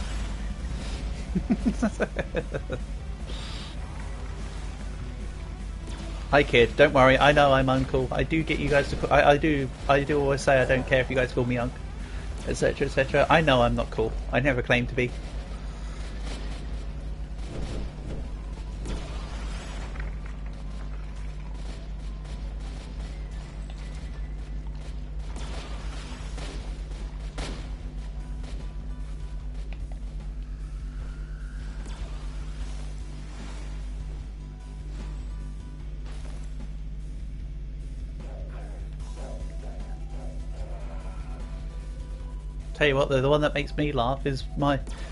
Hi kid, don't worry, I know I'm uncool. I do get you guys to I do always say I don't care if you guys call me Unc. etc., etc. I know I'm not cool. I never claimed to be. Tell you what though, the one that makes me laugh is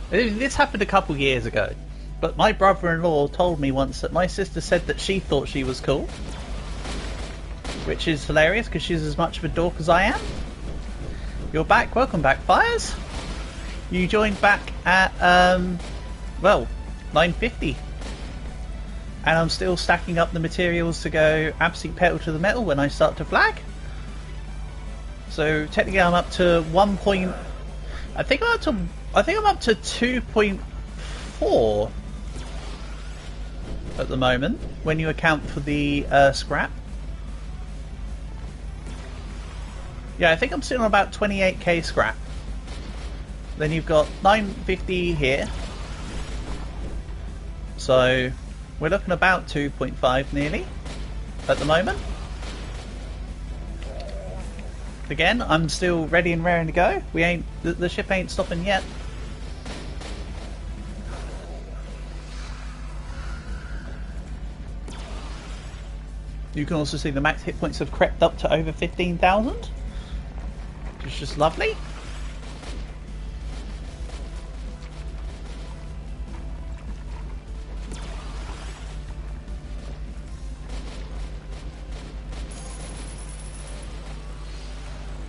this happened a couple years ago, but my brother-in-law told me once that my sister said that she thought she was cool, which is hilarious because she's as much of a dork as I am. You're back, welcome back, Fires. You joined back at well, 9:50, and I'm still stacking up the materials to go absolute pedal to the metal when I start to flag. So technically I'm up to 1. I think I'm up to 2.4 at the moment when you account for the scrap. Yeah, I think I'm sitting on about 28k scrap. Then you've got 950 here. So we're looking about 2.5 nearly at the moment. Again, I'm still ready and raring to go. The ship ain't stopping yet. You can also see the max hit points have crept up to over 15,000, which is just lovely.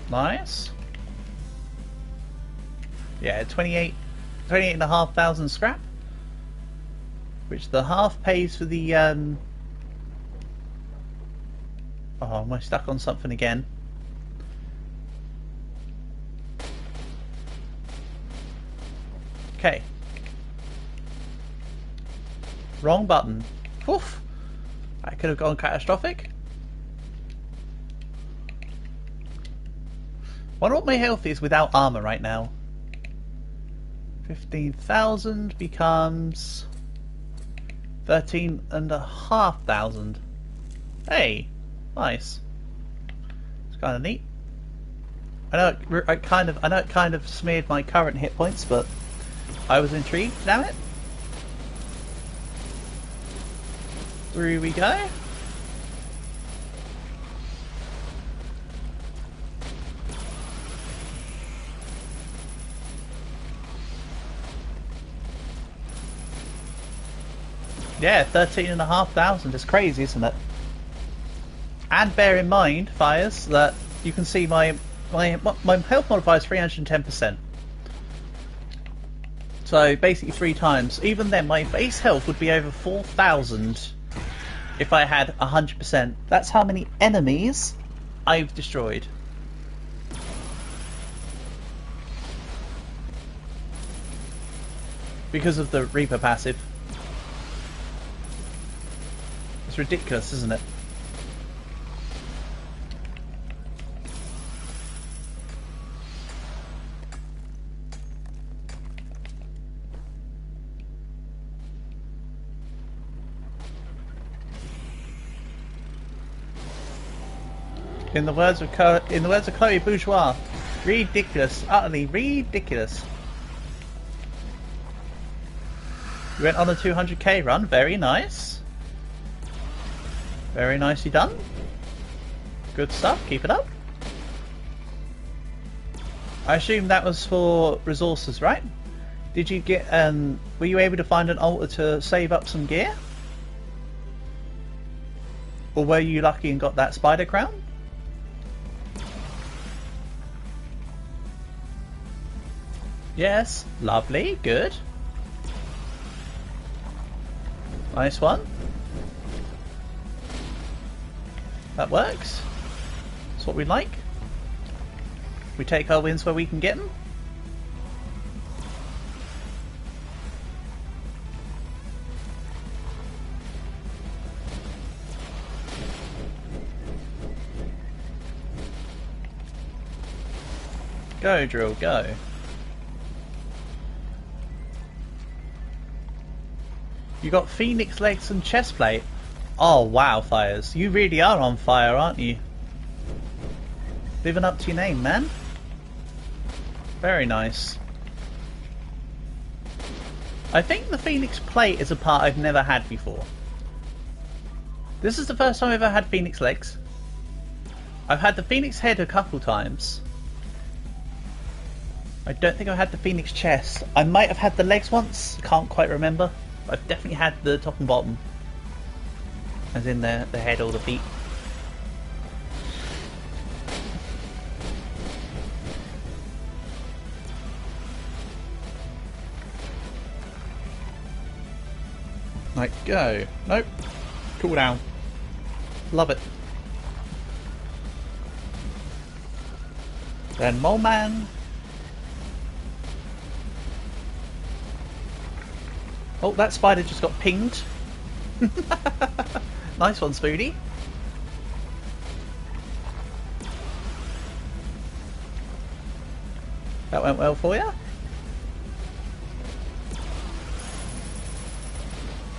Nice. Yeah, 28,500 scrap, which the half pays for the oh, am I stuck on something again? Okay. Wrong button. Oof. That could have gone catastrophic. Wonder what my health is without armor right now. 15,000 becomes 13,500. Hey, nice. It's kind of neat. I know it kind of smeared my current hit points, but I was intrigued. Damn it! Through we go. Yeah, 13,500 is crazy, isn't it? And bear in mind, Fires, that you can see my health modifier is 310%. So basically 3 times. Even then, my base health would be over 4,000 if I had 100%. That's how many enemies I've destroyed. Because of the Reaper passive. It's ridiculous, isn't it? In the words of Chloe Bourgeois, ridiculous, utterly ridiculous. You went on a 200k run, very nice. Very nicely done. Good stuff, keep it up. I assume that was for resources, right? Did you get, were you able to find an altar to save up some gear? Or were you lucky and got that spider crown? Yes, lovely, good. Nice one. That works. That's what we like. We take our wins where we can get them. Go, Drill, go. You got phoenix legs and chest plate. Oh wow, Fires. You really are on fire, aren't you? Living up to your name, man. Very nice. I think the phoenix plate is a part I've never had before. This is the first time I've ever had phoenix legs. I've had the phoenix head a couple times. I don't think I've had the phoenix chest. I might have had the legs once. Can't quite remember. I've definitely had the top and bottom. As in the head or the feet. Right, go. Nope. Cool down. Love it. Then Mole Man. Oh, that spider just got pinged. Nice one, Spoody. That went well for you.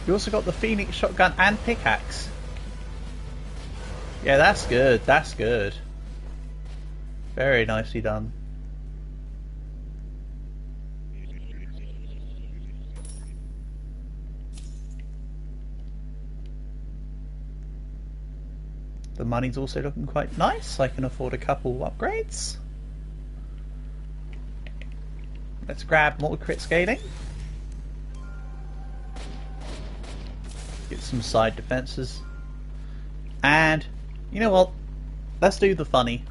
You also got the Phoenix shotgun and pickaxe. Yeah, that's good. That's good. Very nicely done. The money's also looking quite nice. I can afford a couple upgrades. Let's grab more crit scaling. Get some side defenses. And, you know what? Let's do the funny.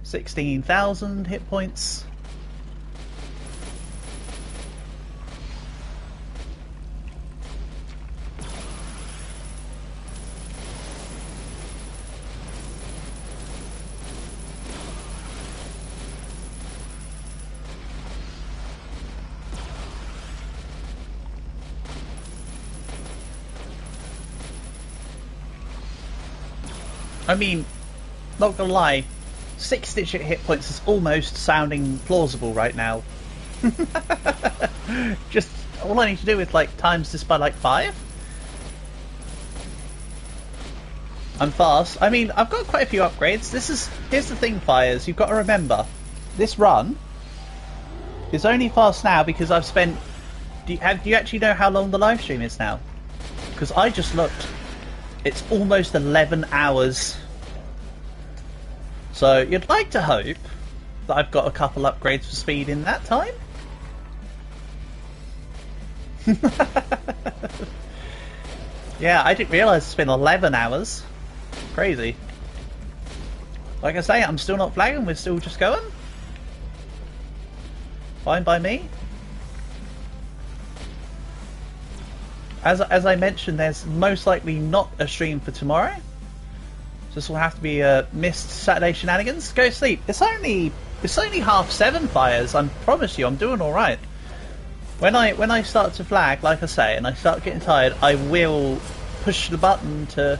16,000 hit points. I mean, not gonna lie, 6-digit hit points is almost sounding plausible right now. Just all I need to do is like times this by like 5. I'm fast. I mean, I've got quite a few upgrades. Here's the thing, Fires. You've got to remember, this run is only fast now because I've spent. Do you actually know how long the live stream is now? Because I just looked. It's almost 11 hours. So you'd like to hope that I've got a couple upgrades for speed in that time. Yeah, I didn't realise it's been 11 hours. Crazy. Like I say, I'm still not flagging, we're still just going. Fine by me. As I mentioned, there's most likely not a stream for tomorrow. So this will have to be a missed Saturday shenanigans. Go to sleep. It's only 7:30, Fires. I promise you, I'm doing all right. When I start to flag, like I say, and I start getting tired, I will push the button to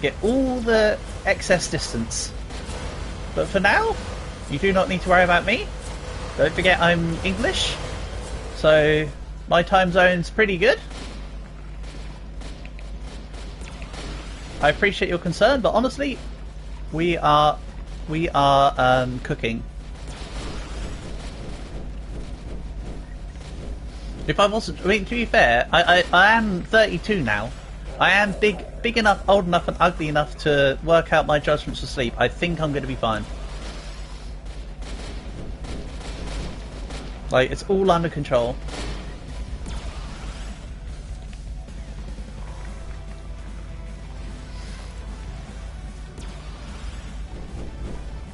get all the excess distance. But for now, you do not need to worry about me. Don't forget I'm English, so my time zone's pretty good. I appreciate your concern, but honestly, we are cooking. If I wasn't, I mean, to be fair, I am 32 now. I am big enough, old enough, and ugly enough to work out my judgments for sleep. I think I'm going to be fine. Like, it's all under control.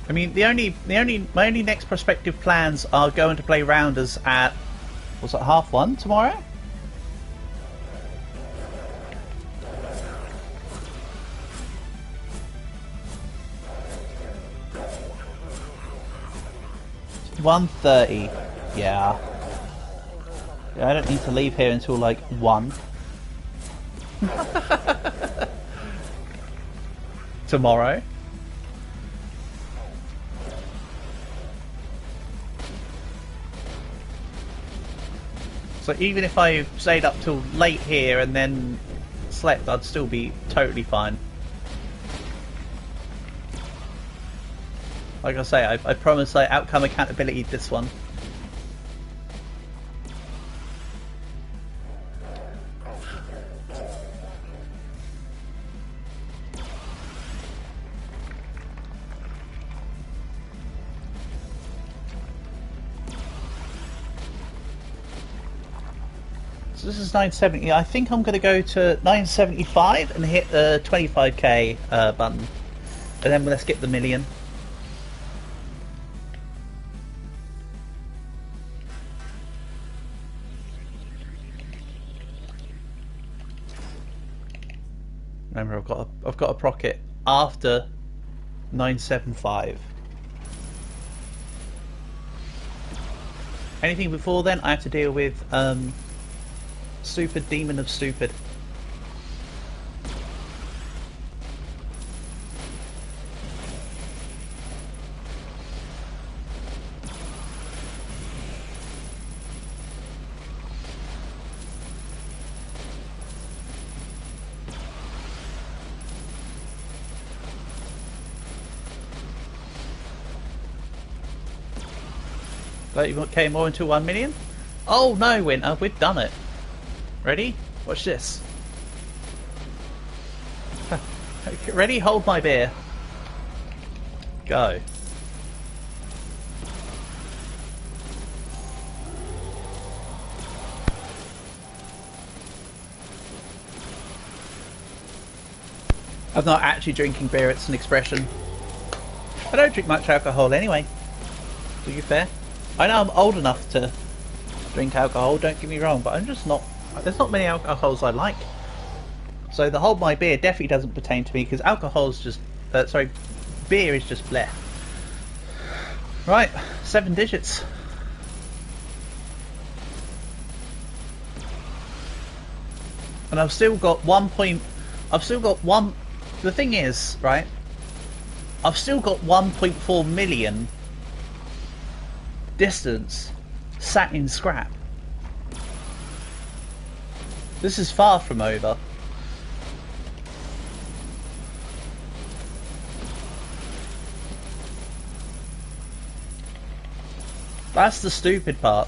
I mean, my only next prospective plans are going to play rounders at, what's it, 1:30 tomorrow? It's 1:30, yeah. I don't need to leave here until like 1. So even if I stayed up till late here and then slept, I'd still be totally fine. Like I say, I promise I outcome accountability this one. So this is 970. I think I'm going to go to 975 and hit the 25k button. And then let's get the million. Remember, I've got a procket after 975. Anything before then, I have to deal with Stupid Demon of Stupid. Okay, more into 1 million. Oh no, Winter, we've done it. Ready? Watch this. Ready? Hold my beer. Go. I'm not actually drinking beer, it's an expression. I don't drink much alcohol anyway. To be fair. I know I'm old enough to drink alcohol, don't get me wrong, but I'm just not... There's not many alcohols I like. So the hold my beer definitely doesn't pertain to me, because alcohol's just... sorry, beer is just bleh. Right, 7 digits. And I've still got 1 point... I've still got one... The thing is, right, I've still got 1.4 million distance sat in scrap. This is far from over. That's the stupid part.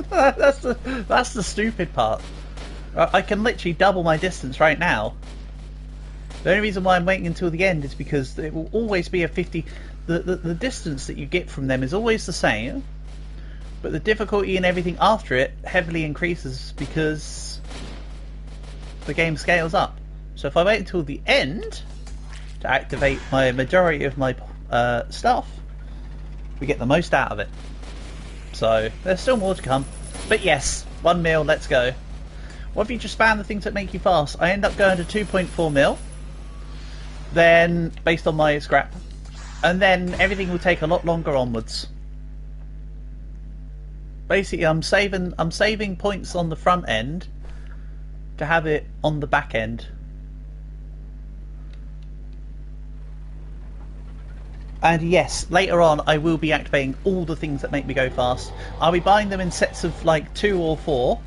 that's the stupid part. I can literally double my distance right now. The only reason why I'm waiting until the end is because it will always be a 50. The distance that you get from them is always the same, but the difficulty and everything after it heavily increases because the game scales up. So if I wait until the end to activate my majority of my stuff, we get the most out of it. So there's still more to come. But yes, 1 mil, let's go. What if you just spam the things that make you fast? I end up going to 2.4 mil. Then, based on my scrap. And then everything will take a lot longer onwards. Basically, I'm saving points on the front end to have it on the back end. And yes, later on I will be activating all the things that make me go fast. I'll be buying them in sets of like 2 or 4.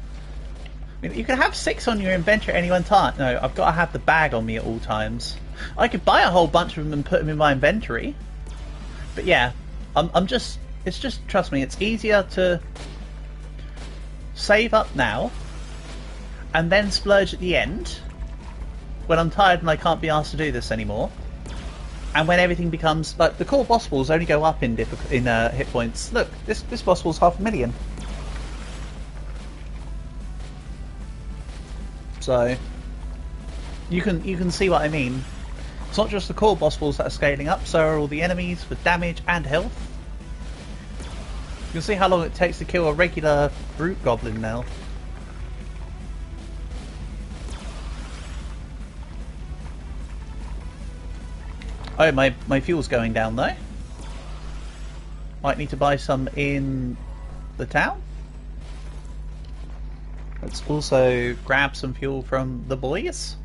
I mean, you can have 6 on your inventory at any one time. No, I've got to have the bag on me at all times. I could buy a whole bunch of them and put them in my inventory. But yeah, it's just, trust me, it's easier to save up now and then splurge at the end when I'm tired and I can't be asked to do this anymore. And when everything becomes like the core boss balls only go up in hit points. Look, this boss ball's 500,000. So you can see what I mean. It's not just the core boss balls that are scaling up, so are all the enemies for damage and health. You can see how long it takes to kill a regular brute goblin now. Oh, my fuel's going down though. Might need to buy some in the town. Let's also grab some fuel from the boys.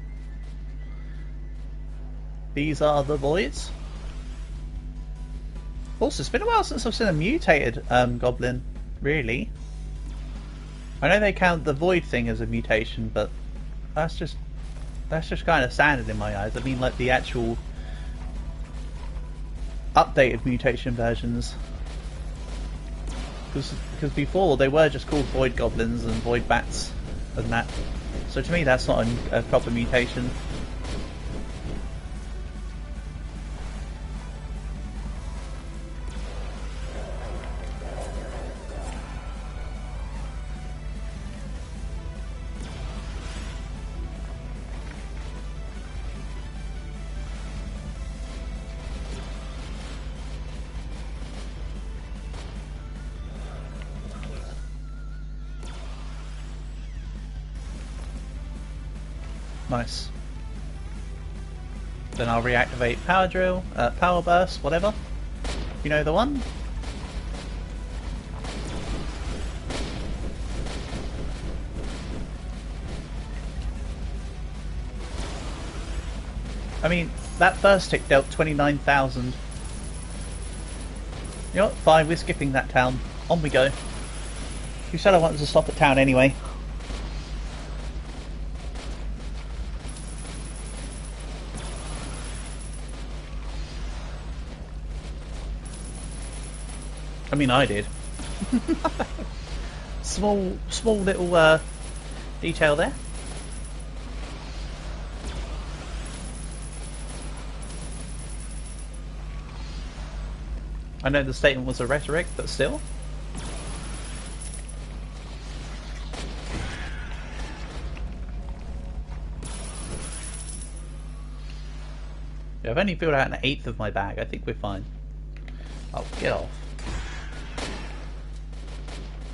These are the boys. Also, it's been a while since I've seen a mutated goblin, really. I know they count the void thing as a mutation, but that's just kind of standard in my eyes. I mean, like the actual updated mutation versions, because before they were just called void goblins and void bats and that. So to me, that's not a proper mutation. Nice. Then I'll reactivate power drill, power burst, whatever. You know the one? I mean, that first tick dealt 29,000. You know what? Fine, we're skipping that town. On we go. You said I wanted to stop at town anyway. I mean, I did. small little detail there. I know the statement was a rhetoric, but still. Yeah, I've only filled out 1/8 of my bag. I think we're fine. Oh, get off.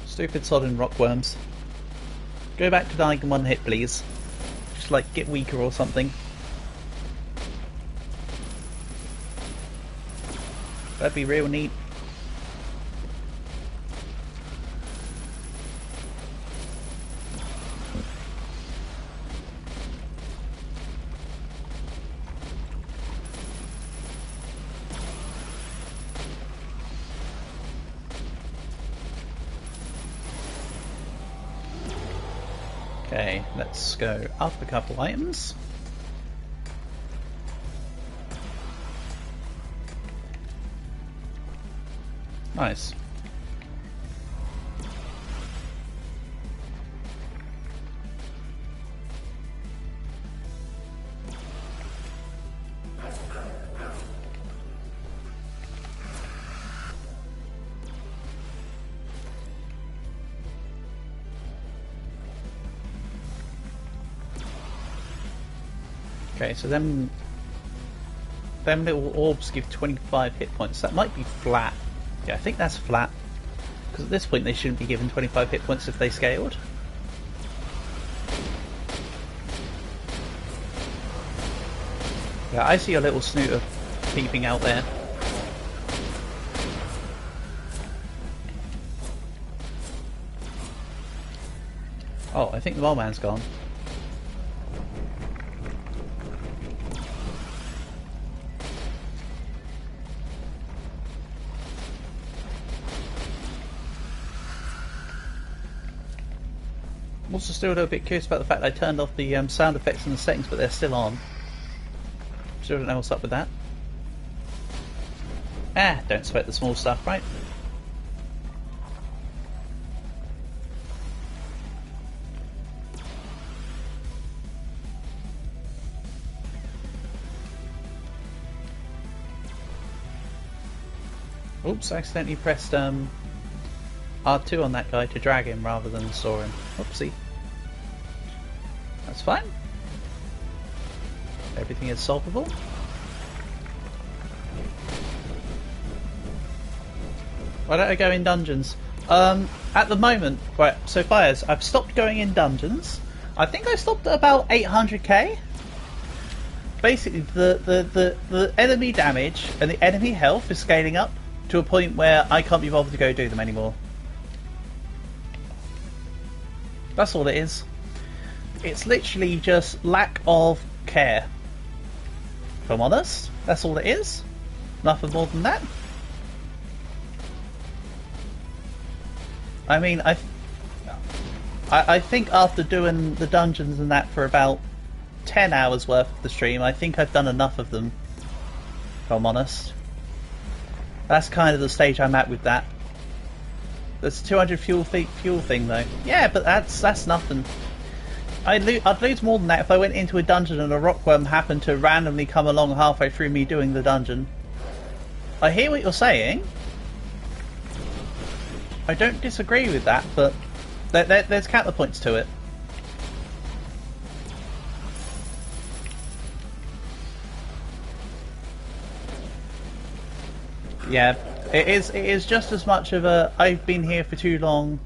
Stupid sodden rockworms. Go back to dying in 1 hit, please. Just like get weaker or something. That'd be real neat. Okay, let's go up a couple items. Nice. Okay, so them little orbs give 25 hit points. That might be flat. Yeah, I think that's flat. Because at this point they shouldn't be given 25 hit points if they scaled. Yeah, I see a little snooter peeping out there. Oh, I think the mole man's gone. I'm also still a little bit curious about the fact that I turned off the sound effects and the settings, but they're still on. Still don't know what's up with that. Ah, don't sweat the small stuff, right? Oops, I accidentally pressed R2 on that guy to drag him rather than saw him. Oopsie. That's fine. Everything is solvable. Why don't I go in dungeons? At the moment, right, so Fires, I've stopped going in dungeons. I think I stopped at about 800k. Basically, the enemy damage and the enemy health is scaling up to a point where I can't be bothered to go do them anymore. That's all it is. It's literally just lack of care. If I'm honest, that's all it is. Nothing more than that. I mean, I think after doing the dungeons and that for about 10 hours worth of the stream, I think I've done enough of them, if I'm honest. That's kind of the stage I'm at with that. There's 200 fuel thing though. Yeah, but that's nothing. I'd lose more than that if I went into a dungeon and a rockworm happened to randomly come along halfway through me doing the dungeon. I hear what you're saying. I don't disagree with that, but there's counterpoints to it. Yeah, it is just as much of a I've been here for too long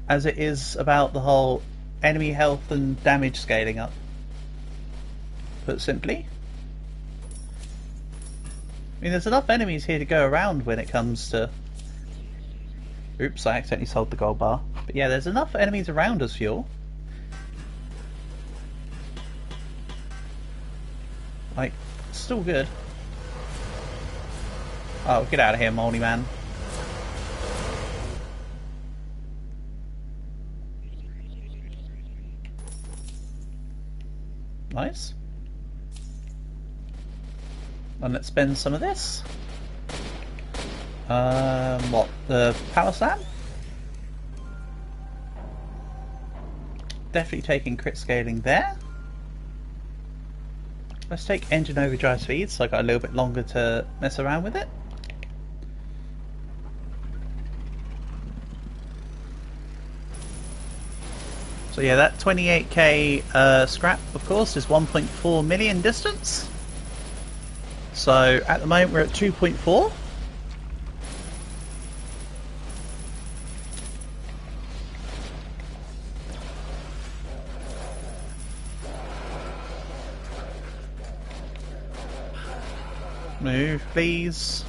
as it is about the whole enemy health and damage scaling up. Put simply. I mean, there's enough enemies here to go around when it comes to... Oops, I accidentally sold the gold bar. But yeah, there's enough enemies around as fuel. Like, still good. Oh, get out of here, moldy man. Nice. And let's spend some of this. What? The power slam? Definitely taking crit scaling there. Let's take engine overdrive speed, so I got a little bit longer to mess around with it. So yeah, that 28k scrap, of course, is 1.4 million distance. So at the moment we're at 2.4. Move, please.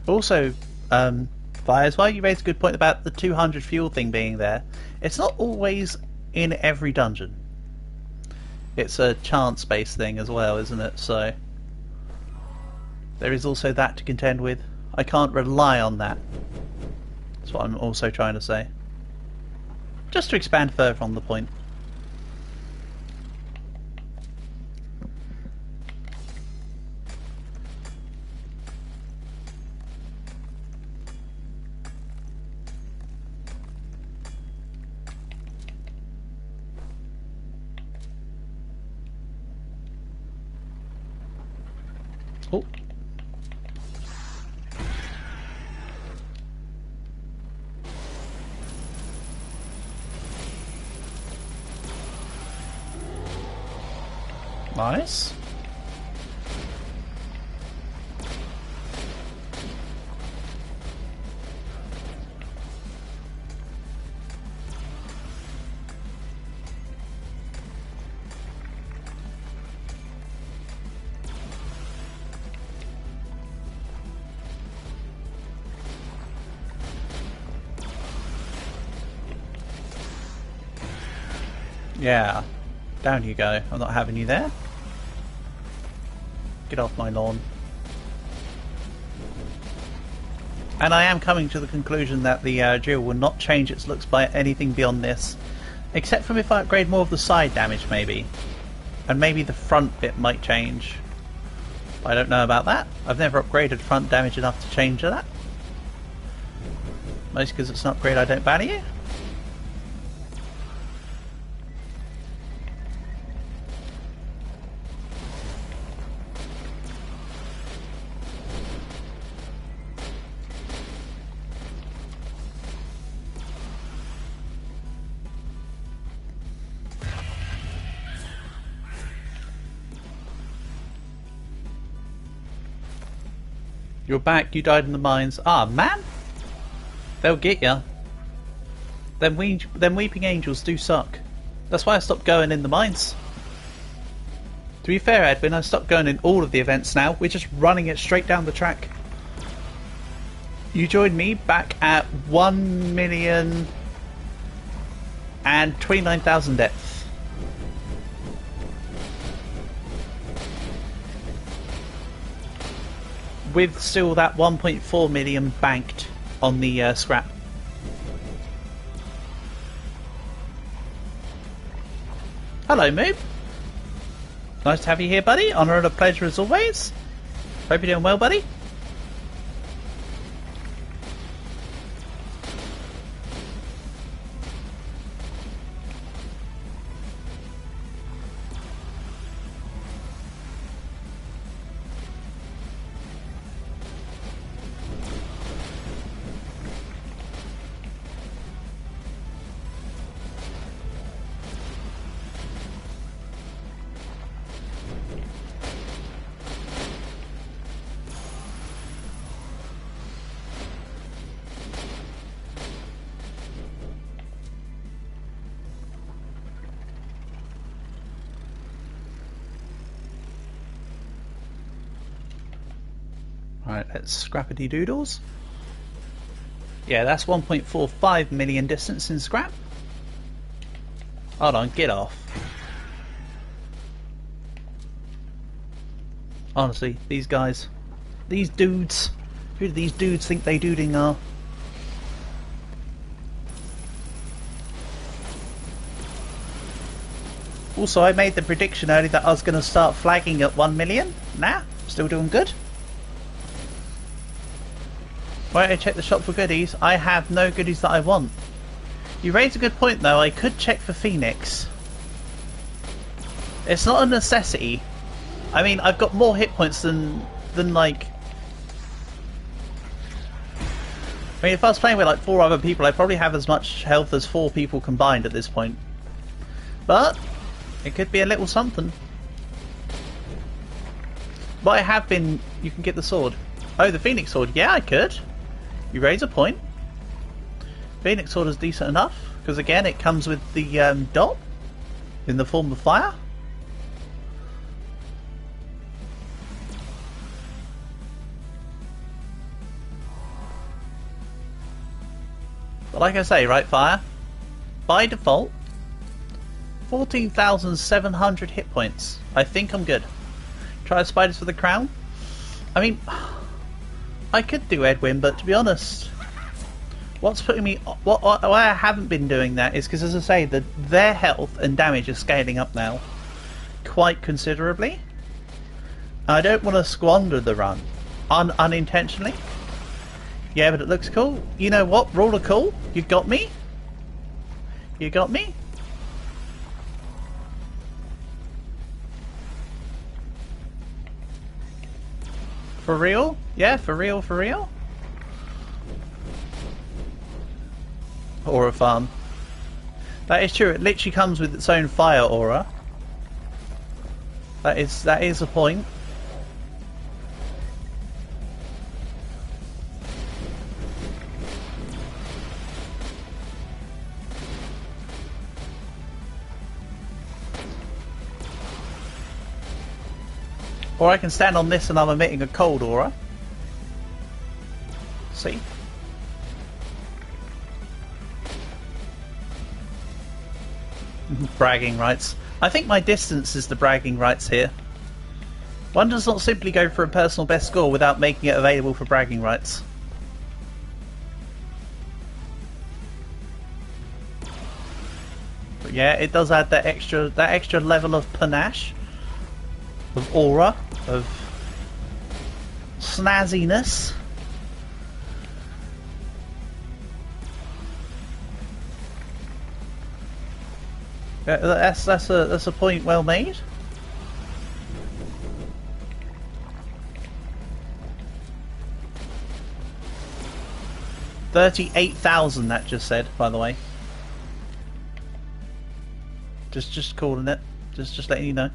Also, Vi, as well, you raised a good point about the 200 fuel thing being there. It's not always in every dungeon. It's a chance-based thing as well, isn't it? So there is also that to contend with. I can't rely on that. That's what I'm also trying to say. Just to expand further on the point. Oh. Nice. Yeah, down you go. I'm not having you there. Get off my lawn. And I am coming to the conclusion that the drill will not change its looks by anything beyond this. Except from if I upgrade more of the side damage, maybe. And maybe the front bit might change. But I don't know about that. I've never upgraded front damage enough to change that. Mostly because it's an upgrade I don't value. You're back, you died in the mines. Ah, man! They'll get ya. Them weeping angels do suck. That's why I stopped going in the mines. To be fair, Edwin, I stopped going in all of the events now. We're just running it straight down the track. You joined me back at 1,029,000 depth. With still that 1.4 million banked on the scrap. Hello, Moob. Nice to have you here, buddy. Honour and a pleasure as always. Hope you're doing well, buddy. Right, let's scrappity doodles. Yeah, that's 1.45 million distance in scrap. Hold on, get off. Honestly, these guys, these dudes, who do these dudes think they duding are? Also, I made the prediction earlier that I was going to start flagging at 1 million. Nah, still doing good. Why don't I check the shop for goodies? I have no goodies that I want. You raise a good point though, I could check for Phoenix. It's not a necessity. I mean, I've got more hit points than like... I mean, if I was playing with like 4 other people, I'd probably have as much health as 4 people combined at this point. But, it could be a little something. But I have been... You can get the sword. Oh, the Phoenix sword. Yeah, I could. You raise a point. Phoenix sword is decent enough, because again it comes with the dot in the form of fire. But like I say, right, fire, by default, 14,700 hit points. I think I'm good. Try spiders for the crown. I mean... I could do Edwin, but to be honest, what's putting me... why I haven't been doing that is because, as I say, their health and damage are scaling up now quite considerably. I don't want to squander the run unintentionally. Yeah, but it looks cool. You know what? Rule of cool. You got me? You got me? For real? Yeah, for real, for real? Aura farm. That is true, it literally comes with its own fire aura. That is a point. Or I can stand on this and I'm emitting a cold aura. See? Bragging rights. I think my distance is the bragging rights here. One does not simply go for a personal best score without making it available for bragging rights. But yeah, it does add that extra level of panache, of aura, of snazziness. Yeah, that's a point well made. $38,000 that just said, by the way. Just calling it. Just letting you know.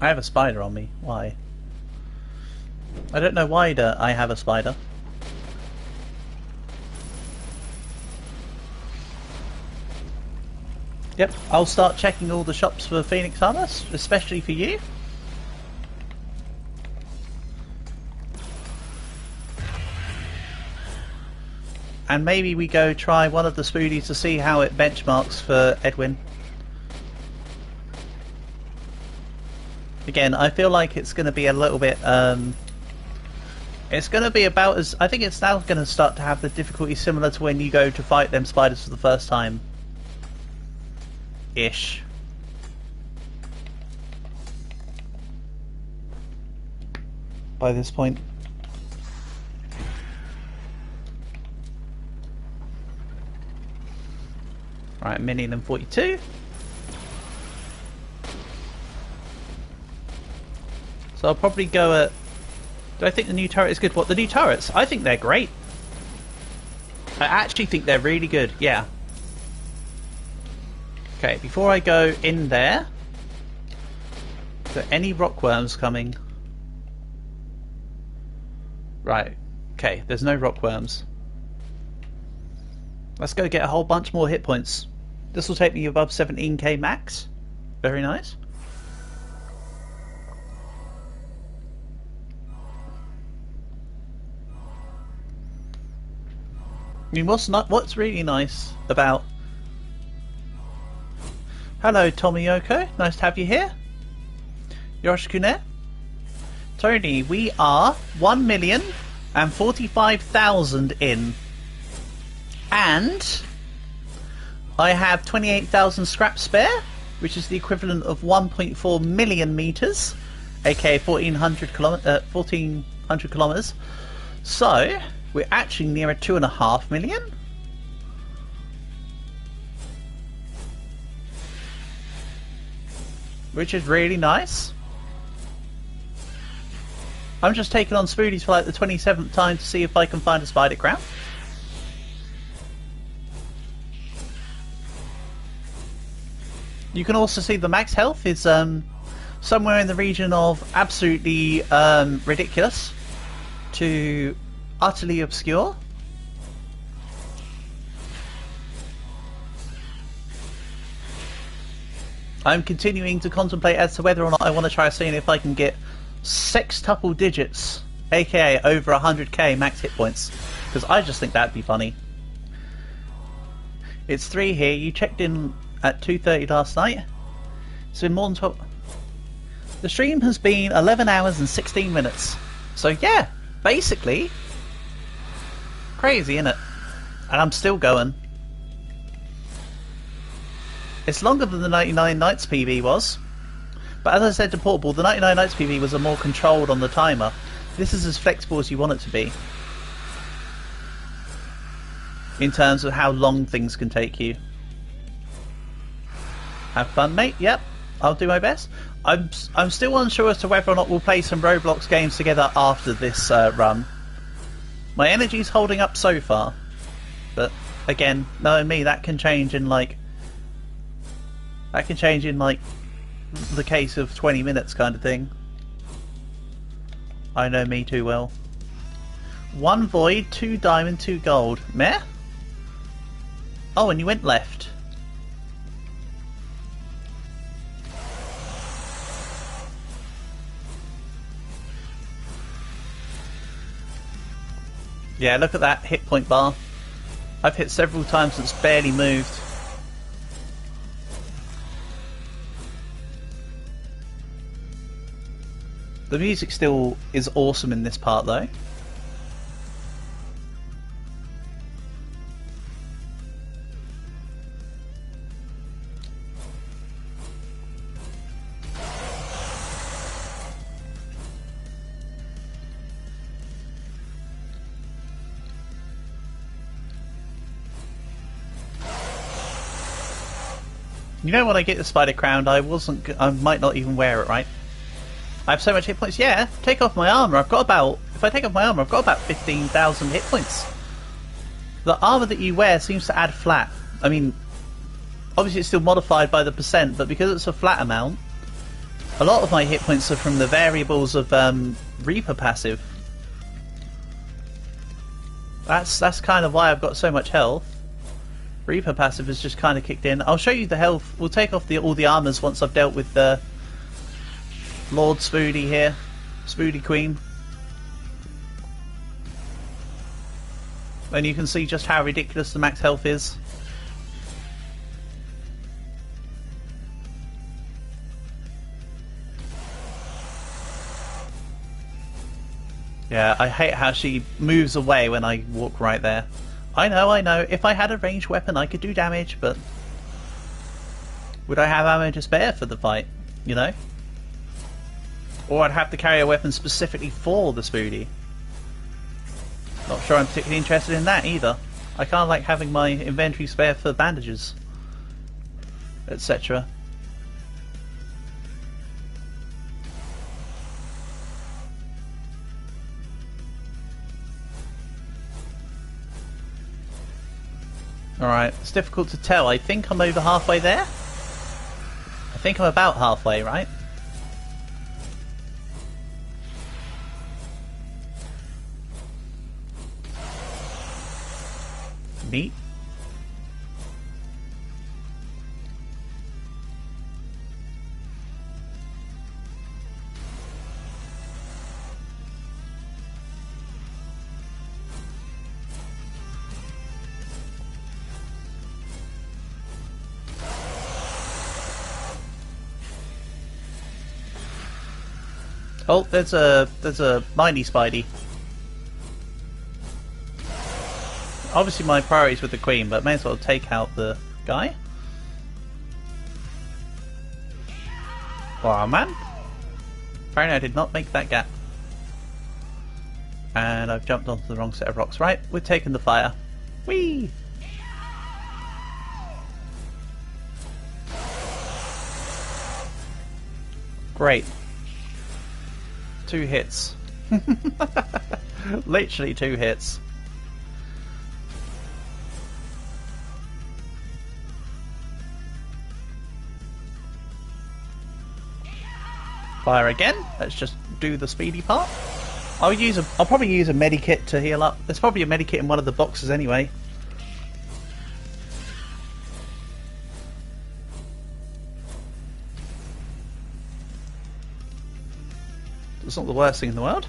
I have a spider on me. Why? I don't know why I have a spider. Yep, I'll start checking all the shops for Phoenix armor, especially for you. And maybe we go try one of the spoodies to see how it benchmarks for Edwin. Again, I feel like it's going to be a little bit... it's going to be about as... I think it's now going to start to have the difficulty similar to when you go to fight them spiders for the first time. Ish. By this point. Right, 1,042,000. So I'll probably go at... Do I think the new turret is good? What, the new turrets? I think they're great. I actually think they're really good, yeah. Okay, before I go in there... Are there any rockworms coming? Right, okay, there's no rockworms. Let's go get a whole bunch more hit points. This will take me above 17k max. Very nice. I mean, what's really nice about... Hello, Tomiyoko. Nice to have you here. Yoshikune. Tony, we are 1,045,000 in. And I have 28,000 scrap spare, which is the equivalent of 1.4 million meters, aka 1,400 kilometers. So we're actually near a 2.5 million. Which is really nice. I'm just taking on Spoodies for like the 27th time to see if I can find a spider crown. You can also see the max health is somewhere in the region of absolutely ridiculous to utterly obscure. I'm continuing to contemplate as to whether or not I want to try seeing if I can get sextuple digits, aka over 100k max hit points, because I just think that'd be funny. It's 3 here. You checked in at 2:30 last night. It's been more than 12. The stream has been 11 hours and 16 minutes. So yeah, basically crazy, innit? And I'm still going. It's longer than the 99 Nights PB was. But as I said to Portable, the 99 Nights PB was a more controlled on the timer. This is as flexible as you want it to be. In terms of how long things can take you. Have fun, mate. Yep, I'll do my best. I'm still unsure as to whether or not we'll play some Roblox games together after this run. My energy's holding up so far. But, again, knowing me, that can change in like... That can change in like... the case of 20 minutes kind of thing. I know me too well. 1 void, 2 diamond, 2 gold. Meh? Oh, and you went left. Yeah, look at that hit point bar. I've hit several times and it's barely moved. The music still is awesome in this part though. You know, when I get the spider crown, I might not even wear it, right? I have so much hit points. Yeah, take off my armor. I've got about... If I take off my armor, I've got about 15,000 hit points. The armor that you wear seems to add flat. I mean, obviously it's still modified by the percent, but because it's a flat amount, a lot of my hit points are from the variables of Reaper passive. That's kind of why I've got so much health. Reaper passive has just kind of kicked in. I'll show you the health. We'll take off all the armors once I've dealt with the Lord Spoody here. Spoody Queen. And you can see just how ridiculous the max health is. Yeah, I hate how she moves away when I walk right there. I know. If I had a ranged weapon, I could do damage, but would I have ammo to spare for the fight? You know? Or I'd have to carry a weapon specifically for the Spoody. Not sure I'm particularly interested in that either. I kind of like having my inventory spare for bandages, etc. Alright, it's difficult to tell. I think I'm over halfway there. I think I'm about halfway, right? Neat. Oh, there's a miny Spidey. Obviously my priority's with the Queen, but may as well take out the guy. Wow, man. Apparently I did not make that gap. And I've jumped onto the wrong set of rocks. Right, we're taking the fire. Whee! Great. 2 hits. Literally 2 hits. Fire again. Let's just do the speedy part. I'll probably use a medikit to heal up. There's probably a medikit in one of the boxes anyway. It's not the worst thing in the world.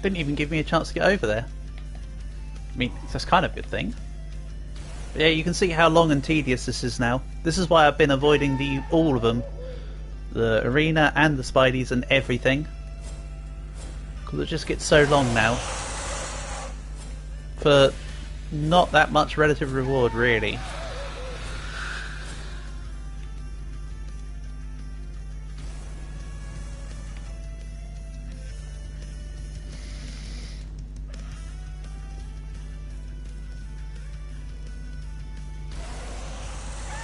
Didn't even give me a chance to get over there. I mean, that's kind of a good thing. But yeah, you can see how long and tedious this is now. This is why I've been avoiding all of them. The arena and the Spideys and everything. Because it just gets so long now. For not that much relative reward, really.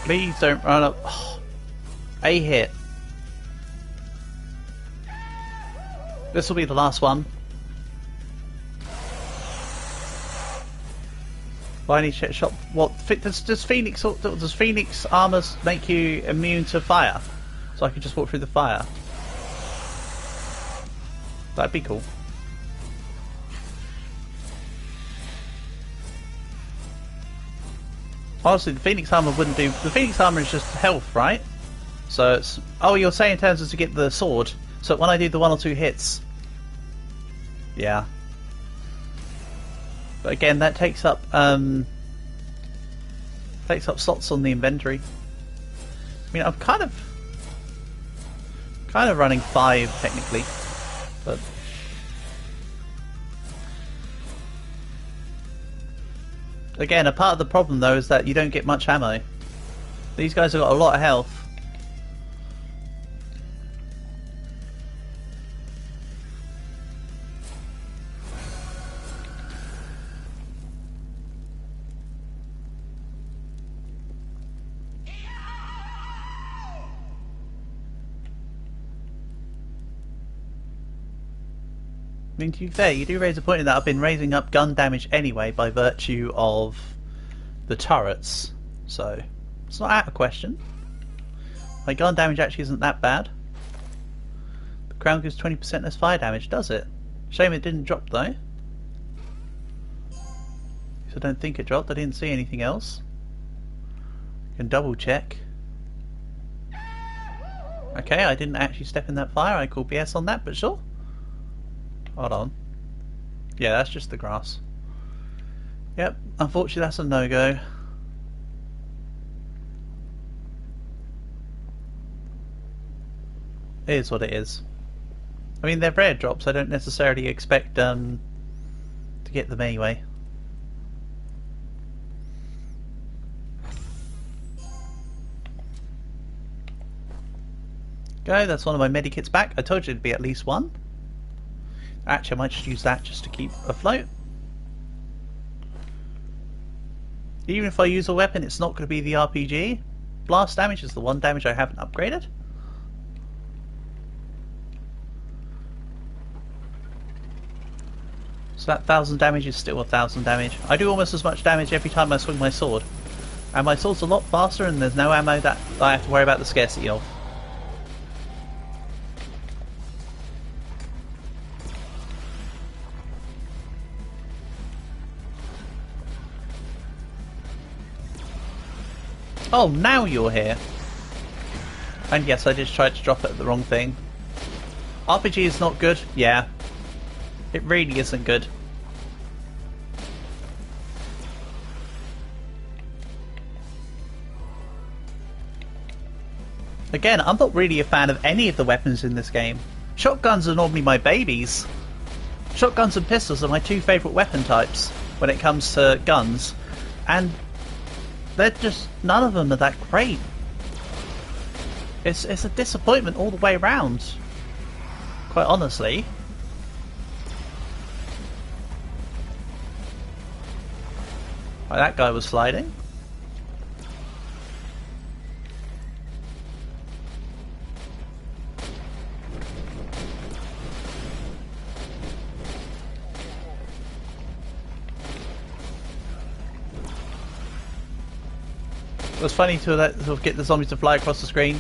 Please don't run up. Oh, a hit. This will be the last one. Finally, shot. What does Phoenix armor make you immune to fire? So I can just walk through the fire. That'd be cool. Honestly, the Phoenix armor wouldn't do. The Phoenix armor is just health, right? So it's. Oh, you're saying in terms of to get the sword. So when I do the 1 or 2 hits. Yeah. But again, that takes up slots on the inventory. I mean, I'm kind of running 5 technically, but again, a part of the problem though is that you don't get much ammo. These guys have got a lot of health. I mean, to be fair, you do raise a point in that I've been raising up gun damage anyway by virtue of the turrets, so it's not out of question. My gun damage actually isn't that bad. The crown gives 20% less fire damage, does it? Shame it didn't drop though. So I don't think it dropped, I didn't see anything else. I can double check. Okay, I didn't actually step in that fire, I call BS on that, but sure. Hold on. Yeah, that's just the grass. Yep, unfortunately that's a no-go. It is what it is. I mean, they're rare drops. I don't necessarily expect to get them anyway. Go, that's one of my medikits back. I told you it'd be at least one. Actually, I might just use that just to keep afloat. Even if I use a weapon, it's not going to be the RPG. Blast damage is the one damage I haven't upgraded. So that 1000 damage is still 1000 damage. I do almost as much damage every time I swing my sword. And my sword's a lot faster and there's no ammo that I have to worry about the scarcity of. Oh, now you're here. And yes, I just tried to drop it at the wrong thing. RPG is not good? Yeah. It really isn't good. Again, I'm not really a fan of any of the weapons in this game. Shotguns are normally my babies. Shotguns and pistols are my two favourite weapon types when it comes to guns. And they're just, none of them are that great. It's a disappointment all the way around. Quite honestly. Oh, that guy was sliding. It was funny to get the zombies to fly across the screen.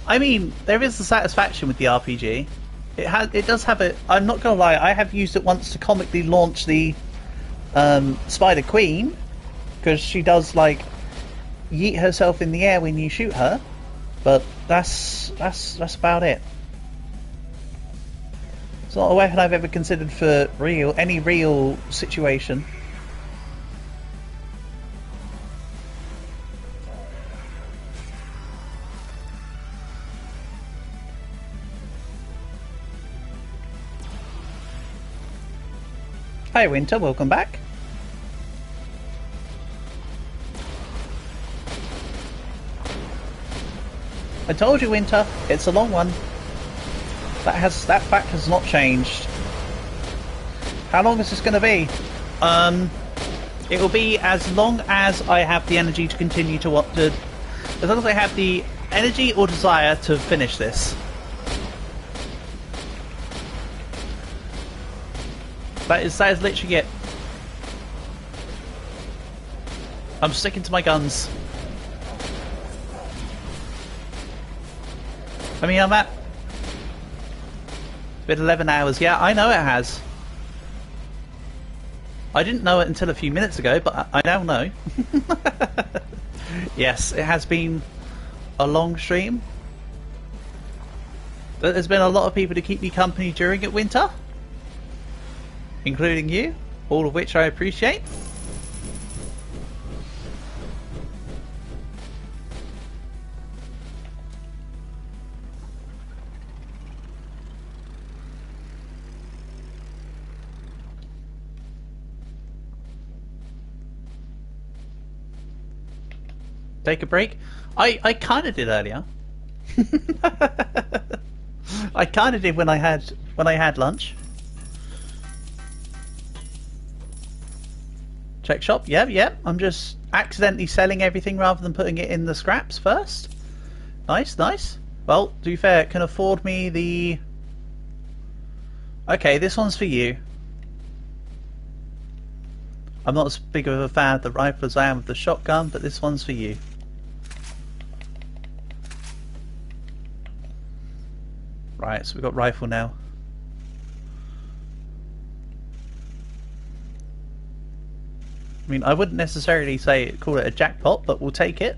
I mean, there is the satisfaction with the RPG. It does have a. I'm not gonna lie. I have used it once to comically launch the Spider Queen, because she does like yeet herself in the air when you shoot her. But that's about it. It's not a weapon I've ever considered for any real situation. Hi Winter, welcome back. I told you, Winter, it's a long one. That fact has not changed. How long is this going to be? It will be as long as I have the energy to continue to as long as I have the energy or desire to finish this. That is literally it. I'm sticking to my guns. I mean, I'm at... It's been 11 hours. Yeah, I know it has. I didn't know it until a few minutes ago, but I now know. Yes, it has been a long stream. There's been a lot of people to keep me company during it, Winter. Including you, all of which I appreciate. Take a break? I kind of did earlier. I kind of did when I had lunch. Check shop, yep. I'm just accidentally selling everything rather than putting it in the scraps first. Nice. Well, to be fair, it can afford me the... Okay, this one's for you. I'm not as big of a fan of the rifle as I am of the shotgun, but this one's for you. Right, so we've got rifle now. I mean, I wouldn't necessarily call it a jackpot, but we'll take it.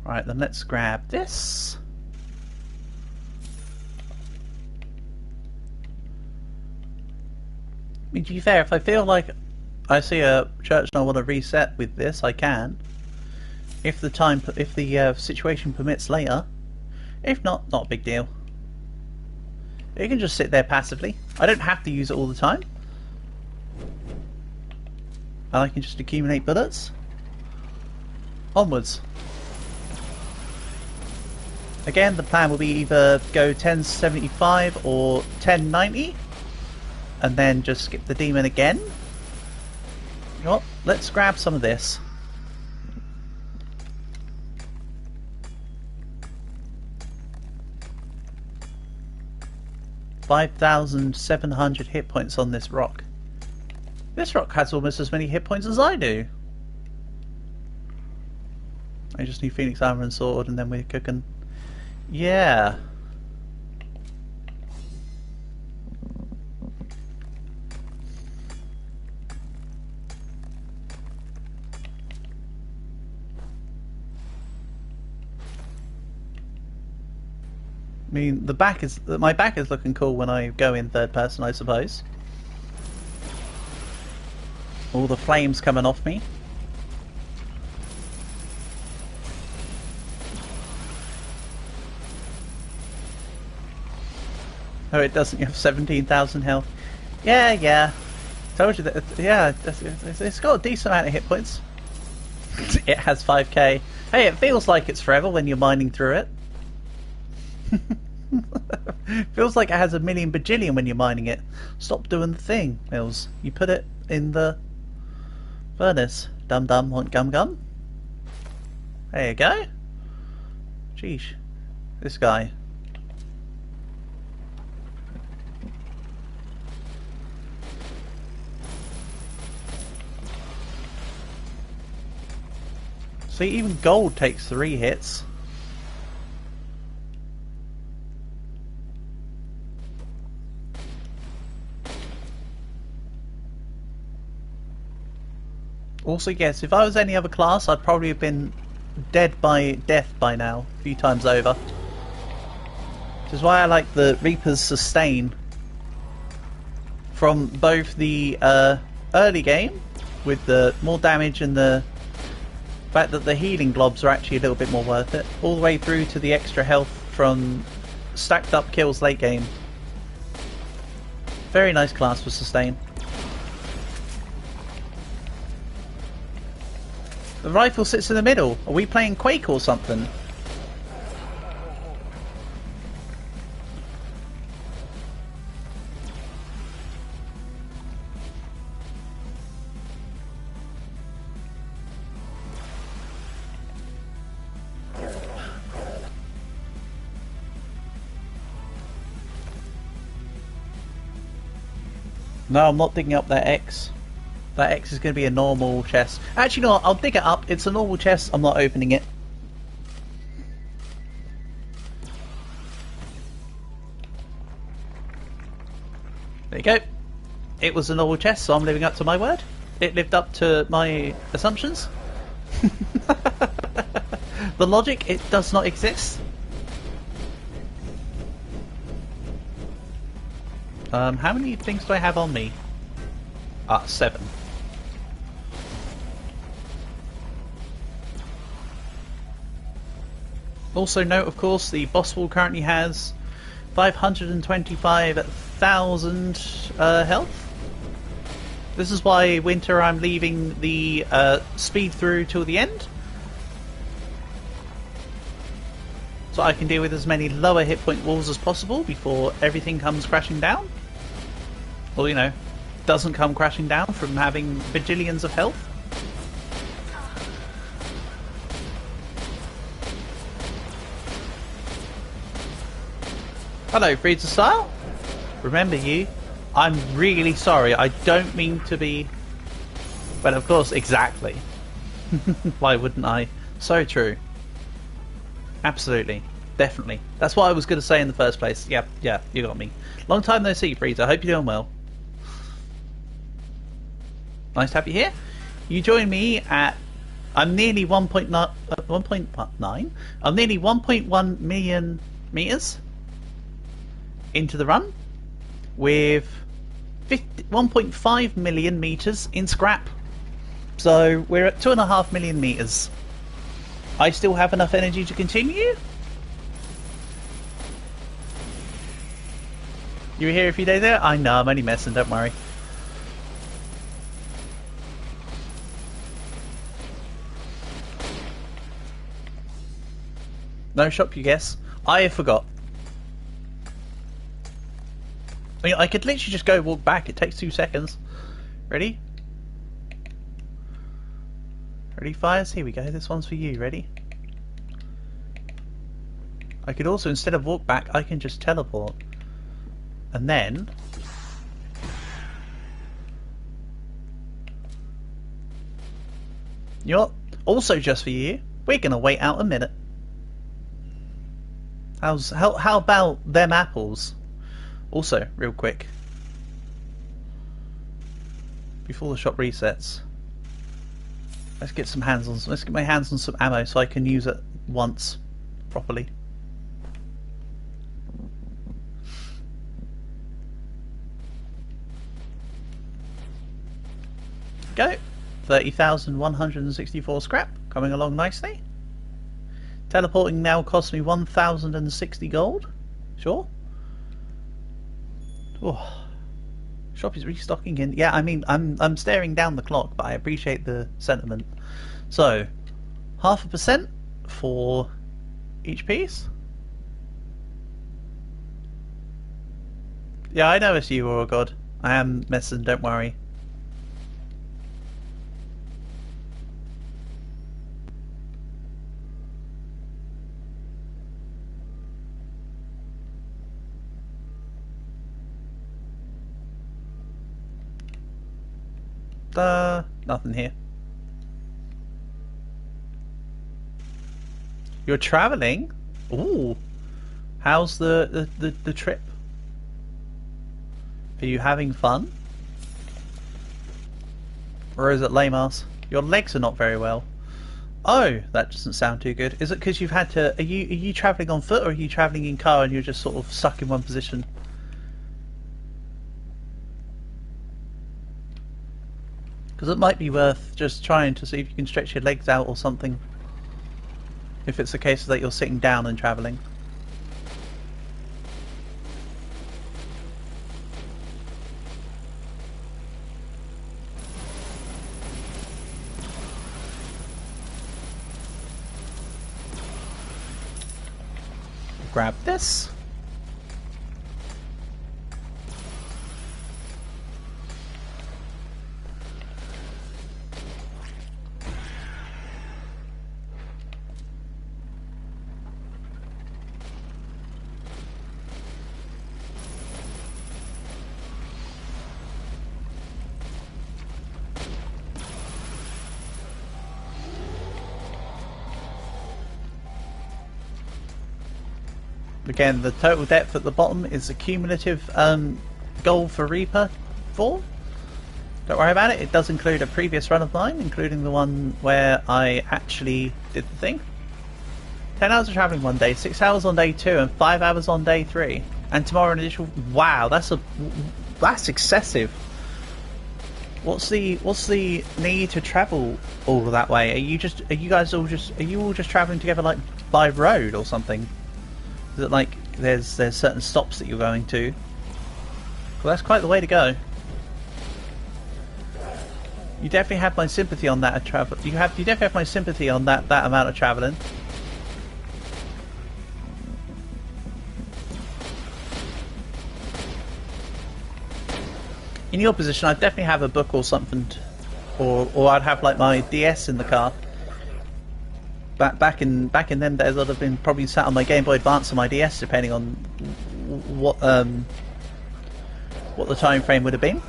Right, then let's grab this. mean, to be fair, if I feel like I see a church and I want to reset with this, I can. If the situation permits later. If not, not a big deal. It can just sit there passively. I don't have to use it all the time. And I can just accumulate bullets. Onwards. Again, the plan will be either go 1075 or 1090. And then just skip the demon again. Well, let's grab some of this. $5,700 hit points on this rock. This rock has almost as many hit points as I do. I just need Phoenix Armor and Sword and then we're cooking. Yeah. I mean, my back is looking cool when I go in third person, I suppose. All the flames coming off me. Oh, it doesn't. You have 17,000 health. Yeah. Told you that. Yeah, it's got a decent amount of hit points. It has 5k. Hey, it feels like it's forever when you're mining through it. Feels like it has a million bajillion when you're mining it. Stop doing the thing, Mills. You put it in the furnace. Dum dum want gum gum. There you go. Sheesh. This guy. See, even gold takes 3 hits. Also, yes, if I was any other class, I'd probably have been dead by death by now, a few times over. Which is why I like the Reaper's sustain from both the early game, with the more damage and the fact that the healing globs are actually a little bit more worth it, all the way through to the extra health from stacked up kills late game. Very nice class for sustain. The rifle sits in the middle. Are we playing Quake or something? No, I'm not digging up that X. That X is going to be a normal chest. Actually, no, I'll dig it up. It's a normal chest. I'm not opening it. There you go. It was a normal chest, so I'm living up to my word. It lived up to my assumptions. The logic, it does not exist. How many things do I have on me? 7. Also note, of course, the boss wall currently has 525,000 health. This is why winter I'm leaving the speed through till the end. So I can deal with as many lower hit point walls as possible before everything comes crashing down. Or, you know, doesn't come crashing down from having bajillions of health. Hello, Freezer Style. Remember you. I'm really sorry. I don't mean to be... Well, of course, exactly. Why wouldn't I? So true. Absolutely. Definitely. That's what I was going to say in the first place. Yep, yeah, you got me. Long time no see, Freezer. Hope you're doing well. Nice to have you here. You join me at... I'm nearly 1.9... I'm nearly 1.1 million meters into the run with 1.5 million meters in scrap. So we're at 2.5 million meters. I still have enough energy to continue. You were here a few days ago? I know, I'm only messing, don't worry. No shop, you guess? I forgot. I mean, I could literally just go walk back. It takes 2 seconds. Ready? Ready, fires? Here we go. This one's for you. Ready? I could also, instead of walk back, I can just teleport. And then... You know what? Also just for you, we're going to wait out a minute. How about them apples? Also, real quick, before the shop resets, let's get my hands on some ammo so I can use it once properly. Go. 30,164 scrap, coming along nicely. Teleporting now costs me 1,060 gold. Sure. Oh. Shop is restocking in. Yeah, I mean, I'm staring down the clock, but I appreciate the sentiment. So, 0.5% for each piece. Yeah, I know it's you, oh god. I am messing, don't worry. Nothing here. You're traveling? Ooh. How's the trip? Are you having fun? Or is it lame ass? Your legs are not very well. Oh, that doesn't sound too good. Is it because you've had to... Are you travelling on foot, or are you travelling in car and you're just sort of stuck in one position? Because it might be worth just trying to see if you can stretch your legs out or something. If it's the case that you're sitting down and travelling. Grab this. Again, the total depth at the bottom is the cumulative goal for Reaper 4. Don't worry about it, it does include a previous run of mine, including the one where I actually did the thing. 10 hours of travelling one day, 6 hours on day 2 and 5 hours on day 3. And tomorrow an additional... Wow, that's excessive. What's the need to travel all that way? Are you all just travelling together like by road or something? Is it like there's certain stops that you're going to? Well, that's quite the way to go. You definitely have my sympathy on that travel. You definitely have my sympathy on that amount of travelling. In your position, I'd definitely have a book or something, or I'd have like my DS in the car. Back in them days, I'd have been probably sat on my Game Boy Advance or my DS, depending on what the time frame would have been.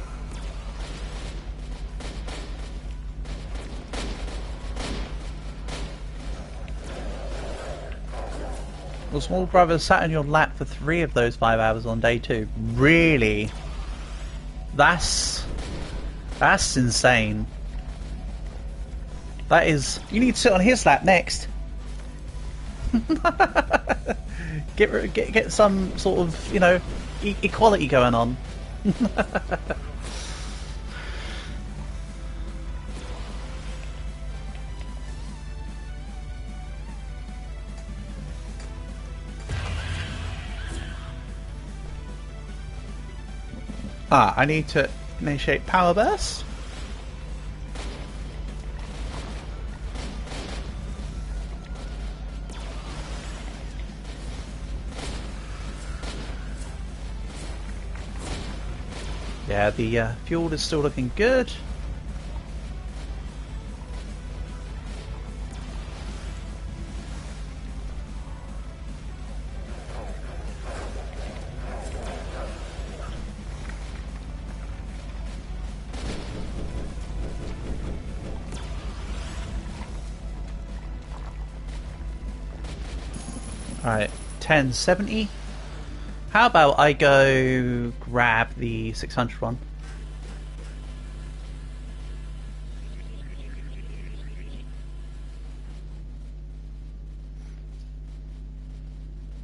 Well, small brother sat on your lap for 3 of those 5 hours on day 2. Really? That's insane. That is... You need to sit on his lap next. get some sort of, you know, equality going on. Ah, I need to initiate power burst. Yeah, the fuel is still looking good. Alright, 1070. How about I go grab the 600 one?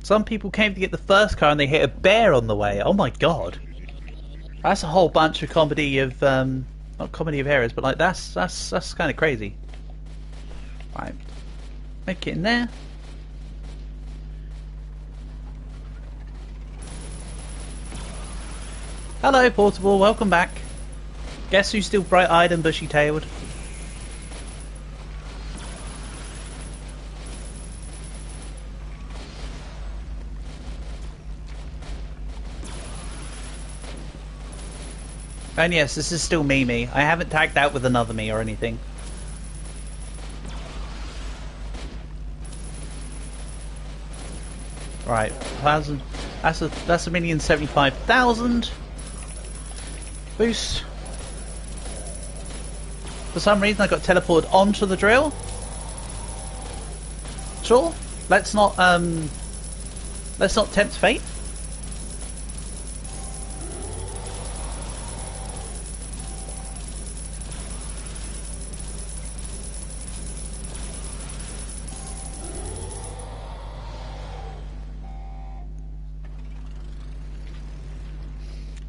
Some people came to get the first car and they hit a bear on the way. Oh my god. That's a whole bunch of comedy of, not comedy of errors, but like that's kind of crazy. Right, make it in there. Hello, Portable, welcome back. Guess who's still bright-eyed and bushy-tailed? And yes, this is still me. I haven't tagged out with another me or anything. Right, 1,000. That's a 1,075,000. Boost. For some reason I got teleported onto the drill. Sure, let's not tempt fate.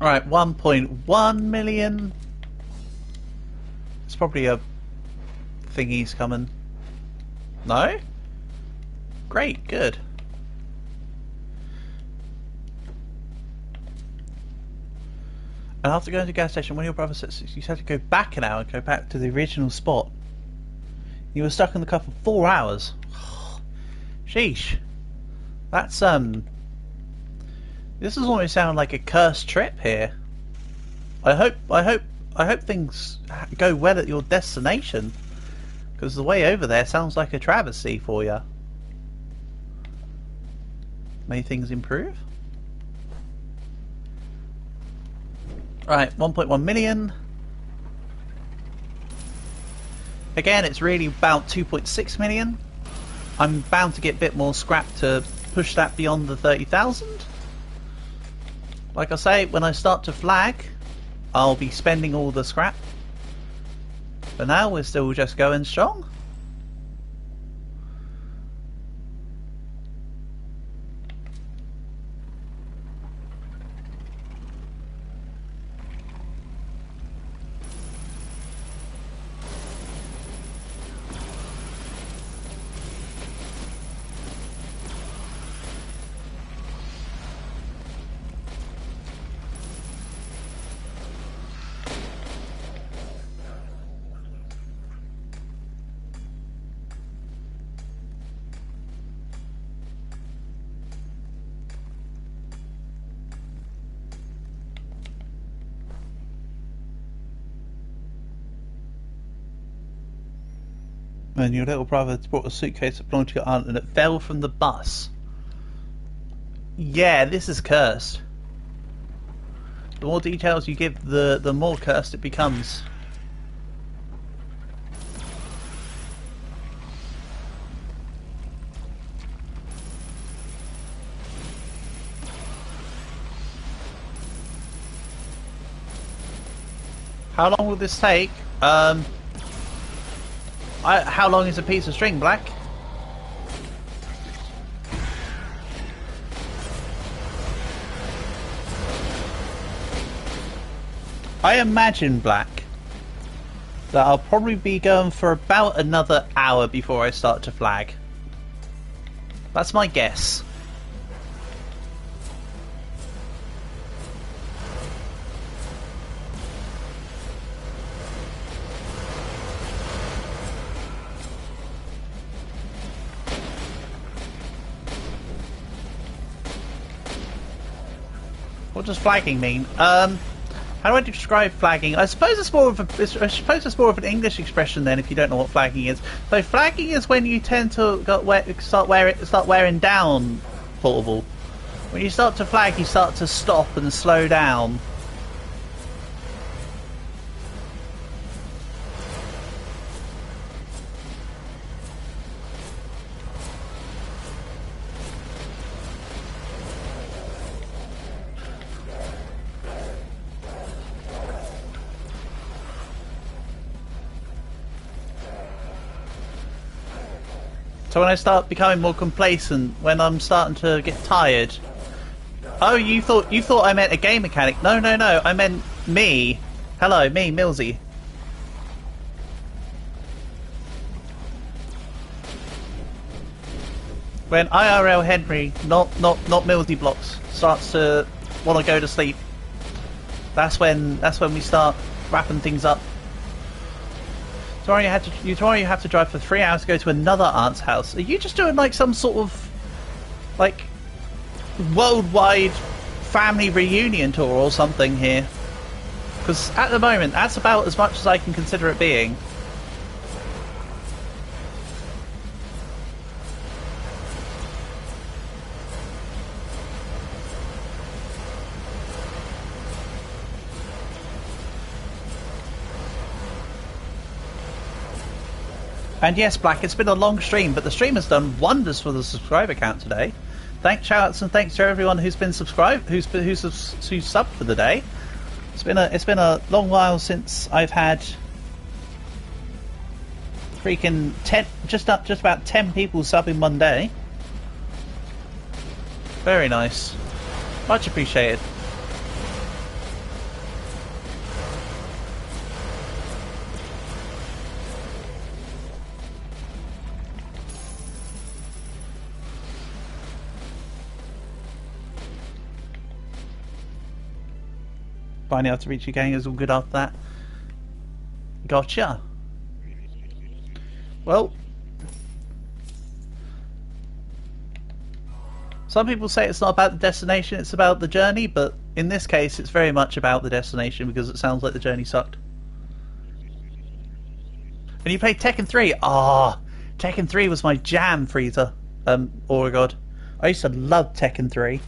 Alright, 1.1 million. It's probably a thingy's coming. No? Great, good. And after going to the gas station, one of your brothers says you had to go back an hour and go back to the original spot. You were stuck in the car for 4 hours. Sheesh. That's this is almost sounding like a cursed trip here. I hope things go well at your destination, because the way over there sounds like a travesty for you. May things improve. Right, 1.1 million. Again, it's really about 2.6 million. I'm bound to get a bit more scrap to push that beyond the 30,000. Like I say, when I start to flag, I'll be spending all the scrap. For now, we're still just going strong. And your little brother brought a suitcase that belonged to your aunt and it fell from the bus. Yeah, this is cursed. The more details you give, the more cursed it becomes. How long will this take? How long is a piece of string, Black? I imagine, Black, that I'll probably be going for about another hour before I start to flag. That's my guess. What does flagging mean? How do I describe flagging? I suppose it's more of an English expression then, if you don't know what flagging is. So flagging is when you tend to start wearing down Portable. When you start to flag, you start to stop and slow down. So when I start becoming more complacent, when I'm starting to get tired. Oh, you thought I meant a game mechanic? No, no, no. I meant me. Hello, me, Millsy. When IRL Henry, not Millsy blocks, starts to want to go to sleep. That's when we start wrapping things up. Tomorrow you have to drive for 3 hours to go to another aunt's house. Are you just doing like some sort of like worldwide family reunion tour or something here? Because at the moment that's about as much as I can consider it being. And yes, Black, it's been a long stream, but the stream has done wonders for the subscriber count today. Shoutouts and thanks to everyone who's been subscribed, who's subbed for the day. It's been a long while since I've had freaking just about 10 people sub in one day. Very nice, much appreciated. Finding out to reach your gang is all good after that. Gotcha. Well, some people say it's not about the destination, it's about the journey, but in this case it's very much about the destination because it sounds like the journey sucked. And you played Tekken 3? Ah, Tekken 3 was my jam, Freezer. Oh god. I used to love Tekken 3.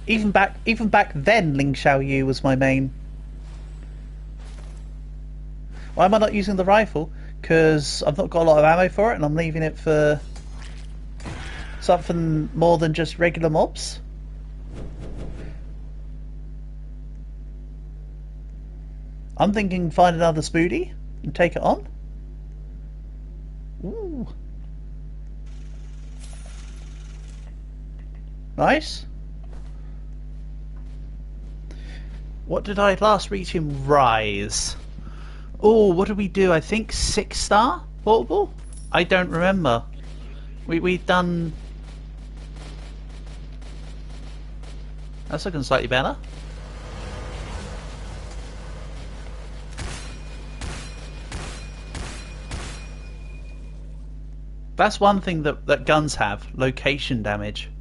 Even back then, Ling Xiaoyu was my main. Why am I not using the rifle? Because I've not got a lot of ammo for it, and I'm leaving it for something more than just regular mobs. I'm thinking find another Spoody and take it on. Ooh, nice. What did I last reach in Rise? Oh, what did we do? I think 6-star Portable? I don't remember. We've done... That's looking slightly better. That's one thing that guns have, location damage.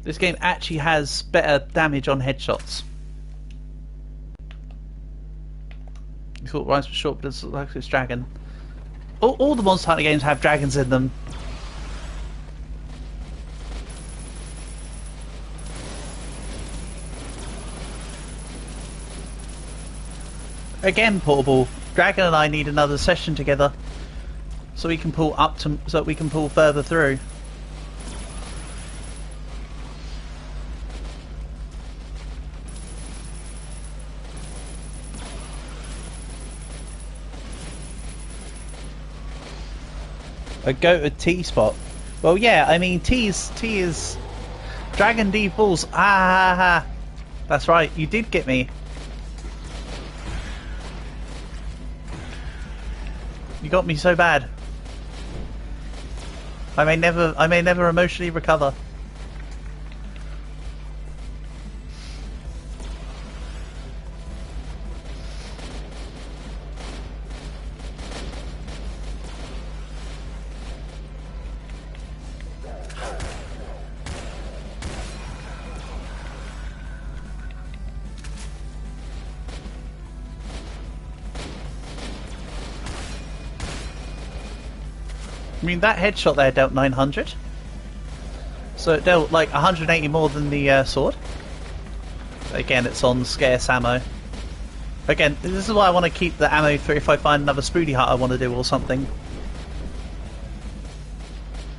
This game actually has better damage on headshots. You thought Rise was short, but it's like it's dragon. All the Monster Hunter games have dragons in them. Again, Portable, Dragon and I need another session together, so we can pull further through. A go to T spot. Well, yeah, I mean T is Dragon D Balls. Ah, that's right. You did get me. You got me so bad. I may never emotionally recover. I mean, that headshot there dealt 900. So it dealt like 180 more than the sword. Again, it's on scarce ammo. Again, this is why I want to keep the ammo for if I find another Spoody Hut I want to do or something.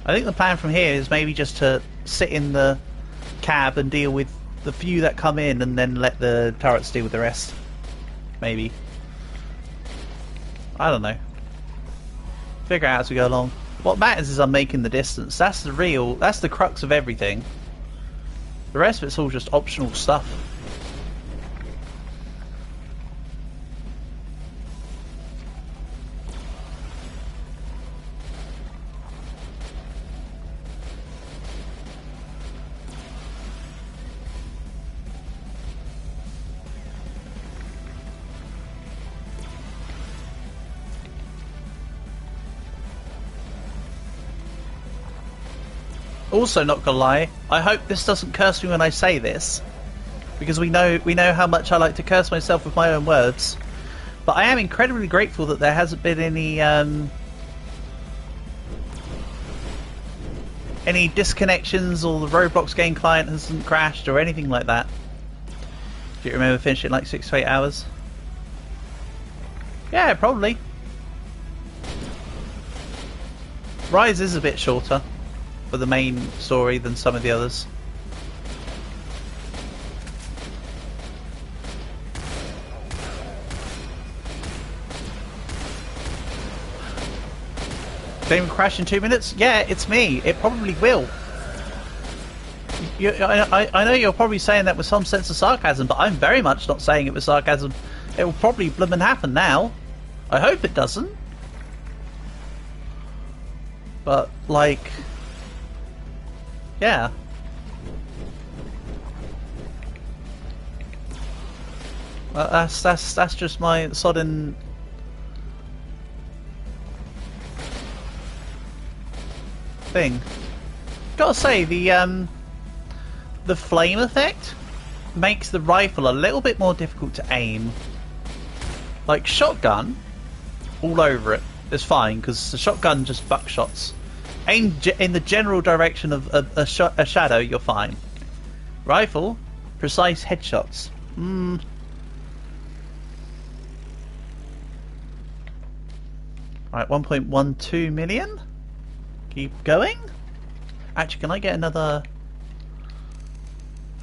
I think the plan from here is maybe just to sit in the cab and deal with the few that come in and then let the turrets deal with the rest. Maybe. I don't know. Figure it out as we go along. What matters is I'm making the distance. That's the crux of everything. The rest of it's all just optional stuff. Also, not gonna lie, I hope this doesn't curse me when I say this, because we know how much I like to curse myself with my own words. But I am incredibly grateful that there hasn't been any disconnections, or the Roblox game client hasn't crashed or anything like that. Do you remember finishing like 6 to 8 hours? Yeah, probably. Rise is a bit shorter for the main story than some of the others. Game crash in 2 minutes? Yeah, it's me. It probably will. I know you're probably saying that with some sense of sarcasm, but I'm very much not saying it with sarcasm. It will probably bloomin' happen now. I hope it doesn't. But, like... yeah. That's just my sodden thing. Gotta say, the flame effect makes the rifle a little bit more difficult to aim. Like shotgun, all over it is fine because the shotgun just buckshots. Aim in the general direction of a shadow, you're fine. Rifle, precise headshots. Right, 1.12 million. Keep going. Actually, can I get another?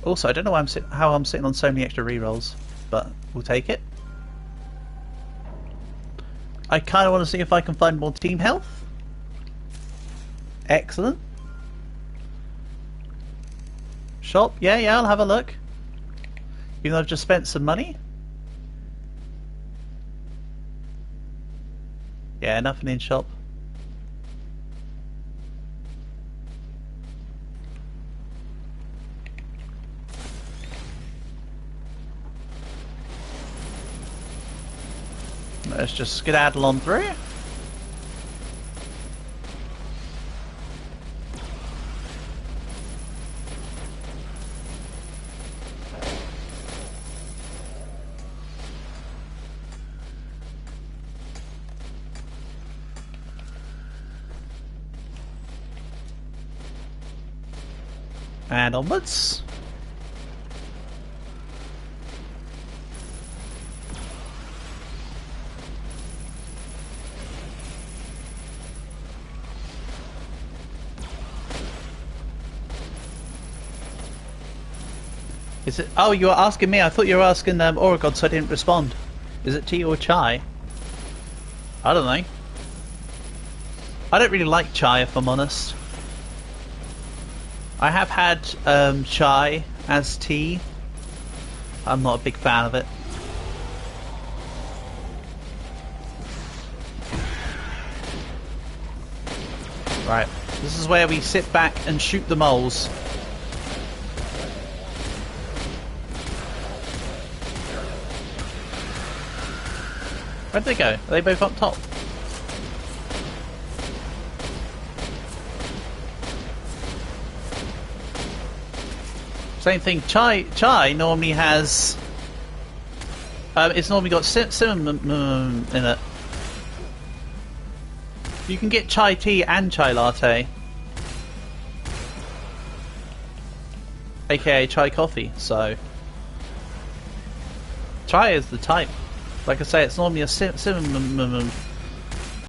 Also, I don't know why how I'm sitting on so many extra rerolls, but we'll take it. I kind of want to see if I can find more team health. Excellent. Shop, yeah, I'll have a look. Even though I've just spent some money. Yeah, nothing in shop. Let's just skedaddle on through. And onwards. Is it? Oh, you were asking me. I thought you were asking Oregon, so I didn't respond. Is it tea or chai? I don't know. I don't really like chai, if I'm honest. I have had chai as tea. I'm not a big fan of it. Right, this is where we sit back and shoot the moles. Where'd they go? Are they both up top? Same thing. Chai normally has. It's normally got cinnamon in it. You can get chai tea and chai latte. AKA chai coffee, so... Chai is the type. Like I say, it's normally a cinnamon